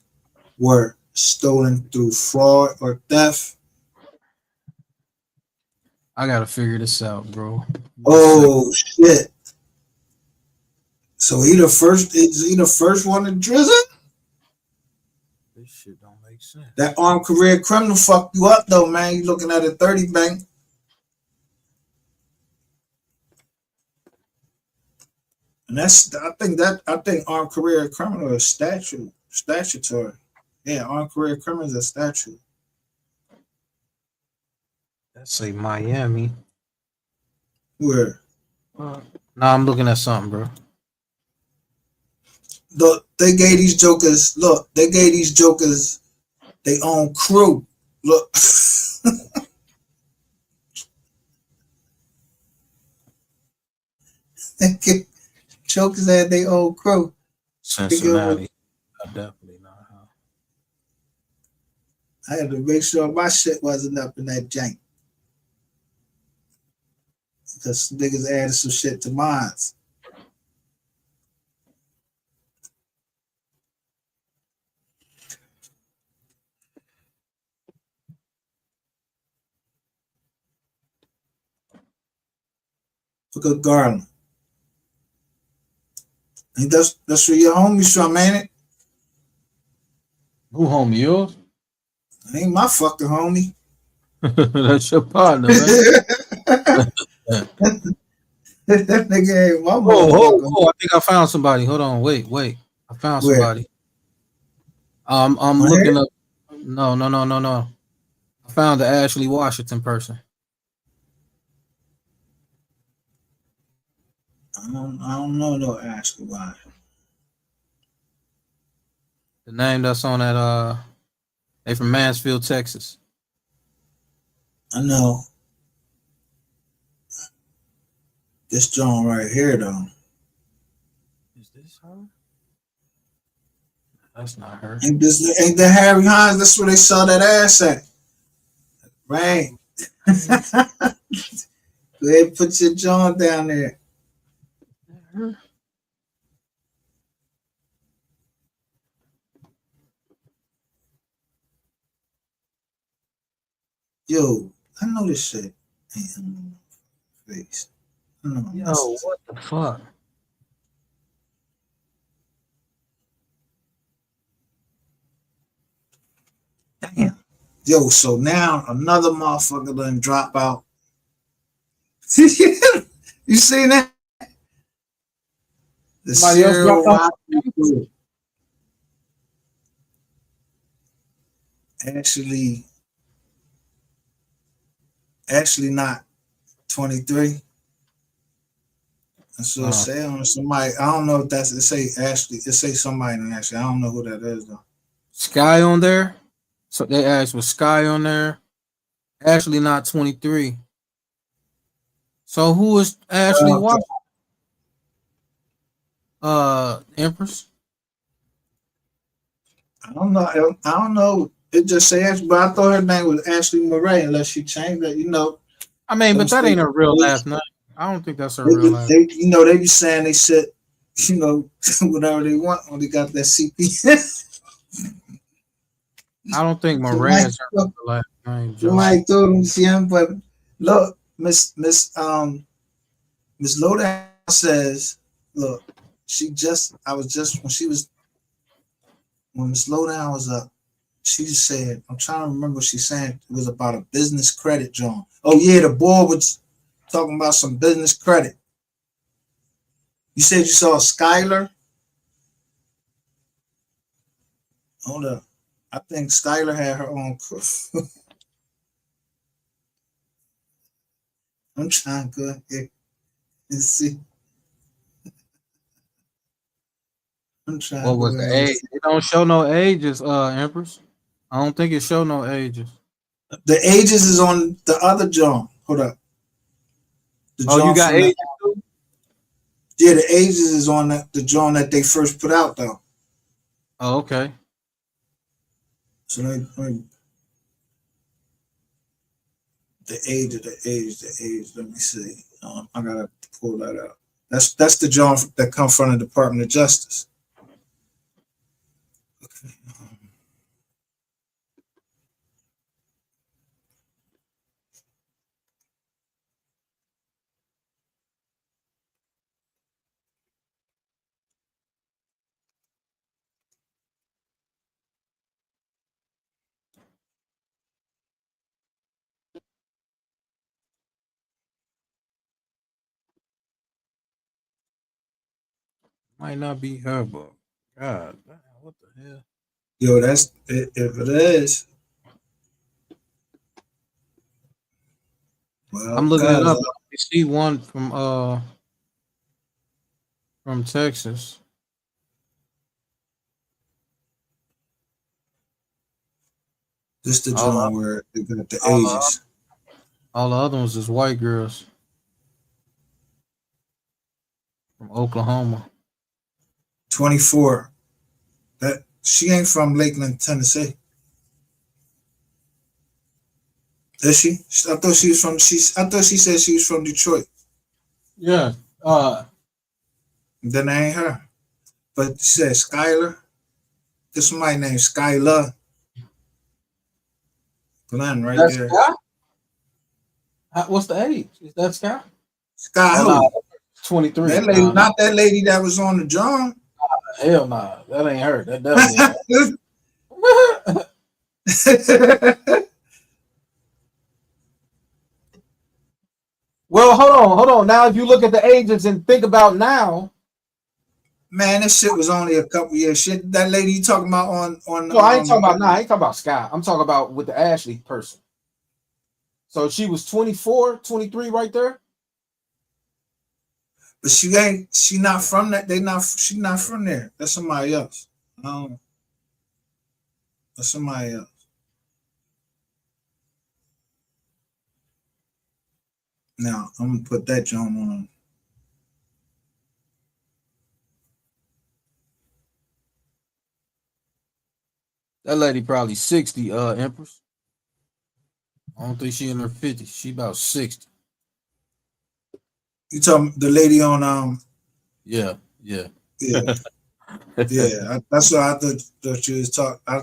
were stolen through fraud or theft. I gotta figure this out, bro. Oh shit! So is he the first one to drizzle? This shit don't make sense. That armed career criminal fucked you up though, man. You looking at a 30 bank. And I think armed career criminal is statutory. Yeah, armed career criminal is a statute. Let's say Miami. Where? No, I'm looking at something, bro. Look, they gave these jokers their own crew. Look. Jokers had their own crew. Cincinnati. Definitely not. I had to make sure my shit wasn't up in that jank. Because some niggas added some shit to mine. Look at Garland. And that's where your homies from, ain't it? Who homie, yours? Ain't my fucking homie. That's your partner, man. That nigga ain't my motherfucker. Oh, I think I found somebody. Hold on, wait. I found somebody. I'm looking up. No. I found the Ashley Washington person. I don't know no Ashley Washington. The name that's on that they from Mansfield, Texas. I know. This John right here though. Is this her? That's not her. Ain't the Harry Hines? That's where they saw that ass at. Right. Go ahead and put your John down there. Yo, I know this shit. Face. Yo, what the fuck? Damn. Yo, so now another motherfucker done drop out. You seen that? The Somebody else dropped out? Actually not 23. And so it say on somebody, I don't know if that's it say Ashley, it say somebody in Ashley. I don't know who that is though. Sky on there. So they asked was Sky on there. Ashley not 23. So who is Ashley wife? Empress. I don't know. I don't know. It just says, but I thought her name was Ashley Murray, unless she changed it. You know. I mean, but that ain't her real last name. I don't think that's her real last. They, you know, they be saying they said, you know, whatever they want when they got that CP. I don't think Murray is her real last name. You might throw them CM, but look, Miss Lowdown says, look, when Miss Lowdown was up, she said, I'm trying to remember what she said. It was about a business credit, John. Oh yeah, the board was talking about some business credit. You said you saw Skylar? Hold up. I think Skylar had her own crew. I'm trying to go here and see. I'm trying What to was go the ahead. age? It don't show no ages, Empress. I don't think it show no ages. The ages is on the other John. Hold up. The John you got ages too? Yeah, the ages is on the John that they first put out though. Oh, okay. So let me the age. Let me see. I gotta pull that out. That's the John that come from the Department of Justice. Okay. Might not be her, but God, what the hell? Yo, that's if it is. Well, I'm looking it up. I see one from Texas. This the John where they got the ages. All the other ones is white girls from Oklahoma. 24. That she ain't from Lakeland, Tennessee. Is she? I thought she was from. I thought she said she was from Detroit. Yeah. Then I ain't her. But she said Skylar. This somebody named Skylar. Glenn right That's there. Sky? What's the age? Is that Sky? Sky who? No, 23. That lady, not that lady that was on the John. Hell nah. That ain't her. That definitely ain't. Well, hold on. Now, if you look at the ages and think about now, man, this shit was only a couple years. Shit, that lady you talking about on. No, I ain't talking about. I ain't talking about Sky. I'm talking about with the Ashley person. So she was 24, 23 right there. But she ain't. She not from that. She not from there. That's somebody else. That's somebody else. Now I'm gonna put that John on. That lady probably 60, Empress. I don't think she in her 50s. She about 60. You talking the lady on Yeah. Yeah. That's what I thought she was talking. I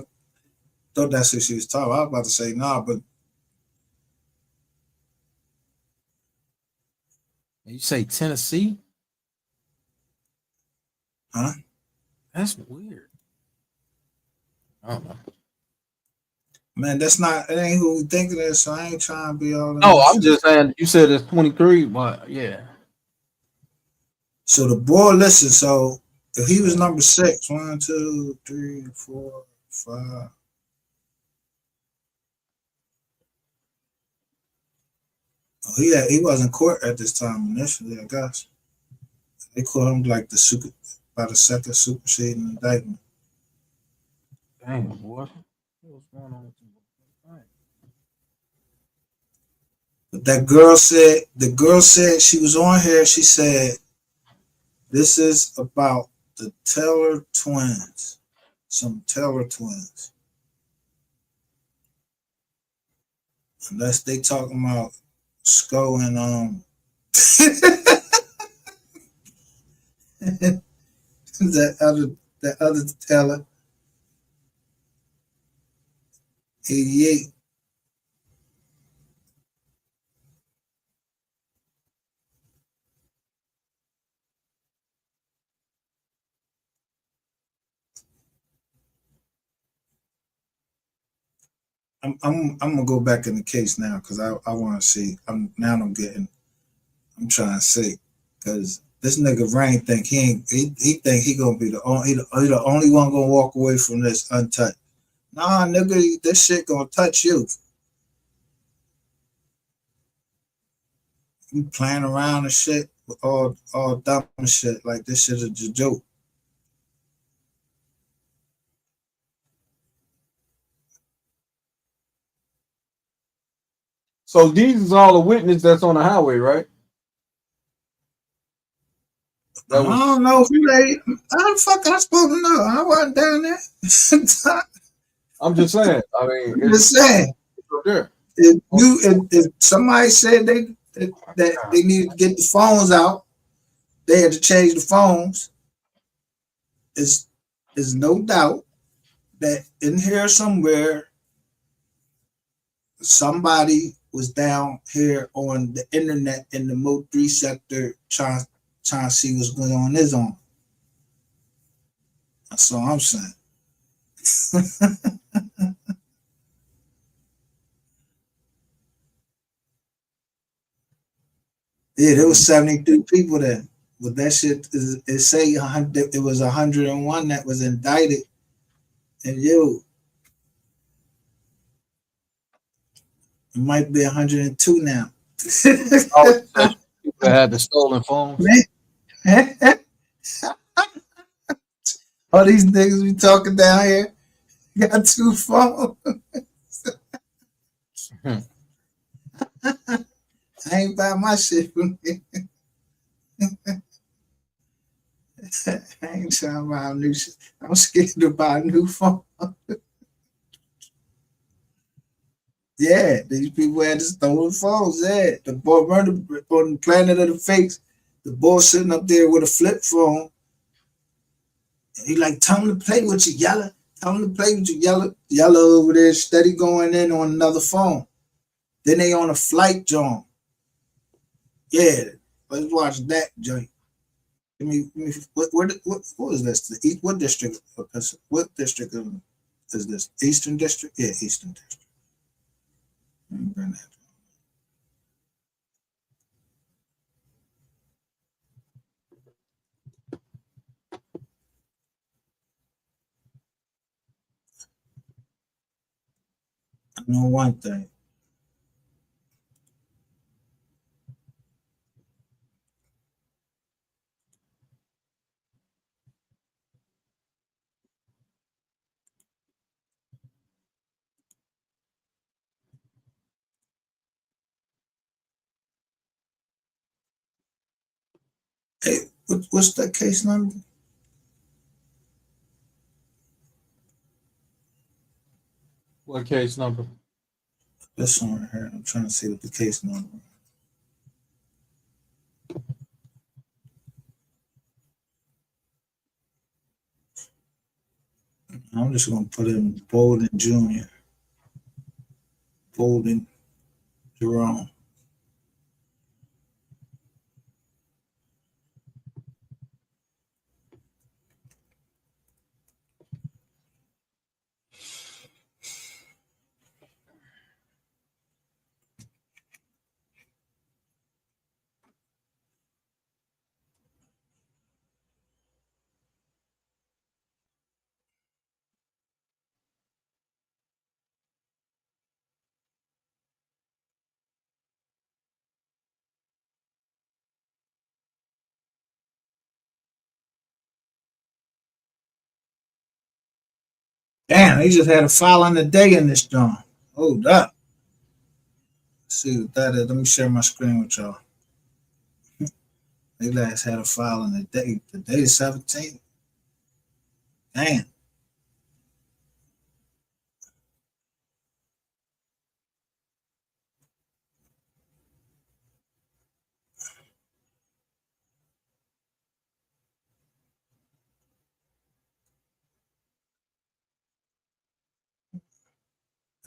thought that's who she was talking. I was about to say nah, but you say Tennessee? Huh? That's weird. I don't know. Man, that's not. It ain't who we think it is. So I ain't trying to be all. No, I'm just saying. You said it's 23, but yeah. So the boy, listen. So if he was number 6, 1, 2, 3, 4, 5. He was in court at this time initially, I guess. They called him like by the second superseding indictment. Damn, boy. What's going on with you? But the girl said she was on here. She said, this is about the Taylor twins. Some Taylor twins. Unless they talking about Sko and that other Taylor. 88. I'm gonna go back in the case now because I want to see. I'm trying to see because this nigga Rain think he think he gonna be the only one gonna walk away from this untouched. Nah, nigga, this shit gonna touch you. You playing around and shit with all dumb shit like this shit is a joke. So these is all the witness that's on the highway, right? I don't know who they. How the fuck I supposed to know? I wasn't down there. I'm just saying. I mean, I'm just saying. There. If somebody said that they needed to get the phones out, they had to change the phones. There's no doubt that in here somewhere, somebody was down here on the internet in the MO3 sector trying to see what's going on his own. That's all I'm saying. Yeah, there was 73 people there. But that shit it say it was 101 that was indicted. And it might be 102 now. Oh, people had the stolen phones. All these niggas be talking down here got 2 phones. I ain't buy my shit from me. I ain't trying to buy a new shit. I'm scared to buy a new phone. Yeah, these people had the stolen phones. Yeah, the boy murdered on the Planet of the Fakes. The boy sitting up there with a flip phone. He like, tell him to play with you, yellow. Tell him to play with you, yellow. Yellow over there, steady going in on another phone. Then they on a flight, John. Yeah, let's watch that joint. What is this? The East, what district? What district is this? Eastern District? Yeah, Eastern District. Let me bring that. I know one thing. Hey, what's that case number? What case number? This one right here. I'm trying to see what the case number. I'm just gonna put in Bolden Jr. Bolden Jerome. Damn, they just had a file on the day in this joint. Hold up. Let's see what that is. Let me share my screen with y'all. They last had a file on the day. The day is 17th. Damn.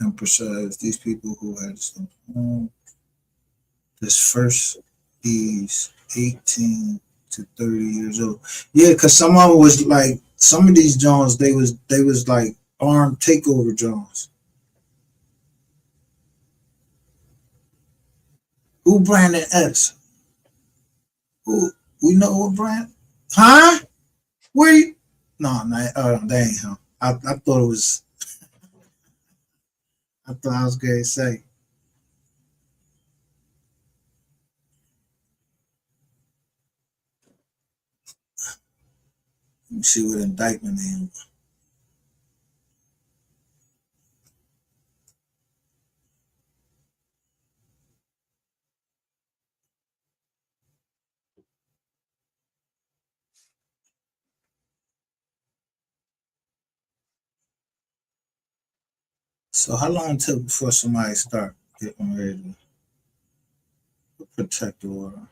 And precise these people who had stuff. This first is 18 to 30 years old. Yeah, cause some of them was like some of these Jones, they was like armed takeover Jones. Who Brandon X? Who we know what brand? Huh? Where you? No, that ain't him. I thought it was. I thought I was gonna say. Let me see what indictment is. So how long it took before somebody start getting ready to protect the water?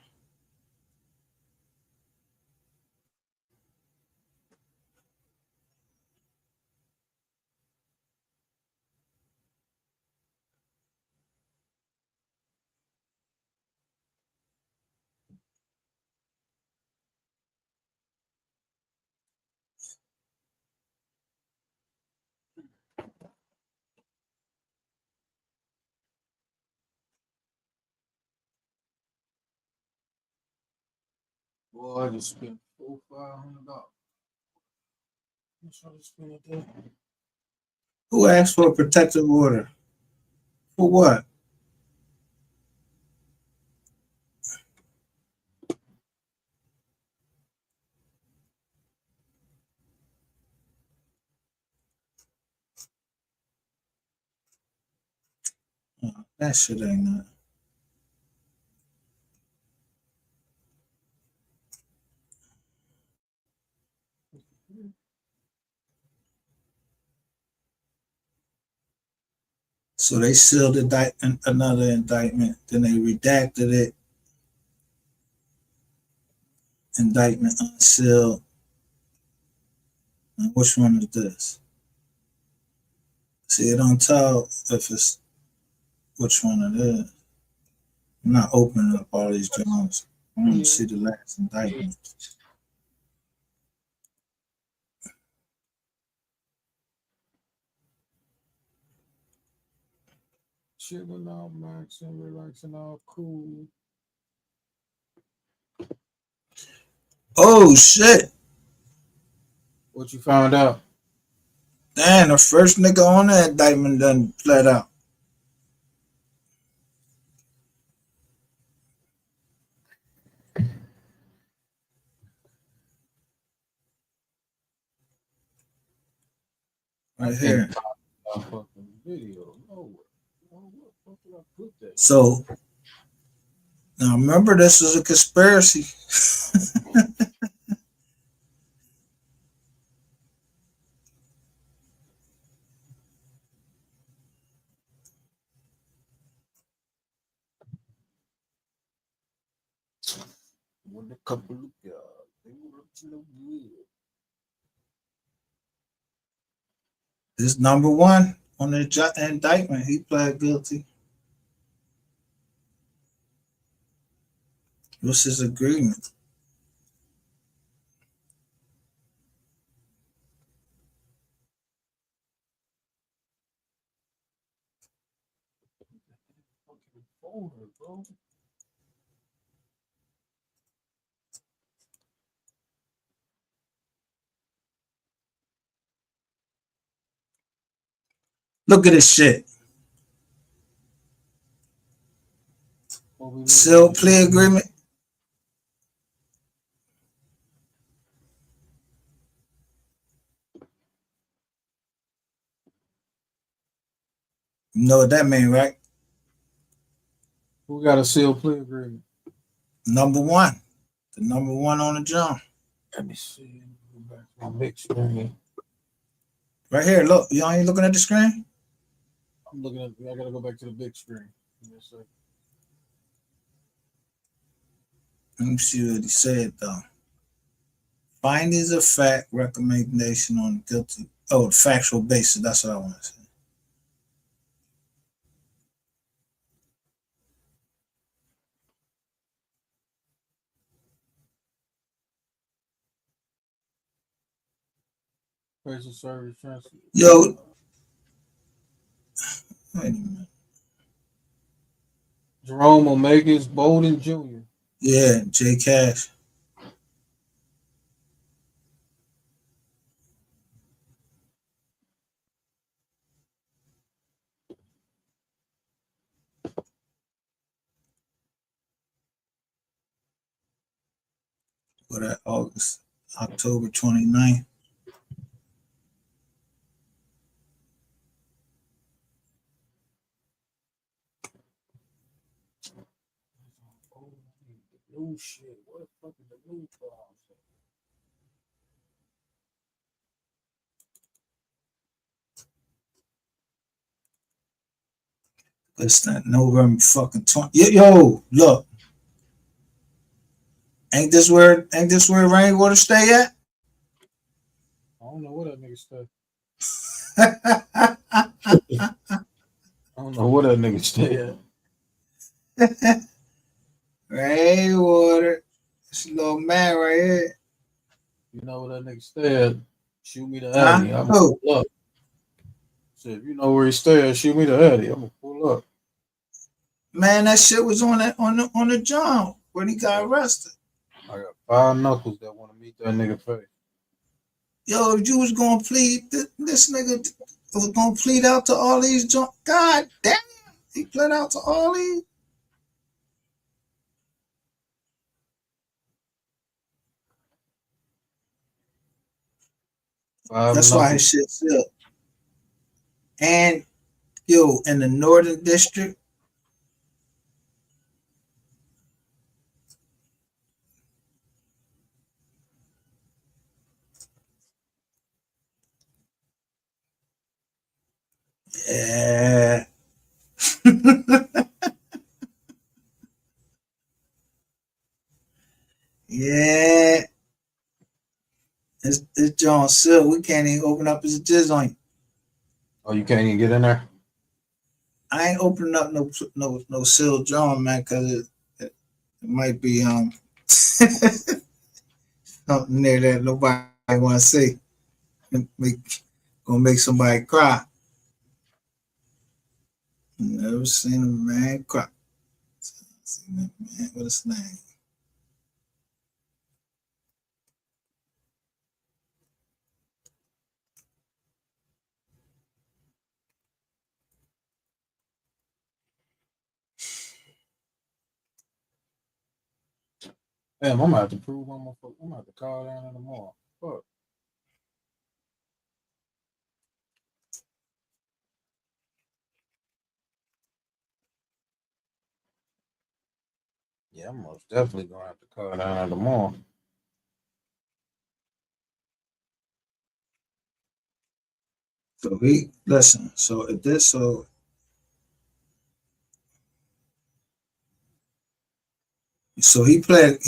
Boy, I just spent $400-$500. Who asked for a protective order? For what? Oh, that shit ain't nothing. So they sealed another indictment, then they redacted it. Indictment unsealed. And which one is this? See, it don't tell if it's which one it is. I'm not opening up all these journals. I want to see the last indictment. Chilling out, maxing, relaxing out, cool. Oh shit! What you found out? Damn, the first nigga on that indictment done pled out. Right here. So now remember, this is a conspiracy. When a couple of guys, they were up to no good. This number one on the indictment, he pled guilty. What's his agreement? Look at this shit. Sealed plea agreement. You know what that means, right? Who got a sealed plea agreement? Number one. The number one on the jump. Let me see. Go back to my big screen. Right here, look. You ain't looking at the screen? I'm looking at. I gotta go back to the big screen. Give me a second. Let me see what he said though. Findings of fact, recommendation on guilty. Oh, the factual basis. That's what I want to say. Place of service transfer. Yo. Wait a minute. Jerome Omega's Bolden Jr. Yeah, J Cash. For that October 29th. New shit. What the fuck is the new trial? It's not November fucking 20. Yo, look. Ain't this where Rainwater stay at? I don't know where that nigga stay. I don't know where that nigga stay at. Rainwater. This little man right here. You know where that nigga stay at? Shoot me the Addy. I'm gonna pull up. So if you know where he stay at, shoot me the Addy. I'm gonna pull up. Man, that shit was on the jump when he got arrested. I got 5 knuckles that want to meet that nigga face. Yo, if you was gonna plead, this nigga was gonna plead out to all these jump. God damn, he pled out to all these. That's why his shit sealed. And yo, in the Northern District, yeah. Yeah. It's John Silk. We can't even open up his jizz on you. Oh, you can't even get in there? I ain't opening up no Seal John, man, because it might be something there that nobody want to see. Gonna make somebody cry. Never seen a man cry. Seen that man with a snag. Damn, I'm gonna have to prove I'm gonna have to call down in the mall. Fuck. Yeah, I'm most definitely gonna have to call down in the mall. So he listen. So if this so he pled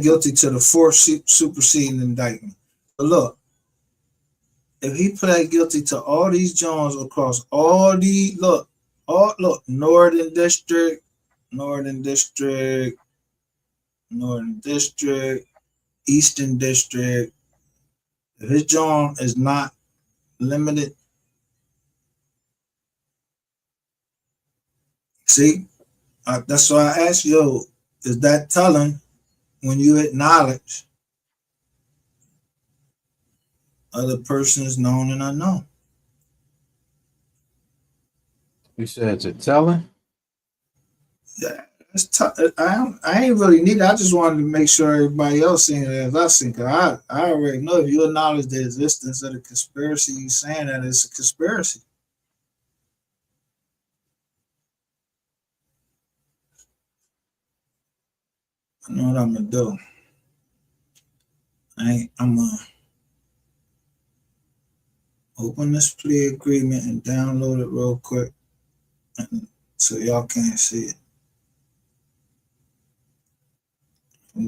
guilty to the 4th superseding indictment. But look, if he pled guilty to all these Jones across all the Northern District, Eastern District, if his John is not limited, see, that's why I asked you, is that telling when you acknowledge other persons known and unknown? You said it's a telling? Yeah, I ain't really need it. I just wanted to make sure everybody else seen it as I seen it. I already know if you acknowledge the existence of the conspiracy, you saying that it's a conspiracy. I know what I'm gonna do. I'm gonna open this plea agreement and download it real quick, so y'all can't see it.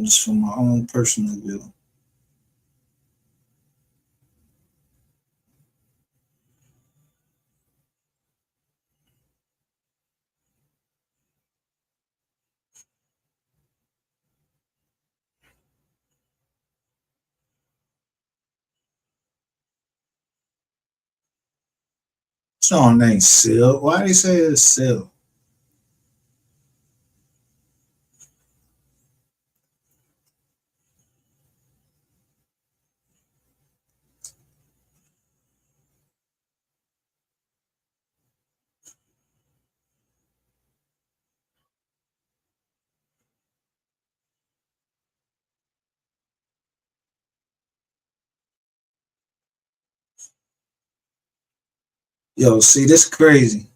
Just from my own personal view. Song ain't sealed. Why they say it's sealed? Yo, see, this crazy.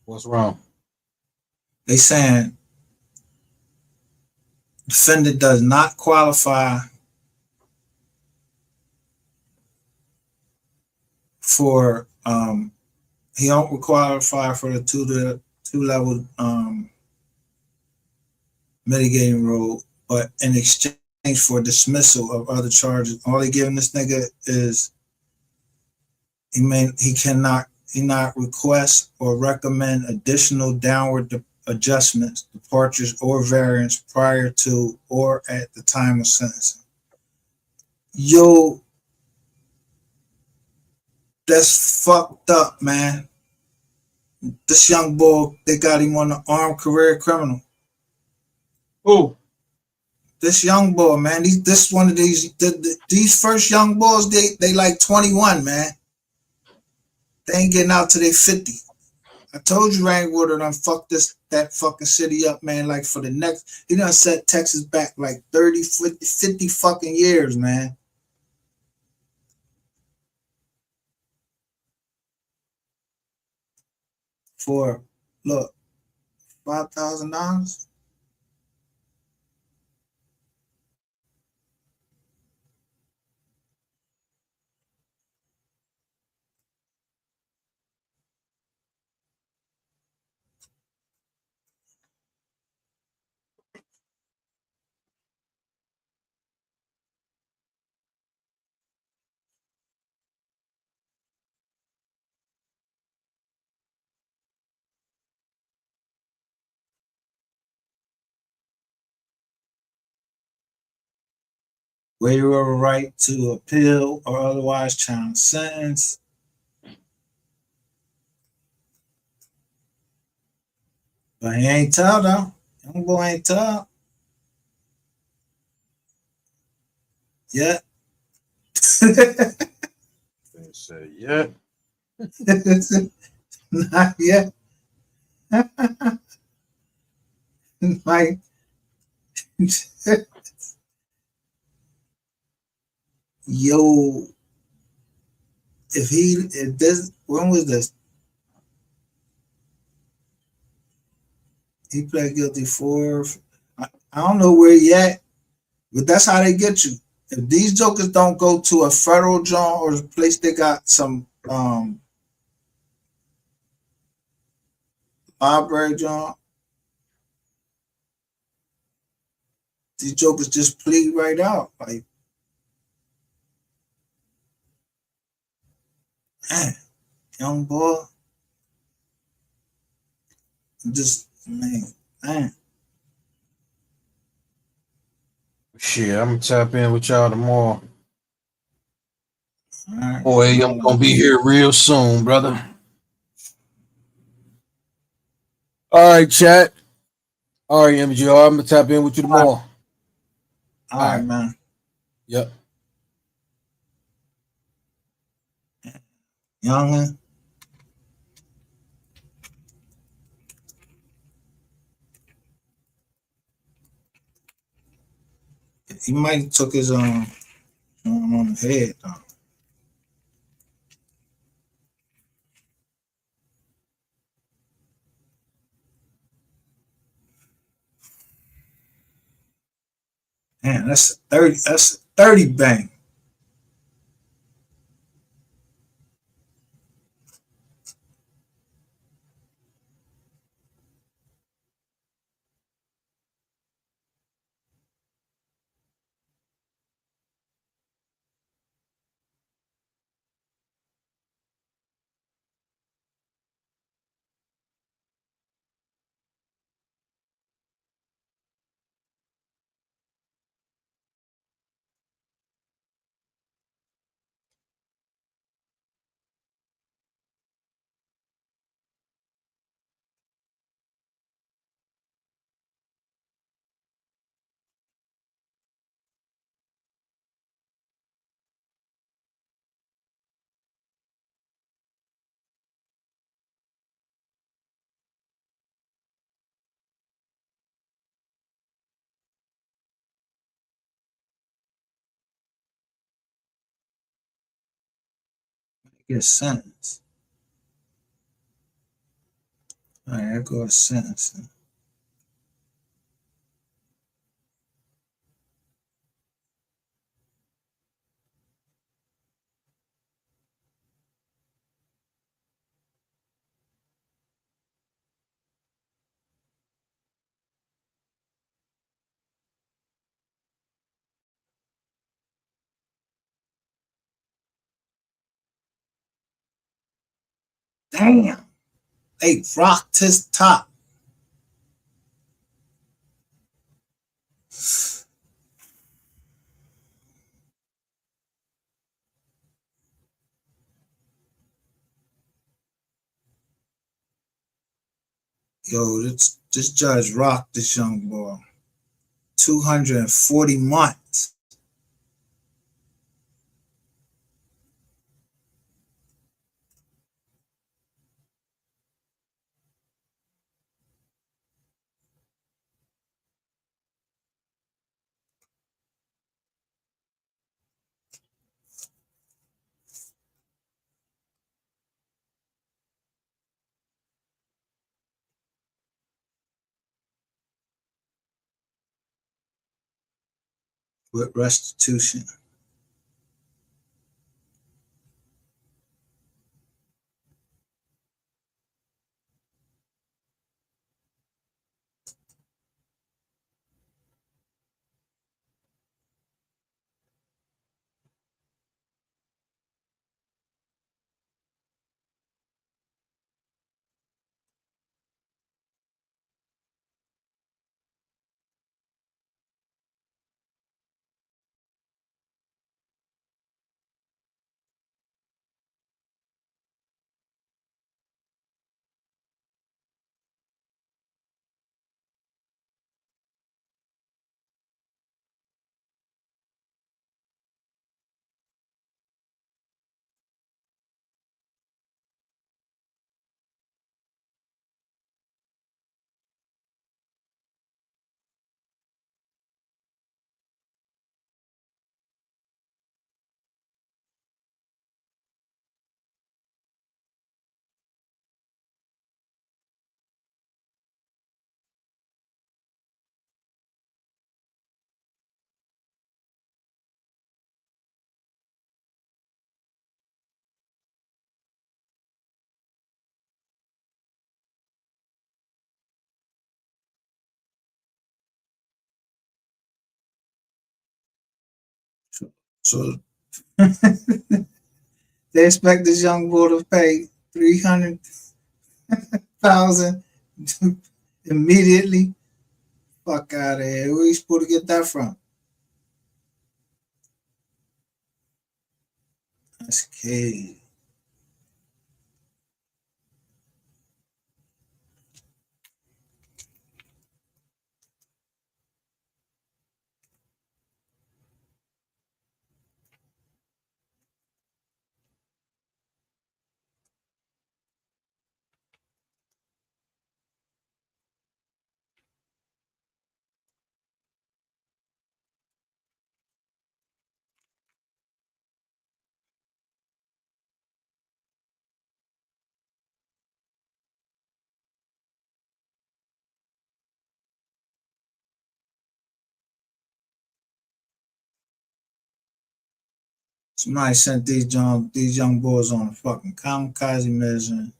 What's wrong? They saying defendant does not qualify for he don't qualify for the two level mitigating role, but in exchange for dismissal of other charges, all they giving this nigga is he cannot request or recommend additional downward adjustments, departures, or variance prior to or at the time of sentencing. Yo, that's fucked up, man. This young boy, they got him on the armed career criminal. Who? This young boy, man. This one of these first young boys, they like 21, man. They ain't getting out till they 50. I told you Rainwater done fucked that fucking city up, man. Like for the next, he done set Texas back like 30, 50 fucking years, man. For, look, $5,000. Waiver of a right to appeal or otherwise challenge sentence. But he ain't tell though. Young boy ain't tell. Yeah. They say yeah. Not yet. Like yo, if this, when was this? He pled guilty for, I don't know where he at, but that's how they get you. If these jokers don't go to a federal joint or a place they got some library joint, these jokers just plead right out. Like, man, young boy, just man. Shit, I'm gonna tap in with y'all tomorrow. Right. Boy, I'm gonna be here real soon, brother. All right, chat. All right, MGR, I'm gonna tap in with you tomorrow. All right, man. Yep. Youngin. He might have took his on the head though. Man, that's a 30. That's a 30 bang. Get a sentence. All right, there goes a sentence. Damn. They rocked his top. Yo, this judge rocked this young boy. 240 months. With restitution. So they expect this young boy to pay 300,000 immediately. Fuck out of here. Where you supposed to get that from? That's crazy. Somebody sent these young boys on a fucking kamikaze mission.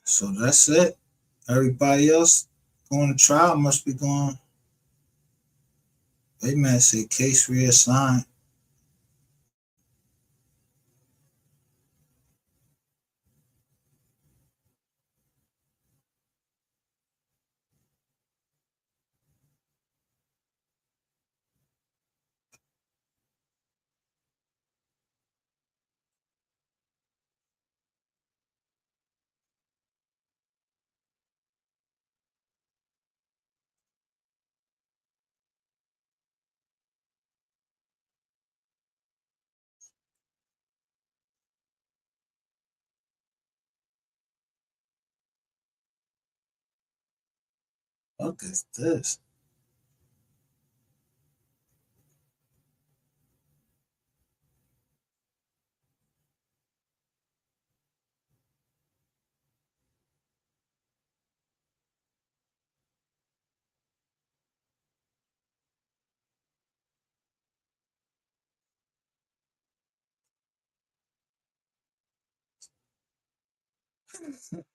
So that's it. Everybody else going to trial must be going. They man say case reassigned. What is this?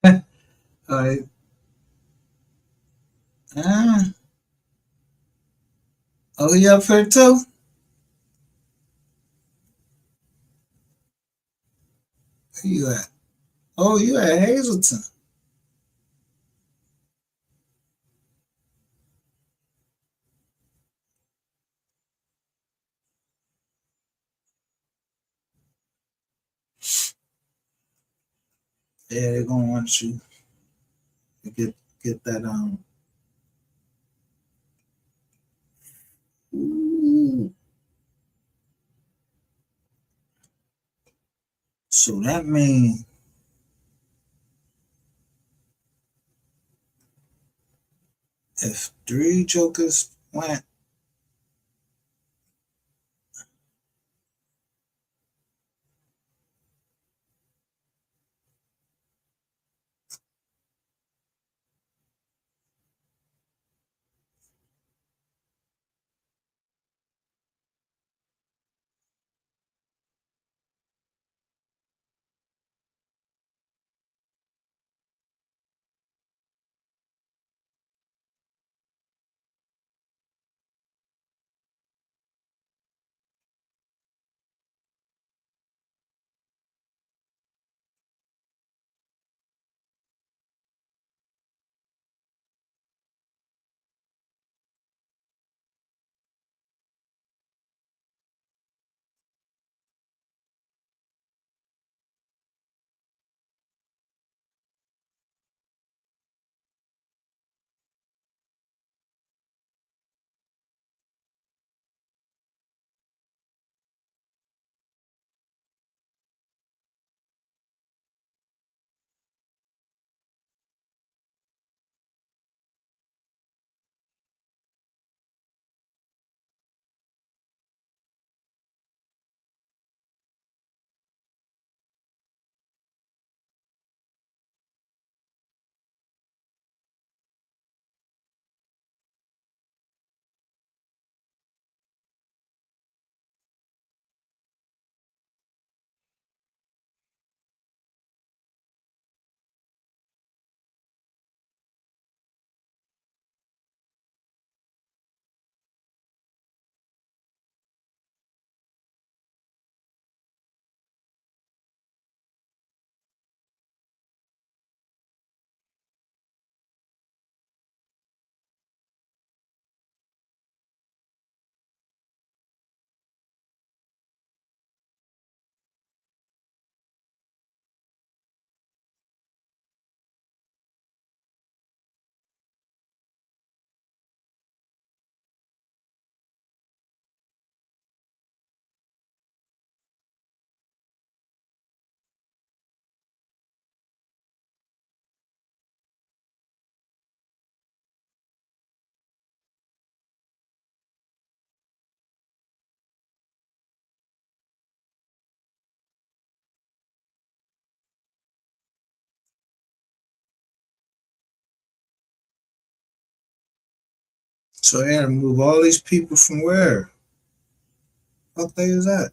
All right. Oh, you up here too? Where you at? Oh, you at Hazleton. Yeah, they're gonna want you to get that Ooh. So that means if 3 jokers went, So they had to move all these people from where? What day is that?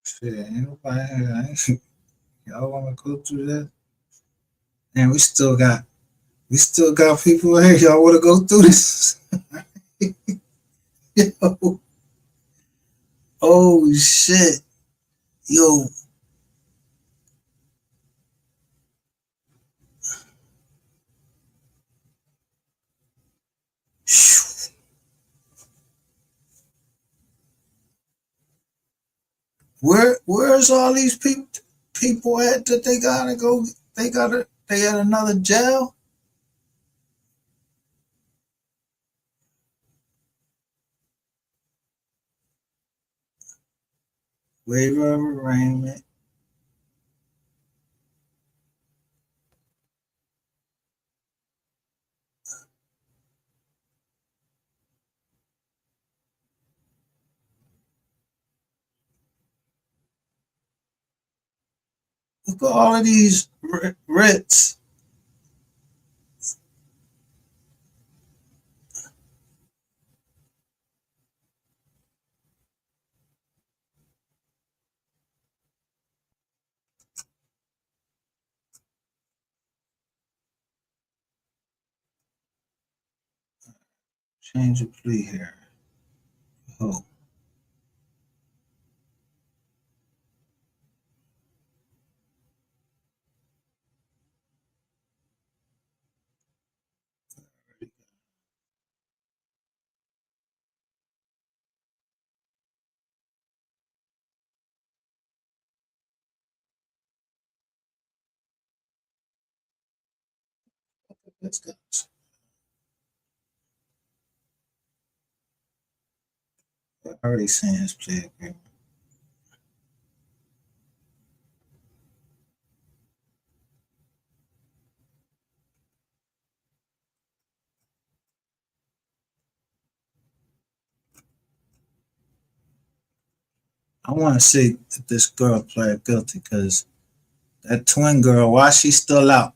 Shit, ain't nobody. Y'all want to go through that? And we still got people here. Y'all want to go through this? Yo. Oh shit. Yo. Where's all these people at that they gotta go? They at another jail? Waiver of arraignment. Look at all of these writs. Change of plea here. Oh. Let's go. I already seen his plea agreement. I want to see if this girl pled guilty because that twin girl, why she still out?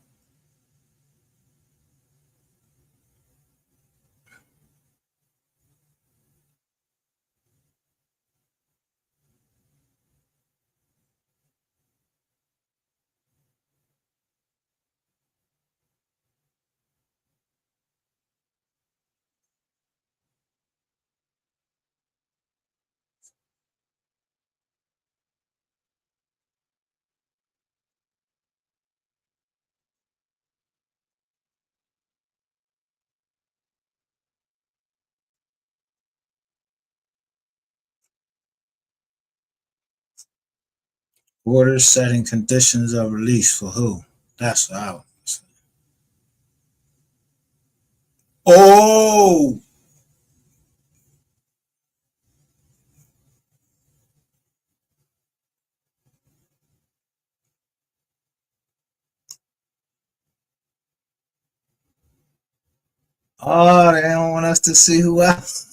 Orders setting conditions of release for who? That's what I was saying. Oh! Oh, they don't want us to see who else.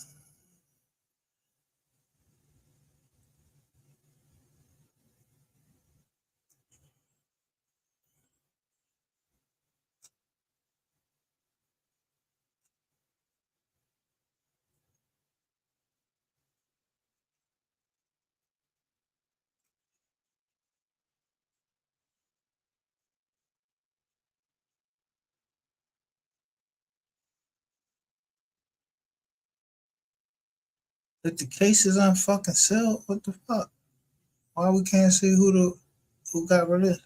If the case is unfucking sealed, what the fuck? Why we can't see who got released?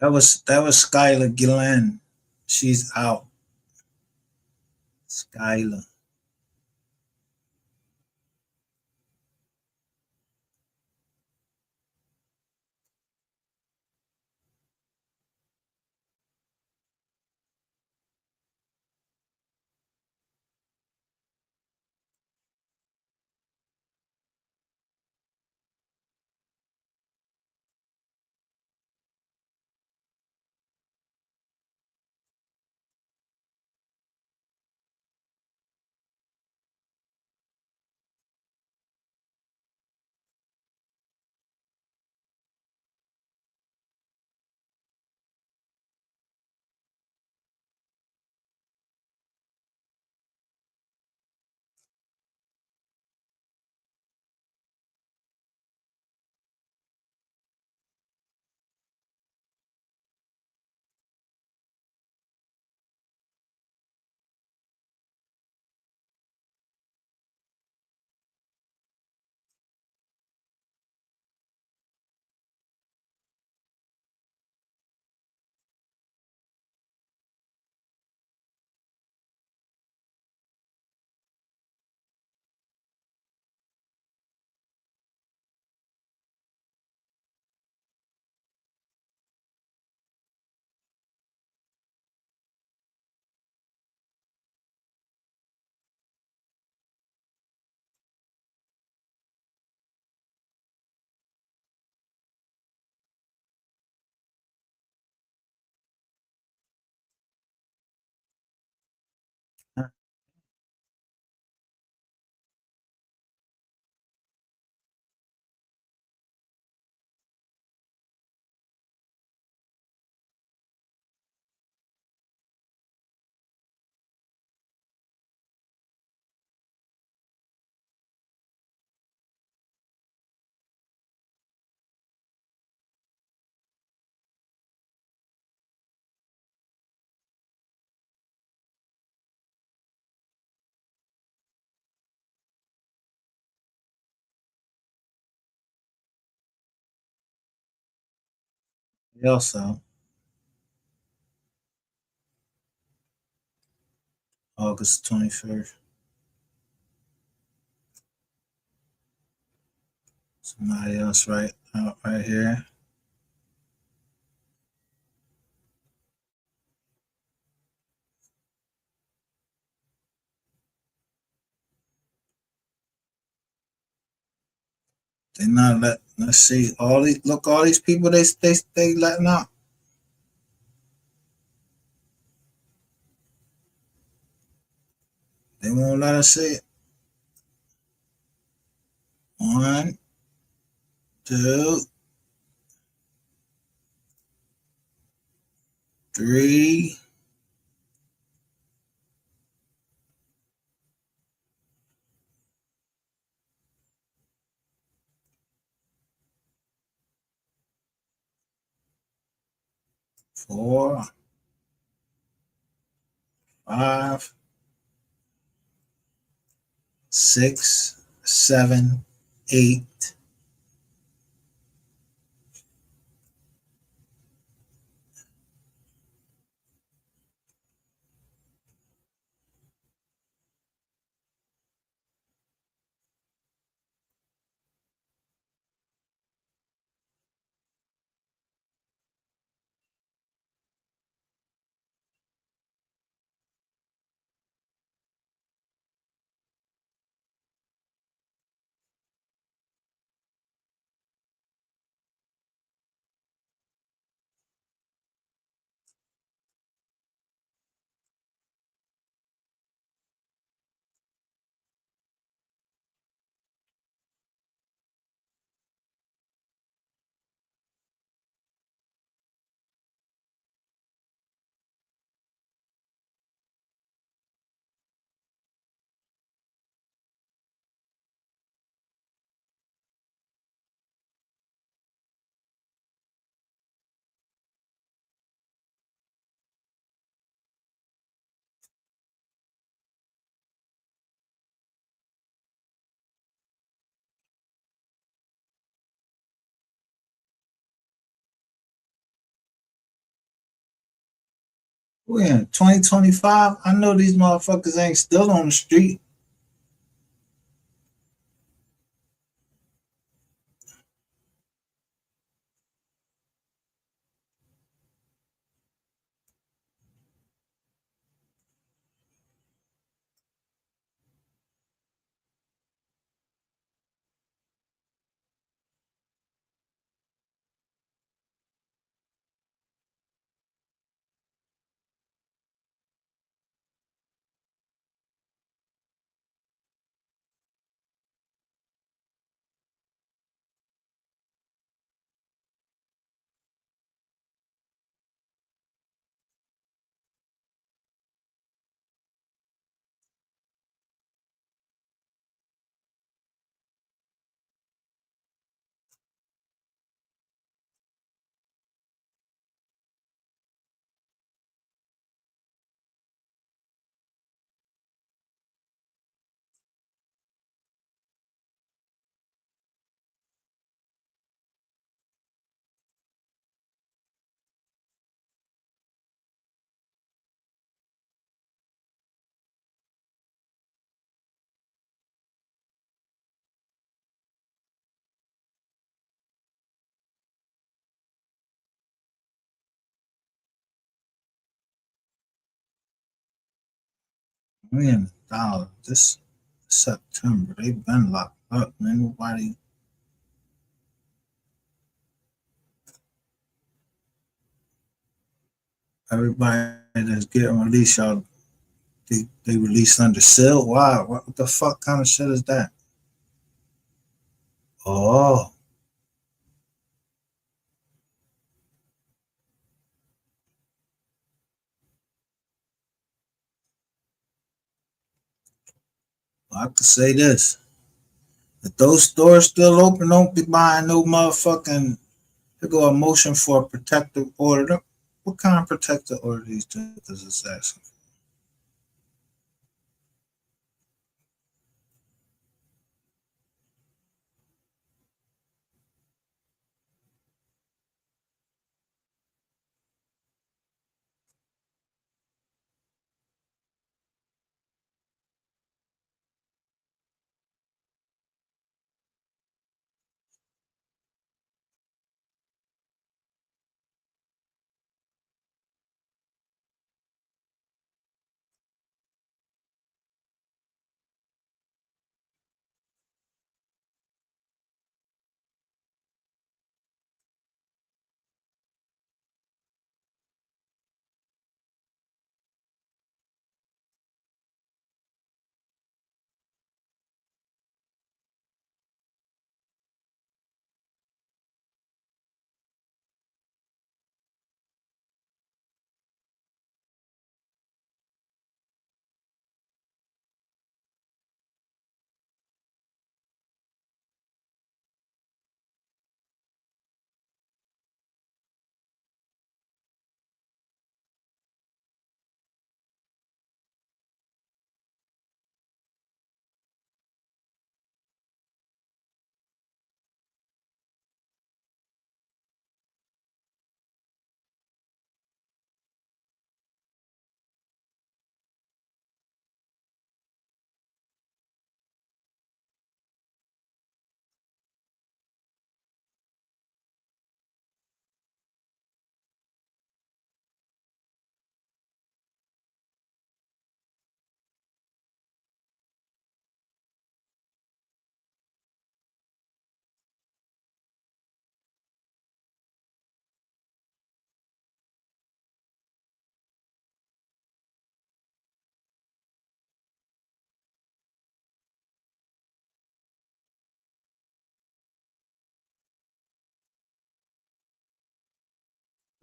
That was Skylar Gillen. She's out. Skylar. Also, August 21st. Somebody else right here. They not let's see all these people they letting out. They won't let us see it. 1, 2, 3, 4, 5, 6, 7, 8. We in 2025. I know these motherfuckers ain't still on the street. $1 million this September. They've been locked up, man. Nobody. Everybody that's getting released, y'all, they released under seal. Why? What the fuck kind of shit is that? Oh. I could say this. If those stores still open, don't be buying no motherfucking. They go a motion for a protective order. What kind of protective order these judges is asking for?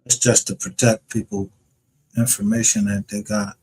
It's just to protect people information that they got.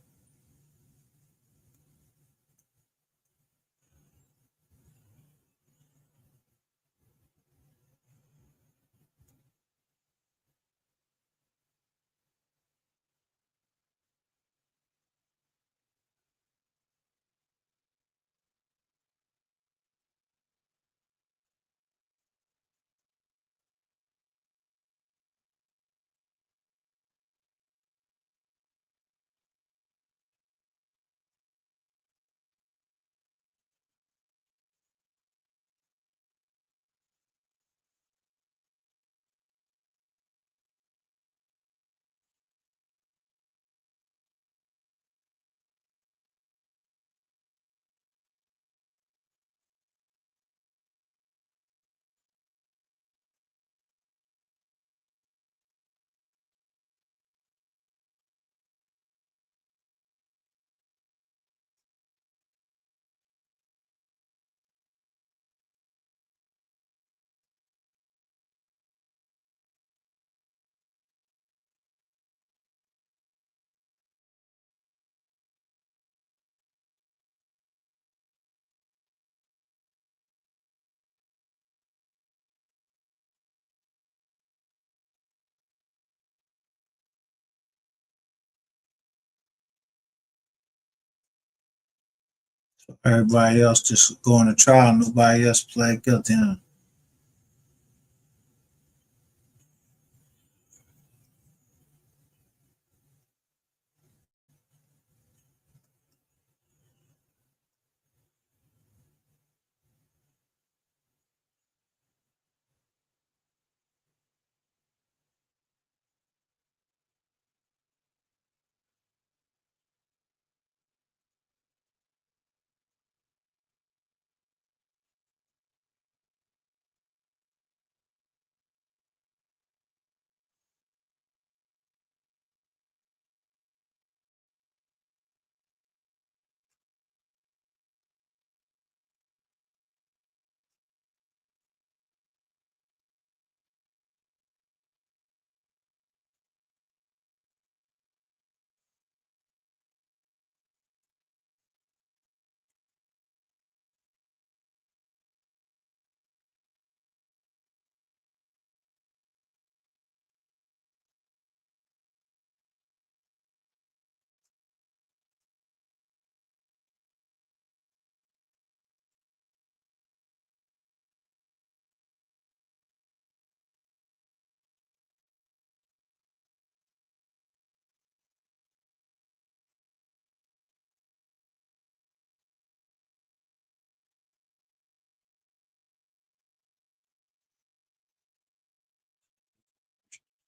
Everybody else just going to trial. Nobody else pled guilty. Huh?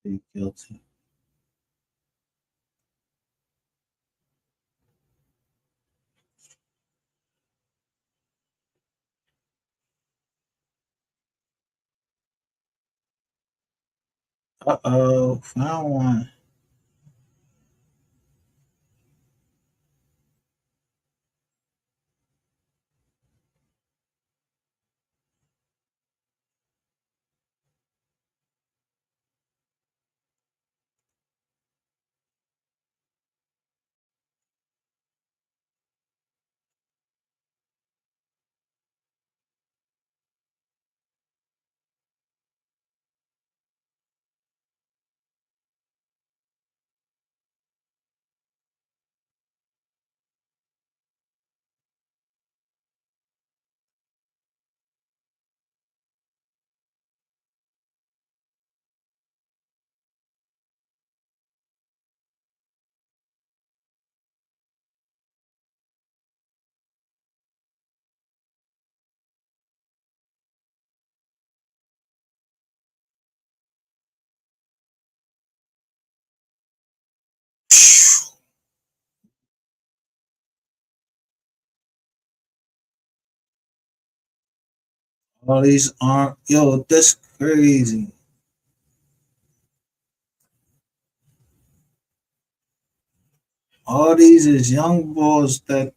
Plead guilty. Found one. All these aren't, yo, that's crazy. All these is young boys that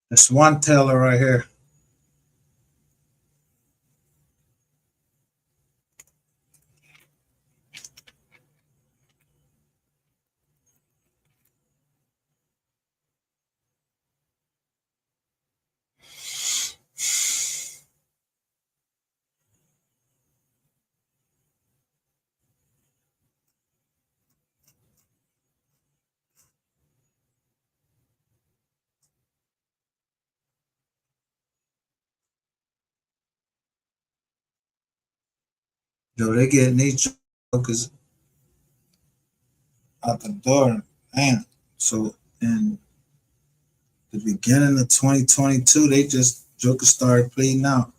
That's one teller right here. Yo, they getting these jokers out the door. Man. So in the beginning of 2022, they just jokers started pleading out.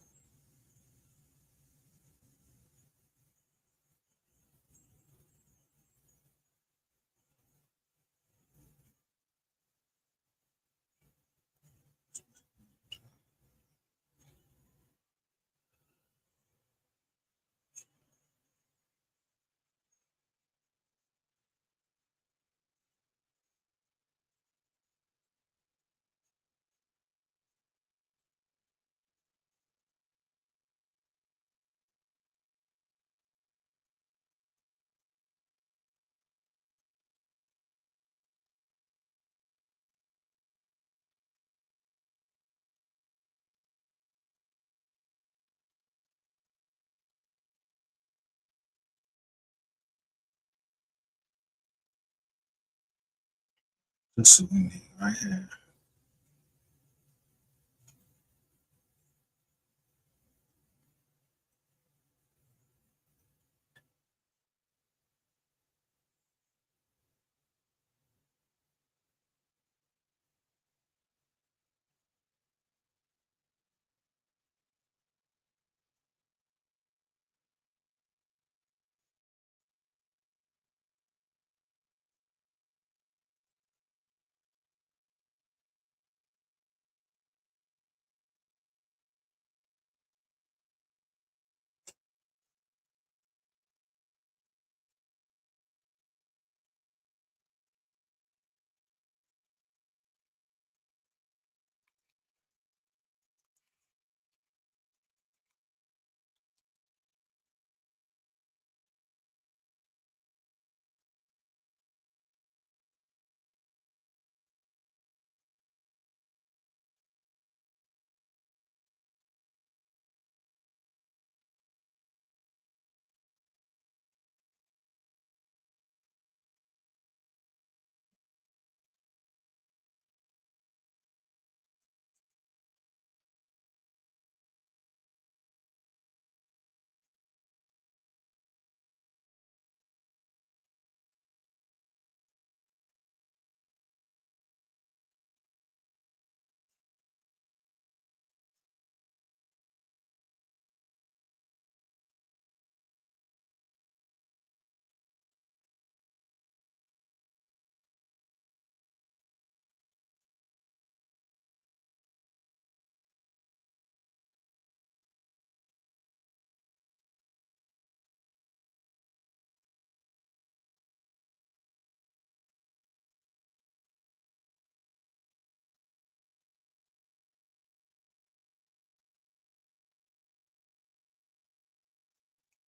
This is what we need right here.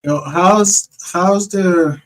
Yo, how's the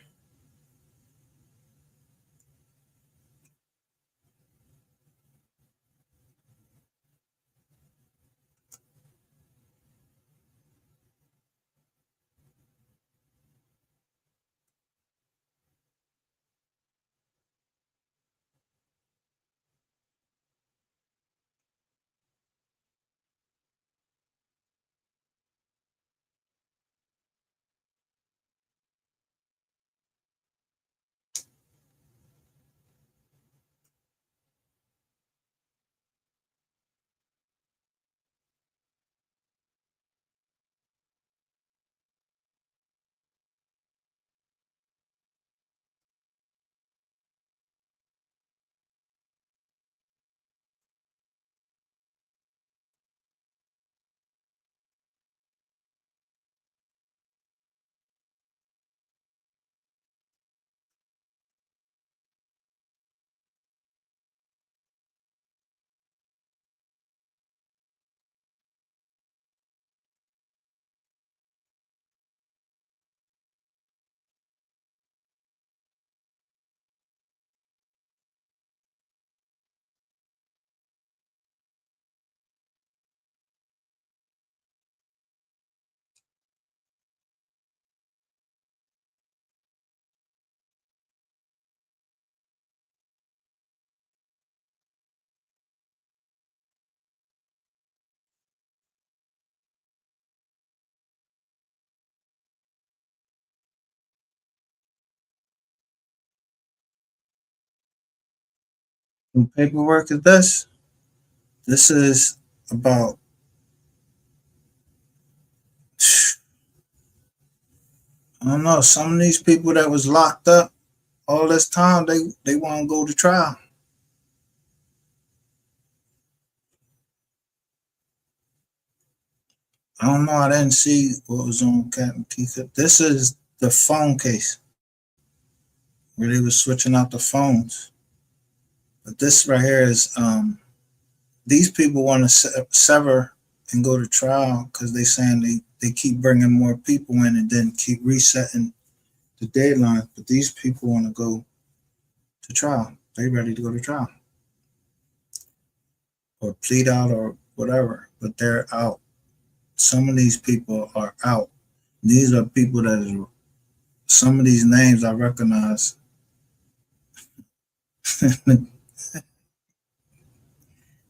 paperwork is this? This is about I don't know, some of these people that was locked up all this time, they want to go to trial. I don't know. I didn't see what was on Captain Teacup. This is the phone case where they was switching out the phones. But this right here is these people want to sever and go to trial because they saying they keep bringing more people in and then keep resetting the deadline. But these people want to go to trial. They ready to go to trial or plead out or whatever. But they're out. Some of these people are out. These are people that is, some of these names I recognize.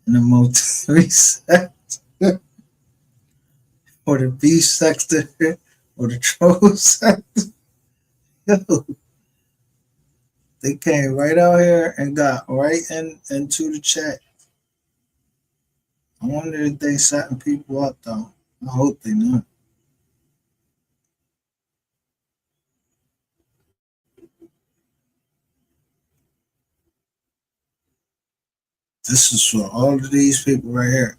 in the MO3 sector, or the B sector, or the troll sector. Yo, they came right out here and got right into the chat. I wonder if they setting people up though. I hope they not. This is for all of these people right here.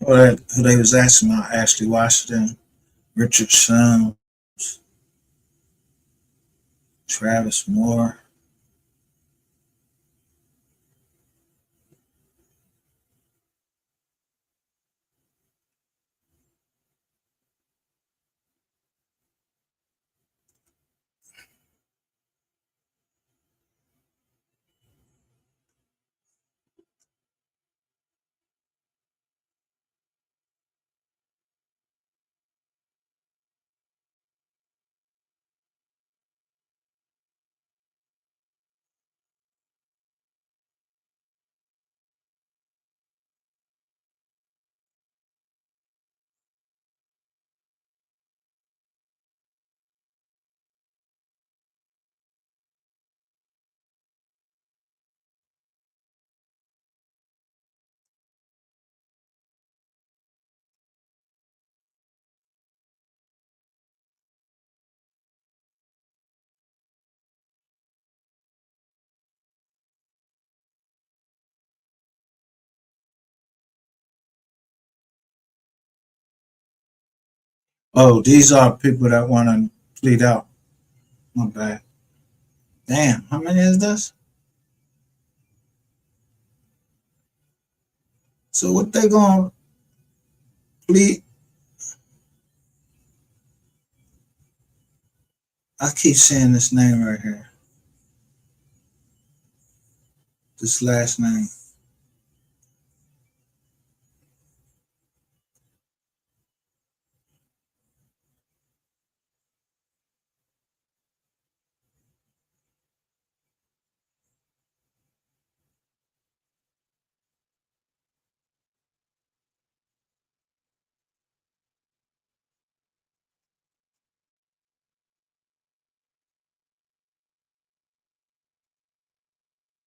Who they was asking about: Ashley Washington, Richard Sims, Travis Moore. Oh, these are people that want to plead out. My bad. Damn, how many is this? So what they gonna plead? I keep saying this name right here. This last name.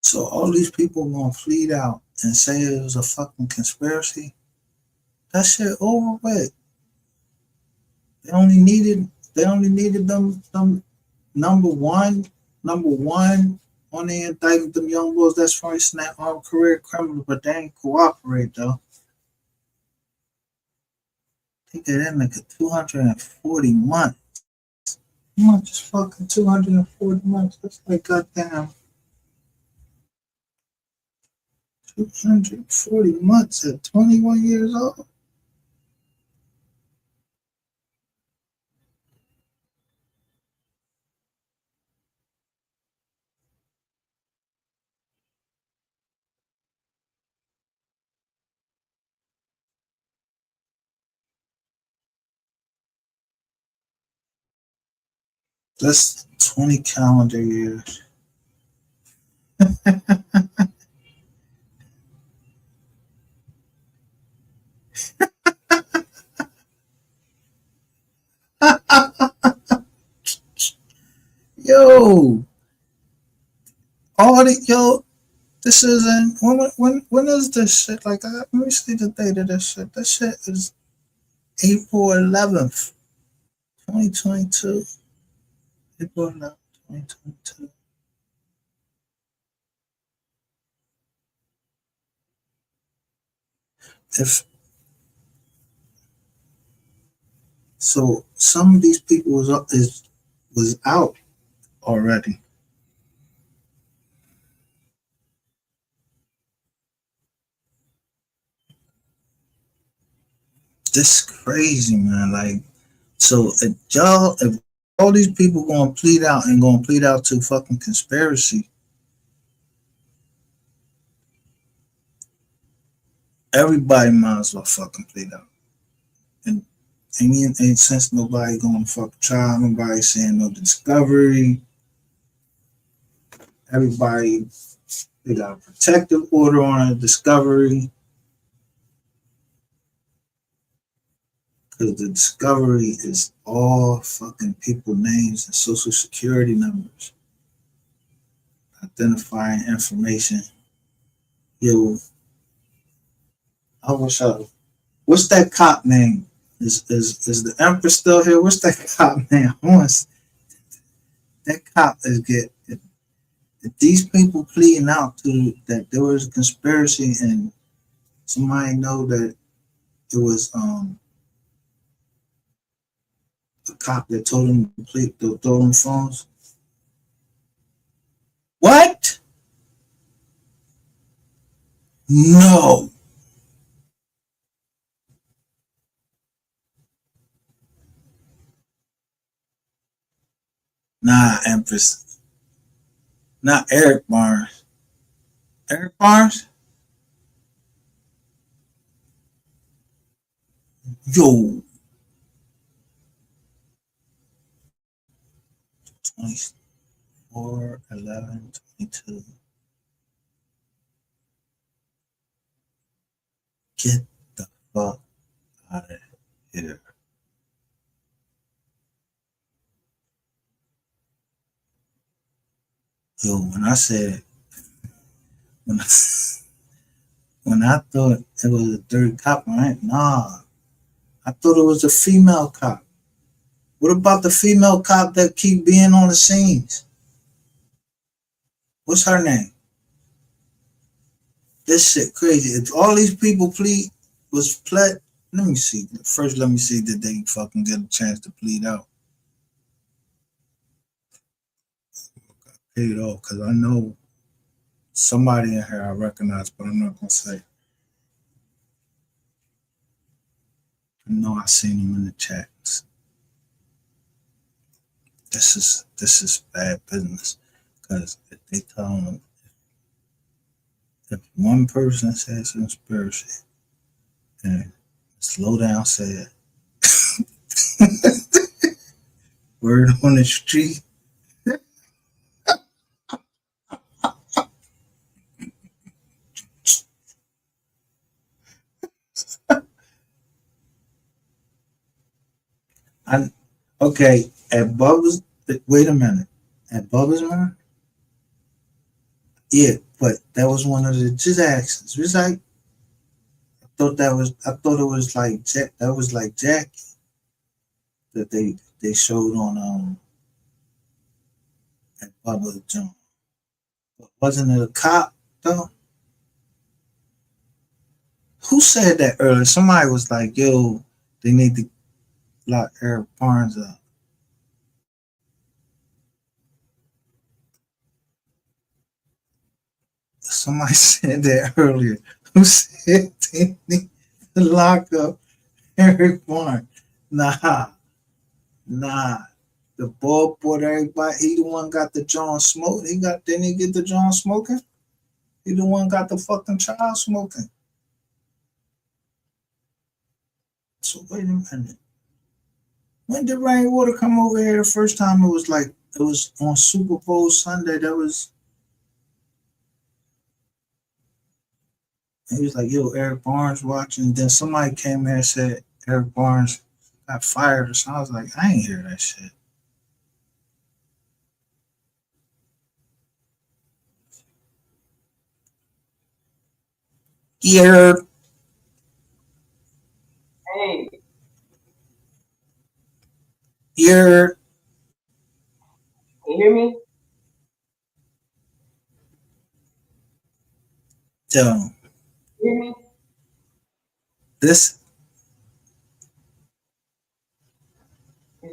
So all these people gonna plead out and say it was a fucking conspiracy. That shit over with. They only needed them number one on the indictment, them young boys that's for snap armed career criminals, but they ain't cooperate though. They get in like 240 months. How much is fucking 240 months? That's like goddamn 240 months at 21 years old. That's 20 calendar years. Yo, all the yo, this isn't when is this shit? Like, let me see the date of this shit. This shit is April 11th, 2022. April 11th, 2022. If so, some of these people was out already. This crazy, man. Like, so if all these people gonna plead out to fucking conspiracy, everybody might as well fucking plead out. And ain't sense nobody going to fuck trial, nobody saying no discovery. Everybody, they got a protective order on a discovery. Because the discovery is all fucking people names and social security numbers. Identifying information. Yo, I wish I. What's that cop name? Is the Empress still here? What's that cop name? That cop is get. If these people pleading out to that there was a conspiracy and somebody know that it was a cop that told them to throw them phones. What? No. Nah, Empress. Not Eric Barnes. Eric Barnes? Yo. 24, 11, 22. Get the fuck out of here. Yo, when I said, when I thought it was a third cop, right? Nah, I thought it was a female cop. What about the female cop that keep being on the scenes? What's her name? This shit crazy. If all these people pled, let me see. First, let me see that they fucking get a chance to plead out. Paid off, because I know somebody in here I recognize, but I'm not gonna say. I know I seen them in the chats. This is bad business, because if they tell them, if one person says conspiracy and Slow Down said word on the street, okay, at Bubba's, wait a minute, at Bubba's man, yeah, but that was one of the just actions. It was like, I thought it was like Jack, that was like Jackie that they showed on at Bubba's John. Wasn't it a cop though? Who said that earlier? Somebody was like, yo, they need to lock Eric Barnes up. Somebody said that earlier. Who said they need to lock up Eric Barnes? Nah. The ball bought everybody. He the one got the John smoke. Didn't he get the John smoking? He the one got the fucking child smoking. So wait a minute. When did Rainwater come over here the first time? It was on Super Bowl Sunday. He was like, yo, Eric Barnes watching. And then somebody came here and said Eric Barnes got fired or something. I was like, I ain't hear that shit. Yeah. Hey. Yeah. Can you hear me? So, Hear me? this.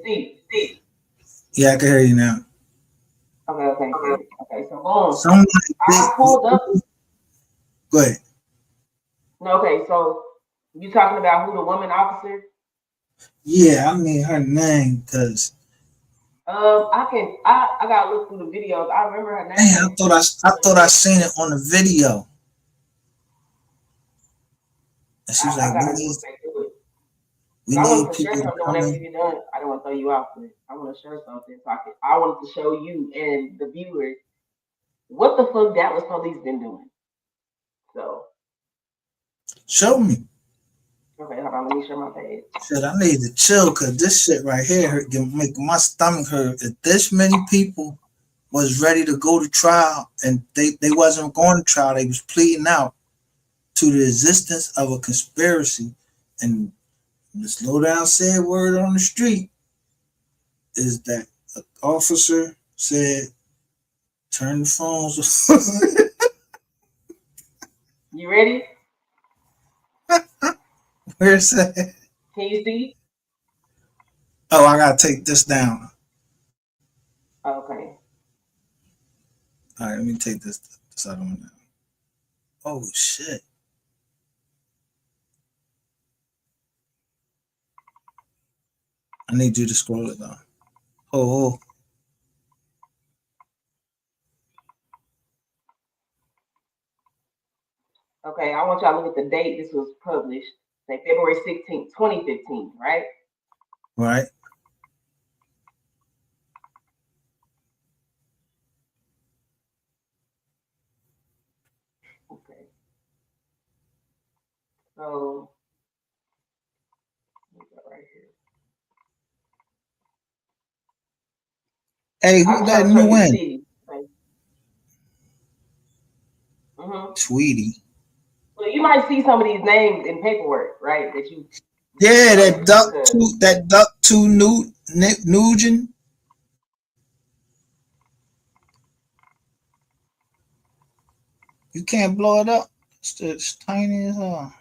Steve. Yeah, I can hear you now. Okay, so boom. Somebody I pulled up. Go ahead. No, okay, so you talking about who the woman officer? Yeah, I mean her name, cause I gotta look through the videos. I remember her name. Man, I thought I seen it on the video. And she was like, gotta go back to it. we I need wanted to share people to something come whenever in. you get done. I don't want to throw you off, but I want to share something. I wanted to show you and the viewers what the fuck Dallas police been doing. So show me. Okay, hold on. Let me share my page. Shit, I need to chill because this shit right here hurt, make my stomach hurt. If this many people was ready to go to trial and they wasn't going to trial, they was pleading out to the existence of a conspiracy. And Ms. Lowdown said word on the street is that an officer said, turn the phones off. You ready? Where's that? Can you see? Oh, I gotta take this down. Okay. All right, let me take this other one down. Oh shit. I need you to scroll it down. Oh. Okay, I want y'all to look at the date this was published. Say February 16th, 2015, right? Right. Okay. So right here. Hey, who that new in? Tweety. Well, you might see some of these names in paperwork, right? That you. Yeah, that duck two Nugent. You can't blow it up. It's tiny as hell.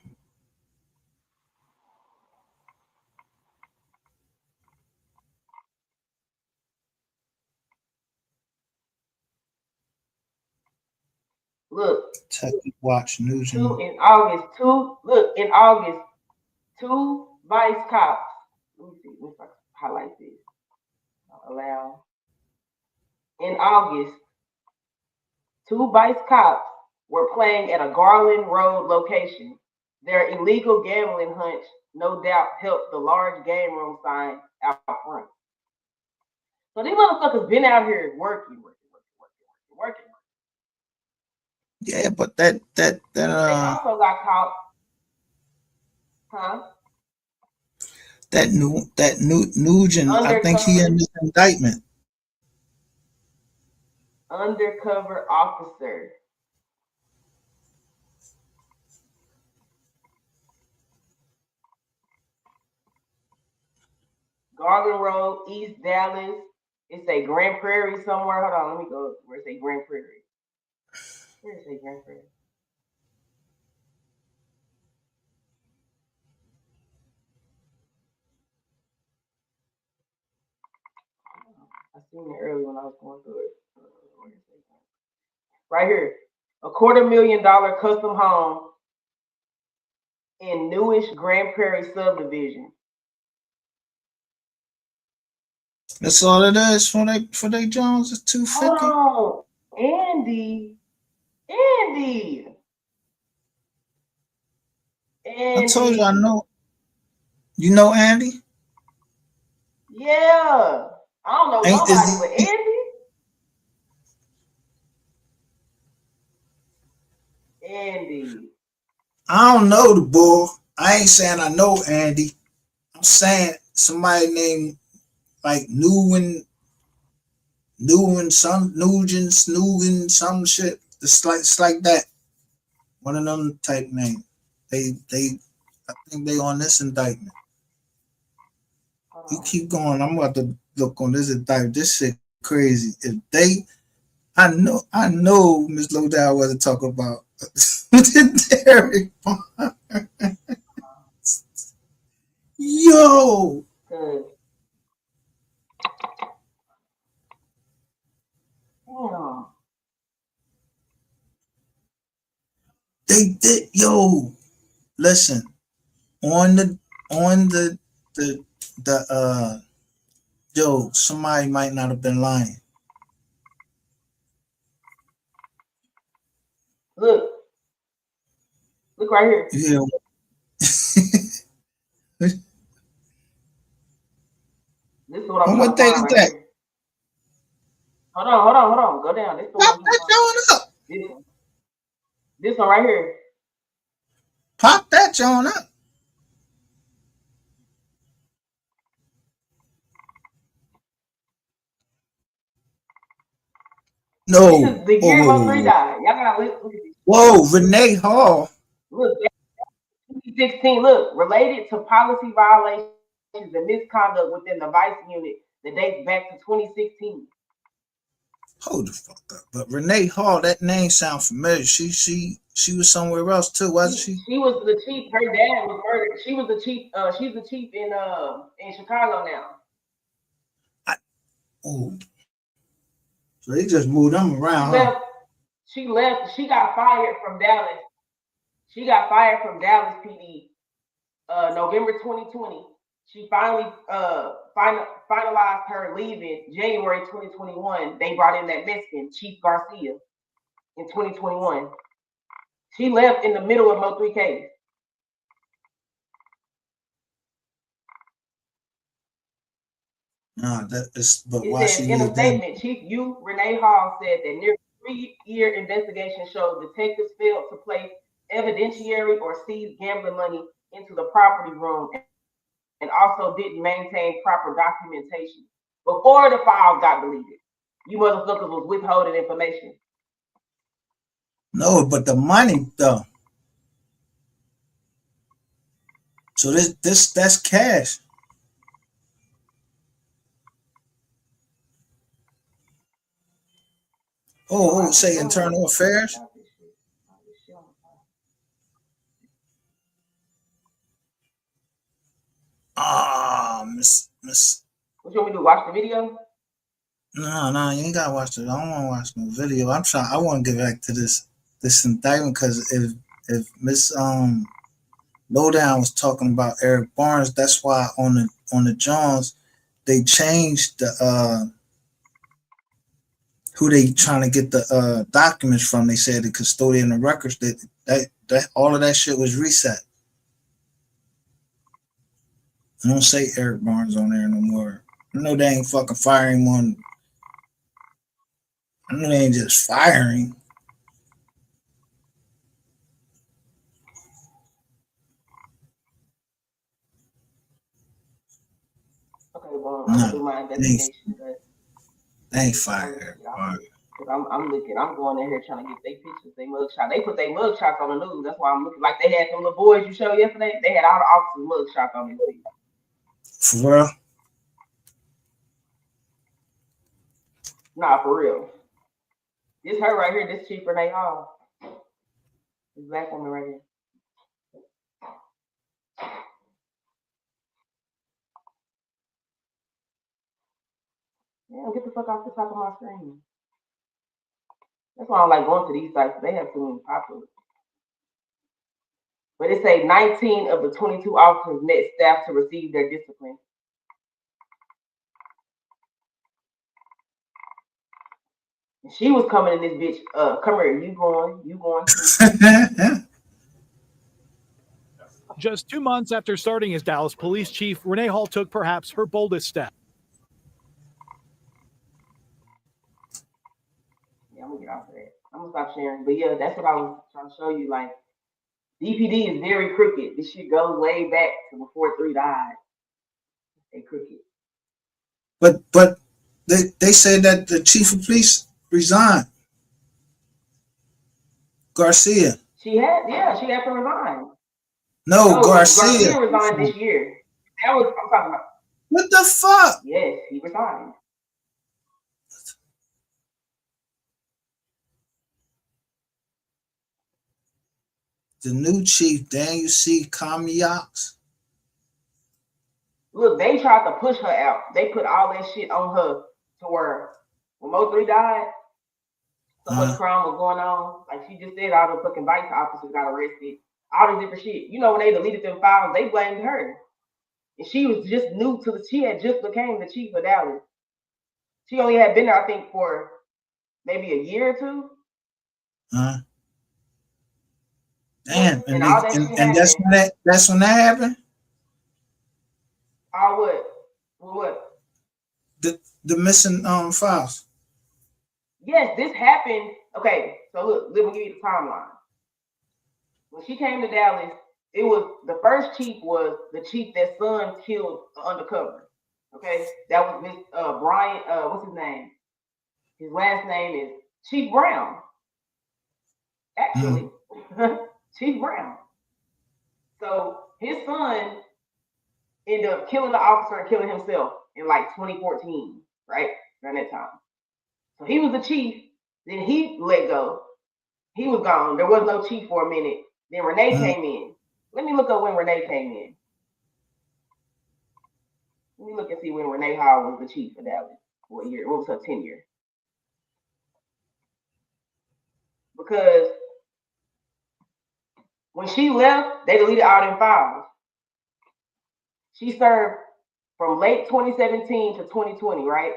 Look. Watch Nugent. In August, two vice cops. Let me see. Let me highlight this. Allow. In August, two vice cops were playing at a Garland Road location. Their illegal gambling hunch no doubt helped the large game room sign out front. So these motherfuckers been out here working. Yeah, but that They also got caught. Huh? That Nugent, I think he in this indictment. Undercover officer. Garland Road, East Dallas. It's a Grand Prairie somewhere. Hold on, let me go. Where's a Grand Prairie? Where's a Grand Prairie? I seen it earlier when I was going through it. Right here. A $250,000 custom home in newish Grand Prairie subdivision. That's all it is for they Jones. It's $250. Oh, Andy. I told you I know. You know Andy? Yeah. I don't know nobody but Andy. Andy. I don't know the boy. I ain't saying I know Andy. I'm saying somebody named like Nugent, some shit. It's like that. One of them type names. I think they on this indictment. You keep going. I'm about to look on this indictment. This shit crazy. I know Miss Lowdown wasn't talking about Derek Barnes. Yo. Damn. They did, yo. Listen, on the yo, somebody might not have been lying. Look right here. Yeah. This is what I'm what trying day to is find that? right here. Hold on. Go down. This is what I'm trying to find. This one. This one right here. Pop that joint up. No. This is the year Mo3 died. Y'all gotta look at this. Whoa, Renee Hall. Look, 2016. Look, related to policy violations and misconduct within the vice unit that dates back to 2016. Hold the fuck up. But Renee Hall, that name sounds familiar. She was somewhere else too, wasn't she? She was the chief. Her dad was murdered. She was the chief. She's the chief in Chicago now. Oh, so they just moved them around, huh? She left. She got fired from Dallas. She got fired from Dallas PD. November 2020. She finally finalized her leaving January 2021. They brought in that Mexican, Chief Garcia, in 2021. She left in the middle of Mo3 case. No, that is, but It why says, she in a leave them? statement, Chief U. Renee Hall said that nearly 3-year investigation showed detectives failed to place evidentiary or seize gambling money into the property room and also didn't maintain proper documentation. Before the files got deleted, you motherfuckers was withholding information. No, but the money though. So that's cash. Oh, say internal affairs. Miss. What you want me to do? Watch the video? No, you ain't gotta watch it. I don't want to watch no video. I want to get back to this indictment because if Miss Lowdown was talking about Eric Barnes, that's why on the Jones they changed the who they trying to get the documents from. They said the custodian of records that all of that shit was reset. I don't say Eric Barnes on there no more. I know they ain't fucking firing one. I know they ain't just firing. Okay, well, I'm gonna do my investigation. They ain't firing Eric Barnes. I'm looking. I'm going in here trying to get their pictures, their mugshots. They put their mugshots on the news. That's why I'm looking. Like they had some little boys you showed yesterday. They had all the officers' mugshots on the news. For real? Nah, for real. This her right here. This Chief Renee Hall. This black woman right here. Yeah, get the fuck off the top of my screen. That's why I don't like going to these sites. They have too many popular. But it say 19 of the 22 officers met staff to receive their discipline. And she was coming in this bitch. Come here, you going too. Just 2 months after starting as Dallas police chief, Renee Hall took perhaps her boldest step. Yeah, I'm gonna get off of that. I'm gonna stop sharing. But yeah, that's what I was trying to show you. Like, DPD is very crooked. This shit goes way back to before 3 died. They crooked. But they said that the chief of police resigned. Garcia. She had to resign. No, Garcia resigned this year. That was I'm talking about. What the fuck? Yes, he resigned. The new chief, Daniel C. Kamiox. Look, they tried to push her out. They put all that shit on her to where when Mo3 died, so much crime was going on. Like she just said, all the fucking vice officers got arrested. All this different shit. You know, when they deleted them files, they blamed her. And she was just new to she had just became the chief of Dallas. She only had been there, I think, for maybe a year or two. Damn, and that's when that happened? What? What? The missing files. Yes, this happened. Okay, so look, let me give you the timeline. When she came to Dallas, it was the first chief was the chief that son killed undercover. Okay, that was Miss Brian. What's his name? His last name is Chief Brown. Actually, Chief Brown. So his son ended up killing the officer and killing himself in like 2014, right? Around that time. So he was the chief. Then he let go. He was gone. There was no chief for a minute. Then Renee came in. Let me look up when Renee came in. Let me look and see when Renee Howard was the chief of Dallas. What year? What was her tenure? Because when she left, they deleted all them files. She served from late 2017 to 2020, right?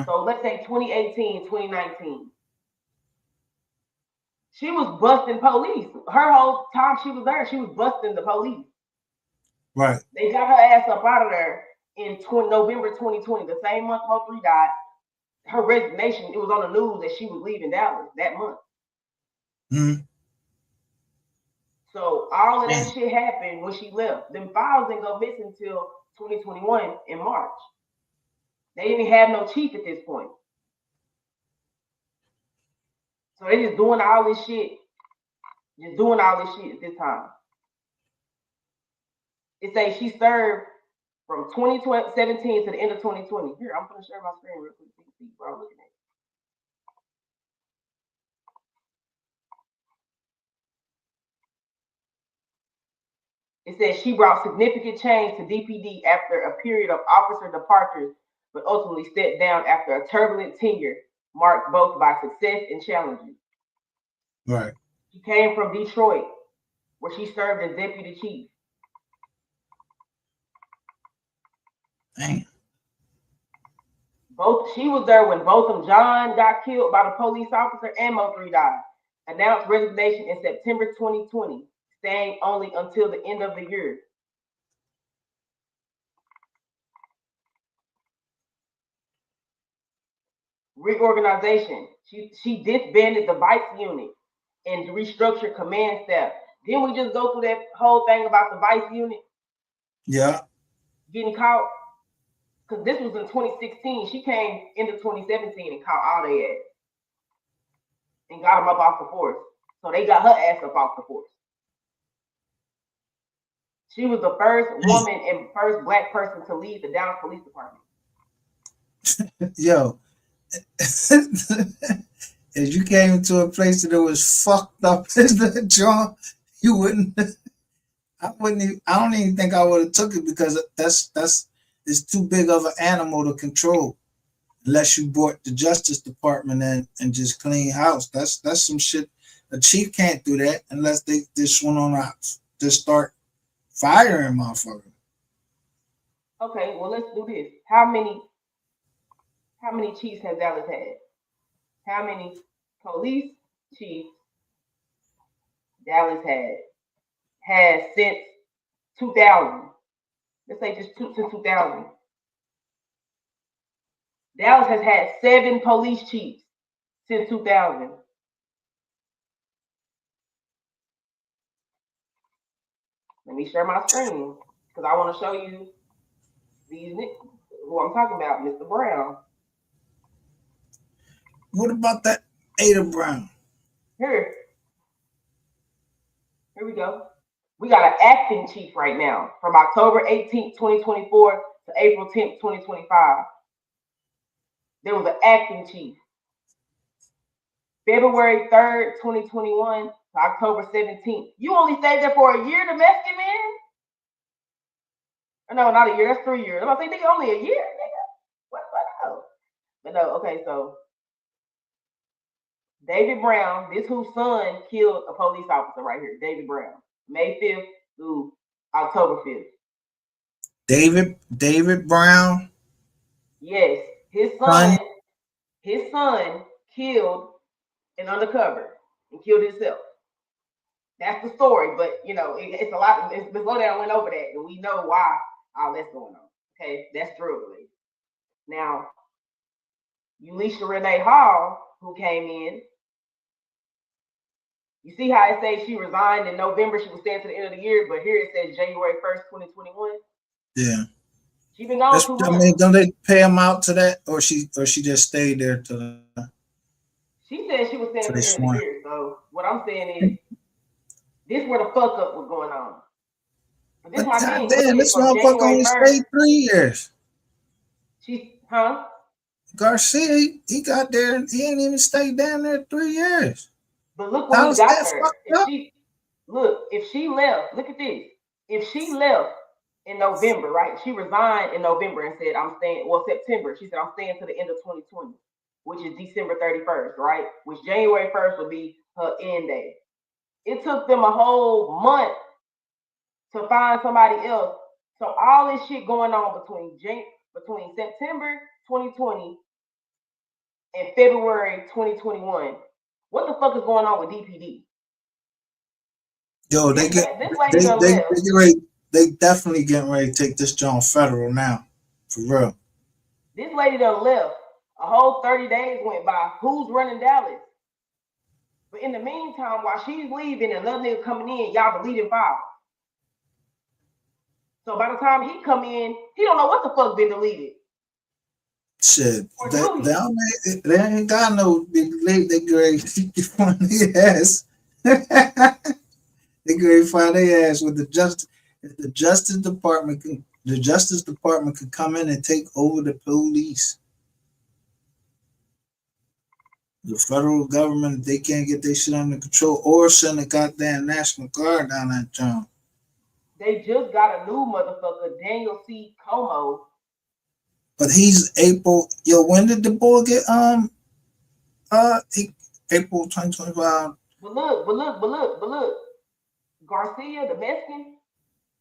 So let's say 2018, 2019. She was busting police. Her whole time she was there, she was busting the police. Right. They got her ass up out of there in November 2020, the same month MO3 died. Her resignation, it was on the news that she was leaving Dallas that month. So all of that shit happened when she left. Them files didn't go missing until 2021 in March. They didn't have no chief at this point. So they just doing all this shit. Just doing all this shit at this time. It says she served from 2017 to the end of 2020. Here, I'm gonna share my screen real quick so you can see what I'm looking at. It says she brought significant change to DPD after a period of officer departures, but ultimately stepped down after a turbulent tenure marked both by success and challenges. Right. She came from Detroit, where she served as deputy chief. Dang. She was there when both of them, John got killed by the police officer and MO3 died. Announced resignation in September 2020, staying only until the end of the year. Reorganization. She disbanded the vice unit and restructured command staff. Didn't we just go through that whole thing about the vice unit? Yeah. Getting caught? Because this was in 2016. She came into 2017 and caught all their ass. And got them up off the force. So they got her ass up off the force. She was the first woman and first black person to lead the Dallas Police Department. Yo. If you came into a place that was fucked up as the John, you wouldn't. I don't even think I would have took it because it's too big of an animal to control. Unless you brought the Justice Department in and just clean house. That's some shit. A chief can't do that unless they just went on just start firing motherfuckers. Okay, well let's do this. How many chiefs has Dallas had? How many police chiefs Dallas has since 2000? Let's say just since 2000. Dallas has had 7 police chiefs since 2000. Let me share my screen because I want to show you these who I'm talking about, Mr. Brown. What about that Ada Brown? Here we go. We got an acting chief right now from October 18th, 2024 to April 10th, 2025. There was an acting chief. February 3rd, 2021 to October 17th. You only stayed there for a year, domestic man? No, not a year. That's 3 years. I'm about to say, nigga, only a year, nigga. What the hell? But no, okay, so David Brown, this whose son killed a police officer right here, David Brown, May 5th through October 5th. David Brown? Yes, his son killed an undercover and killed himself. That's the story, but you know, it's a lot. Slow down went over that, and we know why All that's going on. Okay, that's drug related. Now, Ulisha Renee Hall, who came in, you see how it says she resigned in November, she was staying to the end of the year, but here it says January 1st, 2021. Yeah. She been gone 2 months. I mean, don't they pay him out to that, or she just stayed there to? She said she was staying to the end of the year. So what I'm saying is, this where the fuck up was going on. But this my thing. Damn, this motherfucker only stayed 3 years. Garcia, he got there and he ain't even stayed down there 3 years. But look when he got there. If she left, look at this. If she left in November, right? She resigned in November and said, I'm staying, well, September. She said, I'm staying to the end of 2020, which is December 31st, right? Which January 1st would be her end date. It took them a whole month to find somebody else. So all this shit going on between September 2020 and February 2021. What the fuck is going on with DPD? Yo, they definitely getting ready to take this joint federal now, for real. This lady done left. A whole 30 days went by. Who's running Dallas? But in the meantime, while she's leaving and another nigga coming in, y'all deleting files. So by the time he come in, he don't know what the fuck been deleted. Shit, they ain't got no big leg. They great find their ass. They great find their ass with the Justice Department could come in and take over the police. The federal government, they can't get their shit under control or send a goddamn National Guard down that joint. They just got a new motherfucker, Daniel C. Como. But he's April. Yo, when did the boy get April 2025? But look. Garcia, the Mexican,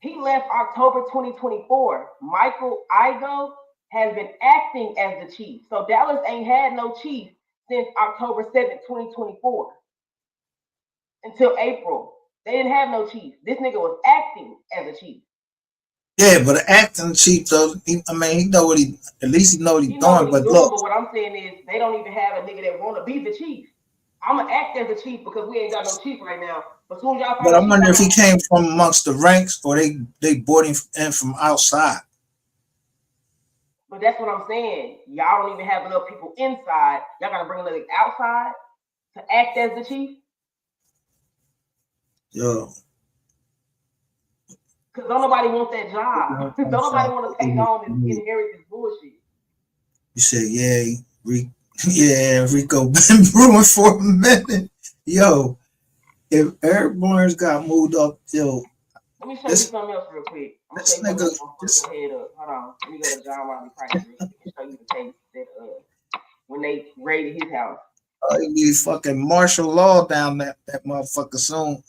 he left October 2024. Michael Igo has been acting as the chief. So Dallas ain't had no chief since October 7th, 2024. Until April. They didn't have no chief. This nigga was acting as a chief. Yeah, but the acting chief though, he know what he know what he's doing. But look, but what I'm saying is they don't even have a nigga that want to be the chief. I'm gonna act as a chief because we ain't got no chief right now. But soon y'all. But I wonder if he came from amongst the ranks or they brought him in from outside. But that's what I'm saying. Y'all don't even have enough people inside. Y'all gotta bring a nigga outside to act as the chief. Yo. Because don't nobody want that job. Don't nobody want to take on and inherit this bullshit. You said, Rico been brewing for a minute. Yo, if Eric Barnes got moved up, yo. Let me show you something else real quick. I'm gonna show you something your head up. Hold on. Let me go to John Wiley Price and show you the case that when they raided his house. Oh, he need fucking martial law down that motherfucker soon.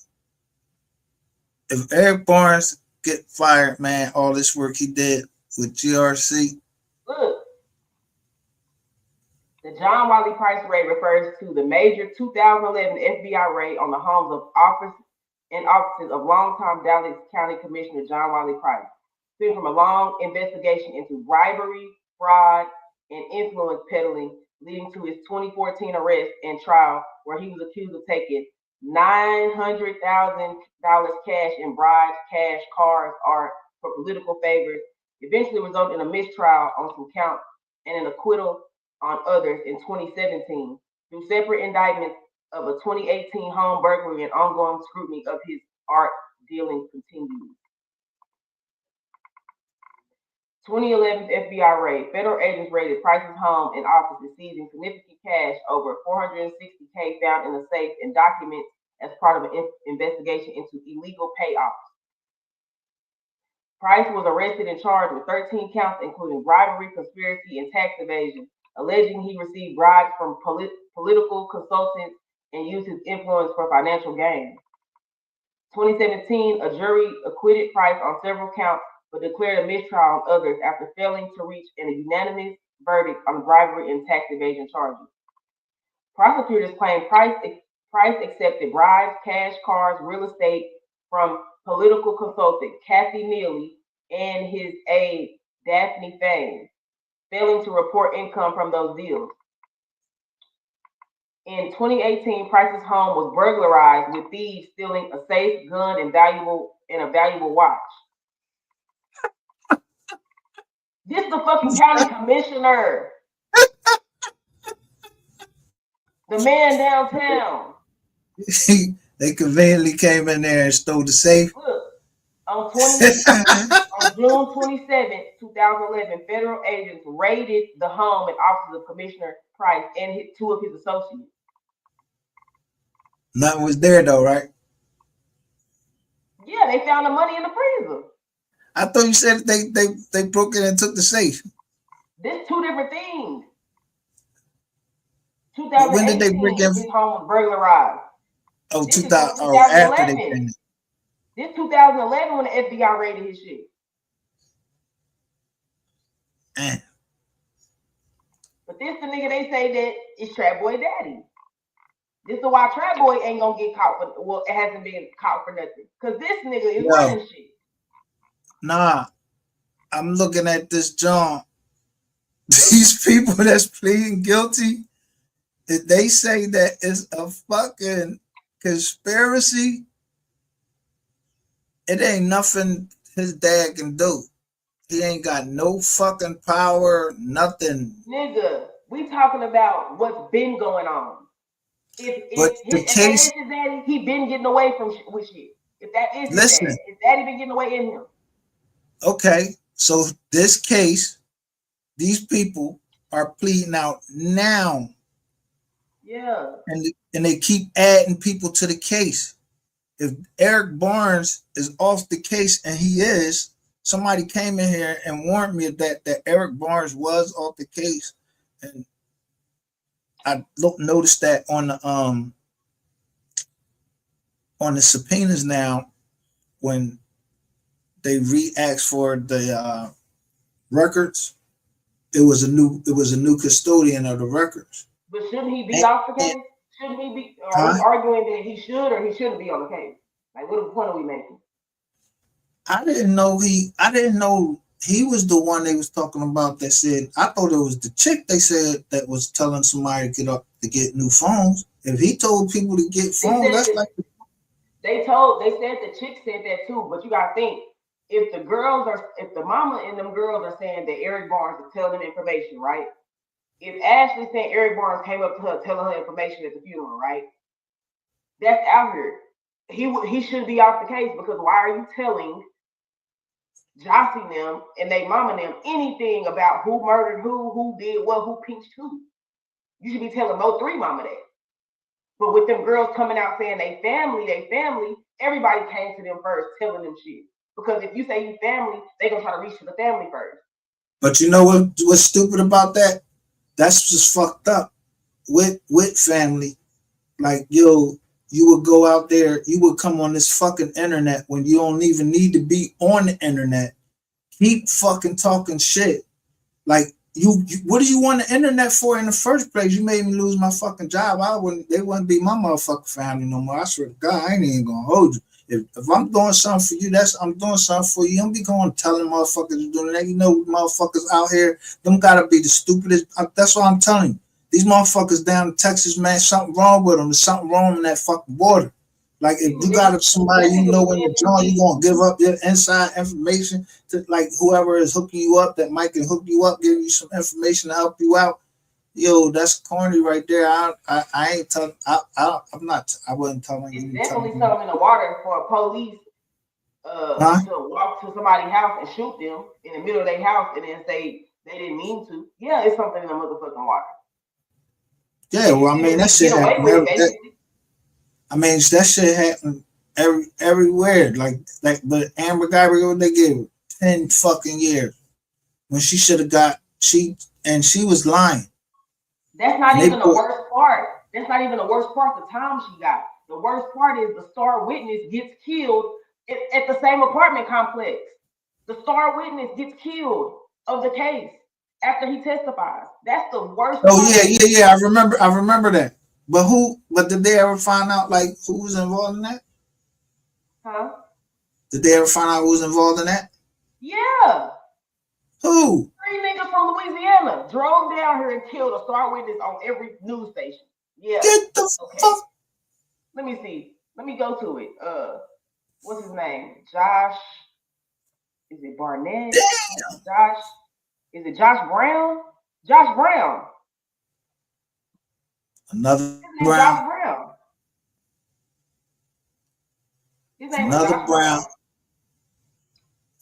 If Eric Barnes get fired, man, all this work he did with GRC. Look, the John Wiley Price raid refers to the major 2011 FBI raid on the homes of offices of longtime Dallas County Commissioner John Wiley Price, stemming from a long investigation into bribery, fraud, and influence peddling, leading to his 2014 arrest and trial, where he was accused of taking $900,000 cash in bribes, cash, cars, art for political favors, eventually resulted in a mistrial on some counts and an acquittal on others in 2017 through separate indictments of a 2018 home burglary and ongoing scrutiny of his art dealings continues. 2011 FBI raid. Federal agents raided Price's home and offices, seizing significant cash, over $460K found in a safe, and documents as part of an investigation into illegal payoffs. Price was arrested and charged with 13 counts, including bribery, conspiracy, and tax evasion, alleging he received bribes from political consultants and used his influence for financial gain. 2017, a jury acquitted Price on several counts, but declared a mistrial on others after failing to reach a unanimous verdict on bribery and tax evasion charges. Prosecutors claim Price accepted bribes, cash, cars, real estate from political consultant Kathy Neely and his aide, Daphne Faye, failing to report income from those deals. In 2018, Price's home was burglarized with thieves stealing a safe, gun, and a valuable watch. This is the fucking county commissioner. The man downtown. They conveniently came in there and stole the safe. Look, on June 27, 2011, federal agents raided the home and offices of Commissioner Price and two of his associates. Nothing was there though, right? Yeah, they found the money in the freezer. I thought you said they broke it and took the safe. There's two different things. When did they break in? His home was burglarized. Oh, 2000. Oh, after they came in. This 2011 when the FBI raided his shit. But this the nigga they say that is Trap Boy Daddy. This is why Trap Boy ain't gonna get caught for, well, it hasn't been caught for nothing. Cause this nigga is running shit. Nah, I'm looking at this John. These people that's pleading guilty, they say that it's a fucking conspiracy. It ain't nothing his dad can do. He ain't got no fucking power, nothing. Nigga, we talking about what's been going on. If the case, his daddy, he been getting away from with shit. If that is listen, his daddy been getting away in him. Okay, so this case, these people are pleading out now. Yeah. And they keep adding people to the case. If Eric Barnes is off the case, and he is, somebody came in here and warned me that Eric Barnes was off the case, and I noticed that on the subpoenas now, when they re-asked for the records, it was a new custodian of the records. But shouldn't he be off the case? Shouldn't he be? Are we arguing that he should or he shouldn't be on the case? Like, what point are we making? I didn't know he was the one they was talking about that said, I thought it was the chick they said that was telling somebody to get new phones. If he told people to get phones, that's like they said the chick said that too, but you gotta think, if the mama and them girls are saying that Eric Barnes is telling them information, right? If Ashley saying Eric Barnes came up to her telling her information at the funeral, right? That's out here. He should be off the case, because why are you telling Jossie them and they mama them anything about who murdered who did what, who pinched who? You should be telling MO3 mama that. But with them girls coming out saying they family, everybody came to them first telling them shit. Because if you say you family, they gonna try to reach to the family first. But you know what's stupid about that? That's just fucked up with family. Like, yo, you would go out there, you would come on this fucking internet when you don't even need to be on the internet. Keep fucking talking shit. Like, you what do you want the internet for in the first place? You made me lose my fucking job. They wouldn't be my motherfucking family no more. I swear to God, I ain't even gonna hold you. If I'm doing something for you, I'm doing something for you. You don't be going telling motherfuckers you're doing that. You know, motherfuckers out here, them gotta be the stupidest. That's what I'm telling you. These motherfuckers down in Texas, man, something wrong with them. There's something wrong in that fucking water. Like, if you got somebody you know in the joint, you gonna give up your inside information to, like, whoever is hooking you up, that might can hook you up, give you some information to help you out. Yo, that's corny right there. I ain't telling. I wasn't telling you. It's definitely something in the water for police to walk to somebody's house and shoot them in the middle of their house and then say they didn't mean to. Yeah, it's something in the motherfucking water. Yeah, well, I mean, that shit happened. That shit happened everywhere. But Amber Gabrielle, they gave her 10 fucking years when she should have got she was lying. That's not even the worst part. That's not even the worst part. The time she got. The worst part is the star witness gets killed at the same apartment complex. The star witness gets killed of the case after he testifies. That's the worst. Oh yeah. I remember that. But did they ever find out like who was involved in that? Huh? Did they ever find out who was involved in that? Yeah. Who? 3 niggas from Louisiana drove down here and killed a star witness on every news station. Yeah. Get the fuck. Let me see. Let me go to it. What's his name? Josh. Is it Barnett? Damn. Josh. Is it Josh Brown? Josh Brown. Another Josh Brown. Brown. His name Another is Josh Brown.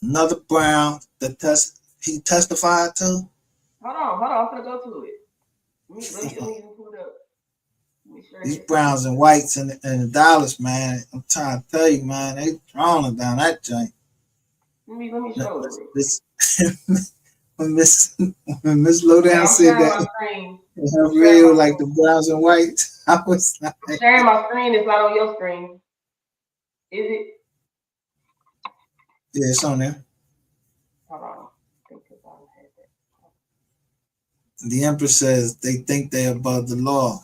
Another Brown that he testified to. Hold on. I'm gonna go to it. Let me pull it up. These browns and whites in the Dallas, man. I'm trying to tell you, man, they throwing down that joint. Let me show it. When Miss Lowdown said that her real like the browns and whites, I was like, sharing my screen. It's not on your screen, is it? Yeah, it's on there. Hold on. The Empress says they think they're above the law.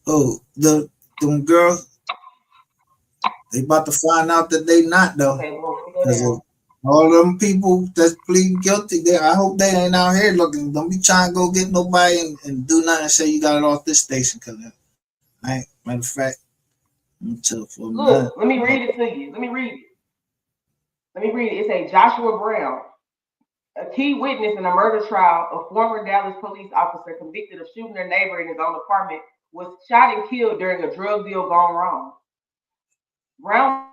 Oh, them girls, they about to find out that they not though. Because all them people that's pleading guilty, I hope they ain't out here looking. Don't be trying to go get nobody and do nothing and say you got it off this station. Cause matter of fact, look, let me read it to you. Let me read it. It says Joshua Brown, a key witness in a murder trial, a former Dallas police officer convicted of shooting their neighbor in his own apartment, was shot and killed during a drug deal gone wrong. Brown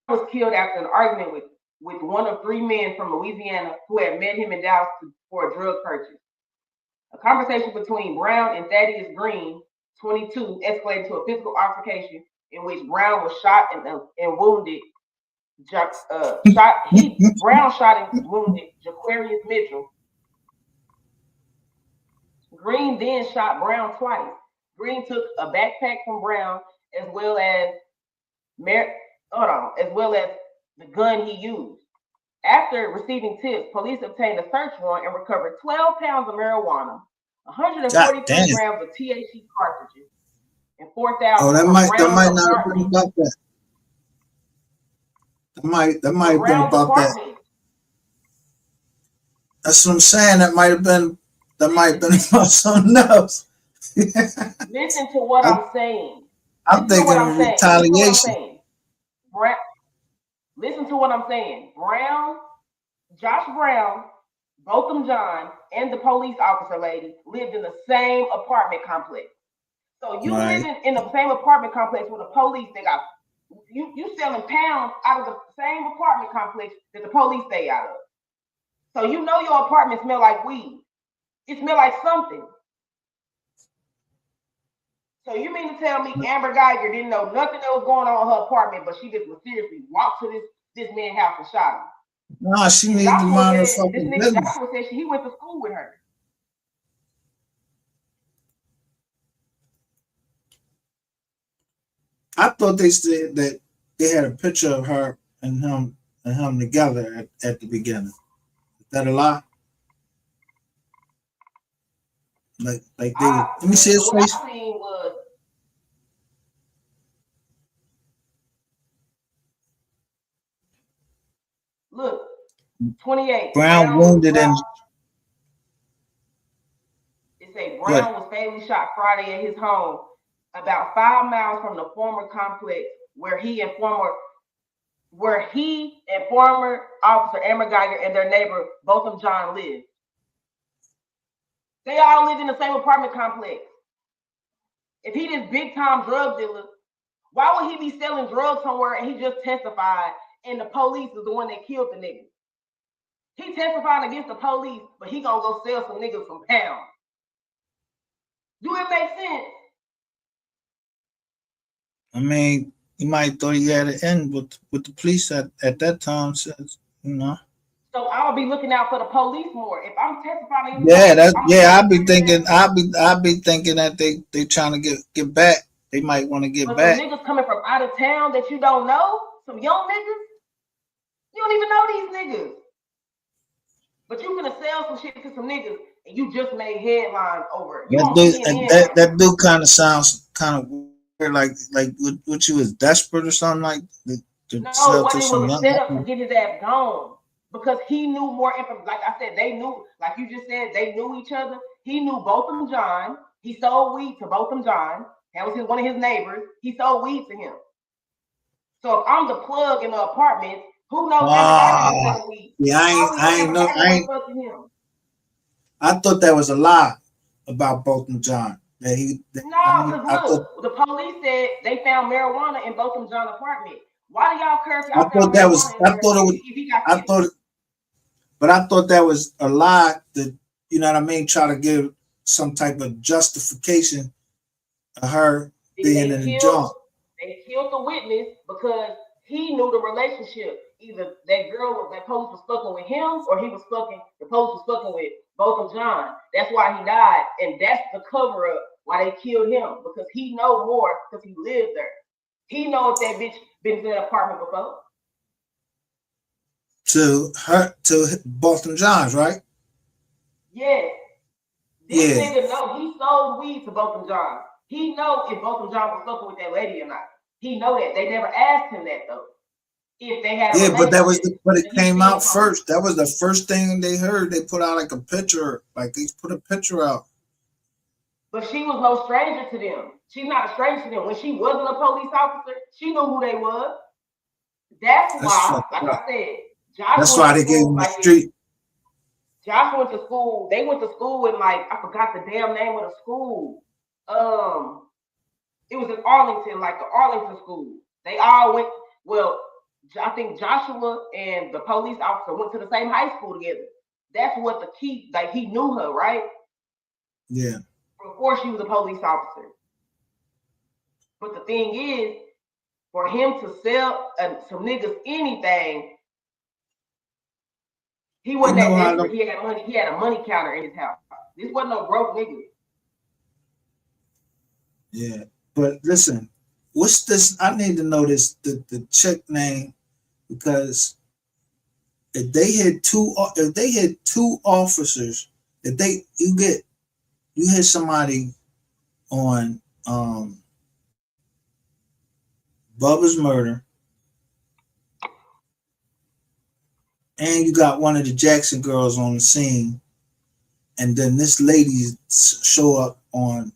was killed after an argument with one of 3 men from Louisiana who had met him in Dallas for a drug purchase. A conversation between Brown and Thaddeus Green, 22, escalated to a physical altercation in which Brown was shot and wounded. Brown shot and wounded Jaquarius Mitchell. Green then shot Brown twice. Green took a backpack from Brown as well as the gun he used. After receiving tips, police obtained a search warrant and recovered 12 pounds of marijuana, 143 grams of THC cartridges, and 4,000. Oh, that might not have been about that. That might have been about that. That's what I'm saying. That might have been about something else. Listen to what I'm saying. I'm thinking of retaliation. Listen to what I'm saying. Josh Brown, Botham John, and the police officer lady lived in the same apartment complex. So you living in the same apartment complex with the police, they got you selling pounds out of the same apartment complex that the police stay out of. So you know your apartment smell like weed. It smell like something. So you mean to tell me Amber Geiger didn't know nothing that was going on in her apartment, but she just mysteriously walked to this man's house and shot him? No, she needs to mind her fucking business. Joshua said he went to school with her. I thought they said that they had a picture of her and him together at the beginning. Is that a lie? Like they let me see his face. What I seen was look, 28. Brown wounded and it say Brown was fatally shot Friday at his home, about 5 miles from the former complex where he and former officer Amber Geiger and their neighbor Botham John lived. They all lived in the same apartment complex. If he this big time drug dealer, why would he be selling drugs somewhere and he just testified and the police is the one that killed the nigga? He testifying against the police, but he gonna go sell some niggas some pounds. Do it make sense? I mean, he might thought he had an end with the police at that time, says, you know. So I'll be looking out for the police more. If I'm testifying, I'll be thinking that they trying to get back. They might want to get back. Some niggas coming from out of town that you don't know, some young niggas, you don't even know these niggas. But you gonna sell some shit to some niggas and you just made headlines over it. That dude kind of sounds kind of weird, like what you was desperate or something like. No, what it was set up to get his ass gone. because he knew more information. Like I said, they knew, like you just said, they knew each other. He knew Botham John. He sold weed to Botham John. That was one of his neighbors. He sold weed to him. So if I'm the plug in the apartment, who knows everybody that's selling weed? Yeah, I ain't know. I thought that was a lie about Botham John. That because look, the police said they found marijuana in Botham John's apartment. Why do y'all care if y'all found marijuana? But I thought that was a lie. That, you know what I mean? Try to give some type of justification of her being in the job. They killed the witness because he knew the relationship. Either that police was fucking with him, or the police was fucking with Botham John. That's why he died, and that's the cover up why they killed him, because he know more because he lived there. He know if that bitch been in that apartment before. To Botham John's, right? Yeah. This nigga know he sold weed to Botham John. He know if Botham John was fucking with that lady or not. He know that. They never asked him that though. If they had but it came out first. That was the first thing they heard. They put out like a picture, like they put a picture out. But she was no stranger to them. She's not a stranger to them. When she wasn't a police officer, she knew who they was. That's why, like I said, that's why they gave him the street. Josh went to school. They went to school in I forgot the damn name of the school. It was in Arlington, like the Arlington school. They all went. Well, I think Joshua and the police officer went to the same high school together. That's what the key. Like he knew her, right? Yeah. Before she was a police officer. But the thing is, for him to sell some niggas anything, he wasn't that desperate. He had money. He had a money counter in his house. This wasn't no broke nigga. Yeah, but listen, what's this? I need to know this the chick name, because if they hit two officers, you hit somebody on Bubba's murder, and you got one of the Jackson girls on the scene, and then this lady show up on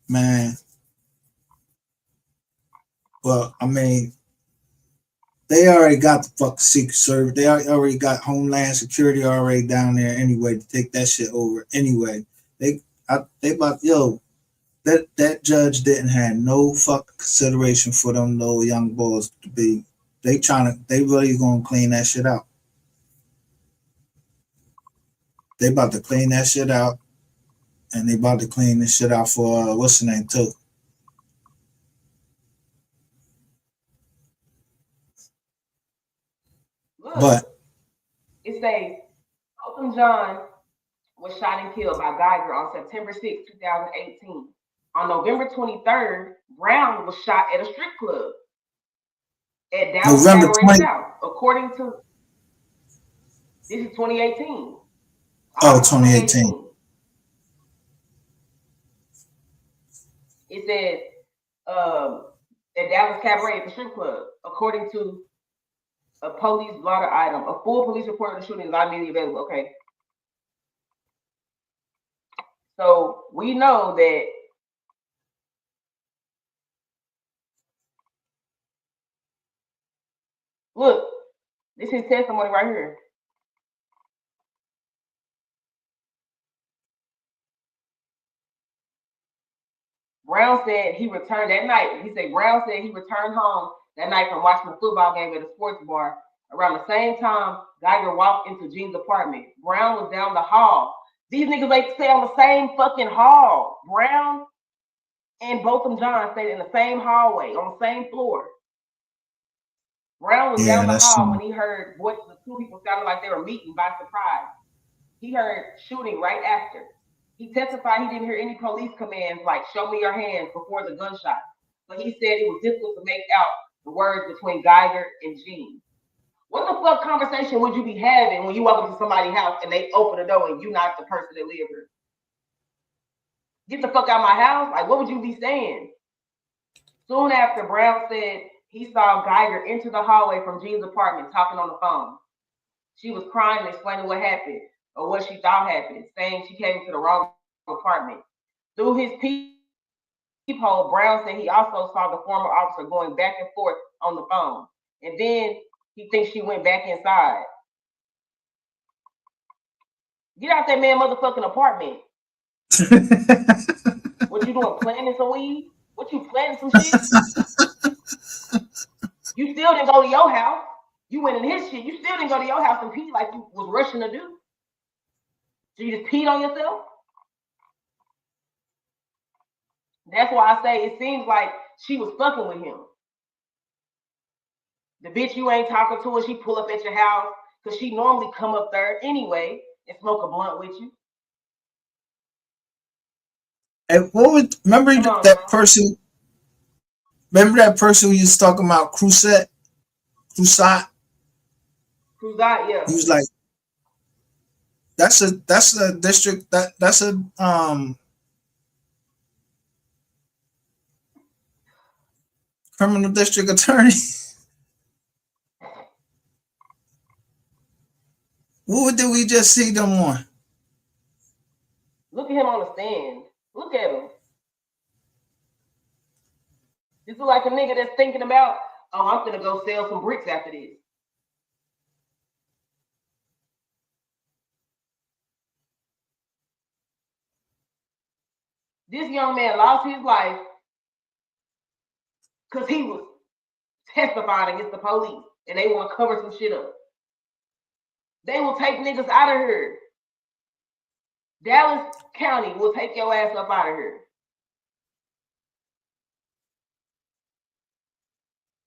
man. Well, I mean, they already got the fucking Secret Service. They already got Homeland Security already down there anyway to take that shit over. Anyway, they about that judge didn't have no fucking consideration for them little young boys to be. They really gonna clean that shit out. They about to clean that shit out, and they about to clean this shit out for what's the name too. Look, but it says Botham John was shot and killed by Geiger on September 6, 2018. On November 23rd, Brown was shot at a strip club at Dallas Cabaret South. According to this is 2018. Oh, 2018. It said at Dallas Cabaret at the strip club. According to a police blotter item, a full police report of the shooting is not immediately available. Okay. So we know that look, this is testimony right here. Brown said he returned that night. He said Brown said he returned home that night from watching a football game at a sports bar. Around the same time, Geiger walked into Jean's apartment. Brown was down the hall. These niggas like to stay on the same fucking hall. Brown and Botham John stayed in the same hallway on the same floor. Brown was down the hall when he heard voices of two people sounding like they were meeting by surprise. He heard shooting right after. He testified he didn't hear any police commands like "show me your hands" before the gunshot, but he said it was difficult to make out the words between Geiger and Jean. What the fuck conversation would you be having when you walk into somebody's house and they open the door and you're not the person that lives here? Get the fuck out of my house? Like, what would you be saying? Soon after, Brown said he saw Geiger enter the hallway from Jean's apartment talking on the phone. She was crying and explaining what happened or what she thought happened, saying she came to the wrong apartment. Through his peephole, Brown said he also saw the former officer going back and forth on the phone. And then he thinks she went back inside. Get out that man motherfucking apartment. What you doing, planting some weed? What you planting some shit? You still didn't go to your house. You went in his shit. You still didn't go to your house and pee like you was rushing to do. So you just peed on yourself? That's why I say it seems like she was fucking with him. The bitch you ain't talking to her, she pull up at your house because she normally come up there anyway and smoke a blunt with you. And remember that person? Remember that person who you was talking about, Crusat? Cruzat, yeah. He was like, that's a district that's a criminal district attorney. What did we just see them on? Look at him on the stand. Look at him. This look like a nigga that's thinking about, oh, I'm gonna go sell some bricks after this. This young man lost his life because he was testifying against the police and they want to cover some shit up. They will take niggas out of here. Dallas County will take your ass up out of here.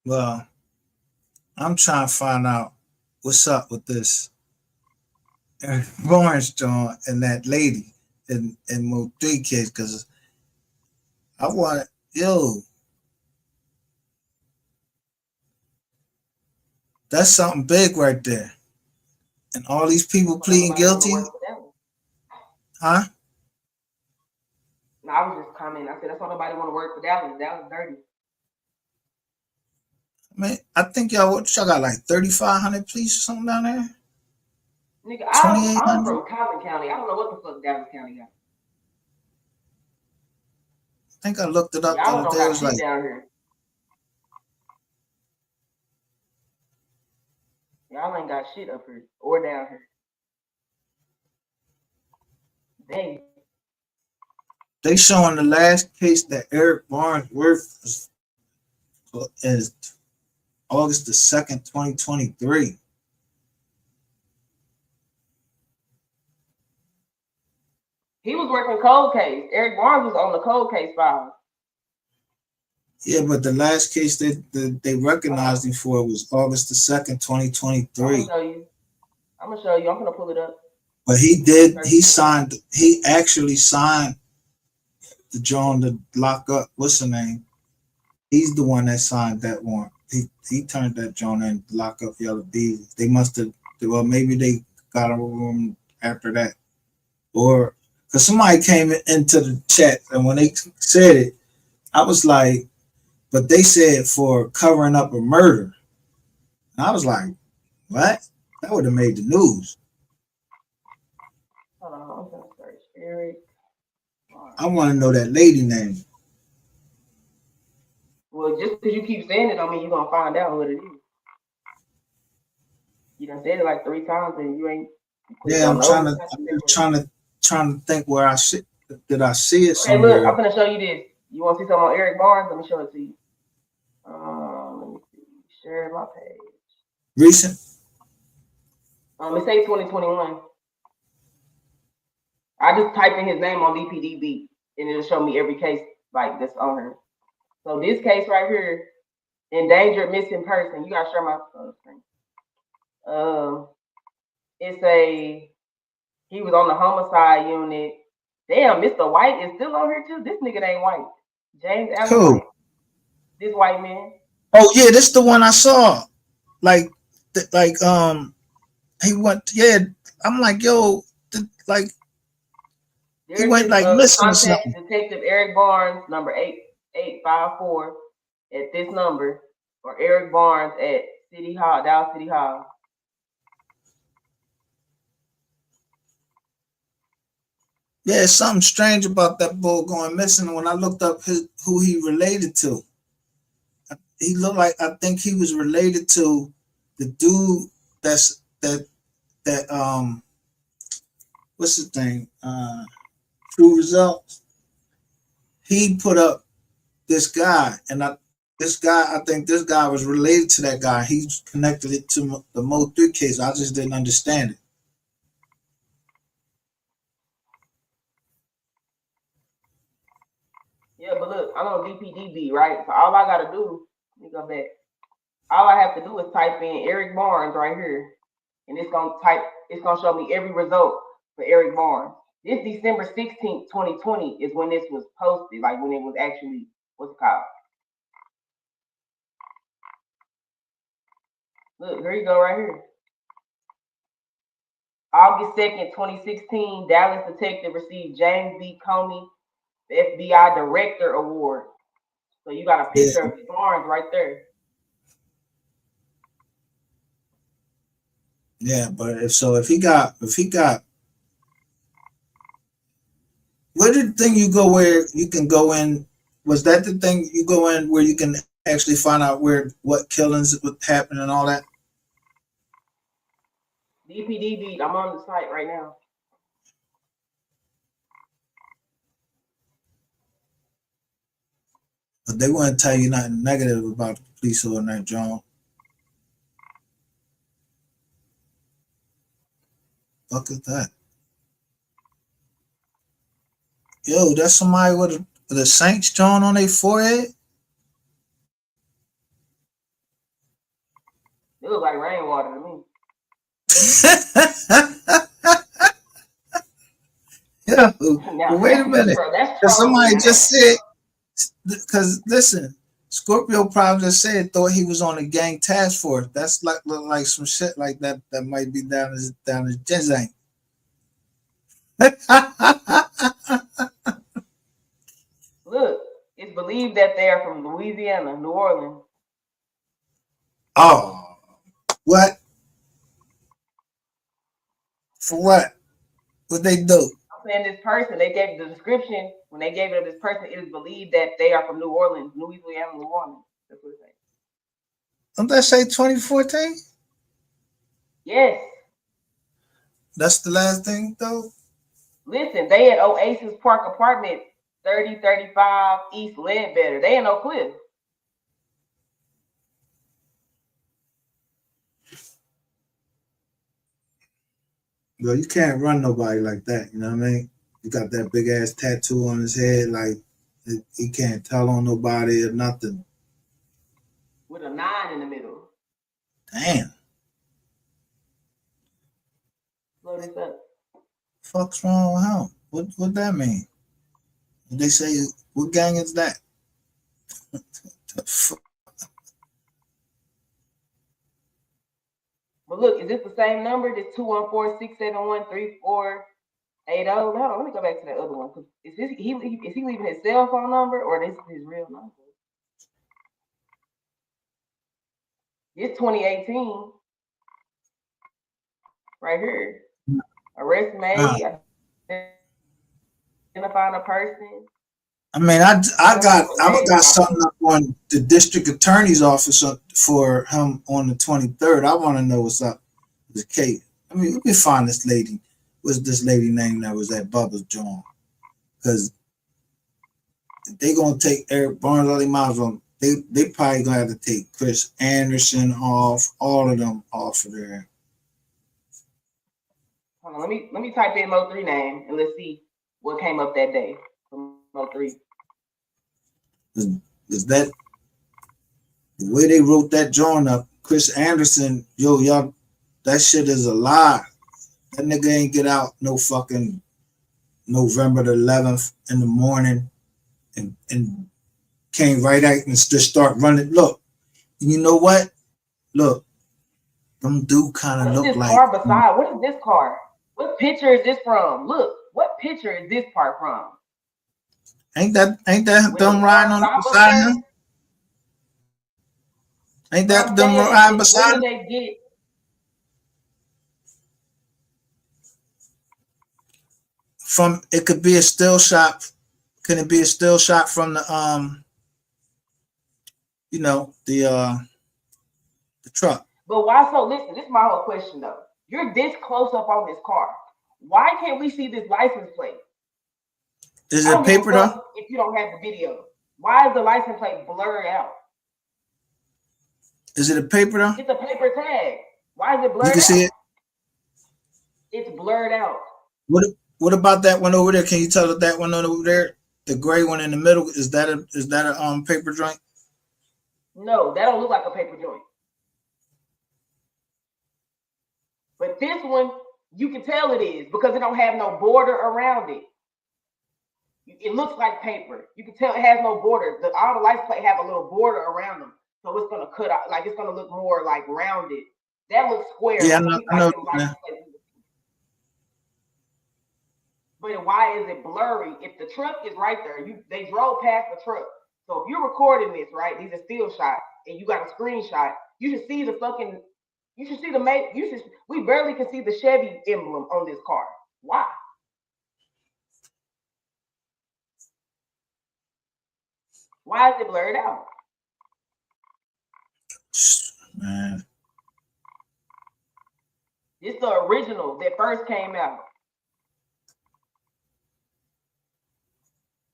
Well, I'm trying to find out what's up with this Eric Barnes John and that lady in MO3 case, because I want, that's something big right there. And all these people pleading guilty. Huh? No, I was just commenting. I said that's why nobody want to work for Dallas. Dallas dirty. Man, I think y'all got like 3,500 police or something down there. Nigga, I'm from Collin County. I don't know what the fuck Dallas County got. I think I looked it up the Y'all other day. It was like down here. Y'all ain't got shit up here or down here. Dang. They showing the last case that Eric Barnes worked is August the 2nd, 2023. He was working cold case. Eric Barnes was on the cold case file. Yeah, but the last case that they recognized him for was August the 2nd, 2023. I'm gonna show you. I'm gonna pull it up. But he actually signed the John to lock up. What's the name? He's the one that signed that warrant. He turned that John in to lock up Yellow B. They must have, well, maybe they got a room after that. Or, because somebody came into the chat and when they said it, I was like, but they said for covering up a murder. And I was like, what? That would have made the news. Hold on, I'm gonna search Eric. I want to know that lady name. Well, just because you keep saying it, don't mean you're gonna find out what it is. You done said it like 3 times and you ain't. Yeah, I'm trying to think where I see. Did I see it somewhere? Hey, look, I'm gonna show you this. You want to see something on Eric Barnes? Let me show it to you. Let me see. Share my page. Recent? It say 2021. I just type in his name on DPDB and it'll show me every case like that's on her. So this case right here, endangered missing person. You gotta share my screen. He was on the homicide unit. Damn, Mr. White is still on here too. This nigga ain't white. James Allen White. This white man. Oh yeah, this the one I saw. He went. Yeah, I'm like, yo, he went like missing or something. Detective Eric Barnes, number 8854 at this number, or Eric Barnes at City Hall, Dallas City Hall. Yeah, something strange about that bull going missing. When I looked up who he related to, he looked like, I think he was related to the dude that what's his name? True Results. He put up this guy, and I think this guy was related to that guy. He connected it to the MO3 case. I just didn't understand it. Yeah, but look, I'm on DPDB, right? So all I gotta do, let me go back. All I have to do is type in Eric Barnes right here, and it's gonna show me every result for Eric Barnes. This December 16th, 2020 is when this was posted, like when it was actually, what's it called? Look, here you go right here. August 2nd, 2016, Dallas detective received James B. Comey, the FBI Director Award. So you got a picture of Barnes right there. Yeah, but if he got, where did the thing you go where you can go in? Was that the thing you go in where you can actually find out what killings would happen and all that? DPDB, I'm on the site right now. But they wouldn't tell you nothing negative about the police or that, John. Fuck is that? Yo, that's somebody with the Saints drawn on their forehead? It looks like Rainwater to me. Yeah, but wait a minute. Because somebody just said, because listen, Scorpio probably just said thought he was on a gang task force. That's look like some shit like that might be down his jizang. Look, it's believed that they are from Louisiana, New Orleans. Oh, what? For what? What they do? I'm saying this person, they gave the description, when they gave it to this person, it is believed that they are from New Orleans, Louisiana, New Orleans. That's what it says. Don't that say 2014? Yes. That's the last thing, though? Listen, they at Oasis Park Apartment, 3035 East Ledbetter. They in Oak Cliff. Well, you can't run nobody like that, you know what I mean? You got that big ass tattoo on his head, like he can't tell on nobody or nothing. With a 9 in the middle. Damn. Load this up. Fuck's wrong with him? What that mean? They say, what gang is that? The fuck? But look, is this the same number? This 214-671-3480? Hold on, let me go back to that other one. Is he leaving his cell phone number or this is his real number? It's 2018. Right here. Arrest made. Identifying a person. I mean, I got something up on the district attorney's office for him on the 23rd. I want to know what's up with the case. I mean, let me find this lady. What's this lady name that was at Bubba's John? Because they gonna take Eric Barnes, all they might as well. They probably gonna have to take Chris Anderson off, all of them off of there. Hold on, let me type in MO3 name and let's see what came up that day from MO3. Is that the way they wrote that joint up? Chris Anderson, y'all, that shit is a lie. That nigga ain't get out no fucking November the 11th in the morning and came right out and just start running. Look, you know what? Look, them do kind of look like. Car beside? What is this car? What picture is this from? Look, what picture is this part from? Ain't that them riding on the beside him? Ain't that them riding beside him? They get? from it could be a still shot. Can it be a still shot from the you know, the truck? But why so? Listen, this is my whole question though. You're this close up on this car. Why can't we see this license plate? Is it paper though? If you don't have the video, why is the license plate blurred out? Is it a paper though? It's a paper tag. Why is it blurred out? You can see it. It's blurred out. What about that one over there? Can you tell us that one over there? The gray one in the middle, is that a paper joint? No, that don't look like a paper joint. But this one, you can tell it is because it don't have no border around it. It looks like paper. You can tell it has no border. All the license plate have a little border around them, so it's gonna cut out, like it's gonna look more like rounded. That looks square. Yeah, I know. But why is it blurry? If the truck is right there, they drove past the truck. So if you're recording this, right, these are still shots, and you got a screenshot, you should see the fucking, we barely can see the Chevy emblem on this car. Why? Why is it blurred out? Man. It's the original that first came out.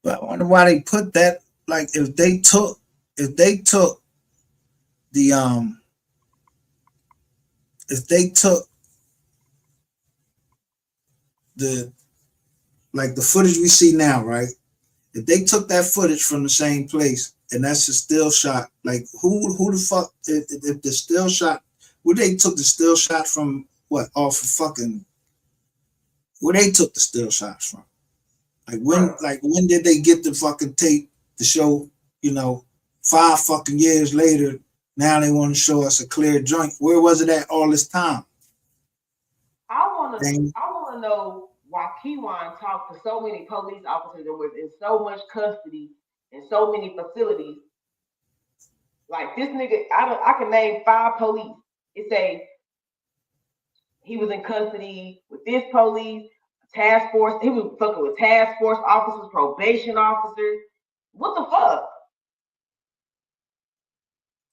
But I wonder why they put that. Like if they took the like the footage we see now, right? If they took that footage from the same place and that's a still shot, like who the fuck if the still shot, where they took the still shot from, what, off of fucking, where they took the still shots from? Like when did they get the fucking tape to show, 5 fucking years later, now they want to show us a clear joint? Where was it at all this time? I want to know why Keywan talked to so many police officers and was in so much custody in so many facilities. Like this nigga, I can name 5 police. It say he was in custody with this police, task force. He was fucking with task force officers, probation officers. What the fuck?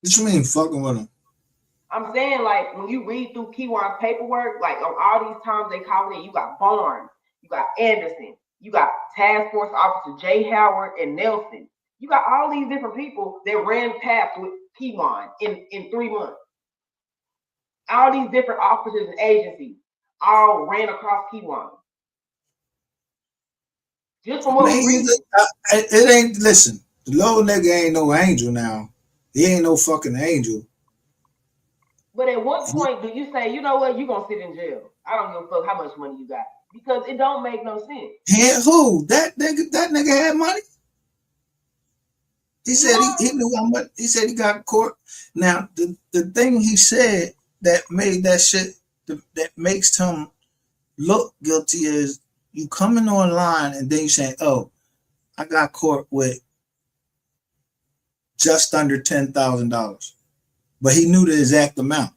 What you mean fucking with him? I'm saying, like, when you read through Keywan's paperwork, like on all these times they call it, you got Barnes, you got Anderson, you got task force officer Jay Howard and Nelson. You got all these different people that ran paths with Keywan in 3 months. All these different officers and agencies all ran across Keywan. Just from what we read. It ain't, listen, the little nigga ain't no angel now. He ain't no fucking angel. But at what point do you say, you know what, you're going to sit in jail? I don't give a fuck how much money you got. Because it don't make no sense. Who? That nigga had money? He said he knew how much. He said he got court. Now, the thing he said that made that shit, that makes him look guilty is you coming online and then you saying, oh, I got caught with just under $10,000. But he knew the exact amount.